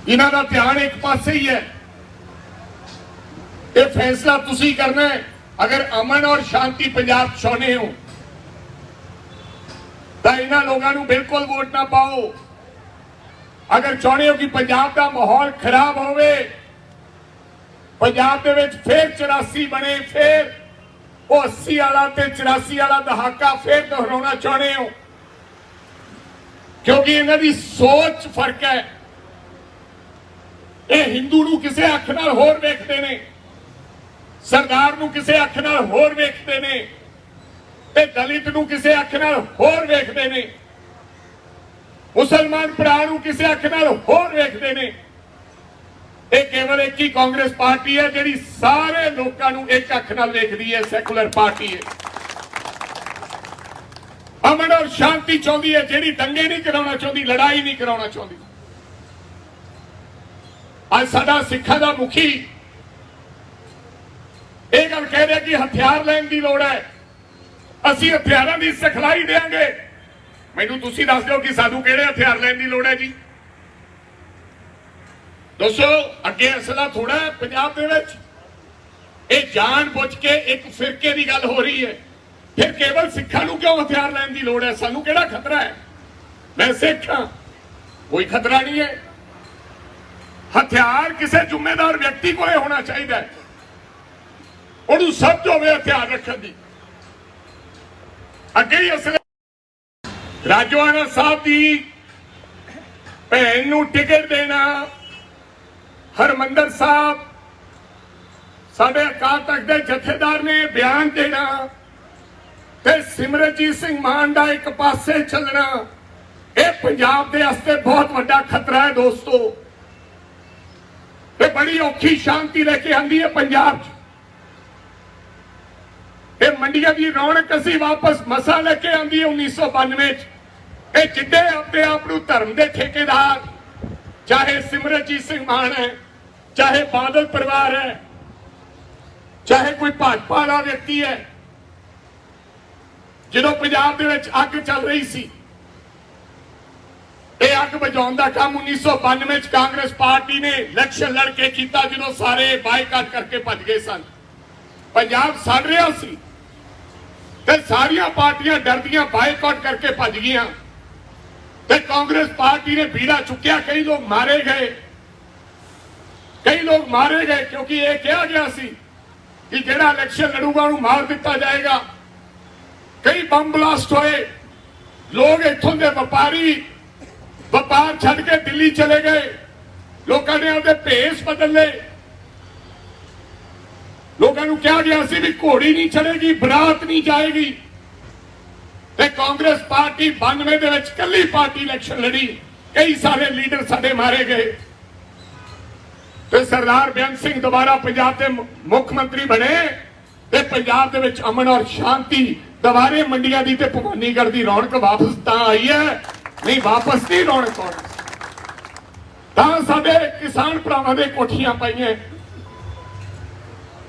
ਇਹਨਾਂ ਦਾ ਧਿਆਨ ਇੱਕ ਪਾਸੇ ਹੀ ਹੈ। ਇਹ ਫੈਸਲਾ ਤੁਸੀਂ ਕਰਨਾ ਹੈ। ਅਗਰ ਅਮਨ ਔਰ ਸ਼ਾਂਤੀ ਪੰਜਾਬ ਚਾਹੁੰਦੇ ਹੋ ਤਾਂ ਇਹਨਾਂ ਲੋਕਾਂ ਨੂੰ ਬਿਲਕੁਲ ਵੋਟ ਨਾ ਪਾਓ। ਅਗਰ ਚਾਹੁੰਦੇ ਹੋ ਕਿ ਪੰਜਾਬ ਦਾ ਮਾਹੌਲ ਖਰਾਬ ਹੋਵੇ, ਪੰਜਾਬ ਦੇ ਵਿੱਚ ਫੇਰ 84 ਬਣੇ, ਫੇਰ ਉਹ 80 ਵਾਲਾ ਤੇ 84 ਵਾਲਾ ਦਹਾਕਾ ਫੇਰ ਦੁਹਰਾਉਣਾ ਚਾਹੁੰਦੇ ਹੋ, ਕਿਉਂਕਿ ਇਹਨਾਂ ਦੀ ਸੋਚ ਫਰਕ ਹੈ। ਇਹ ਹਿੰਦੂ ਨੂੰ ਕਿਸੇ ਅੱਖ ਨਾਲ ਹੋਰ ਵੇਖਦੇ ਨੇ, ਸਰਦਾਰ ਨੂੰ ਕਿਸੇ ਅੱਖ ਨਾਲ ਹੋਰ ਵੇਖਦੇ ਨੇ ਤੇ ਦਲਿਤ ਨੂੰ ਕਿਸੇ ਅੱਖ ਨਾਲ ਹੋਰ ਵੇਖਦੇ ਨੇ, ਮੁਸਲਮਾਨ ਭਰਾ ਨੂੰ ਕਿਸੇ ਅੱਖ ਨਾਲ ਹੋਰ ਵੇਖਦੇ ਨੇ। ਇਹ ਕੇਵਲ ਇੱਕ ਹੀ ਕਾਂਗਰਸ ਪਾਰਟੀ ਹੈ ਜਿਹੜੀ ਸਾਰੇ ਲੋਕਾਂ ਨੂੰ ਇੱਕ ਅੱਖ ਨਾਲ ਵੇਖਦੀ ਹੈ, ਸੈਕੂਲਰ ਪਾਰਟੀ ਹੈ। ਅਮਨ ਔਰ ਸ਼ਾਂਤੀ ਚਾਹੁੰਦੀ ਹੈ, ਜਿਹੜੀ ਦੰਗੇ ਨਹੀਂ ਕਰਾਉਣਾ ਚਾਹੁੰਦੀ, ਲੜਾਈ ਨਹੀਂ ਕਰਾਉਣਾ ਚਾਹੁੰਦੀ। ਅੱਜ ਸਾਡਾ ਸਿੱਖਾਂ ਦਾ ਮੁਖੀ ਇਹ ਗੱਲ ਕਹਿ ਰਿਹਾ ਕਿ ਹਥਿਆਰ ਲੈਣ ਦੀ ਲੋੜ ਹੈ, ਅਸੀਂ ਹਥਿਆਰਾਂ ਦੀ ਸਿਖਲਾਈ ਦੇਵਾਂਗੇ। ਮੈਨੂੰ ਤੁਸੀਂ ਦੱਸ ਦਿਓ ਕਿ ਸਾਨੂੰ ਕਿਹੜੇ ਹਥਿਆਰ ਲੈਣ ਦੀ ਲੋੜ ਹੈ ਜੀ। ਦੱਸੋ, ਅੱਗੇ ਅਸਲਾ ਥੋੜਾ ਹੈ ਪੰਜਾਬ ਦੇ ਵਿੱਚ। ਇਹ ਜਾਣ ਬੁੱਝ ਕੇ ਇੱਕ ਫਿਰਕੇ ਦੀ ਗੱਲ ਹੋ ਰਹੀ ਹੈ। ਫਿਰ ਕੇਵਲ ਸਿੱਖਾਂ ਨੂੰ ਕਿਉਂ ਹਥਿਆਰ ਲੈਣ ਦੀ ਲੋੜ ਹੈ? ਸਾਨੂੰ ਕਿਹੜਾ ਖਤਰਾ ਹੈ? ਮੈਂ ਸਿੱਖ ਹਾਂ, ਕੋਈ ਖਤਰਾ ਨਹੀਂ ਹੈ। ਹਥਿਆਰ ਕਿਸੇ ਜ਼ਿੰਮੇਦਾਰ ਵਿਅਕਤੀ ਕੋਲੇ ਹੋਣਾ ਚਾਹੀਦਾ ਹੈ, ਉਹਨੂੰ ਸਮਝ ਹੋਵੇ ਹਥਿਆਰ ਰੱਖਣ ਦੀ। ਅੱਗੇ ਹੀ ਅਸਲੇ ਰਾਜੋਆਣਾ ਸਾਹਿਬ ਦੀ ਭੈਣ ਨੂੰ ਟਿਕਟ ਦੇਣਾ, ਹਰਮੰਦਰ ਸਾਹਿਬ ਸਾਡੇ ਅਕਾਲ ਤਖਤ ਦੇ ਜਥੇਦਾਰ ਨੇ ਬਿਆਨ ਦੇਣਾ ਤੇ ਸਿਮਰਨਜੀਤ ਸਿੰਘ ਮਾਨ ਦਾ ਇੱਕ ਪਾਸੇ ਚੱਲਣਾ, ਇਹ ਪੰਜਾਬ ਦੇ ਵਾਸਤੇ ਬਹੁਤ ਵੱਡਾ ਖਤਰਾ ਹੈ ਦੋਸਤੋ। ਇਹ ਬੜੀ ਔਖੀ ਸ਼ਾਂਤੀ ਲੈ ਕੇ ਆਂਦੀ ਹੈ ਪੰਜਾਬ 'ਚ। ਇਹ ਮੰਡੀਆਂ ਦੀ ਰੌਣਕ ਅਸੀਂ ਵਾਪਸ ਮਸਾ ਲੈ ਕੇ ਆਂਦੀ ਹੈ 1992 'ਚ। ਇਹ ਜਿੱਡੇ ਆਪਣੇ ਆਪ ਨੂੰ ਧਰਮ ਦੇ ਠੇਕੇਦਾਰ, ਚਾਹੇ ਸਿਮਰਨਜੀਤ ਸਿੰਘ ਮਾਨ ਹੈ, ਚਾਹੇ ਬਾਦਲ ਪਰਿਵਾਰ ਹੈ, ਚਾਹੇ ਕੋਈ ਭਾਜਪਾ ਵਾਲਾ ਵਿਅਕਤੀ ਹੈ, ਜਦੋਂ ਪੰਜਾਬ ਦੇ ਵਿੱਚ ਅੱਗ ਚੱਲ ਰਹੀ ਸੀ, ਇਹ ਅੱਗ ਬੁਝਾਉਣ ਦਾ ਕੰਮ 1992 ਚ ਕਾਂਗਰਸ ਪਾਰਟੀ ਨੇ ਇਲੈਕਸ਼ਨ ਲੜ ਕੇ ਕੀਤਾ, ਜਦੋਂ ਸਾਰੇ ਬਾਈਕਾਟ ਕਰਕੇ ਭੱਜ ਗਏ ਸਨ। ਪੰਜਾਬ ਸੜ ਰਿਹਾ ਸੀ ਤੇ ਸਾਰੀਆਂ ਪਾਰਟੀਆਂ ਡਰਦੀਆਂ ਬਾਈਕਾਟ ਕਰਕੇ ਭੱਜ ਗਈਆਂ ਤੇ ਕਾਂਗਰਸ ਪਾਰਟੀ ਨੇ ਬੀੜਾ ਚੁੱਕਿਆ। ਕਈ ਲੋਕ ਮਾਰੇ ਗਏ ਕਿਉਂਕਿ ਇਹ ਕਿਹਾ ਗਿਆ ਸੀ ਕਿ ਜਿਹੜਾ ਇਲੈਕਸ਼ਨ ਲੜੂਗਾ ਉਹਨੂੰ ਮਾਰ ਦਿੱਤਾ ਜਾਏਗਾ। ਕਈ ਬੰਬ ਬਲਾਸਟ ਹੋਏ, ਲੋਕ ਇੱਥੋਂ ਦੇ ਵਪਾਰ ਛੱਡ ਕੇ ਦਿੱਲੀ ਚਲੇ ਗਏ, ਲੋਕਾਂ ਨੇ ਉਹਦੇ ਭੇਸ ਬਦਲ ਲਏ। ਲੋਕਾਂ ਨੂੰ ਕਿਹਾ ਗਿਆ ਸੀ ਵੀ ਘੋੜੀ ਨਹੀਂ ਚੜੇਗੀ, ਬਰਾਤ ਨਹੀਂ ਜਾਏਗੀ, ਤੇ ਕਾਂਗਰਸ ਪਾਰਟੀ 92 ਦੇ ਵਿੱਚ ਕੱਲੀ ਪਾਰਟੀ ਇਲੈਕਸ਼ਨ ਲੜੀ। ਕਈ ਸਾਰੇ ਲੀਡਰ ਸਾਡੇ ਮਾਰੇ ਗਏ ਤੇ ਸਰਦਾਰ ਬੇਅੰਤ ਸਿੰਘ ਦੁਬਾਰਾ ਪੰਜਾਬ ਦੇ ਮੁੱਖ ਮੰਤਰੀ ਬਣੇ ਤੇ ਪੰਜਾਬ ਦੇ ਵਿੱਚ ਅਮਨ ਔਰ ਸ਼ਾਂਤੀ ਦੁਬਾਰੇ ਮੰਡੀਆਂ ਦੀ ਤੇ ਭਵਾਨੀਗੜ੍ਹ ਦੀ ਰੌਣਕ ਵਾਪਸ ਤਾਂ ਆਈ ਹੈ, ਨਹੀਂ ਵਾਪਸ ਨਹੀਂ ਰੌਣਕ ਆਉਣੀ। ਤਾਂ ਸਾਡੇ ਕਿਸਾਨ ਭਰਾਵਾਂ ਦੇ ਕੋਠੀਆਂ ਪਾਈਆਂ,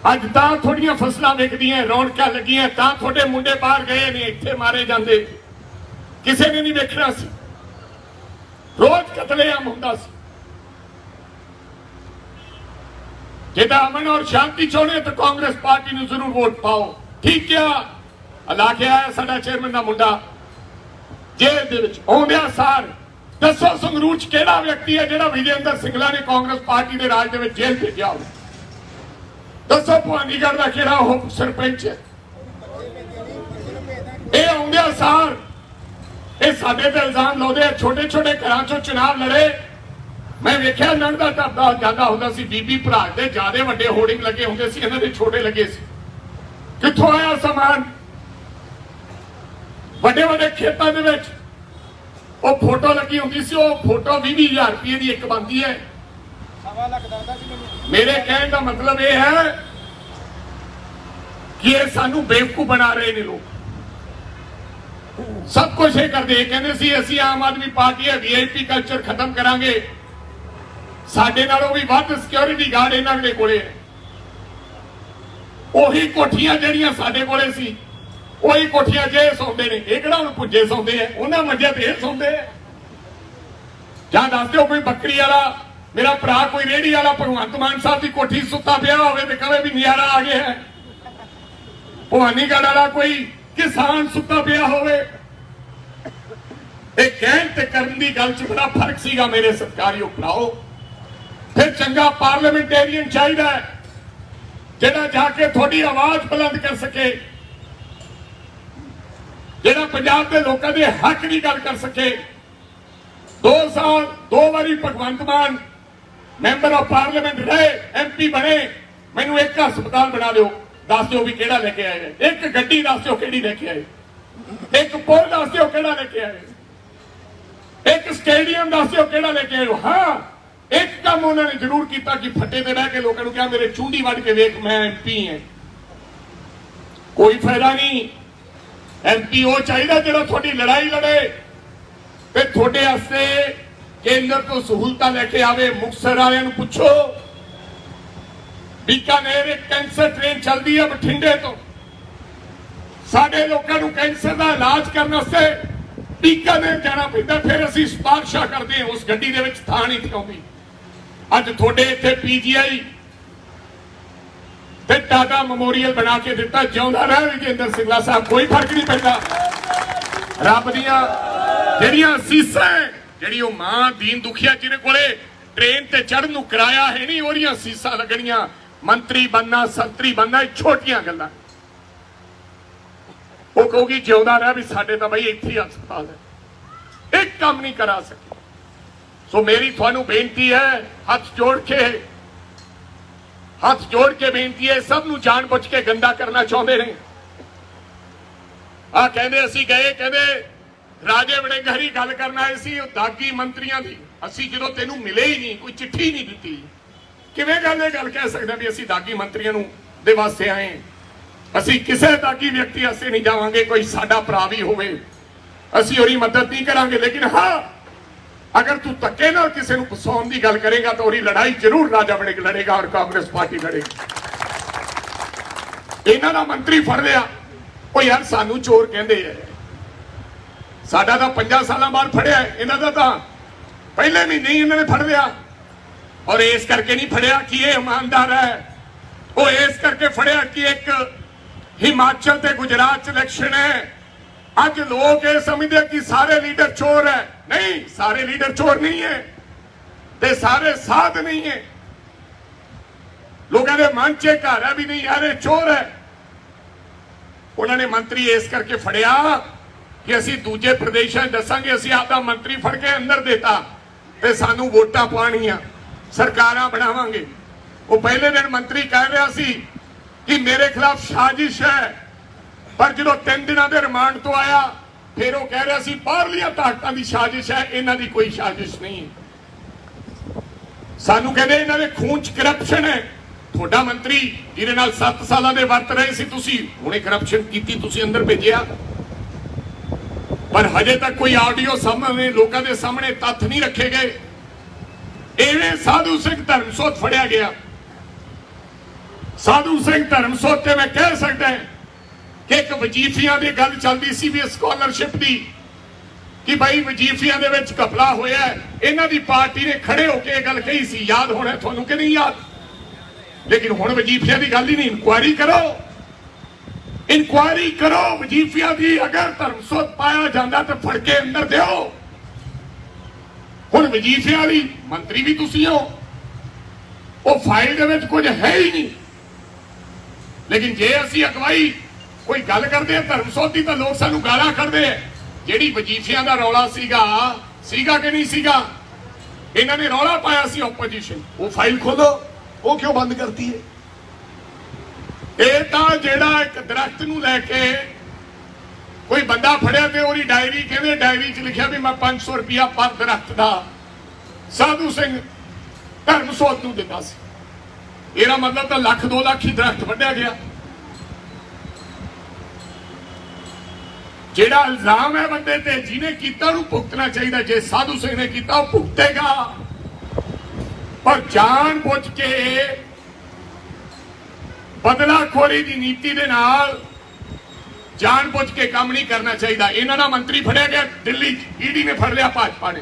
ਅੱਜ ਤਾਂ ਥੋੜੀਆਂ ਫਸਲਾਂ ਵਿਕਦੀਆਂ, ਰੌਣਕਾਂ ਲੱਗੀਆਂ, ਤਾਂ ਤੁਹਾਡੇ ਮੁੰਡੇ ਬਾਹਰ ਗਏ ਨੇ, ਇੱਥੇ ਮਾਰੇ ਜਾਂਦੇ, ਕਿਸੇ ਨੇ ਨਹੀਂ ਵੇਖਣਾ ਸੀ। ਰੋਜ਼ ਕਤਲੇਆਮ ਹੁੰਦਾ ਸੀ। ਜਿਹਦਾ ਅਮਨ ਔਰ ਸ਼ਾਂਤੀ ਚਾਹੁੰਦੇ ਤਾਂ ਕਾਂਗਰਸ ਪਾਰਟੀ ਨੂੰ ਜ਼ਰੂਰ ਵੋਟ ਪਾਓ। ਠੀਕ ਆ, ਲਾ ਕੇ ਆਇਆ ਸਾਡਾ ਚੇਅਰਮੈਨ ਦਾ ਮੁੰਡਾ ਜੇਲ੍ਹ ਦੇ ਵਿੱਚ ਆਉਂਦਿਆਂ ਸਾਰ। ਦੱਸੋ ਸੰਗਰੂਰ ਚ ਕਿਹੜਾ ਵਿਅਕਤੀ ਹੈ ਜਿਹੜਾ ਵਿਜੇਂਦਰ ਸਿੰਗਲਾ ਨੇ ਕਾਂਗਰਸ ਪਾਰਟੀ ਦੇ ਰਾਜ ਦੇ ਵਿੱਚ ਜੇਲ੍ਹ ਭੇਜਿਆ ਹੋਵੇ? ਦੱਸੋ ਭਵਾਨੀਗੜ੍ਹ ਦਾ ਕਿਹੜਾ ਉਹ ਸਰਪੰਚ ਹੈ? ਇਹ ਆਉਂਦਿਆਂ ਸਾਰ ਇਹ ਸਾਡੇ ਤੇ ਇਲਜ਼ਾਮ ਲਾਉਂਦੇ ਆ, ਛੋਟੇ ਛੋਟੇ ਘਰਾਂ ਚੋਂ ਚੁਣਾਵ ਲੜੇ। ਮੈਂ ਵੇਖਿਆ ਲੰਘਦਾ ਟੱਪਦਾ ਜਾਂਦਾ ਹੁੰਦਾ ਸੀ, ਬੀਬੀ ਭਰਾ ਦੇ ਜਿਆਦੇ ਵੱਡੇ ਹੋਰਡਿੰਗ ਲੱਗੇ ਹੁੰਦੇ ਸੀ, ਇਹਨਾਂ ਦੇ ਛੋਟੇ ਲੱਗੇ ਸੀ। ਕਿੱਥੋਂ ਆਇਆ ਸਮਾਨ? ਵੱਡੇ ਵੱਡੇ ਖੇਤਾਂ ਦੇ ਵਿੱਚ ਉਹ ਫੋਟੋ ਲੱਗੀ ਹੁੰਦੀ ਸੀ, ਉਹ ਫੋਟੋ 20,000 ਰੁਪਏ ਦੀ ਇੱਕ ਬਣਦੀ ਹੈ। ਮੇਰੇ ਕਹਿਣ ਦਾ ਮਤਲਬ ਇਹ ਹੈ ਕਿ ਇਹ ਸਾਨੂੰ ਬੇਵਕੂਫ ਬਣਾ ਰਹੇ ਨੇ ਲੋਕ। ਸਭ ਕੁਝ ਇਹ ਕਰਦੇ, ਇਹ ਕਹਿੰਦੇ ਸੀ ਅਸੀਂ ਆਮ ਆਦਮੀ ਪਾਰਟੀ ਹੈ, ਵੀਆਈਪੀ ਕਲਚਰ ਖਤਮ ਕਰਾਂਗੇ। ਸਾਡੇ ਨਾਲੋਂ ਵੀ ਵੱਧ ਸਿਕਿਉਰਿਟੀ ਗਾਰਡ ਇਹਨਾਂ ਦੇ ਕੋਲੇ ਹੈ। ਉਹੀ ਕੋਠੀਆਂ ਜਿਹੜੀਆਂ ਸਾਡੇ ਕੋਲੇ ਸੀ, ਉਹੀ ਕੋਠੀਆਂ ਜੇ ਸੌਂਦੇ ਨੇ। ਇਹ ਕਿਹੜਾ ਹੁਣ ਪੁੱਜੇ ਸੌਂਦੇ ਆ, ਉਹਨਾਂ ਮੰਜਿਆਂ ਤੇ ਇਹ ਸੌਂਦੇ ਆ। ਜਾਂ ਦੱਸ ਦਿਓ ਕੋਈ ਬੱਕਰੀ ਵਾਲਾ, ਮੇਰਾ ਭਰਾ ਕੋਈ ਰੇਹੜੀ ਵਾਲਾ ਭਗਵੰਤ ਮਾਨ ਸਾਹਿਬ ਦੀ ਕੋਠੀ ਸੁੱਤਾ ਪਿਆ ਹੋਵੇ ਤੇ ਕਹੇ ਵੀ ਨਜ਼ਾਰਾ ਆ ਗਿਆ ਹੈ। ਭਵਾਨੀਗੜ੍ਹ ਵਾਲਾ ਕੋਈ ਕਿਸਾਨ ਸੁੱਤਾ ਪਿਆ ਹੋਵੇ। ਇਹ ਕਹਿਣ ਤੇ ਕਰਨ ਦੀ ਗੱਲ 'ਚ ਬੜਾ ਫਰਕ ਸੀਗਾ ਮੇਰੇ ਸਤਿਕਾਰਯੋਗ ਭਰਾਓ। ਫਿਰ ਚੰਗਾ ਪਾਰਲੀਮੈਂਟੇਰੀਅਨ ਚਾਹੀਦਾ ਹੈ ਜਿਹੜਾ ਜਾ ਕੇ ਤੁਹਾਡੀ ਆਵਾਜ਼ ਬੁਲੰਦ ਕਰ ਸਕੇ, ਜਿਹੜਾ ਪੰਜਾਬ ਦੇ ਲੋਕਾਂ ਦੇ ਹੱਕ ਦੀ ਗੱਲ ਕਰ ਸਕੇ। 2 ਸਾਲ 2 ਵਾਰੀ Bhagwant Mann member of parliament ਰਹੇ, ਐਮਪੀ ਬਣੇ। ਮੈਨੂੰ ਇੱਕ ਹਸਪਤਾਲ ਬਣਾ ਦਿਓ, ਦੱਸ ਦਿਓ ਵੀ ਕਿਹੜਾ ਲੈ ਕੇ ਆਏ। ਇੱਕ ਗੱਡੀ ਦੱਸ ਦਿਓ ਕਿਹੜੀ ਲੈ ਕੇ ਆਏ। ਇੱਕ ਪੁਲ ਦੱਸ ਦਿਓ ਕਿਹੜਾ ਲੈ ਕੇ ਆਏ। ਇੱਕ ਸਟੇਡੀਅਮ ਦੱਸ ਦਿਓ ਕਿਹੜਾ ਲੈ ਕੇ ਆਏ। ਹਾਂ, ਇੱਕ ਕੰਮ ਉਹਨਾਂ ਨੇ ਜ਼ਰੂਰ ਕੀਤਾ ਕਿ ਫੱਟੇ ਤੇ ਬਹਿ ਕੇ ਲੋਕਾਂ ਨੂੰ ਕਿਹਾ ਮੇਰੇ ਚੁੰਡੀ ਵੱਢ ਕੇ ਵੇਖ, ਮੈਂ ਐਮਪੀ ਹਾਂ। ਕੋਈ ਫਾਇਦਾ ਨਹੀਂ। ਐਮਪੀ ਉਹ ਚਾਹੀਦਾ ਜਿਹੜਾ ਤੁਹਾਡੀ ਲੜਾਈ ਲੜੇ ਤੇ ਤੁਹਾਡੇ ਵਾਸਤੇ ਕੇਂਦਰ ਤੋਂ ਸਹੂਲਤਾਂ ਲੈ ਕੇ ਆਵੇ। ਮੁਕਤਸਰ ਵਾਲਿਆਂ ਨੂੰ ਪੁੱਛੋ, ਬੀਕਾਨੇਰ ਇੱਕ ਕੈਂਸਰ ਟ੍ਰੇਨ ਚੱਲਦੀ ਹੈ ਬਠਿੰਡੇ ਤੋਂ। ਸਾਡੇ ਲੋਕਾਂ ਨੂੰ ਕੈਂਸਰ ਦਾ ਇਲਾਜ ਕਰਨ ਵਾਸਤੇ बीकानेर जाना पैंदा, फिर ਅਸੀਂ ਸਿਫਾਰਿਸ਼ਾਂ ਕਰਦੇ ਹਾਂ। ਉਸ ਗੱਡੀ ਦੇ ਵਿੱਚ ਥਾਂ ਨਹੀਂ ਠਿਕਾਉਂਦੀ। ਅੱਜ ਤੁਹਾਡੇ ਇੱਥੇ ਪੀਜੀਆਈ ਤੇ ਟਾਟਾ ਮੈਮੋਰੀਅਲ ਬਣਾ ਕੇ ਦਿੱਤਾ। ਜਿਉਂਦਾ ਰਹਿ ਵਿਜੇਂਦਰ ਸਿੰਗਲਾ ਸਾਹਿਬ, ਕੋਈ ਫਰਕ ਨਹੀਂ ਪੈਂਦਾ। ਰੱਬ ਦੀਆਂ ਜਿਹੜੀਆਂ ਅਸੀਸਾਂ, ਜਿਹੜੀ ਉਹ ਮਾਂ ਦੀਨ ਦੁਖੀਆ ਜਿਹਦੇ ਕੋਲੇ ਟ੍ਰੇਨ ਤੇ ਚੜ੍ਹਨ ਨੂੰ ਕਿਰਾਇਆ ਹੈ ਨਹੀਂ, ਉਹਦੀਆਂ ਅਸੀਸਾਂ ਲੱਗਣੀਆਂ। ਮੰਤਰੀ ਬਣਨਾ, ਸੰਤਰੀ ਬਣਨਾ, ਇਹ ਛੋਟੀਆਂ ਗੱਲਾਂ। ਉਹ ਕਹੂਗੀ ਜਿਉਂਦਾ ਰਹਿ ਵੀ ਸਾਡੇ ਤਾਂ ਬਈ ਇੱਥੇ ਹੀ ਹਸਪਤਾਲ ਹੈ, ਇੱਕ ਕੰਮ ਨਹੀਂ ਕਰਾ ਸਕੇ। ਸੋ ਮੇਰੀ ਤੁਹਾਨੂੰ ਬੇਨਤੀ ਹੈ, ਹੱਥ ਜੋੜ ਕੇ ਬੇਨਤੀ ਹੈ, ਸਭ ਨੂੰ ਜਾਣ ਬੁੱਝ ਕੇ ਗੰਦਾ ਕਰਨਾ ਚਾਹੁੰਦੇ ਨੇ। ਆ ਕਹਿੰਦੇ ਅਸੀਂ ਗਏ, ਕਹਿੰਦੇ ਰਾਜੇ ਵੜਿੰਗ ਹਰੀ ਗੱਲ ਕਰਨ ਆਏ ਸੀ ਉਹ ਦਾਗੀ ਮੰਤਰੀਆਂ ਦੀ। ਅਸੀਂ ਜਦੋਂ ਤੈਨੂੰ ਮਿਲੇ ਹੀ ਨਹੀਂ, ਕੋਈ ਚਿੱਠੀ ਨਹੀਂ ਦਿੱਤੀ, ਕਿਵੇਂ ਗੱਲ ਕਹਿ ਸਕਦੇ ਵੀ ਅਸੀਂ ਦਾਗੀ ਮੰਤਰੀਆਂ ਨੂੰ ਦੇ ਵਾਸਤੇ ਆਏ। ਅਸੀਂ ਕਿਸੇ ਦਾਗੀ ਵਿਅਕਤੀ ਵਾਸਤੇ ਨਹੀਂ ਜਾਵਾਂਗੇ। ਕੋਈ ਸਾਡਾ ਭਰਾ ਵੀ ਹੋਵੇ ਅਸੀਂ ਉਹਦੀ ਮਦਦ ਨਹੀਂ ਕਰਾਂਗੇ। ਲੇਕਿਨ ਹਾਂ, ਅਗਰ ਤੂੰ ਧੱਕੇ ਨਾਲ ਕਿਸੇ ਨੂੰ ਫਸਾਉਣ ਦੀ ਗੱਲ ਕਰੇਗਾ ਤਾਂ ਉਹਦੀ ਲੜਾਈ ਜ਼ਰੂਰ ਰਾਜਾ ਵੜਿੰਗ ਲੜੇਗਾ ਔਰ ਕਾਂਗਰਸ ਪਾਰਟੀ ਲੜੇਗੀ। ਇਹਨਾਂ ਦਾ ਮੰਤਰੀ ਫੜ ਲਿਆ, ਉਹ ਯਾਰ ਸਾਨੂੰ ਚੋਰ ਕਹਿੰਦੇ ਆ। ਸਾਡਾ ਤਾਂ 5 ਸਾਲਾਂ ਬਾਅਦ ਫੜਿਆ, ਇਹਨਾਂ ਦਾ ਤਾਂ ਪਹਿਲੇ ਮਹੀਨੇ ਹੀ ਇਹਨਾਂ ਨੇ ਫੜ ਲਿਆ। ਔਰ ਇਸ ਕਰਕੇ ਨਹੀਂ ਫੜਿਆ ਕਿ ਇਹ ਇਮਾਨਦਾਰ ਹੈ, ਉਹ ਇਸ ਕਰਕੇ ਫੜਿਆ ਕਿ ਇੱਕ ਹਿਮਾਚਲ ਤੇ ਗੁਜਰਾਤ ਚ ਇਲੈਕਸ਼ਨ ਹੈ। ਅੱਜ ਲੋਕ ਇਹ ਸਮਝਦੇ ਕਿ ਸਾਰੇ ਲੀਡਰ ਚੋਰ ਹੈ। ਨਹੀਂ, ਸਾਰੇ ਲੀਡਰ ਚੋਰ ਨਹੀਂ ਹੈ ਤੇ ਸਾਰੇ ਸਾਧ ਨਹੀਂ ਹੈ। ਲੋਕਾਂ ਦੇ ਮਨ ਚ ਘਰ ਹੈ ਵੀ ਨਹੀਂ ਯਾਰ ਇਹ ਚੋਰ ਹੈ। ਉਹਨਾਂ ਨੇ ਮੰਤਰੀ ਇਸ ਕਰਕੇ ਫੜਿਆ ਕਿ ਅਸੀਂ ਦੂਜੇ ਪ੍ਰਦੇਸ਼ਾਂ ਦੱਸਾਂਗੇ ਅਸੀਂ ਆਪਦਾ ਮੰਤਰੀ ਫੜ ਕੇ ਅੰਦਰ ਦੇਤਾ ਤੇ ਸਾਨੂੰ ਵੋਟਾਂ ਪਾਣੀਆਂ, ਸਰਕਾਰਾਂ ਬਣਾਵਾਂਗੇ। ਉਹ ਪਹਿਲੇ ਦਿਨ ਮੰਤਰੀ ਕਹਿ ਰਿਹਾ ਸੀ ਕਿ ਮੇਰੇ ਖਿਲਾਫ ਸਾਜ਼ਿਸ਼ ਹੈ, ਪਰ ਜਦੋਂ 3 ਦਿਨਾਂ ਦੇ ਰਿਮਾਂਡ ਤੋਂ ਆਇਆ ਫਿਰ ਉਹ ਕਹਿ ਰਿਹਾ ਸੀ ਬਾਹਰਲੀਆਂ ਤਾਕਤਾਂ ਦੀ ਸਾਜ਼ਿਸ਼ ਹੈ, ਇਹਨਾਂ ਦੀ ਕੋਈ ਸਾਜ਼ਿਸ਼ ਨਹੀਂ ਹੈ। ਸਾਨੂੰ ਕਹਿੰਦੇ ਇਹਨਾਂ ਦੇ ਖੂਨ ਚ ਕਰਪਸ਼ਨ ਹੈ। ਤੁਹਾਡਾ ਮੰਤਰੀ ਜਿਹਦੇ ਨਾਲ 7 ਸਾਲਾਂ ਦੇ ਵਰਤ ਰਹੇ ਸੀ ਤੁਸੀਂ, ਹੁਣੇ ਕਰਪਸ਼ਨ ਕੀਤੀ, ਤੁਸੀਂ ਅੰਦਰ ਭੇਜਿਆ। ਪਰ ਹਜੇ ਤੱਕ ਕੋਈ ਆਡੀਓ ਸਾਹਮਣੇ ਲੋਕਾਂ ਦੇ ਸਾਹਮਣੇ ਤੱਥ ਨਹੀਂ ਰੱਖੇ ਗਏ। ਐਵੇਂ ਸਾਧੂ ਸਿੰਘ ਧਰਮਸੋਤ ਫੜਿਆ ਗਿਆ। ਸਾਧੂ ਸਿੰਘ ਧਰਮਸੋਤ ਤੇ ਮੈਂ ਕਹਿ ਸਕਦਾ ਕਿ ਇੱਕ ਵਜੀਫਿਆਂ ਦੀ ਗੱਲ ਚੱਲਦੀ ਸੀ ਵੀ ਸਕਾਲਰਸ਼ਿਪ ਦੀ, ਕਿ ਭਾਈ ਵਜੀਫਿਆਂ ਦੇ ਵਿੱਚ ਘਪਲਾ ਹੋਇਆ। ਇਹਨਾਂ ਦੀ ਪਾਰਟੀ ਨੇ ਖੜੇ ਹੋ ਕੇ ਇਹ ਗੱਲ ਕਹੀ ਸੀ, ਯਾਦ ਹੋਣਾ ਤੁਹਾਨੂੰ ਕਿ ਨਹੀਂ ਯਾਦ। ਲੇਕਿਨ ਹੁਣ ਵਜੀਫਿਆਂ ਦੀ ਗੱਲ ਹੀ ਨਹੀਂ। ਇਨਕੁਆਇਰੀ ਕਰੋ ਵਜੀਫਿਆਂ ਦੀ। ਅਗਰ ਧਰਮਸੋਤ ਪਾਇਆ ਜਾਂਦਾ ਤਾਂ ਫੜ ਕੇ ਅੰਦਰ ਦਿਓ। ਹੁਣ ਵਜੀਫਿਆਂ ਵਾਲੀ ਮੰਤਰੀ ਵੀ ਤੁਸੀਂ ਹੋ, ਉਹ ਫਾਈਲ ਦੇ ਵਿੱਚ ਕੁਝ ਹੈ ਹੀ ਨਹੀਂ। ਲੇਕਿਨ ਜੇ ਅਸੀਂ ਅਗਵਾਈ ਕੋਈ ਗੱਲ ਕਰਦੇ ਆ ਧਰਮਸੋਤ ਦੀ ਤਾਂ ਲੋਕ ਸਾਨੂੰ ਗਾਲਾਂ ਕੱਢਦੇ ਆ। ਜਿਹੜੀ ਵਜੀਫਿਆਂ ਦਾ ਰੌਲਾ ਸੀਗਾ ਕਿ ਨਹੀਂ ਸੀਗਾ, ਇਹਨਾਂ ਨੇ ਰੌਲਾ ਪਾਇਆ ਸੀ ਆਪੋਜੀਸ਼ਨ। ਉਹ ਫਾਈਲ ਖੋਲੋ, ਉਹ ਕਿਉਂ ਬੰਦ ਕਰਤੀ ਹੈ? ਇਹ ਤਾਂ ਜਿਹੜਾ ਇੱਕ ਦਰਖਤ ਨੂੰ ਲੈ ਕੇ ਕੋਈ ਬੰਦਾ ਫੜਿਆ ਤੇ ਉਹਦੀ ਡਾਇਰੀ, ਕਹਿੰਦੇ ਡਾਇਰੀ 'ਚ ਲਿਖਿਆ ਵੀ ਮੈਂ 500 ਰੁਪਇਆ ਪਰ ਦਰਖਤ ਦਾ ਸਾਧੂ ਸਿੰਘ ਧਰਮਸੋਤ ਨੂੰ ਦਿੱਤਾ ਸੀ। ਇਹਦਾ ਮਤਲਬ ਤਾਂ 1 2 ਲੱਖ ਹੀ ਦਰਖਤ ਵੱਢਿਆ ਗਿਆ। ਜਿਹੜਾ ਇਲਜ਼ਾਮ ਹੈ ਬੰਦੇ ਤੇ, ਜਿਹਨੇ ਕੀਤਾ ਉਹਨੂੰ ਭੁਗਤਣਾ ਚਾਹੀਦਾ। ਜੇ ਸਾਧੂ ਸਿੰਘ ਨੇ ਕੀਤਾ ਉਹ ਭੁਗਤੇਗਾ, ਪਰ ਜਾਣ ਬੁੱਝ ਕੇ ਬਦਲਾਖੋਰੀ ਦੀ ਨੀਤੀ ਦੇ ਨਾਲ ਜਾਣ ਬੁੱਝ ਕੇ ਕੰਮ ਨਹੀਂ ਕਰਨਾ ਚਾਹੀਦਾ। ਇਹਨਾਂ ਦਾ ਮੰਤਰੀ ਫੜਿਆ ਗਿਆ ਦਿੱਲੀ, ਈਡੀ ਨੇ ਫੜ ਲਿਆ ਭਾਜਪਾ ਨੇ।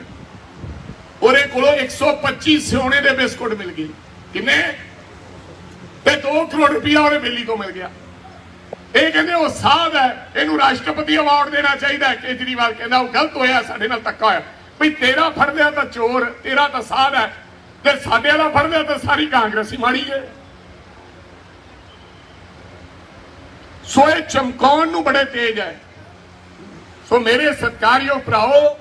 ਉਹਦੇ ਕੋਲੋਂ 125 ਸੋਨੇ ਦੇ ਬਿਸਕੁਟ ਮਿਲ ਗਏ। ਕਿੰਨੇ? ਤੇ 2 ਕਰੋੜ ਰੁਪਇਆ ਉਹਦੇ ਬੇਲੀ ਤੋਂ ਮਿਲ ਗਿਆ। ਇਹ ਕਹਿੰਦੇ ਉਹ ਸਾਧ ਹੈ, ਇਹਨੂੰ ਰਾਸ਼ਟਰਪਤੀ ਅਵਾਰਡ ਦੇਣਾ ਚਾਹੀਦਾ। ਕੇਜਰੀਵਾਲ ਕਹਿੰਦਾ ਉਹ ਗਲਤ ਹੋਇਆ, ਸਾਡੇ ਨਾਲ ਧੱਕਾ ਹੋਇਆ। ਵੀ ਤੇਰਾ ਫੜ ਲਿਆ ਤਾਂ ਚੋਰ, ਤੇਰਾ ਤਾਂ ਸਾਧ ਹੈ, ਤੇ ਸਾਡੇ ਵਾਲਾ ਫੜ ਲਿਆ ਤਾਂ ਸਾਰੀ ਕਾਂਗਰਸੀ ਮਾੜੀ ਹੈ। ਸੋ ਇਹ ਚਮਕਾਉਣ ਨੂੰ ਬੜੇ ਤੇਜ਼ ਹੈ। ਸੋ ਮੇਰੇ ਸਤਿਕਾਰਯੋਗ ਭਰਾਓ,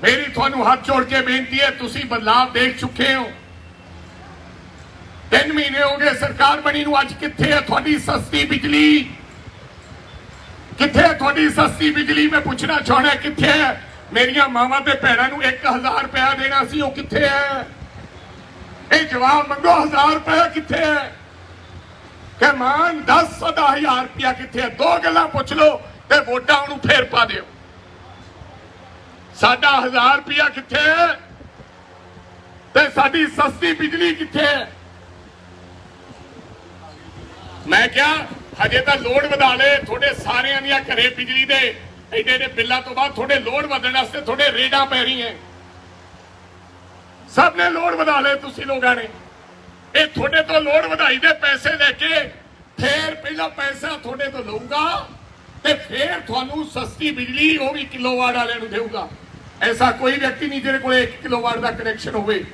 ਮੇਰੀ ਤੁਹਾਨੂੰ ਹੱਥ ਜੋੜ ਕੇ ਬੇਨਤੀ ਹੈ, ਤੁਸੀਂ ਬਦਲਾਅ ਦੇਖ ਚੁੱਕੇ ਹੋ। 3 ਮਹੀਨੇ ਹੋ ਗਏ ਸਰਕਾਰ ਬਣੀ ਨੂੰ। ਅੱਜ ਕਿੱਥੇ ਹੈ ਤੁਹਾਡੀ ਸਸਤੀ ਬਿਜਲੀ? ਕਿੱਥੇ ਹੈ ਤੁਹਾਡੀ ਸਸਤੀ ਬਿਜਲੀ? ਮੈਂ ਪੁੱਛਣਾ ਚਾਹੁੰਦਾ ਕਿੱਥੇ ਹੈ? ਮੇਰੀਆਂ ਮਾਵਾਂ ਤੇ ਭੈਣਾਂ ਨੂੰ 1000 ਰੁਪਇਆ ਦੇਣਾ ਸੀ, ਉਹ ਕਿੱਥੇ ਹੈ? ਇਹ ਜਵਾਬ ਮੰਗੋ, 1000 ਰੁਪਇਆ ਕਿੱਥੇ ਹੈ? ਕਿ ਮਾਨ 10,000 ਰੁਪਇਆ ਕਿੱਥੇ ਹੈ? 2 ਗੱਲਾਂ ਪੁੱਛ ਲਓ ਤੇ ਵੋਟਾਂ ਉਹਨੂੰ ਫੇਰ ਪਾ ਦਿਓ। ਸਾਡਾ 1000 ਰੁਪਇਆ ਕਿੱਥੇ ਹੈ ਤੇ ਸਾਡੀ ਸਸਤੀ ਬਿਜਲੀ ਕਿੱਥੇ ਹੈ? ਮੈਂ ਕਿਹਾ ਹਜੇ ਤਾਂ ਲੋਡ ਵਧਾ ਲੈ, ਤੁਹਾਡੇ ਸਾਰਿਆਂ ਦੀਆਂ ਘਰੇ ਬਿਜਲੀ ਦੇ ਐਡੇ ਐਡੇ ਬਿੱਲਾਂ ਤੋਂ ਬਾਅਦ ਤੁਹਾਡੇ ਲੋੜ ਵਧਣ ਵਾਸਤੇ ਤੁਹਾਡੇ ਰੇਡਾਂ ਪੈ ਰਹੀਆਂ। ਸਭ ਨੇ ਲੋੜ ਵਧਾ ਲਏ ਤੁਸੀਂ ਲੋਕਾਂ ਨੇ। ਇਹ ਤੁਹਾਡੇ ਤੋਂ ਲੋੜ ਵਧਾਈ ਦੇ ਪੈਸੇ ਲੈ ਕੇ ਫੇਰ ਪਹਿਲਾਂ ਪੈਸਾ ਤੁਹਾਡੇ ਤੋਂ ਲਊਗਾ ਤੇ ਫੇਰ ਤੁਹਾਨੂੰ ਸਸਤੀ ਬਿਜਲੀ ਉਹ ਵੀ ਕਿਲੋਵਾਟ ਵਾਲਿਆਂ ਨੂੰ ਦੇਊਗਾ। ਐਸਾ ਕੋਈ ਵਿਅਕਤੀ ਨਹੀਂ ਜਿਹਦੇ ਕੋਲ 1 ਕਿਲੋਵਾਟ ਦਾ ਕਨੈਕਸ਼ਨ ਹੋਵੇ।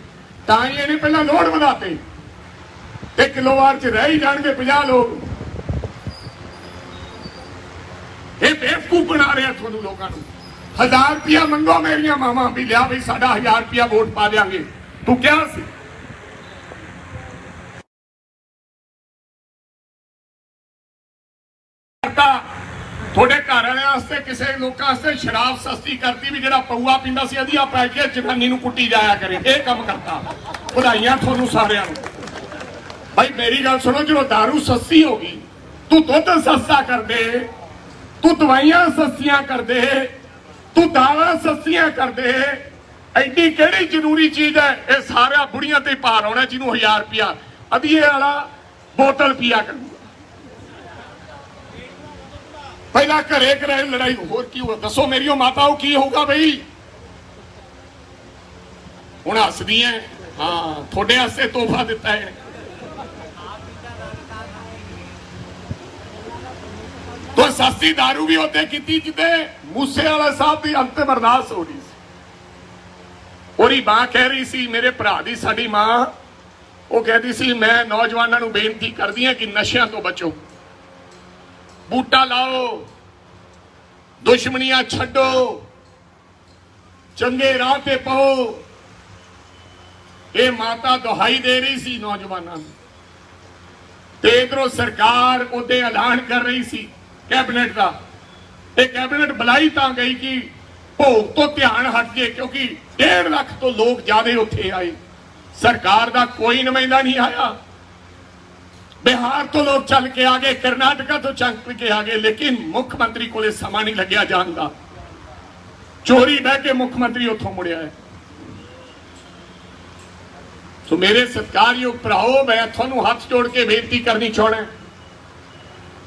ਤਾਂ ਹੀ ਇਹਨੇ ਪਹਿਲਾਂ ਲੋੜ ਵਧਾਤੇ ਤੇ ਕਿਲੋਵਾਟ 'ਚ ਰਹਿ ਹੀ ਜਾਣਗੇ 50 ਲੋਕ। ਇਹ ਬੇਵਕੂਫ ਬਣਾ ਰਿਹਾ ਤੁਹਾਨੂੰ ਲੋਕਾਂ ਨੂੰ। 1000 ਰੁਪਇਆ ਮੰਗੋ ਮੇਰੀਆਂ ਮਾਵਾਂ ਵੀ ਲਿਆ ਵੀ ਸਾਡਾ 1000 ਰੁਪਇਆ ਵੋਟ ਪਾ ਦਿਆਂਗੇ। ਤੂੰ ਕਿਹਾ ਸੀ ਤੁਹਾਡੇ ਘਰ ਵਾਲਿਆਂ ਵਾਸਤੇ ਕਿਸੇ ਲੋਕਾਂ ਵਾਸਤੇ ਸ਼ਰਾਬ ਸਸਤੀ ਕਰਤੀ ਵੀ ਜਿਹੜਾ ਪਊਆ ਪੀਂਦਾ ਸੀ ਅਧੀਆ ਪੈ ਕੇ ਜਨਾਨੀ ਨੂੰ ਕੁੱਟੀ ਜਾਇਆ ਕਰੇ। ਇਹ ਕੰਮ ਕਰਤਾ। ਵਧਾਈਆਂ ਤੁਹਾਨੂੰ ਸਾਰਿਆਂ ਨੂੰ। ਭਾਈ ਮੇਰੀ ਗੱਲ ਸੁਣੋ, ਜਦੋਂ ਦਾਰੂ ਸਸਤੀ ਹੋ ਗਈ ਤੂੰ ਦੁੱਧ ਸਸਤਾ ਕਰ ਦੇ, ਤੂੰ ਦਵਾਈਆਂ ਸਸਤੀਆਂ ਕਰ ਦੇ, ਤੂੰ ਦਾਲਾਂ ਸਸਤੀਆਂ ਕਰ ਦੇ। ਐਡੀ ਕਿਹੜੀ ਜ਼ਰੂਰੀ ਚੀਜ਼ ਹੈ? ਇਹ ਸਾਰਿਆਂ ਬੁੜੀਆਂ ਤੇ ਭਾਰ ਆਉਣਾ ਜਿਹਨੂੰ 1000 ਰੁਪਇਆ ਅਧੀਏ ਵਾਲਾ ਬੋਤਲ ਪੀਆ ਕਰੂ। ਪਹਿਲਾਂ ਘਰੇ ਘਰੇ ਲੜਾਈ ਹੋਰ ਕੀ ਹੋਊਗਾ? ਦੱਸੋ ਮੇਰੀਓ ਮਾਤਾਓ ਕੀ ਹੋਊਗਾ ਬਈ? ਹੁਣ ਹੱਸਦੀਆਂ। ਹਾਂ ਤੁਹਾਡੇ ਵਾਸਤੇ ਤੋਹਫਾ ਦਿੱਤਾ ਹੈ। तो सस्ती दारू भी होते की जिते मूसे वाला साहब की अंतिम अरदास हो रही सी। ओरी मां कह रही सी, मेरे भरा दी साडी मां वो कहती सी, मैं नौजवानों को बेनती करदी हां कि नशियां तो बचो, बूटा लाओ, दुश्मनियां छड्डो, चंगे राह पे पाओ। ये माता दुहाई दे रही सी नौजवानों ते इधरों सरकार ओदे ऐलान कर रही सी कैबिनेट का। कैबिनेट बुलाई तां गई कि भोग तो ध्यान हट गए क्योंकि 1.5 लाख तो लोग ज्यादा उत्थे आए। सरकार का कोई नुमाइंदा नहीं आया। बिहार तो लोग चल के आ गए, कर्नाटका तो चल के आ गए, लेकिन मुख्यमंत्री को समा नहीं लग्या जान का। चोरी बह के मुख्यमंत्री उथों मुड़िया है। तो मेरे सत्कारयोग भराओ, मैं थानू हाथ जोड़ के बेनती करनी चाहना,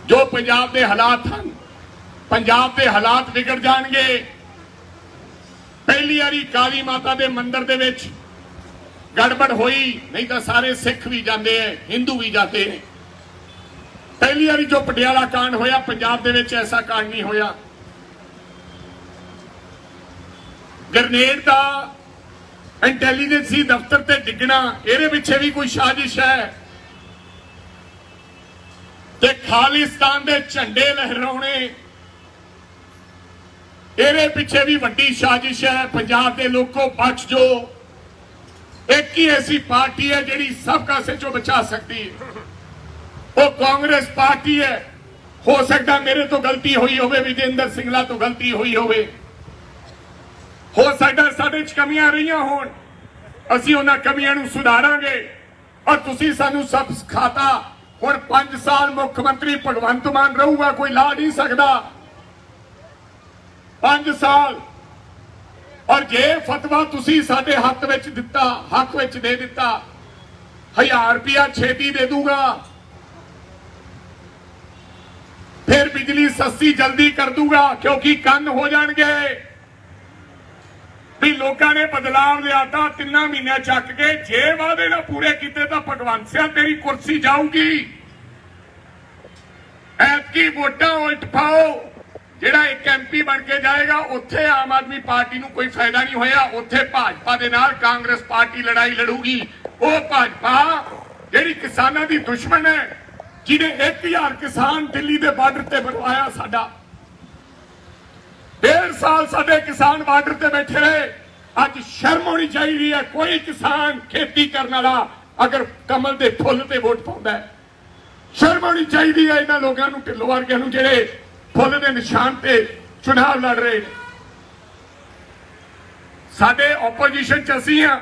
जो पंजाब के हालात हैं, पंजाब के हालात बिगड़ जाएंगे। पहली बारी काली माता के मंदिर दे विच गड़बड़ हुई, नहीं तो सारे सिख भी जाते हैं, हिंदू भी जाते हैं। पहली बारी जो पटियाला कांड होया पंजाब दे विच ऐसा कांड नहीं होया। ग्रनेड का इंटैलीजेंसी दफ्तर ते डिगना, ਇਹਦੇ ਪਿੱਛੇ भी कोई साजिश है। ते खालिस्तान दे झंडे लहराने, ਇਹਦੇ ਪਿੱਛੇ भी वड्डी साजिश है। पंजाब के लोगों बच जो, एक ही ऐसी पार्टी है जिहड़ी सब कासे चो बचा सकती है, वो कांग्रेस पार्टी है। हो सकता मेरे तो गलती हुई होवे, विजेंद्र सिंगला तो गलती हुई होवे, हो सकता साडे च कमियां रहियां होण, असीं उन्हां कमियां नूं सुधारांगे। और तुसीं सानूं सब सिखाता। हुण 5 साल मुख्यमंत्री भगवंत मान रहूगा, कोई ला नहीं सकता 5 साल। और जे फतवा तुसीं साडे हक विच दिता, हक विच दे दिता, 1000 रुपया छेती दे दूंगा, फिर बिजली सस्ती जल्दी कर दूंगा, क्योंकि कंन हो जाएंगे भी लोगों ने बदलाव लियाता 3 महीने चक के। जे वादे ना पूरे किते तो भगवंत सिंह तेरी कुर्सी जाऊगी। ऐतकी वोटां उल्ट पाओ, जिहड़ा एक MP बन के जाएगा उत्थे आम आदमी पार्टी नूं कोई फायदा नहीं होया, उत्थे भाजपा दे नाल कांग्रेस पार्टी लड़ाई लड़ूगी। वो भाजपा जिहड़ी किसानां दी दुश्मन है, जिन्हें 1000 किसान दिल्ली के बार्डर से बनवाया, साडा 1.5 साल साडे किसान बार्डर से बैठे रहे। अज शर्म होनी चाहिए है, कोई किसान खेती करने वाला अगर कमल के फुल ते वोट पाउंदा है, शर्म होनी चाहिए है इन्हां लोगों नूं, ढिल्लों वर्गिआं नूं जिहड़े फुल के निशान ते चुनाव लड़ रहे। साडे ओपोजिशन च असीं हां,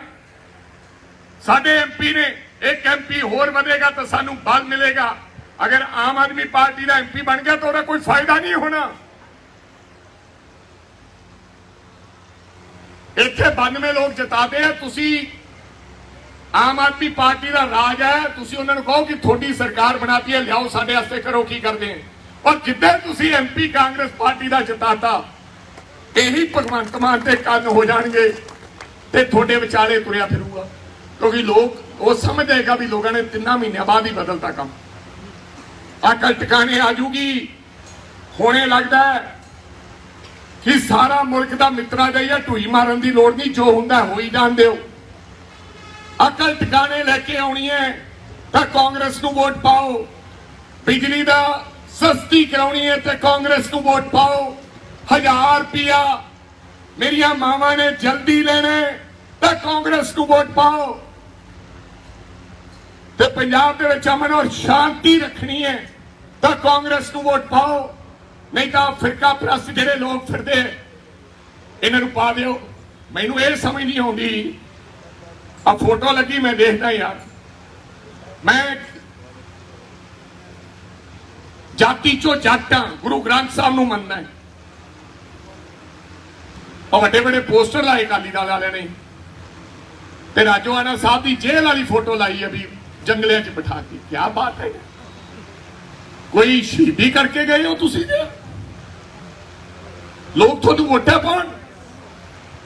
साडे MP ने, एक MP होर बनेगा तो सानूं बल मिलेगा। अगर आम आदमी पार्टी का MP बन गया तो उसका कोई फायदा नहीं होना। इत्थे 92 लोग जिताते हैं, तुसी आम आदमी पार्टी का राज है, तुसी उन्होंने कहो कि थोड़ी सरकार बनाती है, लियाओ साडे वास्ते करो, की करते हैं। और जिद्दे तुसी MP कांग्रेस पार्टी का जिताता, ਇਹੀ ਭਗਵੰਤ ਮਾਨ ਤੇ ਕੰਨ ਹੋ ਜਾਣਗੇ ਤੇ ਤੁਹਾਡੇ ਵਿਚਾਲੇ ਤੁਰਿਆ ਫਿਰੂਗਾ, ਕਿਉਂਕਿ ਲੋਕ ਉਹ ਸਮਝ ਜਾਏਗਾ ਵੀ ਲੋਕਾਂ ਨੇ 3 ਮਹੀਨਿਆਂ ਬਾਅਦ ਹੀ ਬਦਲਤਾ ਕੰਮ। ਅਕਲ ਟਿਕਾਣੇ ਆ ਜੂਗੀ। ਹੋਣੇ ਲੱਗਦਾ ਹੈ ਕਿ ਸਾਰਾ ਮੁਲਕ ਦਾ ਮਿੱਤਰਾ ਜਾਈਏ, ਢੂਈ ਮਾਰਨ ਦੀ ਲੋੜ ਨਹੀਂ, ਜੋ ਹੁੰਦਾ ਹੋਈ ਜਾਣ ਦਿਓ। ਅਕਲ ਟਿਕਾਣੇ ਲੈ ਕੇ ਆਉਣੀ ਹੈ ਤਾਂ ਕਾਂਗਰਸ ਨੂੰ ਵੋਟ ਪਾਓ। ਬਿਜਲੀ ਦਾ ਸਸਤੀ ਕਰਾਉਣੀ ਹੈ ਤੇ ਕਾਂਗਰਸ ਨੂੰ ਵੋਟ ਪਾਓ। 1000 ਰੁਪਇਆ ਮੇਰੀਆਂ ਮਾਵਾਂ ਨੇ ਜਲਦੀ ਲੈਣਾ ਤਾਂ ਕਾਂਗਰਸ ਨੂੰ ਵੋਟ ਪਾਓ। ਤੇ ਪੰਜਾਬ ਦੇ ਵਿੱਚ ਅਮਨ ਔਰ ਸ਼ਾਂਤੀ ਰੱਖਣੀ ਹੈ ਤਾਂ ਕਾਂਗਰਸ ਨੂੰ ਵੋਟ ਪਾਓ। ਨਹੀਂ ਤਾਂ ਫਿਰਕਾ ਪ੍ਰਸਤ ਜਿਹੜੇ ਲੋਕ ਫਿਰਦੇ ਇਹਨਾਂ ਨੂੰ ਪਾ ਦਿਓ। ਮੈਨੂੰ ਇਹ ਸਮਝ ਨਹੀਂ ਆਉਂਦੀ, ਆ ਫੋਟੋ ਲੱਗੀ ਮੈਂ ਦੇਖਦਾ ਯਾਰ, ਮੈਂ ਜਾਤੀ ਚੋਂ ਜੱਟ ਹਾਂ, ਗੁਰੂ ਗ੍ਰੰਥ ਸਾਹਿਬ ਨੂੰ ਮੰਨਦਾ ਹੈ। ਉਹ ਵੱਡੇ ਵੱਡੇ ਪੋਸਟਰ ਲਾਏ ਅਕਾਲੀ ਦਲ ਵਾਲਿਆਂ ਨੇ ਤੇ ਰਾਜੋਆਣਾ ਸਾਹਿਬ ਦੀ ਜੇਲ੍ਹ ਵਾਲੀ ਫੋਟੋ ਲਾਈ ਹੈ ਵੀ ਜੰਗਲਿਆਂ 'ਚ ਬਿਠਾ ਕੇ। ਕੀ ਬਾਤ ਹੈ, ਕੋਈ ਸ਼ਹੀਦੀ ਕਰਕੇ ਗਏ ਹੋ ਤੁਸੀਂ? ਲੋਕ ਤੁਹਾਨੂੰ ਵੋਟਾਂ ਪਾਉਣ।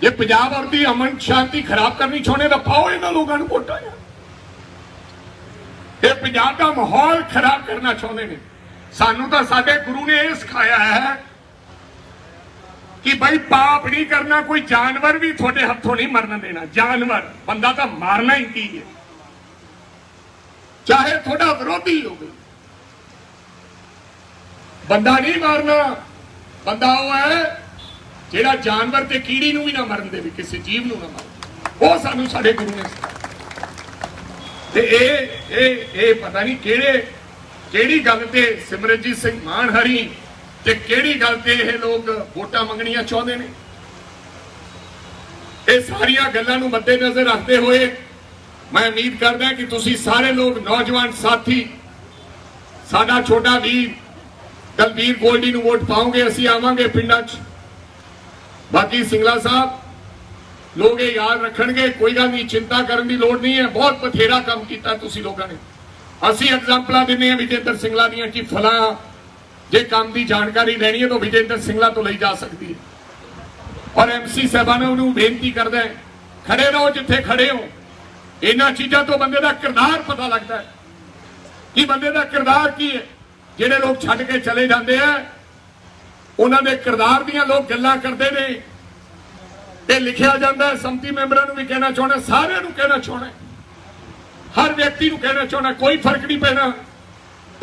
ਜੇ ਪੰਜਾਬ ਔਰ ਦੀ ਅਮਨ ਸ਼ਾਂਤੀ ਖਰਾਬ ਕਰਨੀ ਚਾਹੁੰਦੇ ਤਾਂ ਪਾਓ ਇਹਨਾਂ ਲੋਕਾਂ ਨੂੰ ਵੋਟਾਂ। ਇਹ ਪੰਜਾਬ ਦਾ ਮਾਹੌਲ ਖਰਾਬ ਕਰਨਾ ਚਾਹੁੰਦੇ ਨੇ। ਸਾਨੂੰ ਤਾਂ ਸਾਡੇ ਗੁਰੂ ਨੇ ਇਹ ਸਿਖਾਇਆ ਹੈ ਕਿ ਭਾਈ ਪਾਪ ਨਹੀਂ ਕਰਨਾ, ਕੋਈ ਜਾਨਵਰ ਵੀ ਤੁਹਾਡੇ ਹੱਥੋਂ ਨਹੀਂ ਮਰਨ ਦੇਣਾ। ਜਾਨਵਰ, ਬੰਦਾ ਤਾਂ ਮਾਰਨਾ ਹੀ ਕੀ ਹੈ, ਚਾਹੇ ਤੁਹਾਡਾ ਵਿਰੋਧੀ ਹੋਵੇ। ਬੰਦਾ ਨਹੀਂ ਮਾਰਨਾ। ਬੰਦਾ ਉਹ ਹੈ ਜਿਹੜਾ ਜਾਨਵਰ ਤੇ ਕੀੜੀ ਨੂੰ ਵੀ ਨਾ ਮਰਨ ਦੇਵੇ, ਕਿਸੇ ਜੀਵ ਨੂੰ ਨਾ ਮਾਰੇ। ਉਹ ਸਾਨੂੰ ਸਾਡੇ ਗੁਰੂ ਨੇ ਸਿਖਾਇਆ। ਤੇ ਇਹ ਪਤਾ ਨਹੀਂ ਕਿਹੜੀ ਗੱਲ ਤੇ ਸਿਮਰਨਜੀਤ ਸਿੰਘ ਮਾਨ ਹਰੀ ਤੇ ਕਿਹੜੀ ਗੱਲ ਤੇ ਇਹ ਲੋਕ ਵੋਟਾਂ ਮੰਗਣੀਆਂ ਚਾਹੁੰਦੇ ਨੇ। ਇਹ ਸਾਰੀਆਂ ਗੱਲਾਂ ਨੂੰ ਮੱਦੇ ਨਜ਼ਰ ਰੱਖਦੇ ਹੋਏ ਮੈਂ ਉਮੀਦ ਕਰਦਾ ਕਿ ਤੁਸੀਂ ਸਾਰੇ ਲੋਕ ਨੌਜਵਾਨ ਸਾਥੀ ਸਾਡਾ ਛੋਟਾ ਵੀਰ ਦਲਬੀਰ ਗੋਲਡੀ ਨੂੰ ਵੋਟ ਪਾਓਗੇ। ਅਸੀਂ ਆਵਾਂਗੇ ਪਿੰਡਾਂ 'ਚ। ਬਾਕੀ ਸਿੰਗਲਾ ਸਾਹਿਬ ਲੋਕ ਇਹ ਯਾਦ ਰੱਖਣਗੇ। ਕੋਈ ਗੱਲ ਨਹੀਂ, ਚਿੰਤਾ ਕਰਨ ਦੀ ਲੋੜ ਨਹੀਂ ਹੈ। ਬਹੁਤ ਬਥੇਰਾ ਕੰਮ ਕੀਤਾ ਤੁਸੀਂ ਲੋਕਾਂ ਨੇ। ਅਸੀਂ ਐਗਜ਼ਾਮਪਲਾਂ ਦਿੰਦੇ ਹਾਂ ਵਿਜੇਂਦਰ ਸਿੰਗਲਾ ਦੀਆਂ ਕਿ ਫਲਾਂ ਜੇ ਕੰਮ ਦੀ ਜਾਣਕਾਰੀ ਲੈਣੀ ਹੈ ਤਾਂ ਵਿਜੇਂਦਰ ਸਿੰਗਲਾ ਤੋਂ ਲਈ ਜਾ ਸਕਦੀ ਹੈ। ਔਰ ਐਮਸੀ ਸਾਹਿਬਾਨਾਂ ਨੂੰ ਬੇਨਤੀ ਕਰਦਾ ਹੈ, ਖੜੇ ਰਹੋ ਜਿੱਥੇ ਖੜੇ ਹੋ। ਇਹਨਾਂ ਚੀਜ਼ਾਂ ਤੋਂ ਬੰਦੇ ਦਾ ਕਿਰਦਾਰ ਪਤਾ ਲੱਗਦਾ ਹੈ ਕਿ ਬੰਦੇ ਦਾ ਕਿਰਦਾਰ ਕੀ ਹੈ। ਜਿਹੜੇ ਲੋਕ ਛੱਡ ਕੇ ਚਲੇ ਜਾਂਦੇ ਆ ਉਹਨਾਂ ਦੇ ਕਿਰਦਾਰ ਦੀਆਂ ਲੋਕ ਗੱਲਾਂ ਕਰਦੇ ਨੇ। ਇਹ ਲਿਖਿਆ ਜਾਂਦਾ ਹੈ। ਸੰਮਤੀ ਮੈਂਬਰਾਂ ਨੂੰ ਵੀ ਕਹਿਣਾ ਚਾਹੁੰਦਾ, ਸਾਰਿਆਂ ਨੂੰ ਕਹਿਣਾ ਚਾਹੁੰਦਾ, ਹਰ ਵਿਅਕਤੀ ਨੂੰ ਕਹਿਣਾ ਚਾਹੁੰਦਾ, ਕੋਈ ਫਰਕ ਨਹੀਂ ਪੈਣਾ।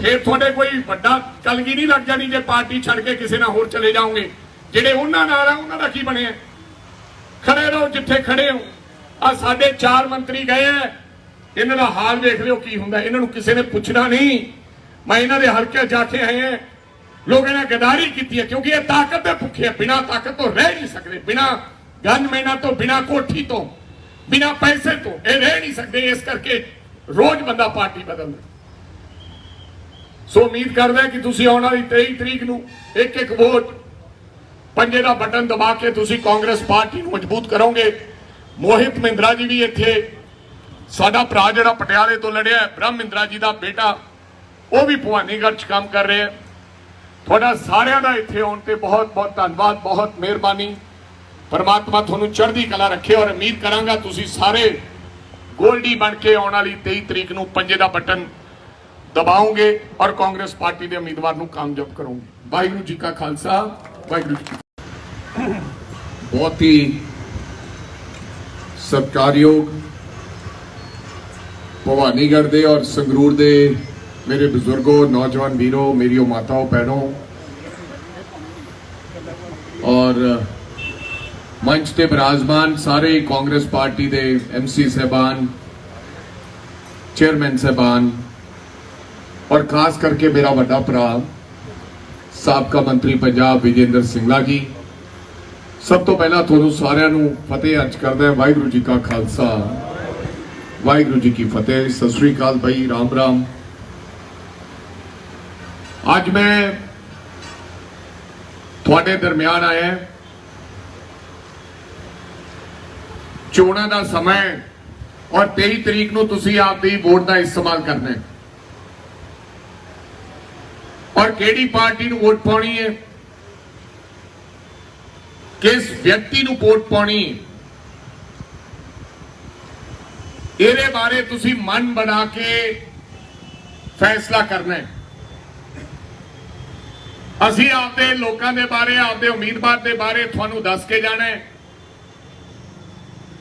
ਫਿਰ ਤੁਹਾਡੇ ਕੋਈ ਵੱਡਾ ਕਲਗੀ ਨਹੀਂ ਲੱਗ ਜਾਣੀ ਜੇ ਪਾਰਟੀ ਛੱਡ ਕੇ ਕਿਸੇ ਨਾਲ ਹੋਰ ਚਲੇ ਜਾਓਗੇ। ਜਿਹੜੇ ਉਹਨਾਂ ਨਾਲ ਆ ਉਹਨਾਂ ਦਾ ਕੀ ਬਣਿਆ? ਖੜੇ ਰਹੋ ਜਿੱਥੇ ਖੜੇ ਹੋ। ਆ ਸਾਡੇ 4 ਮੰਤਰੀ ਗਏ ਆ, ਇਹਨਾਂ ਦਾ ਹਾਲ ਵੇਖ ਲਿਓ ਕੀ ਹੁੰਦਾ। ਇਹਨਾਂ ਨੂੰ ਕਿਸੇ ਨੇ ਪੁੱਛਣਾ ਨਹੀਂ। ਮੈਂ ਇਹਨਾਂ ਦੇ ਹਲਕੇ ਜਾ ਕੇ ਆਏ ਆ। ਲੋਕ ਇਹਨਾਂ ਗਦਾਰੀ ਕੀਤੀ ਹੈ ਕਿਉਂਕਿ ਇਹ ਤਾਕਤ ਦੇ ਭੁੱਖੇ ਆ। ਬਿਨਾਂ ਤਾਕਤ ਤੋਂ ਰਹਿ ਨਹੀਂ ਸਕਦੇ, ਬਿਨਾਂ ਗਨਮੈਨਾਂ ਤੋਂ, ਬਿਨਾਂ ਕੋਠੀ ਤੋਂ, ਬਿਨਾਂ ਪੈਸੇ ਤੋਂ ਇਹ ਰਹਿ ਨਹੀਂ ਸਕਦੇ। ਇਸ ਕਰਕੇ ਰੋਜ਼ ਬੰਦਾ ਪਾਰਟੀ ਬਦਲਦਾ। ਸੋ ਉਮੀਦ ਕਰਦਾ ਕਿ ਤੁਸੀਂ ਆਉਣ ਵਾਲੀ 23 ਤਰੀਕ ਨੂੰ ਇੱਕ ਵੋਟ ਪੰਜੇ ਦਾ ਬਟਨ ਦਬਾ ਕੇ ਤੁਸੀਂ ਕਾਂਗਰਸ ਪਾਰਟੀ ਨੂੰ ਮਜ਼ਬੂਤ ਕਰੋਗੇ। ਮੋਹਿਤ ਮਹਿੰਦਰਾ ਜੀ ਵੀ ਇੱਥੇ ਸਾਡਾ ਭਰਾ ਜਿਹੜਾ ਪਟਿਆਲੇ ਤੋਂ ਲੜਿਆ, ਬ੍ਰਹਮ ਮਹਿੰਦਰਾ ਜੀ ਦਾ ਬੇਟਾ, ਉਹ ਵੀ ਭਵਾਨੀਗੜ੍ਹ 'ਚ ਕੰਮ ਕਰ ਰਿਹਾ। ਤੁਹਾਡਾ ਸਾਰਿਆਂ ਦਾ ਇੱਥੇ ਆਉਣ ਤੇ ਬਹੁਤ ਬਹੁਤ ਧੰਨਵਾਦ, ਬਹੁਤ ਮਿਹਰਬਾਨੀ। परमात्मा ਤੁਹਾਨੂੰ ਚੜ੍ਹਦੀ ਕਲਾ ਰੱਖੇ। ਔਰ ਉਮੀਦ ਕਰਾਂਗਾ ਤੁਸੀਂ ਸਾਰੇ ਗੋਲਡੀ ਬਣ ਕੇ ਆਉਣ ਵਾਲੀ 23 ਤਰੀਕ ਨੂੰ ਪੰਜੇ ਦਾ ਬਟਨ ਦਬਾਓਗੇ ਔਰ ਕਾਂਗਰਸ ਪਾਰਟੀ ਦੇ ਉਮੀਦਵਾਰ ਨੂੰ ਕਾਮਯਾਬ ਕਰੋਗੇ। ਵਾਹਿਗੁਰੂ ਜੀ ਕਾ ਖਾਲਸਾ, ਵਾਹਿਗੁਰੂ ਜੀ ਕੀ। बहुत ही सत्कारयोग भवानीगढ़ दे और संगरूर दे मेरे बुजुर्गों, नौजवान वीरों, मेरियो माताओं, बहनों और मंच ते विराजमान सारे कांग्रेस पार्टी दे MC साहबान, चेयरमैन साहबान और खास करके मेरा बड़ा भरा साबका मंत्री पंजाब विजेंद्र सिंगला जी, सब तो पहला थोनों सारिਆਂ ਨੂੰ ਫਤਿਹ अर्ज करदा है। वाहिगुरू जी का खालसा, वाहिगुरू जी की फतेह। सत श्री अकाल भाई, राम राम। आज मैं थोड़े दरमियान आया चोणों का समय और 23 तरीक ਨੂੰ ਤੁਸੀਂ ਆਪਦੀ ਵੋਟ ਦਾ ਇਸਤੇਮਾਲ करना है और ਕਿਹੜੀ ਪਾਰਟੀ ਨੂੰ ਵੋਟ ਪਾਉਣੀ है, ਕਿਸ ਵਿਅਕਤੀ ਨੂੰ ਵੋਟ ਪਾਉਣੀ, ਇਹਦੇ ਬਾਰੇ ਤੁਸੀਂ ਮਨ ਬਣਾ ਕੇ ਫੈਸਲਾ ਕਰਨਾ ਹੈ। ਅਸੀਂ ਆਪਦੇ ਲੋਕਾਂ ਦੇ ਬਾਰੇ, ਆਪਦੇ ਉਮੀਦਵਾਰ ਦੇ ਬਾਰੇ ਤੁਹਾਨੂੰ ਦੱਸ ਕੇ ਜਾਣਾ ਹੈ,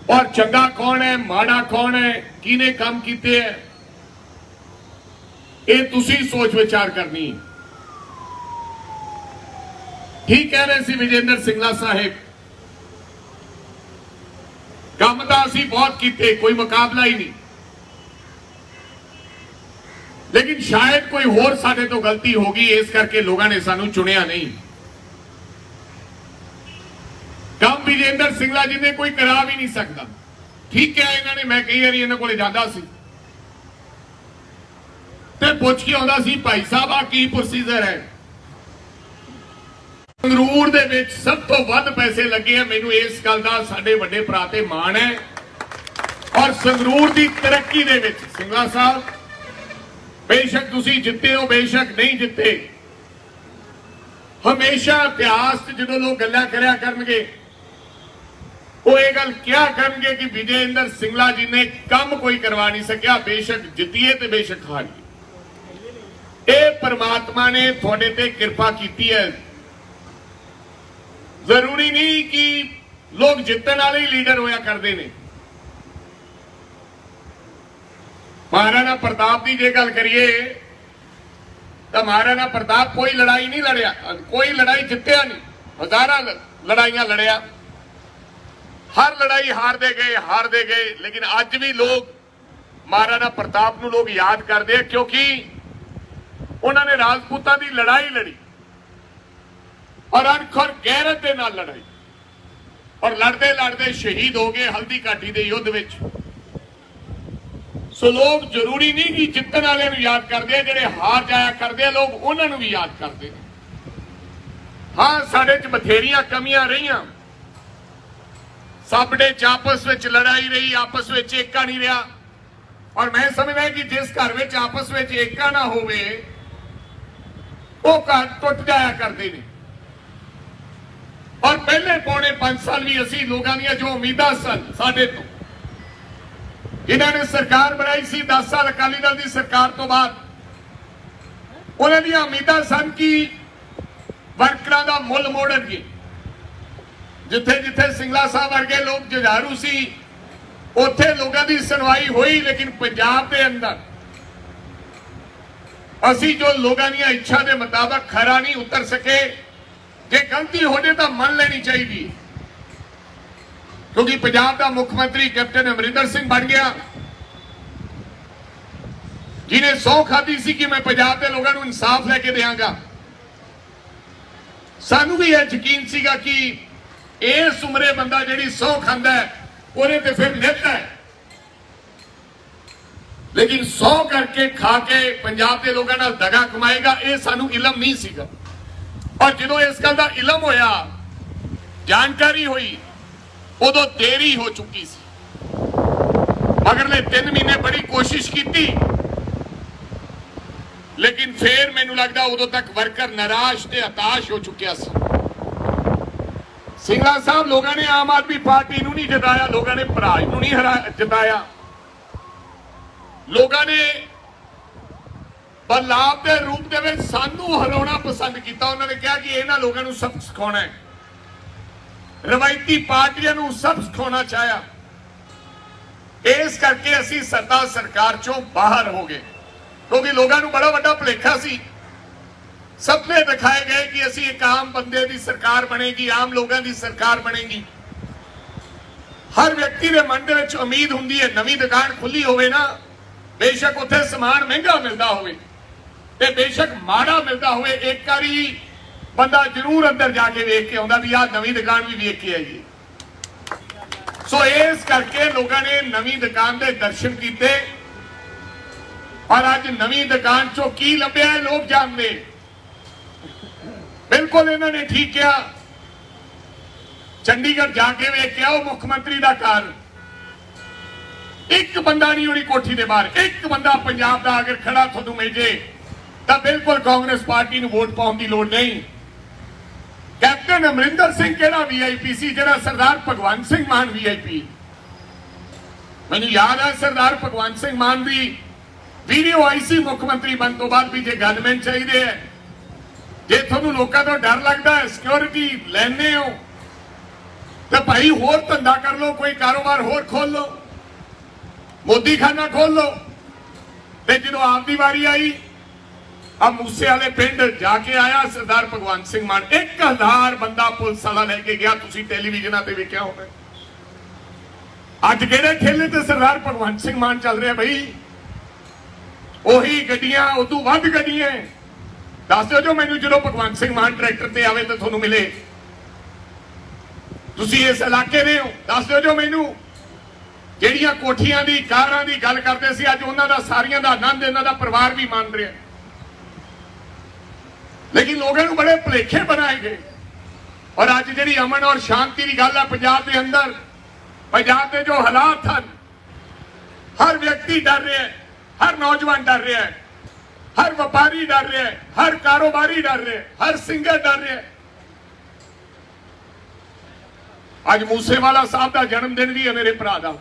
ਔਰ ਚੰਗਾ ਕੌਣ ਹੈ, ਮਾੜਾ ਕੌਣ ਹੈ, ਕਿਹਨੇ ਕੰਮ ਕੀਤੇ ਹੈ, ਇਹ ਤੁਸੀਂ ਸੋਚ ਵਿਚਾਰ ਕਰਨੀ ਹੈ। ਠੀਕ ਕਹਿ ਰਹੇ ਸੀ ਵਿਜੇਂਦਰ ਸਿੰਗਲਾ ਸਾਹਿਬ, ਕੰਮ ਤਾਂ ਅਸੀਂ ਬਹੁਤ ਕੀਤੇ, ਕੋਈ ਮੁਕਾਬਲਾ ਹੀ ਨਹੀਂ, ਲੇਕਿਨ ਸ਼ਾਇਦ ਕੋਈ ਹੋਰ ਸਾਡੇ ਤੋਂ ਗਲਤੀ ਹੋ ਗਈ, ਇਸ ਕਰਕੇ ਲੋਕਾਂ ਨੇ ਸਾਨੂੰ ਚੁਣਿਆ ਨਹੀਂ। ਕੰਮ ਵਿਜੇਂਦਰ ਸਿੰਗਲਾ ਜੀ ਨੇ ਕੋਈ ਕਰਾ ਵੀ ਨਹੀਂ ਸਕਦਾ। ਠੀਕ ਹੈ, ਇਹਨਾਂ ਨੇ, ਮੈਂ ਕਈ ਵਾਰੀ ਇਹਨਾਂ ਕੋਲੇ ਜਾਂਦਾ ਸੀ ਤੇ ਪੁੱਛ ਕੇ ਆਉਂਦਾ ਸੀ, ਭਾਈ ਸਾਹਿਬ ਆ ਕੀ ਪ੍ਰੋਸੀਜਰ ਹੈ। ਸੰਗਰੂਰ ਦੇ ਵਿੱਚ ਸਭ ਤੋਂ ਵੱਧ ਪੈਸੇ ਲੱਗੇ ਆ, ਮੈਨੂੰ ਇਸ ਗੱਲ ਦਾ ਸਾਡੇ ਵੱਡੇ ਭਰਾ ਤੇ ਮਾਣ ਹੈ। ਔਰ ਸੰਗਰੂਰ ਦੀ ਤਰੱਕੀ ਦੇ ਵਿੱਚ ਸਿੰਗਲਾ ਸਾਹਿਬ, ਬੇਸ਼ੱਕ ਤੁਸੀਂ ਜਿੱਤੇ ਹੋ, ਬੇਸ਼ੱਕ ਨਹੀਂ ਜਿੱਤੇ, ਹਮੇਸ਼ਾ ਇਤਿਹਾਸ 'ਚ ਜਦੋਂ ਲੋਕ ਗੱਲਾਂ ਕਰਿਆ ਕਰਨਗੇ, ਉਹ ਇਹ ਗੱਲ ਕਿਹਾ ਕਰਨਗੇ ਕਿ ਵਿਜੇਂਦਰ ਸਿੰਗਲਾ ਜੀ ਨੇ ਕੰਮ ਕੋਈ ਕਰਵਾ ਨਹੀਂ ਸਕਿਆ, ਬੇਸ਼ੱਕ ਜਿੱਤੀਏ ਤੇ ਬੇਸ਼ੱਕ ਹਾਰੀਏ। ਇਹ परमात्मा ने थोड़े ते कृपा की है। जरूरी नहीं कि लोग जितने वाले ही लीडर होया करते हैं। महाराणा प्रताप की जे गल करिए तो महाराणा प्रताप कोई लड़ाई नहीं लड़िया, कोई लड़ाई जितया नहीं, हजारा लड़ाइयां लड़िया, हर लड़ाई हारते गए, लेकिन अज भी लोग महाराणा प्रताप को लोग याद करते हैं क्योंकि उन्होंने राजपूतां की लड़ाई लड़ी और अणख और गैरत के नाल लड़ाई और लड़ते लड़ते शहीद हो गए हल्दी घाटी के युद्ध विच। सो लोग जरूरी नहीं कि जितने वाले याद करते हैं, जिहड़े हार जाया करते हैं लोग उन्होंने भी याद करते हैं। हाँ, साडे च बथेरियां कमियां रहियां, साबड़े च आपस में लड़ाई रही, आपस में एका नहीं रहा। और मैं समझदा कि जिस घर में आपस में एका ना होवे वो घर टुट जाया करते हैं। और पहले पौने 5 साल भी असी लोगों दी जो उम्मीदां सन साडे तो, जिन्होंने सरकार बनाई सी 10 साल अकाली दल की सरकार तो बाद, उन्होंने उम्मीदां सन कि वर्करां दा मुल मोड़नगे। जिथे जिथे सिंगला साहब वर्गे लोग जुझारू सी उत्थे लोगों की सुनवाई हुई, लेकिन पंजाब के अंदर असी जो लोगों की इच्छा के मुताबिक खरा नहीं उतर सके। जे गलती हो जाए तो मन लेनी चाहिए, क्योंकि पंजाब का मुख्यमंत्री कैप्टन अमरिंदर सिंह बन गया, जिन्हें सौ खाधी सी कि मैं पंजाब के लोगों को इंसाफ लेके देंगा। सानू भी यह यकीन सीगा कि इस उम्रे बंदा जिहड़ी सौ खांदा है उन्हें तो फिर नित है, लेकिन 100 करके खा के पंजाब के लोगों नाल दगा कमाएगा, ये सानू इलम नहीं सीगा। और जो इस गल का इलम होया, जानकारी हुई, उदों देरी हो चुकी सी। मगरले 3 महीने बड़ी कोशिश की, लेकिन फिर मैनू लगता उदों तक वर्कर निराश ते हताश हो चुकिया सी। सिंगला साहब लोगों ने आम आदमी पार्टी नहीं जिताया, लोगों ने भराज नहीं जिताया, लोगों ने बदलाव के रूप में सानू हराना पसंद किया। उन्होंने कहा कि इन्होंने लोगों को सब सिखाना है, रवायती पार्टियों को सब सिखाना चाहया। इस करके असी सत्ता सरकार चों बाहर हो गए, क्योंकि लोगों को बड़ा बड़ा भुलेखा सी। सपने दिखाए गए कि असी एक आम बंदे की सरकार बनेगी, आम लोगों की सरकार बनेगी। हर व्यक्ति के मन में उम्मीद होंगी है नवी दुकान खुली होवे ना, बेशक उत्थे समान महंगा मिलता होवे ते बेशक माड़ा मिलता होवे, एक बारी बंदा जरूर अंदर जाके वेख के आउंदा भी आ नवी दुकान भी वेख के आईए। सो इस करके लोगों ने नवी दुकान के दर्शन किए और अज नवी दुकान चो की लभ्या है लोग जानते। बिल्कुल इन्होंने ठीक किया, चंडीगढ़ जाके वेख के आओ मुख्यमंत्री का घर, एक बंदा नहीं होनी कोठी के बाहर, एक बंदा पंजाब का अगर खड़ा थोड़ू मिल जे तो बिल्कुल कांग्रेस पार्टी को वोट पाने की लोड़ नहीं। ਕੈਪਟਨ ਅਮਰਿੰਦਰ ਸਿੰਘ ਕਿਹੜਾ ਵੀਆਈਪੀ ਸੀ ਜਿਹੜਾ ਸਰਦਾਰ ਭਗਵੰਤ ਸਿੰਘ ਮਾਨ ਵੀਆਈਪੀ? ਮੈਨੂੰ ਯਾਦ ਹੈ ਸਰਦਾਰ ਭਗਵੰਤ ਸਿੰਘ ਮਾਨ ਦੀ ਵੀਡੀਓ ਆਈ ਸੀ ਮੁੱਖ ਮੰਤਰੀ ਬਣਨ ਤੋਂ ਬਾਅਦ ਵੀ ਜੇ ਗਨਮੈਨ ਚਾਹੀਦੇ ਹੈ, ਜੇ ਤੁਹਾਨੂੰ ਲੋਕਾਂ ਤੋਂ ਡਰ ਲੱਗਦਾ ਹੈ, ਸਿਕਿਉਰਿਟੀ ਲੈਣੇ ਹੋ ਤਾਂ ਭਾਈ ਹੋਰ ਧੰਦਾ ਕਰ ਲਓ, ਕੋਈ ਕਾਰੋਬਾਰ ਹੋਰ ਖੋਲ ਲਓ, ਮੋਦੀ ਖਾਨਾ ਖੋਲ ਲਓ। ਤੇ ਜਦੋਂ ਆਪ ਦੀ ਵਾਰੀ ਆਈ ਆ ਮੂਸੇ ਵਾਲੇ ਪਿੰਡ ਜਾ ਕੇ ਆਇਆ ਸਰਦਾਰ ਭਗਵੰਤ ਸਿੰਘ ਮਾਨ, 1000 ਬੰਦਾ ਪੁਲਿਸ ਵਾਲਾ ਲੈ ਕੇ ਗਿਆ, ਤੁਸੀਂ ਟੈਲੀਵਿਜ਼ਨਾਂ ਤੇ ਵੇਖਿਆ ਹੋਵੇ। ਅੱਜ ਕਿਹੜੇ ਠੇਲੇ ਤੇ ਸਰਦਾਰ ਭਗਵੰਤ ਸਿੰਘ ਮਾਨ ਚੱਲ ਰਿਹਾ ਬਈ? ਉਹੀ ਗੱਡੀਆਂ, ਉਦੋਂ ਵੱਧ ਗੱਡੀਆਂ। ਦੱਸ ਦਿਓ ਜੋ ਮੈਨੂੰ ਜਦੋਂ ਭਗਵੰਤ ਸਿੰਘ ਮਾਨ ਟਰੈਕਟਰ ਤੇ ਆਵੇ ਤਾਂ ਤੁਹਾਨੂੰ ਮਿਲੇ। ਤੁਸੀਂ ਇਸ ਇਲਾਕੇ ਦੇ ਹੋ, ਦੱਸ ਦਿਓ ਜੋ ਮੈਨੂੰ। ਜਿਹੜੀਆਂ ਕੋਠੀਆਂ ਦੀ, ਕਾਰਾਂ ਦੀ ਗੱਲ ਕਰਦੇ ਸੀ, ਅੱਜ ਉਹਨਾਂ ਦਾ ਸਾਰੀਆਂ ਦਾ ਆਨੰਦ ਇਹਨਾਂ ਦਾ ਪਰਿਵਾਰ ਵੀ ਮੰਨ ਰਿਹਾ। ਲੇਕਿਨ ਲੋਕਾਂ ਨੂੰ ਬੜੇ ਭੁਲੇਖੇ ਬਣਾਏ ਗਏ। ਔਰ ਅੱਜ ਜਿਹੜੀ ਅਮਨ ਔਰ ਸ਼ਾਂਤੀ ਦੀ ਗੱਲ ਹੈ ਪੰਜਾਬ ਦੇ ਅੰਦਰ, ਪੰਜਾਬ ਦੇ ਜੋ ਹਾਲਾਤ ਹਨ, ਹਰ ਵਿਅਕਤੀ ਡਰ ਰਿਹਾ ਹੈ, ਹਰ ਨੌਜਵਾਨ ਡਰ ਰਿਹਾ ਹੈ, ਹਰ ਵਪਾਰੀ ਡਰ ਰਿਹਾ ਹੈ, ਹਰ ਕਾਰੋਬਾਰੀ ਡਰ ਰਿਹਾ ਹੈ, ਹਰ ਸਿੰਗਰ ਡਰ ਰਿਹਾ ਹੈ। ਅੱਜ ਮੂਸੇਵਾਲਾ ਸਾਹਿਬ ਦਾ ਜਨਮ ਦਿਨ ਵੀ ਹੈ ਮੇਰੇ ਭਰਾ ਦਾ।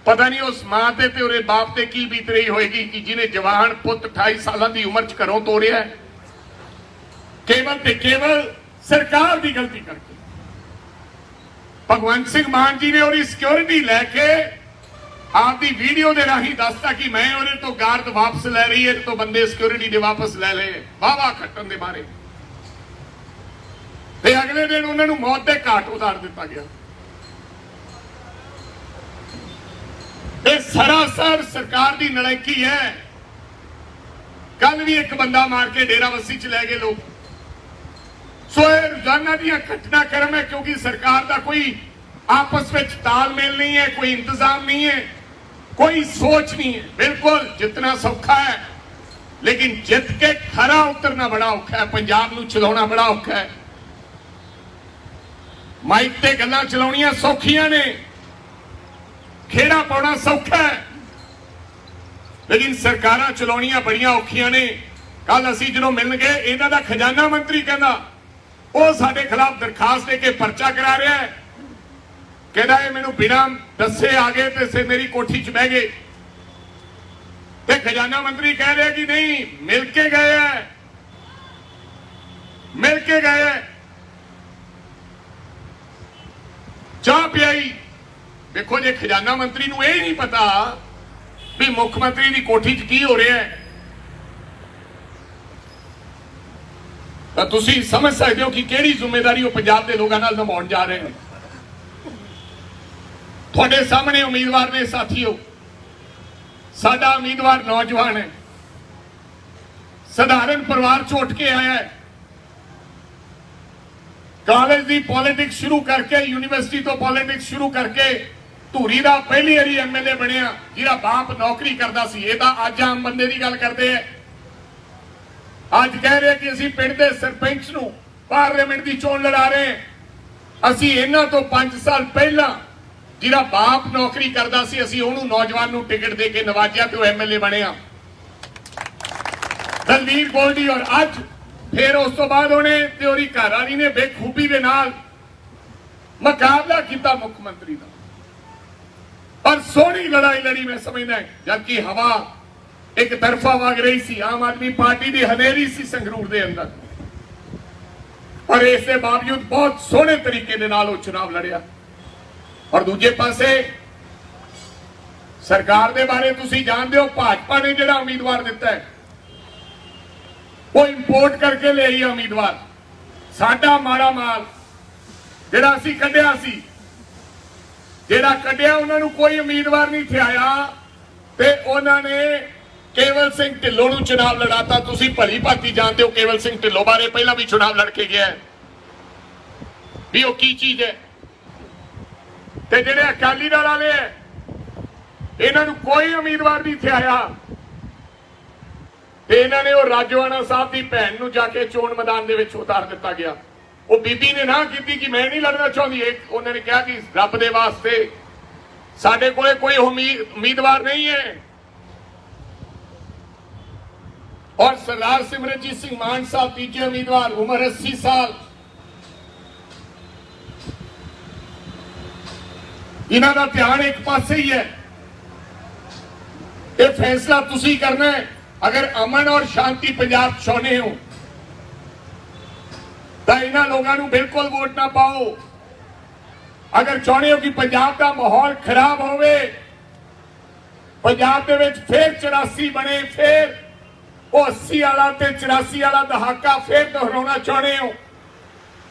ਪਤਾ ਨਹੀਂ ਉਸ ਮਾਂ ਤੇ ਉਹਦੇ ਬਾਪ ਤੇ ਕੀ ਬੀਤ ਰਹੀ ਹੋਏਗੀ ਕਿ ਜਿਹਨੇ ਜਵਾਨ ਪੁੱਤ 28 ਸਾਲਾਂ ਦੀ ਉਮਰ 'ਚ ਘਰੋਂ ਤੋੜਿਆ, ਕੇਵਲ ਤੇ ਕੇਵਲ ਸਰਕਾਰ ਦੀ ਗਲਤੀ ਕਰਕੇ। ਭਗਵੰਤ ਸਿੰਘ ਮਾਨ ਜੀ ਨੇ ਉਹਦੀ ਸਿਕਿਉਰਿਟੀ ਲੈ ਕੇ ਆਪਦੀ ਵੀਡੀਓ ਦੇ ਰਾਹੀਂ ਦੱਸਤਾ ਕਿ ਮੈਂ ਉਹਦੇ ਤੋਂ ਗਾਰਡ ਵਾਪਸ ਲੈ ਰਹੀ ਹੈ, ਤੋਂ ਬੰਦੇ ਸਿਕਿਉਰਿਟੀ ਦੇ ਵਾਪਸ ਲੈ ਲਏ, ਵਾਵਾ ਖੱਟਣ ਦੇ ਬਾਰੇ। ਤੇ ਅਗਲੇ ਦਿਨ ਉਹਨਾਂ ਨੂੰ ਮੌਤ ਦੇ ਘਾਟ ਉਤਾਰ ਦਿੱਤਾ ਗਿਆ। ਇਹ ਸਰਾਸਰ ਸਰਕਾਰ ਦੀ ਨਲਾਇਕੀ ਹੈ। ਕੱਲ ਵੀ ਇੱਕ ਬੰਦਾ ਮਾਰ ਕੇ ਡੇਰਾਬੱਸੀ ਚ ਲੈ ਗਏ ਲੋਕ। ਸੋ ਇਹ ਰੋਜ਼ਾਨਾ ਦੀਆਂ ਘਟਨਾਕ੍ਰਮ ਹੈ, ਕਿਉਂਕਿ ਸਰਕਾਰ ਦਾ ਕੋਈ ਆਪਸ ਵਿੱਚ ਤਾਲਮੇਲ ਨਹੀਂ ਹੈ, ਕੋਈ ਇੰਤਜ਼ਾਮ ਨਹੀਂ ਹੈ, ਕੋਈ ਸੋਚ ਨਹੀਂ ਹੈ। ਬਿਲਕੁਲ ਜਿੱਤਣਾ ਸੌਖਾ ਹੈ, ਲੇਕਿਨ ਜਿੱਤ ਕੇ ਖਰਾ ਉਤਰਨਾ ਬੜਾ ਔਖਾ ਹੈ। ਪੰਜਾਬ ਨੂੰ ਚਲਾਉਣਾ ਬੜਾ ਔਖਾ ਹੈ। ਮਾਈਕ ਤੇ ਗੱਲਾਂ ਚਲਾਉਣੀਆਂ ਸੌਖੀਆਂ ਨੇ, ਖੇੜਾ ਪਾਉਣਾ ਸੌਖਾ ਹੈ, ਲੇਕਿਨ ਸਰਕਾਰਾਂ ਚਲਾਉਣੀਆਂ ਬੜੀਆਂ ਔਖੀਆਂ ਨੇ। ਕੱਲ ਅਸੀਂ ਜਦੋਂ ਮਿਲਣ ਗਏ, ਇਹਨਾਂ ਦਾ ਖਜ਼ਾਨਾ ਮੰਤਰੀ ਕਹਿੰਦਾ ਉਹ ਸਾਡੇ ਖਿਲਾਫ ਦਰਖਾਸਤ ਦੇ ਕੇ ਪਰਚਾ ਕਰਾ ਰਿਹਾ ਹੈ। ਕਹਿੰਦਾ ਇਹ ਮੈਨੂੰ ਬਿਨਾਂ ਦੱਸੇ ਆ ਗਏ ਤੇ ਮੇਰੀ ਕੋਠੀ 'ਚ ਬਹਿ ਗਏ। ਤੇ ਖਜ਼ਾਨਾ ਮੰਤਰੀ ਕਹਿ ਰਿਹਾ ਕਿ ਨਹੀਂ, ਮਿਲ ਕੇ ਗਏ ਹੈ, ਮਿਲ ਕੇ ਗਏ ਹੈ, ਚਾਹ ਪਿਆਈ। ਦੇਖੋ, ਜੇ ਖਜ਼ਾਨਾ ਮੰਤਰੀ ਨੂੰ ਇਹ ਨਹੀਂ ਪਤਾ ਵੀ ਮੁੱਖ ਮੰਤਰੀ ਦੀ ਕੋਠੀ 'ਚ ਕੀ ਹੋ ਰਿਹਾ ਹੈ, ਤਾਂ ਤੁਸੀਂ ਸਮਝ ਸਕਦੇ ਹੋ ਕਿ ਕਿਹੜੀ ਜ਼ਿੰਮੇਵਾਰੀ ਉਹ ਪੰਜਾਬ ਦੇ ਲੋਕਾਂ ਨਾਲ ਨਿਭਾਉਣ ਜਾ ਰਹੇ ਨੇ। ਤੁਹਾਡੇ ਸਾਹਮਣੇ ਉਮੀਦਵਾਰ ਨੇ ਸਾਥੀਓ। ਸਾਡਾ ਉਮੀਦਵਾਰ ਨੌਜਵਾਨ ਹੈ, ਸਧਾਰਨ ਪਰਿਵਾਰ 'ਚ ਉੱਠ ਕੇ ਆਇਆ ਹੈ। ਕਾਲਜ ਦੀ ਪੋਲਿਟਿਕਸ ਸ਼ੁਰੂ ਕਰਕੇ, ਯੂਨੀਵਰਸਿਟੀ ਤੋਂ ਪੋਲਿਟਿਕਸ ਸ਼ੁਰੂ ਕਰਕੇ ਧੂਰੀ ਦਾ ਪਹਿਲੀ ਵਾਰੀ ਐਮਐਲਏ ਬਣਿਆ, ਜਿਹਦਾ ਬਾਪ ਨੌਕਰੀ ਕਰਦਾ ਸੀ। ਇਹ ਤਾਂ ਅੱਜ ਆਮ ਬੰਦੇ ਦੀ ਗੱਲ ਕਰਦੇ ਆ। ਅੱਜ ਕਹਿ ਰਹੇ ਕਿ ਅਸੀਂ ਪਿੰਡ ਦੇ ਸਰਪੰਚ ਨੂੰ ਪਾਰਲੀਮੈਂਟ ਦੀ ਚੋਣ ਲੜਾ ਰਹੇ। ਅਸੀਂ ਇਹਨਾਂ ਤੋਂ 5 ਸਾਲ ਪਹਿਲਾਂ ਜਿਹਦਾ ਬਾਪ ਨੌਕਰੀ ਕਰਦਾ ਸੀ, ਅਸੀਂ ਉਹਨੂੰ ਨੌਜਵਾਨ ਨੂੰ ਟਿਕਟ ਦੇ ਕੇ ਨਵਾਜਿਆ ਤੇ ਉਹ ਐਮਐਲਏ ਬਣਿਆ, ਦਲਵੀਰ ਗੋਲਡੀ। ਔਰ ਅੱਜ ਫਿਰ ਉਸ ਤੋਂ ਬਾਅਦ ਉਹਨੇ ਤੇ ਉਹਦੀ ਘਰਵਾਲੀ ਨੇ ਬੇਖੂਬੀ ਦੇ ਨਾਲ ਮੁਕਾਬਲਾ ਕੀਤਾ ਮੁੱਖ ਮੰਤਰੀ ਦਾ। ਔਰ ਸੋਹਣੀ ਲੜਾਈ ਲੜੀ ਮੈਂ ਸਮਝਦਾ, ਜਦਕਿ ਹਵਾ ਇੱਕ ਤਰਫਾ ਵਗ ਰਹੀ ਸੀ। ਆਮ ਆਦਮੀ ਪਾਰਟੀ ਦੀ ਹਨੇਰੀ ਸੀ ਸੰਗਰੂਰ ਦੇ ਅੰਦਰ, ਪਰ ਇਸ ਦੇ ਬਾਵਜੂਦ ਬਹੁਤ ਸੋਹਣੇ ਤਰੀਕੇ ਦੇ ਨਾਲ ਉਹ ਚੁਣਾਵ ਲੜਿਆ। ਔਰ ਦੂਜੇ ਪਾਸੇ ਸਰਕਾਰ ਦੇ ਬਾਰੇ ਤੁਸੀਂ ਜਾਣਦੇ ਹੋ, ਭਾਜਪਾ ਨੇ ਜਿਹੜਾ ਉਮੀਦਵਾਰ ਦਿੱਤਾ ਹੈ ਉਹ ਇੰਪੋਰਟ ਕਰਕੇ ਲੈ ਆਈ ਉਮੀਦਵਾਰ। ਸਾਡਾ ਮਾੜਾ ਮਾਲ ਜਿਹੜਾ ਅਸੀਂ ਕੱਢਿਆ ਸੀ, ਜਿਹੜਾ ਕੱਢਿਆ ਉਹਨਾਂ ਨੂੰ ਕੋਈ ਉਮੀਦਵਾਰ ਨਹੀਂ ਥਿਆਇਆ ਤੇ ਉਹਨਾਂ ਨੇ ਕੇਵਲ ਸਿੰਘ ਢਿੱਲੋਂ ਨੂੰ ਚੁਣਾਵ ਲੜਾਤਾ। ਤੁਸੀਂ ਭਲੀ ਭਾਂਤੀ ਜਾਣਦੇ ਹੋ ਕੇਵਲ ਸਿੰਘ ਢਿੱਲੋਂ ਬਾਰੇ, ਪਹਿਲਾਂ ਵੀ ਚੁਣਾਵ ਲੜ ਕੇ ਗਿਆ ਵੀ ਉਹ ਕੀ ਚੀਜ਼ ਹੈ। ਤੇ ਜਿਹੜੇ ਅਕਾਲੀ ਦਲ ਵਾਲੇ ਹੈ, ਇਹਨਾਂ ਨੂੰ ਕੋਈ ਉਮੀਦਵਾਰ ਨਹੀਂ ਥਿਆਇਆ ਤੇ ਇਹਨਾਂ ਨੇ ਉਹ ਰਾਜੋਆਣਾ ਸਾਹਿਬ ਦੀ ਭੈਣ ਨੂੰ ਜਾ ਕੇ ਚੋਣ ਮੈਦਾਨ ਦੇ ਵਿੱਚ ਉਤਾਰ ਦਿੱਤਾ ਗਿਆ। ਉਹ ਬੀਬੀ ਨੇ ਨਾ ਕੀਤੀ ਕਿ ਮੈਂ ਨਹੀਂ ਲੜਨਾ ਚਾਹੁੰਦੀ। ਉਹਨਾਂ ਨੇ ਕਿਹਾ ਕਿ ਰੱਬ ਦੇ ਵਾਸਤੇ ਸਾਡੇ ਕੋਲੇ ਕੋਈ ਉਮੀਦਵਾਰ ਨਹੀਂ ਹੈ। ਔਰ ਸਰਦਾਰ ਸਿਮਰਨਜੀਤ ਸਿੰਘ ਮਾਨ ਸਾਹਿਬ ਤੀਜੇ ਉਮੀਦਵਾਰ, ਉਮਰ 80 ਸਾਲ, ਇਹਨਾਂ ਦਾ ਧਿਆਨ ਇੱਕ ਪਾਸੇ ਹੀ ਹੈ। ਇਹ ਫੈਸਲਾ ਤੁਸੀਂ ਕਰਨਾ ਹੈ। अगर अमन और शांति पंजाब चाहते हो तो इन्हां लोगों को बिल्कुल वोट ना पाओ। अगर चाहते हो कि पंजाब का माहौल खराब होवे, पंजाब दे विच फिर 84 बने, फिर वो 80 वाला ते 84 वाला दहाका फिर दोहराना चाहते हो,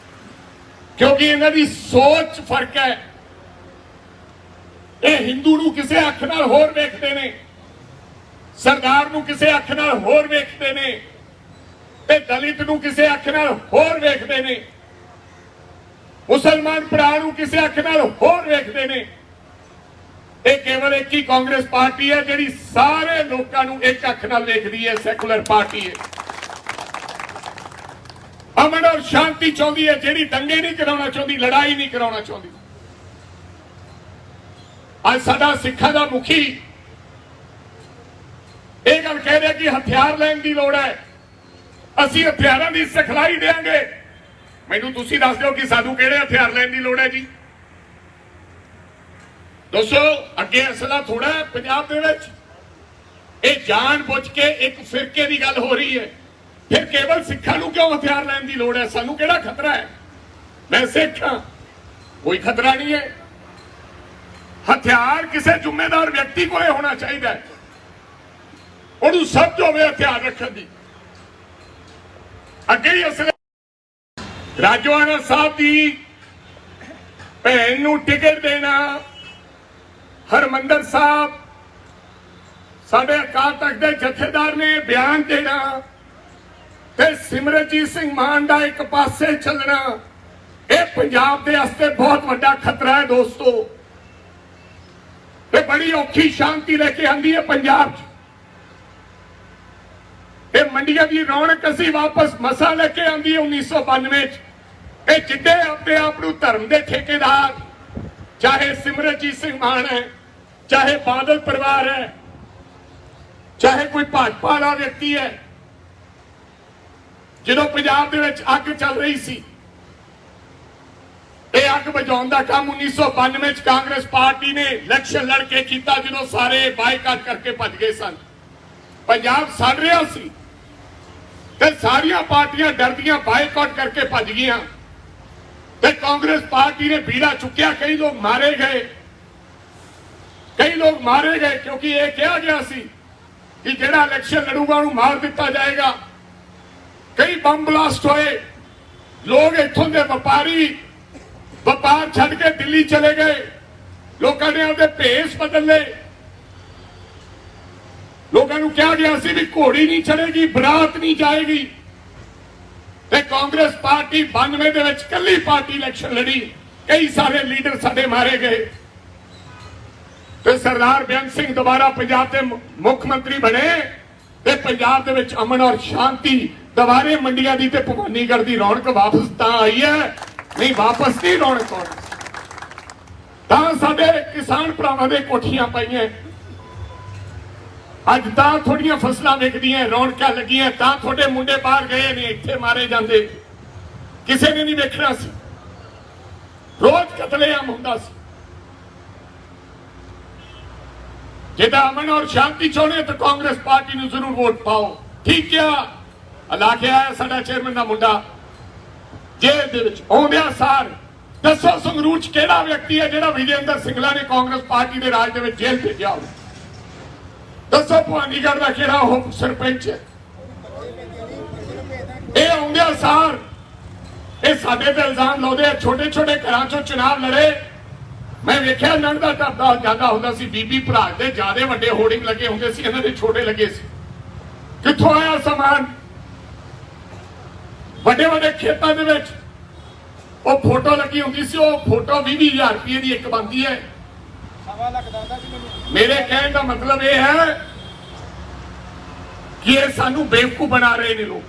क्योंकि इन्हां दी सोच फर्क है। ये हिंदू नूं किसे अख नाल होर वेखदे ने, सरदार नूं किसे अख नाल होर वेखदे ने, ते दलित नूं किसे अख नाल होर वेखदे ने, मुसलमान भरा नूं किसे अख नाल होर वेखदे ने। ये केवल एक ही कांग्रेस पार्टी है जिहड़ी सारे लोकां नूं एक अख नाल वेखदी है, सैकुलर पार्टी है। अमन और शांति चाहती है, जिहड़ी दंगे नहीं कराउणा चाहती, लड़ाई नहीं कराउणा चाहती। अज साडा सिखां दा मुखी ਇਹ ਗੱਲ ਕਹਿ ਰਿਹਾ ਕਿ ਹਥਿਆਰ ਲੈਣ ਦੀ ਲੋੜ ਹੈ, ਅਸੀਂ ਹਥਿਆਰਾਂ ਦੀ ਸਿਖਲਾਈ ਦੇਵਾਂਗੇ। ਮੈਨੂੰ ਤੁਸੀਂ ਦੱਸ ਦਿਓ ਕਿ ਸਾਨੂੰ ਕਿਹੜੇ ਹਥਿਆਰ ਲੈਣ ਦੀ ਲੋੜ ਹੈ ਜੀ। ਦੋਸਤੋ, ਅੱਗੇ ਅਸਲਾ ਥੋੜਾ ਹੈ ਪੰਜਾਬ ਦੇ ਵਿੱਚ। ਇਹ ਜਾਣ ਬੁੱਝ ਕੇ ਇੱਕ ਫਿਰਕੇ ਦੀ ਗੱਲ ਹੋ ਰਹੀ ਹੈ। ਫਿਰ ਕੇਵਲ ਸਿੱਖਾਂ ਨੂੰ ਕਿਉਂ ਹਥਿਆਰ ਲੈਣ ਦੀ ਲੋੜ ਹੈ? ਸਾਨੂੰ ਕਿਹੜਾ ਖਤਰਾ ਹੈ? ਮੈਂ ਸਿੱਖ ਹਾਂ, ਕੋਈ ਖਤਰਾ ਨਹੀਂ ਹੈ। ਹਥਿਆਰ ਕਿਸੇ ਜ਼ਿੰਮੇਦਾਰ ਵਿਅਕਤੀ ਕੋਲੇ ਹੋਣਾ ਚਾਹੀਦਾ ਹੈ, ਉਹਨੂੰ ਸਮਝ ਹੋਵੇ ਹਥਿਆਰ ਰੱਖਣ ਦੀ। ਅੱਗੇ ਹੀ ਅਸਲ ਰਾਜੋਆਣਾ ਸਾਹਿਬ ਦੀ ਭੈਣ ਨੂੰ ਟਿਕਟ ਦੇਣਾ, ਹਰਮੰਦਰ ਸਾਹਿਬ ਸਾਡੇ ਅਕਾਲ ਤਖਤ ਦੇ ਜਥੇਦਾਰ ਨੇ ਬਿਆਨ ਦੇਣਾ ਤੇ ਸਿਮਰਨਜੀਤ ਸਿੰਘ ਮਾਨ ਦਾ ਇੱਕ ਪਾਸੇ ਚੱਲਣਾ, ਇਹ ਪੰਜਾਬ ਦੇ ਵਾਸਤੇ ਬਹੁਤ ਵੱਡਾ ਖਤਰਾ ਹੈ ਦੋਸਤੋ। ਇਹ ਬੜੀ ਔਖੀ ਸ਼ਾਂਤੀ ਲੈ ਕੇ ਆਂਦੀ ਹੈ ਪੰਜਾਬ 'ਚ। ਇਹ ਮੰਡੀਆਂ ਦੀ ਰੌਣਕ ਅਸੀਂ ਵਾਪਸ ਮਸਾ ਲੈ ਕੇ ਆਂਦੀ ਹੈ 1992 ਚ। ਇਹ ਜਿੱਡੇ ਆਪਣੇ ਆਪ ਨੂੰ ਧਰਮ ਦੇ ਠੇਕੇਦਾਰ, ਚਾਹੇ ਸਿਮਰਨਜੀਤ ਸਿੰਘ ਮਾਨ ਹੈ, ਚਾਹੇ ਬਾਦਲ ਪਰਿਵਾਰ ਹੈ, ਚਾਹੇ ਕੋਈ ਭਾਜਪਾ ਵਾਲਾ ਵਿਅਕਤੀ ਹੈ, ਜਦੋਂ ਪੰਜਾਬ ਦੇ ਵਿੱਚ ਅੱਗ ਚੱਲ ਰਹੀ ਸੀ, ਇਹ ਅੱਗ ਬੁਝਾਉਣ ਦਾ ਕੰਮ 1992 ਚ ਕਾਂਗਰਸ ਪਾਰਟੀ ਨੇ ਇਲੈਕਸ਼ਨ ਲੜ ਕੇ ਕੀਤਾ, ਜਦੋਂ ਸਾਰੇ ਬਾਈਕਾਟ ਕਰਕੇ ਭੱਜ ਗਏ ਸਨ। ਪੰਜਾਬ ਸੜ ਰਿਹਾ ਸੀ ਤੇ ਸਾਰੀਆਂ ਪਾਰਟੀਆਂ ਡਰਦੀਆਂ ਬਾਈਕਾਟ ਕਰਕੇ ਭੱਜ ਗਈਆਂ ਤੇ ਕਾਂਗਰਸ ਪਾਰਟੀ ਨੇ ਬੀੜਾ ਚੁੱਕਿਆ। ਕਈ ਲੋਕ ਮਾਰੇ ਗਏ, ਕਿਉਂਕਿ ਇਹ ਕਿਹਾ ਗਿਆ ਸੀ ਕਿ ਜਿਹੜਾ ਇਲੈਕਸ਼ਨ ਲੜੂਗਾ ਉਹਨੂੰ ਮਾਰ ਦਿੱਤਾ ਜਾਏਗਾ। ਕਈ ਬੰਬ ਬਲਾਸਟ ਹੋਏ, ਲੋਕ ਇੱਥੋਂ ਦੇ ਵਪਾਰ ਛੱਡ ਕੇ ਦਿੱਲੀ ਚਲੇ ਗਏ, ਲੋਕਾਂ ਨੇ ਆਪਦੇ ਭੇਸ ਬਦਲ ਲਏ। ਲੋਕਾਂ ਨੂੰ ਕਿਹਾ ਗਿਆ ਸੀ ਵੀ ਘੋੜੀ ਨਹੀਂ ਚੜੇਗੀ, ਬਰਾਤ ਨਹੀਂ ਜਾਏਗੀ, ਤੇ ਕਾਂਗਰਸ ਪਾਰਟੀ 92 ਦੇ ਵਿੱਚ ਕੱਲੀ ਪਾਰਟੀ ਇਲੈਕਸ਼ਨ ਲੜੀ। ਕਈ ਸਾਰੇ ਲੀਡਰ ਸਾਡੇ ਮਾਰੇ ਗਏ ਤੇ ਸਰਦਾਰ ਬੇਅੰਤ ਸਿੰਘ ਦੁਬਾਰਾ ਪੰਜਾਬ ਦੇ ਮੁੱਖ ਮੰਤਰੀ ਬਣੇ ਤੇ ਪੰਜਾਬ ਦੇ ਵਿੱਚ ਅਮਨ ਔਰ ਸ਼ਾਂਤੀ ਦੁਬਾਰੇ ਮੰਡੀਆਂ ਦੀ ਤੇ ਭਵਾਨੀਗੜ੍ਹ ਦੀ ਰੌਣਕ ਵਾਪਸ ਤਾਂ ਆਈ ਹੈ, ਨਹੀਂ ਵਾਪਸ ਨਹੀਂ ਰੌਣਕ ਆਉਣੀ। ਤਾਂ ਸਾਡੇ ਕਿਸਾਨ ਭਰਾਵਾਂ ਦੇ ਕੋਠੀਆਂ ਪਾਈਆਂ, ਅੱਜ ਤਾਂ ਥੋੜੀਆਂ ਫਸਲਾਂ ਵਿਕਦੀਆਂ, ਰੌਣਕਾਂ ਲੱਗੀਆਂ, ਤਾਂ ਤੁਹਾਡੇ ਮੁੰਡੇ ਬਾਹਰ ਗਏ ਨੇ, ਇੱਥੇ ਮਾਰੇ ਜਾਂਦੇ, ਕਿਸੇ ਨੇ ਨਹੀਂ ਵੇਖਣਾ ਸੀ। ਰੋਜ਼ ਕਤਲੇਆਮ ਹੁੰਦਾ ਸੀ। जेदा अमन और शांति चाहते तो कांग्रेस पार्टी ਨੂੰ ਜ਼ਰੂਰ ਵੋਟ ਪਾਓ। ਠੀਕ ਆ, ਅਲਾ ਕੇ ਆਇਆ ਸਾਡਾ ਚੇਅਰਮੈਨ ਦਾ ਮੁੰਡਾ ਜੇਲ੍ਹ ਦੇ ਵਿੱਚ ਆਉਂਦਿਆਂ ਸਾਰ ਦੱਸੋ ਸੰਗਰੂਰ 'ਚ ਕਿਹੜਾ ਵਿਅਕਤੀ ਹੈ ਜਿਹੜਾ ਵਿਜੇਂਦਰ ਸਿੰਗਲਾ ਨੇ ਕਾਂਗਰਸ ਪਾਰਟੀ ਦੇ ਰਾਜ ਦੇ ਵਿੱਚ ਜੇਲ੍ਹ ਭੇਜਿਆ ਹੋਵੇ? ਦੱਸੋ ਭਵਾਨੀਗੜ੍ਹ ਦਾ ਕਿਹੜਾ ਉਹ ਸਰਪੰਚ ਹੈ? ਇਹ ਆਉਂਦਿਆਂ ਸਾਰ ਇਹ ਸਾਡੇ ਤੇ ਇਲਜ਼ਾਮ ਲਾਉਂਦੇ ਆ, ਛੋਟੇ ਛੋਟੇ ਘਰਾਂ 'ਚੋਂ ਚੁਣਾਵ ਲੜੇ। ਮੈਂ ਵੇਖਿਆ ਲੰਘਦਾ ਟੱਪਦਾ ਜਾਂਦਾ ਹੁੰਦਾ ਸੀ, ਬੀਬੀ ਭਰਾ ਦੇ ਜਿਆਦੇ ਵੱਡੇ ਹੋਰਡਿੰਗ ਲੱਗੇ ਹੁੰਦੇ ਸੀ, ਇਹਨਾਂ ਦੇ ਛੋਟੇ ਲੱਗੇ ਸੀ। ਕਿੱਥੋਂ ਆਇਆ ਸਮਾਨ? ਵੱਡੇ ਵੱਡੇ ਖੇਤਾਂ ਦੇ ਵਿੱਚ ਉਹ ਫੋਟੋ ਲੱਗੀ ਹੁੰਦੀ ਸੀ, ਉਹ ਫੋਟੋ 20,000 ਰੁਪਏ ਦੀ ਇੱਕ ਬਣਦੀ ਹੈ। ਮੇਰੇ ਕਹਿਣ ਦਾ ਮਤਲਬ ਇਹ ਹੈ ਕਿ ਇਹ ਸਾਨੂੰ ਬੇਵਕੂਫ ਬਣਾ ਰਹੇ ਨੇ ਲੋਕ।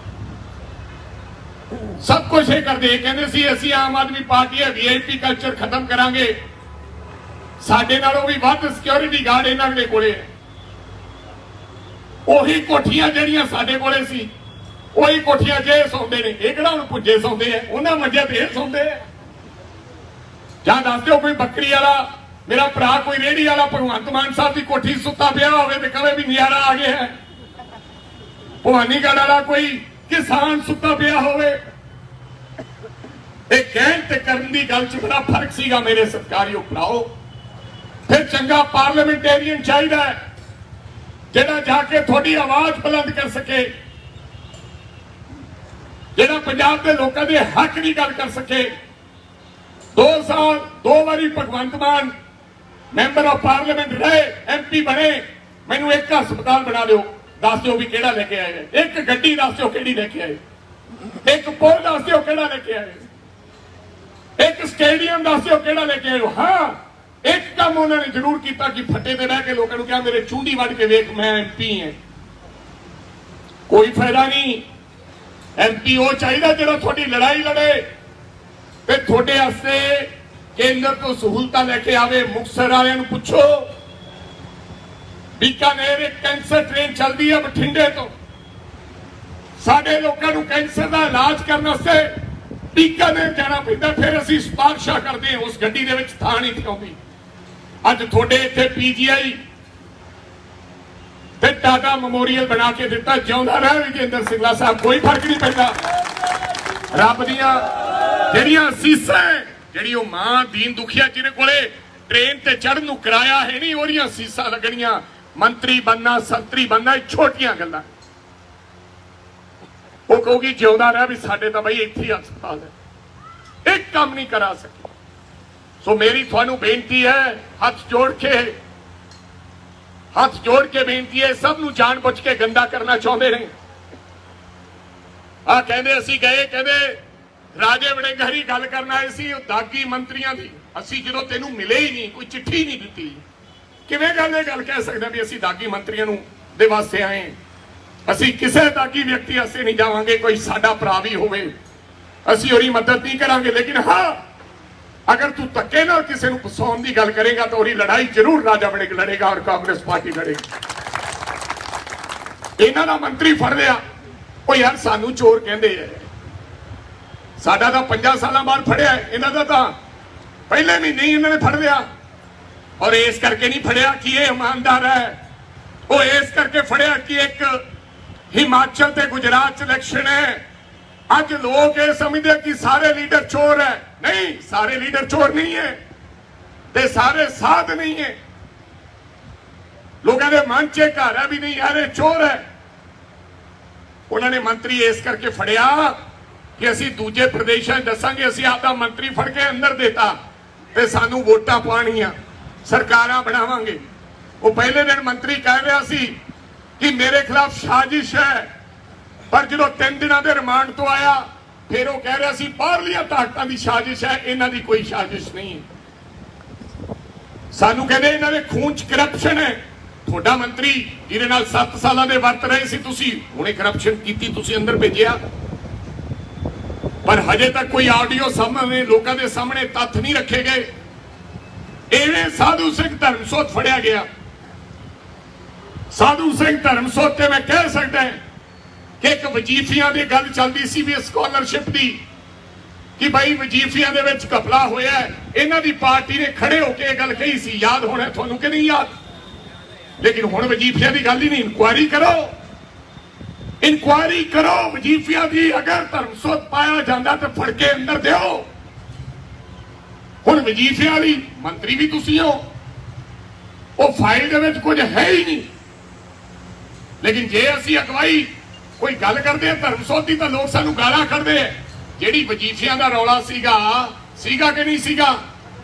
ਸਭ ਕੁਝ ਇਹ ਕਰਦੇ, ਕਹਿੰਦੇ ਸੀ ਅਸੀਂ ਆਮ ਆਦਮੀ ਪਾਰਟੀ ਹੈ, ਵੀਆਈਪੀ ਕਲਚਰ ਖਤਮ ਕਰਾਂਗੇ, ਸਾਡੇ ਨਾਲੋਂ ਵੀ ਵੱਧ ਸਿਕਿਉਰਿਟੀ ਗਾਰਡ ਇਹਨਾਂ ਦੇ ਕੋਲੇ ਹੈ। ਉਹੀ ਕੋਠੀਆਂ ਜਿਹੜੀਆਂ ਸਾਡੇ ਕੋਲੇ ਸੀ, ਉਹੀ ਕੋਠੀਆਂ 'ਚ ਇਹ ਸੌਂਦੇ ਨੇ। ਇਹ ਕਿਹੜਾ ਹੁਣ ਪੁੱਜੇ ਸੌਂਦੇ ਆ, ਉਹਨਾਂ ਮੰਜਿਆਂ ਤੇ ਇਹ ਸੌਂਦੇ ਆ। ਜਾਂ ਦੱਸ ਦਿਓ ਕੋਈ ਬੱਕਰੀ ਵਾਲਾ मेरा भरा कोई रेहड़ी वाला भगवंत मान साहब की कोठी सुता पिया होवे ते कहे भी नजारा आ गया है, भवानीगढ़ वाला कोई किसान सुता पिया होवे। ਇਹ ਕਹਿਣ ਤੇ ਕਰਨ ਦੀ ਗੱਲ 'ਚ ਬੜਾ ਫਰਕ ਸੀਗਾ ਮੇਰੇ ਸਤਿਕਾਰਯੋਗ ਭਰਾਓ। ਫਿਰ ਚੰਗਾ ਪਾਰਲੀਮੈਂਟੇਰੀਅਨ ਚਾਹੀਦਾ ਹੈ ਜਿਹੜਾ ਜਾ ਕੇ ਤੁਹਾਡੀ ਆਵਾਜ਼ ਬੁਲੰਦ ਕਰ ਸਕੇ, ਜਿਹੜਾ ਪੰਜਾਬ ਦੇ ਲੋਕਾਂ ਦੇ ਹੱਕ ਦੀ ਗੱਲ ਕਰ ਸਕੇ। 2 ਸਾਲ 2 ਵਾਰੀ Bhagwant Mann member of parliament ਰਹੇ, MP ਬਣੇ, ਮੈਨੂੰ ਇੱਕ ਹਸਪਤਾਲ ਬਣਾ ਦਿਓ, ਦੱਸ ਦਿਓ ਵੀ ਕਿਹੜਾ ਲੈ ਕੇ ਆਏ, ਇੱਕ ਗੱਡੀ ਦੱਸ ਦਿਓ ਕਿਹੜੀ ਲੈ ਕੇ ਆਏ, ਇੱਕ ਪੁਲ ਦੱਸ ਦਿਓ ਕਿਹੜਾ ਲੈ ਕੇ ਆਏ, ਇੱਕ ਸਟੇਡੀਅਮ ਦੱਸ ਦਿਓ ਕਿਹੜਾ ਲੈ ਕੇ ਆਏ। ਹਾਂ, ਇੱਕ ਕੰਮ ਉਹਨਾਂ ਨੇ ਜ਼ਰੂਰ ਕੀਤਾ ਕਿ ਫੱਟੇ ਤੇ ਬਹਿ ਕੇ ਲੋਕਾਂ ਨੂੰ ਕਿਹਾ ਮੇਰੇ ਚੁੰਡੀ ਵੱਢ ਕੇ ਵੇਖ ਮੈਂ MP ਹਾਂ। ਕੋਈ ਫਾਇਦਾ ਨਹੀਂ। MP ਉਹ ਚਾਹੀਦਾ ਜਿਹੜਾ ਤੁਹਾਡੀ ਲੜਾਈ ਲੜੇ ਤੇ ਤੁਹਾਡੇ ਵਾਸਤੇ ਕੇਂਦਰ ਤੋਂ ਸਹੂਲਤਾਂ ਲੈ ਕੇ ਆਵੇ। ਮੁਕਤਸਰ ਵਾਲਿਆਂ ਨੂੰ ਪੁੱਛੋ, ਬੀਕਾਨੇਰ ਇੱਕ ਕੈਂਸਰ ਟ੍ਰੇਨ ਚੱਲਦੀ ਹੈ ਬਠਿੰਡੇ ਤੋਂ, ਸਾਡੇ ਲੋਕਾਂ ਨੂੰ ਕੈਂਸਰ ਦਾ ਇਲਾਜ ਕਰਨ ਵਾਸਤੇ ਬੀਕਾਨੇਰ ਜਾਣਾ ਪੈਂਦਾ, ਫਿਰ ਅਸੀਂ ਸਿਫਾਰਿਸ਼ਾਂ ਕਰਦੇ ਹਾਂ, ਉਸ ਗੱਡੀ ਦੇ ਵਿੱਚ ਥਾਂ ਨਹੀਂ ਆਉਂਦੀ। ਅੱਜ ਤੁਹਾਡੇ ਇੱਥੇ PGI ਤੇ ਟਾਟਾ ਮੈਮੋਰੀਅਲ ਬਣਾ ਕੇ ਦਿੱਤਾ, ਜਿਉਂਦਾ ਰਹਿ ਵਿਜੇਂਦਰ ਸਿੰਗਲਾ ਸਾਹਿਬ, ਕੋਈ ਫਰਕ ਨਹੀਂ ਪੈਂਦਾ। ਰੱਬ ਦੀਆਂ ਜਿਹੜੀਆਂ ਅਸੀਸਾਂ, ਜਿਹੜੀ ਉਹ ਮਾਂ ਦੀਨ ਦੁਖੀਆ ਜਿਹਦੇ ਕੋਲੇ ਟ੍ਰੇਨ ਤੇ ਚੜ੍ਹਨ ਨੂੰ ਕਿਰਾਇਆ ਹੈ ਨਹੀਂ, ਉਹਦੀਆਂ ਅਸੀਸਾਂ ਲੱਗਣੀਆਂ। ਮੰਤਰੀ ਬਣਨਾ, ਸੰਤਰੀ ਬਣਨਾ, ਇਹ ਛੋਟੀਆਂ ਗੱਲਾਂ। ਉਹ ਕਹੂਗੀ ਜਿਉਂਦਾ ਰਹਿ ਵੀ ਸਾਡੇ ਤਾਂ ਬਈ ਇੱਥੇ ਹੀ ਹਸਪਤਾਲ ਹੈ, ਇੱਕ ਕੰਮ ਨਹੀਂ ਕਰਾ ਸਕੇ। ਸੋ ਮੇਰੀ ਤੁਹਾਨੂੰ ਬੇਨਤੀ ਹੈ, ਹੱਥ ਜੋੜ ਕੇ ਬੇਨਤੀ ਹੈ, ਸਭ ਨੂੰ ਜਾਣ ਬੁੱਝ ਕੇ ਗੰਦਾ ਕਰਨਾ ਚਾਹੁੰਦੇ ਨੇ। ਆ ਕਹਿੰਦੇ ਅਸੀਂ ਗਏ, ਕਹਿੰਦੇ ਰਾਜੇ ਵੜਿੰਗਹਰੀ ਗੱਲ ਕਰਨ ਆਏ ਸੀ ਉਹ ਦਾਗੀ ਮੰਤਰੀਆਂ ਦੀ, ਅਸੀਂ ਜਦੋਂ ਤੈਨੂੰ ਮਿਲੇ ਹੀ ਨਹੀਂ, ਕੋਈ ਚਿੱਠੀ ਨਹੀਂ ਦਿੱਤੀ, ਕਿਵੇਂ ਗੱਲ ਕਹਿ ਸਕਦੇ ਵੀ ਅਸੀਂ ਦਾਗੀ ਮੰਤਰੀਆਂ ਨੂੰ ਦੇ ਵਾਸਤੇ ਆਏ। ਅਸੀਂ ਕਿਸੇ ਦਾਗੀ ਵਿਅਕਤੀ ਵਾਸਤੇ ਨਹੀਂ ਜਾਵਾਂਗੇ, ਕੋਈ ਸਾਡਾ ਭਰਾ ਵੀ ਹੋਵੇ ਅਸੀਂ ਉਹਦੀ ਮਦਦ ਨਹੀਂ ਕਰਾਂਗੇ। ਲੇਕਿਨ ਹਾਂ, ਅਗਰ ਤੂੰ ਧੱਕੇ ਨਾਲ ਕਿਸੇ ਨੂੰ ਫਸਾਉਣ ਦੀ ਗੱਲ ਕਰੇਗਾ ਤਾਂ ਉਹਦੀ ਲੜਾਈ ਜ਼ਰੂਰ ਰਾਜਾ ਵੜਿੰਗ ਲੜੇਗਾ ਔਰ ਕਾਂਗਰਸ ਪਾਰਟੀ ਲੜੇਗੀ। ਇਹਨਾਂ ਦਾ ਮੰਤਰੀ ਫੜ ਲਿਆ, ਉਹ ਯਾਰ ਸਾਨੂੰ ਚੋਰ ਕਹਿੰਦੇ ਆ, ਸਾਡਾ ਤਾਂ 5 ਸਾਲਾਂ ਬਾਅਦ ਫੜਿਆ, ਇਹਨਾਂ ਦਾ ਤਾਂ ਪਹਿਲੇ ਮਹੀਨੇ ਹੀ ਇਹਨਾਂ ਨੇ ਫੜ ਲਿਆ। ਔਰ ਇਸ ਕਰਕੇ ਨਹੀਂ ਫੜਿਆ ਕਿ ਇਹ ਇਮਾਨਦਾਰ ਹੈ, ਉਹ ਇਸ ਕਰਕੇ ਫੜਿਆ ਕਿ ਇੱਕ ਹਿਮਾਚਲ ਤੇ ਗੁਜਰਾਤ ਚ ਇਲੈਕਸ਼ਨ ਹੈ। ਅੱਜ ਲੋਕ ਇਹ ਸਮਝਦੇ ਕਿ ਸਾਰੇ ਲੀਡਰ ਚੋਰ ਹੈ, ਨਹੀਂ, ਸਾਰੇ ਲੀਡਰ ਚੋਰ ਨਹੀਂ ਹੈ ਤੇ ਸਾਰੇ ਸਾਧ ਨਹੀਂ ਹੈ। ਲੋਕਾਂ ਦੇ ਮਨ ਚ ਘਰ ਹੈ ਵੀ ਨਹੀਂ ਯਾਰ ਇਹ ਚੋਰ ਹੈ। ਉਹਨਾਂ ਨੇ ਮੰਤਰੀ ਇਸ ਕਰਕੇ ਫੜਿਆ ਕਿ ਅਸੀਂ ਦੂਜੇ ਪ੍ਰਦੇਸ਼ਾਂ 'ਚ ਦੱਸਾਂਗੇ ਅਸੀਂ ਆਪਦਾ ਮੰਤਰੀ ਫੜ ਕੇ ਅੰਦਰ ਦੇਤਾ ਤੇ ਸਾਨੂੰ ਵੋਟਾਂ ਪਾਉਣੀਆਂ, ਸਰਕਾਰਾਂ ਬਣਾਵਾਂਗੇ। ਉਹ ਪਹਿਲੇ ਦਿਨ ਮੰਤਰੀ ਕਹਿ ਰਿਹਾ ਸੀ ਕਿ ਮੇਰੇ ਖਿਲਾਫ ਸਾਜ਼ਿਸ਼ ਹੈ, ਪਰ ਜਦੋਂ 3 ਦਿਨਾਂ ਦੇ ਰਿਮਾਂਡ ਤੋਂ ਆਇਆ ਫਿਰ ਉਹ ਕਹਿ ਰਿਹਾ ਸੀ ਬਾਹਰਲੀਆਂ ਤਾਕਤਾਂ ਦੀ ਸਾਜ਼ਿਸ਼ ਹੈ, ਇਹਨਾਂ ਦੀ ਕੋਈ ਸਾਜ਼ਿਸ਼ ਨਹੀਂ ਹੈ। ਸਾਨੂੰ ਕਹਿੰਦੇ ਇਹਨਾਂ ਦੇ ਖੂਨ 'ਚ ਕਰਪਸ਼ਨ ਹੈ। ਤੁਹਾਡਾ ਮੰਤਰੀ ਜਿਹਦੇ ਨਾਲ 7 ਸਾਲਾਂ ਦੇ ਵਰਤ ਰਹੇ ਸੀ ਤੁਸੀਂ, ਹੁਣੇ ਕਰਪਸ਼ਨ ਕੀਤੀ, ਤੁਸੀਂ ਅੰਦਰ ਭੇਜਿਆ। ਪਰ ਹਜੇ ਤੱਕ ਕੋਈ ਆਡੀਓ ਸਾਹਮਣੇ ਲੋਕਾਂ ਦੇ ਸਾਹਮਣੇ ਤੱਥ ਨਹੀਂ ਰੱਖੇ ਗਏ। ਐਵੇਂ ਸਾਧੂ ਸਿੰਘ ਧਰਮਸੋਤ ਫੜਿਆ ਗਿਆ। ਸਾਧੂ ਸਿੰਘ ਧਰਮਸੋਤ ਤੇ ਮੈਂ ਕਹਿ ਸਕਦਾ ਕਿ ਇੱਕ ਵਜੀਫਿਆਂ ਦੀ ਗੱਲ ਚੱਲਦੀ ਸੀ ਵੀ ਸਕਾਲਰਸ਼ਿਪ ਦੀ, ਕਿ ਭਾਈ ਵਜੀਫਿਆਂ ਦੇ ਵਿੱਚ ਘਪਲਾ ਹੋਇਆ। ਇਹਨਾਂ ਦੀ ਪਾਰਟੀ ਨੇ ਖੜੇ ਹੋ ਕੇ ਇਹ ਗੱਲ ਕਹੀ ਸੀ, ਯਾਦ ਹੋਣਾ ਤੁਹਾਨੂੰ ਕਿ ਨਹੀਂ ਯਾਦ। ਲੇਕਿਨ ਹੁਣ ਵਜੀਫਿਆਂ ਦੀ ਗੱਲ ਹੀ ਨਹੀਂ। ਇਨਕੁਆਇਰੀ ਕਰੋ ਵਜੀਫਿਆਂ ਦੀ। ਅਗਰ ਧਰਮਸੋਤ ਪਾਇਆ ਜਾਂਦਾ ਤਾਂ ਫੜ ਕੇ ਅੰਦਰ ਦਿਓ। ਹੁਣ ਵਜੀਫਿਆਂ ਵਾਲੀ ਮੰਤਰੀ ਵੀ ਤੁਸੀਂ ਹੋ, ਉਹ ਫਾਈਲ ਦੇ ਵਿੱਚ ਕੁਝ ਹੈ ਹੀ ਨਹੀਂ। ਲੇਕਿਨ ਜੇ ਅਸੀਂ ਅਗਵਾਈ ਕੋਈ ਗੱਲ ਕਰਦੇ ਆ ਧਰਮਸੋਤ ਦੀ ਤਾਂ ਲੋਕ ਸਾਨੂੰ ਗਾਲਾਂ ਕੱਢਦੇ ਆ। ਜਿਹੜੀ ਵਜੀਫਿਆਂ ਦਾ ਰੌਲਾ ਸੀਗਾ ਕਿ ਨਹੀਂ ਸੀਗਾ,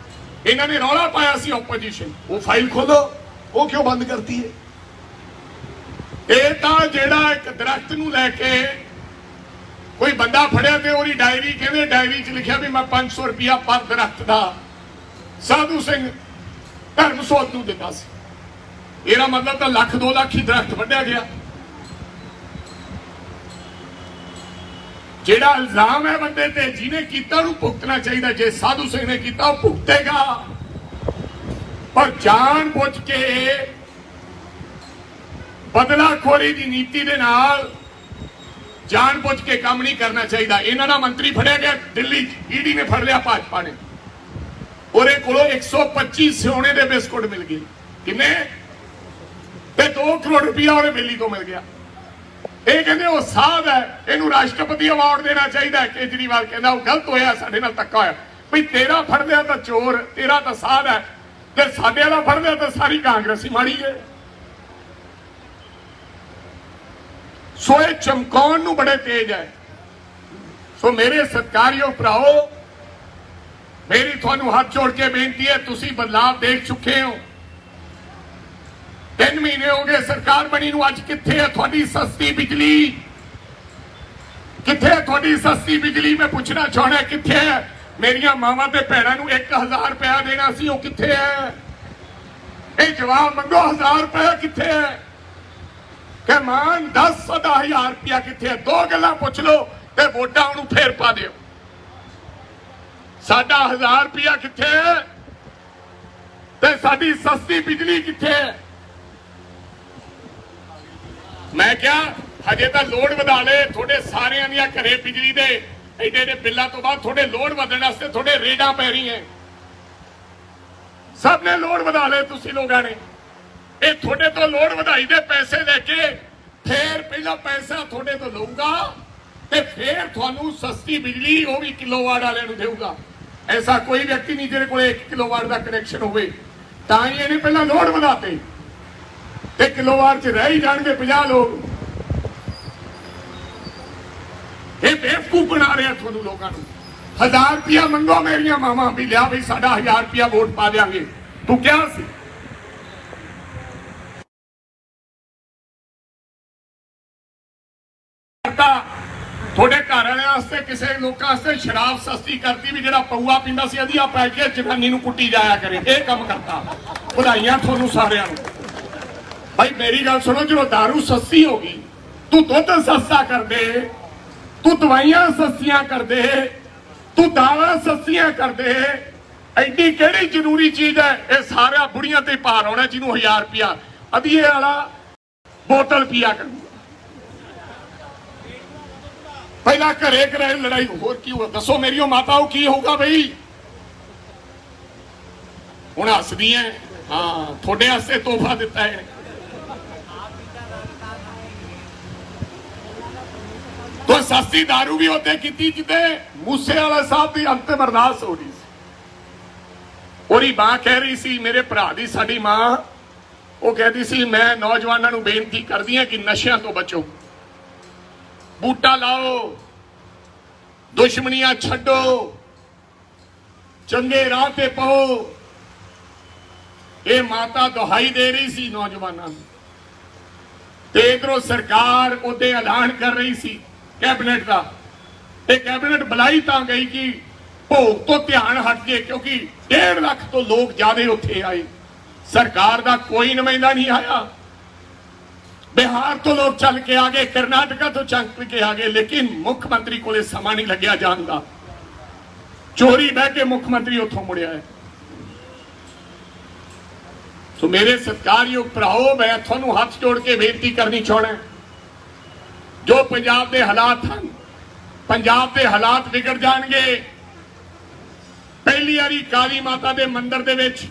ਇਹਨਾਂ ਨੇ ਰੌਲਾ ਪਾਇਆ ਸੀ ਆਪੋਜੀਸ਼ਨ, ਉਹ ਫਾਈਲ ਖੋਲੋ, ਉਹ ਕਿਉਂ ਬੰਦ ਕਰਤੀ ਹੈ? ਇਹ ਤਾਂ ਜਿਹੜਾ ਇੱਕ ਦਰਖਤ ਨੂੰ ਲੈ ਕੇ ਕੋਈ ਬੰਦਾ ਫੜਿਆ ਤੇ ਉਹਦੀ ਡਾਇਰੀ, ਕਹਿੰਦੇ ਡਾਇਰੀ 'ਚ ਲਿਖਿਆ ਵੀ ਮੈਂ 500 ਰੁਪਇਆ ਪਰ ਦਰਖਤ ਦਾ ਸਾਧੂ ਸਿੰਘ ਧਰਮਸੋਤ ਨੂੰ ਦਿੱਤਾ ਸੀ। ਇਹਦਾ ਮਤਲਬ ਤਾਂ ਲੱਖ 2 ਲੱਖ ਹੀ ਦਰਖਤ ਵੱਢਿਆ ਗਿਆ। ਜਿਹੜਾ ਇਲਜ਼ਾਮ ਹੈ ਬੰਦੇ ਤੇ, ਜਿਹਨੇ ਕੀਤਾ ਉਹਨੂੰ ਭੁਗਤਣਾ ਚਾਹੀਦਾ। ਜੇ ਸਾਧੂ ਸਿੰਘ ਨੇ ਕੀਤਾ ਉਹ ਭੁਗਤੇਗਾ, ਪਰ ਜਾਣ ਬੁੱਝ ਕੇ ਬਦਲਾਖੋਰੀ ਦੀ ਨੀਤੀ ਦੇ ਨਾਲ ਜਾਣ ਬੁੱਝ ਕੇ ਕੰਮ ਨਹੀਂ ਕਰਨਾ ਚਾਹੀਦਾ। ਇਹਨਾਂ ਦਾ ਮੰਤਰੀ ਫੜਿਆ ਗਿਆ ਦਿੱਲੀ, ਈਡੀ ਨੇ ਫੜ ਲਿਆ, ਭਾਜਪਾ ਨੇ। ਉਹਦੇ ਕੋਲੋਂ 125 ਸਿਉਣੇ ਦੇ ਬਿਸਕੁਟ ਮਿਲ ਗਏ। ਕਿੰਨੇ? ਤੇ 2 ਕਰੋੜ ਰੁਪਇਆ ਉਹਦੇ ਬੇਲੀ ਤੋਂ ਮਿਲ ਗਿਆ। ਇਹ ਕਹਿੰਦੇ ਉਹ ਸਾਧ ਹੈ, ਇਹਨੂੰ ਰਾਸ਼ਟਰਪਤੀ ਅਵਾਰਡ ਦੇਣਾ ਚਾਹੀਦਾ ਹੈ। ਕੇਜਰੀਵਾਲ ਕਹਿੰਦਾ ਉਹ ਗਲਤ ਹੋਇਆ, ਸਾਡੇ ਨਾਲ ਧੱਕਾ ਹੋਇਆ। ਭਈ ਤੇਰਾ ਫੜ ਲਿਆ ਤਾਂ ਚੋਰ, ਤੇਰਾ ਤਾਂ ਸਾਧ ਹੈ, ਤੇ ਸਾਡੇ ਵਾਲਾ ਫੜ ਲਿਆ ਤਾਂ ਸਾਰੀ ਕਾਂਗਰਸੀ ਮਾੜੀ ਹੈ। ਸੋ ਇਹ ਚਮਕਾਉਣ ਨੂੰ ਬੜੇ ਤੇਜ਼ ਹੈ। ਸੋ ਮੇਰੇ ਸਤਿਕਾਰਯੋਗ ਭਰਾਓ, ਮੇਰੀ ਤੁਹਾਨੂੰ ਹੱਥ ਜੋੜ ਕੇ ਬੇਨਤੀ ਹੈ, ਤੁਸੀਂ ਬਦਲਾਅ ਦੇਖ ਚੁੱਕੇ ਹੋ। 3 ਮਹੀਨੇ ਹੋ ਗਏ ਸਰਕਾਰ ਬਣੀ ਨੂੰ। ਅੱਜ ਕਿੱਥੇ ਹੈ ਤੁਹਾਡੀ ਸਸਤੀ ਬਿਜਲੀ? ਕਿੱਥੇ ਹੈ ਤੁਹਾਡੀ ਸਸਤੀ ਬਿਜਲੀ? ਮੈਂ ਪੁੱਛਣਾ ਚਾਹਣਾ, ਕਿੱਥੇ ਹੈ? ਮੇਰੀਆਂ ਮਾਵਾਂ ਤੇ ਭੈਣਾਂ ਨੂੰ 1000 ਰੁਪਇਆ ਦੇਣਾ ਸੀ, ਉਹ ਕਿੱਥੇ ਹੈ? ਇਹ ਜਵਾਬ ਮੰਗੋ, 1000 ਰੁਪਇਆ ਕਿੱਥੇ ਹੈ? ਕਿ ਮਾਨ 10,000 ਰੁਪਇਆ ਕਿੱਥੇ ਹੈ? 2 ਗੱਲਾਂ ਪੁੱਛ ਲਓ ਤੇ ਵੋਟਾਂ ਉਹਨੂੰ ਫੇਰ ਪਾ ਦਿਓ। ਸਾਡਾ 1000 ਰੁਪਇਆ ਕਿੱਥੇ ਹੈ ਤੇ ਸਾਡੀ ਸਸਤੀ ਬਿਜਲੀ ਕਿੱਥੇ ਹੈ? ਮੈਂ ਕਿਹਾ ਹਜੇ ਤਾਂ ਲੋਡ ਵਧਾ ਲਏ। ਤੁਹਾਡੇ ਸਾਰਿਆਂ ਦੀਆਂ ਘਰੇ ਬਿਜਲੀ ਦੇ ਐਡੇ ਐਡੇ ਬਿੱਲਾਂ ਤੋਂ ਬਾਅਦ ਤੁਹਾਡੇ ਲੋਡ ਵਧਣ ਵਾਸਤੇ ਤੁਹਾਡੇ ਰੇਡਾਂ ਪੈ ਰਹੀਆਂ। ਸਭ ਨੇ ਲੋਡ ਵਧਾ ਲਏ ਤੁਸੀਂ ਲੋਕਾਂ ਨੇ। ਇਹ ਤੁਹਾਡੇ ਤੋਂ ਲੋਡ ਵਧਾਈ ਦੇ ਪੈਸੇ ਲੈ ਕੇ ਫੇਰ ਪਹਿਲਾਂ ਪੈਸਾ ਤੁਹਾਡੇ ਤੋਂ ਲਊਗਾ ਤੇ ਫੇਰ ਤੁਹਾਨੂੰ ਸਸਤੀ ਬਿਜਲੀ ਉਹ ਵੀ ਕਿਲੋਵਾਟ ਵਾਲਿਆਂ ਨੂੰ ਦੇਊਗਾ। ਐਸਾ ਕੋਈ ਵਿਅਕਤੀ ਨਹੀਂ ਜਿਹਦੇ ਕੋਲ 1 ਕਿਲੋਵਾਟ ਦਾ ਕਨੈਕਸ਼ਨ ਹੋਵੇ। ਤਾਂ ਹੀ ਇਹਨੇ ਪਹਿਲਾਂ ਲੋਡ ਵਧਾਤੇ ਤੇ ਕਿਲੋਵਾਟ 'ਚ ਰਹਿ ਹੀ ਜਾਣਗੇ 50 ਲੋਕ। ਇਹ ਬੇਵਕੂਫ ਬਣਾ ਰਿਹਾ ਤੁਹਾਨੂੰ ਲੋਕਾਂ ਨੂੰ। 1000 ਰੁਪਇਆ ਮੰਗੋ ਮੇਰੀਆਂ ਮਾਵਾਂ ਵੀ ਲਿਆ ਵੀ ਸਾਡਾ 1000 ਰੁਪਇਆ ਵੋਟ ਪਾ ਦਿਆਂਗੇ। ਤੂੰ ਕਿਹਾ ਸੀ ਤੁਹਾਡੇ ਘਰ ਵਾਲਿਆਂ ਵਾਸਤੇ, ਕਿਸੇ ਲੋਕਾਂ ਵਾਸਤੇ ਸ਼ਰਾਬ ਸਸਤੀ ਕਰਤੀ ਵੀ ਜਿਹੜਾ ਪਊਆ ਪੀਂਦਾ ਸੀ ਅਧੀਆ ਪੈ ਕੇ ਜਨਾਨੀ ਨੂੰ ਕੁੱਟੀ ਜਾਇਆ ਕਰੇ। ਇਹ ਕੰਮ ਕਰਤਾ। ਵਧਾਈਆਂ ਤੁਹਾਨੂੰ ਸਾਰਿਆਂ ਨੂੰ। ਭਾਈ ਮੇਰੀ ਗੱਲ ਸੁਣੋ, ਜਦੋਂ ਦਾਰੂ ਸਸਤੀ ਹੋ ਗਈ, ਤੂੰ ਦੁੱਧ ਸਸਤਾ ਕਰ ਦੇ, ਤੂੰ ਦਵਾਈਆਂ ਸਸਤੀਆਂ ਕਰ ਦੇ, ਤੂੰ ਦਾਲਾਂ ਸਸਤੀਆਂ ਕਰ ਦੇ। ਐਡੀ ਕਿਹੜੀ ਜ਼ਰੂਰੀ ਚੀਜ਼ ਹੈ? ਇਹ ਸਾਰਾ ਬੁੜੀਆਂ ਤੇ ਭਾਰ ਆਉਣਾ ਜਿਹਨੂੰ 1000 ਰੁਪਇਆ ਅਧੀਏ ਵਾਲਾ ਬੋਤਲ ਪੀਆ ਕਰੂ। ਪਹਿਲਾਂ ਘਰੇ ਘਰੇ ਲੜਾਈ, ਹੋਰ ਕੀ ਹੋਊਗਾ? ਦੱਸੋ ਮੇਰੀ ਮਾਤਾਓ ਕੀ ਹੋਊਗਾ ਬਈ? ਹੁਣ ਹੱਸਦੀਆਂ। ਹਾਂ, ਤੁਹਾਡੇ ਵਾਸਤੇ ਤੋਹਫਾ ਦਿੱਤਾ ਹੈ। तो सस्ती दारू भी होते की जिते मूसे वाला साहब की अंतिम अरदास हो रही सी। ओरी मां कह रही सी, मेरे भरा दी साडी मां वो कहती सी, मैं नौजवानों को बेनती करदी हां कि नशियां तो बचो, बूटा लाओ, दुश्मनियां छड्डो, चंगे राह पे पाओ। ये माता दुहाई दे रही सी नौजवानों ते इधरों सरकार उहदे ऐलान कर रही सी कैबिनेट का। कैबिनेट बुलाई तां गई कि भोग तो ध्यान हट गए, क्योंकि 1.5 लाख तो लोग ज्यादा उत्थे आए। सरकार का कोई नुमाइंदा नहीं आया। बिहार तो लोग चल के आ गए, कर्नाटका तो चल के आ गए, लेकिन मुख्यमंत्री को समा नहीं लग्या जान का। चोरी बह के मुख्यमंत्री उथों मुड़िया है। तो मेरे सत्कारयोग भराओ, मैं थानू हाथ जोड़ के बेनती करनी चाहना, जो पंजाब के हालात हैं, पंजाब के हालात बिगड़ जाएंगे। पहली बारी काली माता के मंदिर दे विच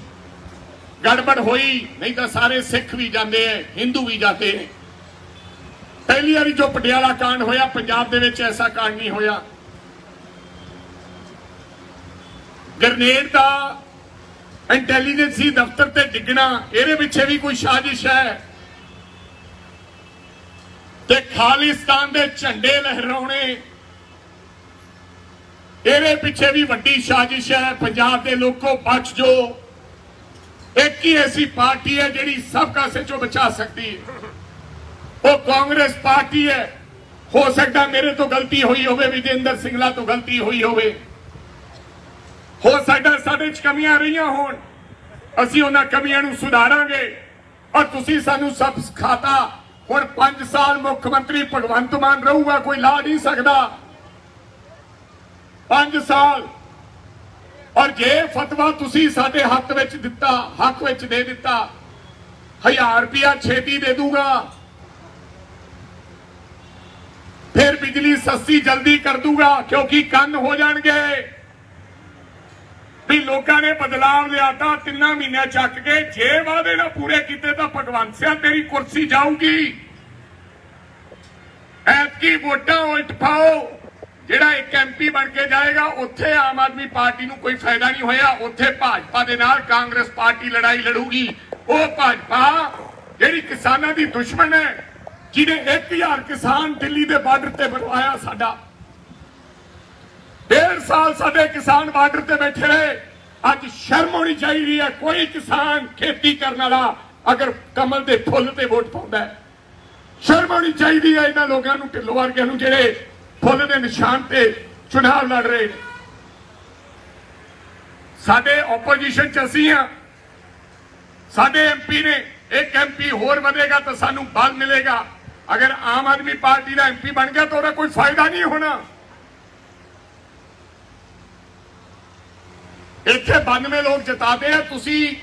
गड़बड़ हुई, नहीं तो सारे सिख भी जाते हैं, हिंदू भी जाते हैं। पहली बारी जो पटियाला कांड होया, पंजाब दे विच ऐसा कांड नहीं होया। ग्रनेड का इंटैलीजेंसी दफ्तर ते डिगना, ਇਹਦੇ ਪਿੱਛੇ भी कोई साजिश है। ते खालिस्तान दे झंडे लहराने, ਇਹਦੇ ਪਿੱਛੇ भी वड्डी साजिश है। पंजाब के लोगों बच जो, एक ही ऐसी पार्टी है जिहड़ी सब कासे चो बचा सकती है, वो कांग्रेस पार्टी है। हो सकता मेरे तो गलती हुई होवे, विजेंद्र सिंगला तो गलती हुई होवे, हो सकता साडे च कमियां रहियां होण, असीं उन्हां कमियां नूं सुधारांगे। और तुसीं सानूं सब सिखाता। हुण 5 साल मुख्यमंत्री भगवंत मान रहूगा, कोई ला नहीं सकता 5 साल। और जे फतवा तुसीं साडे हक विच दिता, हक विच दे दिता, 1000 रुपया छेती दे दूंगा, फिर बिजली सस्ती जल्दी कर दूंगा, क्योंकि कंन हो जाएंगे। ਵੀ ਲੋਕਾਂ ਨੇ ਬਦਲਾਵ ਲਿਆਤਾ 3 ਮਹੀਨਿਆਂ ਚੱਕ ਕੇ। ਜੇ ਵਾਅਦੇ ਨਾ ਪੂਰੇ ਕੀਤੇ ਤਾਂ ਭਗਵੰਤ ਸਿੰਘ ਤੇਰੀ ਕੁਰਸੀ ਜਾਊਗੀ। ਐਤਕੀ ਵੋਟਾਂ ਉਲਟ ਪਾਓ। ਜਿਹੜਾ ਇੱਕ ਐਮਪੀ ਬਣ ਕੇ ਜਾਏਗਾ ਉੱਥੇ ਆਮ ਆਦਮੀ ਪਾਰਟੀ ਨੂੰ ਕੋਈ ਫਾਇਦਾ ਨਹੀਂ ਹੋਇਆ, ਉੱਥੇ ਭਾਜਪਾ ਦੇ ਨਾਲ ਕਾਂਗਰਸ ਪਾਰਟੀ ਲੜਾਈ ਲੜੂਗੀ। ਉਹ ਭਾਜਪਾ ਜਿਹੜੀ ਕਿਸਾਨਾਂ ਦੀ ਦੁਸ਼ਮਣ ਹੈ, ਜਿਹਨੇ 1000 ਕਿਸਾਨ ਦਿੱਲੀ ਦੇ ਬਾਰਡਰ ਤੇ ਬਣਵਾਇਆ, ਸਾਡਾ 1.5 ਸਾਲ ਸਾਡੇ ਕਿਸਾਨ ਬਾਰਡਰ ਤੇ ਬੈਠੇ ਰਹੇ। ਅੱਜ ਸ਼ਰਮ ਹੋਣੀ ਚਾਹੀਦੀ ਹੈ। ਕੋਈ ਕਿਸਾਨ ਖੇਤੀ ਕਰਨ ਵਾਲਾ ਅਗਰ ਕਮਲ ਦੇ ਫੁੱਲ ਤੇ ਵੋਟ ਪਾਉਂਦਾ ਹੈ, ਸ਼ਰਮ ਹੋਣੀ ਚਾਹੀਦੀ ਹੈ ਇਹਨਾਂ ਲੋਕਾਂ ਨੂੰ, ਢਿੱਲੋਂ ਵਰਗਿਆਂ ਨੂੰ, ਜਿਹੜੇ ਫੁੱਲ ਦੇ ਨਿਸ਼ਾਨ ਤੇ ਚੁਣਾਵ ਲੜ ਰਹੇ ਨੇ। ਸਾਡੇ ਆਪੋਜੀਸ਼ਨ ਚ ਅਸੀਂ ਆ, ਸਾਡੇ ਐਮਪੀ ਨੇ। ਇੱਕ ਐਮਪੀ ਹੋਰ ਵਧੇਗਾ ਤਾਂ ਸਾਨੂੰ ਬਲ ਮਿਲੇਗਾ। ਅਗਰ ਆਮ ਆਦਮੀ ਪਾਰਟੀ ਦਾ ਐਮਪੀ ਬਣ ਗਿਆ ਤਾਂ ਉਹਦਾ ਕੋਈ ਫਾਇਦਾ ਨਹੀਂ ਹੋਣਾ। ਇੱਥੇ 92 ਲੋਕ ਜਿਤਾਦੇ ਆ। ਤੁਸੀਂ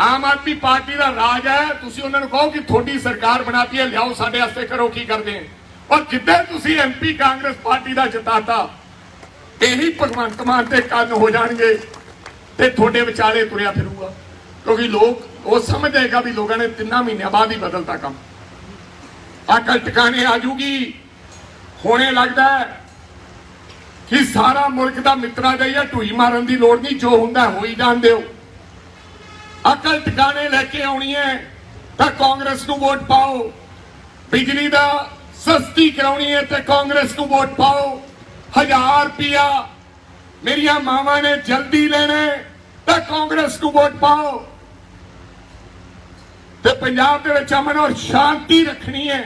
ਆਮ ਆਦਮੀ ਪਾਰਟੀ ਦਾ ਰਾਜ ਹੈ, ਤੁਸੀਂ ਉਹਨਾਂ ਨੂੰ ਕਹੋ ਕਿ ਤੁਹਾਡੀ ਸਰਕਾਰ ਬਣਾਤੀ ਹੈ, ਲਿਆਓ ਸਾਡੇ ਵਾਸਤੇ ਕਰੋ, ਕੀ ਕਰਦੇ ਆ। ਔਰ ਜਿੱਦਾਂ ਤੁਸੀਂ ਐਮਪੀ ਕਾਂਗਰਸ ਪਾਰਟੀ ਦਾ ਜਿਤਾਤਾ, ਇਹੀ ਭਗਵੰਤ ਮਾਨ ਤੇ ਕੰਨ ਹੋ ਜਾਣਗੇ ਤੇ ਤੁਹਾਡੇ ਵਿਚਾਲੇ ਤੁਰਿਆ ਫਿਰੂਗਾ। ਕਿਉਂਕਿ ਲੋਕ ਉਹ ਸਮਝ ਜਾਏਗਾ ਵੀ ਲੋਕਾਂ ਨੇ 3 ਮਹੀਨਿਆਂ ਬਾਅਦ ਹੀ ਬਦਲਤਾ ਕੰਮ। ਅਕਲ ਟਿਕਾਣੇ ਆ ਜੂਗੀ। ਹੋਣੇ ਲੱਗਦਾ ਹੈ ਕਿ ਸਾਰਾ ਮੁਲਕ ਦਾ ਮਿੱਤਰਾ ਜਾਈਏ, ਢੂਈ ਮਾਰਨ ਦੀ ਲੋੜ ਨਹੀਂ, ਜੋ ਹੁੰਦਾ ਹੋਈ ਜਾਣ ਦਿਓ। ਅਕਲ ਟਿਕਾਣੇ ਲੈ ਕੇ ਆਉਣੀ ਹੈ ਤਾਂ ਕਾਂਗਰਸ ਨੂੰ ਵੋਟ ਪਾਓ। ਬਿਜਲੀ ਦਾ ਸਸਤੀ ਕਰਾਉਣੀ ਹੈ ਤੇ ਕਾਂਗਰਸ ਨੂੰ ਵੋਟ ਪਾਓ। 1000 ਰੁਪਇਆ ਮੇਰੀਆਂ ਮਾਵਾਂ ਨੇ ਜਲਦੀ ਲੈਣਾ ਤਾਂ ਕਾਂਗਰਸ ਨੂੰ ਵੋਟ ਪਾਓ। ਤੇ ਪੰਜਾਬ ਦੇ ਵਿੱਚ ਅਮਨ ਔਰ ਸ਼ਾਂਤੀ ਰੱਖਣੀ ਹੈ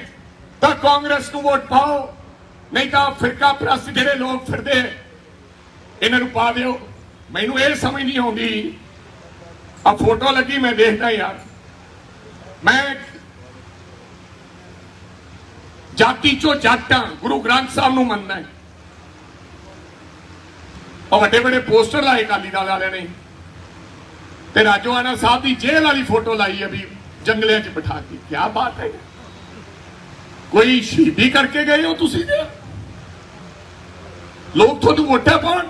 ਤਾਂ ਕਾਂਗਰਸ ਨੂੰ ਵੋਟ ਪਾਓ। ਨਹੀਂ ਤਾਂ ਫਿਰਕਾ ਪ੍ਰਸਤ ਜਿਹੜੇ ਲੋਕ ਫਿਰਦੇ ਇਹਨਾਂ ਨੂੰ ਪਾ ਦਿਓ। ਮੈਨੂੰ ਇਹ ਸਮਝ ਨਹੀਂ ਆਉਂਦੀ, ਆ ਫੋਟੋ ਲੱਗੀ ਮੈਂ ਦੇਖਦਾ ਯਾਰ, ਮੈਂ ਜਾਤੀ ਚੋਂ ਜੱਟਾਂ, ਗੁਰੂ ਗ੍ਰੰਥ ਸਾਹਿਬ ਨੂੰ ਮੰਨਦਾ। ਉਹ ਵੱਡੇ ਵੱਡੇ ਪੋਸਟਰ ਲਾਏ ਅਕਾਲੀ ਦਲ ਵਾਲਿਆਂ ਨੇ ਤੇ ਰਾਜੋਆਣਾ ਸਾਹਿਬ ਦੀ ਜੇਲ੍ਹ ਵਾਲੀ ਫੋਟੋ ਲਾਈ ਹੈ ਵੀ ਜੰਗਲਿਆਂ 'ਚ ਬਿਠਾ ਕੇ। ਕੀ ਬਾਤ ਹੈ, ਕੋਈ ਸ਼ਹੀਦੀ ਕਰਕੇ ਗਏ ਹੋ ਤੁਸੀਂ? ਲੋਕ ਤੁਹਾਨੂੰ ਵੋਟਾਂ ਪਾਉਣ।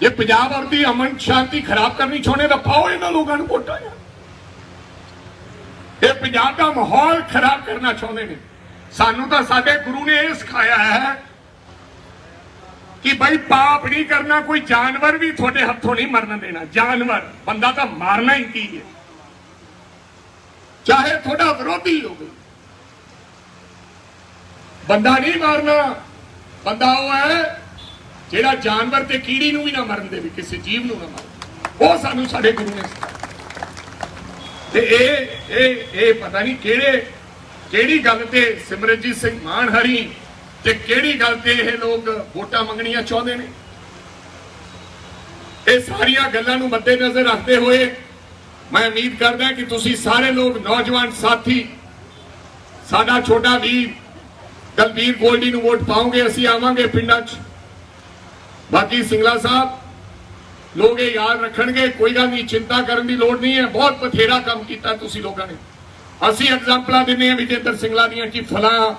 ਜੇ ਪੰਜਾਬ ਔਰ ਦੀ ਅਮਨ ਸ਼ਾਂਤੀ ਖਰਾਬ ਕਰਨੀ ਚਾਹੁੰਦੇ ਤਾਂ ਪਾਓ ਇਹਨਾਂ ਲੋਕਾਂ ਨੂੰ ਵੋਟਾਂ। ਇਹ ਪੰਜਾਬ ਦਾ ਮਾਹੌਲ ਖਰਾਬ ਕਰਨਾ ਚਾਹੁੰਦੇ ਨੇ। ਸਾਨੂੰ ਤਾਂ ਸਾਡੇ ਗੁਰੂ ਨੇ ਇਹ ਸਿਖਾਇਆ ਹੈ ਕਿ ਭਾਈ ਪਾਪ ਨਹੀਂ ਕਰਨਾ, ਕੋਈ ਜਾਨਵਰ ਵੀ ਤੁਹਾਡੇ ਹੱਥੋਂ ਨਹੀਂ ਮਰਨ ਦੇਣਾ। ਜਾਨਵਰ, ਬੰਦਾ ਤਾਂ ਮਾਰਨਾ ਹੀ ਕੀ ਹੈ, ਚਾਹੇ ਤੁਹਾਡਾ ਵਿਰੋਧੀ ਹੋਵੇ। ਬੰਦਾ ਨਹੀਂ ਮਾਰਨਾ। ਬੰਦਾ ਉਹ ਹੈ ਜਿਹੜਾ ਜਾਨਵਰ ਤੇ ਕੀੜੀ ਨੂੰ ਵੀ ਨਾ ਮਰਨ ਦੇਵੇ, ਕਿਸੇ ਜੀਵ ਨੂੰ ਨਾ ਮਾਰੇ। ਉਹ ਸਾਨੂੰ ਸਾਡੇ ਗੁਰੂ ਨੇ ਸਿਖਾਇਆ। ਤੇ ਇਹ ਪਤਾ ਨਹੀਂ ਕਿਹੜੀ ਗੱਲ ਤੇ ਸਿਮਰਨਜੀਤ ਸਿੰਘ ਮਾਨ ਹਰੀ ਤੇ ਕਿਹੜੀ ਗੱਲ ਤੇ ਇਹ ਲੋਕ ਵੋਟਾਂ ਮੰਗਣੀਆਂ ਚਾਹੁੰਦੇ ਨੇ। ਇਹ ਸਾਰੀਆਂ ਗੱਲਾਂ ਨੂੰ ਮੱਦੇ ਨਜ਼ਰ ਰੱਖਦੇ ਹੋਏ ਮੈਂ ਉਮੀਦ ਕਰਦਾ ਕਿ ਤੁਸੀਂ ਸਾਰੇ ਲੋਕ, ਨੌਜਵਾਨ ਸਾਥੀ, ਸਾਡਾ ਛੋਟਾ ਵੀਰ ਦਲਬੀਰ ਗੋਲਡੀ ਨੂੰ ਵੋਟ ਪਾਓਗੇ। ਅਸੀਂ ਆਵਾਂਗੇ ਪਿੰਡਾਂ 'ਚ। ਬਾਕੀ ਸਿੰਗਲਾ ਸਾਹਿਬ ਲੋਕ ਇਹ ਯਾਦ ਰੱਖਣਗੇ। ਕੋਈ ਗੱਲ ਨਹੀਂ, ਚਿੰਤਾ ਕਰਨ ਦੀ ਲੋੜ ਨਹੀਂ ਹੈ। ਬਹੁਤ ਬਥੇਰਾ ਕੰਮ ਕੀਤਾ ਤੁਸੀਂ ਲੋਕਾਂ ਨੇ। ਅਸੀਂ ਐਗਜ਼ਾਮਪਲਾਂ ਦਿੰਦੇ ਹਾਂ ਵਿਜੇਂਦਰ ਸਿੰਗਲਾ ਦੀਆਂ ਕਿ ਫਲਾਂ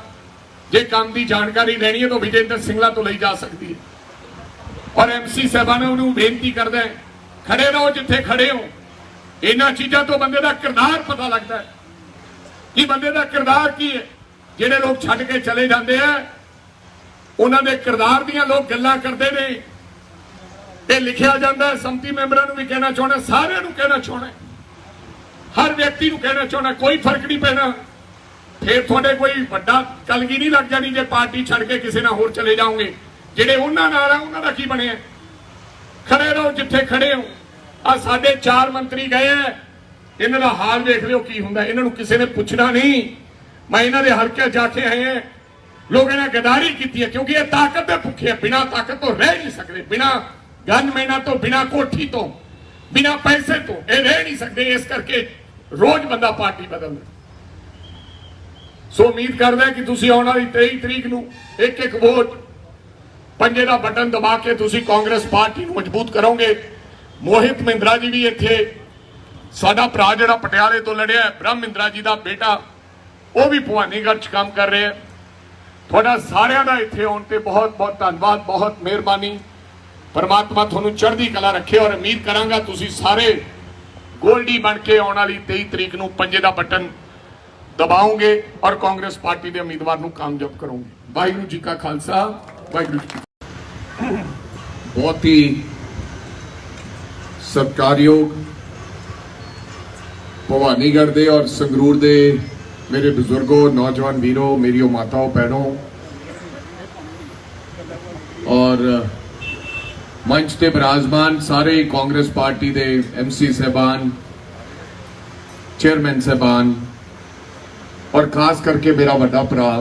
ਜੇ ਕੰਮ ਦੀ ਜਾਣਕਾਰੀ ਲੈਣੀ ਹੈ ਤਾਂ ਵਿਜੇਂਦਰ ਸਿੰਗਲਾ ਤੋਂ ਲਈ ਜਾ ਸਕਦੀ ਹੈ। ਔਰ ਐਮਸੀ ਸਾਹਿਬਾਨਾਂ ਨੂੰ ਬੇਨਤੀ ਕਰਦਾ ਹੈ, ਖੜੇ ਰਹੋ ਜਿੱਥੇ ਖੜੇ ਹੋ। ਇਹਨਾਂ ਚੀਜ਼ਾਂ ਤੋਂ ਬੰਦੇ ਦਾ ਕਿਰਦਾਰ ਪਤਾ ਲੱਗਦਾ ਹੈ ਕਿ ਬੰਦੇ ਦਾ ਕਿਰਦਾਰ ਕੀ ਹੈ। ਜਿਹੜੇ ਲੋਕ ਛੱਡ ਕੇ ਚਲੇ ਜਾਂਦੇ ਆ, ਉਹਨਾਂ ਦੇ ਕਿਰਦਾਰ ਦੀਆਂ ਲੋਕ ਗੱਲਾਂ ਕਰਦੇ ਨੇ। ਇਹ ਲਿਖਿਆ ਜਾਂਦਾ। ਸੰਮਤੀ ਮੈਂਬਰਾਂ ਨੂੰ ਵੀ ਕਹਿਣਾ ਚਾਹੁੰਦਾ, ਸਾਰਿਆਂ ਨੂੰ ਕਹਿਣਾ ਚਾਹੁੰਦਾ, ਹਰ ਵਿਅਕਤੀ ਨੂੰ ਕਹਿਣਾ ਚਾਹੁੰਦਾ, ਕੋਈ ਫਰਕ ਨਹੀਂ ਪੈਣਾ। ਫਿਰ ਤੁਹਾਡੇ ਕੋਈ ਵੱਡਾ ਕਲਗੀ ਨਹੀਂ ਲੱਗ ਜਾਣੀ ਜੇ ਪਾਰਟੀ ਛੱਡ ਕੇ ਕਿਸੇ ਨਾਲ ਹੋਰ ਚਲੇ ਜਾਓਗੇ। ਜਿਹੜੇ ਉਹਨਾਂ ਨਾਲ ਆ ਉਹਨਾਂ ਦਾ ਕੀ ਬਣਿਆ? ਖੜੇ ਰਹੋ ਜਿੱਥੇ ਖੜੇ ਹੋ। ਆ ਸਾਡੇ 4 ਮੰਤਰੀ ਗਏ ਆ, ਇਹਨਾਂ ਦਾ ਹਾਲ ਵੇਖ ਲਿਓ ਕੀ ਹੁੰਦਾ। ਇਹਨਾਂ ਨੂੰ ਕਿਸੇ ਨੇ ਪੁੱਛਣਾ ਨਹੀਂ। ਮੈਂ ਇਹਨਾਂ ਦੇ ਹਲਕੇ ਜਾ ਕੇ ਆਏ ਆ। ਲੋਕਾਂ ਨੇ ਗਦਾਰੀ ਕੀਤੀ ਹੈ ਕਿਉਂਕਿ ਇਹ ਤਾਕਤ ਦੇ ਭੁੱਖੇ, ਬਿਨਾਂ ਤਾਕਤ ਤੋਂ ਰਹਿ ਨਹੀਂ ਸਕਦੇ, ਬਿਨਾਂ ਗਨਮੈਨਾਂ ਤੋਂ, ਬਿਨਾਂ ਕੋਠੀ ਤੋਂ, ਬਿਨਾਂ ਪੈਸੇ ਤੋਂ ਇਹ ਰਹਿ ਨਹੀਂ ਸਕਦੇ। ਇਸ ਕਰਕੇ ਰੋਜ਼ ਬੰਦਾ ਪਾਰਟੀ ਬਦਲਦਾ। ਸੋ ਉਮੀਦ ਕਰਦਾ ਕਿ ਤੁਸੀਂ ਆਉਣ ਵਾਲੀ 23 ਤਰੀਕ ਨੂੰ ਇੱਕ ਵੋਟ, ਪੰਜੇ ਦਾ ਬਟਨ ਦਬਾ ਕੇ ਤੁਸੀਂ ਕਾਂਗਰਸ ਪਾਰਟੀ ਨੂੰ ਮਜ਼ਬੂਤ ਕਰੋਗੇ। ਮੋਹਿਤ ਮਹਿੰਦਰਾ ਜੀ ਵੀ ਇੱਥੇ, ਸਾਡਾ ਭਰਾ ਜਿਹੜਾ ਪਟਿਆਲੇ ਤੋਂ ਲੜਿਆ, ਬ੍ਰਹਮ ਮਹਿੰਦਰਾ ਜੀ ਦਾ ਬੇਟਾ, ਉਹ ਵੀ ਭਵਾਨੀਗੜ੍ਹ 'ਚ ਕੰਮ ਕਰ ਰਿਹਾ। ਤੁਹਾਡਾ ਸਾਰਿਆਂ ਦਾ ਇੱਥੇ ਆਉਣ ਤੇ ਬਹੁਤ ਬਹੁਤ ਧੰਨਵਾਦ, ਬਹੁਤ ਮਿਹਰਬਾਨੀ। परमात्मा ਤੁਹਾਨੂੰ ਚੜ੍ਹਦੀ ਕਲਾ ਰੱਖੇ ਔਰ ਉਮੀਦ ਕਰਾਂਗਾ ਤੁਸੀਂ ਸਾਰੇ ਗੋਲਡੀ ਬਣ ਕੇ ਆਉਣ ਵਾਲੀ 23 ਤਰੀਕ ਨੂੰ ਪੰਜੇ ਦਾ ਬਟਨ ਦਬਾਓਗੇ ਔਰ ਕਾਂਗਰਸ ਪਾਰਟੀ ਦੇ ਉਮੀਦਵਾਰ ਨੂੰ ਕਾਮਯਾਬ ਕਰੋਗੇ। ਵਾਹਿਗੁਰੂ ਜੀ ਕਾ ਖਾਲਸਾ ਵਾਹਿਗੁਰੂ ਜੀ ਕੀ ਫਤਿਹ। बहुत ही सत्कारयोग भवानीगढ़ दे और संगरूर दे मेरे बुजुर्गों, नौजवान वीरों, मेरी माताओं, बहनों और मंच ते विराजमान सारे कांग्रेस पार्टी दे MC साहबान, चेयरमैन साहबान और खास करके मेरा बड़ा भरा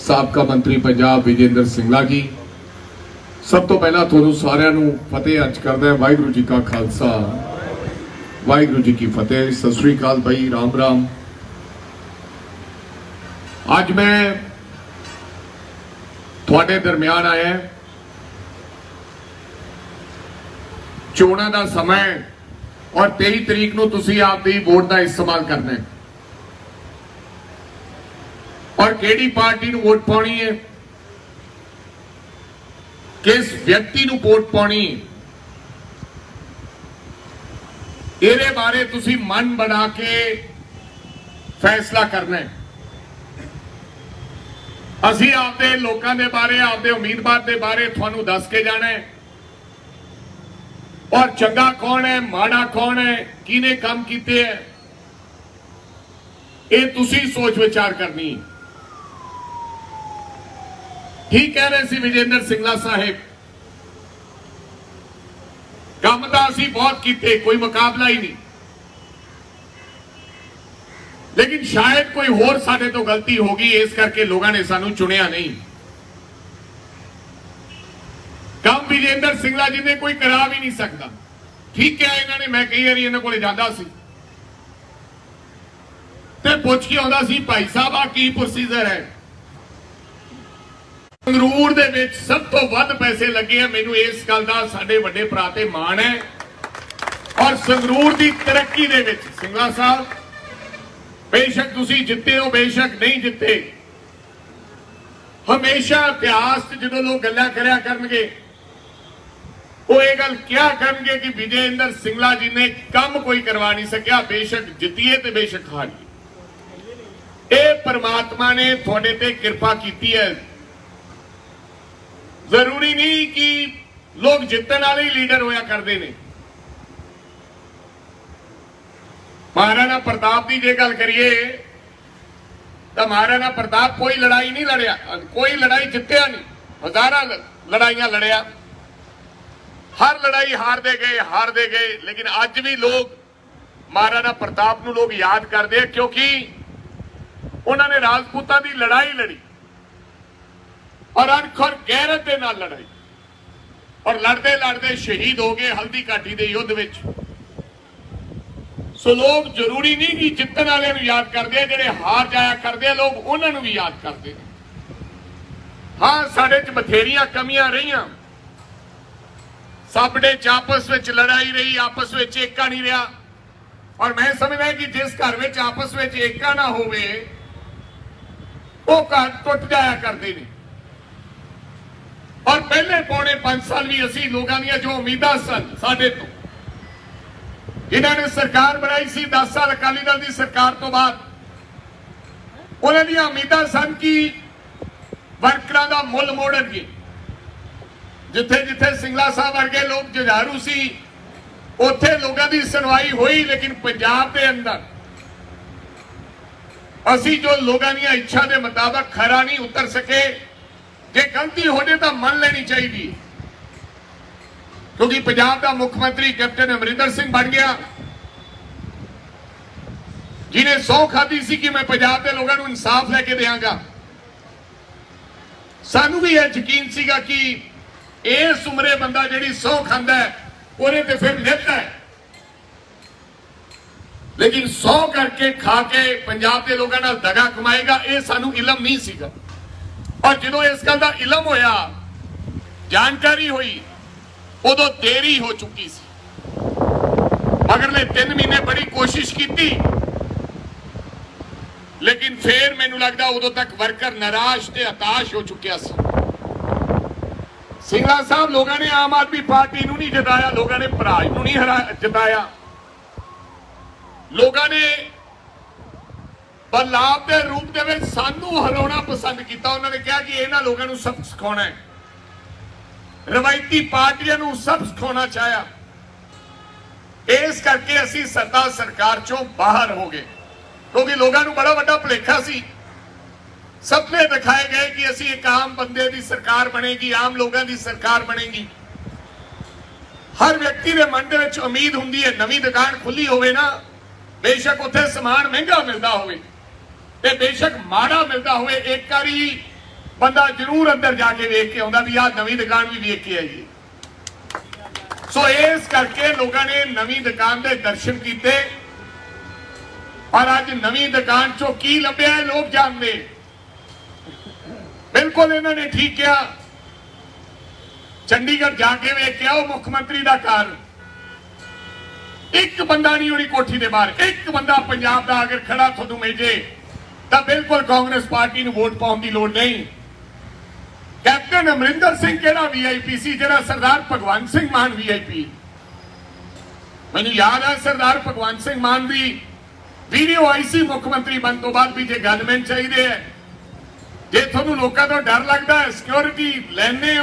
साबका मंत्री पंजाब विजेंद्र सिंगला जी, सब तो पहला ਤੁਹਾਨੂੰ ਸਾਰਿਆਂ ਨੂੰ ਫਤਿਹ ਅੱਜ ਕਰਦਾ ਵਾਹਿਗੁਰੂ ਜੀ ਕਾ ਖਾਲਸਾ ਵਾਹਿਗੁਰੂ ਜੀ ਕੀ ਫਤਿਹ। ਸਤਿ ਸ੍ਰੀ ਅਕਾਲ ਭਾਈ, ਰਾਮ ਰਾਮ। ਅੱਜ ਮੈਂ ਤੁਹਾਡੇ ਦਰਮਿਆਨ ਆਇਆ, ਚੋਣਾਂ ਦਾ ਸਮਾਂ ਔਰ 23 ਤਰੀਕ ਨੂੰ ਤੁਸੀਂ ਆਪਦੀ ਵੋਟ ਦਾ ਇਸਤੇਮਾਲ ਕਰਨਾ ਹੈ ਔਰ ਕਿਹੜੀ ਪਾਰਟੀ ਨੂੰ ਵੋਟ ਪਾਉਣੀ ਹੈ, किस व्यक्ति ਨੂੰ वोट पानी, ਇਹਦੇ ਬਾਰੇ ਤੁਸੀਂ ਮਨ ਬਣਾ ਕੇ ਫੈਸਲਾ ਕਰਨਾ ਹੈ। ਅਸੀਂ ਆਪਦੇ ਲੋਕਾਂ ਦੇ ਬਾਰੇ, ਆਪਦੇ ਉਮੀਦਵਾਰ ਦੇ ਬਾਰੇ ਤੁਹਾਨੂੰ ਦੱਸ ਕੇ ਜਾਣਾ ਹੈ ਔਰ ਚੰਗਾ ਕੌਣ ਹੈ, ਮਾੜਾ ਕੌਣ ਹੈ, ਕਿਹਨੇ ਕੰਮ ਕੀਤੇ ਹੈ, ਇਹ ਤੁਸੀਂ ਸੋਚ ਵਿਚਾਰ ਕਰਨੀ ਹੈ। ठीक कह रहे सी विजेंद्र सिंगला साहेब, काम तो असी बहुत किए, कोई मुकाबला ही नहीं, लेकिन शायद कोई होर साडे तो गलती होगी, इस करके लोगों ने सानू चुनिया नहीं। काम विजेंद्र सिंगला जी ने कोई करा भी नहीं सकता। ठीक है, इन्होंने मैं कई बार इन्होंने को जाता सी ते पुछ के आउंदा सी, भाई साहब आ की प्रोसीजर है। ਸੰਗਰੂਰ ਦੇ ਵਿੱਚ ਸਭ ਤੋਂ ਵੱਧ ਪੈਸੇ ਲੱਗੇ ਆ, ਮੈਨੂੰ ਇਸ ਗੱਲ ਦਾ ਸਾਡੇ ਵੱਡੇ ਭਰਾ ਤੇ ਮਾਣ ਹੈ ਔਰ ਸੰਗਰੂਰ ਦੀ ਤਰੱਕੀ ਦੇ ਵਿੱਚ ਸਿੰਗਲਾ ਸਾਹਿਬ, ਬੇਸ਼ੱਕ ਤੁਸੀਂ ਜਿੱਤੇ ਹੋ, ਬੇਸ਼ੱਕ ਨਹੀਂ ਜਿੱਤੇ, ਹਮੇਸ਼ਾ ਇਤਿਹਾਸ 'ਚ ਜਦੋਂ ਲੋਕ ਗੱਲਾਂ ਕਰਿਆ ਕਰਨਗੇ ਉਹ ਇਹ ਗੱਲ ਕਿਹਾ ਕਰਨਗੇ ਕਿ ਵਿਜੇਂਦਰ ਸਿੰਗਲਾ ਜੀ ਨੇ ਕੰਮ ਕੋਈ ਕਰਵਾ ਨਹੀਂ ਸਕਿਆ, ਬੇਸ਼ੱਕ ਜਿੱਤੀਏ ਤੇ ਬੇਸ਼ੱਕ ਹਾਰੀਏ। ਇਹ ਪਰਮਾਤਮਾ ਨੇ ਤੁਹਾਡੇ ਤੇ ਕਿਰਪਾ ਕੀਤੀ ਹੈ। जरूरी नहीं कि लोग जितने वाले ही लीडर होया करते हैं। महाराणा प्रताप की जे गल करिए तो महाराणा प्रताप कोई लड़ाई नहीं लड़िया, कोई लड़ाई जितया नहीं, हजारां लड़ाइयां लड़िया, हर लड़ाई हारते गए, लेकिन अज भी लोग महाराणा प्रताप नूं लोग याद करते हैं क्योंकि उन्होंने राजपूतां की लड़ाई लड़ी और अणख और गैरत के नाल लड़ाई और लड़ते लड़ते शहीद हो गए हल्दी घाटी के युद्ध विच। सो लोग जरूरी नहीं कि जितने वाले याद करते, जेडे हार जाया करते लोग उन्होंने भी याद करते। हाँ, साडे च बथेरियां कमियां रही, साडे च आपस विच लड़ाई रही, आपस विच एका नहीं रहा और मैं समझदा कि जिस घर विच आपस विच एका ना होवे वो घर टुट जाया करते हैं। और पहले पौने 5 साल भी असी लोगों दी जो उम्मीदां सन साडे तो, जिन्होंने सरकार बनाई सी 10 साल अकाली दल की सरकार तो बाद, उन्होंने दी उम्मीदां सन कि वर्करां दा मुल मोड़नगे। जिथे जिथे सिंगला साहब वर्गे लोग जुझारू सी उत्थे लोगों की सुनवाई हुई, लेकिन पंजाब के अंदर असी जो लोगों दी इच्छा के मुताबिक खरा नहीं उतर सके। जे गलती होने तो मन लेनी चाहिए, क्योंकि पंजाब का मुख्यमंत्री कैप्टन अमरिंदर सिंह बन गया, जिन्हें सौ खाधी सी कि मैं पंजाब के लोगों को इंसाफ लेके देंगा। सानू भी यह यकीन सीगा कि इस उम्रे बंदा जिहड़ी सौ खांदा है उन्हें तो फिर लेता है, लेकिन 100 करके खा के पंजाब के लोगों नाल दगा कमाएगा, ये सानू इलम नहीं सीगा। और जो इस गल का इलम होया, जानकारी हुई, उदों देरी हो चुकी सी। मगरले 3 महीने बड़ी कोशिश की, लेकिन फिर मैनू लगता उदों तक वर्कर निराश ते हताश हो चुकिया सी। ਸਿੰਗਲਾ ਸਾਹਿਬ ਲੋਕਾਂ ਨੇ ਆਮ ਆਦਮੀ ਪਾਰਟੀ ਨੂੰ ਨਹੀਂ ਜਿਤਾਇਆ, ਲੋਕਾਂ ਨੇ ਭਰਾਜ ਨੂੰ ਨਹੀਂ ਜਿਤਾਇਆ, ਲੋਕਾਂ ਨੇ ਬਦਲਾਵ ਦੇ ਰੂਪ ਦੇ ਵਿੱਚ ਸਾਨੂੰ ਹਰਾਉਣਾ ਪਸੰਦ ਕੀਤਾ। ਉਹਨਾਂ ਨੇ ਕਿਹਾ ਕਿ ਇਹਨਾਂ ਲੋਕਾਂ ਨੂੰ ਸਬਕ ਸਿਖਾਉਣਾ ਹੈ, ਰਵਾਇਤੀ ਪਾਰਟੀਆਂ ਨੂੰ ਸਬਕ ਸਿਖਾਉਣਾ ਚਾਹਿਆ। ਇਸ ਕਰਕੇ ਅਸੀਂ ਸੱਤਾ ਸਰਕਾਰ ਚੋਂ ਬਾਹਰ ਹੋ ਗਏ, ਕਿਉਂਕਿ ਲੋਕਾਂ ਨੂੰ ਬੜਾ ਵੱਡਾ ਭੁਲੇਖਾ ਸੀ। ਸੁਪਨੇ ਦਿਖਾਏ ਗਏ ਕਿ ਅਸੀਂ ਇੱਕ ਆਮ ਬੰਦੇ ਦੀ ਸਰਕਾਰ ਬਣੇਗੀ, ਆਮ ਲੋਕਾਂ ਦੀ ਸਰਕਾਰ ਬਣੇਗੀ। ਹਰ ਵਿਅਕਤੀ ਦੇ ਮਨ ਦੇ ਵਿੱਚ ਉਮੀਦ ਹੁੰਦੀ ਹੈ ਨਵੀਂ ਦੁਕਾਨ ਖੁੱਲੀ ਹੋਵੇ ਨਾ, ਬੇਸ਼ੱਕ ਉੱਥੇ ਸਮਾਨ ਮਹਿੰਗਾ ਮਿਲਦਾ ਹੋਵੇ ਤੇ ਬੇਸ਼ੱਕ ਮਾੜਾ ਮਿਲਦਾ ਹੋਵੇ, ਇੱਕ ਵਾਰੀ ਬੰਦਾ ਜ਼ਰੂਰ ਅੰਦਰ ਜਾ ਕੇ ਵੇਖ ਕੇ ਆਉਂਦਾ ਵੀ ਆਹ ਨਵੀਂ ਦੁਕਾਨ ਵੀ ਵੇਖ ਕੇ ਆਈਏ। ਸੋ ਇਸ ਕਰਕੇ ਲੋਕਾਂ ਨੇ ਨਵੀਂ ਦੁਕਾਨ ਦੇ ਦਰਸ਼ਨ ਕੀਤੇ, ਪਰ ਅੱਜ ਨਵੀਂ ਦੁਕਾਨ ਚੋਂ ਕੀ ਲੱਭਿਆ ਹੈ ਲੋਕ ਜਾਣਦੇ। ਬਿਲਕੁਲ ਇਹਨਾਂ ਨੇ ਠੀਕ ਕਿਹਾ, ਚੰਡੀਗੜ੍ਹ ਜਾ ਕੇ ਵੇਖ ਕੇ ਆਓ ਮੁੱਖ ਮੰਤਰੀ ਦਾ ਘਰ, ਇੱਕ ਬੰਦਾ ਨਹੀਂ ਉਹਦੀ ਕੋਠੀ ਦੇ ਬਾਹਰ, ਇੱਕ ਬੰਦਾ ਪੰਜਾਬ ਦਾ ਅਗਰ ਖੜਾ ਤੁਹਾਨੂੰ ਮਿਲੇ ਤਾਂ ਬਿਲਕੁਲ ਕਾਂਗਰਸ ਪਾਰਟੀ ਨੂੰ ਵੋਟ ਪਾਉਣ ਦੀ ਲੋੜ ਨਹੀਂ। ਕੈਪਟਨ ਅਮਰਿੰਦਰ ਸਿੰਘ ਕਿਹੜਾ ਵੀਆਈਪੀ ਸੀ ਜਿਹੜਾ ਸਰਦਾਰ ਭਗਵੰਤ ਸਿੰਘ ਮਾਨ ਵੀਆਈਪੀ। ਮੈਨੂੰ ਯਾਦ ਹੈ ਸਰਦਾਰ ਭਗਵੰਤ ਸਿੰਘ ਮਾਨ ਦੀ ਵੀਡੀਓ ਆਈ ਸੀ ਮੁੱਖ ਮੰਤਰੀ ਬਣਨ ਤੋਂ ਬਾਅਦ ਵੀ ਜੇ ਗਨਮੈਨ ਚਾਹੀਦੇ ਹੈ, ਜੇ ਤੁਹਾਨੂੰ ਲੋਕਾਂ ਤੋਂ ਡਰ ਲੱਗਦਾ ਹੈ, ਸਿਕਿਉਰਿਟੀ ਲੈਣੇ